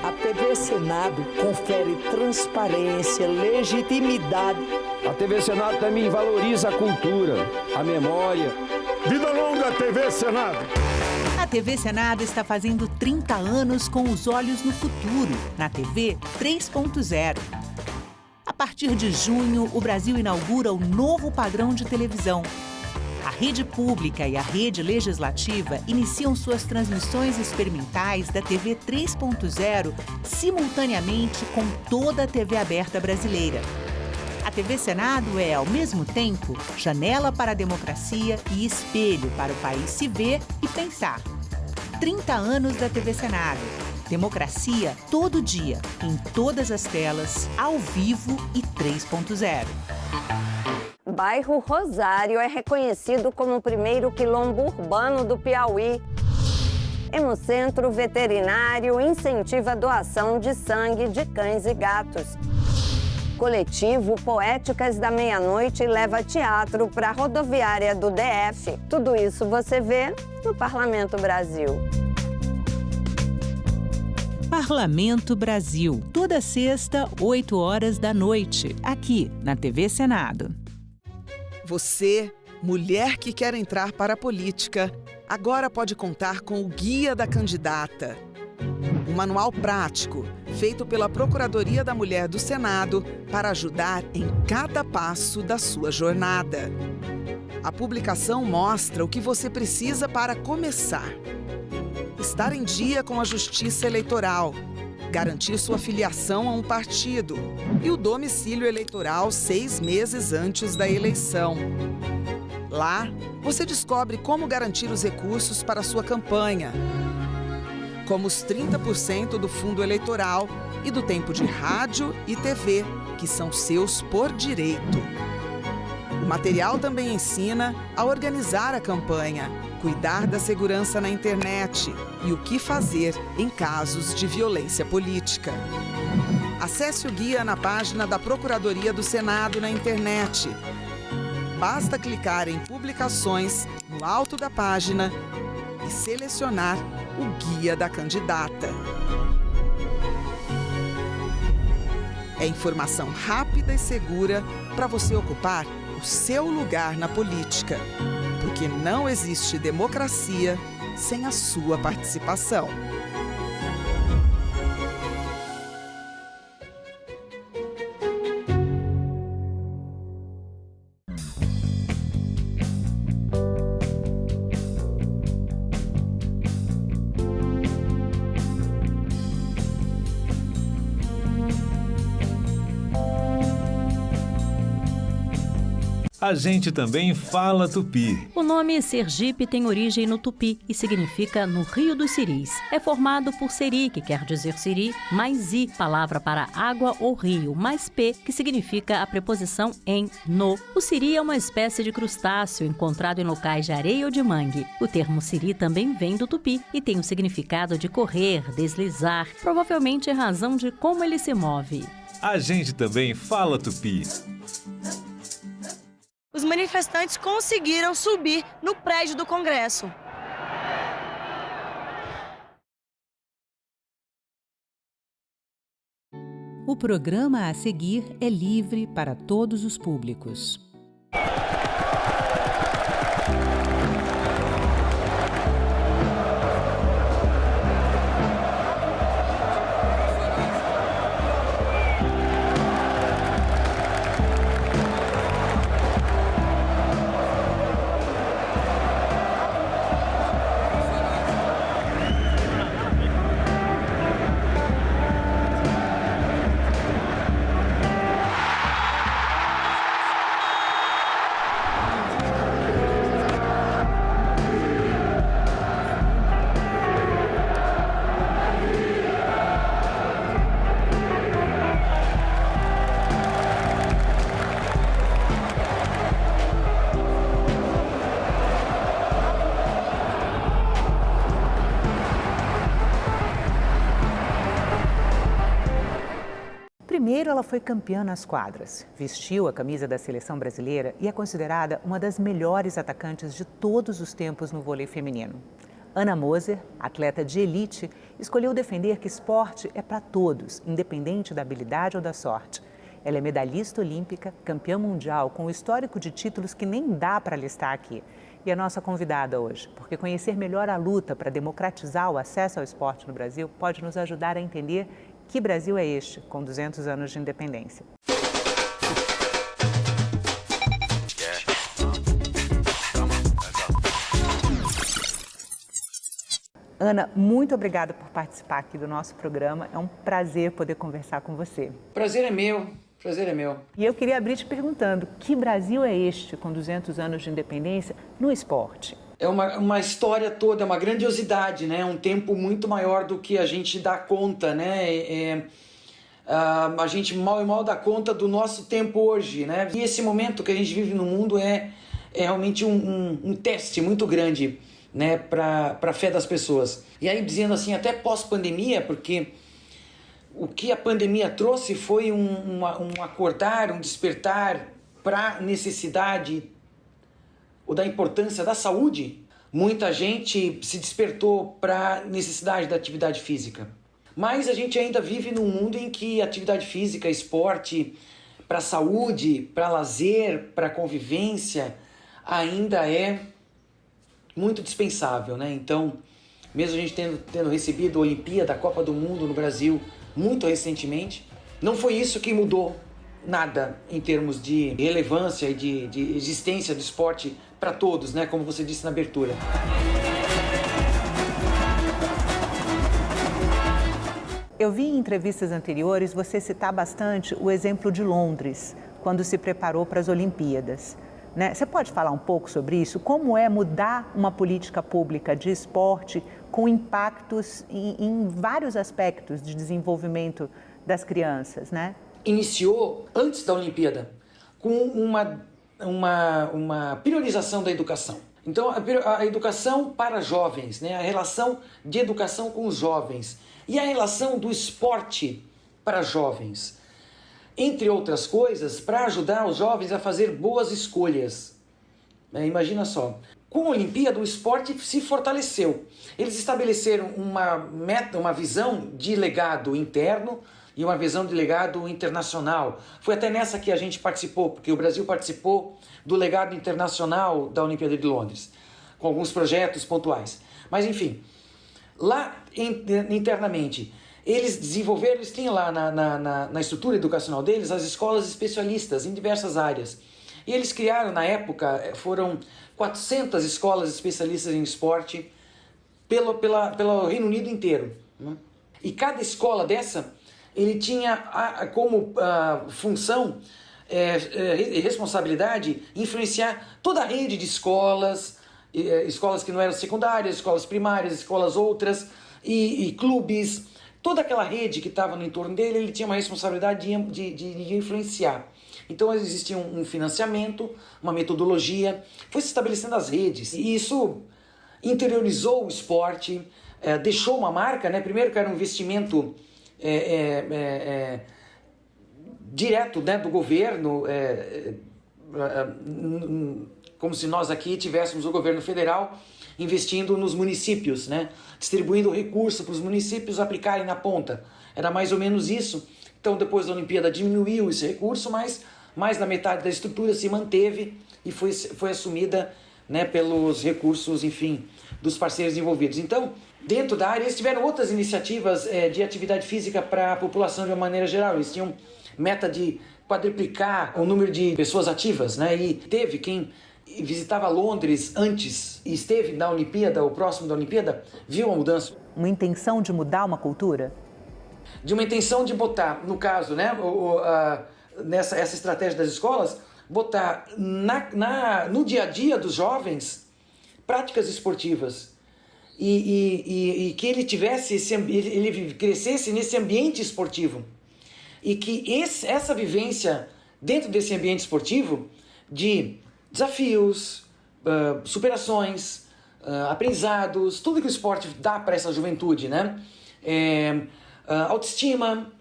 A TV Senado confere transparência, legitimidade. A TV Senado também valoriza a cultura, a memória. Vida longa, TV Senado! A TV Senado está fazendo 30 anos com os olhos no futuro, na TV 3.0. A partir de junho, o Brasil inaugura o novo padrão de televisão. A rede pública e a rede legislativa iniciam suas transmissões experimentais da TV 3.0 simultaneamente com toda a TV aberta brasileira. A TV Senado é, ao mesmo tempo, janela para a democracia e espelho para o país se ver e pensar. 30 anos da TV Senado. Democracia todo dia, em todas as telas, ao vivo e 3.0. Bairro Rosário é reconhecido como o primeiro quilombo urbano do Piauí. Hemocentro Veterinário incentiva a doação de sangue de cães e gatos. Coletivo Poéticas da Meia-Noite leva teatro para a rodoviária do DF. Tudo isso você vê no Parlamento Brasil. Parlamento Brasil, toda sexta, 20h, aqui na TV Senado. Você, mulher que quer entrar para a política, agora pode contar com o Guia da Candidata. Um manual prático, feito pela Procuradoria da Mulher do Senado para ajudar em cada passo da sua jornada. A publicação mostra o que você precisa para começar. Estar em dia com a Justiça Eleitoral, garantir sua filiação a um partido e o domicílio eleitoral 6 meses antes da eleição. Lá, você descobre como garantir os recursos para a sua campanha, como os 30% do fundo eleitoral e do tempo de rádio e TV, que são seus por direito. O material também ensina a organizar a campanha, cuidar da segurança na internet e o que fazer em casos de violência política. Acesse o guia na página da Procuradoria do Senado na internet. Basta clicar em Publicações no alto da página e selecionar o Guia da Candidata. É informação rápida e segura para você ocupar o seu lugar na política. Porque não existe democracia sem a sua participação. A gente também fala tupi. O nome Sergipe tem origem no tupi e significa no Rio dos Siris. É formado por seri, que quer dizer siri, mais i, palavra para água ou rio, mais p, que significa a preposição em, no. O siri é uma espécie de crustáceo encontrado em locais de areia ou de mangue. O termo siri também vem do tupi e tem o significado de correr, deslizar, provavelmente em razão de como ele se move. A gente também fala tupi. Os manifestantes conseguiram subir no prédio do Congresso. O programa a seguir é livre para todos os públicos. Primeiro, ela foi campeã nas quadras, vestiu a camisa da seleção brasileira e é considerada uma das melhores atacantes de todos os tempos no vôlei feminino. Ana Moser, atleta de elite, escolheu defender que esporte é para todos, independente da habilidade ou da sorte. Ela é medalhista olímpica, campeã mundial, com um histórico de títulos que nem dá para listar aqui. E a nossa convidada hoje, porque conhecer melhor a luta para democratizar o acesso ao esporte no Brasil pode nos ajudar a entender que Brasil é este, com 200 anos de independência. Ana, muito obrigada por participar aqui do nosso programa. É um prazer poder conversar com você. Prazer é meu. Prazer é meu. E eu queria abrir te perguntando, que Brasil é este, com 200 anos de independência, no esporte? É uma história toda, é uma grandiosidade, né? Um tempo muito maior do que a gente dá conta, né? A gente mal e mal dá conta do nosso tempo hoje, né? E esse momento que a gente vive no mundo é realmente um teste muito grande, né? Para a fé das pessoas. E aí, dizendo assim, até pós-pandemia, porque o que a pandemia trouxe foi um acordar, um despertar para a necessidade ou da importância da saúde. Muita gente se despertou para a necessidade da atividade física. Mas a gente ainda vive num mundo em que atividade física, esporte, para saúde, para lazer, para convivência, ainda é muito dispensável, né? Então, mesmo a gente tendo recebido a Olimpíada, a Copa do Mundo no Brasil muito recentemente, não foi isso que mudou nada em termos de relevância e de existência do esporte para todos, né? Como você disse na abertura. Eu vi em entrevistas anteriores você citar bastante o exemplo de Londres, quando se preparou para as Olimpíadas, né? Você pode falar um pouco sobre isso? Como é mudar uma política pública de esporte com impactos em vários aspectos de desenvolvimento das crianças, né? Iniciou antes da Olimpíada com uma priorização da educação. Então, a educação para jovens, né? A relação de educação com os jovens e a relação do esporte para jovens. Entre outras coisas, para ajudar os jovens a fazer boas escolhas. Imagina só, com a Olimpíada o esporte se fortaleceu. Eles estabeleceram uma meta, uma visão de legado interno e uma visão de legado internacional. Foi até nessa que a gente participou, porque o Brasil participou do legado internacional da Olimpíada de Londres, com alguns projetos pontuais. Mas enfim, lá internamente, eles desenvolveram, eles tinham lá na estrutura educacional deles as escolas especialistas em diversas áreas. E eles criaram, na época, foram 400 escolas especialistas em esporte pelo Reino Unido inteiro. Né? E cada escola dessa, ele tinha como função responsabilidade influenciar toda a rede de escolas, escolas que não eram secundárias, escolas primárias, escolas outras e clubes. Toda aquela rede que estava no entorno dele, ele tinha uma responsabilidade de influenciar. Então existia um financiamento, uma metodologia, foi se estabelecendo as redes. E isso interiorizou o esporte, deixou uma marca, né? Primeiro que era um investimento direto, né, do governo, como se nós aqui tivéssemos o governo federal investindo nos municípios, né? Distribuindo recurso para os municípios aplicarem na ponta. Era mais ou menos isso. Então, depois da Olimpíada diminuiu esse recurso, mas mais da metade da estrutura se manteve e foi assumida, né, pelos recursos, enfim, dos parceiros envolvidos. Então, dentro da área, eles tiveram outras iniciativas de atividade física para a população de uma maneira geral. Eles tinham meta de quadruplicar o número de pessoas ativas, né? E teve quem visitava Londres antes e esteve na Olimpíada, ou próximo da Olimpíada, viu a mudança. Uma intenção de mudar uma cultura? De uma intenção de botar, no caso, né, essa estratégia das escolas, botar no dia a dia dos jovens práticas esportivas e que ele tivesse ele crescesse nesse ambiente esportivo e que essa vivência dentro desse ambiente esportivo de desafios, superações, aprendizados, tudo que o esporte dá para essa juventude, né? Autoestima,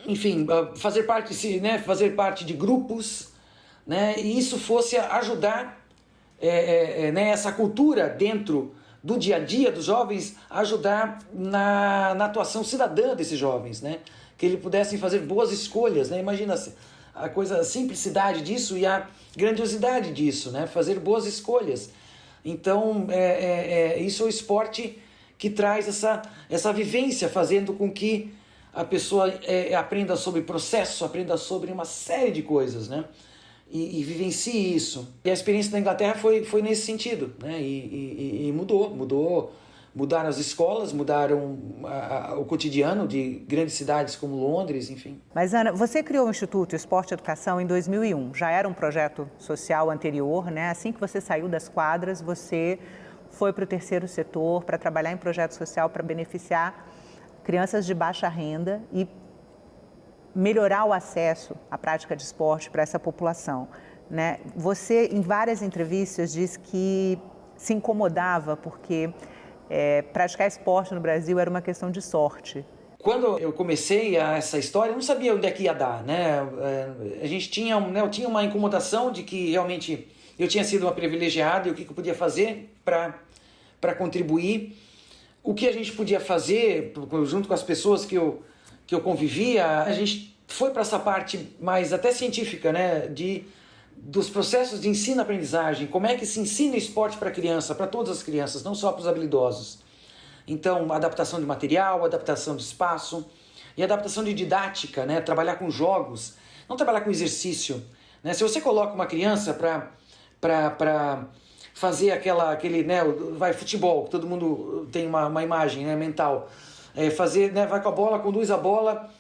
enfim, fazer parte de grupos, né? E isso fosse ajudar né, essa cultura dentro do dia a dia dos jovens, ajudar na atuação cidadã desses jovens, né? Que eles pudessem fazer boas escolhas, né? Imagina a simplicidade disso e a grandiosidade disso, né? Fazer boas escolhas. Então, isso é o esporte que traz essa vivência, fazendo com que a pessoa aprenda sobre processo, aprenda sobre uma série de coisas, né? E vivencie isso. E a experiência da Inglaterra foi nesse sentido, né? E mudaram as escolas, mudaram o cotidiano de grandes cidades como Londres, enfim. Mas, Ana, você criou o Instituto Esporte e Educação em 2001. Já era um projeto social anterior, né? Assim que você saiu das quadras, você foi para o terceiro setor para trabalhar em projeto social para beneficiar crianças de baixa renda e melhorar o acesso à prática de esporte para essa população, né? Você, em várias entrevistas, disse que se incomodava porque praticar esporte no Brasil era uma questão de sorte. Quando eu comecei essa história, eu não sabia onde é que ia dar, né? Eu tinha uma incomodação de que realmente eu tinha sido uma privilegiada e o que eu podia fazer para contribuir. O que a gente podia fazer, junto com as pessoas que eu convivia, a gente foi para essa parte mais até científica, né? Dos processos de ensino-aprendizagem, como é que se ensina esporte para criança, para todas as crianças, não só para os habilidosos. Então, adaptação de material, adaptação de espaço e adaptação de didática, né? Trabalhar com jogos, não trabalhar com exercício, né? Se você coloca uma criança para fazer aquele, né, futebol, que todo mundo tem uma imagem, né, mental, fazer, né, vai com a bola, conduz a bola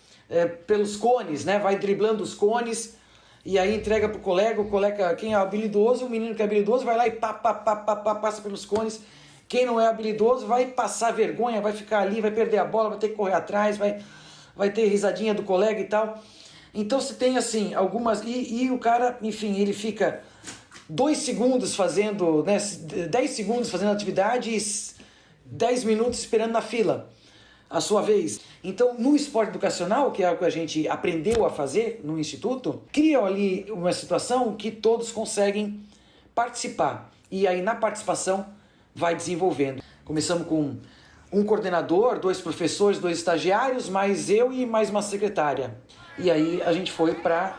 pelos cones, né, vai driblando os cones e aí entrega pro colega, o colega, quem é habilidoso, o menino que é habilidoso vai lá e passa pelos cones. Quem não é habilidoso vai passar vergonha, vai ficar ali, vai perder a bola, vai ter que correr atrás, vai ter risadinha do colega e tal. Então você tem assim algumas... E o cara, enfim, ele fica 2 segundos fazendo, né, 10 segundos fazendo atividade e 10 minutos esperando na fila a sua vez. Então, no esporte educacional, que é o que a gente aprendeu a fazer no Instituto, cria ali uma situação que todos conseguem participar. E aí, na participação, vai desenvolvendo. Começamos com um coordenador, 2 professores, 2 estagiários, mais eu e mais uma secretária. E aí, a gente foi para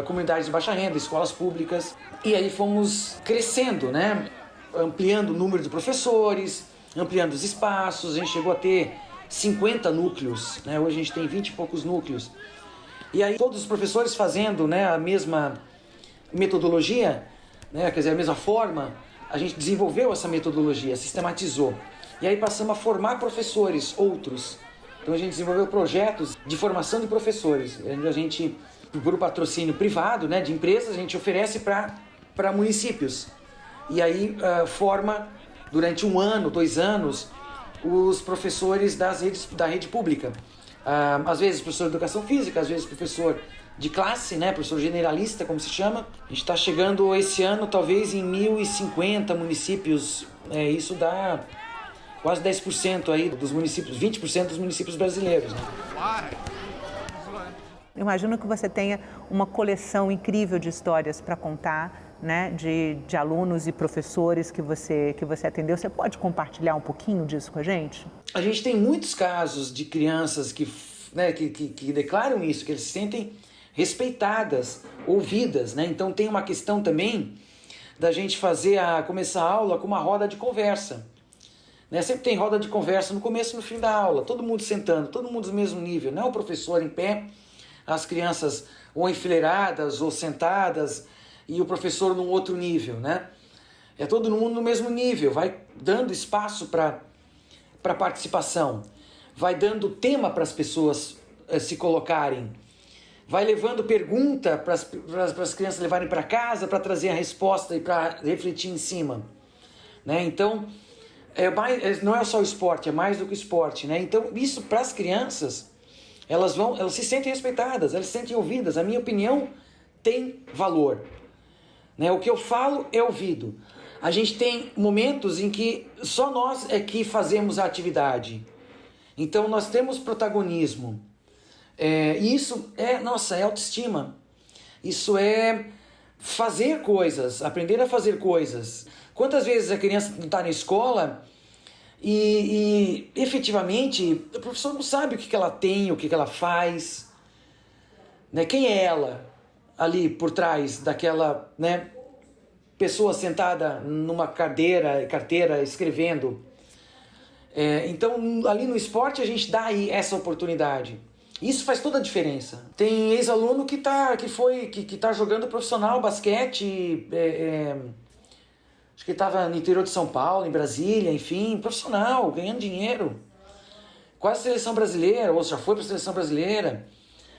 comunidades de baixa renda, escolas públicas. E aí, fomos crescendo, né? Ampliando o número de professores, ampliando os espaços. A gente chegou a ter 50 núcleos, né? Hoje a gente tem 20 e poucos núcleos. E aí todos os professores fazendo, né, a mesma metodologia, né, quer dizer, a mesma forma, a gente desenvolveu essa metodologia, sistematizou. E aí passamos a formar professores, outros. Então a gente desenvolveu projetos de formação de professores, onde a gente por um patrocínio privado, né, de empresas, a gente oferece para municípios. E aí forma, durante 1 ano, 2 anos, os professores da rede pública. Às vezes professor de educação física, às vezes professor de classe, né, professor generalista, como se chama. A gente está chegando esse ano, talvez, em 1.050 municípios. Isso dá quase 10% aí dos municípios, 20% dos municípios brasileiros, né? Eu imagino que você tenha uma coleção incrível de histórias para contar, né, de alunos e professores que você atendeu. Você pode compartilhar um pouquinho disso com a gente? A gente tem muitos casos de crianças que declaram isso, que eles se sentem respeitadas, ouvidas, né? Então tem uma questão também da gente começar a aula com uma roda de conversa, né? Sempre tem roda de conversa no começo e no fim da aula, todo mundo sentando, todo mundo do mesmo nível, não é o professor em pé, as crianças ou enfileiradas ou sentadas e o professor num outro nível, né? É todo mundo no mesmo nível, vai dando espaço para participação, vai dando tema para as pessoas se colocarem, vai levando pergunta para as crianças levarem para casa para trazer a resposta e para refletir em cima, né? Então, não é só o esporte, é mais do que o esporte, né? Então, isso para as crianças, elas se sentem respeitadas, elas se sentem ouvidas. A minha opinião tem valor, né? O que eu falo é ouvido. A gente tem momentos em que só nós é que fazemos a atividade. Então, nós temos protagonismo. E isso é autoestima. Isso é fazer coisas, aprender a fazer coisas. Quantas vezes a criança está na escola e efetivamente o professor não sabe o que ela tem, o que ela faz, né? Quem é ela ali por trás daquela, né, pessoa sentada numa carteira escrevendo. Então, ali no esporte a gente dá aí essa oportunidade. Isso faz toda a diferença. Tem ex-aluno que tá jogando profissional basquete, acho que estava no interior de São Paulo, em Brasília, enfim, profissional, ganhando dinheiro. Quase seleção brasileira, ou já foi para a seleção brasileira.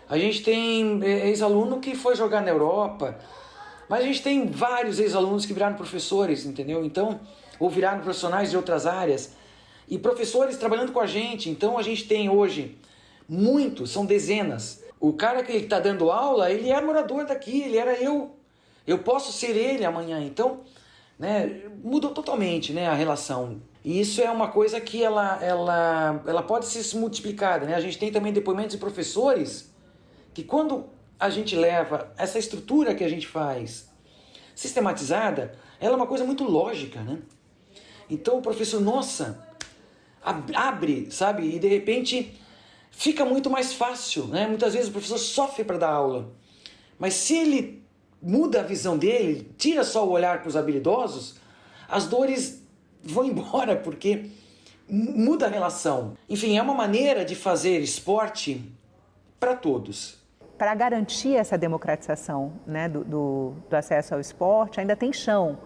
A gente tem ex-aluno que foi jogar na Europa, mas a gente tem vários ex-alunos que viraram professores, entendeu? Então, ou viraram profissionais de outras áreas, e professores trabalhando com a gente. Então, a gente tem hoje muitos, são dezenas. O cara que está dando aula, ele é morador daqui, ele era eu. Eu posso ser ele amanhã. Então, né, mudou totalmente, né, a relação. E isso é uma coisa que ela pode ser multiplicada, né? A gente tem também depoimentos de professores que, quando a gente leva essa estrutura que a gente faz sistematizada, ela é uma coisa muito lógica, né? Então o professor, abre, sabe? E de repente fica muito mais fácil, né? Muitas vezes o professor sofre para dar aula, mas se ele muda a visão dele, tira só o olhar para os habilidosos, as dores vão embora, porque muda a relação. Enfim, é uma maneira de fazer esporte para todos. Para garantir essa democratização, né, do acesso ao esporte, ainda tem chão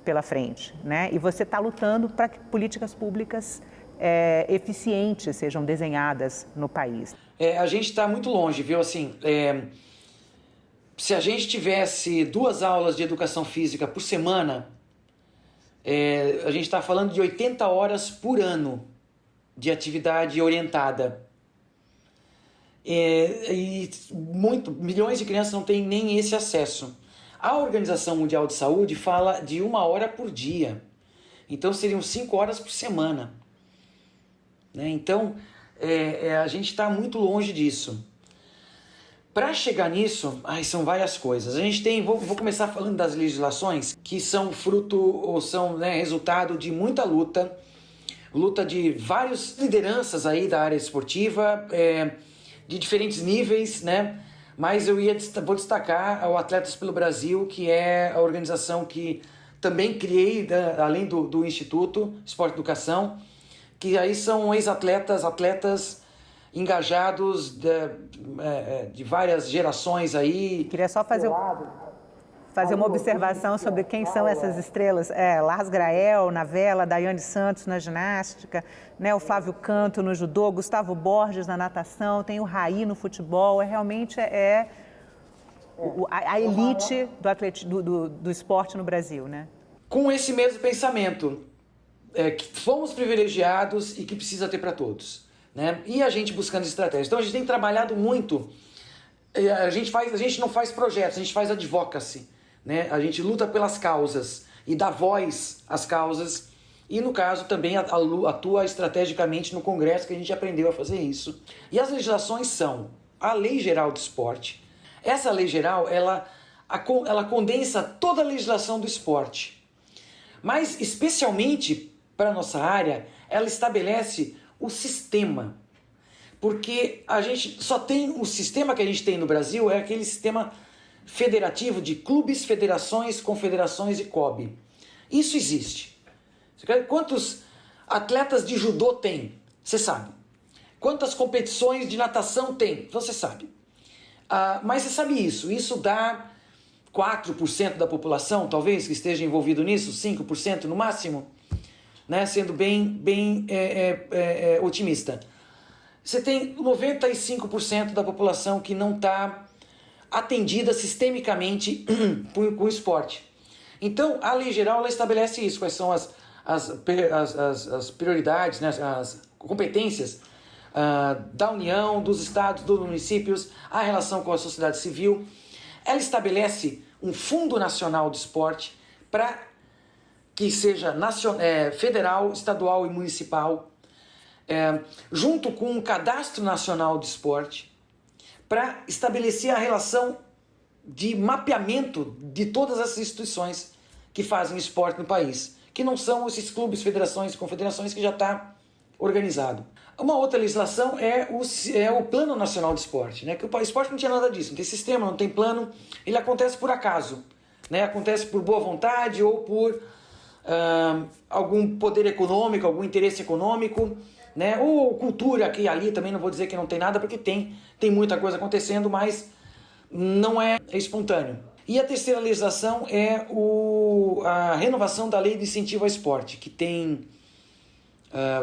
pela frente, né? E você está lutando para que políticas públicas eficientes sejam desenhadas no país. A gente está muito longe, viu? Assim, se a gente tivesse 2 aulas de educação física por semana, a gente está falando de 80 horas por ano de atividade orientada. Milhões de crianças não têm nem esse acesso. A Organização Mundial de Saúde fala de 1 hora por dia. Então seriam 5 horas por semana, né? Então a gente está muito longe disso. Para chegar nisso, são várias coisas. A gente tem, vou começar falando das legislações que são fruto ou são, né, resultado de muita luta de várias lideranças aí da área esportiva, de diferentes níveis, né? Mas vou destacar o Atletas pelo Brasil, que é a organização que também criei, além do Instituto Esporte e Educação, que aí são atletas engajados de várias gerações aí. Queria só fazer uma observação sobre quem são essas estrelas. Lars Grael na vela, Daiane Santos na ginástica, né, o Flávio Canto no judô, Gustavo Borges na natação, tem o Raí no futebol. Realmente a elite do esporte no Brasil, né? Com esse mesmo pensamento, que fomos privilegiados e que precisa ter para todos, né? E a gente buscando estratégias. Então a gente tem trabalhado muito, a gente não faz projetos, a gente faz advocacy, né? A gente luta pelas causas e dá voz às causas e, no caso, também atua estrategicamente no Congresso, que a gente aprendeu a fazer isso. E as legislações são a Lei Geral do Esporte. Essa Lei Geral, ela condensa toda a legislação do esporte. Mas, especialmente para a nossa área, ela estabelece o sistema. Porque a gente só tem o sistema que a gente tem no Brasil, é aquele sistema federativo de clubes, federações, confederações e COB. Isso existe. Quantos atletas de judô tem? Você sabe. Quantas competições de natação tem? Você sabe. Mas você sabe isso. Isso dá 4% da população, talvez, que esteja envolvido nisso, 5% no máximo, né? Sendo bem otimista. Você tem 95% da população que não está atendida sistemicamente com o esporte. Então, a Lei Geral ela estabelece isso, quais são as prioridades, né, as competências da União, dos estados, dos municípios, a relação com a sociedade civil. Ela estabelece um Fundo Nacional de Esporte para que seja federal, estadual e municipal, junto com um Cadastro Nacional de Esporte, para estabelecer a relação de mapeamento de todas essas instituições que fazem esporte no país, que não são esses clubes, federações e confederações que já está organizado. Uma outra legislação é o Plano Nacional de Esporte, né? Que o esporte não tinha nada disso, não tem sistema, não tem plano, ele acontece por acaso, né? Acontece por boa vontade ou por algum poder econômico, algum interesse econômico, né? Ou cultura aqui e ali, também não vou dizer que não tem nada, porque tem muita coisa acontecendo, mas não é espontâneo. E a terceira legislação é a renovação da Lei de Incentivo ao Esporte, que tem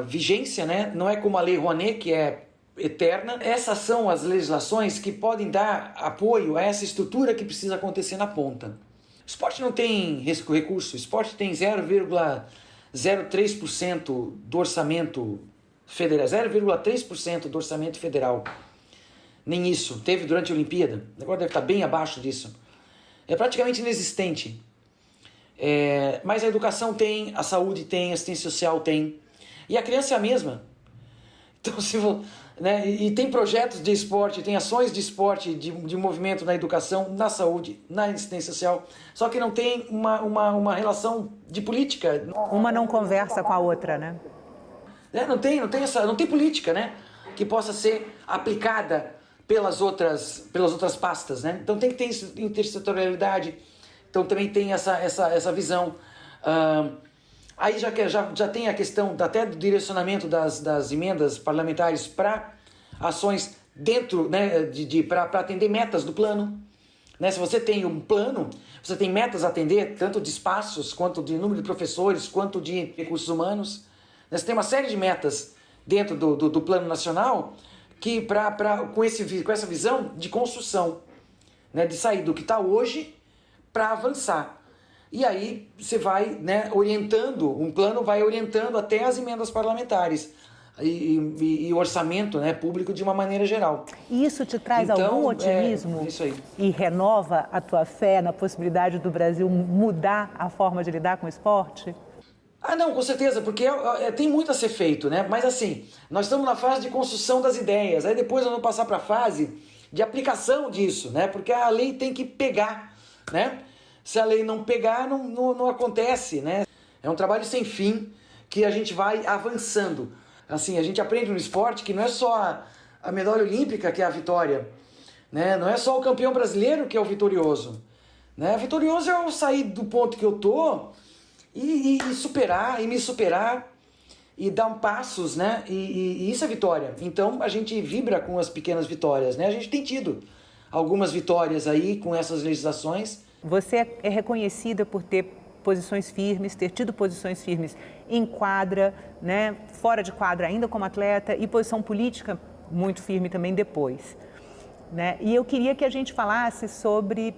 vigência, né? Não é como a Lei Rouanet, que é eterna. Essas são as legislações que podem dar apoio a essa estrutura que precisa acontecer na ponta. O esporte não tem recurso, o esporte tem 0,03% do orçamento federal, 0,3% do orçamento federal. Nem isso. Teve durante a Olimpíada. Agora deve estar bem abaixo disso. É praticamente inexistente. Mas a educação tem, a saúde tem, a assistência social tem. E a criança é a mesma. Então, né, e tem projetos de esporte, tem ações de esporte, de movimento na educação, na saúde, na assistência social. Só que não tem uma relação de política. Uma não conversa com a outra, né? Não tem política, né, que possa ser aplicada pelas outras pastas, né? Então tem que ter intersetorialidade, então também tem essa visão. Aí já tem a questão até do direcionamento das emendas parlamentares para ações dentro, né, para atender metas do plano. Né? Se você tem um plano, você tem metas a atender, tanto de espaços, quanto de número de professores, quanto de recursos humanos. Você tem uma série de metas dentro do plano nacional que com essa visão de construção, né, de sair do que está hoje para avançar. E aí você vai, né, orientando, um plano vai orientando até as emendas parlamentares e o orçamento, né, público de uma maneira geral. E isso te traz algum otimismo? Isso aí. E renova a tua fé na possibilidade do Brasil mudar a forma de lidar com o esporte? Não, com certeza, porque tem muito a ser feito, né? Mas assim, nós estamos na fase de construção das ideias, aí depois nós vamos passar para a fase de aplicação disso, né? Porque a lei tem que pegar, né? Se a lei não pegar, não acontece, né? É um trabalho sem fim que a gente vai avançando. Assim, a gente aprende no esporte que não é só a medalha olímpica que é a vitória, né? Não é só o campeão brasileiro que é o vitorioso, né? Vitorioso é eu sair do ponto que eu tô e me superar e dar passos, né? E isso é vitória. Então a gente vibra com as pequenas vitórias, né? A gente tem tido algumas vitórias aí com essas legislações. Você é reconhecida por ter posições firmes, ter tido posições firmes em quadra, né? Fora de quadra ainda como atleta e posição política muito firme também depois. né? E eu queria que a gente falasse sobre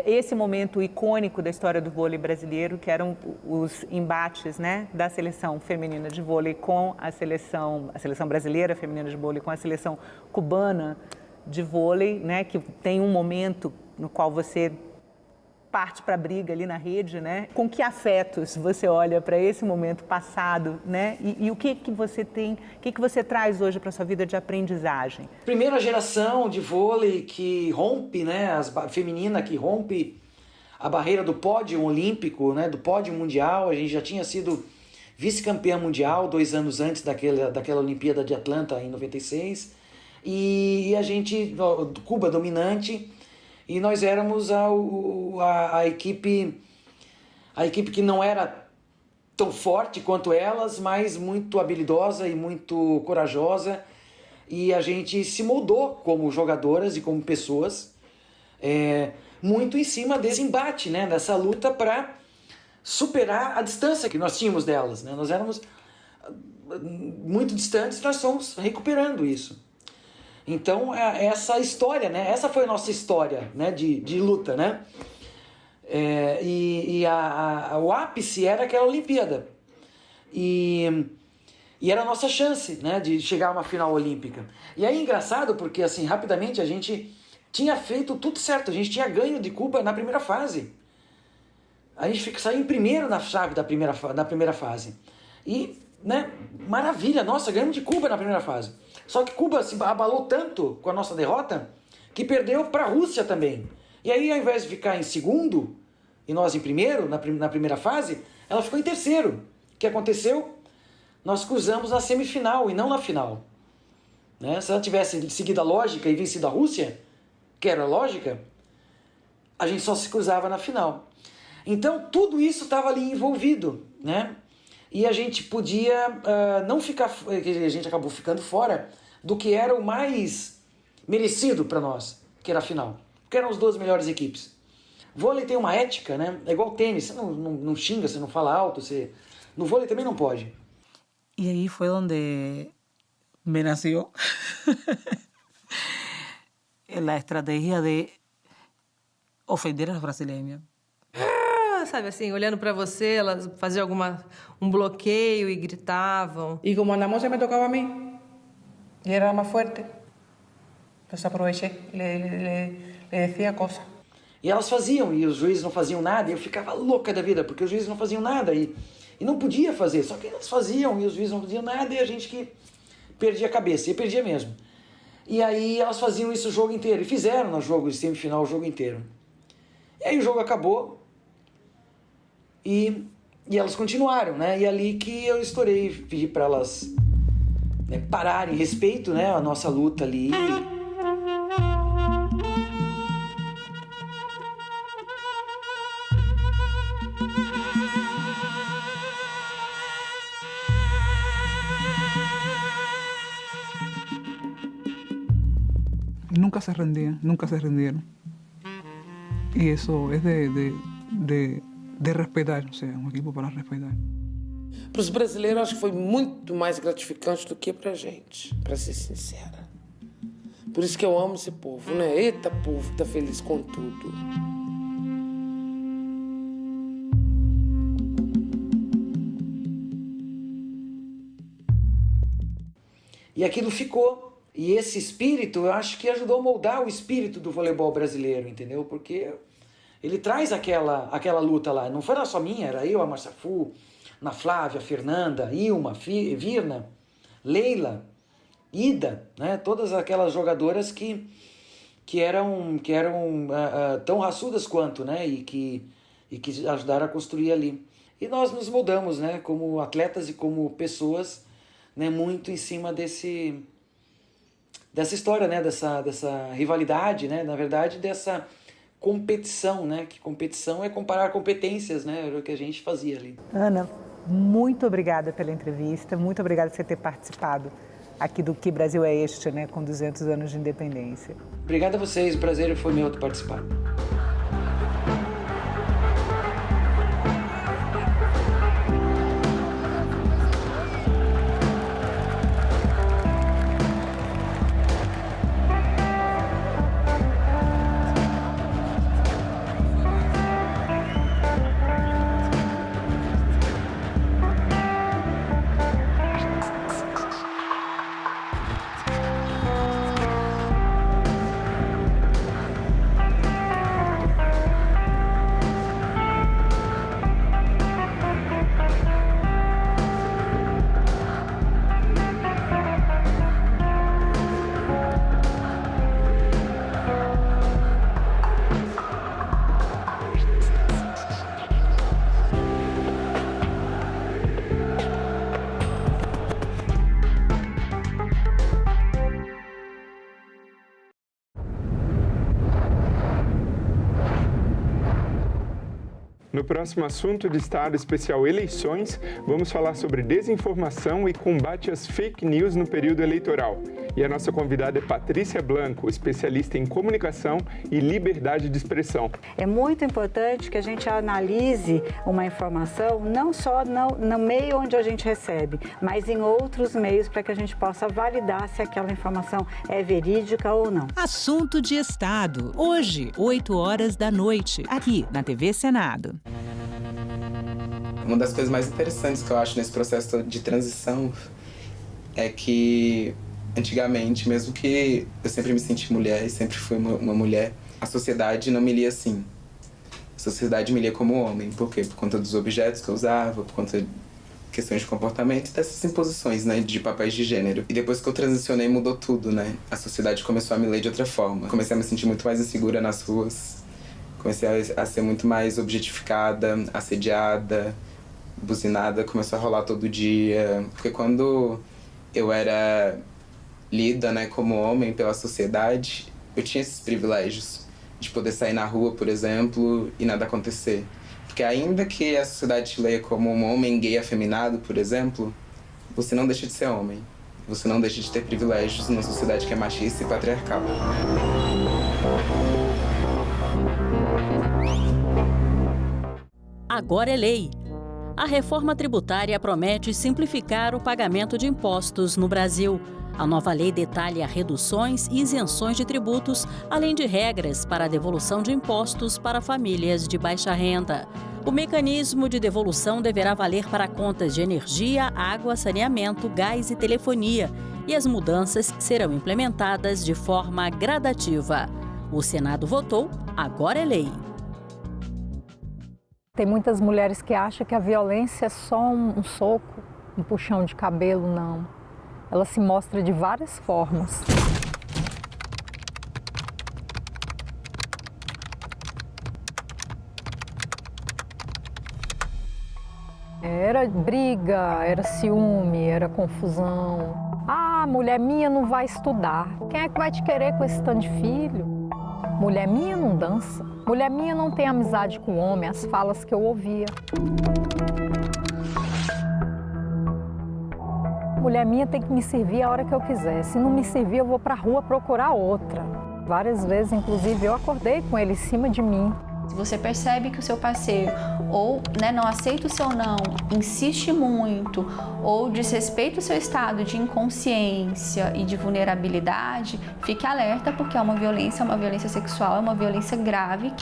esse momento icônico da história do vôlei brasileiro, que eram os embates, né, da seleção feminina de vôlei com a seleção brasileira feminina de vôlei com a seleção cubana de vôlei, né, que tem um momento no qual você parte para a briga ali na rede, né? Com que afetos você olha para esse momento passado, né? E o que você tem, o que você traz hoje para sua vida de aprendizagem? Primeira geração de vôlei que rompe, né? Feminina que rompe a barreira do pódio olímpico, né? Do pódio mundial. A gente já tinha sido vice-campeã mundial 2 anos antes daquela Olimpíada de Atlanta em 96. E a gente, Cuba dominante. E nós éramos a equipe que não era tão forte quanto elas, mas muito habilidosa e muito corajosa. E a gente se moldou como jogadoras e como pessoas, muito em cima desse embate, né? Dessa luta para superar a distância que nós tínhamos delas, né? Nós éramos muito distantes, nós fomos recuperando isso. Então, essa história, né? Essa foi a nossa história, né? de luta, né? O ápice era aquela Olimpíada. E era a nossa chance, né? De chegar a uma final olímpica. E aí, engraçado, porque assim, rapidamente a gente tinha feito tudo certo. A gente tinha ganho de Cuba na primeira fase. A gente saiu em primeiro na chave da primeira fase. E, né? Maravilha, nossa, ganhamos de Cuba na primeira fase. Só que Cuba se abalou tanto com a nossa derrota que perdeu para a Rússia também. E aí, ao invés de ficar em segundo e nós em primeiro, na primeira fase, ela ficou em terceiro. O que aconteceu? Nós cruzamos na semifinal e não na final. Né? Se ela tivesse seguido a lógica e vencido a Rússia, que era a lógica, a gente só se cruzava na final. Então, tudo isso estava ali envolvido, né? E a gente podia não ficar... A gente acabou ficando fora do que era o mais merecido para nós, que era a final. Porque eram as 2 melhores equipes. Vôlei tem uma ética, né? É igual tênis. Você não xinga, você não fala alto. No vôlei também não pode. E aí foi onde me nació a estratégia de ofender as brasileiras. Sabe assim, olhando para você, elas faziam um bloqueio e gritavam. E como Ana Moser me tocava a mim, e era mais forte, eu aproveitei, le dizia coisas. E elas faziam, e os juízes não faziam nada, e eu ficava louca da vida, porque os juízes não faziam nada, e não podia fazer, só que elas faziam, e os juízes não faziam nada, e a gente que perdia a cabeça, e perdia mesmo. E aí elas faziam isso o jogo inteiro, e fizeram no jogo de semifinal o jogo inteiro. E aí o jogo acabou, e elas continuaram, né? E ali que eu estourei, pedi para elas, né, pararem, respeito, né, a nossa luta ali. Nunca se rendieron. Y eso es de respeitar, o sea, um equipo para respeitar. Para os brasileiros, acho que foi muito mais gratificante do que para a gente, para ser sincera. Por isso que eu amo esse povo, né? Eita, povo, tá feliz com tudo. E aquilo ficou. E esse espírito, eu acho que ajudou a moldar o espírito do voleibol brasileiro, entendeu? Porque ele traz aquela luta lá. Não foi só minha, era eu, a Marcia Fu, Ana Flávia, Fernanda, Ilma, Virna, Leila, Ida, né? Todas aquelas jogadoras que eram tão raçudas quanto, né? E que ajudaram a construir ali. E nós nos moldamos, né? Como atletas e como pessoas, né? Muito em cima dessa história, né? Dessa rivalidade, né? Na verdade, dessa competição, né? Que competição é comparar competências, né? Era o que a gente fazia ali. Ana, muito obrigada pela entrevista, muito obrigada por você ter participado aqui do Que Brasil é Este, né? Com 200 anos de independência. Obrigado a vocês, o prazer foi meu de participar. No próximo assunto de Estado Especial Eleições, vamos falar sobre desinformação e combate às fake news no período eleitoral. E a nossa convidada é Patrícia Blanco, especialista em comunicação e liberdade de expressão. É muito importante que a gente analise uma informação não só no meio onde a gente recebe, mas em outros meios para que a gente possa validar se aquela informação é verídica ou não. Assunto de Estado. Hoje, 8h, aqui na TV Senado. Uma das coisas mais interessantes que eu acho nesse processo de transição é que, antigamente, mesmo que eu sempre me senti mulher e sempre fui uma mulher, a sociedade não me lia assim. A sociedade me lia como homem. Por quê? Por conta dos objetos que eu usava, por conta de questões de comportamento e dessas imposições, né, de papéis de gênero. E depois que eu transicionei, mudou tudo, né? A sociedade começou a me ler de outra forma. Comecei a me sentir muito mais insegura nas ruas. Comecei a ser muito mais objetificada, assediada, buzinada. Começou a rolar todo dia. Porque quando eu era lida, né, como homem pela sociedade, eu tinha esses privilégios de poder sair na rua, por exemplo, e nada acontecer. Porque ainda que a sociedade te leia como um homem gay afeminado, por exemplo, você não deixa de ser homem. Você não deixa de ter privilégios numa sociedade que é machista e patriarcal. Agora é lei. A reforma tributária promete simplificar o pagamento de impostos no Brasil. A nova lei detalha reduções e isenções de tributos, além de regras para a devolução de impostos para famílias de baixa renda. O mecanismo de devolução deverá valer para contas de energia, água, saneamento, gás e telefonia, e as mudanças serão implementadas de forma gradativa. O Senado votou, agora é lei. Tem muitas mulheres que acham que a violência é só um soco, um puxão de cabelo, não. Ela se mostra de várias formas. Era briga, era ciúme, era confusão. Ah, mulher minha não vai estudar. Quem é que vai te querer com esse tanto de filho? Mulher minha não dança. Mulher minha não tem amizade com homem, as falas que eu ouvia. Mulher minha tem que me servir a hora que eu quiser. Se não me servir, eu vou pra rua procurar outra. Várias vezes, inclusive, eu acordei com ele em cima de mim. Se você percebe que o seu parceiro ou não aceita o seu não, insiste muito ou desrespeita o seu estado de inconsciência e de vulnerabilidade, fique alerta porque é uma violência sexual, é uma violência grave.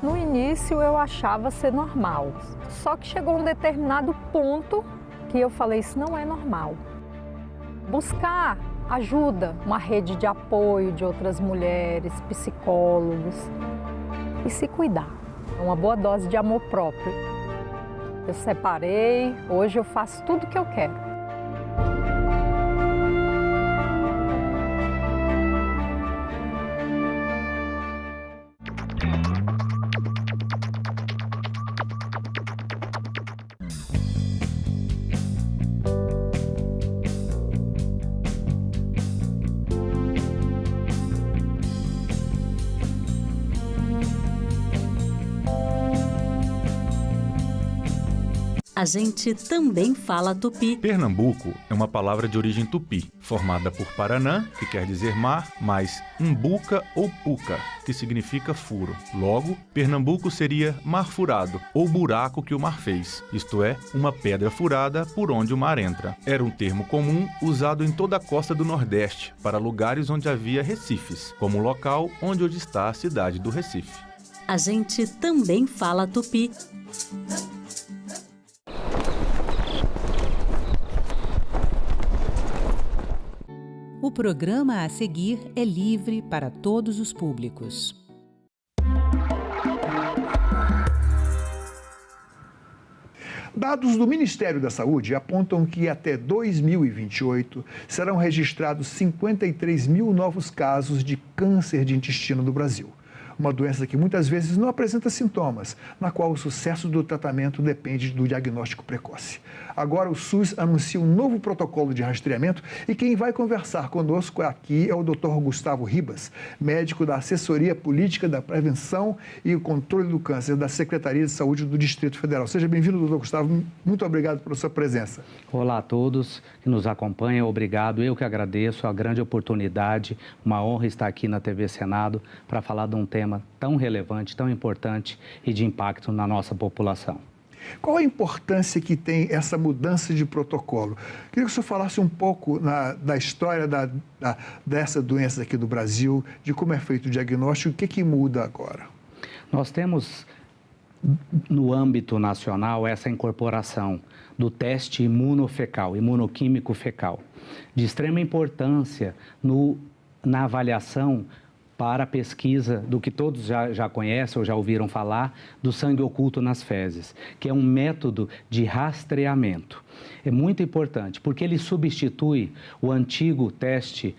No início eu achava ser normal, só que chegou um determinado ponto que eu falei, isso não é normal. Buscar ajuda, uma rede de apoio de outras mulheres, psicólogos e se cuidar. Uma boa dose de amor próprio. Eu separei, hoje eu faço tudo o que eu quero. A gente também fala tupi. Pernambuco é uma palavra de origem tupi, formada por Paranã, que quer dizer mar, mais umbuca ou puca, que significa furo. Logo, Pernambuco seria mar furado, ou buraco que o mar fez, isto é, uma pedra furada por onde o mar entra. Era um termo comum usado em toda a costa do Nordeste, para lugares onde havia recifes, como o local onde hoje está a cidade do Recife. A gente também fala tupi. O programa a seguir é livre para todos os públicos. Dados do Ministério da Saúde apontam que até 2028 serão registrados 53 mil novos casos de câncer de intestino no Brasil. uma doença que muitas vezes não apresenta sintomas, na qual o sucesso do tratamento depende do diagnóstico precoce. Agora o SUS anuncia um novo protocolo de rastreamento e quem vai conversar conosco aqui é o Dr. Gustavo Ribas, médico da Assessoria Política da Prevenção e o Controle do Câncer da Secretaria de Saúde do Distrito Federal. Seja bem-vindo, Dr. Gustavo. Muito obrigado pela sua presença. Olá a todos que nos acompanham. Obrigado. Eu que agradeço a grande oportunidade. Uma honra estar aqui na TV Senado para falar de um tema tão relevante, tão importante e de impacto na nossa população. Qual a importância que tem essa mudança de protocolo? Queria que o senhor falasse um pouco da história dessa doença aqui do Brasil, de como é feito o diagnóstico, o que muda agora? Nós temos, no âmbito nacional, essa incorporação do teste imunofecal, imunoquímico fecal, de extrema importância na avaliação para a pesquisa do que todos já conhecem ou já ouviram falar, do sangue oculto nas fezes, que é um método de rastreamento. É muito importante, porque ele substitui o antigo teste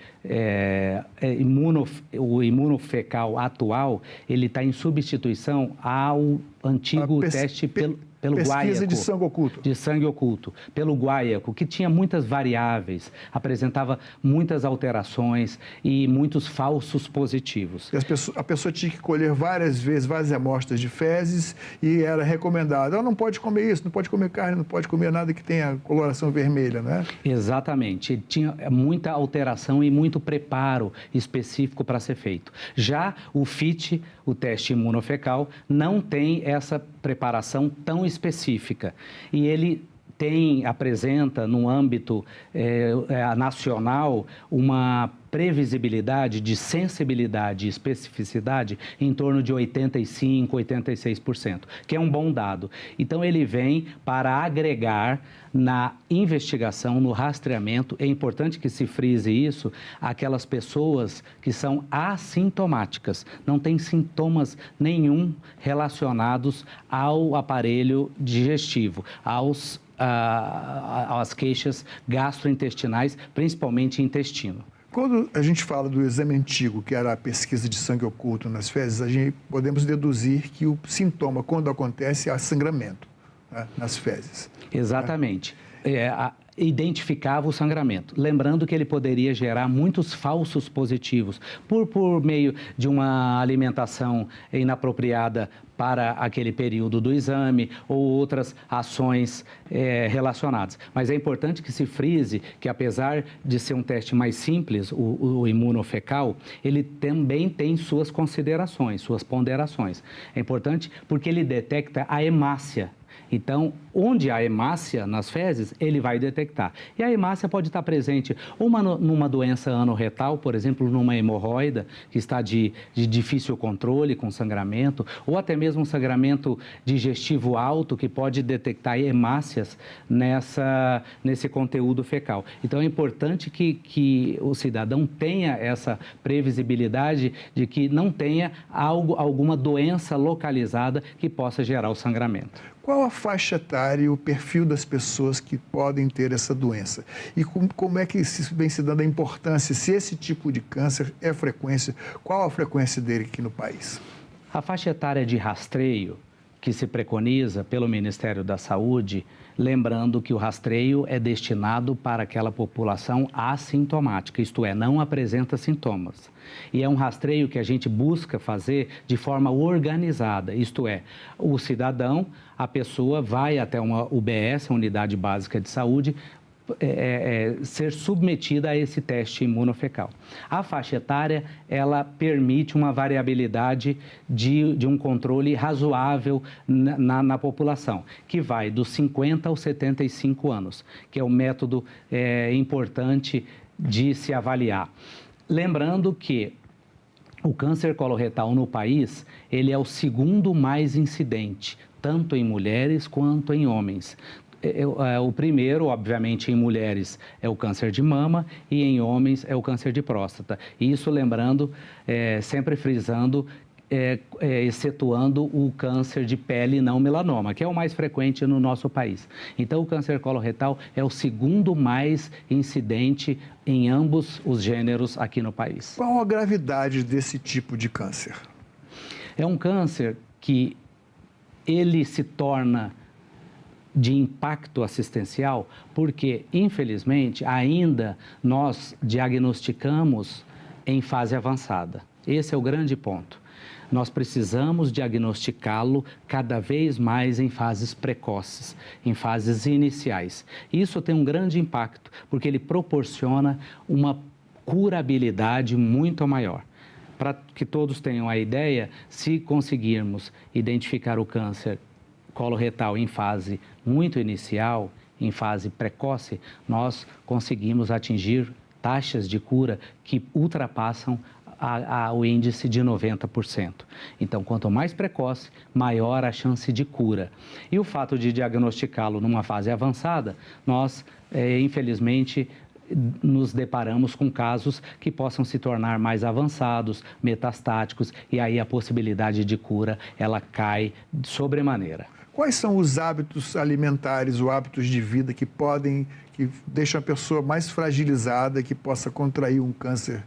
o imunofecal atual, ele está em substituição ao antigo teste pelo guaiaco. Pesquisa de sangue oculto. De sangue oculto, pelo guaiaco, que tinha muitas variáveis, apresentava muitas alterações e muitos falsos positivos. E a pessoa tinha que colher várias vezes, várias amostras de fezes e era recomendado, não pode comer isso, não pode comer carne, não pode comer nada que tenha coloração vermelha, né? Exatamente. Tinha muita alteração e muito preparo específico para ser feito. Já o FIT, o teste imunofecal, não tem essa preparação tão específica e ele apresenta no âmbito nacional uma previsibilidade de sensibilidade e especificidade em torno de 85%, 86%, que é um bom dado. Então, ele vem para agregar na investigação, no rastreamento, é importante que se frise isso, aquelas pessoas que são assintomáticas, não têm sintomas nenhum relacionados ao aparelho digestivo, às queixas gastrointestinais, principalmente intestino. Quando a gente fala do exame antigo, que era a pesquisa de sangue oculto nas fezes, podemos deduzir que o sintoma, quando acontece, é sangramento, né, nas fezes. Exatamente. Identificava o sangramento. Lembrando que ele poderia gerar muitos falsos positivos por meio de uma alimentação inapropriada para aquele período do exame ou outras ações relacionadas. Mas é importante que se frise que, apesar de ser um teste mais simples, o imunofecal, ele também tem suas considerações, suas ponderações. É importante porque ele detecta a hemácia. Então, onde há hemácia nas fezes, ele vai detectar. E a hemácia pode estar presente numa doença anorretal, por exemplo, numa hemorroida, que está de difícil controle, com sangramento, ou até mesmo um sangramento digestivo alto, que pode detectar hemácias nesse conteúdo fecal. Então, é importante que o cidadão tenha essa previsibilidade de que não tenha alguma doença localizada que possa gerar o sangramento. Qual a faixa etária e o perfil das pessoas que podem ter essa doença? E como é que vem se dando a importância, se esse tipo de câncer é frequência, qual a frequência dele aqui no país? A faixa etária de rastreio que se preconiza pelo Ministério da Saúde, lembrando que o rastreio é destinado para aquela população assintomática, isto é, não apresenta sintomas. E é um rastreio que a gente busca fazer de forma organizada, isto é, o cidadão, a pessoa vai até uma UBS, uma Unidade Básica de Saúde, ser submetida a esse teste imunofecal. A faixa etária, ela permite uma variabilidade de um controle razoável na população, que vai dos 50 aos 75 anos, que é um método importante de se avaliar. Lembrando que o câncer coloretal no país, ele é o segundo mais incidente, tanto em mulheres quanto em homens. O primeiro, obviamente, em mulheres é o câncer de mama e em homens é o câncer de próstata. Isso lembrando, sempre frisando, excetuando o câncer de pele não melanoma, que é o mais frequente no nosso país. Então, o câncer coloretal é o segundo mais incidente em ambos os gêneros aqui no país. Qual a gravidade desse tipo de câncer? É um câncer que ele se torna de impacto assistencial porque, infelizmente, ainda nós diagnosticamos em fase avançada. Esse é o grande ponto. Nós precisamos diagnosticá-lo cada vez mais em fases precoces, em fases iniciais. Isso tem um grande impacto, porque ele proporciona uma curabilidade muito maior. Para que todos tenham a ideia, se conseguirmos identificar o câncer coloretal em fase muito inicial, em fase precoce, nós conseguimos atingir taxas de cura que ultrapassam o índice de 90%. Então, quanto mais precoce, maior a chance de cura. E o fato de diagnosticá-lo numa fase avançada, nós, infelizmente, nos deparamos com casos que possam se tornar mais avançados, metastáticos, e aí a possibilidade de cura, ela cai sobremaneira. Quais são os hábitos alimentares ou hábitos de vida que deixam a pessoa mais fragilizada, que possa contrair um câncer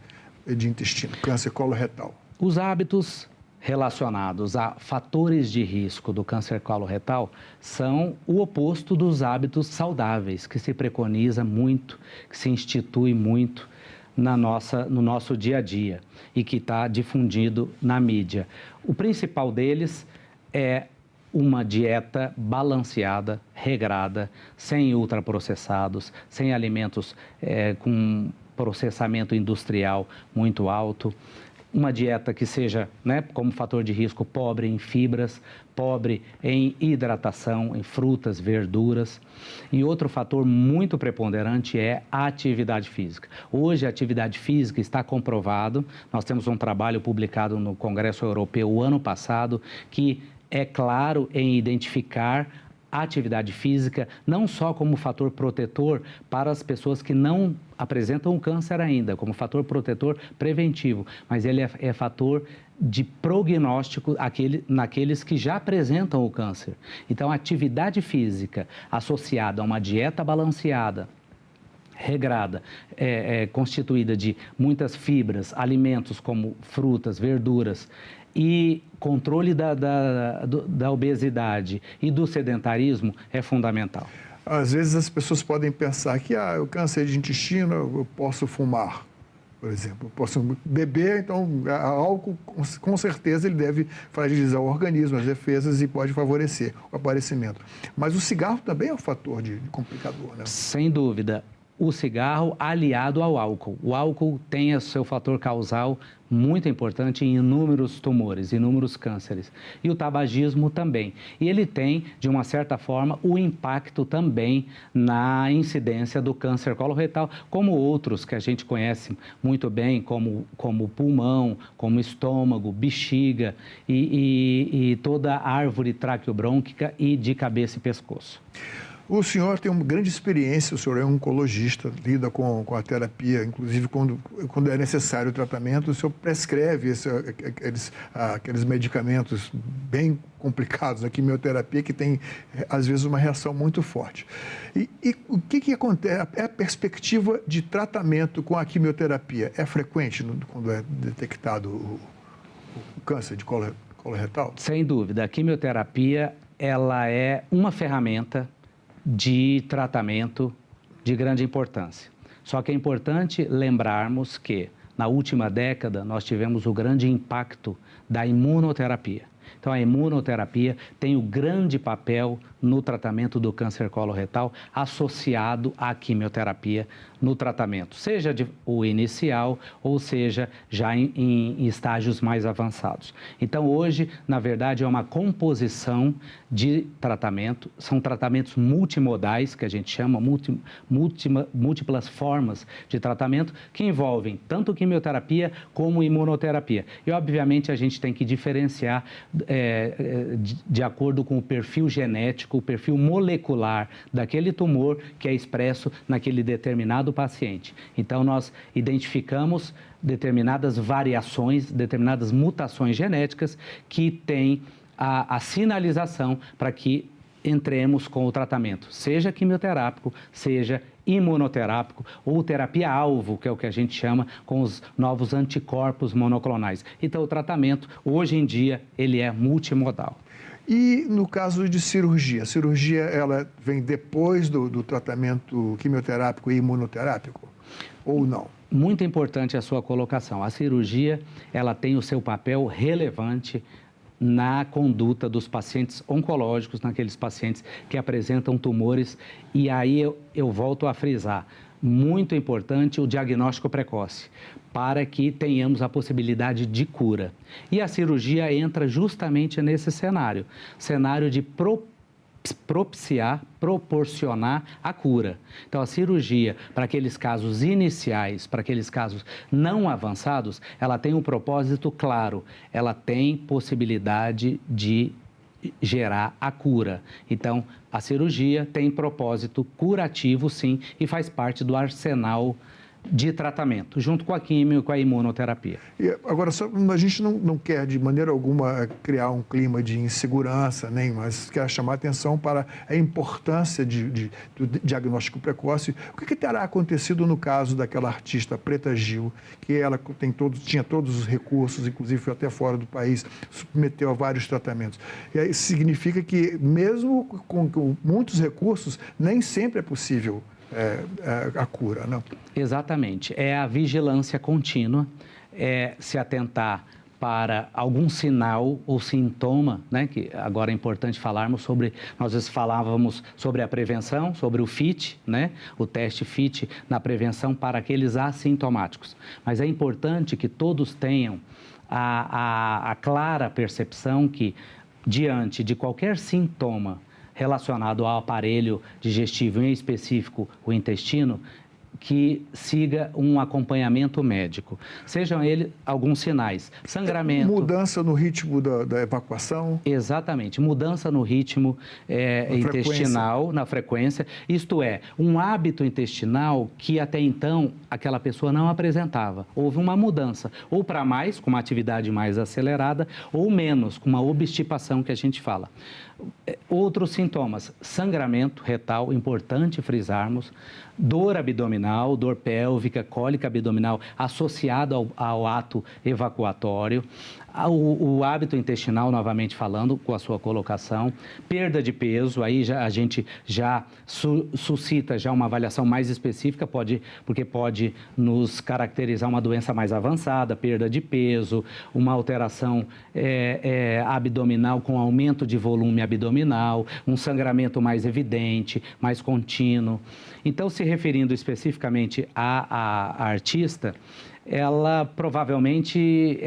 de intestino, câncer coloretal? Os hábitos relacionados a fatores de risco do câncer coloretal são o oposto dos hábitos saudáveis, que se preconiza muito, que se institui muito no nosso dia a dia e que está difundido na mídia. O principal deles é uma dieta balanceada, regrada, sem ultraprocessados, sem alimentos com processamento industrial muito alto, uma dieta que seja, como fator de risco, pobre em fibras, pobre em hidratação, em frutas, verduras. E outro fator muito preponderante é a atividade física. Hoje, a atividade física está comprovado, nós temos um trabalho publicado no Congresso Europeu o ano passado, que é claro em identificar a atividade física não só como fator protetor para as pessoas que não apresentam o câncer ainda, como fator protetor preventivo, mas ele é fator de prognóstico naqueles que já apresentam o câncer. Então, a atividade física associada a uma dieta balanceada, regrada, constituída de muitas fibras, alimentos como frutas, verduras, e controle da obesidade e do sedentarismo é fundamental. Às vezes as pessoas podem pensar que o câncer de intestino, eu posso fumar, por exemplo, eu posso beber, então álcool com certeza ele deve fragilizar o organismo, as defesas e pode favorecer o aparecimento. Mas o cigarro também é um fator de complicador, né? Sem dúvida. O cigarro aliado ao álcool. O álcool tem o seu fator causal muito importante em inúmeros tumores, inúmeros cânceres. E o tabagismo também. E ele tem, de uma certa forma, o impacto também na incidência do câncer coloretal, como outros que a gente conhece muito bem, como pulmão, como estômago, bexiga e toda a árvore traqueobrônquica e de cabeça e pescoço. O senhor tem uma grande experiência, o senhor é um oncologista, lida com a terapia, inclusive quando é necessário o tratamento, o senhor prescreve aqueles medicamentos bem complicados, a quimioterapia, que tem, às vezes, uma reação muito forte. E o que acontece? A perspectiva de tratamento com a quimioterapia é frequente quando é detectado o câncer de coloretal? Sem dúvida. A quimioterapia, ela é uma ferramenta de tratamento de grande importância. Só que é importante lembrarmos que, na última década, nós tivemos o grande impacto da imunoterapia. Então, a imunoterapia tem o grande papel no tratamento do câncer coloretal associado à quimioterapia no tratamento, seja o inicial ou seja já em estágios mais avançados. Então, hoje, na verdade, é uma composição de tratamento, são tratamentos multimodais, que a gente chama, múltiplas formas de tratamento, que envolvem tanto quimioterapia como imunoterapia. E, obviamente, a gente tem que diferenciar de acordo com o perfil genético, o perfil molecular daquele tumor que é expresso naquele determinado paciente. Então, nós identificamos determinadas variações, determinadas mutações genéticas que têm a sinalização para que entremos com o tratamento, seja quimioterápico, seja imunoterápico ou terapia-alvo, que é o que a gente chama com os novos anticorpos monoclonais. Então, o tratamento, hoje em dia, ele é multimodal. E no caso de cirurgia? A cirurgia, ela vem depois do tratamento quimioterápico e imunoterápico? Ou não? Muito importante a sua colocação. A cirurgia, ela tem o seu papel relevante na conduta dos pacientes oncológicos, naqueles pacientes que apresentam tumores. E aí eu volto a frisar, muito importante o diagnóstico precoce, para que tenhamos a possibilidade de cura. E a cirurgia entra justamente nesse cenário de propiciar, proporcionar a cura. Então, a cirurgia, para aqueles casos iniciais, para aqueles casos não avançados, ela tem um propósito claro, ela tem possibilidade de gerar a cura. Então, a cirurgia tem propósito curativo, sim, e faz parte do arsenal de tratamento, junto com a quimio e com a imunoterapia. E agora, a gente não quer de maneira alguma criar um clima de insegurança, mas quer chamar a atenção para a importância do diagnóstico precoce. O que terá acontecido no caso daquela artista Preta Gil, que ela tinha todos os recursos, inclusive foi até fora do país, submeteu a vários tratamentos. E aí significa que, mesmo com muitos recursos, nem sempre é possível a cura, não? Exatamente. É a vigilância contínua, é se atentar para algum sinal ou sintoma, que agora é importante falarmos sobre, nós falávamos sobre a prevenção, sobre o FIT, o teste FIT na prevenção para aqueles assintomáticos. Mas é importante que todos tenham a clara percepção que, diante de qualquer sintoma relacionado ao aparelho digestivo, em específico o intestino, que siga um acompanhamento médico. Sejam eles alguns sinais, sangramento... Mudança no ritmo da evacuação? Exatamente, mudança no ritmo intestinal, na frequência. Isto é, um hábito intestinal que até então aquela pessoa não apresentava. Houve uma mudança, ou para mais, com uma atividade mais acelerada, ou menos, com uma obstipação que a gente fala. Outros sintomas, sangramento retal, importante frisarmos, dor abdominal, dor pélvica, cólica abdominal associado ao ato evacuatório, o hábito intestinal, novamente falando, com a sua colocação, perda de peso, aí a gente já suscita já uma avaliação mais específica, porque pode nos caracterizar uma doença mais avançada, perda de peso, uma alteração abdominal com aumento de volume abdominal, um sangramento mais evidente, mais contínuo. Então, se referindo especificamente à artista, ela provavelmente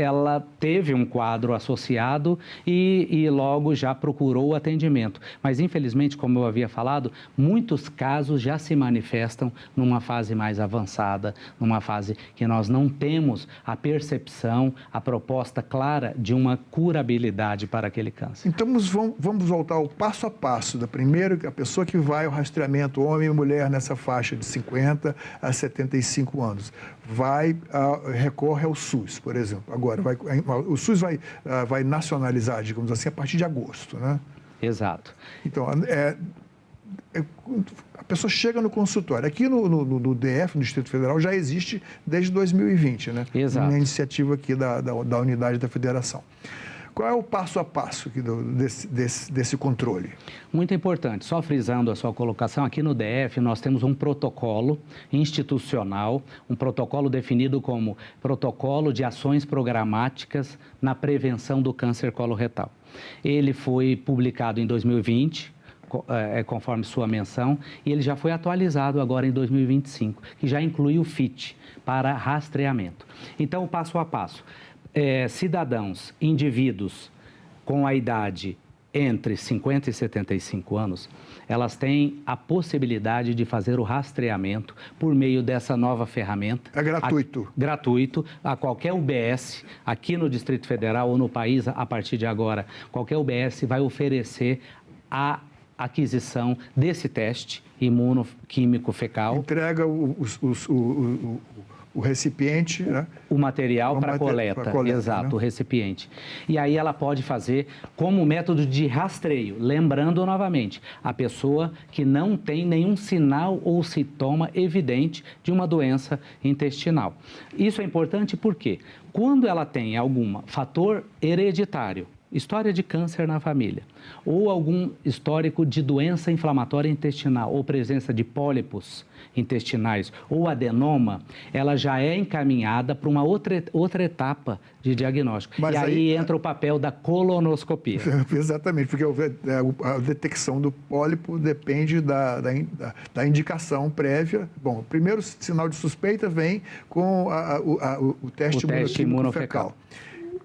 teve um quadro associado e logo já procurou o atendimento. Mas, infelizmente, como eu havia falado, muitos casos já se manifestam numa fase mais avançada, numa fase que nós não temos a percepção, a proposta clara de uma curabilidade para aquele câncer. Então, vamos voltar ao passo a passo. A pessoa que vai ao rastreamento, homem e mulher nessa faixa de 50 a 75 anos, recorre ao SUS, por exemplo. Agora, o SUS vai nacionalizar, digamos assim, a partir de agosto, né? Exato. Então, a pessoa chega no consultório. Aqui no DF, no Distrito Federal, já existe desde 2020, né? Exato. Uma iniciativa aqui da unidade da federação. Qual é o passo a passo desse controle? Muito importante. Só frisando a sua colocação, aqui no DF nós temos um protocolo institucional, um protocolo definido como Protocolo de Ações Programáticas na Prevenção do Câncer Coloretal. Ele foi publicado em 2020, conforme sua menção, e ele já foi atualizado agora em 2025, que já inclui o FIT para rastreamento. Então, o passo a passo. Cidadãos, indivíduos com a idade entre 50 e 75 anos, elas têm a possibilidade de fazer o rastreamento por meio dessa nova ferramenta. É gratuito? Gratuito, a qualquer UBS, aqui no Distrito Federal ou no país, a partir de agora, qualquer UBS vai oferecer a aquisição desse teste imunoquímico fecal. Entrega o recipiente, né? O material para coleta, exato, né? O recipiente. E aí ela pode fazer como método de rastreio, lembrando novamente, a pessoa que não tem nenhum sinal ou sintoma evidente de uma doença intestinal. Isso é importante porque quando ela tem algum fator hereditário, história de câncer na família, ou algum histórico de doença inflamatória intestinal, ou presença de pólipos intestinais, ou adenoma, ela já é encaminhada para uma outra etapa de diagnóstico. Mas e aí entra o papel da colonoscopia. Exatamente, porque a detecção do pólipo depende da indicação prévia. Bom, o primeiro sinal de suspeita vem com o teste imunofecal.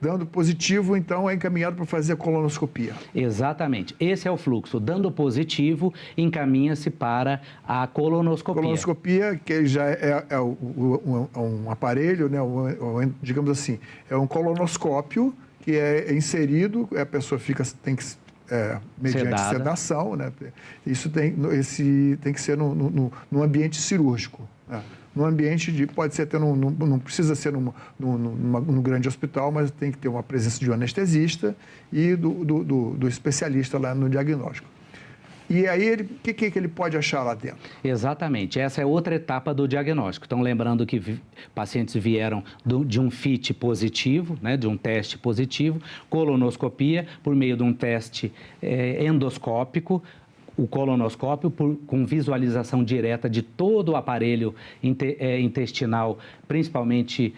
Dando positivo, então, é encaminhado para fazer a colonoscopia. Exatamente. Esse é o fluxo. Dando positivo, encaminha-se para a colonoscopia. Colonoscopia, que já é um aparelho, né? Digamos assim, é um colonoscópio que é inserido, a pessoa tem que... mediante sedação, né? Isso tem que ser num ambiente cirúrgico, né? No ambiente pode ser até não precisa ser num grande hospital, mas tem que ter uma presença de um anestesista e do especialista lá no diagnóstico. E aí, o que ele pode achar lá dentro? Exatamente. Essa é outra etapa do diagnóstico. Então, lembrando que pacientes vieram de um FIT positivo, né, de um teste positivo, colonoscopia por meio de um teste endoscópico, o colonoscópio com visualização direta de todo o aparelho intestinal, principalmente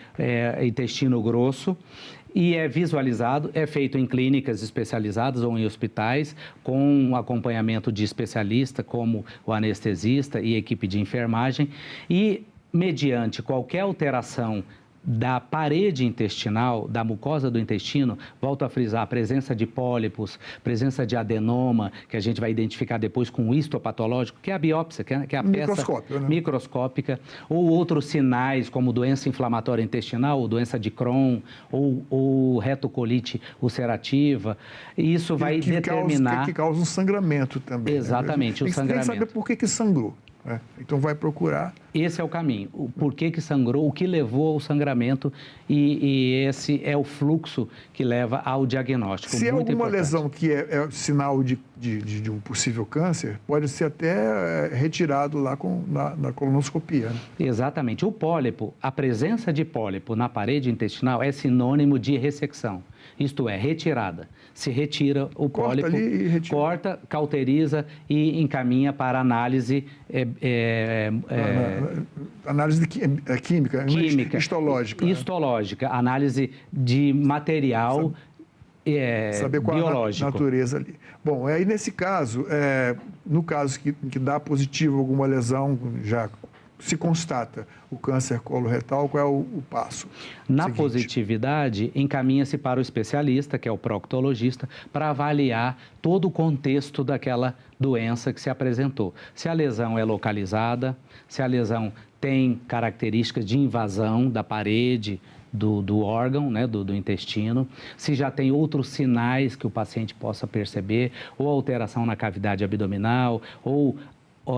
intestino grosso, e é visualizado, é feito em clínicas especializadas ou em hospitais, com um acompanhamento de especialista, como o anestesista e equipe de enfermagem, e mediante qualquer alteração da parede intestinal, da mucosa do intestino, volto a frisar, a presença de pólipos, presença de adenoma, que a gente vai identificar depois com o histopatológico, que é a biópsia, que é a peça microscópica, ou outros sinais, como doença inflamatória intestinal, ou doença de Crohn, ou retocolite ulcerativa. Isso vai determinar... Que causa um sangramento também. Exatamente, né? O sangramento. Tem que saber por que sangrou. Então vai procurar. Esse é o caminho. O porquê que sangrou, o que levou ao sangramento e esse é o fluxo que leva ao diagnóstico. Se é alguma importante. lesão que é sinal de um possível câncer, pode ser até retirado lá na colonoscopia. Né? Exatamente. O pólipo, a presença de pólipo na parede intestinal é sinônimo de ressecção. Isto é, retirada. Se retira o pólipo, corta, cauteriza e encaminha para análise... análise química, histológica. Histológica, análise de material saber qual biológico. A natureza ali. Bom, aí nesse caso, no caso que dá positivo alguma lesão, já se constata o câncer coloretal, qual é o passo? Na positividade, encaminha-se para o especialista, que é o proctologista, para avaliar todo o contexto daquela doença que se apresentou. Se a lesão é localizada, se a lesão tem características de invasão da parede do órgão, né, do intestino, se já tem outros sinais que o paciente possa perceber, ou alteração na cavidade abdominal, ou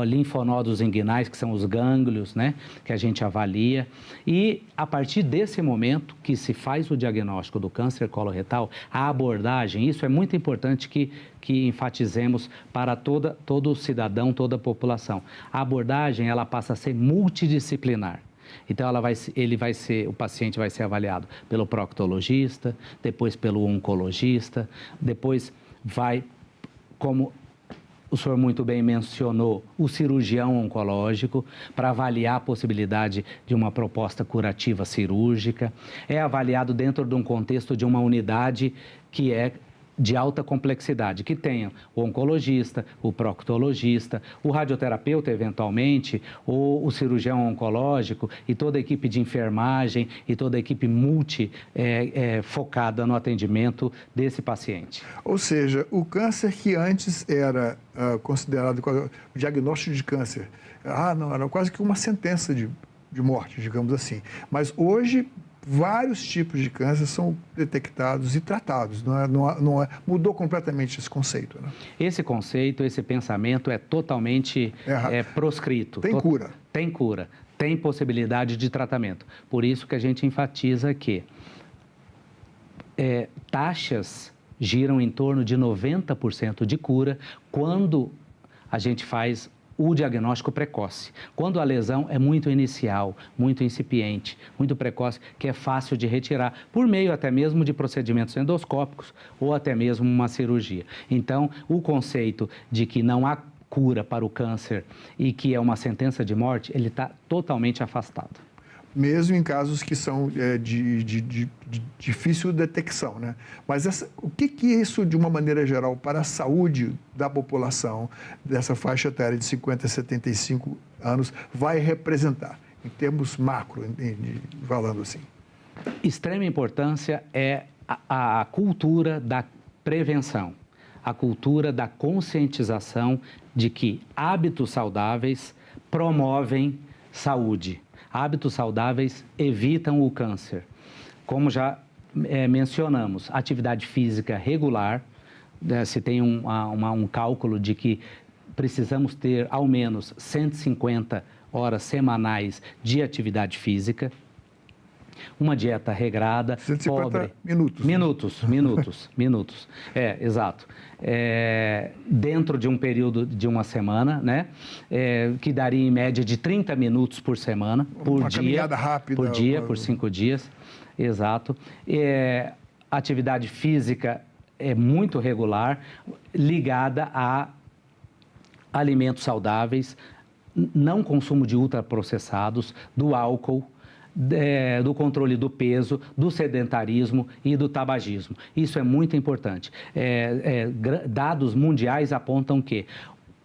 linfonodos inguinais, que são os gânglios, né, que a gente avalia. E, a partir desse momento que se faz o diagnóstico do câncer coloretal, a abordagem, isso é muito importante que enfatizemos para todo cidadão, toda a população. A abordagem, ela passa a ser multidisciplinar. Então, o paciente vai ser avaliado pelo proctologista, depois pelo oncologista, depois vai, como o senhor muito bem mencionou, o cirurgião oncológico, para avaliar a possibilidade de uma proposta curativa cirúrgica. É avaliado dentro de um contexto de uma unidade que é de alta complexidade, que tenha o oncologista, o proctologista, o radioterapeuta, eventualmente, ou o cirurgião oncológico e toda a equipe de enfermagem e toda a equipe focada no atendimento desse paciente. Ou seja, o câncer que antes era considerado o diagnóstico de câncer, não, era quase que uma sentença de morte, digamos assim. Mas hoje, vários tipos de câncer são detectados e tratados. Mudou completamente esse conceito. Né? Esse conceito, esse pensamento é totalmente proscrito. Tem cura. Tem cura. tem possibilidade de tratamento. Por isso que a gente enfatiza que taxas giram em torno de 90% de cura quando a gente faz o diagnóstico precoce. Quando a lesão é muito inicial, muito incipiente, muito precoce, que é fácil de retirar, por meio até mesmo de procedimentos endoscópicos ou até mesmo uma cirurgia. Então, o conceito de que não há cura para o câncer e que é uma sentença de morte, ele está totalmente afastado. Mesmo em casos que são de difícil detecção, né? Mas o que isso, de uma maneira geral, para a saúde da população dessa faixa etária de 50 a 75 anos, vai representar, em termos macro, falando assim? Extrema importância é a cultura da prevenção, a cultura da conscientização de que hábitos saudáveis promovem saúde. Hábitos saudáveis evitam o câncer. Como já mencionamos, atividade física regular, se tem um cálculo de que precisamos ter ao menos 150 horas semanais de atividade física, uma dieta regrada, 150 pobre. Minutos. Exato. Dentro de um período de uma semana, né? Que daria em média de 30 minutos por semana, uma caminhada rápida. Por dia, por 5 dias. Exato. Atividade física é muito regular, ligada a alimentos saudáveis, não consumo de ultraprocessados, do álcool, do controle do peso, do sedentarismo e do tabagismo. Isso é muito importante. Dados mundiais apontam que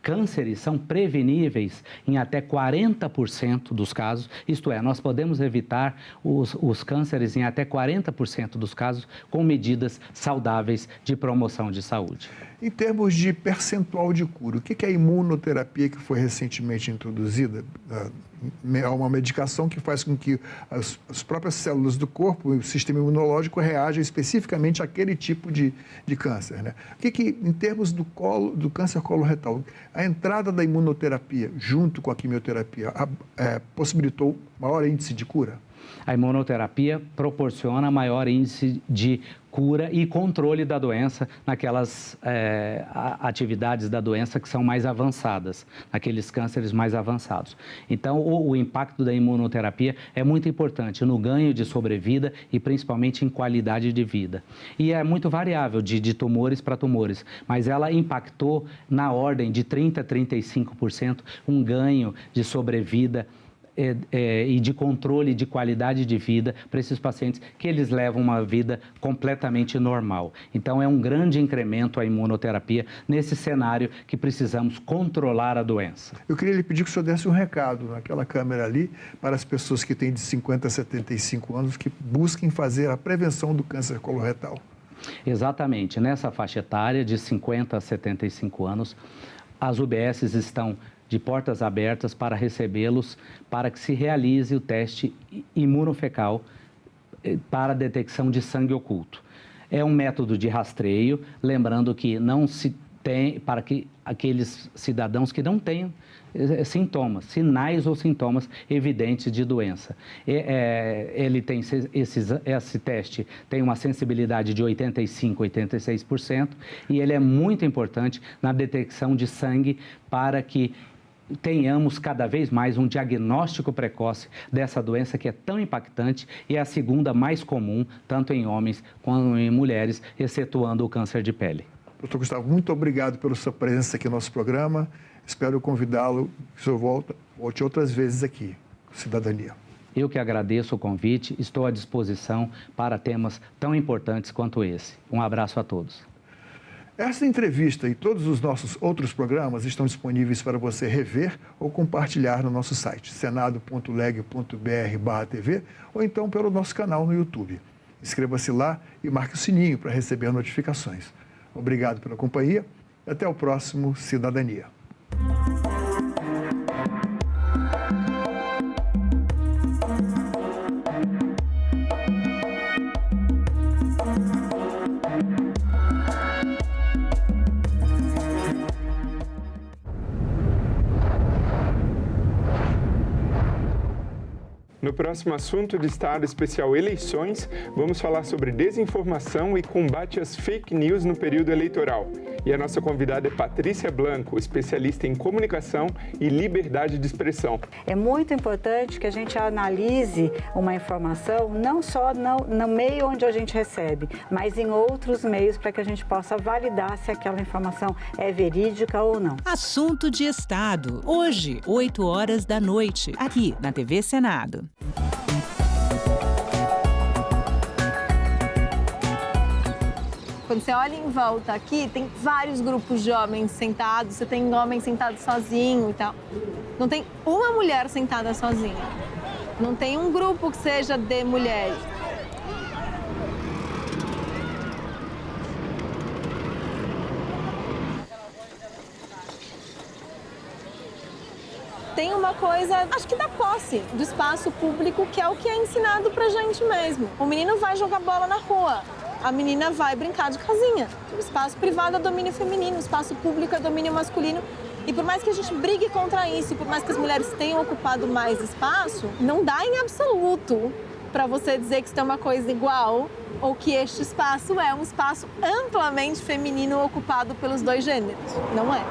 cânceres são preveníveis em até 40% dos casos, isto é, nós podemos evitar os cânceres em até 40% dos casos com medidas saudáveis de promoção de saúde. Em termos de percentual de cura, o que é a imunoterapia que foi recentemente introduzida? É uma medicação que faz com que as próprias células do corpo, o sistema imunológico, reajam especificamente àquele tipo de câncer, né? O que em termos do câncer coloretal, a entrada da imunoterapia junto com a quimioterapia possibilitou maior índice de cura? A imunoterapia proporciona maior índice de cura e controle da doença naquelas atividades da doença que são mais avançadas, naqueles cânceres mais avançados. Então, o impacto da imunoterapia é muito importante no ganho de sobrevida e principalmente em qualidade de vida. E é muito variável de tumores para tumores, mas ela impactou na ordem de 30% a 35% um ganho de sobrevida e de controle de qualidade de vida para esses pacientes que eles levam uma vida completamente normal. Então, é um grande incremento a imunoterapia nesse cenário que precisamos controlar a doença. Eu queria lhe pedir que o senhor desse um recado naquela câmera ali para as pessoas que têm de 50 a 75 anos que busquem fazer a prevenção do câncer coloretal. Exatamente. Nessa faixa etária de 50 a 75 anos, as UBSs estão de portas abertas para recebê-los, para que se realize o teste imunofecal para a detecção de sangue oculto. É um método de rastreio, lembrando que não se tem, para que aqueles cidadãos que não tenham sintomas, sinais ou sintomas evidentes de doença. Ele tem esse teste tem uma sensibilidade de 85%, 86% e ele é muito importante na detecção de sangue para que tenhamos cada vez mais um diagnóstico precoce dessa doença que é tão impactante e é a segunda mais comum, tanto em homens quanto em mulheres, excetuando o câncer de pele. Doutor Gustavo, muito obrigado pela sua presença aqui no nosso programa. Espero convidá-lo, que o senhor volte outras vezes aqui, Cidadania. Eu que agradeço o convite, estou à disposição para temas tão importantes quanto esse. Um abraço a todos. Essa entrevista e todos os nossos outros programas estão disponíveis para você rever ou compartilhar no nosso site, senado.leg.br/TV ou então pelo nosso canal no YouTube. Inscreva-se lá e marque o sininho para receber notificações. Obrigado pela companhia e até o próximo Cidadania. No próximo assunto de Estado Especial Eleições, vamos falar sobre desinformação e combate às fake news no período eleitoral. E a nossa convidada é Patrícia Blanco, especialista em comunicação e liberdade de expressão. É muito importante que a gente analise uma informação não só no meio onde a gente recebe, mas em outros meios para que a gente possa validar se aquela informação é verídica ou não. Assunto de Estado. Hoje, 8 horas da noite, aqui na TV Senado. Quando você olha em volta aqui, tem vários grupos de homens sentados, você tem homens sentados sozinho e tal. Não tem uma mulher sentada sozinha. Não tem um grupo que seja de mulheres. Tem uma coisa, acho que da posse do espaço público, que é o que é ensinado pra gente mesmo. O menino vai jogar bola na rua, a menina vai brincar de casinha. O espaço privado é domínio feminino, o espaço público é domínio masculino. E por mais que a gente brigue contra isso, por mais que as mulheres tenham ocupado mais espaço, não dá em absoluto pra você dizer que isso é uma coisa igual ou que este espaço é um espaço amplamente feminino ocupado pelos dois gêneros. Não é.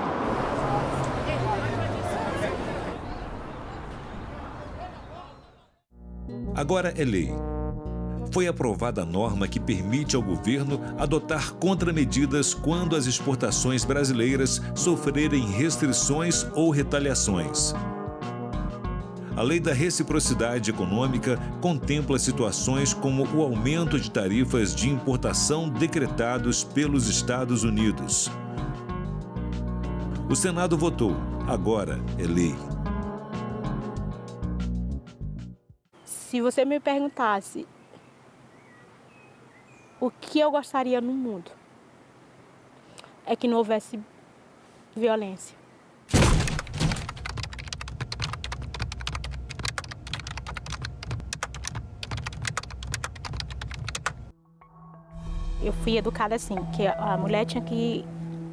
Agora é lei. Foi aprovada a norma que permite ao governo adotar contramedidas quando as exportações brasileiras sofrerem restrições ou retaliações. A Lei da Reciprocidade Econômica contempla situações como o aumento de tarifas de importação decretados pelos Estados Unidos. O Senado votou. Agora é lei. Se você me perguntasse o que eu gostaria no mundo, é que não houvesse violência. Eu fui educada assim, que a mulher tinha que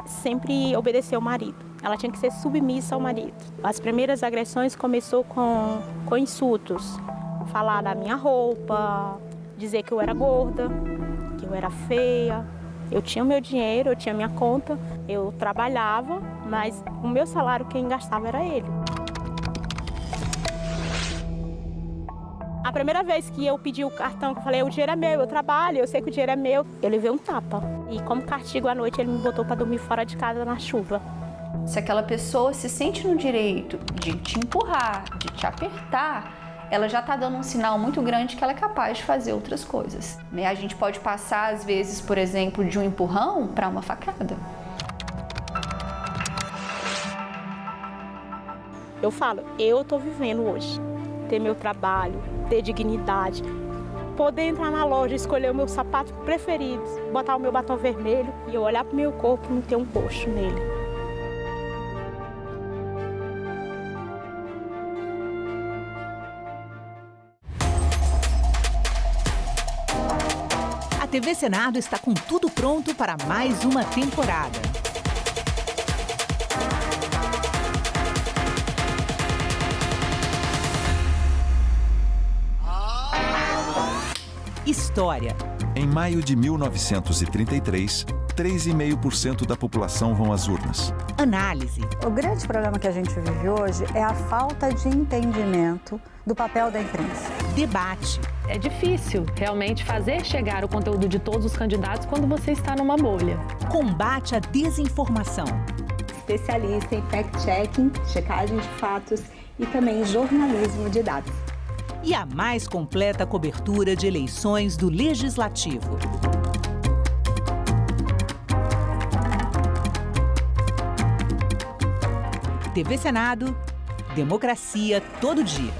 sempre obedecer ao marido. Ela tinha que ser submissa ao marido. As primeiras agressões começou com insultos. Falar da minha roupa, dizer que eu era gorda, que eu era feia. Eu tinha o meu dinheiro, eu tinha a minha conta, eu trabalhava, mas o meu salário quem gastava era ele. A primeira vez que eu pedi o cartão, que eu falei, o dinheiro é meu, eu trabalho, eu sei que o dinheiro é meu, eu levei um tapa. E como castigo à noite, ele me botou para dormir fora de casa na chuva. Se aquela pessoa se sente no direito de te empurrar, de te apertar, ela já está dando um sinal muito grande que ela é capaz de fazer outras coisas. A gente pode passar, às vezes, por exemplo, de um empurrão para uma facada. Eu falo, eu estou vivendo hoje. Ter meu trabalho, ter dignidade, poder entrar na loja, escolher o meu sapato preferido, botar o meu batom vermelho e eu olhar para o meu corpo e não ter um roxo nele. A TV Senado está com tudo pronto para mais uma temporada. História. Em maio de 1933, 3,5% da população vão às urnas. Análise. O grande problema que a gente vive hoje é a falta de entendimento do papel da imprensa. Debate. É difícil realmente fazer chegar o conteúdo de todos os candidatos quando você está numa bolha. Combate à desinformação. Especialista em fact-checking, checagem de fatos e também jornalismo de dados. E a mais completa cobertura de eleições do Legislativo. TV Senado, democracia todo dia.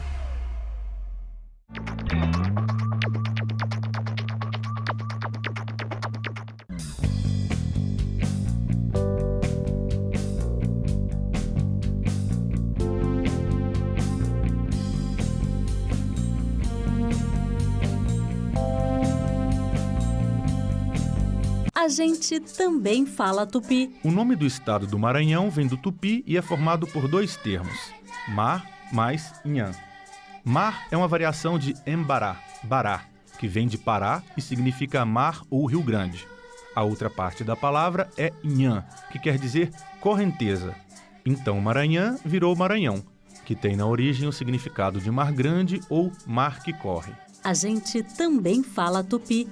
A gente também fala tupi. O nome do estado do Maranhão vem do tupi e é formado por dois termos, mar mais inhã. Mar é uma variação de Embará, Bará, que vem de Pará e significa mar ou Rio Grande. A outra parte da palavra é Inhã, que quer dizer correnteza. Então Maranhão virou Maranhão, que tem na origem o significado de mar grande ou mar que corre. A gente também fala tupi.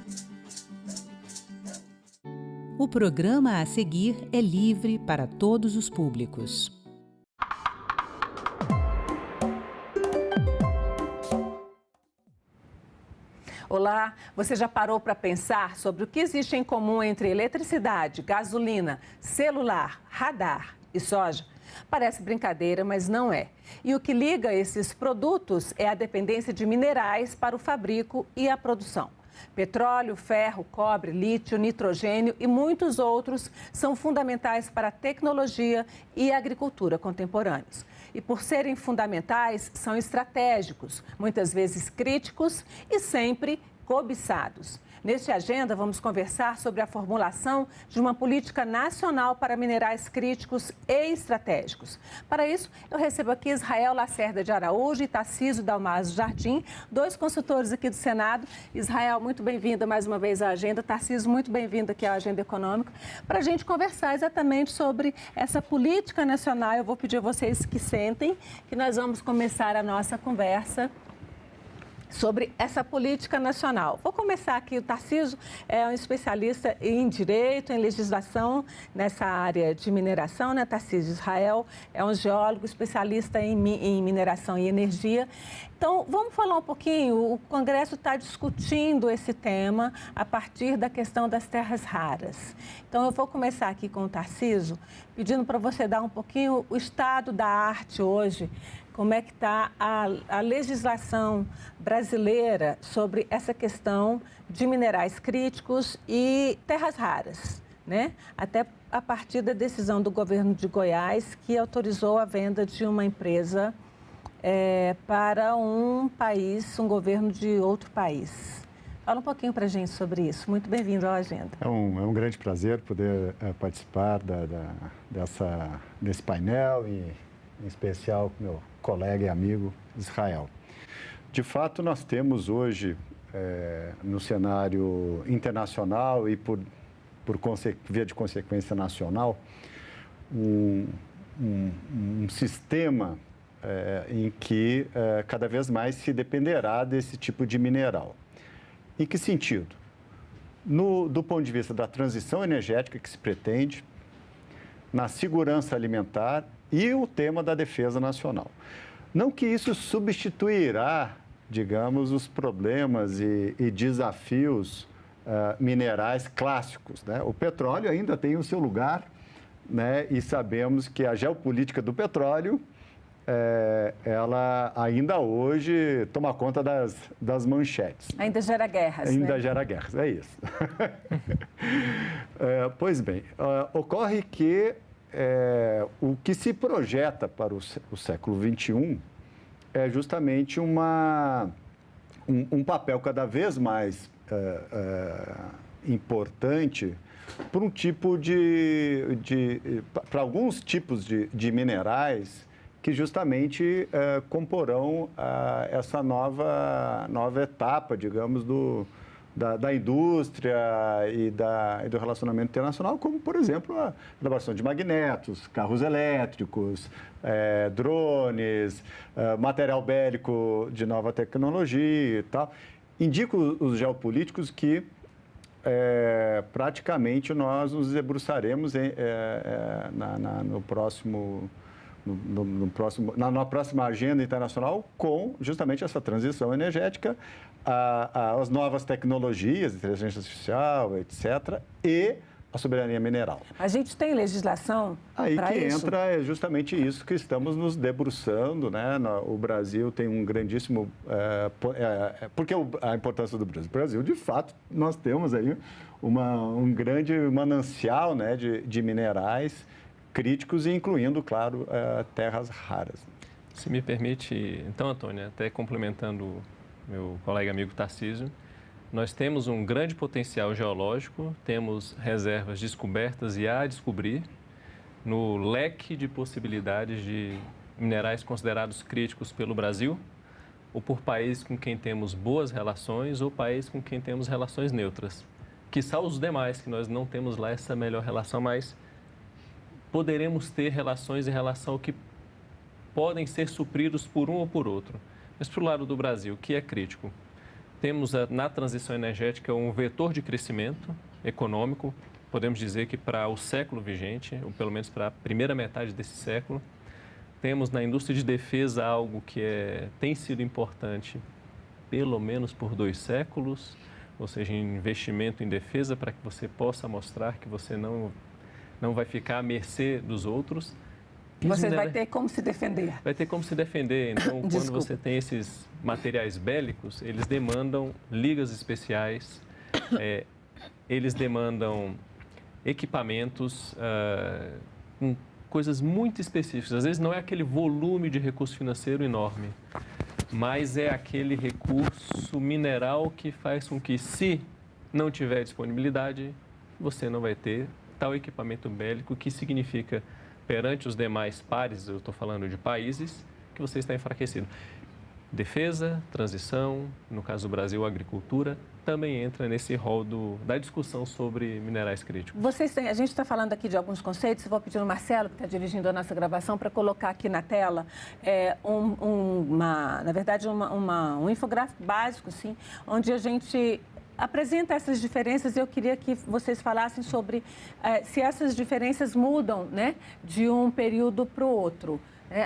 O programa a seguir é livre para todos os públicos. Olá, você já parou para pensar sobre o que existe em comum entre eletricidade, gasolina, celular, radar e soja? Parece brincadeira, mas não é. E o que liga esses produtos é a dependência de minerais para o fabrico e a produção. Petróleo, ferro, cobre, lítio, nitrogênio e muitos outros são fundamentais para a tecnologia e a agricultura contemporâneos. E por serem fundamentais, são estratégicos, muitas vezes críticos e sempre cobiçados. Neste Agenda, vamos conversar sobre a formulação de uma política nacional para minerais críticos e estratégicos. Para isso, eu recebo aqui Israel Lacerda de Araújo e Tarcísio Dalmaso Jardim, dois consultores aqui do Senado. Israel, muito bem-vinda mais uma vez à Agenda. Tarcísio, muito bem-vindo aqui à Agenda Econômica, para a gente conversar exatamente sobre essa política nacional. Eu vou pedir a vocês que sentem, que nós vamos começar a nossa conversa sobre essa política nacional. Vou começar aqui, o Tarcísio é um especialista em direito, em legislação nessa área de mineração, né, Tarcísio? Israel é um geólogo especialista em mineração e energia. Então, vamos falar um pouquinho, o Congresso está discutindo esse tema a partir da questão das terras raras. Então, eu vou começar aqui com o Tarcísio, pedindo para você dar um pouquinho o estado da arte hoje. Como é que está a legislação brasileira sobre essa questão de minerais críticos e terras raras, né? Até a partir da decisão do governo de Goiás, que autorizou a venda de uma empresa para um país, um governo de outro país. Fala um pouquinho para a gente sobre isso. Muito bem-vindo à Agenda. É um grande prazer poder participar desse painel e, em especial, com meu colega e amigo Israel. De fato, nós temos hoje, no cenário internacional e via de consequência nacional, um sistema em que cada vez mais se dependerá desse tipo de mineral. Em que sentido? Do ponto de vista da transição energética que se pretende, na segurança alimentar e o tema da defesa nacional. Não que isso substituirá, digamos, os problemas e desafios minerais clássicos, né? O petróleo ainda tem o seu lugar, né? E sabemos que a geopolítica do petróleo, ela ainda hoje toma conta das manchetes. Ainda gera guerras, ainda né? gera guerras, é isso. Pois bem, ocorre que o que se projeta para o século XXI é justamente um papel cada vez mais importante para um tipo para alguns tipos de minerais que justamente comporão essa nova etapa, digamos, da indústria e do relacionamento internacional, como, por exemplo, a elaboração de magnetos, carros elétricos, drones, material bélico de nova tecnologia e tal. Indica os geopolíticos que praticamente nós nos debruçaremos na próxima agenda internacional com justamente essa transição energética, as novas tecnologias, inteligência artificial, etc., e a soberania mineral. A gente tem legislação aí para que isso? Entra justamente isso que estamos nos debruçando, né? O Brasil tem um grandíssimo... porque a importância do Brasil? O Brasil, de fato, nós temos aí um grande manancial, né, de minerais críticos, incluindo, claro, terras raras. Se me permite, então, Antônia, até complementando meu colega amigo Tarcísio, nós temos um grande potencial geológico, temos reservas descobertas e a descobrir no leque de possibilidades de minerais considerados críticos pelo Brasil, ou por países com quem temos boas relações ou países com quem temos relações neutras. Quiçá os demais, que nós não temos lá essa melhor relação, mas poderemos ter relações em relação ao que podem ser supridos por um ou por outro. Mas para o lado do Brasil, que é crítico, temos na transição energética um vetor de crescimento econômico, podemos dizer que para o século vigente, ou pelo menos para a primeira metade desse século. Temos na indústria de defesa algo que tem sido importante pelo menos por 2 séculos, ou seja, investimento em defesa para que você possa mostrar que você não vai ficar à mercê dos outros. Você vai ter como se defender. Vai ter como se defender. Então, quando você tem esses materiais bélicos, eles demandam ligas especiais, eles demandam equipamentos com coisas muito específicas. Às vezes não é aquele volume de recurso financeiro enorme, mas é aquele recurso mineral que faz com que, se não tiver disponibilidade, você não vai ter tal equipamento bélico, que significa, perante os demais pares, eu estou falando de países, que você está enfraquecido. Defesa, transição, no caso do Brasil, agricultura, também entra nesse rol da discussão sobre minerais críticos. A gente está falando aqui de alguns conceitos, eu vou pedir ao Marcelo, que está dirigindo a nossa gravação, para colocar aqui na tela na verdade, um infográfico básico, assim, onde a gente apresenta essas diferenças. Eu queria que vocês falassem sobre se essas diferenças mudam, né, de um período para o outro.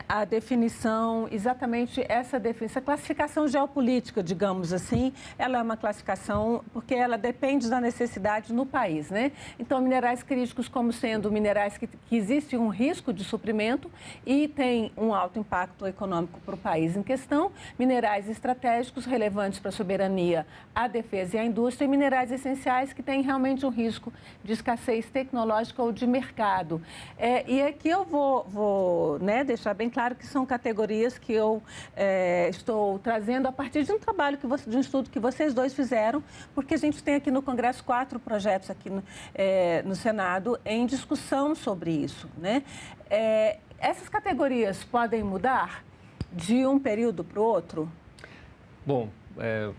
A definição, exatamente essa classificação geopolítica, digamos assim, ela é uma classificação porque ela depende da necessidade no país, né? Então, minerais críticos como sendo minerais que existe um risco de suprimento e tem um alto impacto econômico para o país em questão, minerais estratégicos relevantes para a soberania, a defesa e a indústria, e minerais essenciais que têm realmente um risco de escassez tecnológica ou de mercado. E aqui eu vou deixar bem claro que são categorias que eu estou trazendo a partir de um trabalho, de um estudo que vocês dois fizeram, porque a gente tem aqui no Congresso 4 projetos aqui no Senado em discussão sobre isso, né? Essas categorias podem mudar de um período para o outro? Bom,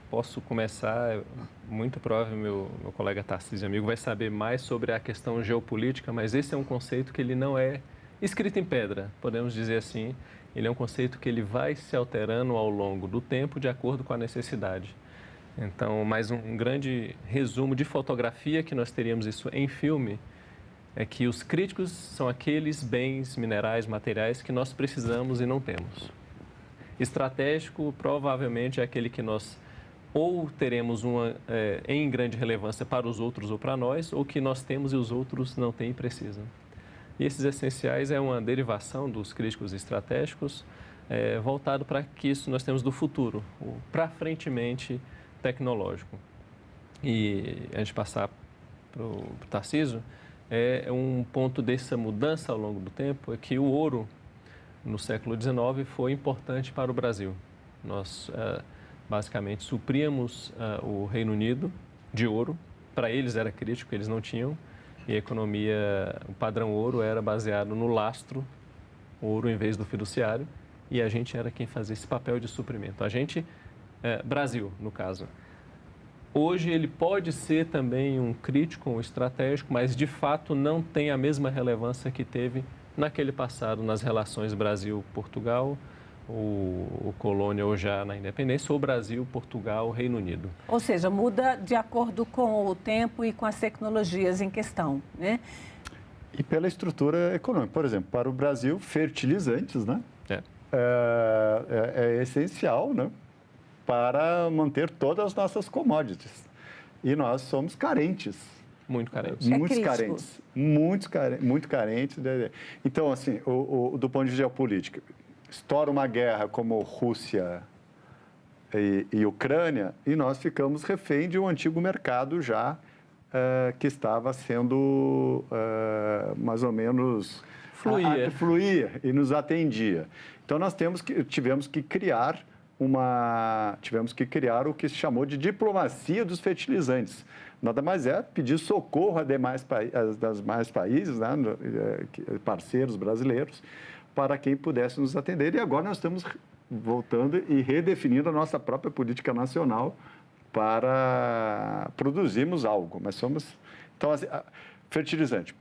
posso começar. Muito provável meu colega Tarcísio, amigo, vai saber mais sobre a questão geopolítica, mas esse é um conceito que ele não é escrito em pedra, podemos dizer assim. Ele é um conceito que ele vai se alterando ao longo do tempo de acordo com a necessidade. Então, mais um grande resumo de fotografia, que nós teríamos isso em filme, é que os críticos são aqueles bens, minerais, materiais que nós precisamos e não temos. Estratégico, provavelmente, é aquele que nós ou teremos em grande relevância para os outros ou para nós, ou que nós temos e os outros não têm e precisam. E esses essenciais é uma derivação dos críticos estratégicos, voltado para que isso nós temos do futuro, o para frentemente tecnológico. E a gente passar para o Tarcísio, um ponto dessa mudança ao longo do tempo é que o ouro, no século XIX, foi importante para o Brasil. Nós, basicamente, supríamos o Reino Unido de ouro. Para eles era crítico, eles não tinham. E a economia, o padrão ouro era baseado no lastro, ouro em vez do fiduciário, e a gente era quem fazia esse papel de suprimento. A gente, Brasil, no caso. Hoje ele pode ser também um crítico, um estratégico, mas de fato não tem a mesma relevância que teve naquele passado nas relações Brasil-Portugal, o colônia ou já na independência, ou Brasil, Portugal, Reino Unido. Ou seja, muda de acordo com o tempo e com as tecnologias em questão, né? E pela estrutura econômica. Por exemplo, para o Brasil, fertilizantes, né? É essencial, né? Para manter todas as nossas commodities. E nós somos carentes. Muito carentes. Muito carentes. Então, assim, do ponto de vista geopolítico, estoura uma guerra como Rússia e Ucrânia e nós ficamos refém de um antigo mercado já que estava sendo mais ou menos... Fluía e nos atendia. Então, nós tivemos que criar o que se chamou de diplomacia dos fertilizantes. Nada mais pedir socorro a demais países, né, parceiros brasileiros, para quem pudesse nos atender. E agora nós estamos voltando e redefinindo a nossa própria política nacional para produzirmos algo. Mas somos... Então, assim, fertilizante.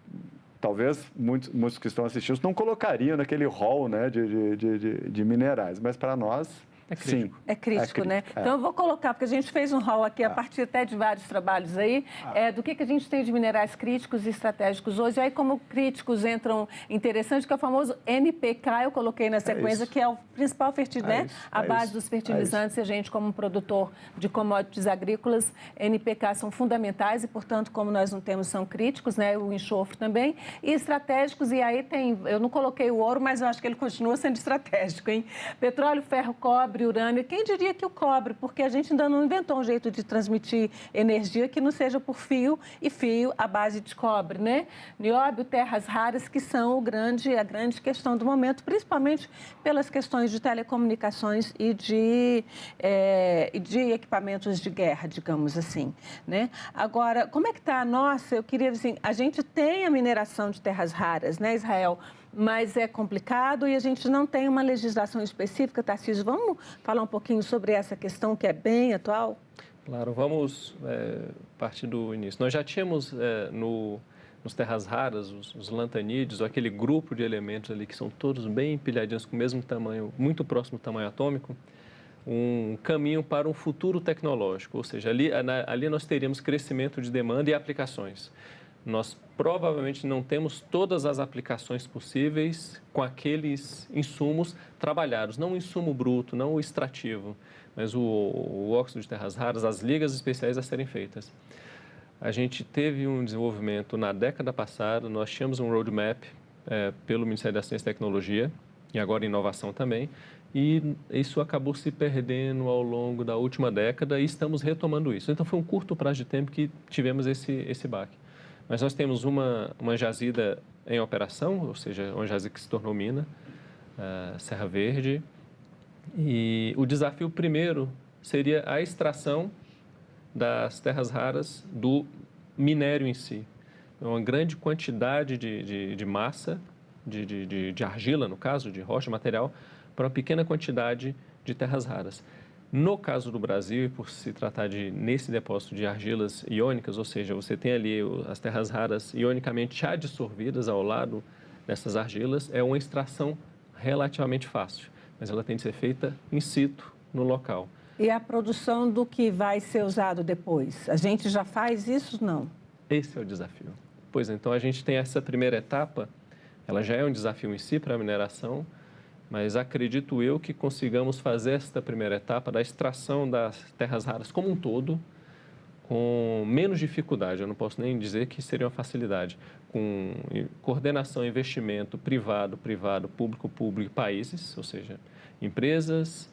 Talvez muitos que estão assistindo não colocariam naquele rol, né, de minerais, mas para nós... Sim. É crítico, né? Então, eu vou colocar, porque a gente fez um rol aqui, a partir até de vários trabalhos aí, do que a gente tem de minerais críticos e estratégicos hoje. Aí, como críticos entram interessantes, que é o famoso NPK, eu coloquei na sequência, que é o principal fertilizante, a base dos fertilizantes. E a gente, como produtor de commodities agrícolas, NPK são fundamentais e, portanto, como nós não temos, são críticos, né? O enxofre também. E estratégicos, e aí tem, eu não coloquei o ouro, mas eu acho que ele continua sendo estratégico, hein? Petróleo, ferro, cobre, urânio. Quem diria que o cobre? Porque a gente ainda não inventou um jeito de transmitir energia que não seja por fio à base de cobre, né? Nióbio, terras raras, que são a grande questão do momento, principalmente pelas questões de telecomunicações e de equipamentos de guerra, digamos assim, né? Agora, como é que está a nossa? Eu queria dizer, a gente tem a mineração de terras raras, né, Israel? Mas é complicado e a gente não tem uma legislação específica. Tarcísio, vamos falar um pouquinho sobre essa questão que é bem atual? Claro, vamos partir do início. Nós já tínhamos nos terras raras, os lantanídeos, aquele grupo de elementos ali que são todos bem empilhadinhos com o mesmo tamanho, muito próximo do tamanho atômico, um caminho para um futuro tecnológico. Ou seja, ali nós teríamos crescimento de demanda e aplicações. Nós provavelmente não temos todas as aplicações possíveis com aqueles insumos trabalhados, não o insumo bruto, não o extrativo, mas o óxido de terras raras, as ligas especiais a serem feitas. A gente teve um desenvolvimento na década passada, nós tínhamos um roadmap pelo Ministério da Ciência e Tecnologia, e agora inovação também, e isso acabou se perdendo ao longo da última década e estamos retomando isso. Então, foi um curto prazo de tempo que tivemos esse baque. Mas nós temos uma jazida em operação, ou seja, uma jazida que se tornou mina, Serra Verde. E o desafio primeiro seria a extração das terras raras do minério em si. Uma grande quantidade de massa, de argila, no caso, de rocha, material, para uma pequena quantidade de terras raras. No caso do Brasil, por se tratar nesse depósito de argilas iônicas, ou seja, você tem ali as terras raras ionicamente adsorvidas ao lado dessas argilas, é uma extração relativamente fácil, mas ela tem de ser feita in situ, no local. E a produção do que vai ser usado depois? A gente já faz isso, não? Esse é o desafio. Pois então, a gente tem essa primeira etapa, ela já é um desafio em si para a mineração, mas acredito eu que consigamos fazer esta primeira etapa da extração das terras raras como um todo, com menos dificuldade. Eu não posso nem dizer que seria uma facilidade. Com coordenação, investimento privado, público, países, ou seja, empresas,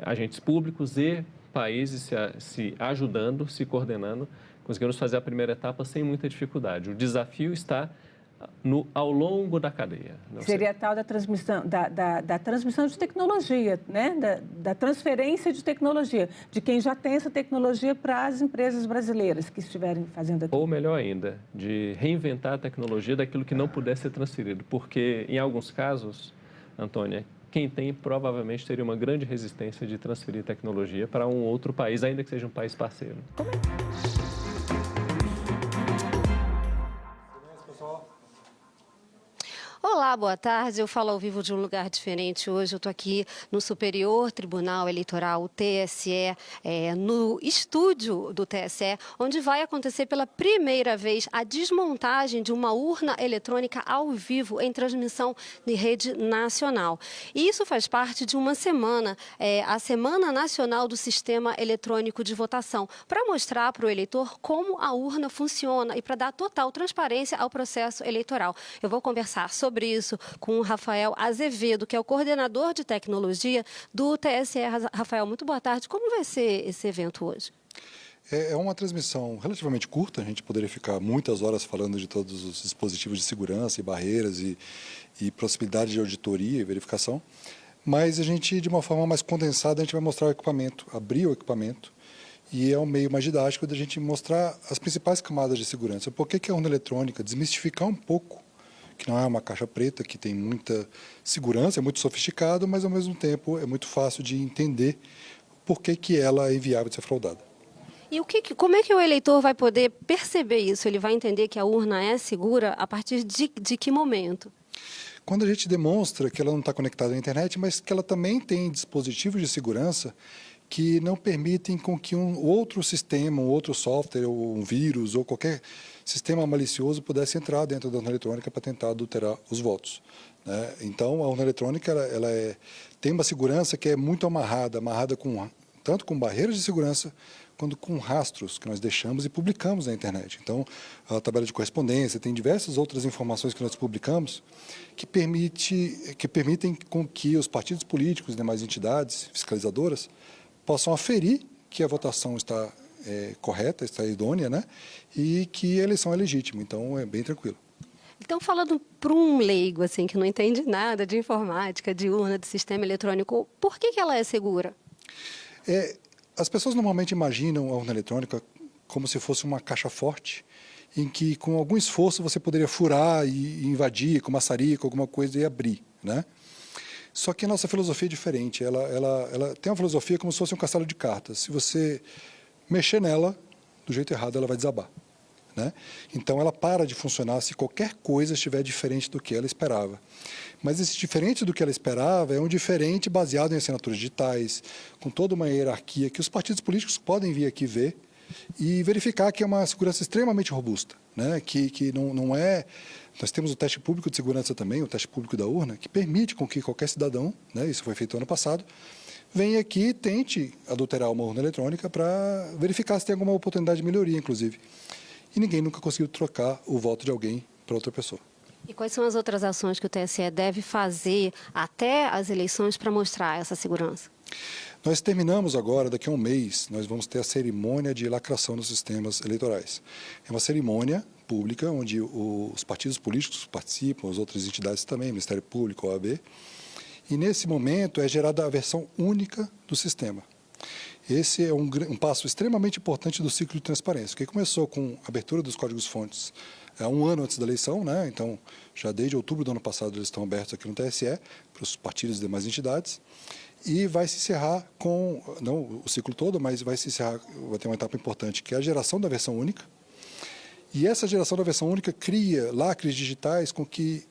agentes públicos e países se ajudando, se coordenando, conseguimos fazer a primeira etapa sem muita dificuldade. O desafio está ao longo da cadeia. Seria a tal da transmissão, da transmissão de tecnologia, né? Da transferência de tecnologia, de quem já tem essa tecnologia para as empresas brasileiras que estiverem fazendo aqui. Ou melhor ainda, de reinventar a tecnologia daquilo que não puder ser transferido, porque em alguns casos, Antônia, quem tem provavelmente teria uma grande resistência de transferir tecnologia para um outro país, ainda que seja um país parceiro. Como é? Olá, boa tarde. Eu falo ao vivo de um lugar diferente hoje. Eu estou aqui no Superior Tribunal Eleitoral, o TSE, no estúdio do TSE, onde vai acontecer pela primeira vez a desmontagem de uma urna eletrônica ao vivo em transmissão de rede nacional. E isso faz parte de uma semana, a Semana Nacional do Sistema Eletrônico de Votação, para mostrar para o eleitor como a urna funciona e para dar total transparência ao processo eleitoral. Eu vou conversar sobre isso com o Rafael Azevedo, que é o coordenador de tecnologia do TSE. Rafael, muito boa tarde. Como vai ser esse evento hoje? É uma transmissão relativamente curta, a gente poderia ficar muitas horas falando de todos os dispositivos de segurança e barreiras e possibilidade de auditoria e verificação, mas a gente, de uma forma mais condensada, a gente vai mostrar o equipamento, abrir o equipamento, e é um meio mais didático da gente mostrar as principais camadas de segurança. Por que a urna eletrônica? Desmistificar um pouco que não é uma caixa preta, que tem muita segurança, é muito sofisticado, mas ao mesmo tempo é muito fácil de entender por que ela é inviável de ser fraudada. E como é que o eleitor vai poder perceber isso? Ele vai entender que a urna é segura a partir de que momento? Quando a gente demonstra que ela não está conectada à internet, mas que ela também tem dispositivos de segurança que não permitem com que um outro sistema, um outro software, ou um vírus, ou qualquer sistema malicioso pudesse entrar dentro da urna eletrônica para tentar adulterar os votos, né? Então, a urna eletrônica ela tem uma segurança que é muito amarrada tanto com barreiras de segurança, quanto com rastros que nós deixamos e publicamos na internet. Então, a tabela de correspondência, tem diversas outras informações que nós publicamos que permitem com que os partidos políticos e demais entidades fiscalizadoras possam aferir que a votação está correta, está idônea, né? E que a eleição é legítima. Então, é bem tranquilo. Então, falando para um leigo assim, que não entende nada de informática, de urna, de sistema eletrônico, por que ela é segura? As pessoas normalmente imaginam a urna eletrônica como se fosse uma caixa forte, em que com algum esforço você poderia furar e invadir com maçarico, alguma coisa e abrir, né? Só que a nossa filosofia é diferente. Ela tem uma filosofia como se fosse um castelo de cartas. Se você mexer nela, do jeito errado, ela vai desabar, né? Então, ela para de funcionar se qualquer coisa estiver diferente do que ela esperava. Mas esse diferente do que ela esperava é um diferente baseado em assinaturas digitais, com toda uma hierarquia que os partidos políticos podem vir aqui ver e verificar que é uma segurança extremamente robusta, né? Que não é... Nós temos o teste público de segurança também, o teste público da urna, que permite com que qualquer cidadão, né, isso foi feito ano passado, venha aqui e tente adulterar uma urna eletrônica para verificar se tem alguma oportunidade de melhoria, inclusive. E ninguém nunca conseguiu trocar o voto de alguém para outra pessoa. E quais são as outras ações que o TSE deve fazer até as eleições para mostrar essa segurança? Nós terminamos agora, daqui a um mês, nós vamos ter a cerimônia de lacração dos sistemas eleitorais. É uma cerimônia pública, onde os partidos políticos participam, as outras entidades também, Ministério Público, OAB, e nesse momento é gerada a versão única do sistema. Esse é um passo extremamente importante do ciclo de transparência, que começou com a abertura dos códigos-fontes um ano antes da eleição, né? Então, já desde outubro do ano passado eles estão abertos aqui no TSE, para os partidos e demais entidades, e vai se encerrar com, não o ciclo todo, mas vai ter uma etapa importante, que é a geração da versão única. E essa geração da versão única cria lacres digitais com que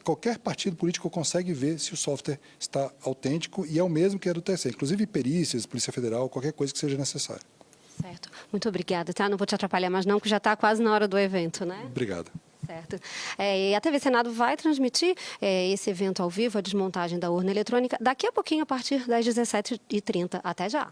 qualquer partido político consegue ver se o software está autêntico e é o mesmo que é do TSE, inclusive perícias, Polícia Federal, qualquer coisa que seja necessária. Certo. Muito obrigada, tá? Não vou te atrapalhar mais não, porque já está quase na hora do evento, né? Obrigado. Certo. E a TV Senado vai transmitir esse evento ao vivo, a desmontagem da urna eletrônica, daqui a pouquinho, a partir das 17h30. Até já.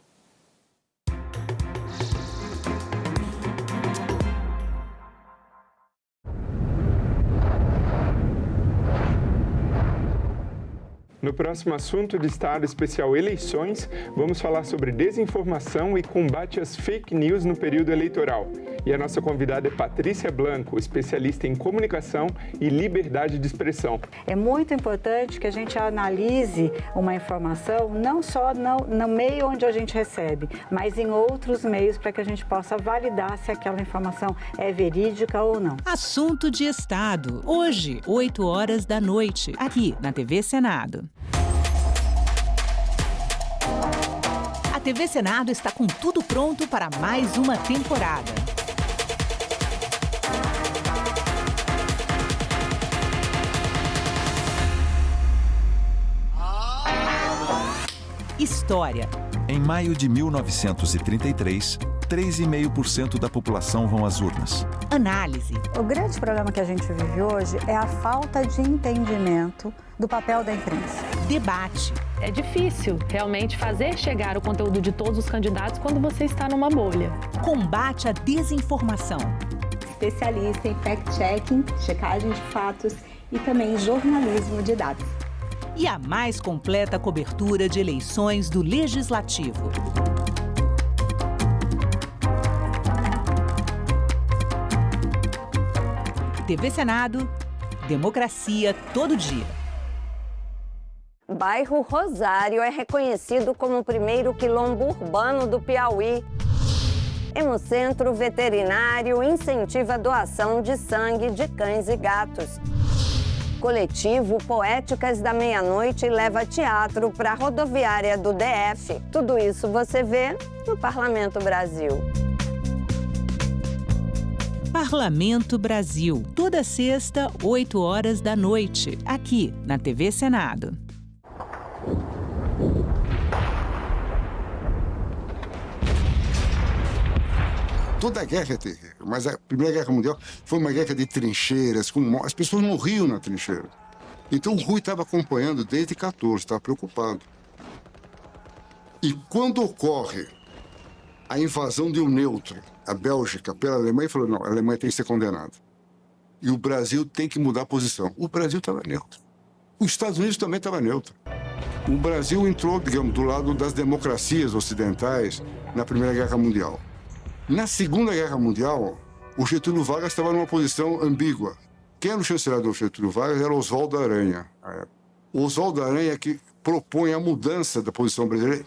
No próximo assunto de Estado Especial Eleições, vamos falar sobre desinformação e combate às fake news no período eleitoral. E a nossa convidada é Patrícia Blanco, especialista em comunicação e liberdade de expressão. É muito importante que a gente analise uma informação não só no meio onde a gente recebe, mas em outros meios para que a gente possa validar se aquela informação é verídica ou não. Assunto de Estado. Hoje, 20h, aqui na TV Senado. A TV Senado está com tudo pronto para mais uma temporada. História. Em maio de 1933, 3,5% da população vão às urnas. Análise. O grande problema que a gente vive hoje é a falta de entendimento do papel da imprensa. Debate. É difícil realmente fazer chegar o conteúdo de todos os candidatos quando você está numa bolha. Combate à desinformação. Especialista em fact-checking, checagem de fatos e também jornalismo de dados. E a mais completa cobertura de eleições do Legislativo. TV Senado, democracia todo dia. Bairro Rosário é reconhecido como o primeiro quilombo urbano do Piauí. Hemocentro Veterinário incentiva a doação de sangue de cães e gatos. Coletivo Poéticas da Meia-Noite leva teatro para a rodoviária do DF. Tudo isso você vê no Parlamento Brasil. Parlamento Brasil, toda sexta, 8 horas da noite, aqui na TV Senado. Toda a guerra é terrível, mas a Primeira Guerra Mundial foi uma guerra de trincheiras, as pessoas morriam na trincheira. Então o Rui estava acompanhando desde 14, estava preocupado. E quando ocorre a invasão de um neutro, a Bélgica, pela Alemanha, ele falou, não, a Alemanha tem que ser condenada. E o Brasil tem que mudar a posição. O Brasil estava neutro. Os Estados Unidos também estava neutro. O Brasil entrou, digamos, do lado das democracias ocidentais na Primeira Guerra Mundial. Na Segunda Guerra Mundial, o Getúlio Vargas estava numa posição ambígua. Quem era o chanceler do Getúlio Vargas era Oswaldo Aranha. O Oswaldo Aranha que propõe a mudança da posição brasileira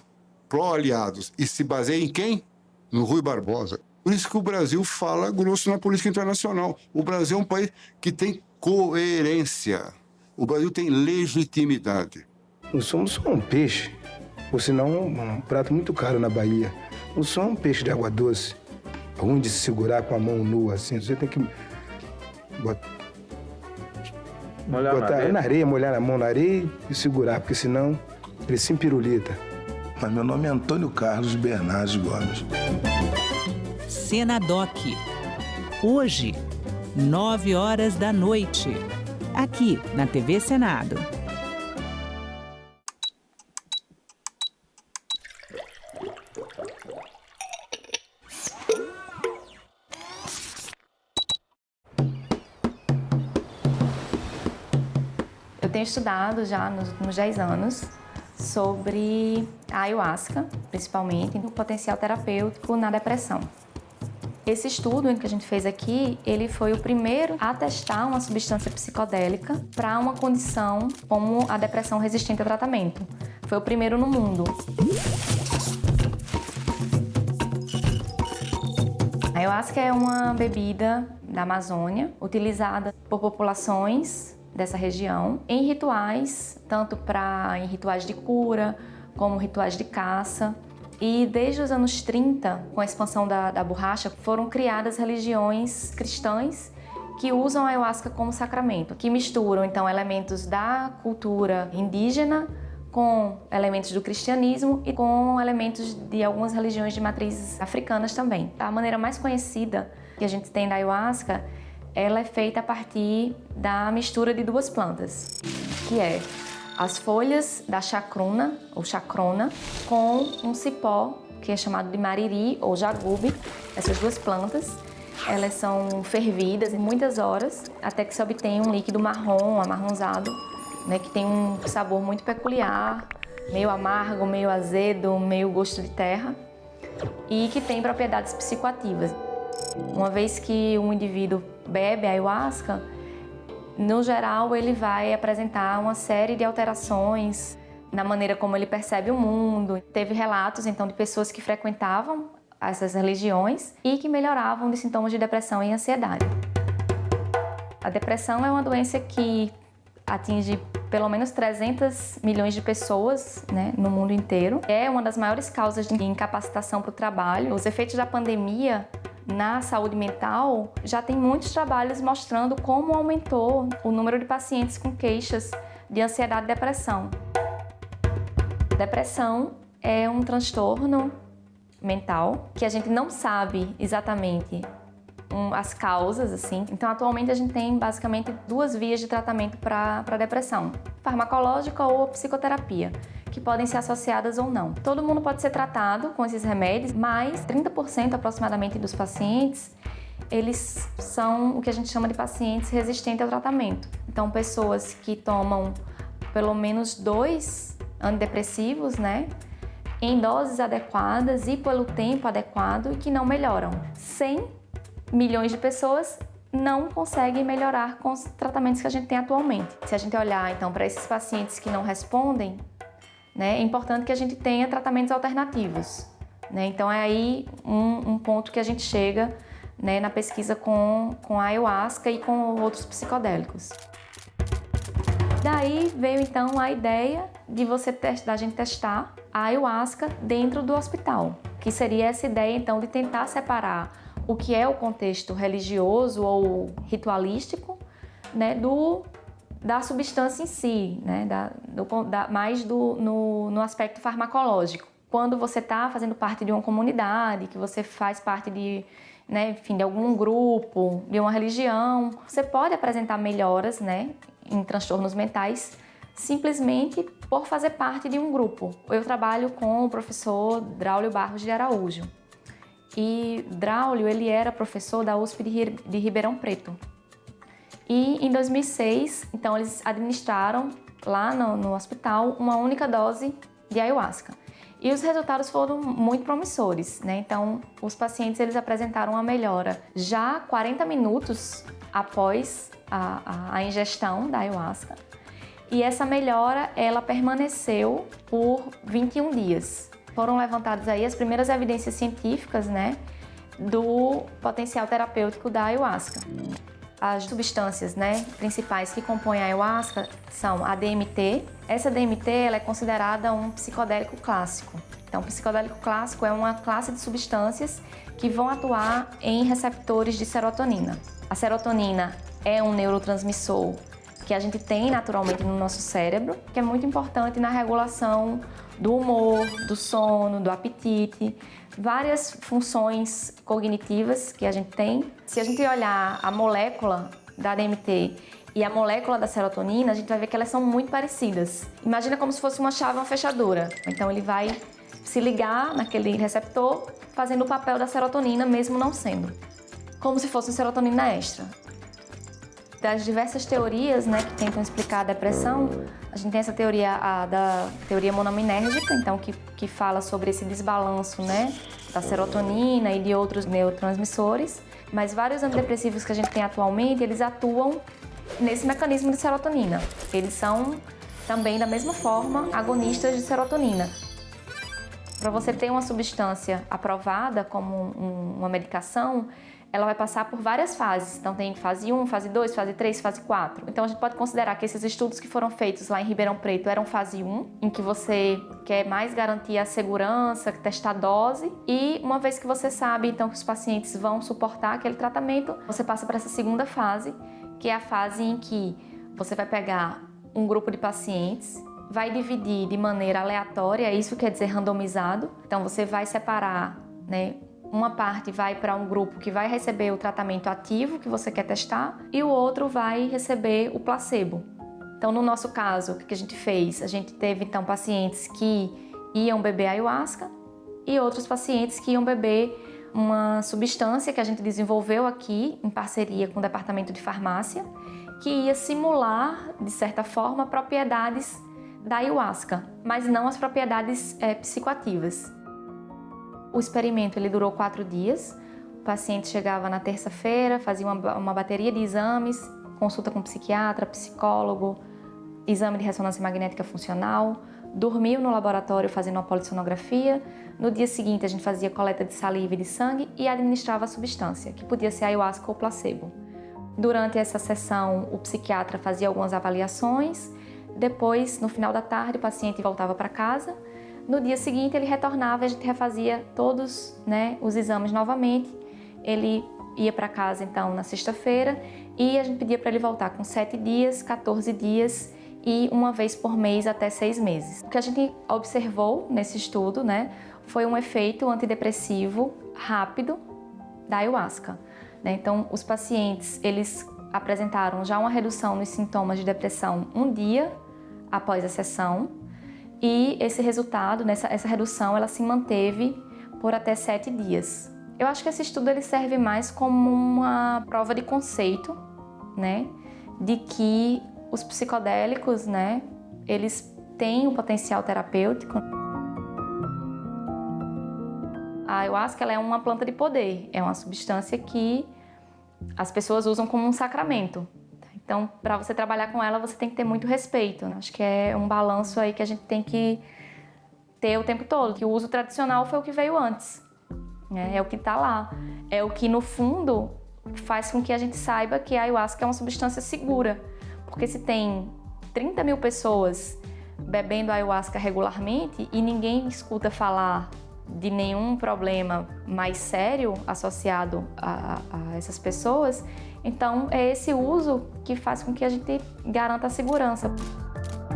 pró-aliados. E se baseia em quem? No Rui Barbosa. Por isso que o Brasil fala grosso na política internacional. O Brasil é um país que tem coerência. O Brasil tem legitimidade. Não somos só um peixe, ou senão um prato muito caro na Bahia. Não somos um peixe de água doce. Ruim de se segurar com a mão nua, assim. Você tem que botar na areia, molhar a mão na areia e segurar, porque senão ele se empirulita. Mas meu nome é Antônio Carlos Bernardes Gomes. Senadoc. Hoje, 9 horas da noite, aqui na TV Senado. Eu tenho estudado já nos últimos 10 anos sobre a ayahuasca, principalmente, o potencial terapêutico na depressão. Esse estudo que a gente fez aqui, ele foi o primeiro a testar uma substância psicodélica para uma condição como a depressão resistente a tratamento. Foi o primeiro no mundo. A ayahuasca é uma bebida da Amazônia, utilizada por populações dessa região em rituais, tanto em rituais de cura, como rituais de caça. E desde os anos 30, com a expansão da borracha, foram criadas religiões cristãs que usam a ayahuasca como sacramento, que misturam então elementos da cultura indígena com elementos do cristianismo e com elementos de algumas religiões de matrizes africanas também. A maneira mais conhecida que a gente tem da ayahuasca, ela é feita a partir da mistura de duas plantas, que é as folhas da chacruna, ou chacrona, com um cipó, que é chamado de mariri ou jagube. Essas duas plantas, elas são fervidas em muitas horas, até que se obtenha um líquido marrom, amarronzado, né, que tem um sabor muito peculiar, meio amargo, meio azedo, meio gosto de terra, e que tem propriedades psicoativas. Uma vez que um indivíduo bebe ayahuasca, no geral, ele vai apresentar uma série de alterações na maneira como ele percebe o mundo. Teve relatos, então, de pessoas que frequentavam essas religiões e que melhoravam de sintomas de depressão e ansiedade. A depressão é uma doença que atinge pelo menos 300 milhões de pessoas, né, no mundo inteiro. É uma das maiores causas de incapacitação para o trabalho. Os efeitos da pandemia na saúde mental, já tem muitos trabalhos mostrando como aumentou o número de pacientes com queixas de ansiedade e depressão. Depressão é um transtorno mental que a gente não sabe exatamente as causas, assim. Então, atualmente, a gente tem basicamente duas vias de tratamento para a depressão: farmacológica ou psicoterapia, que podem ser associadas ou não. Todo mundo pode ser tratado com esses remédios, mas 30% aproximadamente dos pacientes, eles são o que a gente chama de pacientes resistentes ao tratamento. Então, pessoas que tomam pelo menos 2 antidepressivos, né, em doses adequadas e pelo tempo adequado, e que não melhoram. 100 milhões de pessoas não conseguem melhorar com os tratamentos que a gente tem atualmente. Se a gente olhar, então, para esses pacientes que não respondem, né, é importante que a gente tenha tratamentos alternativos, né? Então, é aí um ponto que a gente chega, né, na pesquisa com a ayahuasca e com outros psicodélicos. aí veio então a ideia de da gente testar a ayahuasca dentro do hospital, que seria essa ideia então de tentar separar o que é o contexto religioso ou ritualístico, né, da substância em si, né, mais no aspecto farmacológico. Quando você está fazendo parte de uma comunidade, que você faz parte de, né, enfim, de algum grupo, de uma religião, você pode apresentar melhoras, né, em transtornos mentais simplesmente por fazer parte de um grupo. Eu trabalho com o professor Draulio Barros de Araújo. E Draulio, ele era professor da USP de Ribeirão Preto. E em 2006, então, eles administraram lá no hospital uma única dose de ayahuasca. E os resultados foram muito promissores, né? Então, os pacientes eles apresentaram uma melhora já 40 minutos após a ingestão da ayahuasca. E essa melhora, ela permaneceu por 21 dias. Foram levantadas aí as primeiras evidências científicas, né, do potencial terapêutico da ayahuasca. As substâncias, né, principais que compõem a ayahuasca são a DMT. Essa DMT ela é considerada um psicodélico clássico. Então, o psicodélico clássico é uma classe de substâncias que vão atuar em receptores de serotonina. A serotonina é um neurotransmissor que a gente tem naturalmente no nosso cérebro, que é muito importante na regulação do humor, do sono, do apetite, várias funções cognitivas que a gente tem. Se a gente olhar a molécula da DMT e a molécula da serotonina, a gente vai ver que elas são muito parecidas. Imagina como se fosse uma chave, uma fechadura. Então ele vai se ligar naquele receptor, fazendo o papel da serotonina, mesmo não sendo. Como se fosse uma serotonina extra. Das diversas teorias, né, que tentam explicar a depressão, a gente tem essa teoria, da teoria monominérgica, então que fala sobre esse desbalanço, né, da serotonina e de outros neurotransmissores, mas vários antidepressivos que a gente tem atualmente, eles atuam nesse mecanismo de serotonina. Eles são também, da mesma forma, agonistas de serotonina. Para você ter uma substância aprovada como uma medicação, ela vai passar por várias fases. Então tem fase 1, fase 2, fase 3, fase 4. Então a gente pode considerar que esses estudos que foram feitos lá em Ribeirão Preto eram fase 1, em que você quer mais garantir a segurança, testar a dose. E uma vez que você sabe então que os pacientes vão suportar aquele tratamento, você passa para essa segunda fase, que é a fase em que você vai pegar um grupo de pacientes, vai dividir de maneira aleatória, isso quer dizer randomizado. Então você vai separar, né? Uma parte vai para um grupo que vai receber o tratamento ativo que você quer testar e o outro vai receber o placebo. Então, no nosso caso, o que a gente fez? A gente teve, então, pacientes que iam beber ayahuasca e outros pacientes que iam beber uma substância que a gente desenvolveu aqui em parceria com o Departamento de Farmácia, que ia simular, de certa forma, propriedades da ayahuasca, mas não as propriedades psicoativas. O experimento ele durou 4 dias. O paciente chegava na terça-feira, fazia uma bateria de exames, consulta com psiquiatra, psicólogo, exame de ressonância magnética funcional, dormiu no laboratório fazendo uma polissonografia. No dia seguinte a gente fazia coleta de saliva e de sangue e administrava a substância, que podia ser ayahuasca ou placebo. Durante essa sessão o psiquiatra fazia algumas avaliações. Depois, no final da tarde, o paciente voltava para casa. No dia seguinte ele retornava e a gente refazia todos, né, os exames novamente. Ele ia para casa então na sexta-feira e a gente pedia para ele voltar com 7 dias, 14 dias e uma vez por mês até 6 meses. O que a gente observou nesse estudo, né, foi um efeito antidepressivo rápido da ayahuasca, né? Então os pacientes eles apresentaram já uma redução nos sintomas de depressão um dia após a sessão. E esse resultado, essa redução, ela se manteve por até 7 dias. Eu acho que esse estudo ele serve mais como uma prova de conceito, né, de que os psicodélicos, né, eles têm um potencial terapêutico. A ayahuasca ela é uma planta de poder, é uma substância que as pessoas usam como um sacramento. Então, para você trabalhar com ela, você tem que ter muito respeito. Acho que é um balanço aí que a gente tem que ter o tempo todo. Que o uso tradicional foi o que veio antes. É o que está lá. É o que, no fundo, faz com que a gente saiba que a ayahuasca é uma substância segura. Porque se tem 30 mil pessoas bebendo ayahuasca regularmente e ninguém escuta falar de nenhum problema mais sério associado a essas pessoas, então é esse uso que faz com que a gente garanta a segurança.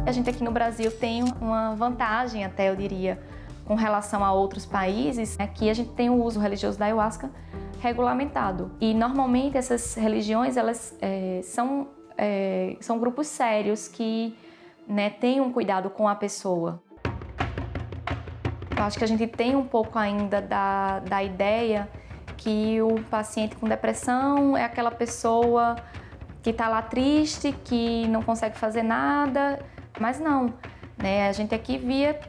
A gente aqui no Brasil tem uma vantagem, até eu diria, com relação a outros países, que a gente tem o uso religioso da ayahuasca regulamentado. E normalmente essas religiões, elas são grupos sérios que, né, têm um cuidado com a pessoa. Eu acho que a gente tem um pouco ainda da ideia que o paciente com depressão é aquela pessoa que está lá triste, que não consegue fazer nada, mas não, né? A gente aqui via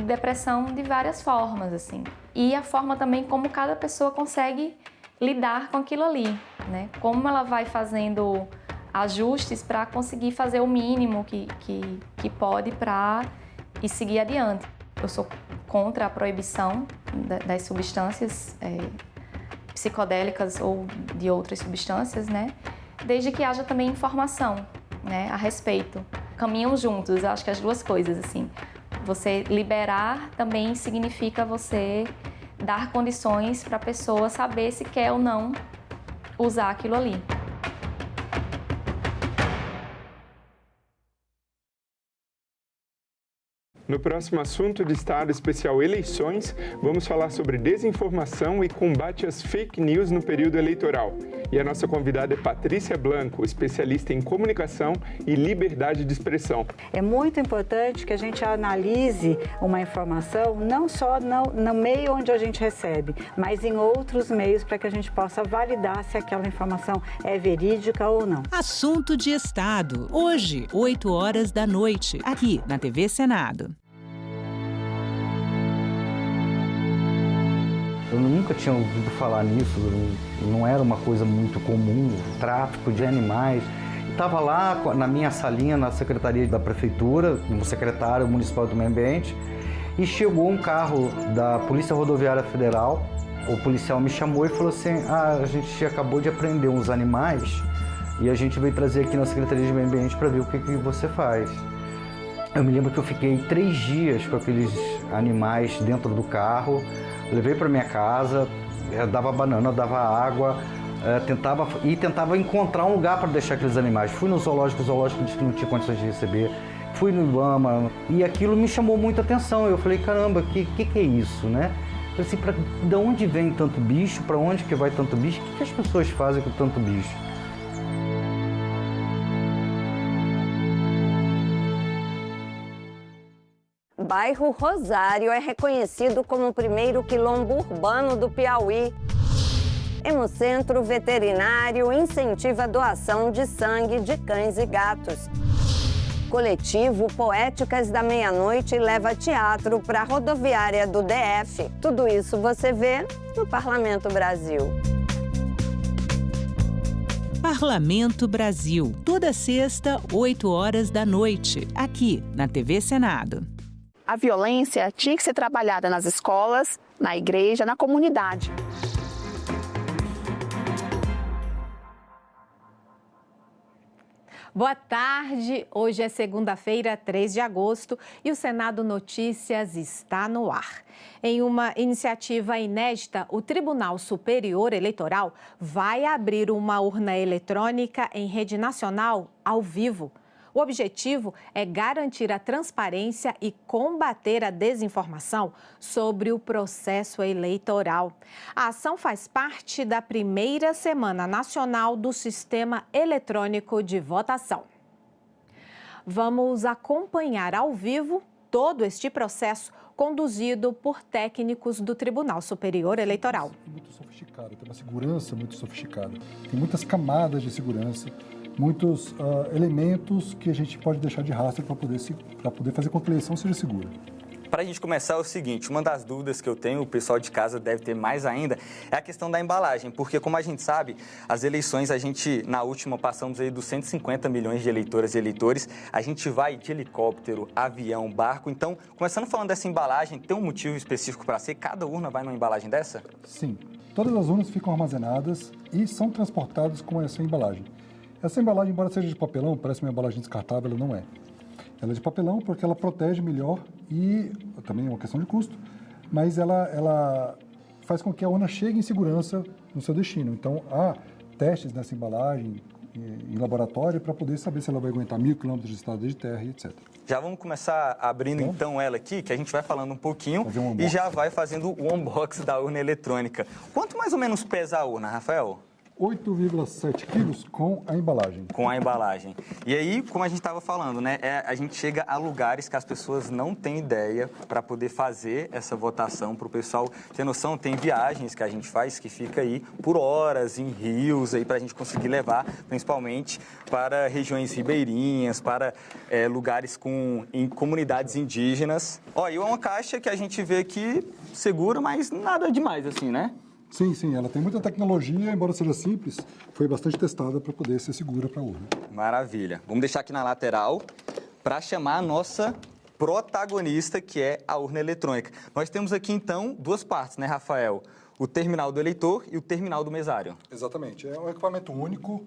depressão de várias formas, assim. E a forma também como cada pessoa consegue lidar com aquilo ali, né? Como ela vai fazendo ajustes para conseguir fazer o mínimo que pode para ir seguir adiante. Eu sou contra a proibição das substâncias psicodélicas ou de outras substâncias, né? Desde que haja também informação, né, a respeito. Caminham juntos, eu acho que as duas coisas, assim. Você liberar também significa você dar condições para a pessoa saber se quer ou não usar aquilo ali. No próximo assunto de Estado Especial Eleições, vamos falar sobre desinformação e combate às fake news no período eleitoral. E a nossa convidada é Patrícia Blanco, especialista em comunicação e liberdade de expressão. É muito importante que a gente analise uma informação não só no meio onde a gente recebe, mas em outros meios para que a gente possa validar se aquela informação é verídica ou não. Assunto de Estado, hoje, 8 horas da noite, aqui na TV Senado. Eu nunca tinha ouvido falar nisso, não era uma coisa muito comum, tráfico de animais. Estava lá na minha salinha, na secretaria da prefeitura, como secretário municipal do meio ambiente, e chegou um carro da Polícia Rodoviária Federal. O policial me chamou e falou assim, a gente acabou de apreender uns animais e a gente veio trazer aqui na Secretaria de Meio Ambiente para ver o que você faz. Eu me lembro que eu fiquei 3 dias com aqueles animais dentro do carro, levei para minha casa, dava banana, dava água, tentava encontrar um lugar para deixar aqueles animais. Fui no zoológico, o zoológico disse que não tinha condições de receber. Fui no Ibama e aquilo me chamou muita atenção. Eu falei, caramba, que é isso, né? Eu falei assim, de onde vem tanto bicho? Para onde que vai tanto bicho? O que as pessoas fazem com tanto bicho? Bairro Rosário é reconhecido como o primeiro quilombo urbano do Piauí. Hemocentro Veterinário incentiva a doação de sangue de cães e gatos. Coletivo Poéticas da Meia-Noite leva teatro para a rodoviária do DF. Tudo isso você vê no Parlamento Brasil. Parlamento Brasil, toda sexta, 8 horas da noite, aqui na TV Senado. A violência tinha que ser trabalhada nas escolas, na igreja, na comunidade. Boa tarde, hoje é segunda-feira, 3 de agosto e o Senado Notícias está no ar. Em uma iniciativa inédita, o Tribunal Superior Eleitoral vai abrir uma urna eletrônica em rede nacional ao vivo. O objetivo é garantir a transparência e combater a desinformação sobre o processo eleitoral. A ação faz parte da primeira Semana Nacional do Sistema Eletrônico de Votação. Vamos acompanhar ao vivo todo este processo conduzido por técnicos do Tribunal Superior Eleitoral. Muito sofisticado, tem uma segurança muito sofisticada, tem muitas camadas de segurança, muitos elementos que a gente pode deixar de rastro para poder fazer com que a eleição seja segura. Para a gente começar é o seguinte, uma das dúvidas que eu tenho, o pessoal de casa deve ter mais ainda, é a questão da embalagem, porque como a gente sabe, as eleições, na última passamos aí dos 150 milhões de eleitoras e eleitores, a gente vai de helicóptero, avião, barco, então, começando falando dessa embalagem, tem um motivo específico para ser? Cada urna vai numa embalagem dessa? Sim, todas as urnas ficam armazenadas e são transportadas com essa embalagem. Essa embalagem, embora seja de papelão, parece uma embalagem descartável, ela não é. Ela é de papelão porque ela protege melhor e também é uma questão de custo, mas ela faz com que a urna chegue em segurança no seu destino. Então, há testes nessa embalagem em laboratório para poder saber se ela vai aguentar 1.000 km de estrada de terra e etc. Já vamos começar abrindo então ela aqui, que a gente vai falando um pouquinho e já vai fazendo o unboxing da urna eletrônica. Quanto mais ou menos pesa a urna, Rafael? 8,7 quilos com a embalagem. Com a embalagem. E aí, como a gente estava falando, né, a gente chega a lugares que as pessoas não têm ideia para poder fazer essa votação, para o pessoal ter noção. Tem viagens que a gente faz que fica aí por horas em rios aí para a gente conseguir levar, principalmente para regiões ribeirinhas, para lugares em comunidades indígenas. Ó, e é uma caixa que a gente vê aqui segura, mas nada demais assim, né? Sim, ela tem muita tecnologia, embora seja simples, foi bastante testada para poder ser segura para a urna. Maravilha. Vamos deixar aqui na lateral para chamar a nossa protagonista, que é a urna eletrônica. Nós temos aqui, então, duas partes, né, Rafael? O terminal do eleitor e o terminal do mesário. Exatamente. É um equipamento único,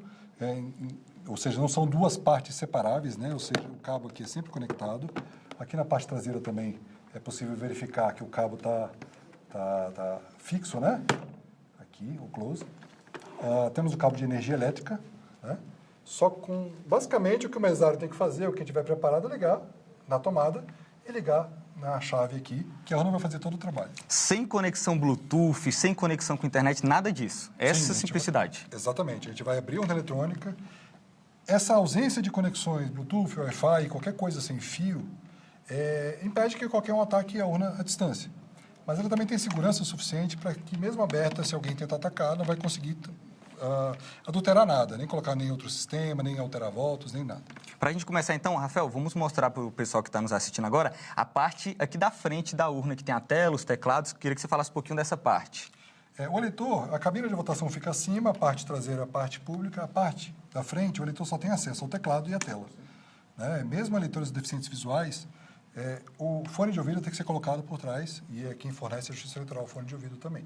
ou seja, não são duas partes separáveis, né? Ou seja, o cabo aqui é sempre conectado. Aqui na parte traseira também é possível verificar que o cabo tá fixo, né? Aqui, o close. Temos o cabo de energia elétrica, né? Só com, basicamente, o que o mesário tem que fazer, o que tiver preparado, é ligar na tomada e ligar na chave aqui, que a urna vai fazer todo o trabalho. Sem conexão Bluetooth, sem conexão com internet, nada disso. Essa simplicidade. Exatamente. A gente vai abrir a urna eletrônica. Essa ausência de conexões Bluetooth, Wi-Fi, qualquer coisa sem fio, impede que qualquer um ataque a urna à distância. Mas ela também tem segurança suficiente para que, mesmo aberta, se alguém tentar atacar, não vai conseguir adulterar nada, nem colocar nem outro sistema, nem alterar votos, nem nada. Para a gente começar então, Rafael, vamos mostrar para o pessoal que está nos assistindo agora a parte aqui da frente da urna, que tem a tela, os teclados. Queria que você falasse um pouquinho dessa parte. O eleitor, a cabine de votação fica acima, a parte traseira, a parte pública, a parte da frente, o eleitor só tem acesso ao teclado e à tela. Né? Mesmo eleitores deficientes visuais, o fone de ouvido tem que ser colocado por trás e é quem fornece a Justiça Eleitoral o fone de ouvido também.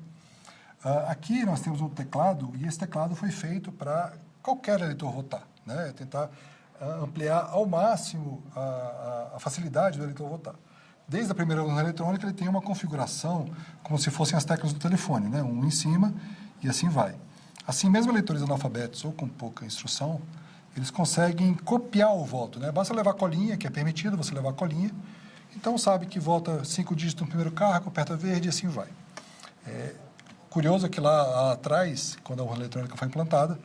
Aqui nós temos um teclado e esse teclado foi feito para qualquer eleitor votar, né? Tentar ampliar ao máximo a facilidade do eleitor votar. Desde a primeira urna eletrônica ele tem uma configuração como se fossem as teclas do telefone, né? Um em cima e assim vai. Assim, mesmo eleitores analfabetos ou com pouca instrução, eles conseguem copiar o voto, né? Basta levar colinha, que é permitido você levar colinha. Então, sabe que vota 5 dígitos no primeiro cargo, aperta verde e assim vai. Curioso é que lá atrás, quando a urna eletrônica foi implantada,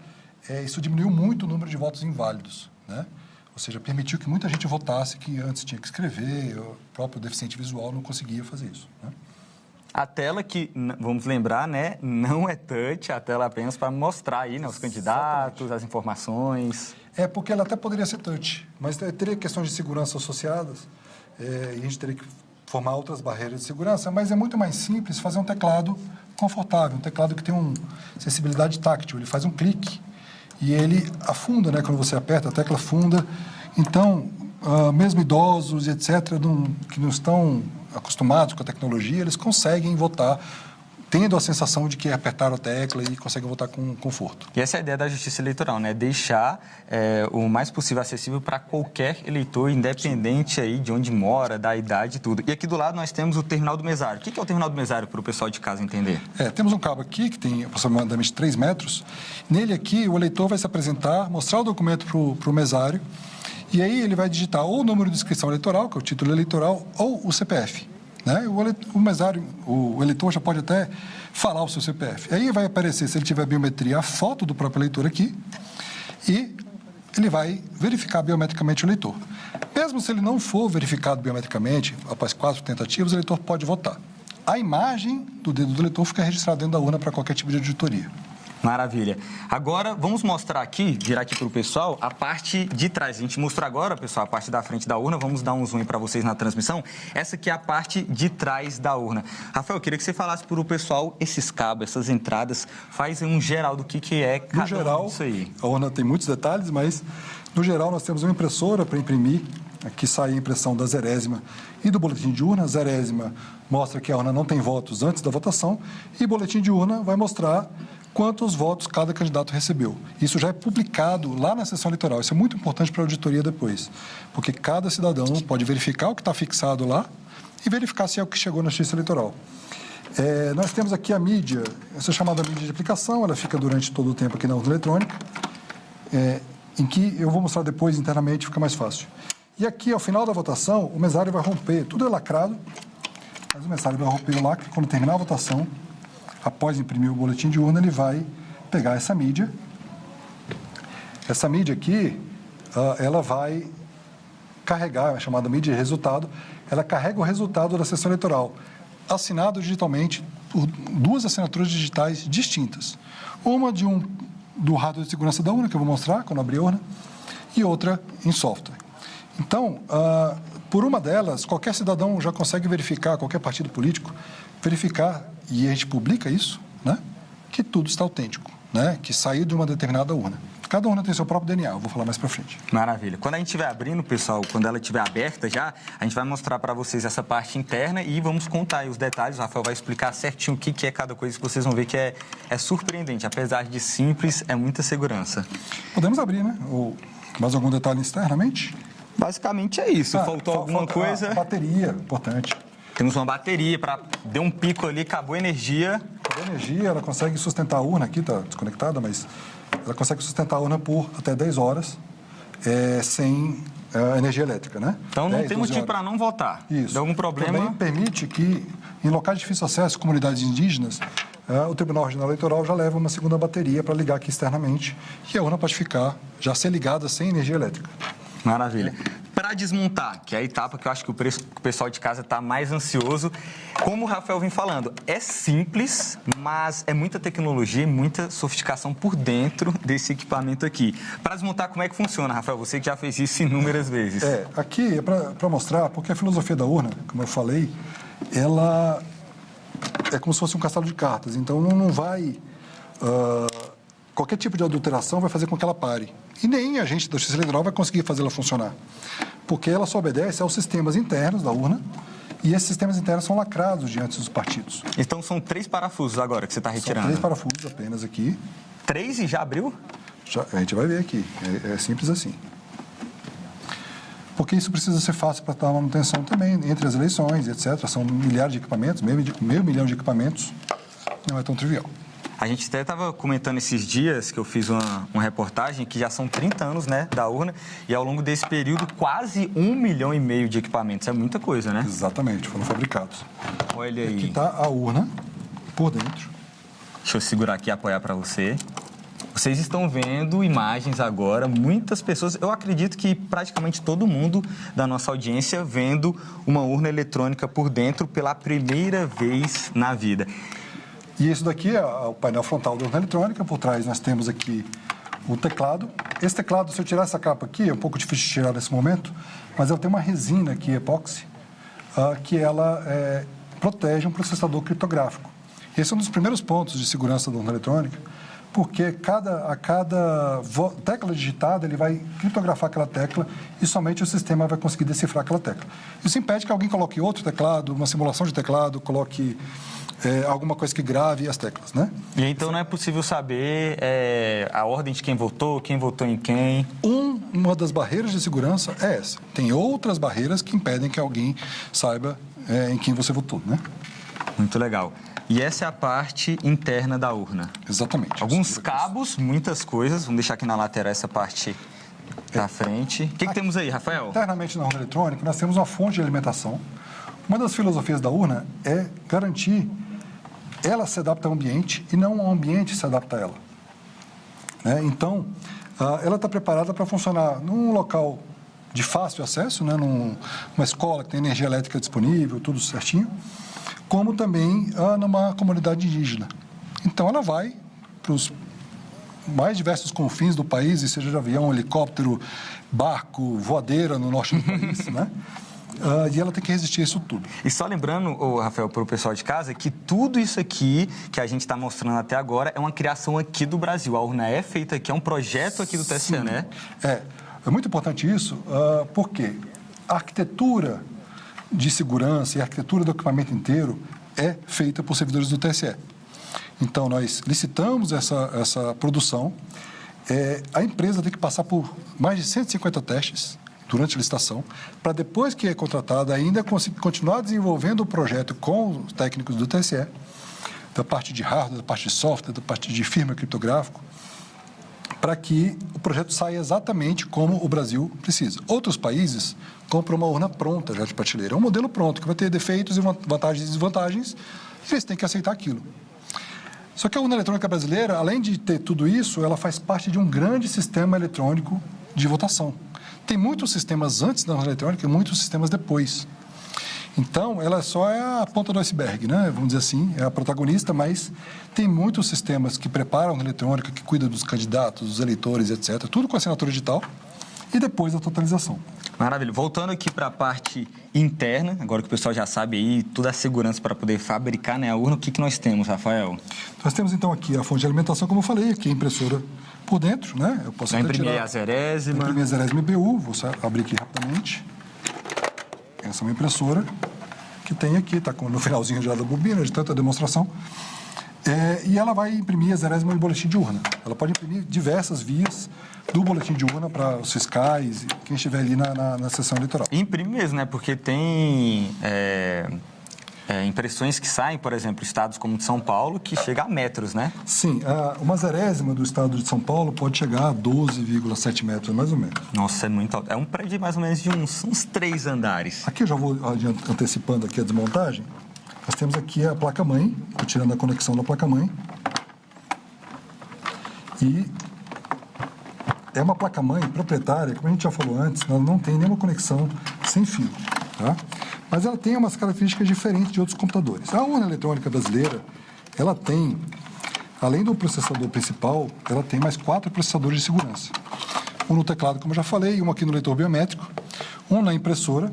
isso diminuiu muito o número de votos inválidos, né? Ou seja, permitiu que muita gente votasse que antes tinha que escrever, o próprio deficiente visual não conseguia fazer isso, né? A tela que, vamos lembrar, né, não é touch, a tela apenas para mostrar aí, né, os candidatos, as informações. Porque ela até poderia ser touch, mas teria questões de segurança associadas e a gente teria que formar outras barreiras de segurança, mas é muito mais simples fazer um teclado confortável, um teclado que tem uma sensibilidade táctil, ele faz um clique e ele afunda, né, quando você aperta, a tecla afunda. Então, mesmo idosos e etc., que não estão acostumados com a tecnologia, eles conseguem votar tendo a sensação de que apertaram a tecla e conseguem votar com conforto. E essa é a ideia da Justiça Eleitoral, né? Deixar o mais possível acessível para qualquer eleitor, independente aí de onde mora, da idade e tudo. E aqui do lado nós temos o terminal do mesário. O que é o terminal do mesário para o pessoal de casa entender? Temos um cabo aqui que tem aproximadamente 3 metros. Nele aqui o eleitor vai se apresentar, mostrar o documento para o mesário e aí ele vai digitar ou o número de inscrição eleitoral, que é o título eleitoral, ou o CPF. Né? O mesário, o eleitor já pode até falar o seu CPF. Aí vai aparecer, se ele tiver biometria, a foto do próprio eleitor aqui e ele vai verificar biometricamente o eleitor. Mesmo se ele não for verificado biometricamente, após 4 tentativas, o eleitor pode votar. A imagem do dedo do eleitor fica registrada dentro da urna para qualquer tipo de auditoria. Maravilha. Agora, vamos mostrar aqui, virar aqui para o pessoal, a parte de trás. A gente mostrou agora, pessoal, a parte da frente da urna. Vamos dar um zoom para vocês na transmissão. Essa aqui é a parte de trás da urna. Rafael, eu queria que você falasse para o pessoal esses cabos, essas entradas. Faz um geral do que é cada um disso aí. A urna tem muitos detalhes, mas, no geral, nós temos uma impressora para imprimir. Aqui sai a impressão da zerésima e do boletim de urna. A zerésima mostra que a urna não tem votos antes da votação e o boletim de urna vai mostrar quantos votos cada candidato recebeu. Isso já é publicado lá na sessão eleitoral. Isso é muito importante para a auditoria depois, porque cada cidadão pode verificar o que está fixado lá e verificar se é o que chegou na Justiça Eleitoral. Nós temos aqui a mídia, essa chamada mídia de aplicação, ela fica durante todo o tempo aqui na urna eletrônica, em que eu vou mostrar depois internamente, fica mais fácil. E aqui, ao final da votação, o mesário vai romper, tudo é lacrado, mas o mesário vai romper o lacre, quando terminar a votação, após imprimir o boletim de urna, ele vai pegar essa mídia. Essa mídia aqui, ela vai carregar, é chamada mídia de resultado, ela carrega o resultado da sessão eleitoral, assinado digitalmente por 2 assinaturas digitais distintas. Uma do hardware de segurança da urna, que eu vou mostrar quando abrir a urna, e outra em software. Então, por uma delas, qualquer cidadão já consegue verificar, qualquer partido político, verificar, e a gente publica isso, né, que tudo está autêntico, né, que saiu de uma determinada urna. Cada urna tem seu próprio DNA, eu vou falar mais para frente. Maravilha. Quando a gente estiver abrindo, pessoal, quando ela estiver aberta já, a gente vai mostrar para vocês essa parte interna e vamos contar aí os detalhes. O Rafael vai explicar certinho o que é cada coisa, que vocês vão ver que é surpreendente. Apesar de simples, é muita segurança. Podemos abrir, né? Ou mais algum detalhe externamente? Basicamente é isso. Faltou alguma coisa? Bateria, importante. Temos uma bateria para... Deu um pico ali, acabou a energia. Acabou a energia, ela consegue sustentar a urna aqui, está desconectada, mas... Ela consegue sustentar a urna por até 10 horas sem energia elétrica, né? Então não tem motivo para não votar. Isso. Deu algum problema? Também permite que, em locais de difícil acesso, comunidades indígenas, o Tribunal Regional Eleitoral já leva uma segunda bateria para ligar aqui externamente e a urna pode ficar, já ser ligada sem energia elétrica. Maravilha. Para desmontar, que é a etapa que eu acho que o pessoal de casa está mais ansioso, como o Rafael vem falando, é simples, mas é muita tecnologia e muita sofisticação por dentro desse equipamento aqui. Para desmontar, como é que funciona, Rafael? Você que já fez isso inúmeras vezes. Aqui é para mostrar, porque a filosofia da urna, como eu falei, ela é como se fosse um castelo de cartas, então não vai... qualquer tipo de adulteração vai fazer com que ela pare. E nem a gente da Justiça Eleitoral vai conseguir fazer ela funcionar. Porque ela só obedece aos sistemas internos da urna e esses sistemas internos são lacrados diante dos partidos. Então são 3 parafusos agora que você está retirando? São 3 parafusos apenas aqui. 3 e já abriu? Já, a gente vai ver aqui. É simples assim. Porque isso precisa ser fácil para dar manutenção também entre as eleições, etc. São milhares de equipamentos, meio milhão de equipamentos. Não é tão trivial. A gente até estava comentando esses dias que eu fiz uma reportagem que já são 30 anos, né, da urna e ao longo desse período quase 1,5 milhão de equipamentos. É muita coisa, né? Exatamente, foram fabricados. Olha aí. Aqui está a urna por dentro. Deixa eu segurar aqui e apoiar para você. Vocês estão vendo imagens agora, muitas pessoas, eu acredito que praticamente todo mundo da nossa audiência vendo uma urna eletrônica por dentro pela primeira vez na vida. E isso daqui é o painel frontal da urna eletrônica. Por trás nós temos aqui o teclado. Esse teclado, se eu tirar essa capa aqui, é um pouco difícil de tirar nesse momento, mas ela tem uma resina aqui, epóxi, que ela protege um processador criptográfico. Esse é um dos primeiros pontos de segurança da urna eletrônica, porque a cada tecla digitada, ele vai criptografar aquela tecla e somente o sistema vai conseguir decifrar aquela tecla. Isso impede que alguém coloque outro teclado, uma simulação de teclado, coloque alguma coisa que grave as teclas, né? E então não é possível saber a ordem de quem votou em quem? Uma das barreiras de segurança é essa. Tem outras barreiras que impedem que alguém saiba em quem você votou, né? Muito legal. E essa é a parte interna da urna. Exatamente. Alguns cabos, muitas coisas. Vamos deixar aqui na lateral essa parte da frente. O que temos aí, Rafael? Internamente na urna eletrônica, nós temos uma fonte de alimentação. Uma das filosofias da urna é garantir ela se adapta ao ambiente e não o ambiente se adapta a ela. Né? Então, ela está preparada para funcionar num local de fácil acesso, né? Numa escola que tem energia elétrica disponível, tudo certinho, como também numa comunidade indígena. Então, ela vai para os mais diversos confins do país, seja de avião, helicóptero, barco, voadeira no norte do país, né? E ela tem que resistir a isso tudo. E só lembrando, Rafael, para o pessoal de casa, que tudo isso aqui que a gente está mostrando até agora é uma criação aqui do Brasil. A urna é feita aqui, é um projeto aqui do TSE, né? É muito importante isso, porque a arquitetura de segurança e a arquitetura do equipamento inteiro é feita por servidores do TSE. Então, nós licitamos essa produção. A empresa tem que passar por mais de 150 testes durante a licitação, para depois que é contratada ainda continuar desenvolvendo o projeto com os técnicos do TSE, da parte de hardware, da parte de software, da parte de firmware criptográfico, para que o projeto saia exatamente como o Brasil precisa. Outros países compram uma urna pronta já de prateleira, um modelo pronto, que vai ter defeitos e vantagens e desvantagens, e eles têm que aceitar aquilo. Só que a urna eletrônica brasileira, além de ter tudo isso, ela faz parte de um grande sistema eletrônico de votação. Tem muitos sistemas antes da urna eletrônica e muitos sistemas depois. Então, ela só é a ponta do iceberg, né? Vamos dizer assim, é a protagonista, mas tem muitos sistemas que preparam a urna eletrônica, que cuidam dos candidatos, dos eleitores, etc. Tudo com assinatura digital e depois a totalização. Maravilha. Voltando aqui para a parte interna, agora que o pessoal já sabe aí toda a segurança para poder fabricar, né, a urna, o que nós temos, Rafael? Nós temos, então, aqui a fonte de alimentação, como eu falei, aqui a impressora por dentro, né? Eu posso imprimir a zerésima. Imprimir a zerésima IBU, vou abrir aqui rapidamente. Essa é uma impressora que tem aqui, está no finalzinho já da bobina, de tanta demonstração. E ela vai imprimir a zerésima no boletim de urna. Ela pode imprimir diversas vias do boletim de urna para os fiscais e quem estiver ali na sessão eleitoral. Imprime mesmo, né? Porque tem impressões que saem, por exemplo, estados como de São Paulo, que chega a metros, né? Sim, uma zerésima do estado de São Paulo pode chegar a 12,7 metros, mais ou menos. Nossa, é muito alto. É um prédio mais ou menos de uns 3 andares. Aqui eu já vou antecipando aqui a desmontagem. Nós temos aqui a placa-mãe, estou tirando a conexão da placa-mãe. E é uma placa-mãe proprietária, como a gente já falou antes, ela não tem nenhuma conexão sem fio, tá? Mas ela tem umas características diferentes de outros computadores. A urna eletrônica brasileira, ela tem, além do processador principal, ela tem mais 4 processadores de segurança. Um no teclado, como eu já falei, um aqui no leitor biométrico, um na impressora,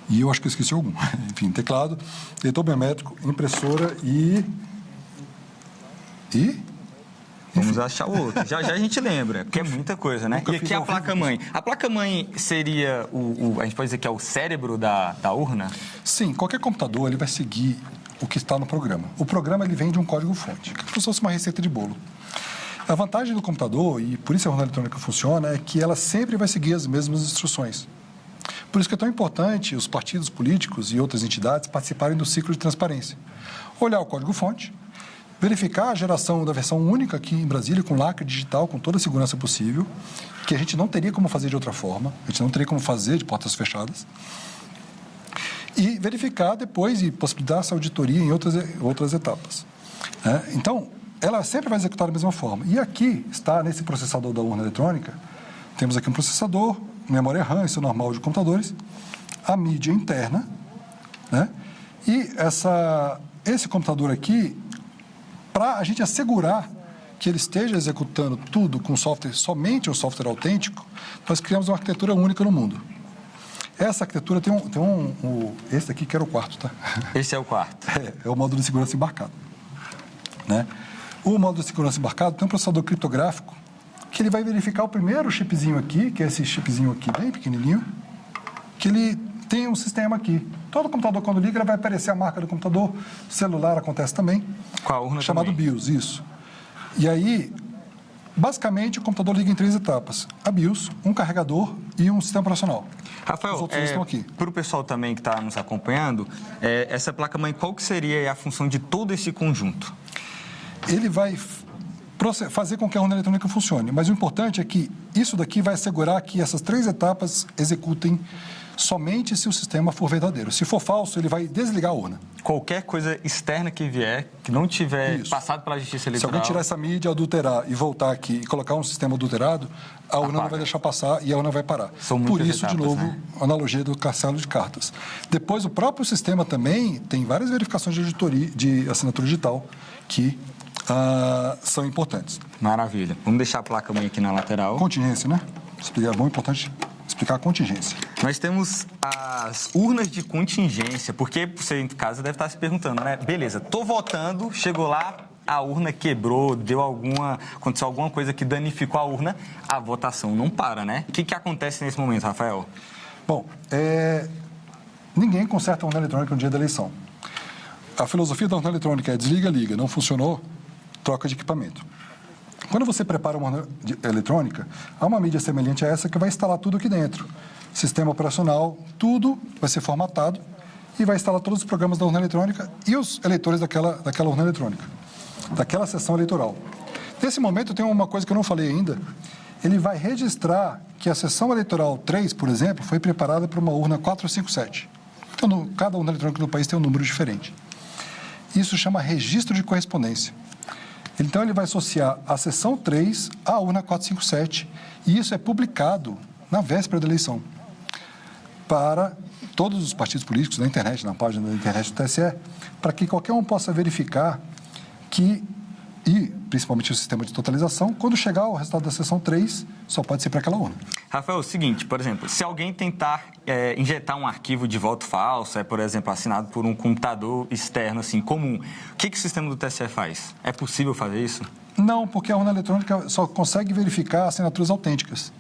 e eu acho que eu esqueci algum. Enfim, teclado, leitor biométrico, impressora e... Vamos achar o outro. Já a gente lembra, porque é muita coisa, né? E aqui a placa-mãe. A placa-mãe seria, a gente pode dizer que é o cérebro da urna? Sim, qualquer computador ele vai seguir o que está no programa. O programa ele vem de um código-fonte, que é como se fosse uma receita de bolo. A vantagem do computador, e por isso a urna eletrônica funciona, é que ela sempre vai seguir as mesmas instruções. Por isso que é tão importante os partidos políticos e outras entidades participarem do ciclo de transparência. Olhar o código-fonte, verificar a geração da versão única aqui em Brasília, com lacre digital, com toda a segurança possível, que a gente não teria como fazer de outra forma, a gente não teria como fazer de portas fechadas, e verificar depois e possibilitar essa auditoria em outras etapas. Então, ela sempre vai executar da mesma forma. E aqui está, nesse processador da urna eletrônica, temos aqui um processador, memória RAM, isso é normal de computadores, a mídia interna, né? E esse computador aqui, para a gente assegurar que ele esteja executando tudo com software, somente um software autêntico, nós criamos uma arquitetura única no mundo. Essa arquitetura tem esse aqui que era o quarto, tá? Esse é o quarto. É o módulo de segurança embarcado, né? O módulo de segurança embarcado tem um processador criptográfico que ele vai verificar o primeiro chipzinho aqui, que é esse chipzinho aqui bem pequenininho, que ele tem um sistema aqui. Todo computador, quando liga, ele vai aparecer a marca do computador. Celular acontece também. Com a urna chamado também. BIOS, isso. E aí, basicamente, o computador liga em 3 etapas. A BIOS, um carregador e um sistema operacional. Rafael, os outros estão aqui. Para o pessoal também que está nos acompanhando, essa placa-mãe, qual que seria a função de todo esse conjunto? Ele vai fazer com que a urna eletrônica funcione. Mas o importante é que isso daqui vai assegurar que essas 3 etapas executem somente se o sistema for verdadeiro. Se for falso, ele vai desligar a urna. Qualquer coisa externa que vier, que não tiver passado pela justiça eleitoral... Se alguém tirar essa mídia, adulterar e voltar aqui e colocar um sistema adulterado, a urna não vai deixar passar e a urna vai parar. Por isso, etapas, de novo, né? A analogia do castelo de cartas. Depois, o próprio sistema também tem várias verificações de auditoria, de assinatura digital, que são importantes. Maravilha. Vamos deixar a placa-mãe aqui na lateral. Contingência, né? É bom, importante explicar a contingência. Nós temos as urnas de contingência, porque você em casa deve estar se perguntando, né? Beleza, tô votando, chegou lá, a urna quebrou, aconteceu alguma coisa que danificou a urna, a votação não para, né? O que acontece nesse momento, Rafael? Bom, ninguém conserta a urna eletrônica no dia da eleição. A filosofia da urna eletrônica é desliga, liga, não funcionou, troca de equipamento. Quando você prepara uma urna eletrônica, há uma mídia semelhante a essa que vai instalar tudo aqui dentro. Sistema operacional, tudo vai ser formatado e vai instalar todos os programas da urna eletrônica e os eleitores daquela urna eletrônica, daquela sessão eleitoral. Nesse momento, tem uma coisa que eu não falei ainda. Ele vai registrar que a sessão eleitoral 3, por exemplo, foi preparada para uma urna 457. Então, cada urna eletrônica do país tem um número diferente. Isso chama registro de correspondência. Então, ele vai associar a sessão 3 à urna 457 e isso é publicado na véspera da eleição para todos os partidos políticos na internet, na página da internet do TSE, para que qualquer um possa verificar que, e principalmente o sistema de totalização, quando chegar o resultado da sessão 3, só pode ser para aquela urna. Rafael, é o seguinte, por exemplo, se alguém tentar injetar um arquivo de voto falso, por exemplo, assinado por um computador externo, assim, comum, o que o sistema do TSE faz? É possível fazer isso? Não, porque a urna eletrônica só consegue verificar assinaturas autênticas.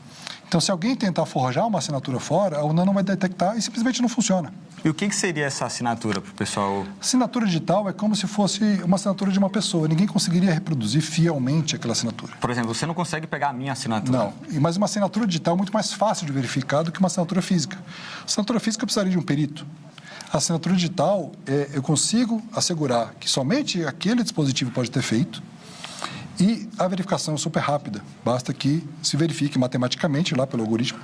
Então, se alguém tentar forjar uma assinatura fora, a urna não vai detectar e simplesmente não funciona. E o que seria essa assinatura para o pessoal? Assinatura digital é como se fosse uma assinatura de uma pessoa. Ninguém conseguiria reproduzir fielmente aquela assinatura. Por exemplo, você não consegue pegar a minha assinatura? Não, mas uma assinatura digital é muito mais fácil de verificar do que uma assinatura física. A assinatura física precisaria de um perito. A assinatura digital, eu consigo assegurar que somente aquele dispositivo pode ter feito. E a verificação é super rápida, basta que se verifique matematicamente lá pelo algoritmo,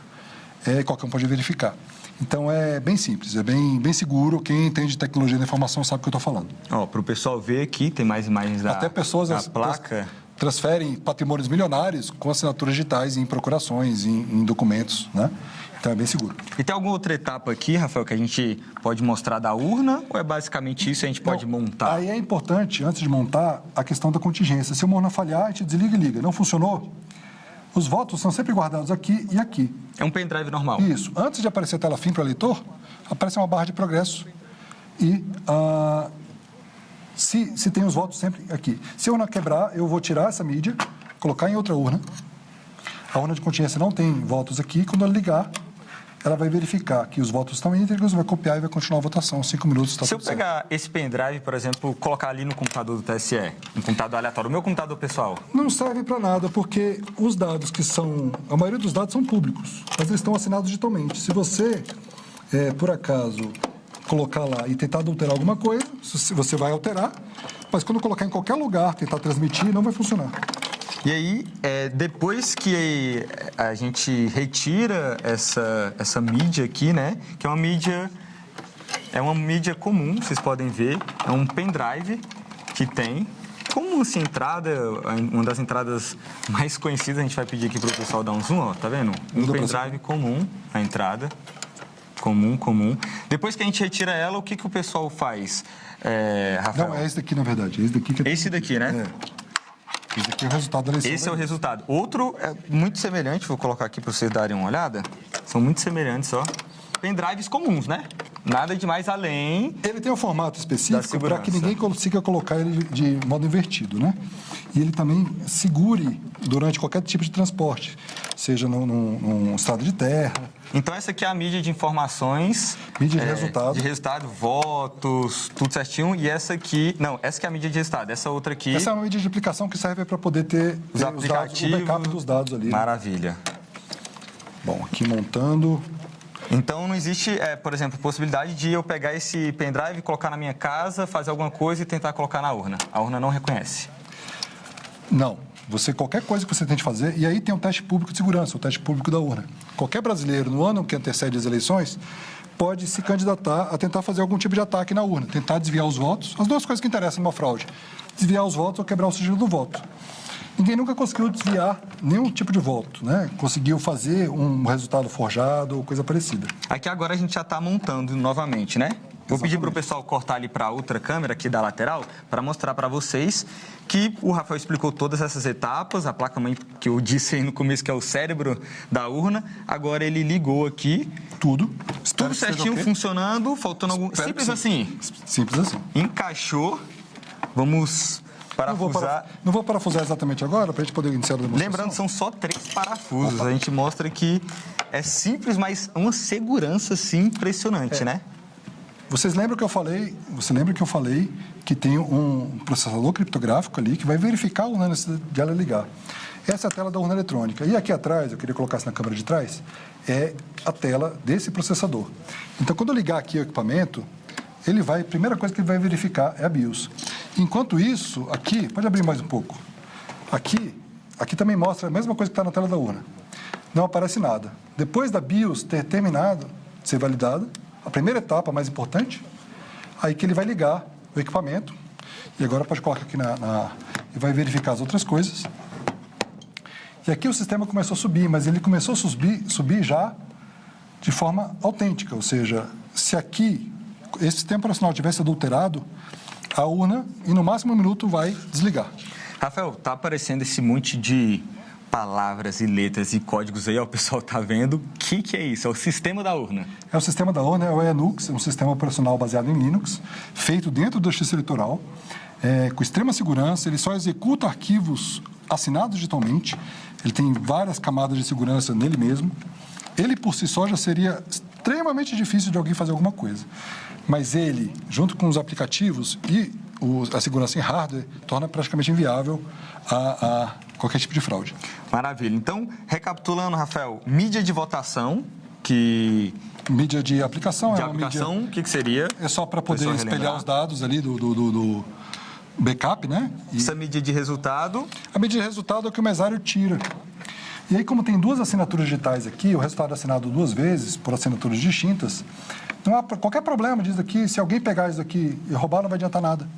qualquer um pode verificar. Então é bem simples, é bem seguro, quem entende de tecnologia da informação sabe o que eu estou falando. Para o pessoal ver aqui, tem mais imagens da, até pessoas da placa. Transferem patrimônios milionários com assinaturas digitais em procurações, em documentos, né? Então é bem seguro. E tem alguma outra etapa aqui, Rafael, que a gente pode mostrar da urna ou é basicamente isso que a gente pode montar? Aí é importante, antes de montar, a questão da contingência. Se uma urna falhar, a gente desliga e liga. Não funcionou? Os votos são sempre guardados aqui e aqui. É um pendrive normal? Isso. Antes de aparecer a tela fim para o eleitor, aparece uma barra de progresso e se tem os votos sempre aqui. Se a urna quebrar, eu vou tirar essa mídia, colocar em outra urna. A urna de contingência não tem votos aqui. Quando ela ligar, ela vai verificar que os votos estão íntegros, vai copiar e vai continuar a votação. 5 minutos está tudo certo. Se eu pegar esse pendrive, por exemplo, colocar ali no computador do TSE, um computador aleatório, o meu computador pessoal? Não serve para nada, porque os dados a maioria dos dados são públicos, mas eles estão assinados digitalmente. Se você, por acaso, colocar lá e tentar adulterar alguma coisa, você vai alterar, mas quando colocar em qualquer lugar, tentar transmitir, não vai funcionar. E aí, depois que a gente retira essa mídia aqui, né? Que é uma mídia comum, vocês podem ver. É um pendrive que tem. Como assim, entrada, uma das entradas mais conhecidas, a gente vai pedir aqui para o pessoal dar um zoom, ó, tá vendo? Um pendrive comum, a entrada. Comum. Depois que a gente retira ela, o que o pessoal faz, Rafael? Não, é esse daqui, na verdade. Esse daqui, né? Esse aqui é o resultado da eleição. Esse é o resultado. Outro é muito semelhante, vou colocar aqui para vocês darem uma olhada. São muito semelhantes, ó. Pendrives comuns, né? Nada de mais além. Ele tem um formato específico para que ninguém consiga colocar ele de modo invertido, né? E ele também segure durante qualquer tipo de transporte, seja num estado de terra. Então, essa aqui é a mídia de informações. Mídia de resultado. De resultado, votos, tudo certinho. E essa aqui... Não, essa aqui é a mídia de resultado. Essa outra aqui... Essa é uma mídia de aplicação que serve para poder ter os aplicativos, o backup dos dados ali. Maravilha. Bom, aqui montando... Então, não existe, por exemplo, possibilidade de eu pegar esse pendrive, colocar na minha casa, fazer alguma coisa e tentar colocar na urna. A urna não reconhece. Não. Qualquer coisa que você tente fazer, e aí tem um teste público de segurança, o teste público da urna. Qualquer brasileiro, no ano que antecede as eleições, pode se candidatar a tentar fazer algum tipo de ataque na urna, tentar desviar os votos, as duas coisas que interessam numa fraude, desviar os votos ou quebrar o sigilo do voto. Ninguém nunca conseguiu desviar nenhum tipo de voto, né? Conseguiu fazer um resultado forjado ou coisa parecida. Aqui agora a gente já está montando novamente, né? Vou pedir para o pessoal cortar ali para a outra câmera aqui da lateral para mostrar para vocês que o Rafael explicou todas essas etapas, a placa-mãe que eu disse aí no começo que é o cérebro da urna, agora ele ligou aqui. Tudo certinho, funcionando, faltando algum... Simples assim. Simples assim. Encaixou, vamos... parafusar. Não vou parafusar exatamente agora, para a gente poder iniciar a demonstração. Lembrando, são só 3 parafusos. A gente mostra que é simples, mas uma segurança, assim, impressionante, né? Você lembra que eu falei que tem um processador criptográfico ali que vai verificar a urna antes de ela ligar. Essa é a tela da urna eletrônica. E aqui atrás, eu queria colocar isso na câmera de trás, é a tela desse processador. Então, quando eu ligar aqui o equipamento, a primeira coisa que ele vai verificar é a BIOS. Enquanto isso, aqui, pode abrir mais um pouco. Aqui também mostra a mesma coisa que está na tela da urna. Não aparece nada. Depois da BIOS ter terminado de ser validada, a primeira etapa, mais importante, aí que ele vai ligar o equipamento. E agora pode colocar aqui e vai verificar as outras coisas. E aqui o sistema começou a subir, mas ele começou a subir já de forma autêntica. Ou seja, se aqui esse sistema operacional tivesse adulterado, a urna, e no máximo 1 minuto, vai desligar. Rafael, tá aparecendo esse monte de palavras e letras e códigos aí, ó, o pessoal tá vendo. O que é isso? É o sistema da urna? É o sistema da urna, é o Enux, é um sistema operacional baseado em Linux, feito dentro da Justiça Eleitoral, com extrema segurança. Ele só executa arquivos assinados digitalmente, ele tem várias camadas de segurança nele mesmo. Ele, por si só, já seria extremamente difícil de alguém fazer alguma coisa. Mas ele, junto com os aplicativos e a segurança em hardware, torna praticamente inviável a qualquer tipo de fraude. Maravilha. Então, recapitulando, Rafael, mídia de votação, Mídia de aplicação. O que seria? É só para poder espelhar os dados ali do backup, né? Essa mídia de resultado? A mídia de resultado é o que o mesário tira. E aí, como tem 2 assinaturas digitais aqui, o resultado é assinado 2 vezes por assinaturas distintas, não há qualquer problema disso aqui. Se alguém pegar isso aqui e roubar, não vai adiantar nada.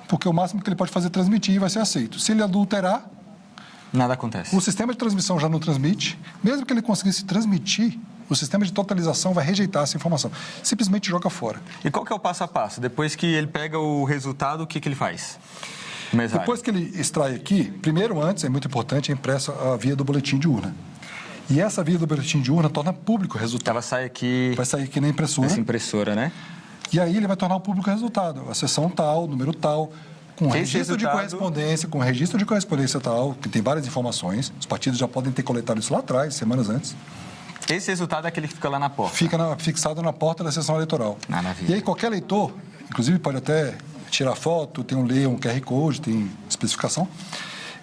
Porque o máximo que ele pode fazer é transmitir e vai ser aceito. Se ele adulterar, nada acontece. O sistema de transmissão já não transmite. Mesmo que ele conseguisse transmitir, o sistema de totalização vai rejeitar essa informação. Simplesmente joga fora. E qual que é o passo a passo? Depois que ele pega o resultado, o que ele faz? Depois que ele extrai aqui, primeiro, antes, é muito importante, é impressa a via do boletim de urna. E essa via do boletim de urna torna público o resultado. Ela sai aqui... Vai sair aqui na impressora. Essa impressora, né? E aí ele vai tornar público o resultado. A seção tal, número tal, com registro de correspondência, com registro de correspondência tal, que tem várias informações. Os partidos já podem ter coletado isso lá atrás, semanas antes. Esse resultado é aquele que fica lá na porta? Fica fixado na porta da sessão eleitoral. Maravilha. E aí qualquer eleitor, inclusive pode até tirar foto, tem um QR Code, tem especificação,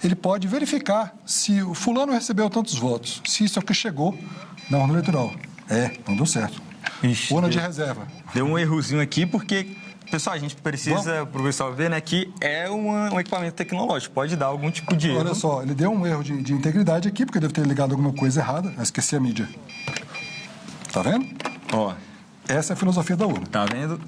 ele pode verificar se o fulano recebeu tantos votos, se isso é o que chegou na urna eleitoral. Não deu certo. Ixi, urna de reserva. Deu um errozinho aqui, porque, pessoal, a gente precisa, para o pessoal ver, né, que é um equipamento tecnológico, pode dar algum tipo de erro. Olha só, ele deu um erro de integridade aqui, porque deve ter ligado alguma coisa errada, esqueci a mídia. Tá vendo? Ó. Essa é a filosofia da urna. Tá vendo?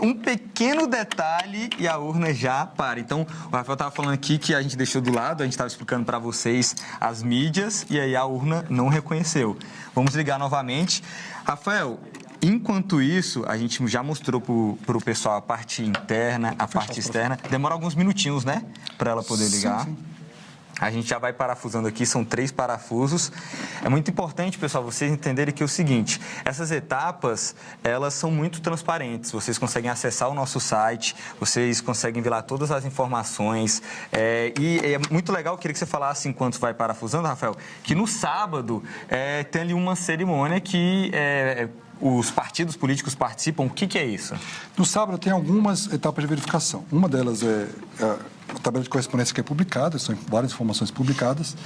Um pequeno detalhe e a urna já para. Então, o Rafael estava falando aqui que a gente deixou do lado, a gente estava explicando para vocês as mídias e aí a urna não reconheceu. Vamos ligar novamente. Rafael, enquanto isso, a gente já mostrou para o pessoal a parte interna, a parte externa. Demora alguns minutinhos, né? Para ela poder ligar. Sim. A gente já vai parafusando aqui, são 3 parafusos. É muito importante, pessoal, vocês entenderem que é o seguinte, essas etapas, elas são muito transparentes. Vocês conseguem acessar o nosso site, vocês conseguem ver lá todas as informações. E é muito legal, eu queria que você falasse, enquanto vai parafusando, Rafael, que no sábado tem ali uma cerimônia que... os partidos políticos participam. O que é isso? No sábado tem algumas etapas de verificação. Uma delas é a tabela de correspondência que é publicada, são várias informações publicadas,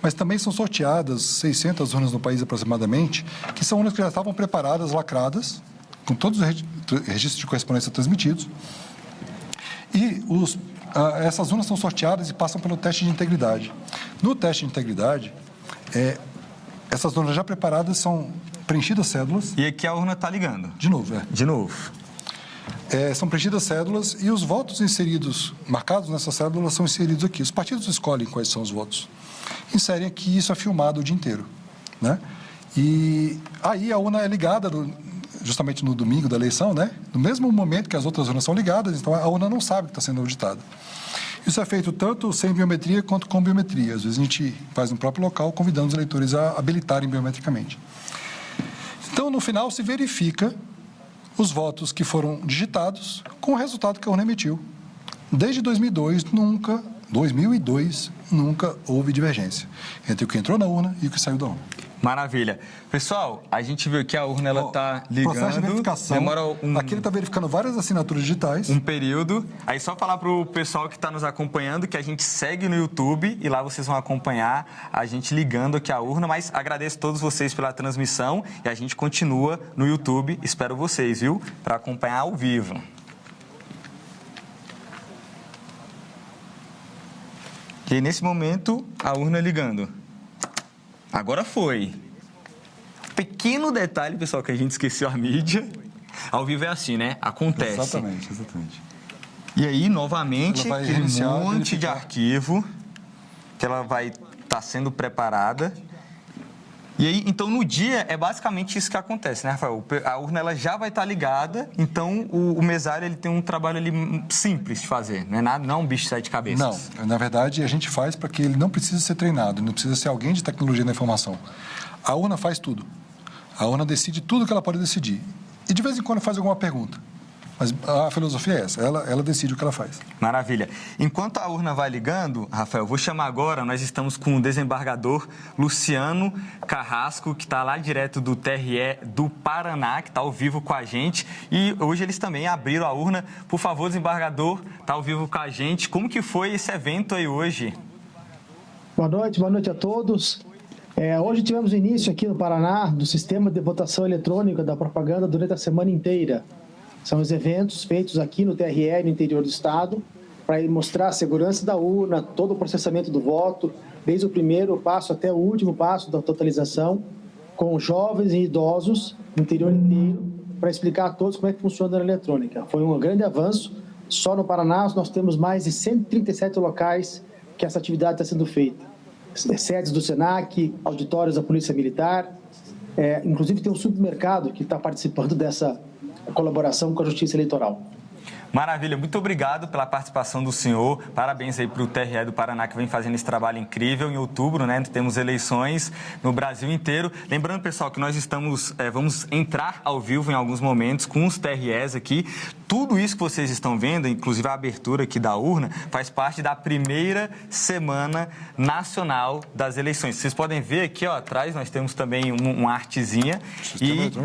mas também são sorteadas 600 urnas no país aproximadamente, que são urnas que já estavam preparadas, lacradas, com todos os registros de correspondência transmitidos. E essas urnas são sorteadas e passam pelo teste de integridade. No teste de integridade, essas urnas já preparadas são preenchidas cédulas. E aqui a urna está ligando? De novo, De novo. São preenchidas cédulas e os votos inseridos, marcados nessas cédulas, são inseridos aqui. Os partidos escolhem quais são os votos. Inserem aqui, isso é filmado o dia inteiro, né? E aí a urna é ligada justamente no domingo da eleição, né? No mesmo momento que as outras urnas são ligadas, então a urna não sabe que está sendo auditada. Isso é feito tanto sem biometria quanto com biometria. Às vezes a gente faz no próprio local, convidando os eleitores a habilitarem biometricamente. Então, no final, se verifica os votos que foram digitados com o resultado que a urna emitiu. Desde 2002, nunca houve divergência entre o que entrou na urna e o que saiu da urna. Maravilha. Pessoal, a gente viu que a urna ela tá ligando. Processo de verificação. Demora Aqui ele está verificando várias assinaturas digitais. Um período. Aí só falar para o pessoal que está nos acompanhando que a gente segue no YouTube e lá vocês vão acompanhar a gente ligando aqui a urna. Mas agradeço a todos vocês pela transmissão e a gente continua no YouTube. Espero vocês, viu? Para acompanhar ao vivo. E nesse momento, a urna ligando. Agora foi. Pequeno detalhe, pessoal, que a gente esqueceu a mídia. Ao vivo é assim, né? Acontece. Exatamente. E aí, novamente, aquele monte de arquivo que ela vai estar sendo preparada. E aí, então, no dia, é basicamente isso que acontece, né, Rafael? A urna ela já vai estar ligada, então o mesário ele tem um trabalho ali simples de fazer, não é nada, não é um bicho de 7 cabeças. Não, na verdade, a gente faz para que ele não precise ser treinado, não precisa ser alguém de tecnologia da informação. A urna faz tudo. A urna decide tudo que ela pode decidir. E de vez em quando faz alguma pergunta. Mas a filosofia é essa, ela decide o que ela faz. Maravilha. Enquanto a urna vai ligando, Rafael, vou chamar agora, nós estamos com o desembargador Luciano Carrasco, que está lá direto do TRE do Paraná, que está ao vivo com a gente. E hoje eles também abriram a urna. Por favor, desembargador, está ao vivo com a gente. Como que foi esse evento aí hoje? Boa noite a todos. Hoje tivemos o início aqui no Paraná do sistema de votação eletrônica da propaganda durante a semana inteira. São os eventos feitos aqui no TRE, no interior do estado, para mostrar a segurança da urna, todo o processamento do voto, desde o primeiro passo até o último passo da totalização, com jovens e idosos no interior inteiro, para explicar a todos como é que funciona a urna eletrônica. Foi um grande avanço. Só no Paraná nós temos mais de 137 locais que essa atividade está sendo feita. Sedes do SENAC, auditórios da Polícia Militar, inclusive tem um supermercado que está participando dessa colaboração com a Justiça Eleitoral. Maravilha, muito obrigado pela participação do senhor. Parabéns aí para o TRE do Paraná, que vem fazendo esse trabalho incrível. Em outubro, né, temos eleições no Brasil inteiro. Lembrando, pessoal, que nós vamos entrar ao vivo em alguns momentos com os TREs aqui. Tudo isso que vocês estão vendo, inclusive a abertura aqui da urna, faz parte da primeira semana nacional das eleições. Vocês podem ver aqui, ó, atrás nós temos também uma artezinha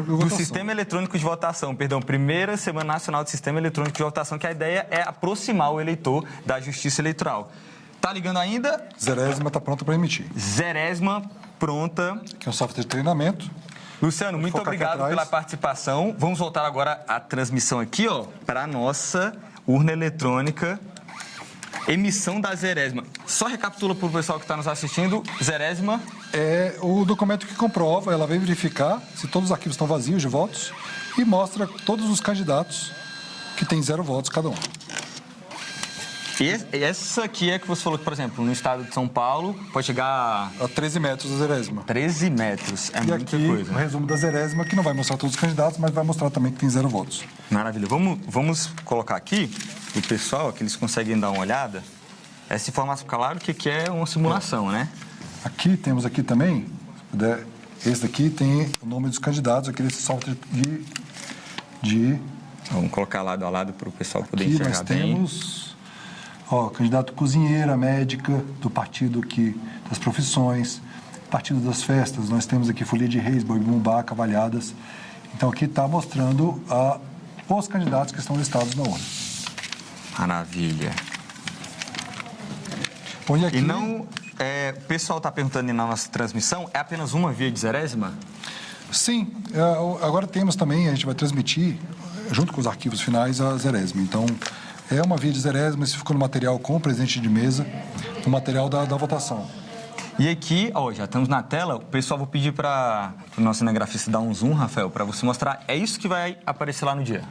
do Sistema Eletrônico de Votação, primeira semana nacional do Sistema Eletrônico de Votação, que a ideia é aproximar o eleitor da Justiça Eleitoral. Tá ligando ainda? Zerésima está pronta para emitir. Zerésima pronta. Que é um software de treinamento. Luciano, muito obrigado pela participação. Vamos voltar agora à transmissão aqui, ó, para a nossa urna eletrônica. Emissão da Zerésima. Só recapitula para o pessoal que está nos assistindo. Zerésima é o documento que comprova, ela vem verificar se todos os arquivos estão vazios de votos e mostra todos os candidatos que têm 0 votos cada um. E essa aqui é que você falou que, por exemplo, no estado de São Paulo, pode chegar a 13 metros da Zerésima. 13 metros, é muita aqui, coisa. O resumo da Zerésima, que não vai mostrar todos os candidatos, mas vai mostrar também que tem 0 votos. Maravilha. Vamos colocar aqui, o pessoal, que eles conseguem dar uma olhada. Essa informação, claro, que é uma simulação, né? Aqui, temos aqui também, se puder, esse daqui tem o nome dos candidatos, aqui desse software de... Vamos colocar lado a lado para o pessoal poder aqui enxergar bem. Aqui nós temos, candidato cozinheira, médica, do partido das profissões, partido das festas, nós temos aqui folia de reis, boi bumbá, cavalhadas. Então aqui está mostrando os candidatos que estão listados na urna. Maravilha. Aqui... E não, o pessoal está perguntando na nossa transmissão, é apenas uma via de Zerésima? Sim, agora temos também, a gente vai transmitir, junto com os arquivos finais, a Zerésima. Então, é uma via de Zerésima, isso ficou no material com o presidente de mesa, no material da votação. E aqui, já estamos na tela, o pessoal, vou pedir para o nosso cinegrafista dar um zoom, Rafael, para você mostrar, é isso que vai aparecer lá no dia?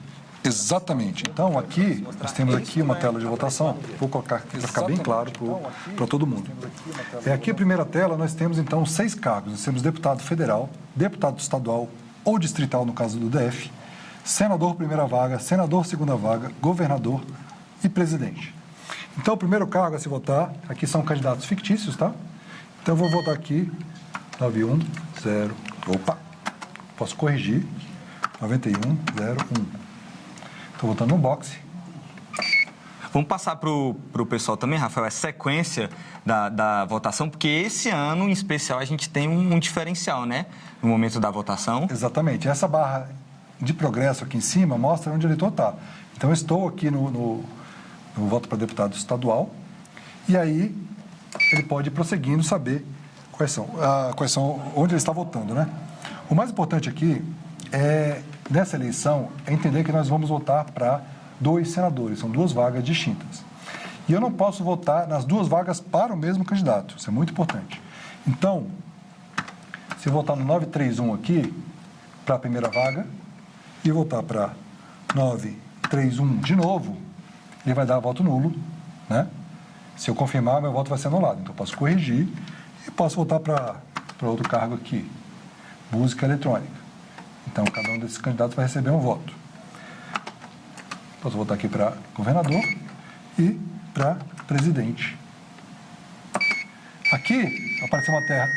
Exatamente. Então, aqui, nós temos aqui uma tela de votação, vou colocar aqui para ficar bem claro para todo mundo. Aqui a primeira tela, nós temos, então, 6 cargos. Nós temos deputado federal, deputado estadual ou distrital, no caso do DF, senador primeira vaga, senador segunda vaga, governador e presidente. Então, o primeiro cargo a se votar, aqui são candidatos fictícios, tá? Então, eu vou votar aqui, 91, 0, posso corrigir, 91, 0, 1. Estou votando no boxe. Vamos passar para o pessoal também, Rafael, a sequência da votação, porque esse ano, em especial, a gente tem um diferencial, né? No momento da votação. Exatamente. Essa barra de progresso aqui em cima mostra onde o eleitor está. Então, eu estou aqui no voto para deputado estadual e aí ele pode ir prosseguindo, saber quais são, onde ele está votando, né? O mais importante aqui nessa eleição é entender que nós vamos votar para 2 senadores, são 2 vagas distintas. E eu não posso votar nas 2 vagas para o mesmo candidato, isso é muito importante. Então, se eu votar no 931 aqui, para a primeira vaga, e votar para 931 de novo, ele vai dar voto nulo, né? Se eu confirmar, meu voto vai ser anulado. Então, eu posso corrigir e posso votar para outro cargo aqui, música eletrônica. Então, cada um desses candidatos vai receber um voto. Posso votar aqui para governador e para presidente. Aqui apareceu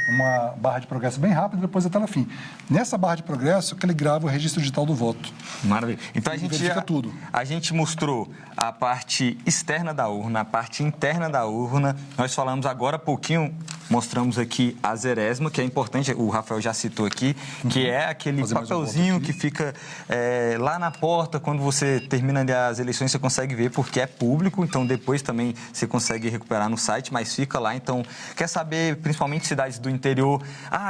uma barra de progresso bem rápida, depois a tela fim. Nessa barra de progresso que ele grava o registro digital do voto. Maravilha. Então a gente verifica tudo. A gente mostrou a parte externa da urna, a parte interna da urna. Nós falamos agora há pouquinho, mostramos aqui a Zeresma, que é importante, o Rafael já citou aqui, que é aquele papelzinho que fica lá na porta, quando você termina as eleições, você consegue ver, porque é público, então depois também você consegue recuperar no site, mas fica lá. Então, quer saber, principalmente cidades do interior,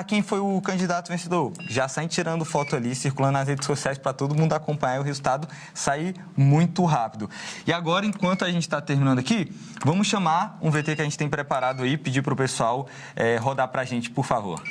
quem foi o candidato vencedor? Já saem tirando foto ali, circulando nas redes sociais para todo mundo acompanhar, o resultado sai muito rápido. E agora, enquanto a gente está terminando aqui, vamos chamar um VT que a gente tem preparado aí, pedir para o pessoal rodar para a gente, por favor.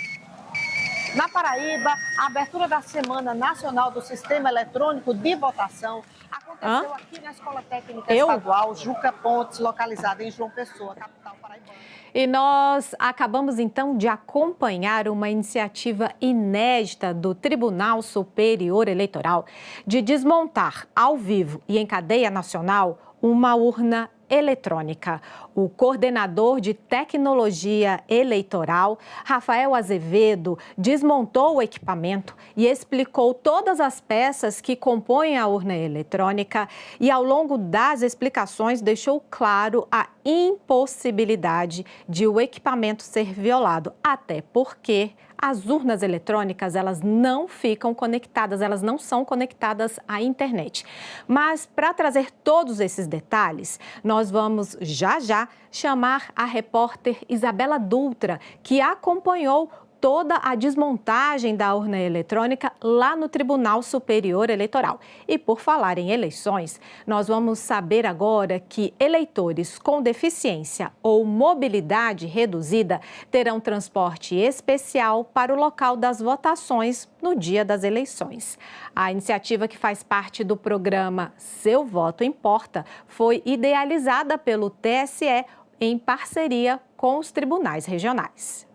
Na Paraíba, a abertura da Semana Nacional do Sistema Eletrônico de Votação aconteceu aqui na Escola Técnica Estadual Juca Pontes, localizada em João Pessoa, capital paraibana. E nós acabamos, então, de acompanhar uma iniciativa inédita do Tribunal Superior Eleitoral de desmontar ao vivo e em cadeia nacional uma urna eletrônica. O coordenador de tecnologia eleitoral, Rafael Azevedo, desmontou o equipamento e explicou todas as peças que compõem a urna eletrônica e, ao longo das explicações, deixou claro a impossibilidade de o equipamento ser violado, até porque as urnas eletrônicas, elas não ficam conectadas, elas não são conectadas à internet. Mas, para trazer todos esses detalhes, nós vamos já chamar a repórter Isabela Dutra, que acompanhou toda a desmontagem da urna eletrônica lá no Tribunal Superior Eleitoral. E por falar em eleições, nós vamos saber agora que eleitores com deficiência ou mobilidade reduzida terão transporte especial para o local das votações no dia das eleições. A iniciativa, que faz parte do programa Seu Voto Importa, foi idealizada pelo TSE em parceria com os tribunais regionais.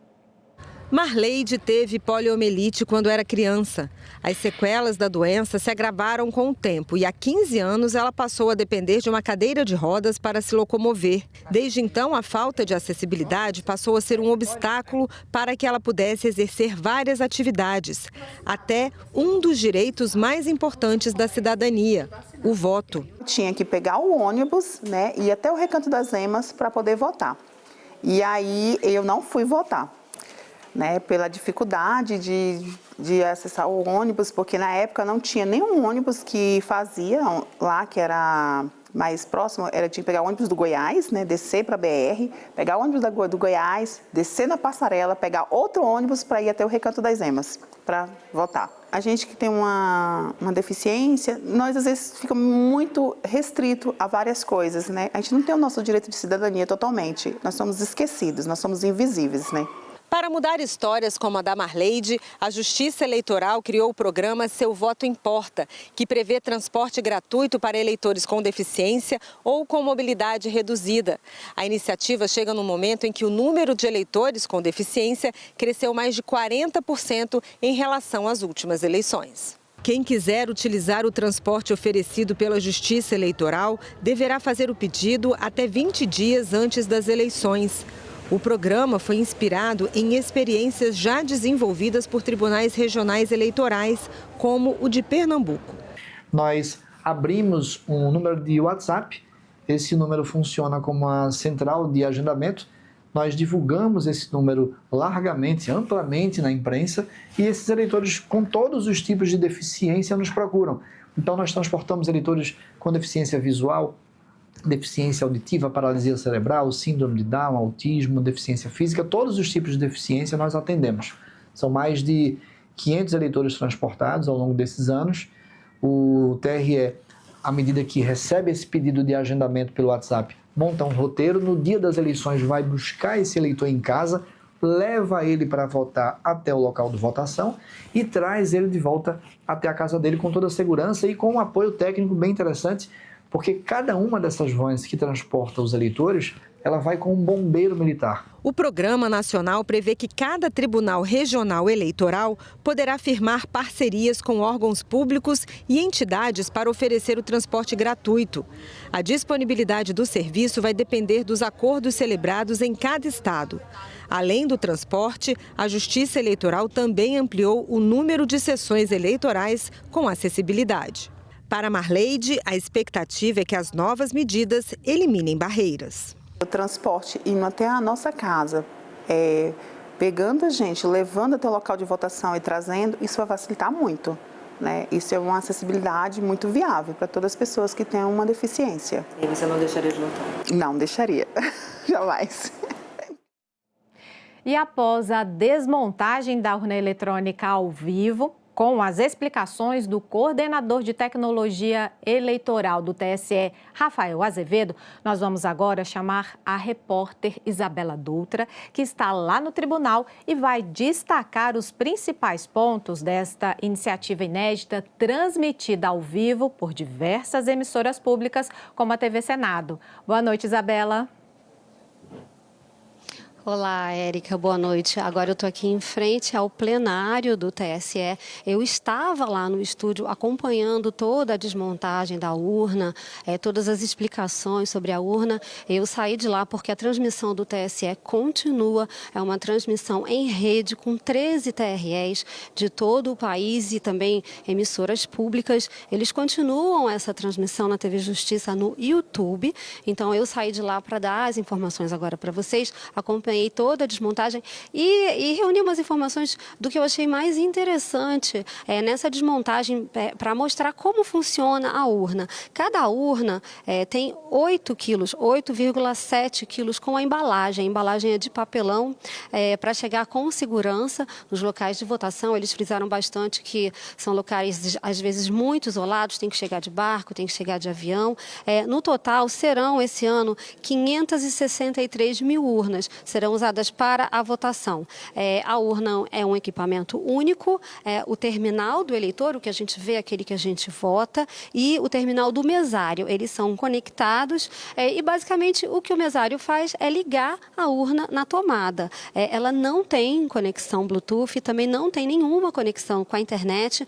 Marleide teve poliomielite quando era criança. As sequelas da doença se agravaram com o tempo e há 15 anos ela passou a depender de uma cadeira de rodas para se locomover. Desde então, a falta de acessibilidade passou a ser um obstáculo para que ela pudesse exercer várias atividades, até um dos direitos mais importantes da cidadania, o voto. Tinha que pegar o ônibus, né, e ir até o Recanto das Emas para poder votar. E aí eu não fui votar. Né, pela dificuldade de acessar o ônibus, porque na época não tinha nenhum ônibus que fazia lá, que era mais próximo, tinha que pegar o ônibus do Goiás, né, descer para a BR, pegar o ônibus do Goiás, descer na passarela, pegar outro ônibus para ir até o Recanto das Emas, para votar. A gente que tem uma deficiência, nós às vezes fica muito restrito a várias coisas, né? A gente não tem o nosso direito de cidadania totalmente, nós somos esquecidos, nós somos invisíveis, né? Para mudar histórias como a da Marleide, a Justiça Eleitoral criou o programa Seu Voto Importa, que prevê transporte gratuito para eleitores com deficiência ou com mobilidade reduzida. A iniciativa chega no momento em que o número de eleitores com deficiência cresceu mais de 40% em relação às últimas eleições. Quem quiser utilizar o transporte oferecido pela Justiça Eleitoral deverá fazer o pedido até 20 dias antes das eleições. O programa foi inspirado em experiências já desenvolvidas por tribunais regionais eleitorais, como o de Pernambuco. Nós abrimos um número de WhatsApp esse número funciona como uma central de agendamento. Nós divulgamos esse número largamente, amplamente na imprensa, e esses eleitores com todos os tipos de deficiência nos procuram. Então nós transportamos eleitores com deficiência visual, deficiência auditiva, paralisia cerebral, síndrome de Down, autismo, deficiência física, todos os tipos de deficiência nós atendemos. São mais de 500 eleitores transportados ao longo desses anos. O TRE, à medida que recebe esse pedido de agendamento pelo WhatsApp, monta um roteiro, no dia das eleições vai buscar esse eleitor em casa, leva ele para votar até o local de votação e traz ele de volta até a casa dele com toda a segurança e com um apoio técnico bem interessante, porque cada uma dessas vans que transporta os eleitores, ela vai com um bombeiro militar. O Programa Nacional prevê que cada Tribunal Regional Eleitoral poderá firmar parcerias com órgãos públicos e entidades para oferecer o transporte gratuito. A disponibilidade do serviço vai depender dos acordos celebrados em cada estado. Além do transporte, a Justiça Eleitoral também ampliou o número de sessões eleitorais com acessibilidade. Para Marleide, a expectativa é que as novas medidas eliminem barreiras. O transporte indo até a nossa casa, pegando a gente, levando até o local de votação e trazendo, isso vai facilitar muito, né? Isso é uma acessibilidade muito viável para todas as pessoas que têm uma deficiência. E você não deixaria de votar? Não deixaria, jamais. E após a desmontagem da urna eletrônica ao vivo, com as explicações do coordenador de tecnologia eleitoral do TSE, Rafael Azevedo, nós vamos agora chamar a repórter Isabela Dutra, que está lá no tribunal e vai destacar os principais pontos desta iniciativa inédita transmitida ao vivo por diversas emissoras públicas, como a TV Senado. Boa noite, Isabela. Olá, Érica, boa noite. Agora eu estou aqui em frente ao plenário do TSE. Eu estava lá no estúdio acompanhando toda a desmontagem da urna, todas as explicações sobre a urna. Eu saí de lá porque a transmissão do TSE continua. É uma transmissão em rede com 13 TREs de todo o país e também emissoras públicas. Eles continuam essa transmissão na TV Justiça no YouTube. Então eu saí de lá para dar as informações agora para vocês. Acompanhei toda a desmontagem e reuni umas informações do que eu achei mais interessante nessa desmontagem para mostrar como funciona a urna. Cada urna tem 8 quilos, 8,7 quilos com a embalagem. A embalagem é de papelão para chegar com segurança nos locais de votação. Eles frisaram bastante que são locais, às vezes, muito isolados, tem que chegar de barco, tem que chegar de avião. No total, serão, esse ano, 563 mil urnas. Serão usadas para a votação. A urna é um equipamento único, o terminal do eleitor, o que a gente vê, aquele que a gente vota, e o terminal do mesário. Eles são conectados e, basicamente, o que o mesário faz é ligar a urna na tomada. Ela não tem conexão Bluetooth, também não tem nenhuma conexão com a internet.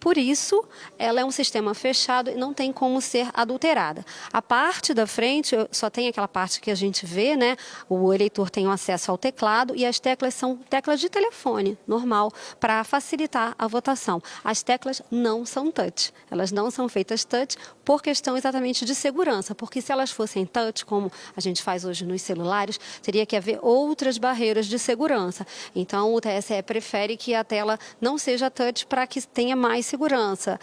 Por isso, ela é um sistema fechado e não tem como ser adulterada. A parte da frente, só tem aquela parte que a gente vê, né? O eleitor tem acesso ao teclado e as teclas são teclas de telefone, normal, para facilitar a votação. As teclas não são touch, elas não são feitas touch por questão exatamente de segurança, porque se elas fossem touch, como a gente faz hoje nos celulares, teria que haver outras barreiras de segurança. Então, o TSE prefere que a tela não seja touch para que tenha mais segurança.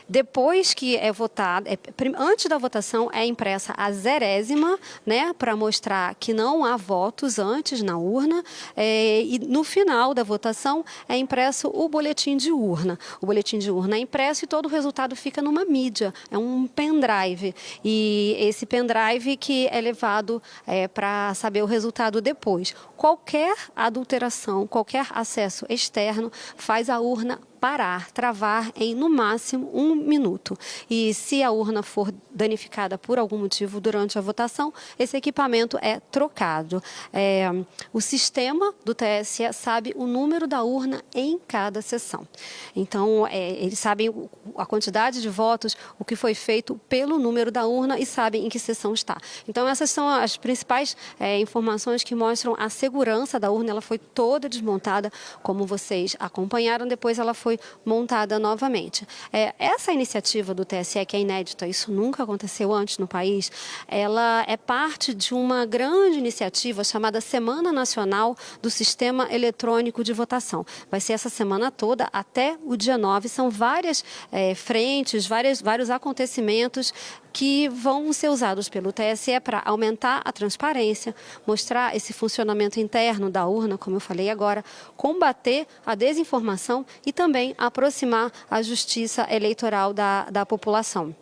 Depois que é votado, antes da votação é impressa a 0ª, né, para mostrar que não há votos antes na urna, e no final da votação é impresso o boletim de urna. O boletim de urna é impresso e todo o resultado fica numa mídia, é um pendrive. E esse pendrive que é levado para saber o resultado depois. Qualquer adulteração, qualquer acesso externo faz a urna parar, travar em, no máximo, 1 minuto. E se a urna for danificada por algum motivo durante a votação, esse equipamento é trocado. O sistema do TSE sabe o número da urna em cada sessão. Então, eles sabem a quantidade de votos, o que foi feito pelo número da urna e sabem em que sessão está. Então, essas são as principais informações que mostram a segurança da urna. Ela foi toda desmontada, como vocês acompanharam. Depois ela foi foi montada novamente. Essa iniciativa do TSE, que é inédita, isso nunca aconteceu antes no país, ela é parte de uma grande iniciativa chamada Semana Nacional do Sistema Eletrônico de Votação. Vai ser essa semana toda até o dia 9. São várias frentes, vários acontecimentos que vão ser usados pelo TSE para aumentar a transparência, mostrar esse funcionamento interno da urna, como eu falei agora, combater a desinformação e também aproximar a justiça eleitoral da população.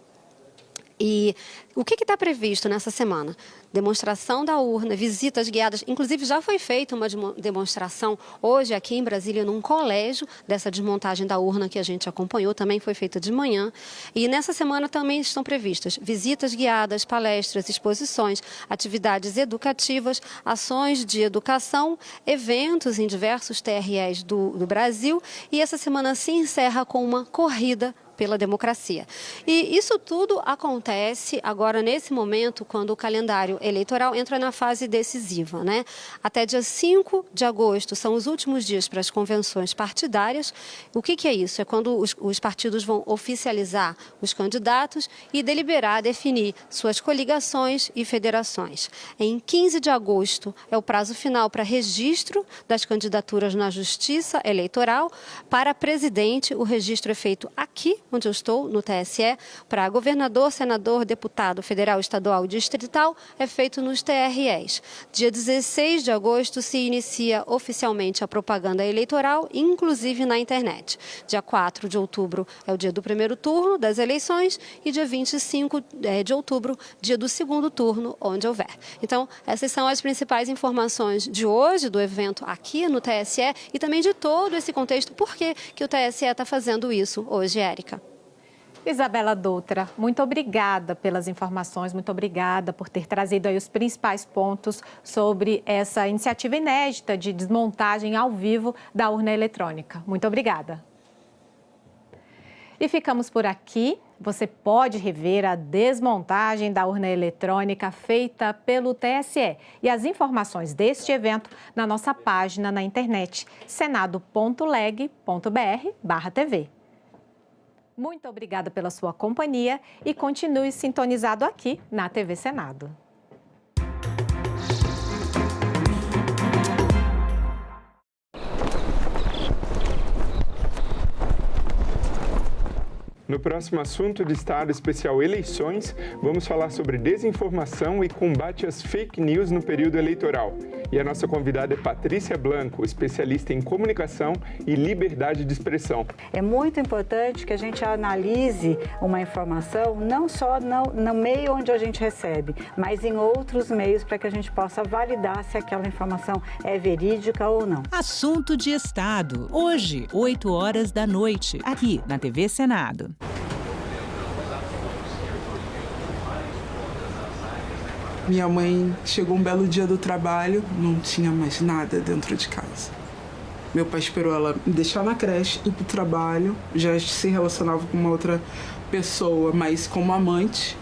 E o que está previsto nessa semana? Demonstração da urna, visitas guiadas. Inclusive, já foi feita uma demonstração hoje aqui em Brasília, num colégio, dessa desmontagem da urna que a gente acompanhou. Também foi feita de manhã. E nessa semana também estão previstas visitas guiadas, palestras, exposições, atividades educativas, ações de educação, eventos em diversos TREs do Brasil. E essa semana se encerra com uma corrida pela democracia. E isso tudo acontece agora, nesse momento, quando o calendário eleitoral entra na fase decisiva, né? Até dia 5 de agosto são os últimos dias para as convenções partidárias. O que é isso? É quando os partidos vão oficializar os candidatos e deliberar, definir suas coligações e federações. Em 15 de agosto é o prazo final para registro das candidaturas na Justiça Eleitoral. Para presidente, o registro é feito aqui, onde eu estou, no TSE. Para governador, senador, deputado federal, estadual e distrital, é feito nos TREs. Dia 16 de agosto se inicia oficialmente a propaganda eleitoral, inclusive na internet. Dia 4 de outubro é o dia do primeiro turno das eleições e dia 25 de outubro, dia do segundo turno, onde houver. Então, essas são as principais informações de hoje, do evento aqui no TSE e também de todo esse contexto. Por que o TSE está fazendo isso hoje, Érica? Isabela Dutra, muito obrigada pelas informações, muito obrigada por ter trazido aí os principais pontos sobre essa iniciativa inédita de desmontagem ao vivo da urna eletrônica. Muito obrigada. E ficamos por aqui. Você pode rever a desmontagem da urna eletrônica feita pelo TSE e as informações deste evento na nossa página na internet, senado.leg.br/TV. Muito obrigada pela sua companhia e continue sintonizado aqui na TV Senado. No próximo assunto de Estado Especial Eleições, vamos falar sobre desinformação e combate às fake news no período eleitoral. E a nossa convidada é Patrícia Blanco, especialista em comunicação e liberdade de expressão. É muito importante que a gente analise uma informação não só no meio onde a gente recebe, mas em outros meios para que a gente possa validar se aquela informação é verídica ou não. Assunto de Estado, hoje, 8 horas da noite, aqui na TV Senado. Minha mãe chegou um belo dia do trabalho, não tinha mais nada dentro de casa. Meu pai esperou ela me deixar na creche, ir pro trabalho, já se relacionava com uma outra pessoa, mas como amante.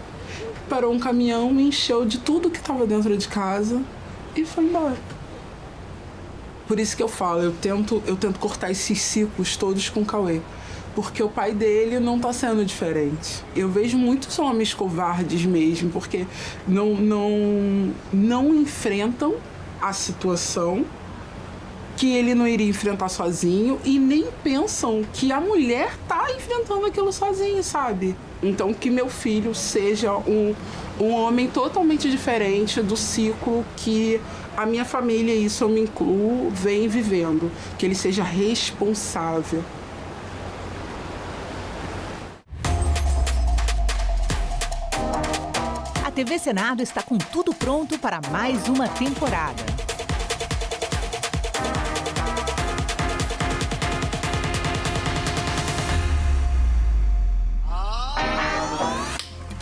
Parou um caminhão, me encheu de tudo que estava dentro de casa e foi embora. Por isso que eu falo, eu tento cortar esses ciclos todos com o Cauê. Porque o pai dele não está sendo diferente. Eu vejo muitos homens covardes mesmo, porque não enfrentam a situação que ele não iria enfrentar sozinho e nem pensam que a mulher está enfrentando aquilo sozinho, sabe? Então que meu filho seja um homem totalmente diferente do ciclo que a minha família, e isso eu me incluo, vem vivendo. Que ele seja responsável. A TV Senado está com tudo pronto para mais uma temporada.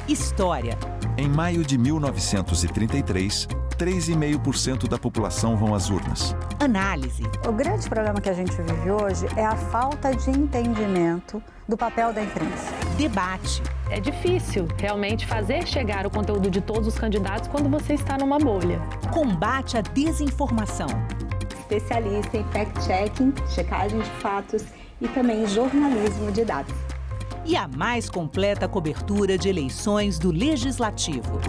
História. Em maio de 1933, 3,5% da população vão às urnas. Análise. O grande problema que a gente vive hoje é a falta de entendimento do papel da imprensa. Debate. É difícil realmente fazer chegar o conteúdo de todos os candidatos quando você está numa bolha. Combate à desinformação. Especialista em fact-checking, checagem de fatos e também jornalismo de dados. E a mais completa cobertura de eleições do Legislativo.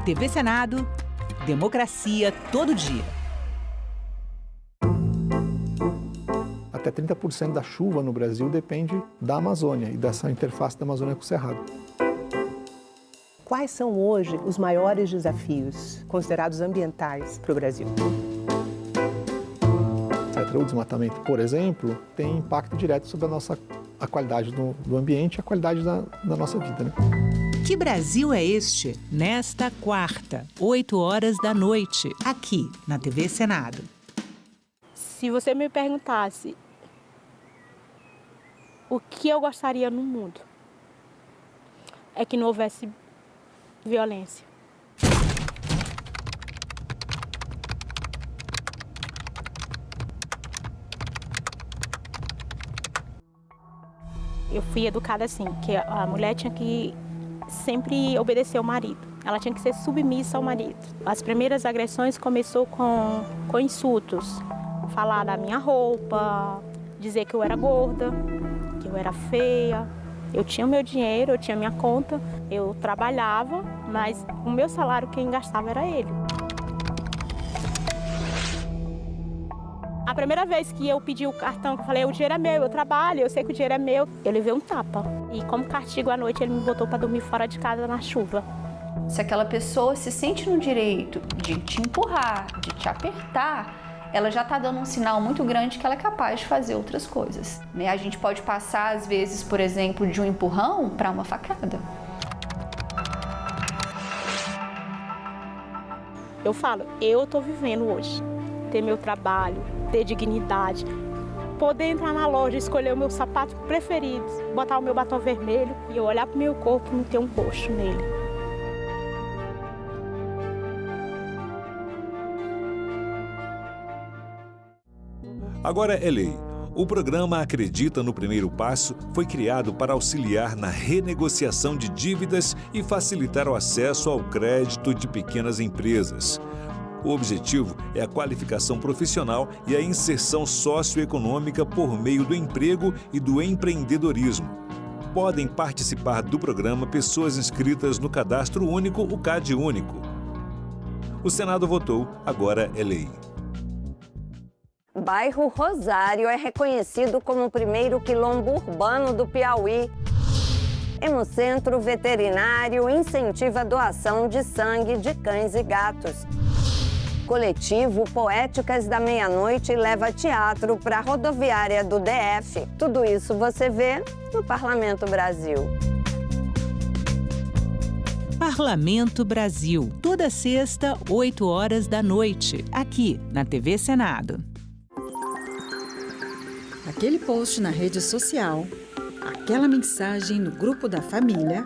TV Senado, democracia todo dia. Até 30% da chuva no Brasil depende da Amazônia e dessa interface da Amazônia com o Cerrado. Quais são hoje os maiores desafios considerados ambientais para o Brasil? O desmatamento, por exemplo, tem impacto direto sobre a qualidade do ambiente e a qualidade da nossa vida, né? Que Brasil é este? Nesta quarta, 20h, aqui na TV Senado. Se você me perguntasse o que eu gostaria no mundo, é que não houvesse violência. Eu fui educada assim, que a mulher tinha que sempre obedecer ao marido. Ela tinha que ser submissa ao marido. As primeiras agressões começou com insultos. Falar da minha roupa, dizer que eu era gorda, que eu era feia. Eu tinha o meu dinheiro, eu tinha a minha conta, eu trabalhava, mas o meu salário quem gastava era ele. A primeira vez que eu pedi o cartão, que eu falei, o dinheiro é meu, eu trabalho, eu sei que o dinheiro é meu, eu levei um tapa. E como castigo à noite, ele me botou para dormir fora de casa na chuva. Se aquela pessoa se sente no direito de te empurrar, de te apertar, ela já está dando um sinal muito grande que ela é capaz de fazer outras coisas. A gente pode passar, às vezes, por exemplo, de um empurrão para uma facada. Eu falo, eu estou vivendo hoje, ter meu trabalho, ter dignidade, poder entrar na loja, escolher o meu sapato preferido, botar o meu batom vermelho e eu olhar para o meu corpo e não ter um roxo nele. Agora é lei. O programa Acredita no Primeiro Passo foi criado para auxiliar na renegociação de dívidas e facilitar o acesso ao crédito de pequenas empresas. O objetivo é a qualificação profissional e a inserção socioeconômica por meio do emprego e do empreendedorismo. Podem participar do programa pessoas inscritas no Cadastro Único, o CAD Único. O Senado votou, agora é lei. Bairro Rosário é reconhecido como o primeiro quilombo urbano do Piauí. Hemocentro Veterinário incentiva a doação de sangue de cães e gatos. Coletivo Poéticas da Meia-Noite leva teatro para a rodoviária do DF. Tudo isso você vê no Parlamento Brasil. Parlamento Brasil, toda sexta, 20h, aqui na TV Senado. Aquele post na rede social, aquela mensagem no grupo da família,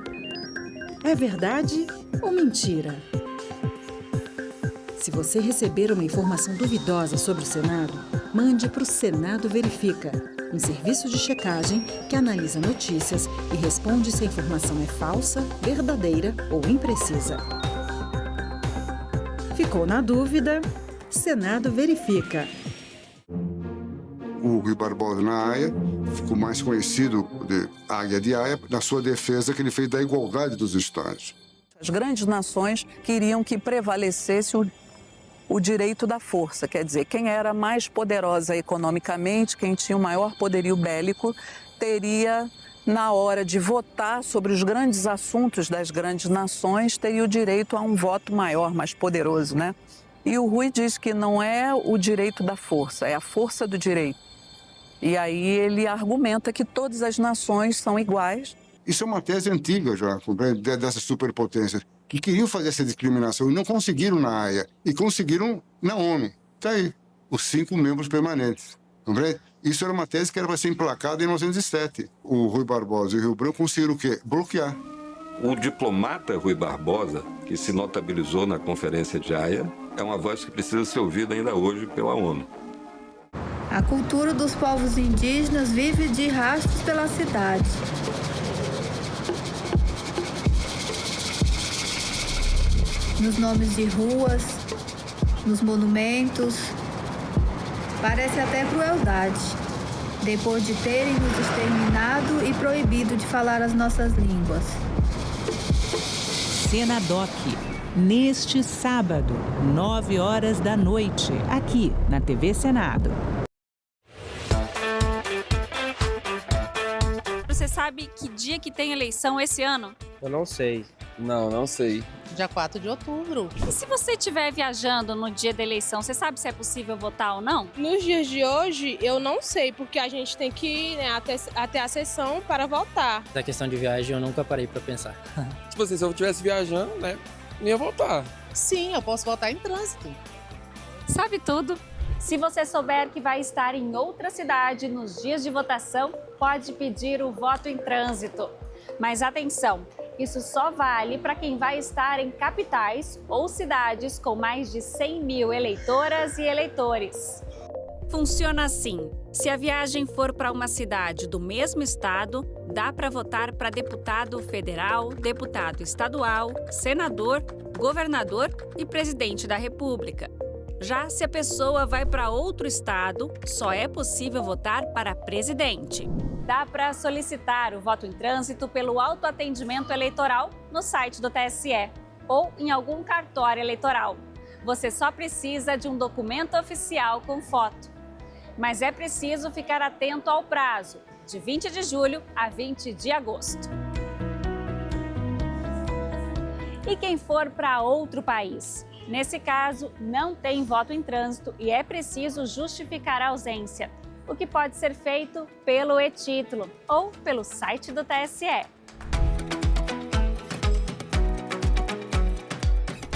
é verdade ou mentira? Se você receber uma informação duvidosa sobre o Senado, mande para o Senado Verifica, um serviço de checagem que analisa notícias e responde se a informação é falsa, verdadeira ou imprecisa. Ficou na dúvida? Senado Verifica. O Rui Barbosa na Haia ficou mais conhecido de Águia de Haia na sua defesa que ele fez da igualdade dos estados. As grandes nações queriam que prevalecesse o direito da força, quer dizer, quem era mais poderosa economicamente, quem tinha o maior poderio bélico, teria, na hora de votar sobre os grandes assuntos das grandes nações, teria o direito a um voto maior, mais poderoso, né? E o Rui diz que não é o direito da força, é a força do direito. E aí ele argumenta que todas as nações são iguais. Isso é uma tese antiga já, dessas superpotências, que queriam fazer essa discriminação e não conseguiram na Haia, e conseguiram na ONU. Está aí, os 5 membros permanentes. Isso era uma tese que era para ser emplacada em 1907. O Rui Barbosa e o Rio Branco conseguiram o quê? Bloquear. O diplomata Rui Barbosa, que se notabilizou na Conferência de Haia, é uma voz que precisa ser ouvida ainda hoje pela ONU. A cultura dos povos indígenas vive de rastros pela cidade. Nos nomes de ruas, nos monumentos. Parece até crueldade, depois de terem nos exterminado e proibido de falar as nossas línguas. Senadoc, neste sábado, 9 horas da noite, aqui na TV Senado. Você sabe que dia que tem eleição esse ano? Eu não sei. Não sei. Dia 4 de outubro. E se você estiver viajando no dia da eleição, você sabe se é possível votar ou não? Nos dias de hoje, eu não sei, porque a gente tem que ir, né, até a sessão para votar. Da questão de viagem, eu nunca parei para pensar. Tipo assim, se eu estivesse viajando, né, não ia votar. Sim, eu posso votar em trânsito. Sabe tudo? Se você souber que vai estar em outra cidade nos dias de votação, pode pedir o voto em trânsito. Mas atenção, isso só vale para quem vai estar em capitais ou cidades com mais de 100 mil eleitoras e eleitores. Funciona assim: se a viagem for para uma cidade do mesmo estado, dá para votar para deputado federal, deputado estadual, senador, governador e presidente da República. Já se a pessoa vai para outro estado, só é possível votar para presidente. Dá para solicitar o voto em trânsito pelo autoatendimento eleitoral no site do TSE ou em algum cartório eleitoral. Você só precisa de um documento oficial com foto. Mas é preciso ficar atento ao prazo, de 20 de julho a 20 de agosto. E quem for para outro país? Nesse caso, não tem voto em trânsito e é preciso justificar a ausência, o que pode ser feito pelo e-título ou pelo site do TSE.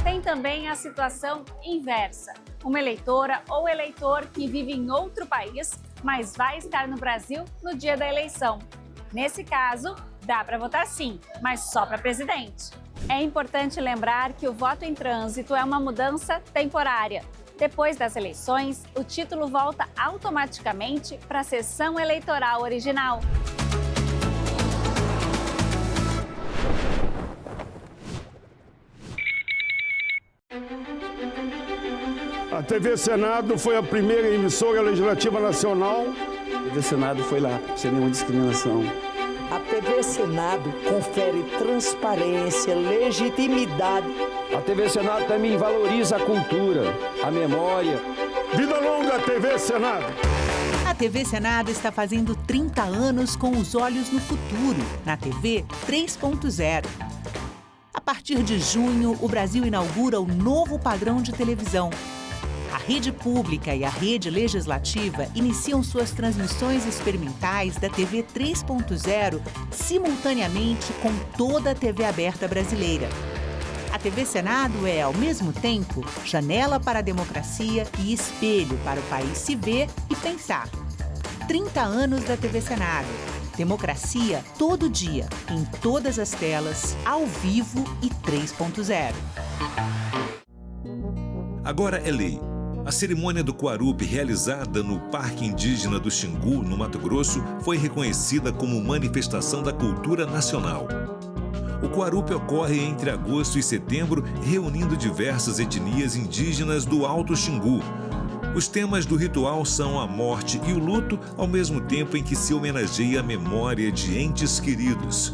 Tem também a situação inversa. Uma eleitora ou eleitor que vive em outro país, mas vai estar no Brasil no dia da eleição. Nesse caso, dá para votar sim, mas só para presidente. É importante lembrar que o voto em trânsito é uma mudança temporária. Depois das eleições, o título volta automaticamente para a sessão eleitoral original. A TV Senado foi a primeira emissora legislativa nacional. A TV Senado foi lá, sem nenhuma discriminação. A TV Senado confere transparência, legitimidade. A TV Senado também valoriza a cultura, a memória. Vida longa à TV Senado! A TV Senado está fazendo 30 anos com os olhos no futuro, na TV 3.0. A partir de junho, o Brasil inaugura o novo padrão de televisão. A rede pública e a rede legislativa iniciam suas transmissões experimentais da TV 3.0 simultaneamente com toda a TV aberta brasileira. A TV Senado é, ao mesmo tempo, janela para a democracia e espelho para o país se ver e pensar. 30 anos da TV Senado. Democracia todo dia, em todas as telas, ao vivo e 3.0. Agora é lei. A cerimônia do Quarupi, realizada no Parque Indígena do Xingu, no Mato Grosso, foi reconhecida como manifestação da cultura nacional. O Quarupi ocorre entre agosto e setembro, reunindo diversas etnias indígenas do Alto Xingu. Os temas do ritual são a morte e o luto, ao mesmo tempo em que se homenageia a memória de entes queridos.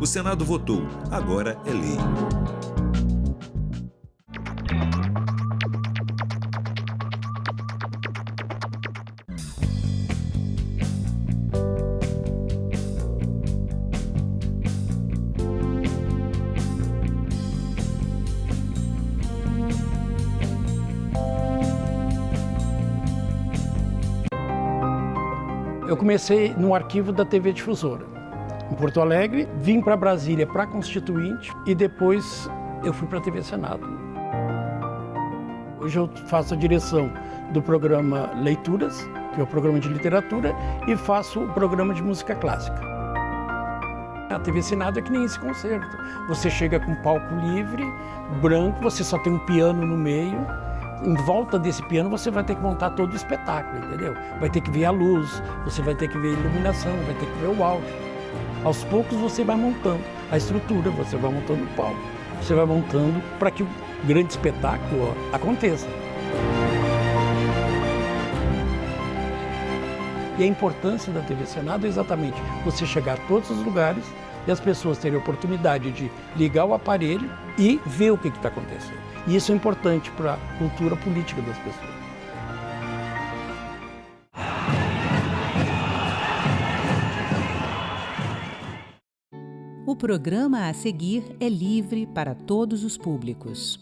O Senado votou, agora é lei. Eu comecei no arquivo da TV Difusora, em Porto Alegre, vim para Brasília para a Constituinte e depois eu fui para a TV Senado. Hoje eu faço a direção do programa Leituras, que é o programa de literatura, e faço o programa de música clássica. A TV Senado é que nem esse concerto. Você chega com palco livre, branco, você só tem um piano no meio. Em volta desse piano você vai ter que montar todo o espetáculo, entendeu? Vai ter que ver a luz, você vai ter que ver a iluminação, vai ter que ver o áudio. Aos poucos você vai montando a estrutura, você vai montando o palco. você vai montando para que o grande espetáculo aconteça. E a importância da TV Senado é exatamente você chegar a todos os lugares e as pessoas terem a oportunidade de ligar o aparelho e ver o que está acontecendo. E isso é importante para a cultura política das pessoas. O programa a seguir é livre para todos os públicos.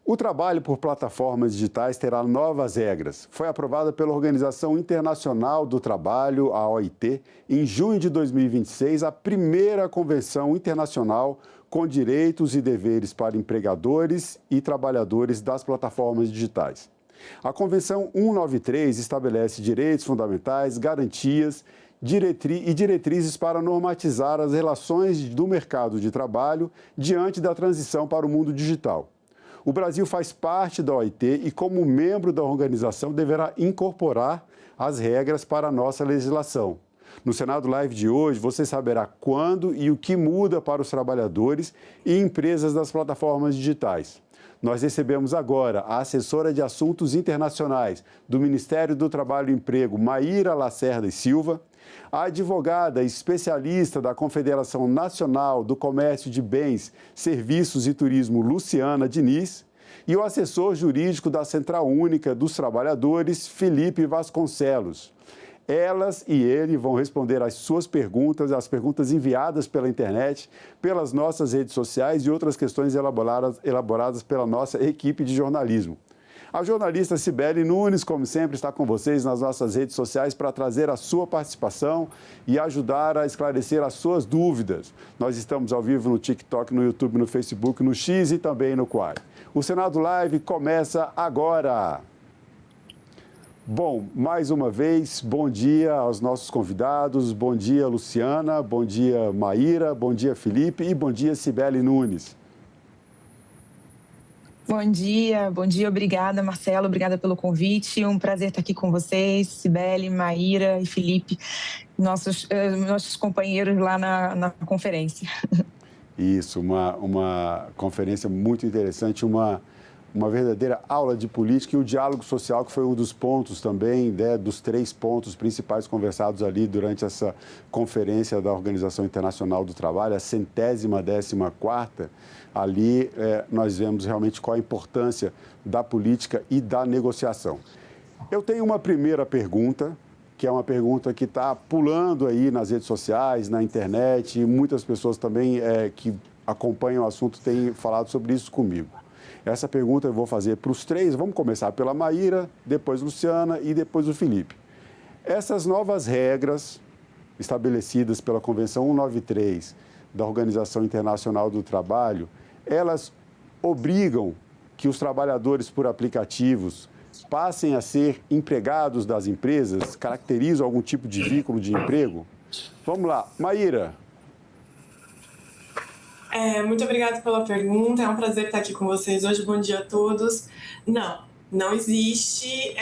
O trabalho por plataformas digitais terá novas regras. Foi aprovada pela Organização Internacional do Trabalho, a OIT, em junho de 2026, a primeira convenção internacional com direitos e deveres para empregadores e trabalhadores das plataformas digitais. A Convenção 193 estabelece direitos fundamentais, garantias e diretrizes para normatizar as relações do mercado de trabalho diante da transição para o mundo digital. O Brasil faz parte da OIT e, como membro da organização, deverá incorporar as regras para a nossa legislação. No Senado Live de hoje, você saberá quando e o que muda para os trabalhadores e empresas das plataformas digitais. Nós recebemos agora a assessora de Assuntos Internacionais do Ministério do Trabalho e Emprego, Maíra Lacerda e Silva, a advogada especialista da Confederação Nacional do Comércio de Bens, Serviços e Turismo, Luciana Diniz, e o assessor jurídico da Central Única dos Trabalhadores, Felipe Vasconcelos. Elas e ele vão responder às suas perguntas, as perguntas enviadas pela internet, pelas nossas redes sociais e outras questões elaboradas pela nossa equipe de jornalismo. A jornalista Cibele Nunes, como sempre, está com vocês nas nossas redes sociais para trazer a sua participação e ajudar a esclarecer as suas dúvidas. Nós estamos ao vivo no TikTok, no YouTube, no Facebook, no X e também no Quai. O Senado Live começa agora. Bom, mais uma vez, bom dia aos nossos convidados. Bom dia, Luciana. Bom dia, Maíra. Bom dia, Felipe. E bom dia, Cibele Nunes. Bom dia, obrigada, Marcelo, obrigada pelo convite. Um prazer estar aqui com vocês, Cibele, Maíra e Felipe, nossos companheiros lá na conferência. Isso, uma conferência muito interessante, uma verdadeira aula de política e o diálogo social, que foi um dos pontos também, dos 3 pontos principais conversados ali durante essa conferência da Organização Internacional do Trabalho, a 114ª. Ali nós vemos realmente qual a importância da política e da negociação. Eu tenho uma primeira pergunta, que é uma pergunta que está pulando aí nas redes sociais, na internet, e muitas pessoas também que acompanham o assunto têm falado sobre isso comigo. Essa pergunta eu vou fazer para os 3, vamos começar pela Maíra, depois Luciana e depois o Felipe. Essas novas regras estabelecidas pela Convenção 193 da Organização Internacional do Trabalho, elas obrigam que os trabalhadores por aplicativos passem a ser empregados das empresas, caracterizam algum tipo de vínculo de emprego? Vamos lá, Maíra. Muito obrigada pela pergunta, é um prazer estar aqui com vocês hoje, bom dia a todos. Não existe,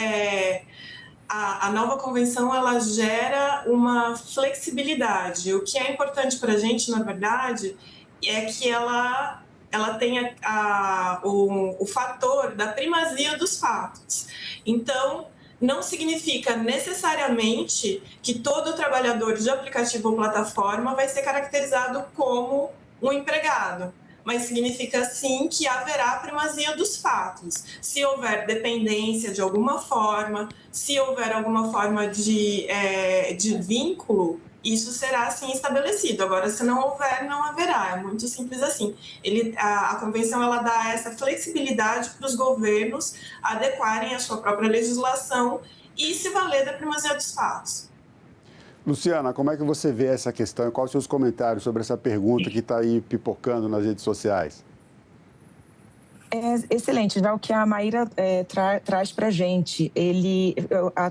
a nova convenção ela gera uma flexibilidade, o que é importante para a gente, na verdade, é que ela tenha o fator da primazia dos fatos. Então, não significa necessariamente que todo trabalhador de aplicativo ou plataforma vai ser caracterizado como um empregado, mas significa sim que haverá primazia dos fatos. Se houver dependência de alguma forma, se houver alguma forma de vínculo, isso será assim estabelecido. Agora, se não houver, não haverá. É muito simples assim. A convenção ela dá essa flexibilidade para os governos adequarem a sua própria legislação e se valer da primazia dos fatos. Luciana, como é que você vê essa questão e quais os seus comentários sobre essa pergunta que está aí pipocando nas redes sociais? Excelente, já o que a Maíra traz para a gente,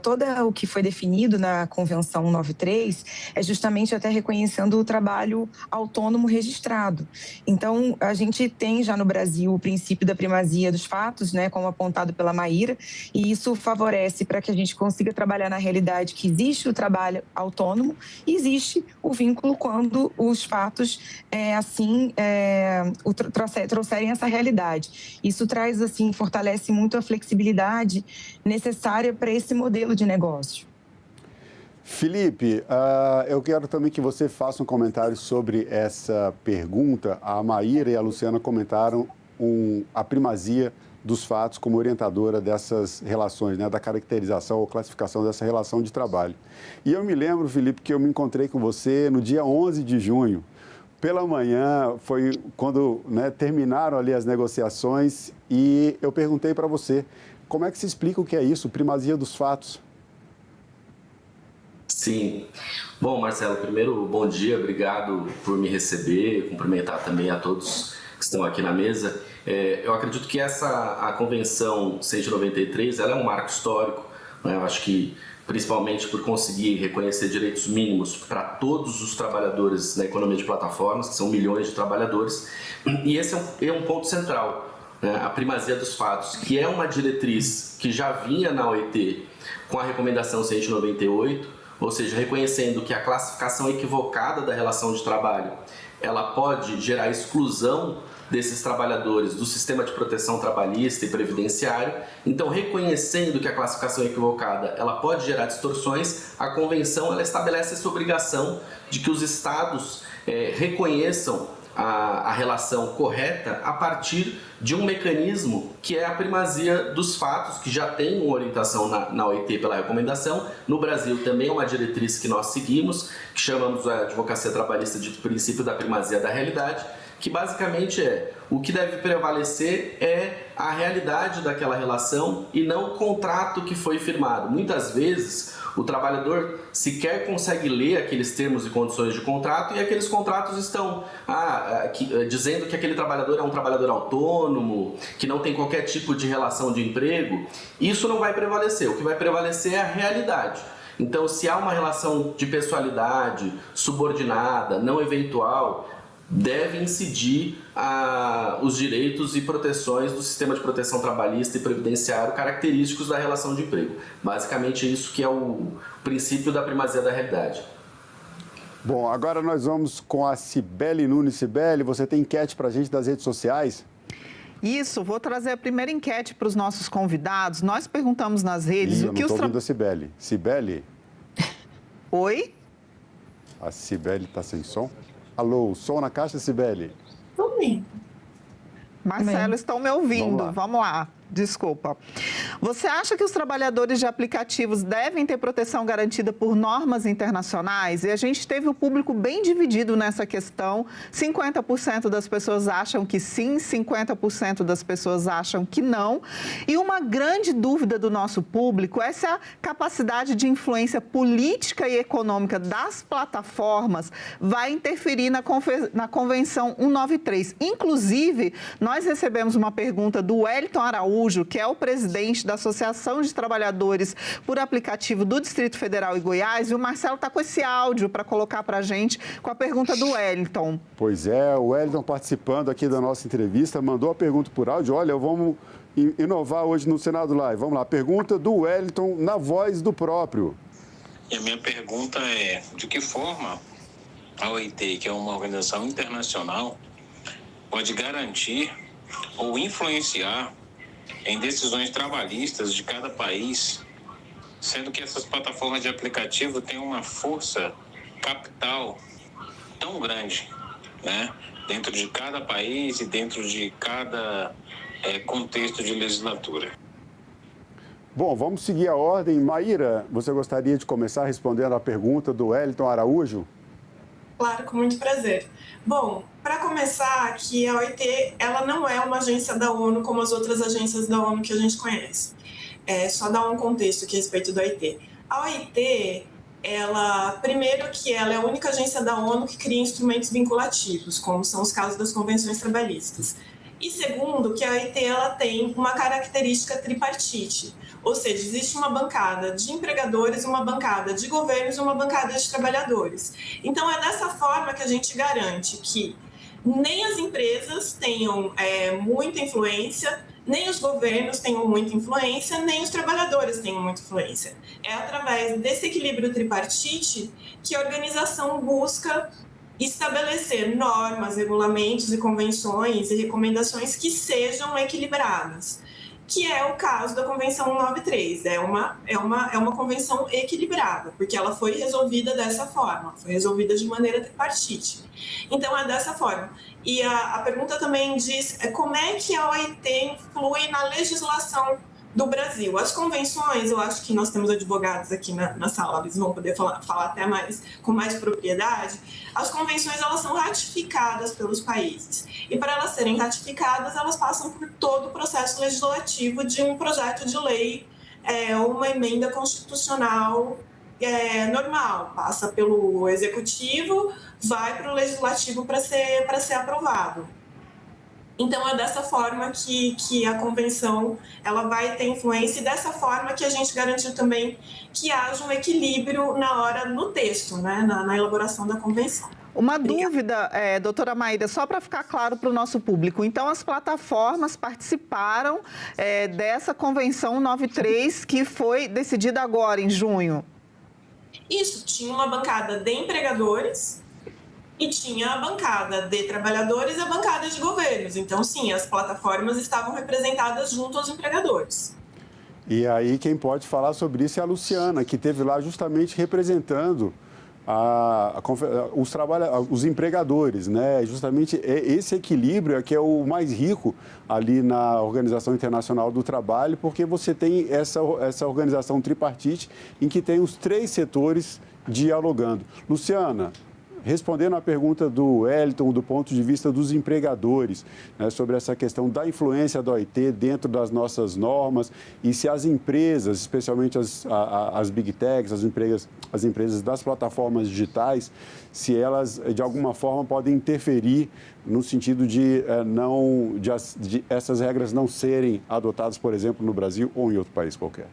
todo o que foi definido na Convenção 193 é justamente até reconhecendo o trabalho autônomo registrado. Então, a gente tem já no Brasil o princípio da primazia dos fatos, né, como apontado pela Maíra, e isso favorece para que a gente consiga trabalhar na realidade que existe o trabalho autônomo e existe o vínculo quando os fatos trouxerem essa realidade. Isso traz, assim, fortalece muito a flexibilidade necessária para esse modelo de negócio. Felipe, eu quero também que você faça um comentário sobre essa pergunta. A Maíra e a Luciana comentaram a primazia dos fatos como orientadora dessas relações, né, da caracterização ou classificação dessa relação de trabalho. E eu me lembro, Felipe, que eu me encontrei com você no dia 11 de junho. Pela manhã, foi quando, né, terminaram ali as negociações e eu perguntei para você, como é que se explica o que é isso, primazia dos fatos? Sim. Bom, Marcelo, primeiro, bom dia, obrigado por me receber, cumprimentar também a todos que estão aqui na mesa. Eu acredito que a Convenção 193, ela é um marco histórico, né? Eu acho que principalmente por conseguir reconhecer direitos mínimos para todos os trabalhadores na economia de plataformas, que são milhões de trabalhadores. E esse é um ponto central, né? A primazia dos fatos, que é uma diretriz que já vinha na OIT com a recomendação 198, ou seja, reconhecendo que a classificação equivocada da relação de trabalho, ela pode gerar exclusão desses trabalhadores do sistema de proteção trabalhista e previdenciário. Então, reconhecendo que a classificação equivocada ela pode gerar distorções, a Convenção ela estabelece essa obrigação de que os Estados reconheçam a relação correta a partir de um mecanismo que é a primazia dos fatos, que já tem uma orientação na OIT pela recomendação. No Brasil também é uma diretriz que nós seguimos, que chamamos a advocacia trabalhista de princípio da primazia da realidade, que basicamente o que deve prevalecer é a realidade daquela relação e não o contrato que foi firmado. Muitas vezes o trabalhador sequer consegue ler aqueles termos e condições de contrato e aqueles contratos estão dizendo que aquele trabalhador é um trabalhador autônomo, que não tem qualquer tipo de relação de emprego. Isso não vai prevalecer, o que vai prevalecer é a realidade. Então, se há uma relação de pessoalidade, subordinada, não eventual, deve incidir os direitos e proteções do sistema de proteção trabalhista e previdenciário característicos da relação de emprego. Basicamente, é isso que é o princípio da primazia da realidade. Bom, agora nós vamos com a Cibele Nunes. Cibele, você tem enquete para a gente das redes sociais? Isso, vou trazer a primeira enquete para os nossos convidados. Nós perguntamos nas redes o que os... Eu não estou ouvindo a Cibele. Cibele? Oi? A Cibele está sem som? Alô, som na caixa, Cibele? Estou ouvindo. Marcelo, estão me ouvindo. Vamos lá. Desculpa. Você acha que os trabalhadores de aplicativos devem ter proteção garantida por normas internacionais? E a gente teve o público bem dividido nessa questão. 50% das pessoas acham que sim, 50% das pessoas acham que não. E uma grande dúvida do nosso público é se a capacidade de influência política e econômica das plataformas vai interferir na Convenção 193. Inclusive, nós recebemos uma pergunta do Wellington Araújo, que é o presidente da Associação de Trabalhadores por Aplicativo do Distrito Federal e Goiás, e o Marcelo está com esse áudio para colocar para a gente com a pergunta do Wellington. Pois é, o Wellington participando aqui da nossa entrevista, mandou a pergunta por áudio. Olha, vamos inovar hoje no Senado Live. Vamos lá, pergunta do Wellington na voz do próprio. E a minha pergunta é, de que forma a OIT, que é uma organização internacional, pode garantir ou influenciar em decisões trabalhistas de cada país, sendo que essas plataformas de aplicativo têm uma força capital tão grande, né, dentro de cada país e dentro de cada contexto de legislatura. Bom, vamos seguir a ordem. Maíra, você gostaria de começar respondendo a pergunta do Wellington Araújo? Claro, com muito prazer. Bom, para começar, aqui a OIT, ela não é uma agência da ONU como as outras agências da ONU que a gente conhece. Só dar um contexto aqui a respeito da OIT. A OIT, primeiro que ela é a única agência da ONU que cria instrumentos vinculativos, como são os casos das convenções trabalhistas. E segundo, que a OIT ela tem uma característica tripartite, ou seja, existe uma bancada de empregadores, uma bancada de governos e uma bancada de trabalhadores. Então, é dessa forma que a gente garante que nem as empresas tenham muita influência, nem os governos tenham muita influência, nem os trabalhadores tenham muita influência. É através desse equilíbrio tripartite que a organização busca estabelecer normas, regulamentos e convenções e recomendações que sejam equilibradas, que é o caso da Convenção 193. É uma convenção equilibrada, porque ela foi resolvida dessa forma, foi resolvida de maneira tripartite. Então, é dessa forma. E a pergunta também diz como é que a OIT influi na legislação do Brasil. As convenções, eu acho que nós temos advogados aqui na sala, eles vão poder falar até com mais propriedade. As convenções, elas são ratificadas pelos países. E para elas serem ratificadas, elas passam por todo o processo legislativo de um projeto de lei ou uma emenda constitucional normal. Passa pelo executivo, vai para o legislativo para ser aprovado. Então, é dessa forma que a convenção ela vai ter influência e dessa forma que a gente garantiu também que haja um equilíbrio no texto, né, na elaboração da convenção. Uma dúvida, doutora Maíra, só para ficar claro para o nosso público. Então, as plataformas participaram dessa Convenção 93 que foi decidida agora, em junho? Isso, tinha uma bancada de empregadores e tinha a bancada de trabalhadores e a bancada de governos. Então, sim, as plataformas estavam representadas junto aos empregadores. E aí quem pode falar sobre isso é a Luciana, que esteve lá justamente representando os empregadores, né? Justamente esse equilíbrio é que é o mais rico ali na Organização Internacional do Trabalho, porque você tem essa organização tripartite em que tem os 3 setores dialogando. Luciana, respondendo à pergunta do Wellington, do ponto de vista dos empregadores, né, sobre essa questão da influência da OIT dentro das nossas normas e se as empresas, especialmente as big techs, as empresas das plataformas digitais, se elas, de alguma forma, podem interferir no sentido de essas regras não serem adotadas, por exemplo, no Brasil ou em outro país qualquer.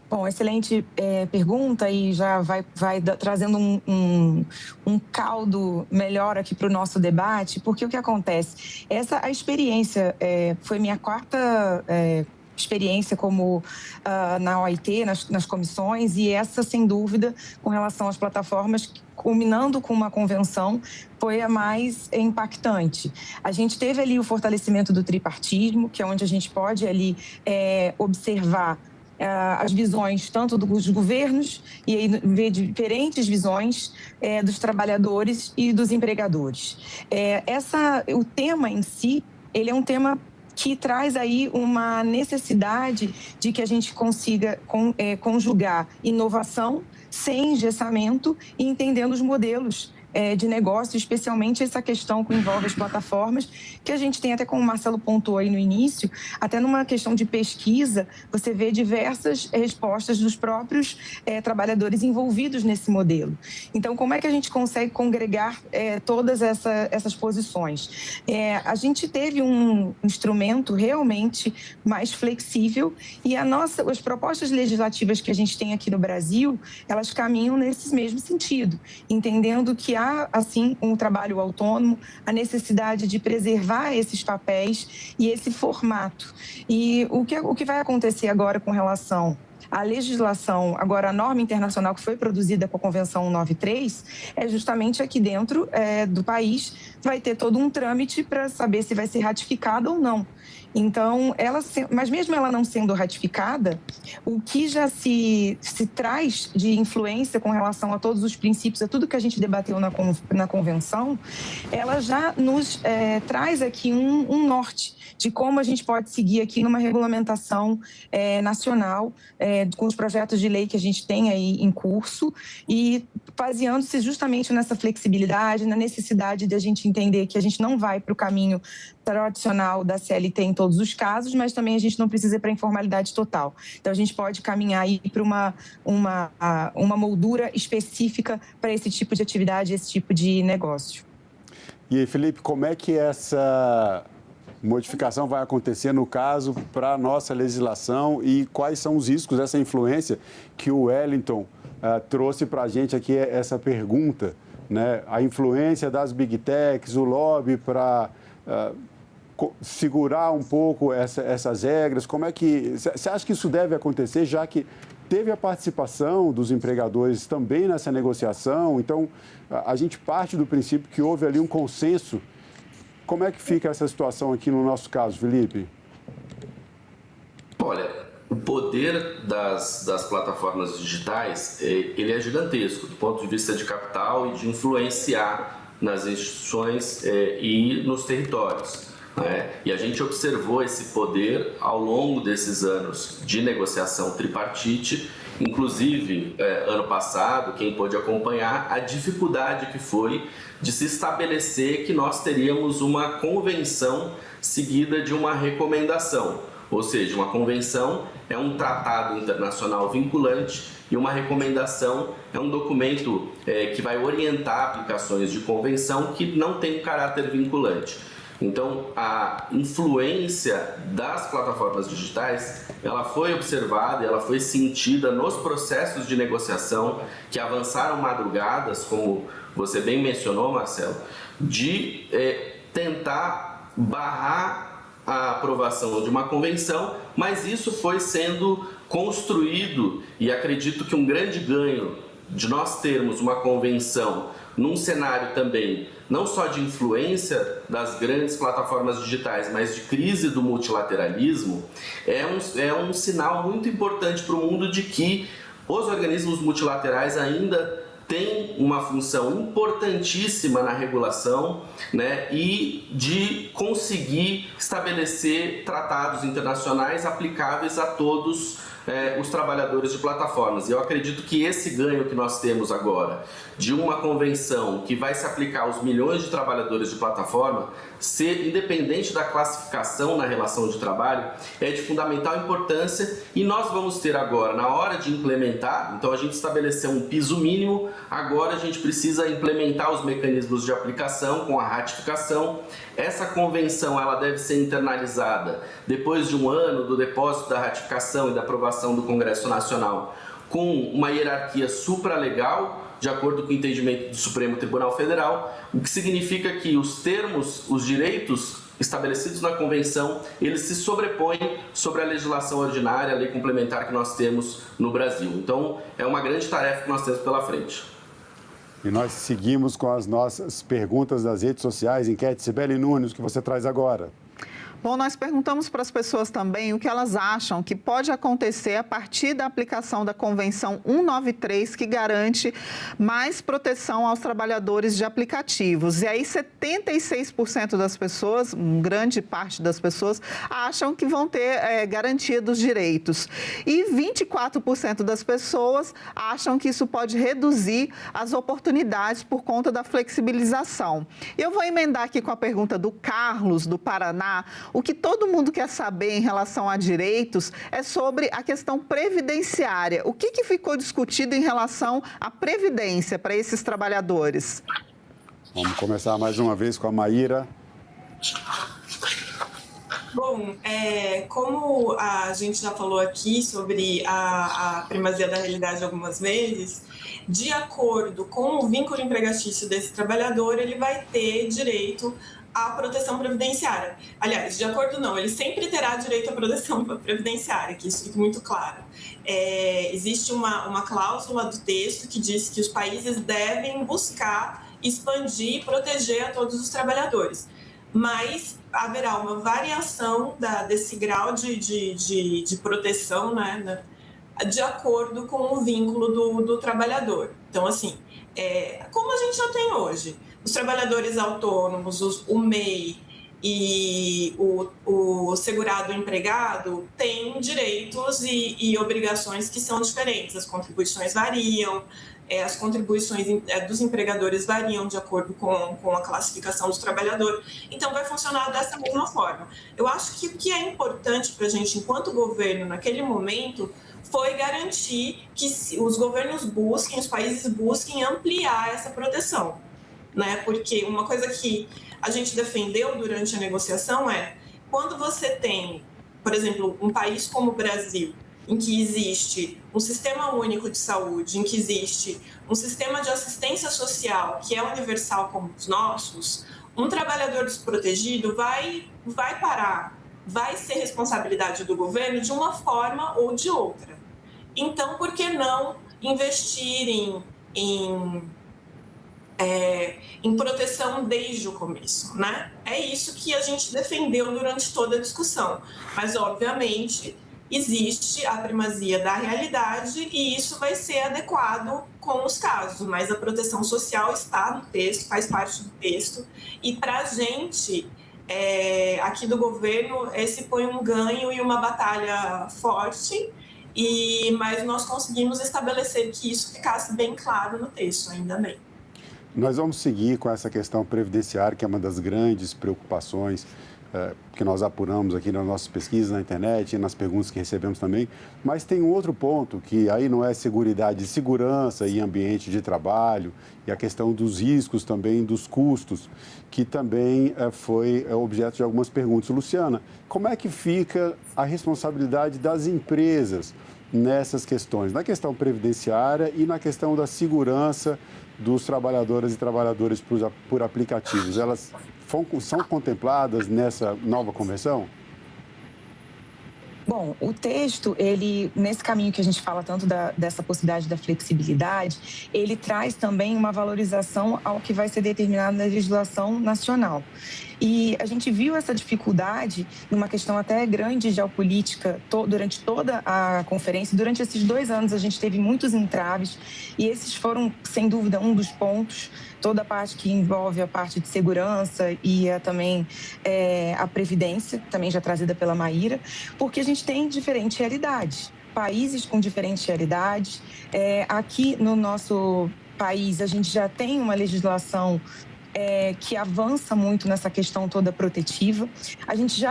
Bom, excelente pergunta e já vai trazendo um caldo melhor aqui para o nosso debate, porque o que acontece? A experiência foi minha 4ª experiência como na OIT, nas comissões, e essa, sem dúvida, com relação às plataformas, culminando com uma convenção, foi a mais impactante. A gente teve ali o fortalecimento do tripartismo, que é onde a gente pode ali observar as visões tanto dos governos e aí ver diferentes visões dos trabalhadores e dos empregadores. O tema em si, ele é um tema que traz aí uma necessidade de que a gente consiga conjugar inovação sem engessamento e entendendo os modelos de negócio, especialmente essa questão que envolve as plataformas, que a gente tem até, como o Marcelo pontuou aí no início, até numa questão de pesquisa, você vê diversas respostas dos próprios trabalhadores envolvidos nesse modelo. Então, como é que a gente consegue congregar todas essas posições? A gente teve um instrumento realmente mais flexível e as propostas legislativas que a gente tem aqui no Brasil, elas caminham nesse mesmo sentido, entendendo que há, assim, um trabalho autônomo, a necessidade de preservar esses papéis e esse formato. E o que vai acontecer agora com relação à legislação, agora a norma internacional que foi produzida com a Convenção 193, é justamente aqui dentro do país, vai ter todo um trâmite para saber se vai ser ratificada ou não. Então, mas mesmo ela não sendo ratificada, o que já se traz de influência com relação a todos os princípios, a tudo que a gente debateu na convenção, ela já nos traz aqui um norte de como a gente pode seguir aqui numa regulamentação nacional, com os projetos de lei que a gente tem aí em curso e baseando-se justamente nessa flexibilidade, na necessidade de a gente entender que a gente não vai para o caminho tradicional da CLT em todos os casos, mas também a gente não precisa ir para a informalidade total. Então, a gente pode caminhar aí para uma moldura específica para esse tipo de atividade, esse tipo de negócio. E aí, Felipe, como é que essa modificação vai acontecer no caso para a nossa legislação e quais são os riscos dessa influência que o Wellington trouxe para a gente aqui essa pergunta, né? A influência das Big Techs, o lobby para segurar um pouco essas regras. Como é que você acha que isso deve acontecer, já que teve a participação dos empregadores também nessa negociação? Então, a gente parte do princípio que houve ali um consenso. Como é que fica essa situação aqui no nosso caso, Felipe? Olha, o poder das plataformas digitais, ele é gigantesco do ponto de vista de capital e de influenciar nas instituições e nos territórios, né? E a gente observou esse poder ao longo desses anos de negociação tripartite, inclusive ano passado, quem pôde acompanhar a dificuldade que foi de se estabelecer que nós teríamos uma convenção seguida de uma recomendação. Ou seja, uma convenção é um tratado internacional vinculante e uma recomendação é um documento que vai orientar aplicações de convenção que não tem um caráter vinculante. Então, a influência das plataformas digitais, ela foi observada, ela foi sentida nos processos de negociação que avançaram madrugadas, como você bem mencionou, Marcelo, de tentar barrar a aprovação de uma convenção, mas isso foi sendo construído e acredito que um grande ganho de nós termos uma convenção num cenário também não só de influência das grandes plataformas digitais, mas de crise do multilateralismo, é um sinal muito importante para o mundo de que os organismos multilaterais ainda têm uma função importantíssima na regulação, né, e de conseguir estabelecer tratados internacionais aplicáveis a todos os trabalhadores de plataformas. E eu acredito que esse ganho que nós temos agora de uma convenção que vai se aplicar aos milhões de trabalhadores de plataforma, ser independente da classificação na relação de trabalho, é de fundamental importância e nós vamos ter agora, na hora de implementar, então a gente estabeleceu um piso mínimo, agora a gente precisa implementar os mecanismos de aplicação com a ratificação. Essa convenção ela deve ser internalizada depois de um ano do depósito da ratificação e da aprovação do Congresso Nacional, com uma hierarquia supralegal, de acordo com o entendimento do Supremo Tribunal Federal, o que significa que os termos, os direitos estabelecidos na Convenção, eles se sobrepõem sobre a legislação ordinária, a lei complementar que nós temos no Brasil. Então, é uma grande tarefa que nós temos pela frente. E nós seguimos com as nossas perguntas das redes sociais. Enquete Cibele Nunes, o que você traz agora? Bom, nós perguntamos para as pessoas também o que elas acham que pode acontecer a partir da aplicação da Convenção 193, que garante mais proteção aos trabalhadores de aplicativos. E aí 76% das pessoas, grande parte das pessoas, acham que vão ter garantia dos direitos. E 24% das pessoas acham que isso pode reduzir as oportunidades por conta da flexibilização. Eu vou emendar aqui com a pergunta do Carlos, do Paraná. O que todo mundo quer saber em relação a direitos é sobre a questão previdenciária. O que ficou discutido em relação à previdência para esses trabalhadores? Vamos começar mais uma vez com a Maíra. Bom, como a gente já falou aqui sobre a primazia da realidade algumas vezes, de acordo com o vínculo empregatício desse trabalhador, ele vai ter direito à proteção previdenciária. Aliás, de acordo não, ele sempre terá direito à proteção previdenciária, que isso fica muito claro. Existe uma cláusula do texto que diz que os países devem buscar expandir e proteger a todos os trabalhadores. Mas haverá uma variação desse grau de proteção, né, de acordo com o vínculo do trabalhador. Então, assim, como a gente já tem hoje, os trabalhadores autônomos, o MEI e o segurado empregado têm direitos e obrigações que são diferentes. As contribuições variam, as contribuições dos empregadores variam de acordo com a classificação do trabalhador. Então, vai funcionar dessa mesma forma. Eu acho que o que é importante para a gente, enquanto governo, naquele momento, foi garantir que os governos busquem, os países busquem ampliar essa proteção. né? Porque uma coisa que a gente defendeu durante a negociação é quando você tem, por exemplo, um país como o Brasil, em que existe um sistema único de saúde, em que existe um sistema de assistência social que é universal como os nossos, um trabalhador desprotegido vai parar, vai ser responsabilidade do governo de uma forma ou de outra. Então, por que não investir em proteção desde o começo, né? É isso que a gente defendeu durante toda a discussão. Mas, obviamente, existe a primazia da realidade e isso vai ser adequado com os casos. Mas a proteção social está no texto, faz parte do texto. E, para a gente, aqui do governo, esse foi um ganho e uma batalha forte. Mas nós conseguimos estabelecer que isso ficasse bem claro no texto, ainda bem. Nós vamos seguir com essa questão previdenciária, que é uma das grandes preocupações que nós apuramos aqui nas nossas pesquisas na internet e nas perguntas que recebemos também. Mas tem um outro ponto, que aí não é segurança e ambiente de trabalho, e a questão dos riscos também, dos custos, que também foi objeto de algumas perguntas. Luciana, como é que fica a responsabilidade das empresas nessas questões, na questão previdenciária e na questão da segurança dos trabalhadoras e trabalhadores por aplicativos? Elas são contempladas nessa nova convenção? Bom, o texto, nesse caminho que a gente fala tanto dessa possibilidade da flexibilidade, ele traz também uma valorização ao que vai ser determinado na legislação nacional. E a gente viu essa dificuldade numa questão até grande geopolítica durante toda a conferência. Durante esses 2 anos a gente teve muitos entraves e esses foram, sem dúvida, um dos pontos. Toda a parte que envolve a parte de segurança e também a previdência, também já trazida pela Maíra, porque a gente tem diferentes realidades, países com diferentes realidades. Aqui no nosso país a gente já tem uma legislação que avança muito nessa questão toda protetiva. A gente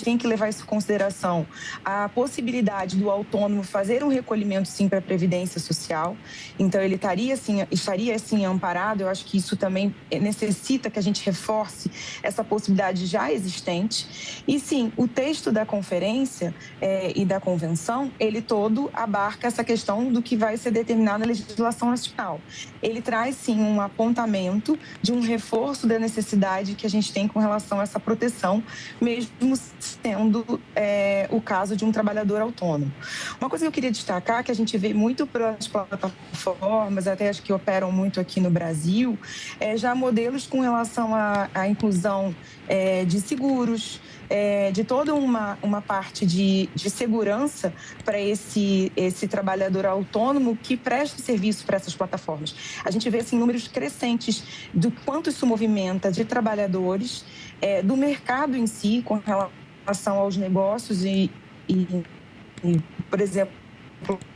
tem que levar isso em consideração, a possibilidade do autônomo fazer um recolhimento, sim, para a Previdência Social. Então, ele estaria, assim, amparado. Eu acho que isso também necessita que a gente reforce essa possibilidade já existente. E, sim, o texto da conferência e da convenção, ele todo abarca essa questão do que vai ser determinado na legislação nacional. Ele traz, sim, um apontamento de um reforço da necessidade que a gente tem com relação a essa proteção, mesmo sendo o caso de um trabalhador autônomo. Uma coisa que eu queria destacar, que a gente vê muito pelas plataformas, até as que operam muito aqui no Brasil, já modelos com relação à inclusão de seguros, de toda uma parte de segurança para esse trabalhador autônomo que presta serviço para essas plataformas. A gente vê assim, números crescentes do quanto isso movimenta de trabalhadores, do mercado em si, com relação aos negócios e, por exemplo,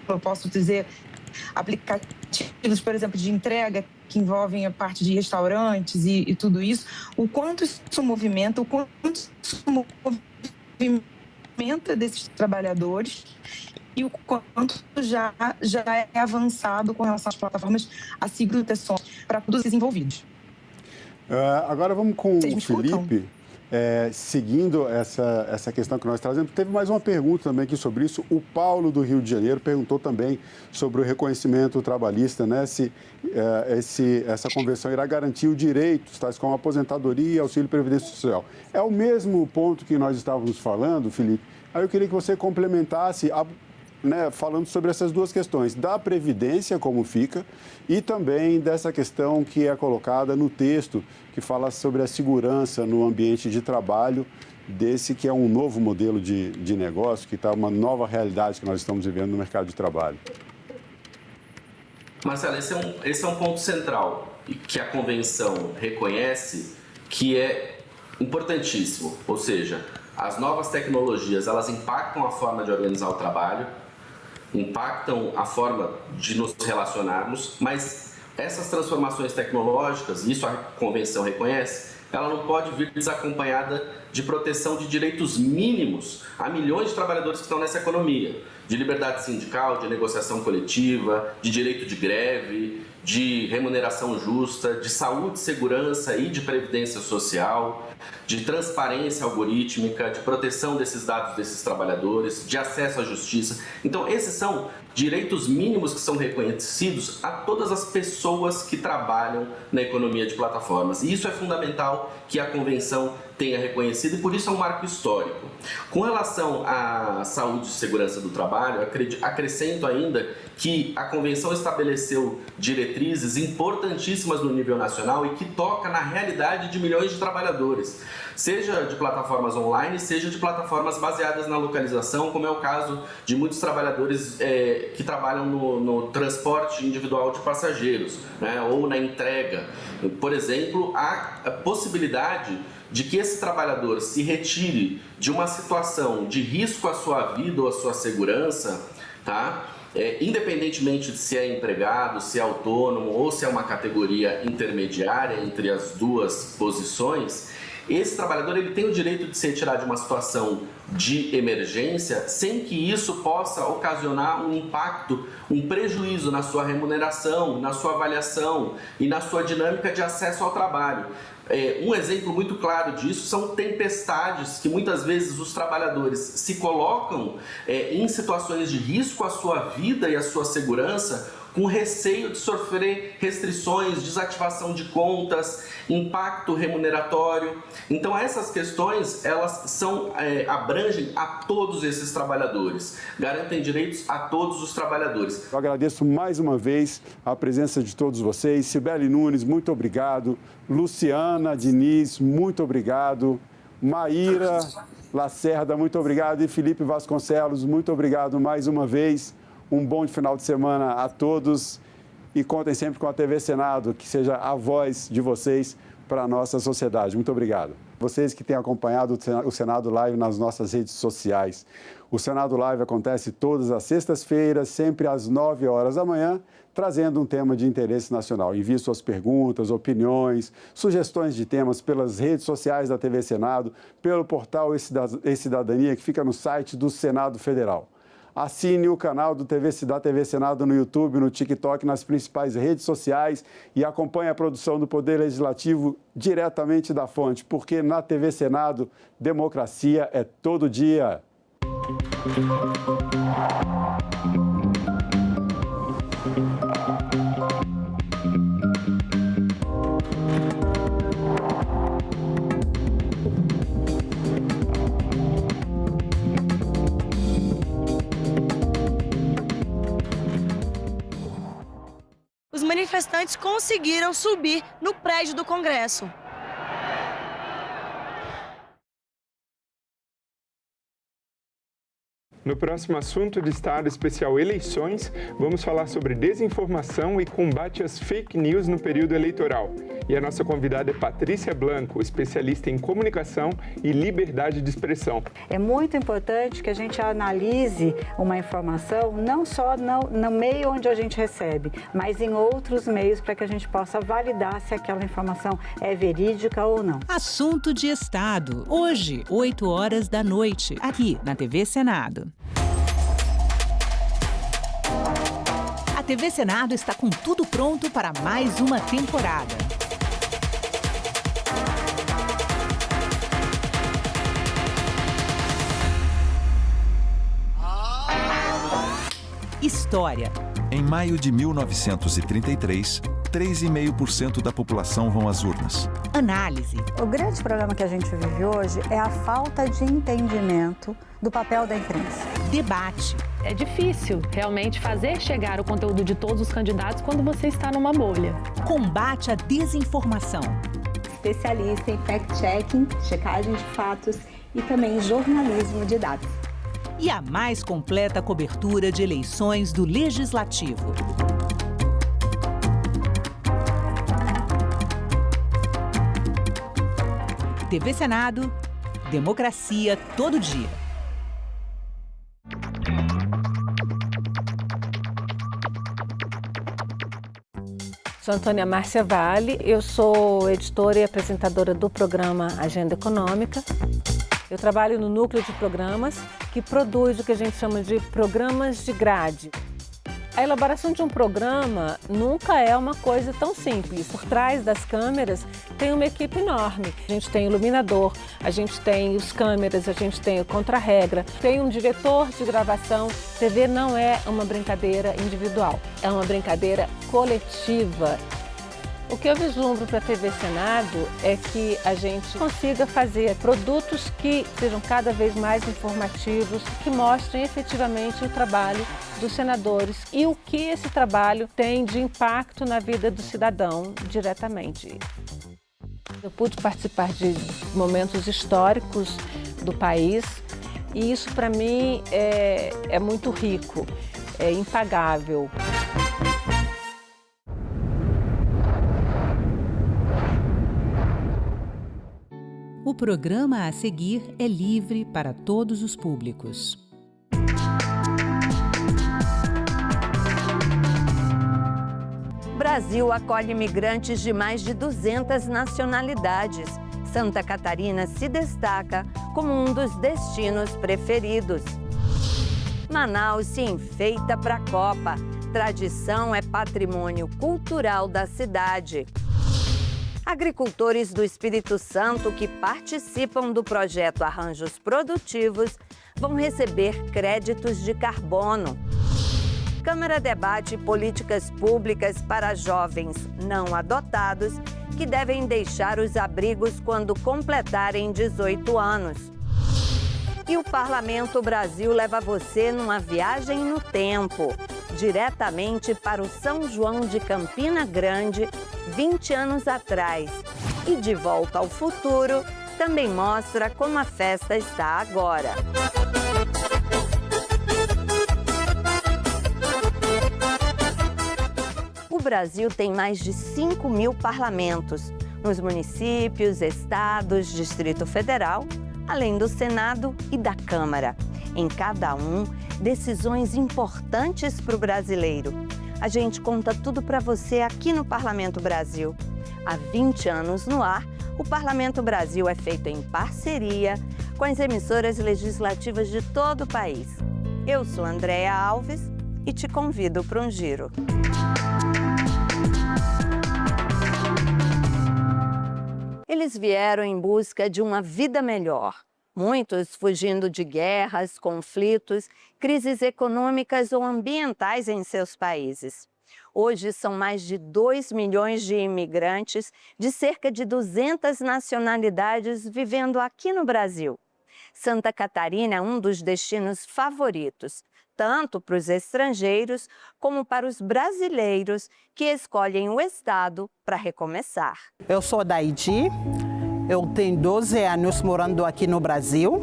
eu posso dizer, aplicativos, por exemplo, de entrega que envolvem a parte de restaurantes e tudo isso, o quanto isso movimenta, o quanto isso movimenta desses trabalhadores e o quanto já é avançado com relação às plataformas a segurança para todos os envolvidos. Agora vamos com o Felipe. Seguindo essa questão que nós trazemos, teve mais uma pergunta também aqui sobre isso. O Paulo, do Rio de Janeiro, perguntou também sobre o reconhecimento trabalhista, né? Se essa convenção irá garantir os direitos, tais como aposentadoria e auxílio previdência social. É o mesmo ponto que nós estávamos falando, Felipe. Aí eu queria que você complementasse, falando sobre essas duas questões, da Previdência, como fica, e também dessa questão que é colocada no texto, que fala sobre a segurança no ambiente de trabalho, desse que é um novo modelo de negócio, que está uma nova realidade que nós estamos vivendo no mercado de trabalho. Marcelo, esse é um ponto central e que a Convenção reconhece que é importantíssimo, ou seja, as novas tecnologias, elas impactam a forma de organizar o trabalho, impactam a forma de nos relacionarmos, mas essas transformações tecnológicas, isso a Convenção reconhece, ela não pode vir desacompanhada de proteção de direitos mínimos a milhões de trabalhadores que estão nessa economia, de liberdade sindical, de negociação coletiva, de direito de greve de remuneração justa, de saúde, segurança e de previdência social, de transparência algorítmica, de proteção desses dados desses trabalhadores, de acesso à justiça. Então, esses são direitos mínimos que são reconhecidos a todas as pessoas que trabalham na economia de plataformas. E isso é fundamental que a Convenção tenha reconhecido e por isso é um marco histórico. Com relação à saúde e segurança do trabalho, acrescento ainda que a Convenção estabeleceu diretrizes importantíssimas no nível nacional e que toca na realidade de milhões de trabalhadores, seja de plataformas online, seja de plataformas baseadas na localização, como é o caso de muitos trabalhadores que trabalham no transporte individual de passageiros, né, ou na entrega. Por exemplo, há a possibilidade de que esse trabalhador se retire de uma situação de risco à sua vida ou à sua segurança, tá? Independentemente de se é empregado, se é autônomo ou se é uma categoria intermediária entre as duas posições, esse trabalhador ele tem o direito de se retirar de uma situação de emergência sem que isso possa ocasionar um impacto, um prejuízo na sua remuneração, na sua avaliação e na sua dinâmica de acesso ao trabalho. Um exemplo muito claro disso são tempestades que muitas vezes os trabalhadores se colocam em situações de risco à sua vida e à sua segurança, com receio de sofrer restrições, desativação de contas, impacto remuneratório. Então essas questões, elas abrangem a todos esses trabalhadores, garantem direitos a todos os trabalhadores. Eu agradeço mais uma vez a presença de todos vocês. Cibele Nunes, muito obrigado. Luciana Diniz, muito obrigado. Maíra Lacerda, muito obrigado. E Felipe Vasconcelos, muito obrigado mais uma vez. Um bom final de semana a todos e contem sempre com a TV Senado, que seja a voz de vocês para a nossa sociedade. Muito obrigado. Vocês que têm acompanhado o Senado Live nas nossas redes sociais. O Senado Live acontece todas as sextas-feiras, sempre às 9 horas da manhã, trazendo um tema de interesse nacional. Envie suas perguntas, opiniões, sugestões de temas pelas redes sociais da TV Senado, pelo portal E-Cidadania, que fica no site do Senado Federal. Assine o canal da TV Senado no YouTube, no TikTok, nas principais redes sociais e acompanhe a produção do Poder Legislativo diretamente da fonte, porque na TV Senado, democracia é todo dia. Os manifestantes conseguiram subir no prédio do Congresso. No próximo assunto de Estado Especial Eleições, vamos falar sobre desinformação e combate às fake news no período eleitoral. E a nossa convidada é Patrícia Blanco, especialista em comunicação e liberdade de expressão. É muito importante que a gente analise uma informação não só no meio onde a gente recebe, mas em outros meios para que a gente possa validar se aquela informação é verídica ou não. Assunto de Estado. Hoje, 8 horas da noite, aqui na TV Senado. A TV Senado está com tudo pronto para mais uma temporada. História. Em maio de 1933, 3,5% da população vão às urnas. Análise. O grande problema que a gente vive hoje é a falta de entendimento do papel da imprensa. Debate. É difícil realmente fazer chegar o conteúdo de todos os candidatos quando você está numa bolha. Combate à desinformação. Especialista em fact-checking, checagem de fatos e também jornalismo de dados. E a mais completa cobertura de eleições do Legislativo. TV Senado, democracia todo dia. Sou Antônia Márcia Vale, eu sou editora e apresentadora do programa Agenda Econômica. Eu trabalho no núcleo de programas que produz o que a gente chama de programas de grade. A elaboração de um programa nunca é uma coisa tão simples. Por trás das câmeras tem uma equipe enorme. A gente tem iluminador, a gente tem os câmeras, a gente tem o contra-regra, tem um diretor de gravação. TV não é uma brincadeira individual, é uma brincadeira coletiva. O que eu vislumbro para a TV Senado é que a gente consiga fazer produtos que sejam cada vez mais informativos, que mostrem efetivamente o trabalho dos senadores e o que esse trabalho tem de impacto na vida do cidadão diretamente. Eu pude participar de momentos históricos do país e isso para mim é muito rico, é impagável. O programa a seguir é livre para todos os públicos. Brasil acolhe imigrantes de mais de 200 nacionalidades. Santa Catarina se destaca como um dos destinos preferidos. Manaus se enfeita para a Copa. Tradição é patrimônio cultural da cidade. Agricultores do Espírito Santo que participam do projeto Arranjos Produtivos vão receber créditos de carbono. Câmara debate políticas públicas para jovens não adotados que devem deixar os abrigos quando completarem 18 anos. E o Parlamento Brasil leva você numa viagem no tempo, diretamente para o São João de Campina Grande, 20 anos atrás. E De Volta ao Futuro também mostra como a festa está agora. O Brasil tem mais de 5.000 parlamentos, nos municípios, estados, Distrito Federal, além do Senado e da Câmara. Em cada um, decisões importantes para o brasileiro. A gente conta tudo para você aqui no Parlamento Brasil. Há 20 anos no ar, o Parlamento Brasil é feito em parceria com as emissoras legislativas de todo o país. Eu sou Andréa Alves e te convido para um giro. Eles vieram em busca de uma vida melhor. Muitos fugindo de guerras, conflitos, crises econômicas ou ambientais em seus países. Hoje são mais de 2 milhões de imigrantes de cerca de 200 nacionalidades vivendo aqui no Brasil. Santa Catarina é um dos destinos favoritos, tanto para os estrangeiros como para os brasileiros que escolhem o estado para recomeçar. Eu sou da Haiti, eu tenho 12 anos morando aqui no Brasil.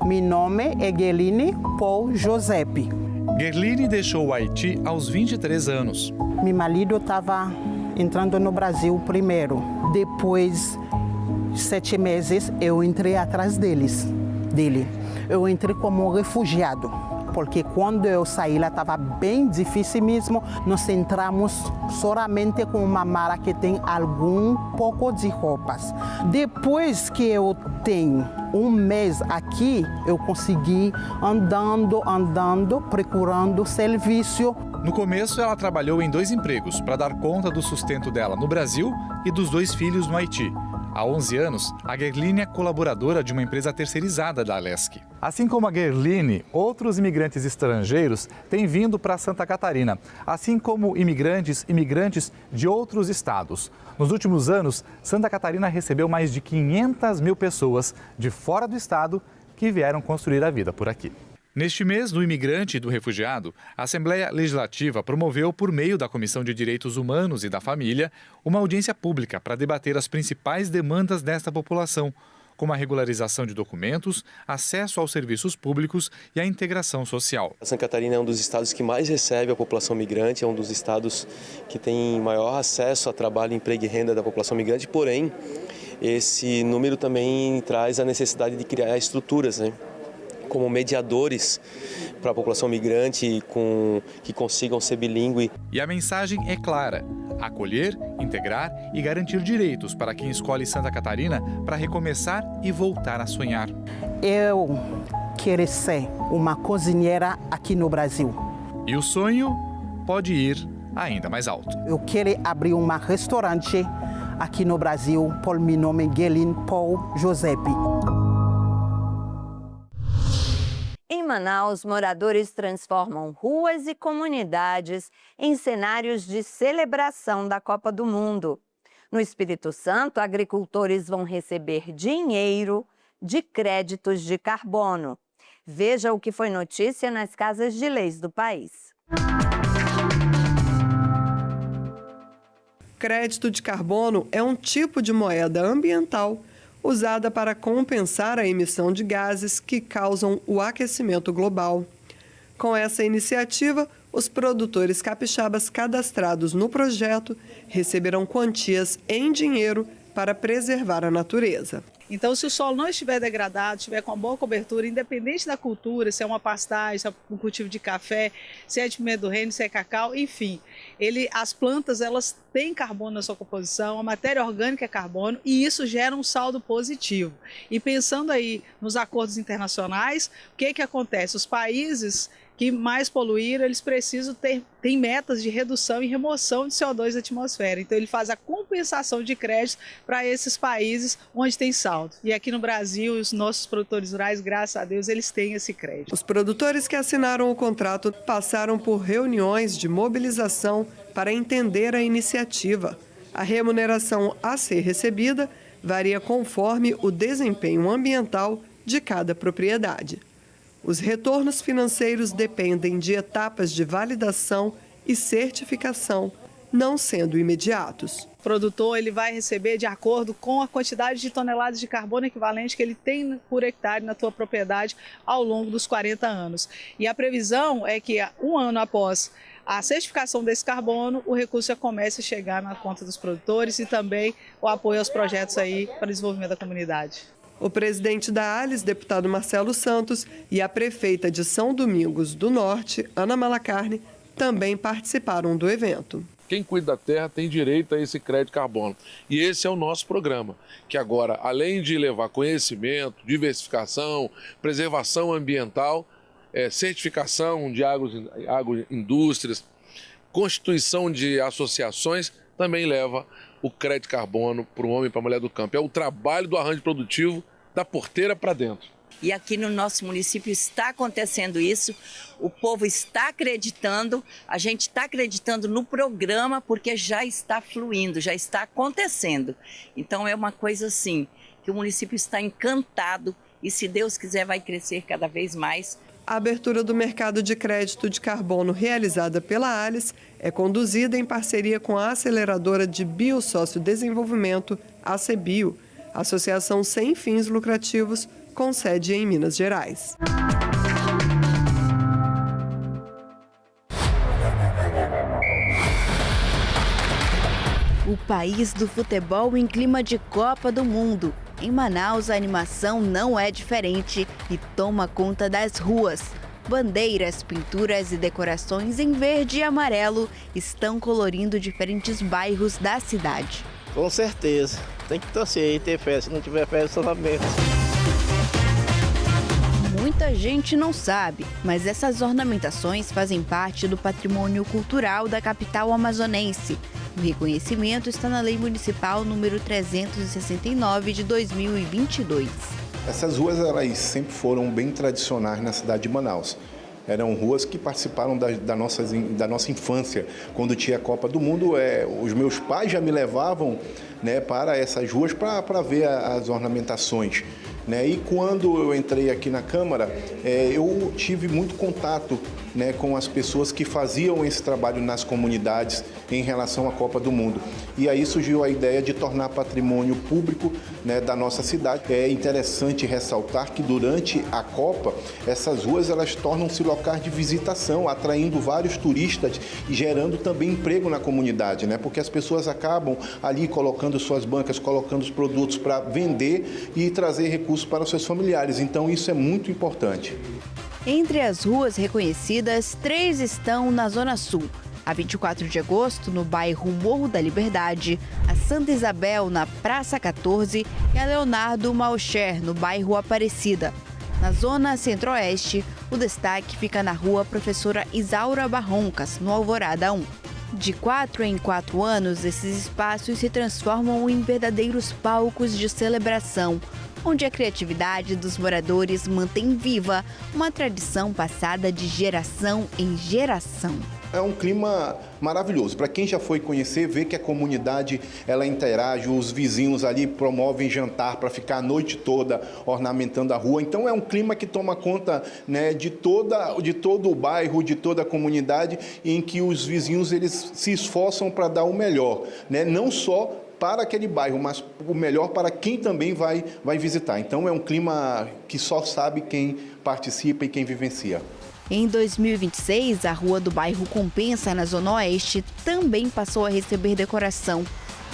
Meu nome é Guerline Paul Giuseppe. Guerline deixou o Haiti aos 23 anos. Meu marido estava entrando no Brasil primeiro. Depois de 7 meses, eu entrei atrás dele. Eu entrei como refugiado, porque quando eu saí lá estava bem difícil mesmo. Nós entramos somente com uma mala que tem algum pouco de roupas. Depois que eu tenho um mês aqui, eu consegui andando, procurando serviço. No começo, ela trabalhou em 2 empregos para dar conta do sustento dela no Brasil e dos 2 filhos no Haiti. Há 11 anos, a Guerline é colaboradora de uma empresa terceirizada da Alesc. Assim como a Guerline, outros imigrantes estrangeiros têm vindo para Santa Catarina, assim como imigrantes de outros estados. Nos últimos anos, Santa Catarina recebeu mais de 500 mil pessoas de fora do estado que vieram construir a vida por aqui. Neste mês do imigrante e do refugiado, a Assembleia Legislativa promoveu, por meio da Comissão de Direitos Humanos e da Família, uma audiência pública para debater as principais demandas desta população, como a regularização de documentos, acesso aos serviços públicos e a integração social. Santa Catarina é um dos estados que mais recebe a população migrante, é um dos estados que tem maior acesso a trabalho, emprego e renda da população migrante, porém, esse número também traz a necessidade de criar estruturas, como mediadores para a população migrante que consigam ser bilíngue. E a mensagem é clara: acolher, integrar e garantir direitos para quem escolhe Santa Catarina para recomeçar e voltar a sonhar. Eu quero ser uma cozinheira aqui no Brasil. E o sonho pode ir ainda mais alto. Eu quero abrir um restaurante aqui no Brasil, por meu nome Guelin Paul Giuseppe. Em Manaus, moradores transformam ruas e comunidades em cenários de celebração da Copa do Mundo. No Espírito Santo, agricultores vão receber dinheiro de créditos de carbono. Veja o que foi notícia nas casas de leis do país. Crédito de carbono é um tipo de moeda ambiental usada para compensar a emissão de gases que causam o aquecimento global. Com essa iniciativa, os produtores capixabas cadastrados no projeto receberão quantias em dinheiro para preservar a natureza. Então, se o solo não estiver degradado, estiver com uma boa cobertura, independente da cultura, se é uma pastagem, se é um cultivo de café, se é de pimenta do reino, se é cacau, enfim, as plantas elas têm carbono na sua composição, a matéria orgânica é carbono e isso gera um saldo positivo. E pensando aí nos acordos internacionais, o que acontece? Os países que mais poluíram, eles precisam ter metas de redução e remoção de CO2 da atmosfera. Então, ele faz a compensação de créditos para esses países onde tem saldo. E aqui no Brasil, os nossos produtores rurais, graças a Deus, eles têm esse crédito. Os produtores que assinaram o contrato passaram por reuniões de mobilização para entender a iniciativa. A remuneração a ser recebida varia conforme o desempenho ambiental de cada propriedade. Os retornos financeiros dependem de etapas de validação e certificação, não sendo imediatos. O produtor ele vai receber de acordo com a quantidade de toneladas de carbono equivalente que ele tem por hectare na sua propriedade ao longo dos 40 anos. E a previsão é que um ano após a certificação desse carbono, o recurso já comece a chegar na conta dos produtores e também o apoio aos projetos aí para o desenvolvimento da comunidade. O presidente da ALES, deputado Marcelo Santos, e a prefeita de São Domingos do Norte, Ana Malacarne, também participaram do evento. Quem cuida da terra tem direito a esse crédito de carbono. E esse é o nosso programa, que agora, além de levar conhecimento, diversificação, preservação ambiental, certificação de agroindústrias, constituição de associações, também leva o crédito de carbono para o homem e para a mulher do campo. É o trabalho do arranjo produtivo da porteira para dentro. E aqui no nosso município está acontecendo isso, o povo está acreditando, a gente está acreditando no programa porque já está fluindo, já está acontecendo. Então é uma coisa assim, que o município está encantado e se Deus quiser vai crescer cada vez mais. A abertura do mercado de crédito de carbono realizada pela ALES é conduzida em parceria com a aceleradora de Biosócio-Desenvolvimento, ACBio, associação sem fins lucrativos, com sede em Minas Gerais. O país do futebol em clima de Copa do Mundo. Em Manaus, a animação não é diferente e toma conta das ruas. Bandeiras, pinturas e decorações em verde e amarelo estão colorindo diferentes bairros da cidade. Com certeza. Tem que torcer e ter fé. Se não tiver fé, só lamento. Muita gente não sabe, mas essas ornamentações fazem parte do patrimônio cultural da capital amazonense. O reconhecimento está na Lei Municipal número 369 de 2022. Essas ruas elas sempre foram bem tradicionais na cidade de Manaus. Eram ruas que participaram da nossa infância. Quando tinha a Copa do Mundo, os meus pais já me levavam, né, para essas ruas para ver as ornamentações. E quando eu entrei aqui na Câmara, eu tive muito contato, né, com as pessoas que faziam esse trabalho nas comunidades em relação à Copa do Mundo. E aí surgiu a ideia de tornar patrimônio público, né, da nossa cidade. É interessante ressaltar que durante a Copa, essas ruas elas tornam-se locais de visitação, atraindo vários turistas e gerando também emprego na comunidade, né, porque as pessoas acabam ali colocando suas bancas, colocando os produtos para vender e trazer recursos para os seus familiares. Então isso é muito importante. Entre as ruas reconhecidas, 3 estão na Zona Sul. A 24 de agosto, no bairro Morro da Liberdade, a Santa Isabel, na Praça 14, e a Leonardo Malcher, no bairro Aparecida. Na Zona Centro-Oeste, O destaque fica na rua Professora Isaura Barroncas, no Alvorada 1. De 4 em 4 anos, esses espaços se transformam em verdadeiros palcos de celebração, onde a criatividade dos moradores mantém viva uma tradição passada de geração em geração. É um clima maravilhoso. Para quem já foi conhecer, vê que a comunidade ela interage, os vizinhos ali promovem jantar para ficar a noite toda ornamentando a rua. Então é um clima que toma conta, né, de todo o bairro, de toda a comunidade, em que os vizinhos eles se esforçam para dar o melhor, né? Não só para aquele bairro, mas o melhor para quem também vai visitar. Então é um clima que só sabe quem participa e quem vivencia. Em 2026, a rua do bairro Compensa, na Zona Oeste, também passou a receber decoração.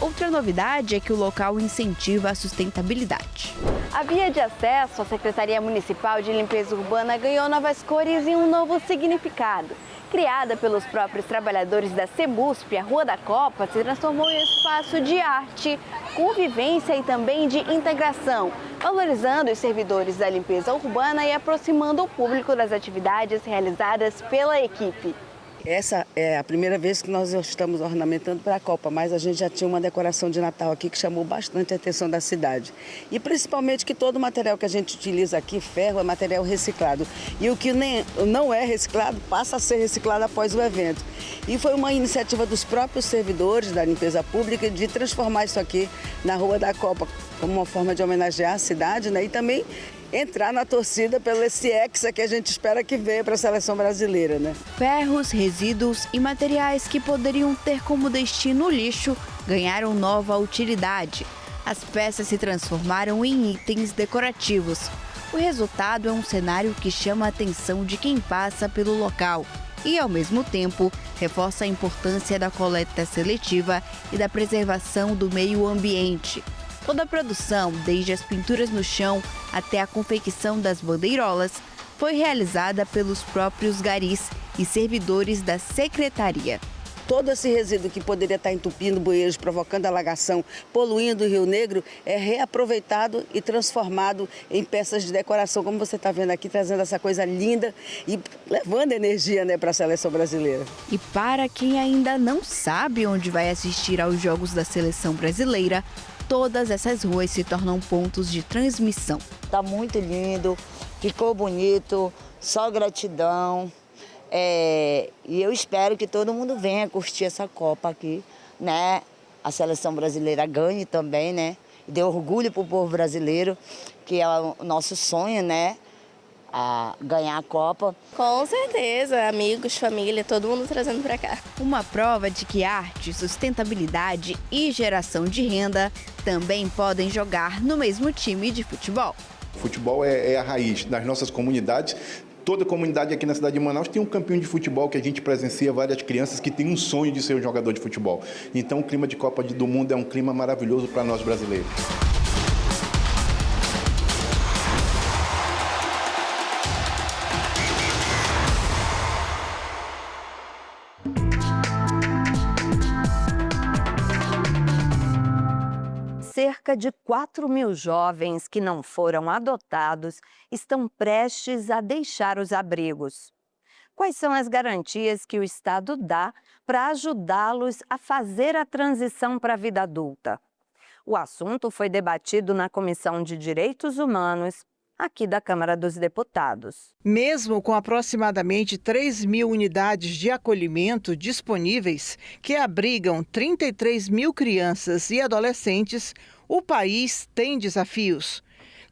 Outra novidade é que o local incentiva a sustentabilidade. A via de acesso à Secretaria Municipal de Limpeza Urbana ganhou novas cores e um novo significado. Criada pelos próprios trabalhadores da CEMUSP, a Rua da Copa se transformou em um espaço de arte, convivência e também de integração, valorizando os servidores da limpeza urbana e aproximando o público das atividades realizadas pela equipe. Essa é a primeira vez que nós estamos ornamentando para a Copa, mas a gente já tinha uma decoração de Natal aqui que chamou bastante a atenção da cidade. E principalmente que todo o material que a gente utiliza aqui, ferro, é material reciclado. E o que não é reciclado passa a ser reciclado após o evento. E foi uma iniciativa dos próprios servidores da limpeza pública de transformar isso aqui na Rua da Copa, como uma forma de homenagear a cidade, né? E também entrar na torcida pelo esse hexa que a gente espera que venha para a seleção brasileira, né? Ferros, resíduos e materiais que poderiam ter como destino o lixo ganharam nova utilidade. As peças se transformaram em itens decorativos. O resultado é um cenário que chama a atenção de quem passa pelo local e, ao mesmo tempo, reforça a importância da coleta seletiva e da preservação do meio ambiente. Toda a produção, desde as pinturas no chão até a confecção das bandeirolas, foi realizada pelos próprios garis e servidores da secretaria. Todo esse resíduo que poderia estar entupindo bueiros, provocando alagação, poluindo o Rio Negro, é reaproveitado e transformado em peças de decoração, como você está vendo aqui, trazendo essa coisa linda e levando energia, né, para a seleção brasileira. E para quem ainda não sabe onde vai assistir aos Jogos da Seleção Brasileira, todas essas ruas se tornam pontos de transmissão. Está muito lindo, ficou bonito, só gratidão. E eu espero que todo mundo venha curtir essa Copa aqui, né? A seleção brasileira ganhe também, né? E dê orgulho para o povo brasileiro, que é o nosso sonho, né? A ganhar a Copa. Com certeza, amigos, família, todo mundo trazendo para cá. Uma prova de que arte, sustentabilidade e geração de renda também podem jogar no mesmo time de futebol. O futebol é a raiz das nossas comunidades. Toda comunidade aqui na cidade de Manaus tem um campinho de futebol que a gente presencia várias crianças que têm um sonho de ser um jogador de futebol. Então o clima de Copa do Mundo é um clima maravilhoso para nós brasileiros. Cerca de 4 mil jovens que não foram adotados estão prestes a deixar os abrigos. Quais são as garantias que o Estado dá para ajudá-los a fazer a transição para a vida adulta? O assunto foi debatido na Comissão de Direitos Humanos, aqui da Câmara dos Deputados. Mesmo com aproximadamente 3 mil unidades de acolhimento disponíveis, que abrigam 33 mil crianças e adolescentes, o país tem desafios.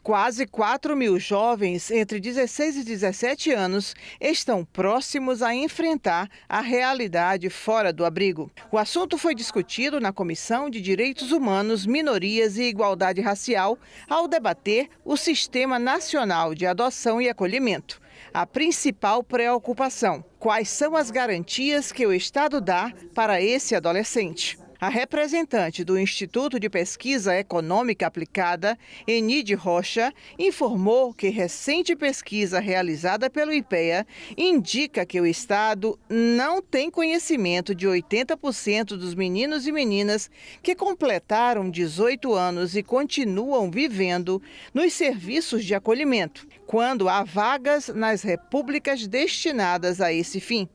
Quase 4 mil jovens entre 16 e 17 anos estão próximos a enfrentar a realidade fora do abrigo. O assunto foi discutido na Comissão de Direitos Humanos, Minorias e Igualdade Racial ao debater o Sistema Nacional de Adoção e Acolhimento. A principal preocupação: quais são as garantias que o Estado dá para esse adolescente? A representante do Instituto de Pesquisa Econômica Aplicada, Enide Rocha, informou que recente pesquisa realizada pelo IPEA indica que o Estado não tem conhecimento de 80% dos meninos e meninas que completaram 18 anos e continuam vivendo nos serviços de acolhimento, quando há vagas nas repúblicas destinadas a esse fim.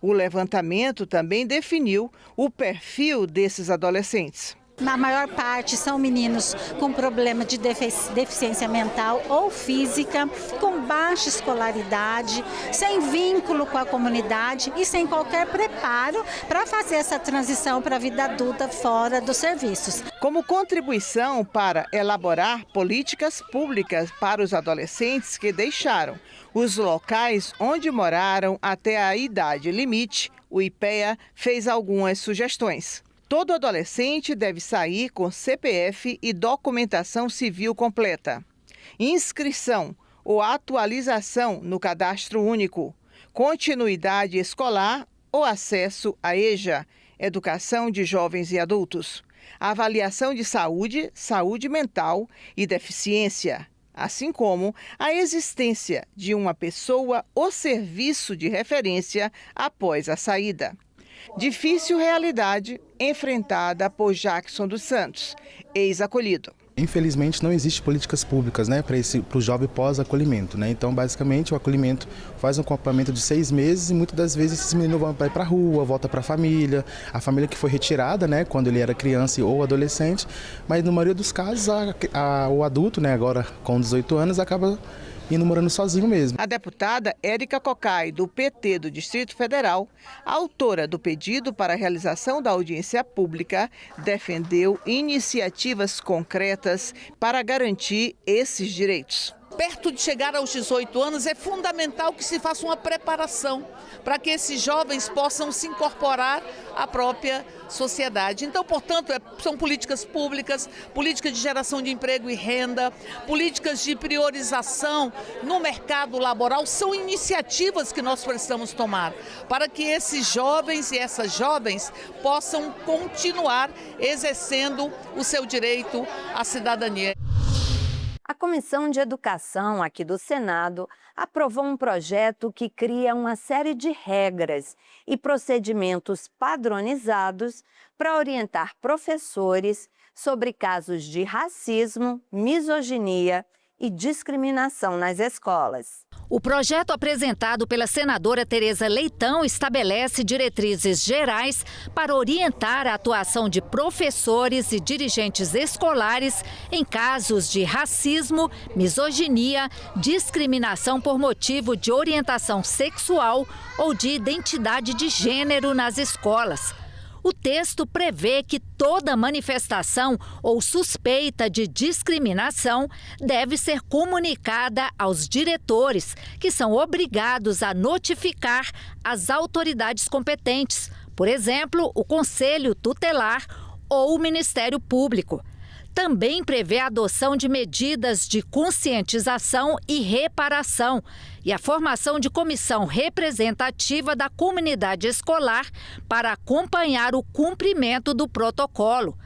O levantamento também definiu o perfil desses adolescentes. Na maior parte são meninos com problema de deficiência mental ou física, com baixa escolaridade, sem vínculo com a comunidade e sem qualquer preparo para fazer essa transição para a vida adulta fora dos serviços. Como contribuição para elaborar políticas públicas para os adolescentes que deixaram os locais onde moraram até a idade limite, o IPEA fez algumas sugestões. Todo adolescente deve sair com CPF e documentação civil completa. Inscrição ou atualização no cadastro único. Continuidade escolar ou acesso à EJA, Educação de Jovens e Adultos. Avaliação de saúde, saúde mental e deficiência, assim como a existência de uma pessoa ou serviço de referência após a saída. Difícil realidade enfrentada por Jackson dos Santos, ex-acolhido. Infelizmente não existe políticas públicas, para o jovem pós-acolhimento. Então, basicamente, o acolhimento faz um acompanhamento de 6 meses e muitas das vezes esses meninos vão para a rua, volta para a família que foi retirada, quando ele era criança ou adolescente, mas na maioria dos casos o adulto, agora com 18 anos, acaba indo morando sozinho mesmo. A deputada Érica Cocai, do PT do Distrito Federal, autora do pedido para a realização da audiência pública, defendeu iniciativas concretas para garantir esses direitos. Perto de chegar aos 18 anos, é fundamental que se faça uma preparação para que esses jovens possam se incorporar à própria sociedade. Então, portanto, são políticas públicas, políticas de geração de emprego e renda, políticas de priorização no mercado laboral, são iniciativas que nós precisamos tomar para que esses jovens e essas jovens possam continuar exercendo o seu direito à cidadania. A Comissão de Educação aqui do Senado aprovou um projeto que cria uma série de regras e procedimentos padronizados para orientar professores sobre casos de racismo, misoginia e discriminação nas escolas. O projeto apresentado pela senadora Tereza Leitão estabelece diretrizes gerais para orientar a atuação de professores e dirigentes escolares em casos de racismo, misoginia, discriminação por motivo de orientação sexual ou de identidade de gênero nas escolas. O texto prevê que toda manifestação ou suspeita de discriminação deve ser comunicada aos diretores, que são obrigados a notificar as autoridades competentes, por exemplo, o Conselho Tutelar ou o Ministério Público. Também prevê a adoção de medidas de conscientização e reparação e a formação de comissão representativa da comunidade escolar para acompanhar o cumprimento do protocolo.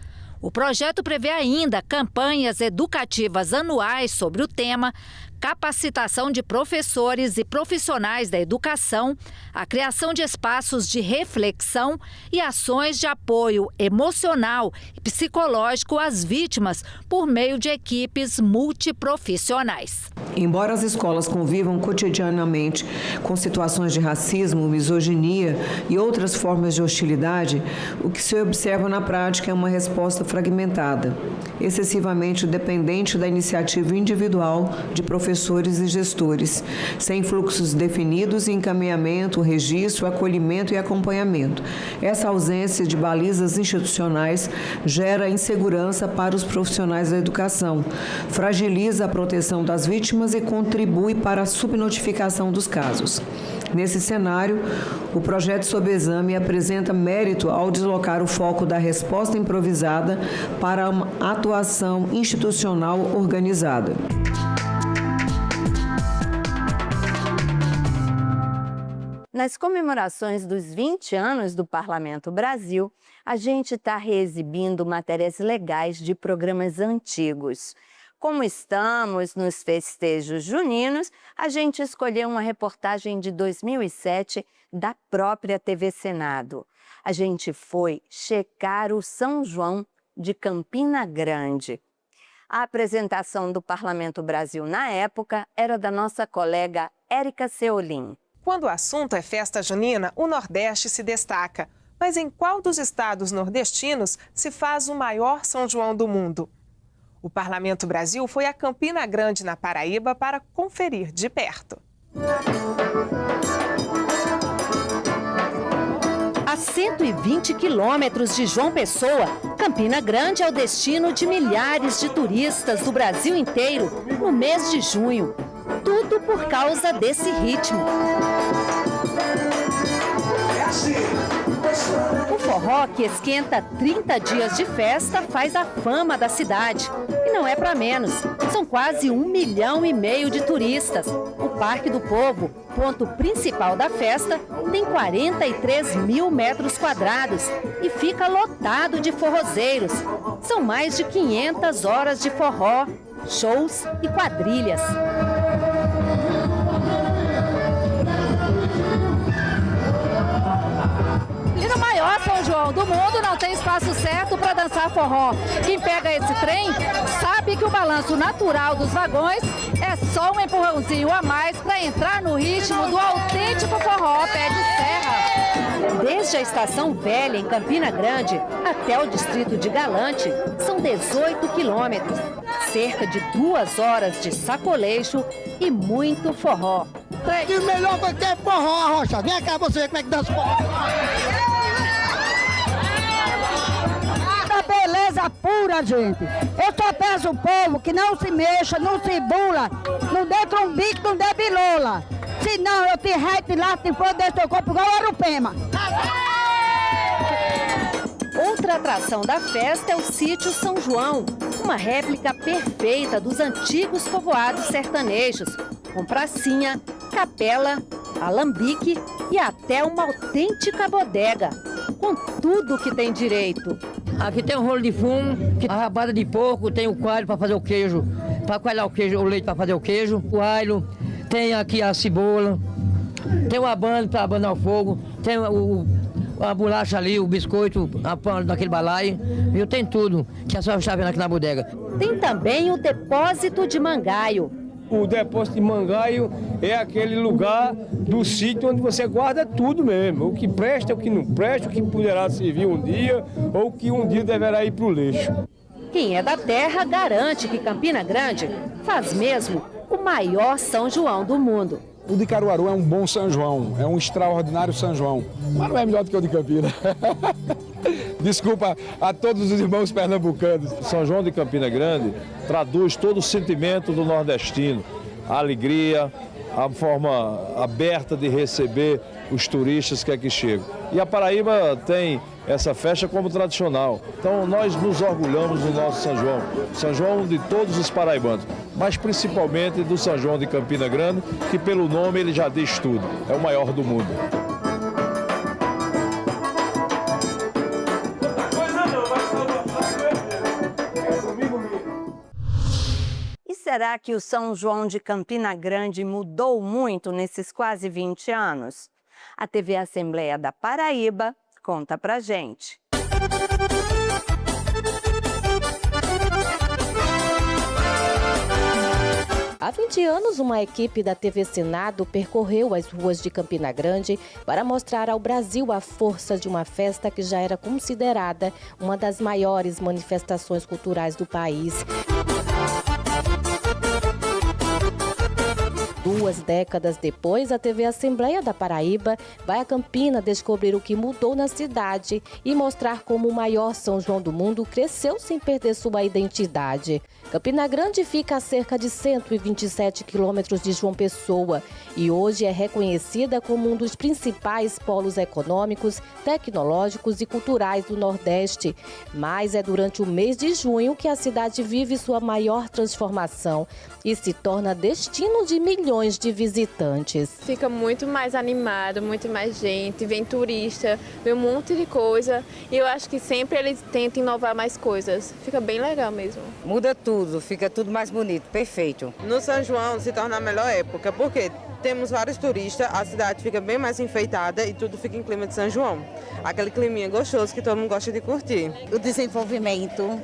O projeto prevê ainda campanhas educativas anuais sobre o tema, capacitação de professores e profissionais da educação, a criação de espaços de reflexão e ações de apoio emocional e psicológico às vítimas por meio de equipes multiprofissionais. Embora as escolas convivam cotidianamente com situações de racismo, misoginia e outras formas de hostilidade, o que se observa na prática é uma resposta fragmentada, excessivamente dependente da iniciativa individual de professores e gestores, sem fluxos definidos e encaminhamento, registro, acolhimento e acompanhamento. Essa ausência de balizas institucionais gera insegurança para os profissionais da educação, fragiliza a proteção das vítimas e contribui para a subnotificação dos casos. Nesse cenário, o projeto sob exame apresenta mérito ao deslocar o foco da resposta improvisada para uma atuação institucional organizada. Nas comemorações dos 20 anos do Parlamento Brasil, a gente está reexibindo matérias legais de programas antigos. Como estamos nos festejos juninos, a gente escolheu uma reportagem de 2007 da própria TV Senado. A gente foi checar o São João de Campina Grande. A apresentação do Parlamento Brasil na época era da nossa colega Érica Seolim. Quando o assunto é festa junina, o Nordeste se destaca. Mas em qual dos estados nordestinos se faz o maior São João do mundo? O Parlamento Brasil foi a Campina Grande, na Paraíba, para conferir de perto. A 120 quilômetros de João Pessoa, Campina Grande é o destino de milhares de turistas do Brasil inteiro no mês de junho. Tudo por causa desse ritmo. O forró, que esquenta 30 dias de festa, faz a fama da cidade. E não é para menos. São quase 1,5 milhão de turistas. O Parque do Povo, ponto principal da festa, tem 43 mil metros quadrados e fica lotado de forrozeiros. São mais de 500 horas de forró, shows e quadrilhas. E no maior São João do mundo não tem espaço certo para dançar forró. Quem pega esse trem sabe que o balanço natural dos vagões é só um empurrãozinho a mais para entrar no ritmo do autêntico forró pé de serra. Desde a Estação Velha, em Campina Grande, até o distrito de Galante, são 18 quilômetros, cerca de 2 horas de sacoleixo e muito forró. E o melhor foi ter forró, Rocha. Vem cá você ver como é que dança forró. Da beleza pura, gente. Eu só peço ao povo que não se mexa, não se bula, não dê trombique, não dê bilola. Senão eu te reto lá, te for desse teu corpo igual a Arupema. Outra atração da festa é o Sítio São João, uma réplica perfeita dos antigos povoados sertanejos, com pracinha, capela, alambique e até uma autêntica bodega, com tudo que tem direito. Aqui tem um rolo de fumo, a rabada de porco, tem o coalho para fazer o queijo, para coalhar o queijo, o leite para fazer o queijo, o alho, tem aqui a cebola, tem o abano para abanar o fogo, tem a bolacha ali, o biscoito, a pão daquele balaio, viu? Tem tudo que a senhora está vendo aqui na bodega. Tem também o depósito de mangaio. O depósito de mangaio é aquele lugar do sítio onde você guarda tudo mesmo. O que presta, o que não presta, o que poderá servir um dia ou o que um dia deverá ir para o lixo. Quem é da terra garante que Campina Grande faz mesmo o maior São João do mundo. O de Caruaru é um bom São João, é um extraordinário São João, mas não é melhor do que o de Campina. Desculpa a todos os irmãos pernambucanos. São João de Campina Grande traduz todo o sentimento do nordestino, a alegria, a forma aberta de receber os turistas que aqui chegam. E a Paraíba tem essa festa como tradicional. Então nós nos orgulhamos do nosso São João de todos os paraibanos, mas principalmente do São João de Campina Grande, que pelo nome ele já diz tudo, é o maior do mundo. E será que o São João de Campina Grande mudou muito nesses quase 20 anos? A TV Assembleia da Paraíba conta pra gente. Há 20 anos, uma equipe da TV Senado percorreu as ruas de Campina Grande para mostrar ao Brasil a força de uma festa que já era considerada uma das maiores manifestações culturais do país. 2 décadas depois, a TV Assembleia da Paraíba vai a Campina descobrir o que mudou na cidade e mostrar como o maior São João do mundo cresceu sem perder sua identidade. Campina Grande fica a cerca de 127 quilômetros de João Pessoa e hoje é reconhecida como um dos principais polos econômicos, tecnológicos e culturais do Nordeste. Mas é durante o mês de junho que a cidade vive sua maior transformação e se torna destino de milhões de visitantes. Fica muito mais animado, muito mais gente, vem turista, vem um monte de coisa e eu acho que sempre eles tentam inovar mais coisas. Fica bem legal mesmo. Muda tudo, fica tudo mais bonito, perfeito. No São João se torna a melhor época, porque temos vários turistas, a cidade fica bem mais enfeitada e tudo fica em clima de São João. Aquele climinha gostoso que todo mundo gosta de curtir. O desenvolvimento,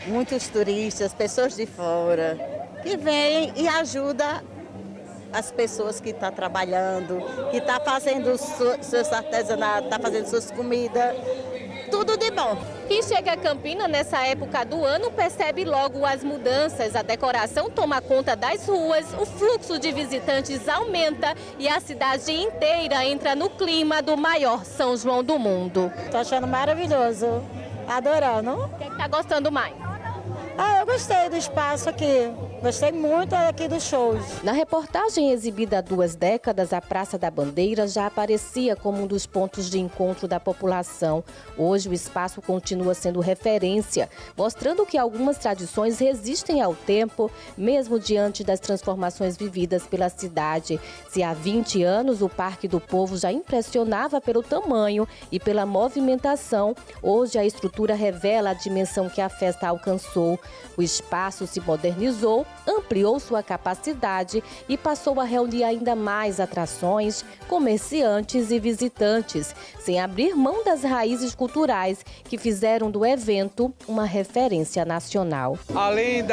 muitos turistas, pessoas de fora, que vêm e ajudam as pessoas que estão trabalhando, que estão fazendo seus artesanatos, estão fazendo suas comidas, tudo de bom. Quem chega a Campina nessa época do ano percebe logo as mudanças. A decoração toma conta das ruas, o fluxo de visitantes aumenta e a cidade inteira entra no clima do maior São João do mundo. Estou achando maravilhoso, adorando. O que está gostando mais? Eu gostei do espaço aqui, gostei muito aqui dos shows. Na reportagem exibida há 2 décadas, a Praça da Bandeira já aparecia como um dos pontos de encontro da população. Hoje o espaço continua sendo referência, mostrando que algumas tradições resistem ao tempo, mesmo diante das transformações vividas pela cidade. Se há 20 anos o Parque do Povo já impressionava pelo tamanho e pela movimentação, hoje a estrutura revela a dimensão que a festa alcançou. O espaço se modernizou, ampliou sua capacidade e passou a reunir ainda mais atrações, comerciantes e visitantes, sem abrir mão das raízes culturais que fizeram do evento uma referência nacional. Além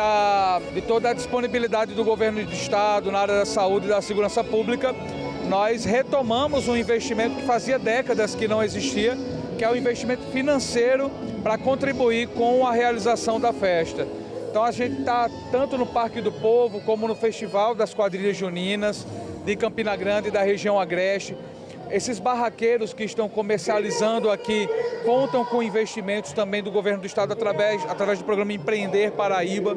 de toda a disponibilidade do governo do estado na área da saúde e da segurança pública, nós retomamos um investimento que fazia décadas que não existia, que é o investimento financeiro para contribuir com a realização da festa. Então a gente está tanto no Parque do Povo como no Festival das Quadrilhas Juninas de Campina Grande e da região agreste. Esses barraqueiros que estão comercializando aqui contam com investimentos também do governo do estado através do programa Empreender Paraíba.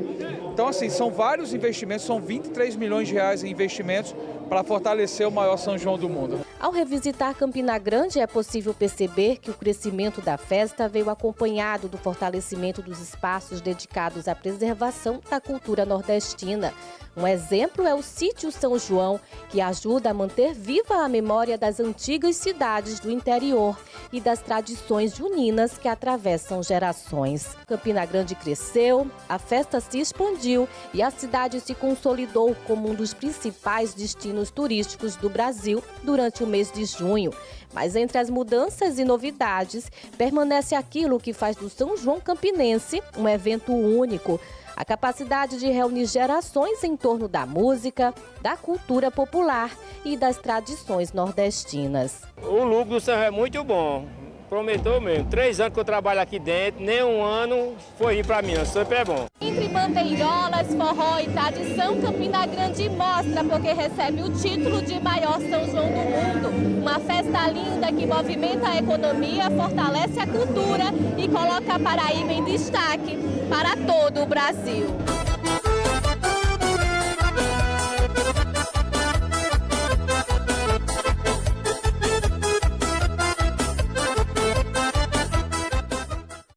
Então, assim, são vários investimentos, são 23 milhões de reais em investimentos para fortalecer o maior São João do mundo. Ao revisitar Campina Grande, é possível perceber que o crescimento da festa veio acompanhado do fortalecimento dos espaços dedicados à preservação da cultura nordestina. Um exemplo é o Sítio São João, que ajuda a manter viva a memória das antigas cidades do interior e das tradições juninas que atravessam gerações. Campina Grande cresceu, a festa se expandiu e a cidade se consolidou como um dos principais destinos turísticos do Brasil durante o mês de junho. Mas entre as mudanças e novidades, permanece aquilo que faz do São João campinense um evento único. A capacidade de reunir gerações em torno da música, da cultura popular e das tradições nordestinas. O lucro do São João é muito bom, prometeu mesmo. 3 anos que eu trabalho aqui dentro, nem um ano foi ir para mim, sempre é bom. Entre bandeirolas, forró e tradição, Campina Grande mostra porque recebe o título de maior São João do mundo. Uma festa linda que movimenta a economia, fortalece a cultura e coloca a Paraíba em destaque para todo o Brasil.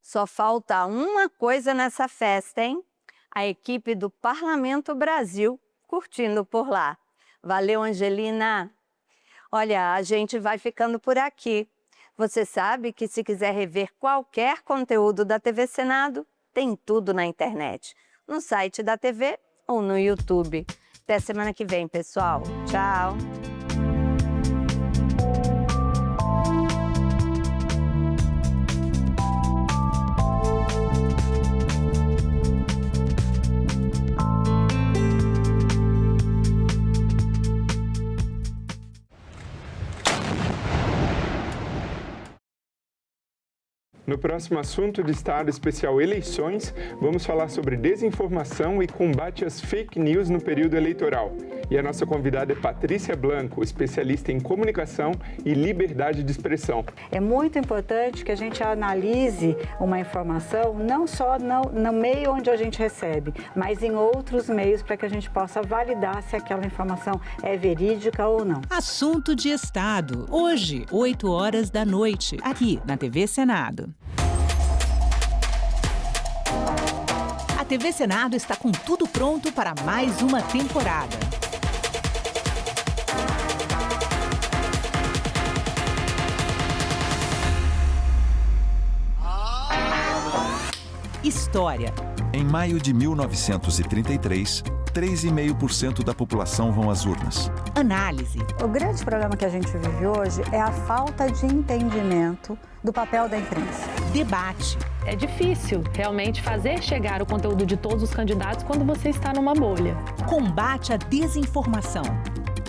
Só falta uma coisa nessa festa, hein? A equipe do Parlamento Brasil curtindo por lá. Valeu, Angelina! Olha, a gente vai ficando por aqui. Você sabe que se quiser rever qualquer conteúdo da TV Senado, tem tudo na internet, no site da TV ou no YouTube. Até semana que vem, pessoal. Tchau! No próximo assunto de Estado Especial Eleições, vamos falar sobre desinformação e combate às fake news no período eleitoral. E a nossa convidada é Patrícia Blanco, especialista em comunicação e liberdade de expressão. É muito importante que a gente analise uma informação não só no meio onde a gente recebe, mas em outros meios para que a gente possa validar se aquela informação é verídica ou não. Assunto de Estado, hoje, 20h, aqui na TV Senado. A TV Senado está com tudo pronto para mais uma temporada. História. Em maio de 1933, 3,5% da população vão às urnas. Análise. O grande problema que a gente vive hoje é a falta de entendimento do papel da imprensa. Debate. É difícil realmente fazer chegar o conteúdo de todos os candidatos quando você está numa bolha. Combate à desinformação.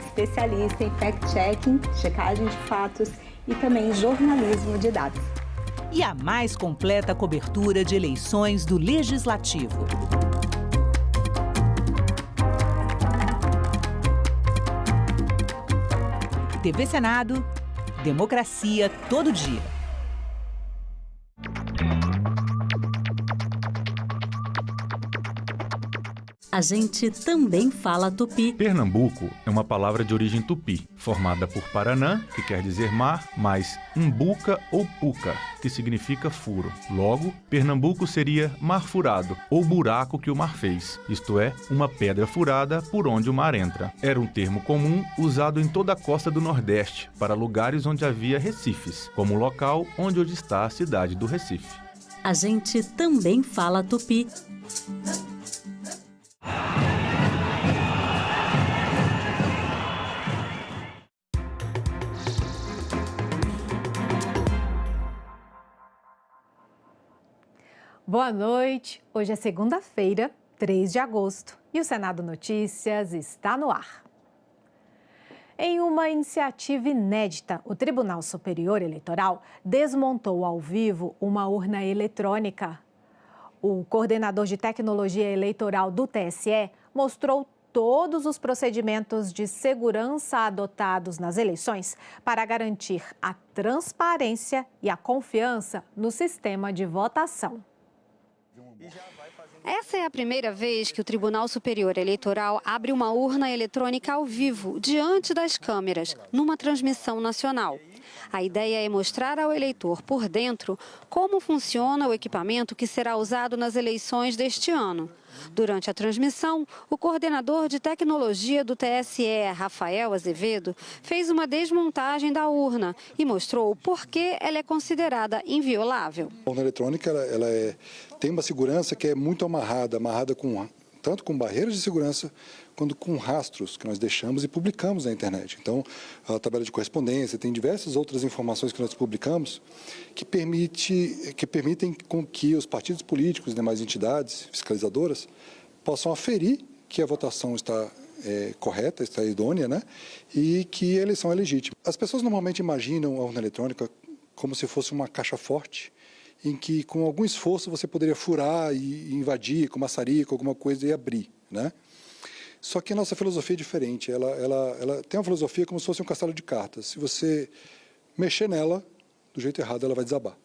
Especialista em fact-checking, checagem de fatos e também jornalismo de dados. E a mais completa cobertura de eleições do Legislativo. TV Senado, democracia todo dia. A gente também fala tupi. Pernambuco é uma palavra de origem tupi, formada por Paranã, que quer dizer mar, mais umbuca ou puca, que significa furo. Logo, Pernambuco seria mar furado, ou buraco que o mar fez, isto é, uma pedra furada por onde o mar entra. Era um termo comum usado em toda a costa do Nordeste, para lugares onde havia recifes, como o local onde hoje está a cidade do Recife. A gente também fala tupi. Boa noite. Hoje é segunda-feira, 3 de agosto, e o Senado Notícias está no ar. Em uma iniciativa inédita, o Tribunal Superior Eleitoral desmontou ao vivo uma urna eletrônica. O coordenador de tecnologia eleitoral do TSE mostrou todos os procedimentos de segurança adotados nas eleições para garantir a transparência e a confiança no sistema de votação. Essa é a primeira vez que o Tribunal Superior Eleitoral abre uma urna eletrônica ao vivo, diante das câmeras, numa transmissão nacional. A ideia é mostrar ao eleitor por dentro como funciona o equipamento que será usado nas eleições deste ano. Durante a transmissão, o coordenador de tecnologia do TSE, Rafael Azevedo, fez uma desmontagem da urna e mostrou por que ela é considerada inviolável. A urna eletrônica tem uma segurança que é muito amarrada tanto com barreiras de segurança quanto com rastros que nós deixamos e publicamos na internet. Então, a tabela de correspondência, tem diversas outras informações que nós publicamos que permitem com que os partidos políticos e demais entidades fiscalizadoras possam aferir que a votação está correta, está idônea, né? E que a eleição é legítima. As pessoas normalmente imaginam a urna eletrônica como se fosse uma caixa forte, em que com algum esforço você poderia furar e invadir com maçarico, alguma coisa e abrir, né? Só que a nossa filosofia é diferente, ela tem uma filosofia como se fosse um castelo de cartas. Se você mexer nela, do jeito errado ela vai desabar,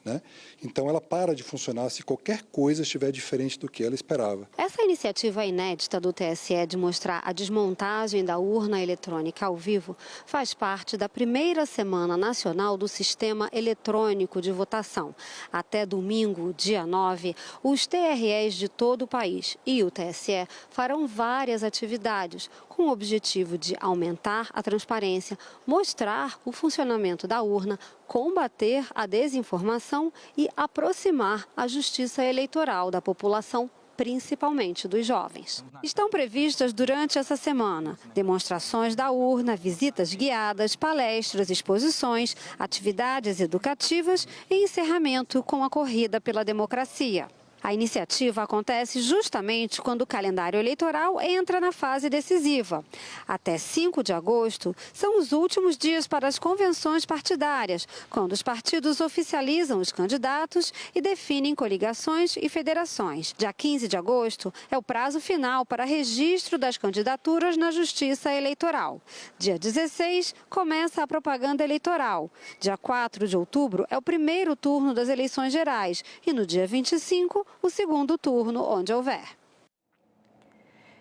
né? Então ela para de funcionar se qualquer coisa estiver diferente do que ela esperava. Essa iniciativa inédita do TSE de mostrar a desmontagem da urna eletrônica ao vivo faz parte da primeira semana nacional do Sistema Eletrônico de Votação. Até domingo, dia 9, os TREs de todo o país e o TSE farão várias atividades com o objetivo de aumentar a transparência, mostrar o funcionamento da urna, combater a desinformação e aproximar a justiça eleitoral da população, principalmente dos jovens. Estão previstas durante essa semana demonstrações da urna, visitas guiadas, palestras, exposições, atividades educativas e encerramento com a corrida pela democracia. A iniciativa acontece justamente quando o calendário eleitoral entra na fase decisiva. Até 5 de agosto são os últimos dias para as convenções partidárias, quando os partidos oficializam os candidatos e definem coligações e federações. Dia 15 de agosto é o prazo final para registro das candidaturas na Justiça Eleitoral. Dia 16 começa a propaganda eleitoral. Dia 4 de outubro é o primeiro turno das eleições gerais e no dia 25 o segundo turno, onde houver.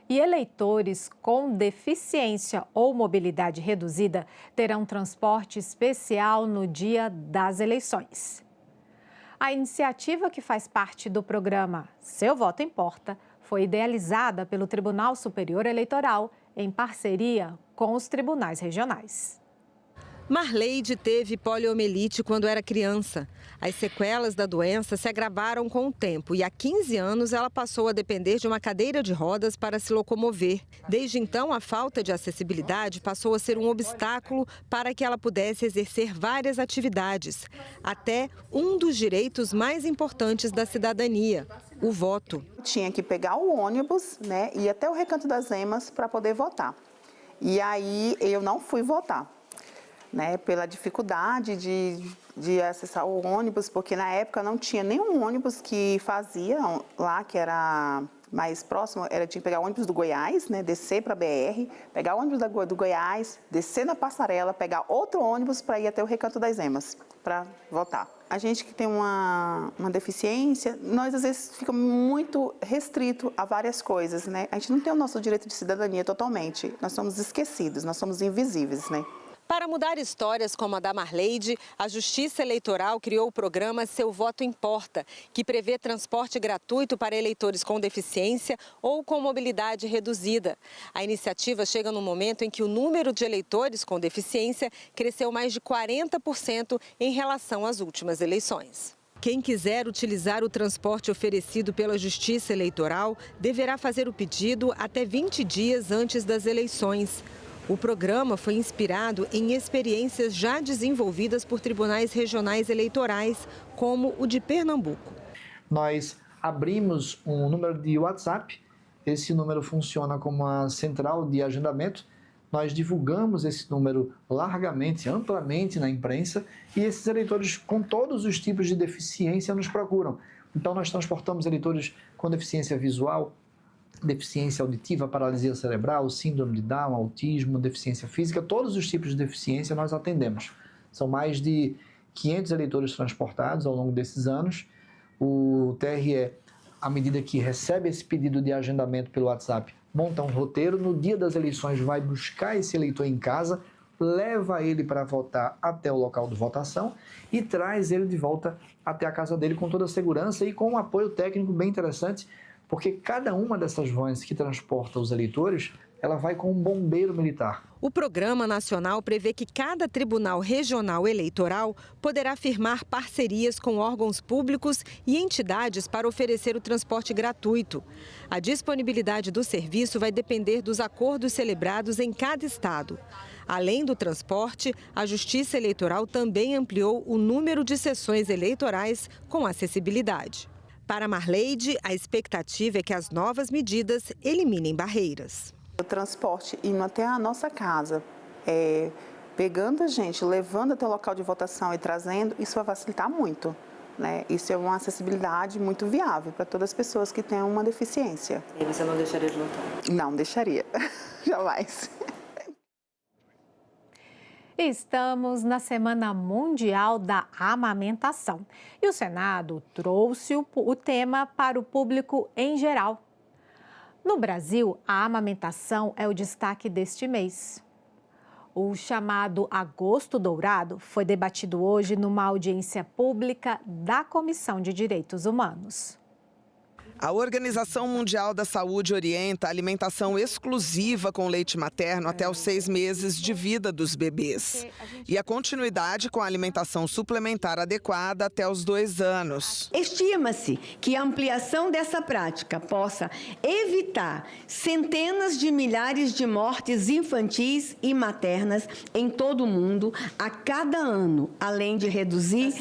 E eleitores com deficiência ou mobilidade reduzida terão transporte especial no dia das eleições. A iniciativa, que faz parte do programa Seu Voto Importa, foi idealizada pelo Tribunal Superior Eleitoral em parceria com os tribunais regionais. Marleide teve poliomielite quando era criança. As sequelas da doença se agravaram com o tempo e há 15 anos ela passou a depender de uma cadeira de rodas para se locomover. Desde então, a falta de acessibilidade passou a ser um obstáculo para que ela pudesse exercer várias atividades, até um dos direitos mais importantes da cidadania, o voto. Tinha que pegar o ônibus, né, e ir até o Recanto das Emas para poder votar. E aí eu não fui votar, né, pela dificuldade de acessar o ônibus, porque na época não tinha nenhum ônibus que fazia lá, que era mais próximo, tinha que pegar o ônibus do Goiás, né, descer para a BR, pegar o ônibus do Goiás, descer na passarela, pegar outro ônibus para ir até o Recanto das Emas, para votar. A gente que tem uma deficiência, nós às vezes ficamos muito restrito a várias coisas, né? A gente não tem o nosso direito de cidadania totalmente, nós somos esquecidos, nós somos invisíveis, né? Para mudar histórias como a da Marleide, a Justiça Eleitoral criou o programa Seu Voto Importa, que prevê transporte gratuito para eleitores com deficiência ou com mobilidade reduzida. A iniciativa chega no momento em que o número de eleitores com deficiência cresceu mais de 40% em relação às últimas eleições. Quem quiser utilizar o transporte oferecido pela Justiça Eleitoral deverá fazer o pedido até 20 dias antes das eleições. O programa foi inspirado em experiências já desenvolvidas por tribunais regionais eleitorais, como o de Pernambuco. Nós abrimos um número de WhatsApp, esse número funciona como uma central de agendamento. Nós divulgamos esse número largamente, amplamente na imprensa e esses eleitores com todos os tipos de deficiência nos procuram. Então nós transportamos eleitores com deficiência visual, deficiência auditiva, paralisia cerebral, síndrome de Down, autismo, deficiência física, todos os tipos de deficiência nós atendemos. São mais de 500 eleitores transportados ao longo desses anos. O TRE, à medida que recebe esse pedido de agendamento pelo WhatsApp, monta um roteiro, no dia das eleições vai buscar esse eleitor em casa, leva ele para votar até o local de votação e traz ele de volta até a casa dele com toda a segurança e com um apoio técnico bem interessante, porque cada uma dessas vans que transporta os eleitores, ela vai com um bombeiro militar. O Programa Nacional prevê que cada tribunal regional eleitoral poderá firmar parcerias com órgãos públicos e entidades para oferecer o transporte gratuito. A disponibilidade do serviço vai depender dos acordos celebrados em cada estado. Além do transporte, a Justiça Eleitoral também ampliou o número de sessões eleitorais com acessibilidade. Para Marleide, a expectativa é que as novas medidas eliminem barreiras. O transporte indo até a nossa casa, pegando a gente, levando até o local de votação e trazendo, isso vai facilitar muito, né? Isso é uma acessibilidade muito viável para todas as pessoas que têm uma deficiência. E você não deixaria de votar? Não deixaria, jamais. Estamos na Semana Mundial da Amamentação e o Senado trouxe o tema para o público em geral. No Brasil, a amamentação é o destaque deste mês. O chamado Agosto Dourado foi debatido hoje numa audiência pública da Comissão de Direitos Humanos. A Organização Mundial da Saúde orienta a alimentação exclusiva com leite materno até os 6 meses de vida dos bebês. E a continuidade com a alimentação suplementar adequada até os 2 anos. Estima-se que a ampliação dessa prática possa evitar centenas de milhares de mortes infantis e maternas em todo o mundo a cada ano, além de reduzir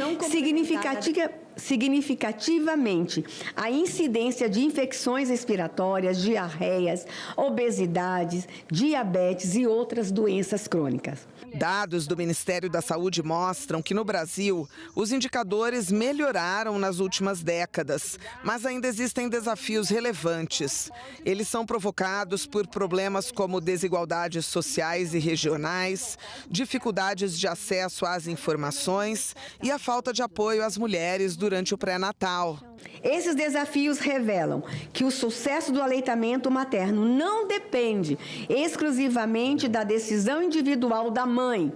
significativamente a incidência de infecções respiratórias, diarreias, obesidades, diabetes e outras doenças crônicas. Dados do Ministério da Saúde mostram que no Brasil os indicadores melhoraram nas últimas décadas, mas ainda existem desafios relevantes. Eles são provocados por problemas como desigualdades sociais e regionais, dificuldades de acesso às informações e a falta de apoio às mulheres durante o pré-natal. Esses desafios revelam que o sucesso do aleitamento materno não depende exclusivamente da decisão individual da mãe,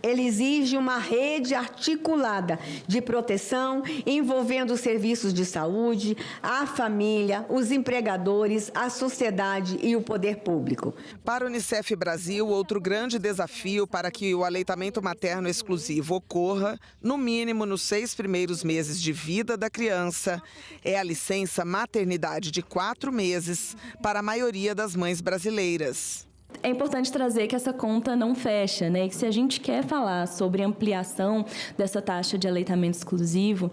Ele exige uma rede articulada de proteção, envolvendo os serviços de saúde, a família, os empregadores, a sociedade e o poder público. Para a Unicef Brasil, outro grande desafio para que o aleitamento materno exclusivo ocorra, no mínimo nos 6 primeiros meses de vida da criança, é a licença maternidade de 4 meses para a maioria das mães brasileiras. É importante trazer que essa conta não fecha, né? Que se a gente quer falar sobre ampliação dessa taxa de aleitamento exclusivo,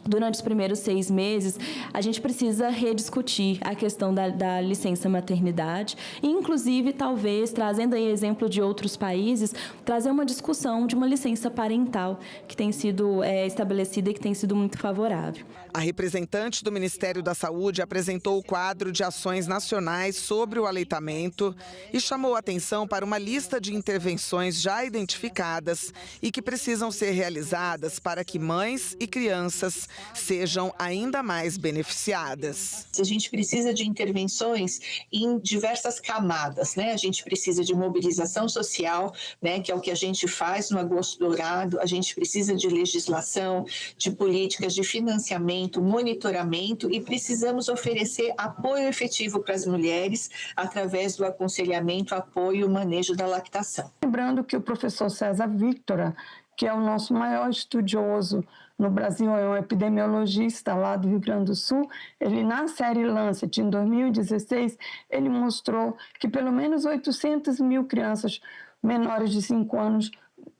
durante os primeiros 6 meses, a gente precisa rediscutir a questão da licença maternidade e, inclusive, talvez, trazendo aí exemplo de outros países, trazer uma discussão de uma licença parental que tem sido estabelecida e que tem sido muito favorável. A representante do Ministério da Saúde apresentou o quadro de ações nacionais sobre o aleitamento e chamou a atenção para uma lista de intervenções já identificadas e que precisam ser realizadas para que mães e crianças sejam ainda mais beneficiadas. A gente precisa de intervenções em diversas camadas, né? A gente precisa de mobilização social, né? Que é o que a gente faz no Agosto Dourado. A gente precisa de legislação, de políticas de financiamento, monitoramento e precisamos oferecer apoio efetivo para as mulheres através do aconselhamento, apoio e manejo da lactação. Lembrando que o professor César Victora, que é o nosso maior estudioso no Brasil, é um epidemiologista lá do Rio Grande do Sul, ele na série Lancet, em 2016, ele mostrou que pelo menos 800 mil crianças menores de 5 anos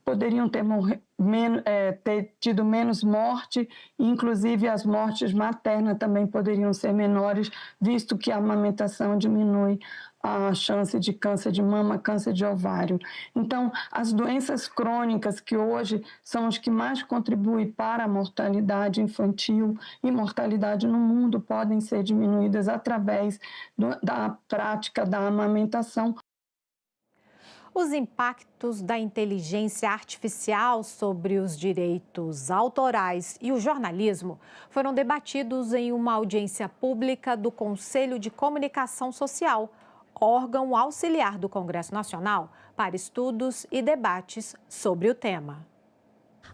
poderiam ter tido menos morte, inclusive as mortes maternas também poderiam ser menores, visto que a amamentação diminui a chance de câncer de mama, câncer de ovário. Então, as doenças crônicas, que hoje são as que mais contribuem para a mortalidade infantil e mortalidade no mundo, podem ser diminuídas através da prática da amamentação. Os impactos da inteligência artificial sobre os direitos autorais e o jornalismo foram debatidos em uma audiência pública do Conselho de Comunicação Social, órgão auxiliar do Congresso Nacional para estudos e debates sobre o tema.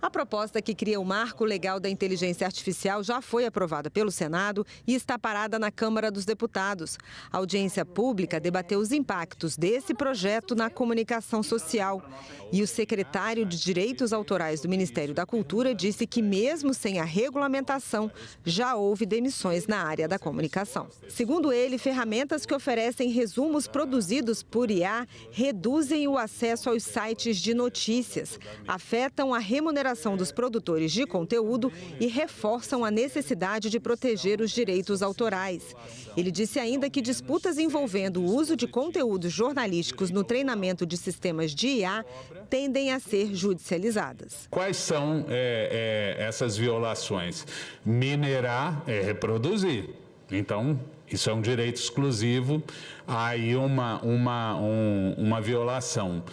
A proposta que cria o marco legal da inteligência artificial já foi aprovada pelo Senado e está parada na Câmara dos Deputados. A audiência pública debateu os impactos desse projeto na comunicação social. E o secretário de Direitos Autorais do Ministério da Cultura disse que, mesmo sem a regulamentação, já houve demissões na área da comunicação. Segundo ele, ferramentas que oferecem resumos produzidos por IA reduzem o acesso aos sites de notícias, afetam a remuneração dos produtores de conteúdo e reforçam a necessidade de proteger os direitos autorais. Ele disse ainda que disputas envolvendo o uso de conteúdos jornalísticos no treinamento de sistemas de IA tendem a ser judicializadas. Quais são essas violações? Minerar é reproduzir. Então, isso é um direito exclusivo, aí uma violação.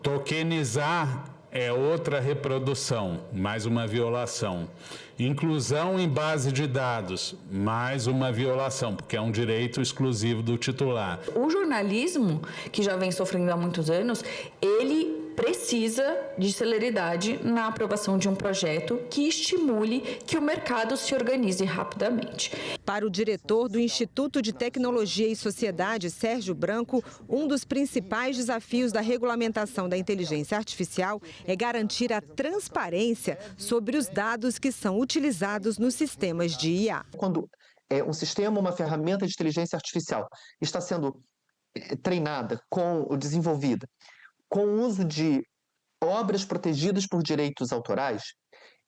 Tokenizar é outra reprodução, mais uma violação. Inclusão em base de dados, mais uma violação, porque é um direito exclusivo do titular. O jornalismo, que já vem sofrendo há muitos anos, ele precisa de celeridade na aprovação de um projeto que estimule que o mercado se organize rapidamente. Para o diretor do Instituto de Tecnologia e Sociedade, Sérgio Branco, um dos principais desafios da regulamentação da inteligência artificial é garantir a transparência sobre os dados que são utilizados nos sistemas de IA. Quando um sistema, uma ferramenta de inteligência artificial está sendo treinada, desenvolvida, com o uso de obras protegidas por direitos autorais,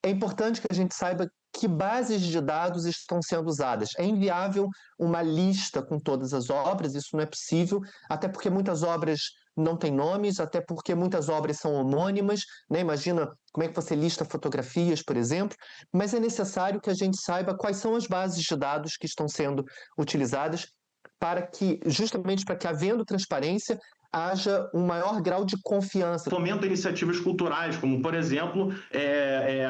é importante que a gente saiba que bases de dados estão sendo usadas. É inviável uma lista com todas as obras, isso não é possível, até porque muitas obras não têm nomes, até porque muitas obras são homônimas, né? Imagina como é que você lista fotografias, por exemplo, mas é necessário que a gente saiba quais são as bases de dados que estão sendo utilizadas justamente para que, havendo transparência, haja um maior grau de confiança. Fomenta iniciativas culturais, como, por exemplo,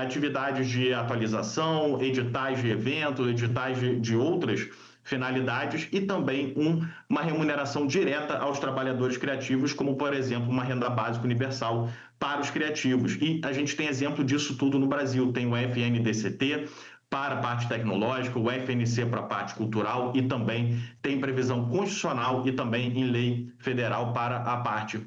atividades de atualização, editais de eventos, editais de outras finalidades e também uma remuneração direta aos trabalhadores criativos, como, por exemplo, uma renda básica universal para os criativos. E a gente tem exemplo disso tudo no Brasil. Tem o FNDCT para a parte tecnológica, o FNC para a parte cultural e também tem previsão constitucional e também em lei federal para a parte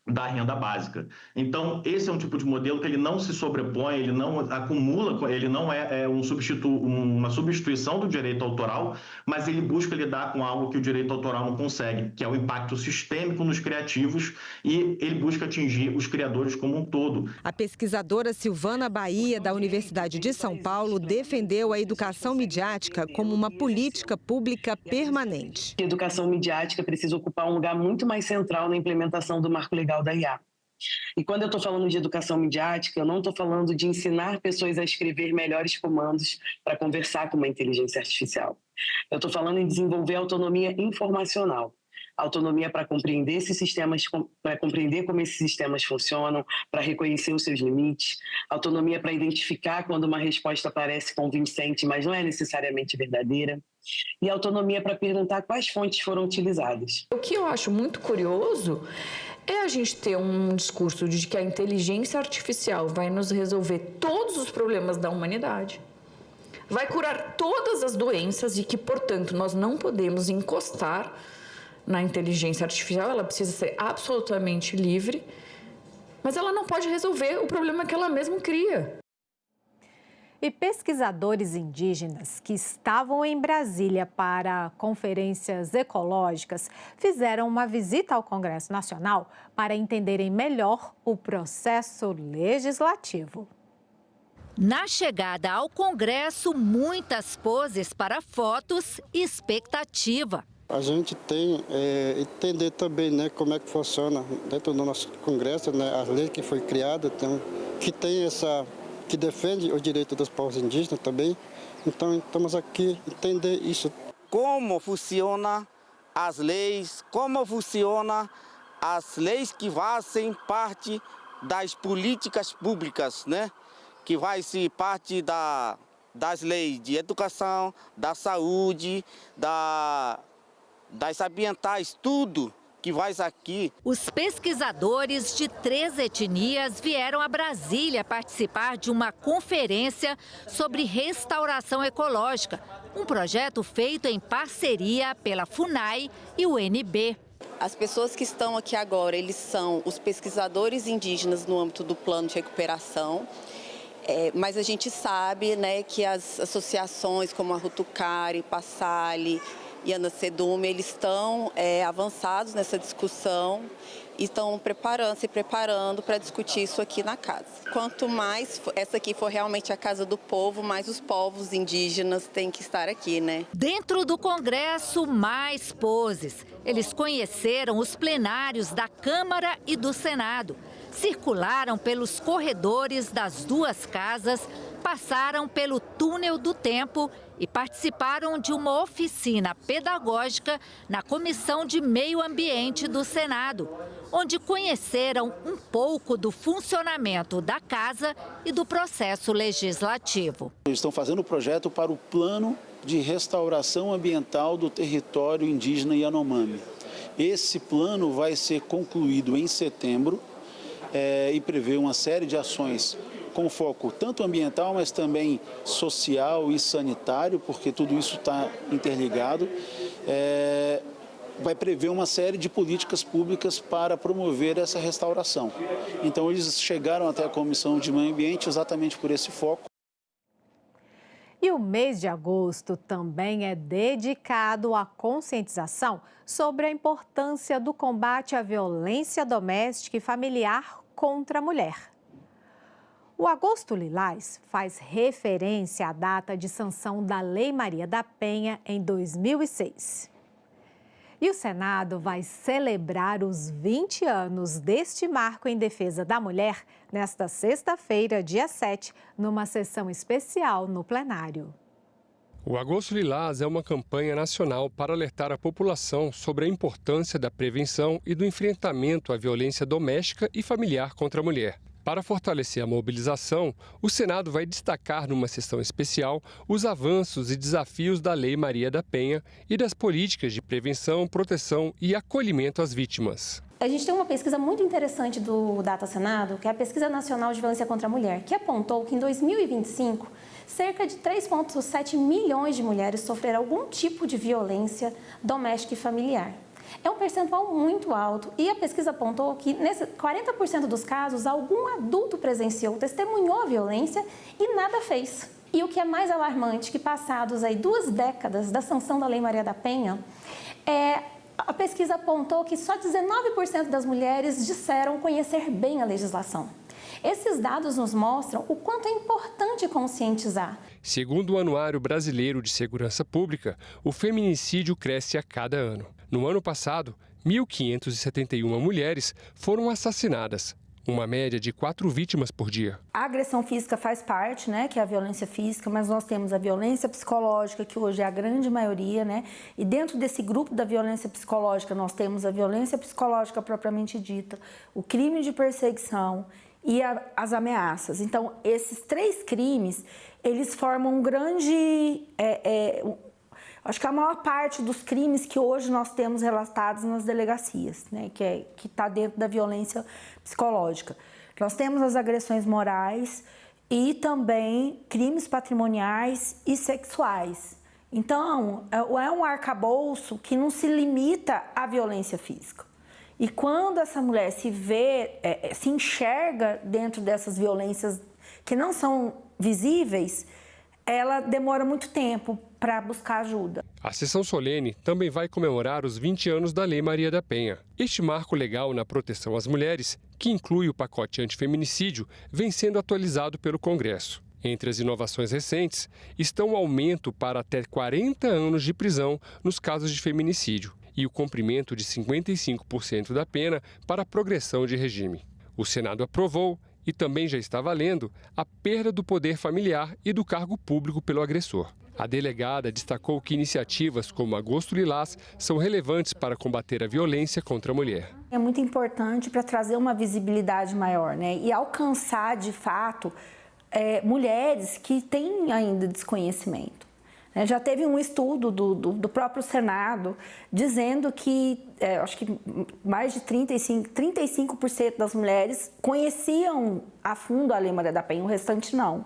da renda básica. Então, esse é um tipo de modelo que ele não se sobrepõe, ele não acumula, ele não é uma substituição do direito autoral, mas ele busca lidar com algo que o direito autoral não consegue, que é o impacto sistêmico nos criativos, e ele busca atingir os criadores como um todo. A pesquisadora Silvana Bahia, da Universidade de São Paulo, defendeu a educação midiática como uma política pública permanente. A educação midiática precisa ocupar um lugar muito mais central na implementação do marco legal da IA. E quando eu estou falando de educação midiática, eu não estou falando de ensinar pessoas a escrever melhores comandos para conversar com uma inteligência artificial. Eu estou falando em desenvolver autonomia informacional, autonomia para compreender esses sistemas, para compreender como esses sistemas funcionam, para reconhecer os seus limites, autonomia para identificar quando uma resposta parece convincente, mas não é necessariamente verdadeira, e autonomia para perguntar quais fontes foram utilizadas. O que eu acho muito curioso é a gente ter um discurso de que a inteligência artificial vai nos resolver todos os problemas da humanidade, vai curar todas as doenças e que, portanto, nós não podemos encostar na inteligência artificial, ela precisa ser absolutamente livre, mas ela não pode resolver o problema que ela mesma cria. E pesquisadores indígenas que estavam em Brasília para conferências ecológicas fizeram uma visita ao Congresso Nacional para entenderem melhor o processo legislativo. Na chegada ao Congresso, muitas poses para fotos e expectativa. A gente tem entender também, né, como é que funciona dentro do nosso Congresso, né, a lei que foi criada, que defende o direito dos povos indígenas também. Então, estamos aqui entender isso. Como funciona as leis, como funciona as leis que fazem parte das políticas públicas, né? Que vai ser parte das leis de educação, da saúde, das ambientais, tudo que vai aqui. Os pesquisadores de 3 etnias vieram a Brasília participar de uma conferência sobre restauração ecológica, um projeto feito em parceria pela FUNAI e o UNB. As pessoas que estão aqui agora, eles são os pesquisadores indígenas no âmbito do plano de recuperação, mas a gente sabe, né, que as associações como a Rutucari, Passali e Ana Cedume, eles estão avançados nessa discussão e estão se preparando para discutir isso aqui na casa. Quanto mais essa aqui for realmente a casa do povo, mais os povos indígenas têm que estar aqui, né? Dentro do Congresso, mais poses. Eles conheceram os plenários da Câmara e do Senado, circularam pelos corredores das 2 casas, passaram pelo túnel do tempo e participaram de uma oficina pedagógica na Comissão de Meio Ambiente do Senado, onde conheceram um pouco do funcionamento da casa e do processo legislativo. Eles estão fazendo o projeto para o Plano de Restauração Ambiental do Território Indígena Yanomami. Esse plano vai ser concluído em setembro e prevê uma série de ações com foco tanto ambiental, mas também social e sanitário, porque tudo isso está interligado. Vai prever uma série de políticas públicas para promover essa restauração. Então, eles chegaram até a Comissão de Meio Ambiente exatamente por esse foco. E o mês de agosto também é dedicado à conscientização sobre a importância do combate à violência doméstica e familiar contra a mulher. O Agosto Lilás faz referência à data de sanção da Lei Maria da Penha em 2006. E o Senado vai celebrar os 20 anos deste marco em defesa da mulher nesta sexta-feira, dia 7, numa sessão especial no plenário. O Agosto Lilás é uma campanha nacional para alertar a população sobre a importância da prevenção e do enfrentamento à violência doméstica e familiar contra a mulher. Para fortalecer a mobilização, o Senado vai destacar numa sessão especial os avanços e desafios da Lei Maria da Penha e das políticas de prevenção, proteção e acolhimento às vítimas. A gente tem uma pesquisa muito interessante do Data Senado, que é a Pesquisa Nacional de Violência contra a Mulher, que apontou que em 2025, cerca de 3,7 milhões de mulheres sofreram algum tipo de violência doméstica e familiar. É um percentual muito alto e a pesquisa apontou que, nesse 40% dos casos, algum adulto presenciou, testemunhou a violência e nada fez. E o que é mais alarmante, que passados aí 2 décadas da sanção da Lei Maria da Penha, a pesquisa apontou que só 19% das mulheres disseram conhecer bem a legislação. Esses dados nos mostram o quanto é importante conscientizar. Segundo o Anuário Brasileiro de Segurança Pública, o feminicídio cresce a cada ano. No ano passado, 1.571 mulheres foram assassinadas, uma média de 4 vítimas por dia. A agressão física faz parte, né, que é a violência física, mas nós temos a violência psicológica, que hoje é a grande maioria, né? E dentro desse grupo da violência psicológica, nós temos a violência psicológica propriamente dita, o crime de perseguição e as ameaças. Então, esses 3 crimes, eles formam um grande... acho que a maior parte dos crimes que hoje nós temos relatados nas delegacias, né, que está dentro da violência psicológica. Nós temos as agressões morais e também crimes patrimoniais e sexuais. Então, é um arcabouço que não se limita à violência física. E quando essa mulher se vê, se enxerga dentro dessas violências que não são visíveis, ela demora muito tempo para buscar ajuda. A sessão solene também vai comemorar os 20 anos da Lei Maria da Penha. Este marco legal na proteção às mulheres, que inclui o pacote antifeminicídio, vem sendo atualizado pelo Congresso. Entre as inovações recentes estão o aumento para até 40 anos de prisão nos casos de feminicídio e o cumprimento de 55% da pena para a progressão de regime. O Senado aprovou e também já está valendo a perda do poder familiar e do cargo público pelo agressor. A delegada destacou que iniciativas como Agosto Lilás são relevantes para combater a violência contra a mulher. É muito importante para trazer uma visibilidade maior, né? E alcançar, de fato, mulheres que têm ainda desconhecimento. Já teve um estudo do próprio Senado dizendo que, acho que mais de 35% das mulheres conheciam a fundo a Lei Maria da Penha, o restante não.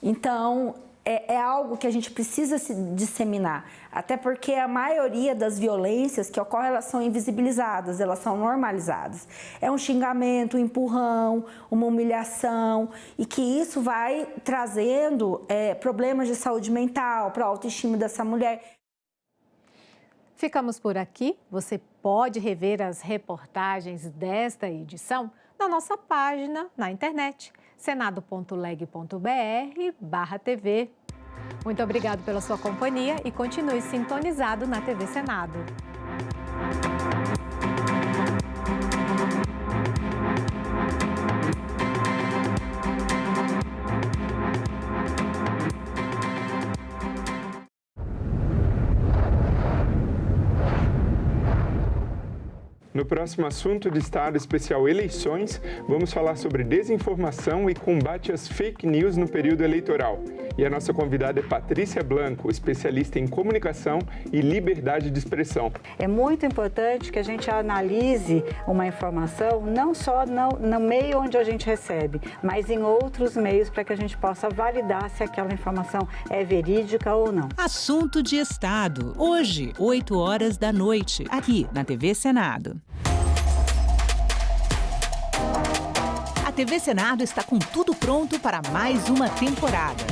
Então, é algo que a gente precisa se disseminar, até porque a maioria das violências que ocorrem, elas são invisibilizadas, elas são normalizadas. É um xingamento, um empurrão, uma humilhação, e que isso vai trazendo problemas de saúde mental para a autoestima dessa mulher. Ficamos por aqui. Você pode rever as reportagens desta edição na nossa página na internet, senado.leg.br/TV. Muito obrigado pela sua companhia e continue sintonizado na TV Senado. No próximo assunto de Estado Especial Eleições, vamos falar sobre desinformação e combate às fake news no período eleitoral. E a nossa convidada é Patrícia Blanco, especialista em comunicação e liberdade de expressão. É muito importante que a gente analise uma informação não só no meio onde a gente recebe, mas em outros meios para que a gente possa validar se aquela informação é verídica ou não. Assunto de Estado, hoje, 20h, aqui na TV Senado. A TV Senado está com tudo pronto para mais uma temporada.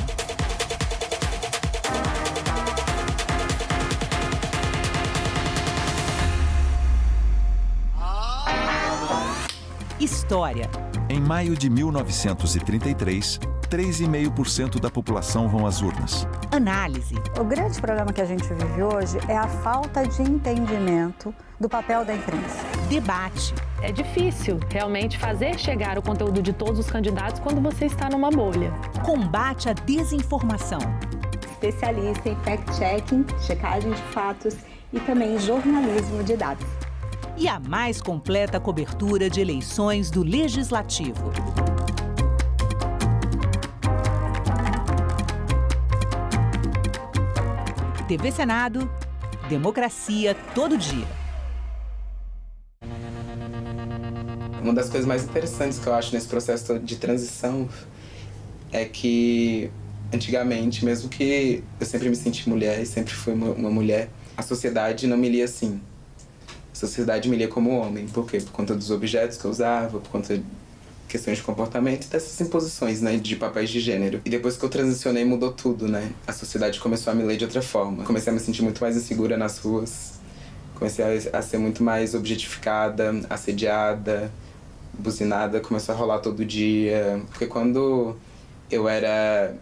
História. Em maio de 1933, 3,5% da população vão às urnas. Análise. O grande problema que a gente vive hoje é a falta de entendimento do papel da imprensa. Debate. É difícil realmente fazer chegar o conteúdo de todos os candidatos quando você está numa bolha. Combate à desinformação. Especialista em fact-checking, checagem de fatos e também jornalismo de dados. E a mais completa cobertura de eleições do Legislativo. TV Senado, democracia todo dia. Uma das coisas mais interessantes que eu acho nesse processo de transição é que, antigamente, mesmo que eu sempre me senti mulher e sempre fui uma mulher, a sociedade não me lia assim. A sociedade me lia como homem. Por quê? Por conta dos objetos que eu usava, por conta de questões de comportamento e dessas imposições, né, de papéis de gênero. E depois que eu transicionei, mudou tudo, né? A sociedade começou a me ler de outra forma. Comecei a me sentir muito mais insegura nas ruas. Comecei a ser muito mais objetificada, assediada, buzinada. Começou a rolar todo dia. Porque quando eu era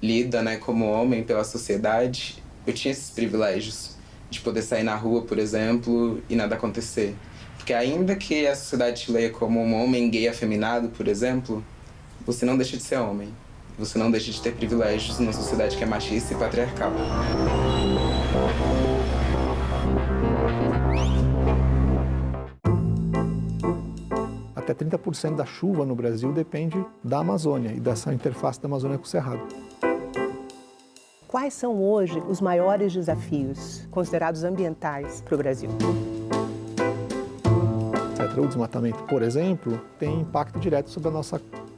lida, né, como homem pela sociedade, eu tinha esses privilégios de poder sair na rua, por exemplo, e nada acontecer. Porque ainda que a sociedade te leia como um homem gay afeminado, por exemplo, você não deixa de ser homem. Você não deixa de ter privilégios numa sociedade que é machista e patriarcal. Até 30% da chuva no Brasil depende da Amazônia e dessa interface da Amazônia com o Cerrado. Quais são hoje os maiores desafios considerados ambientais para o Brasil? O desmatamento, por exemplo, tem impacto direto sobre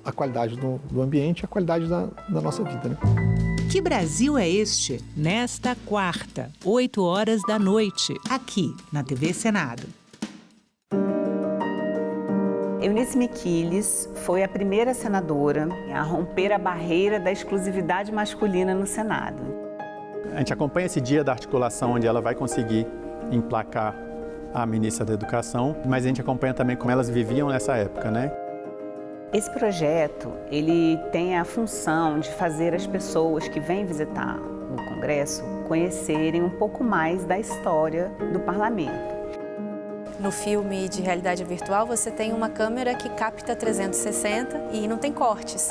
a qualidade do ambiente e a qualidade da nossa vida, né? Que Brasil é este? Nesta quarta, 8 horas da noite, aqui na TV Senado. Eunice Miquiles foi a primeira senadora a romper a barreira da exclusividade masculina no Senado. A gente acompanha esse dia da articulação onde ela vai conseguir emplacar a ministra da Educação, mas a gente acompanha também como elas viviam nessa época, né? Esse projeto, ele tem a função de fazer as pessoas que vêm visitar o Congresso conhecerem um pouco mais da história do Parlamento. No filme de realidade virtual, você tem uma câmera que capta 360 e não tem cortes.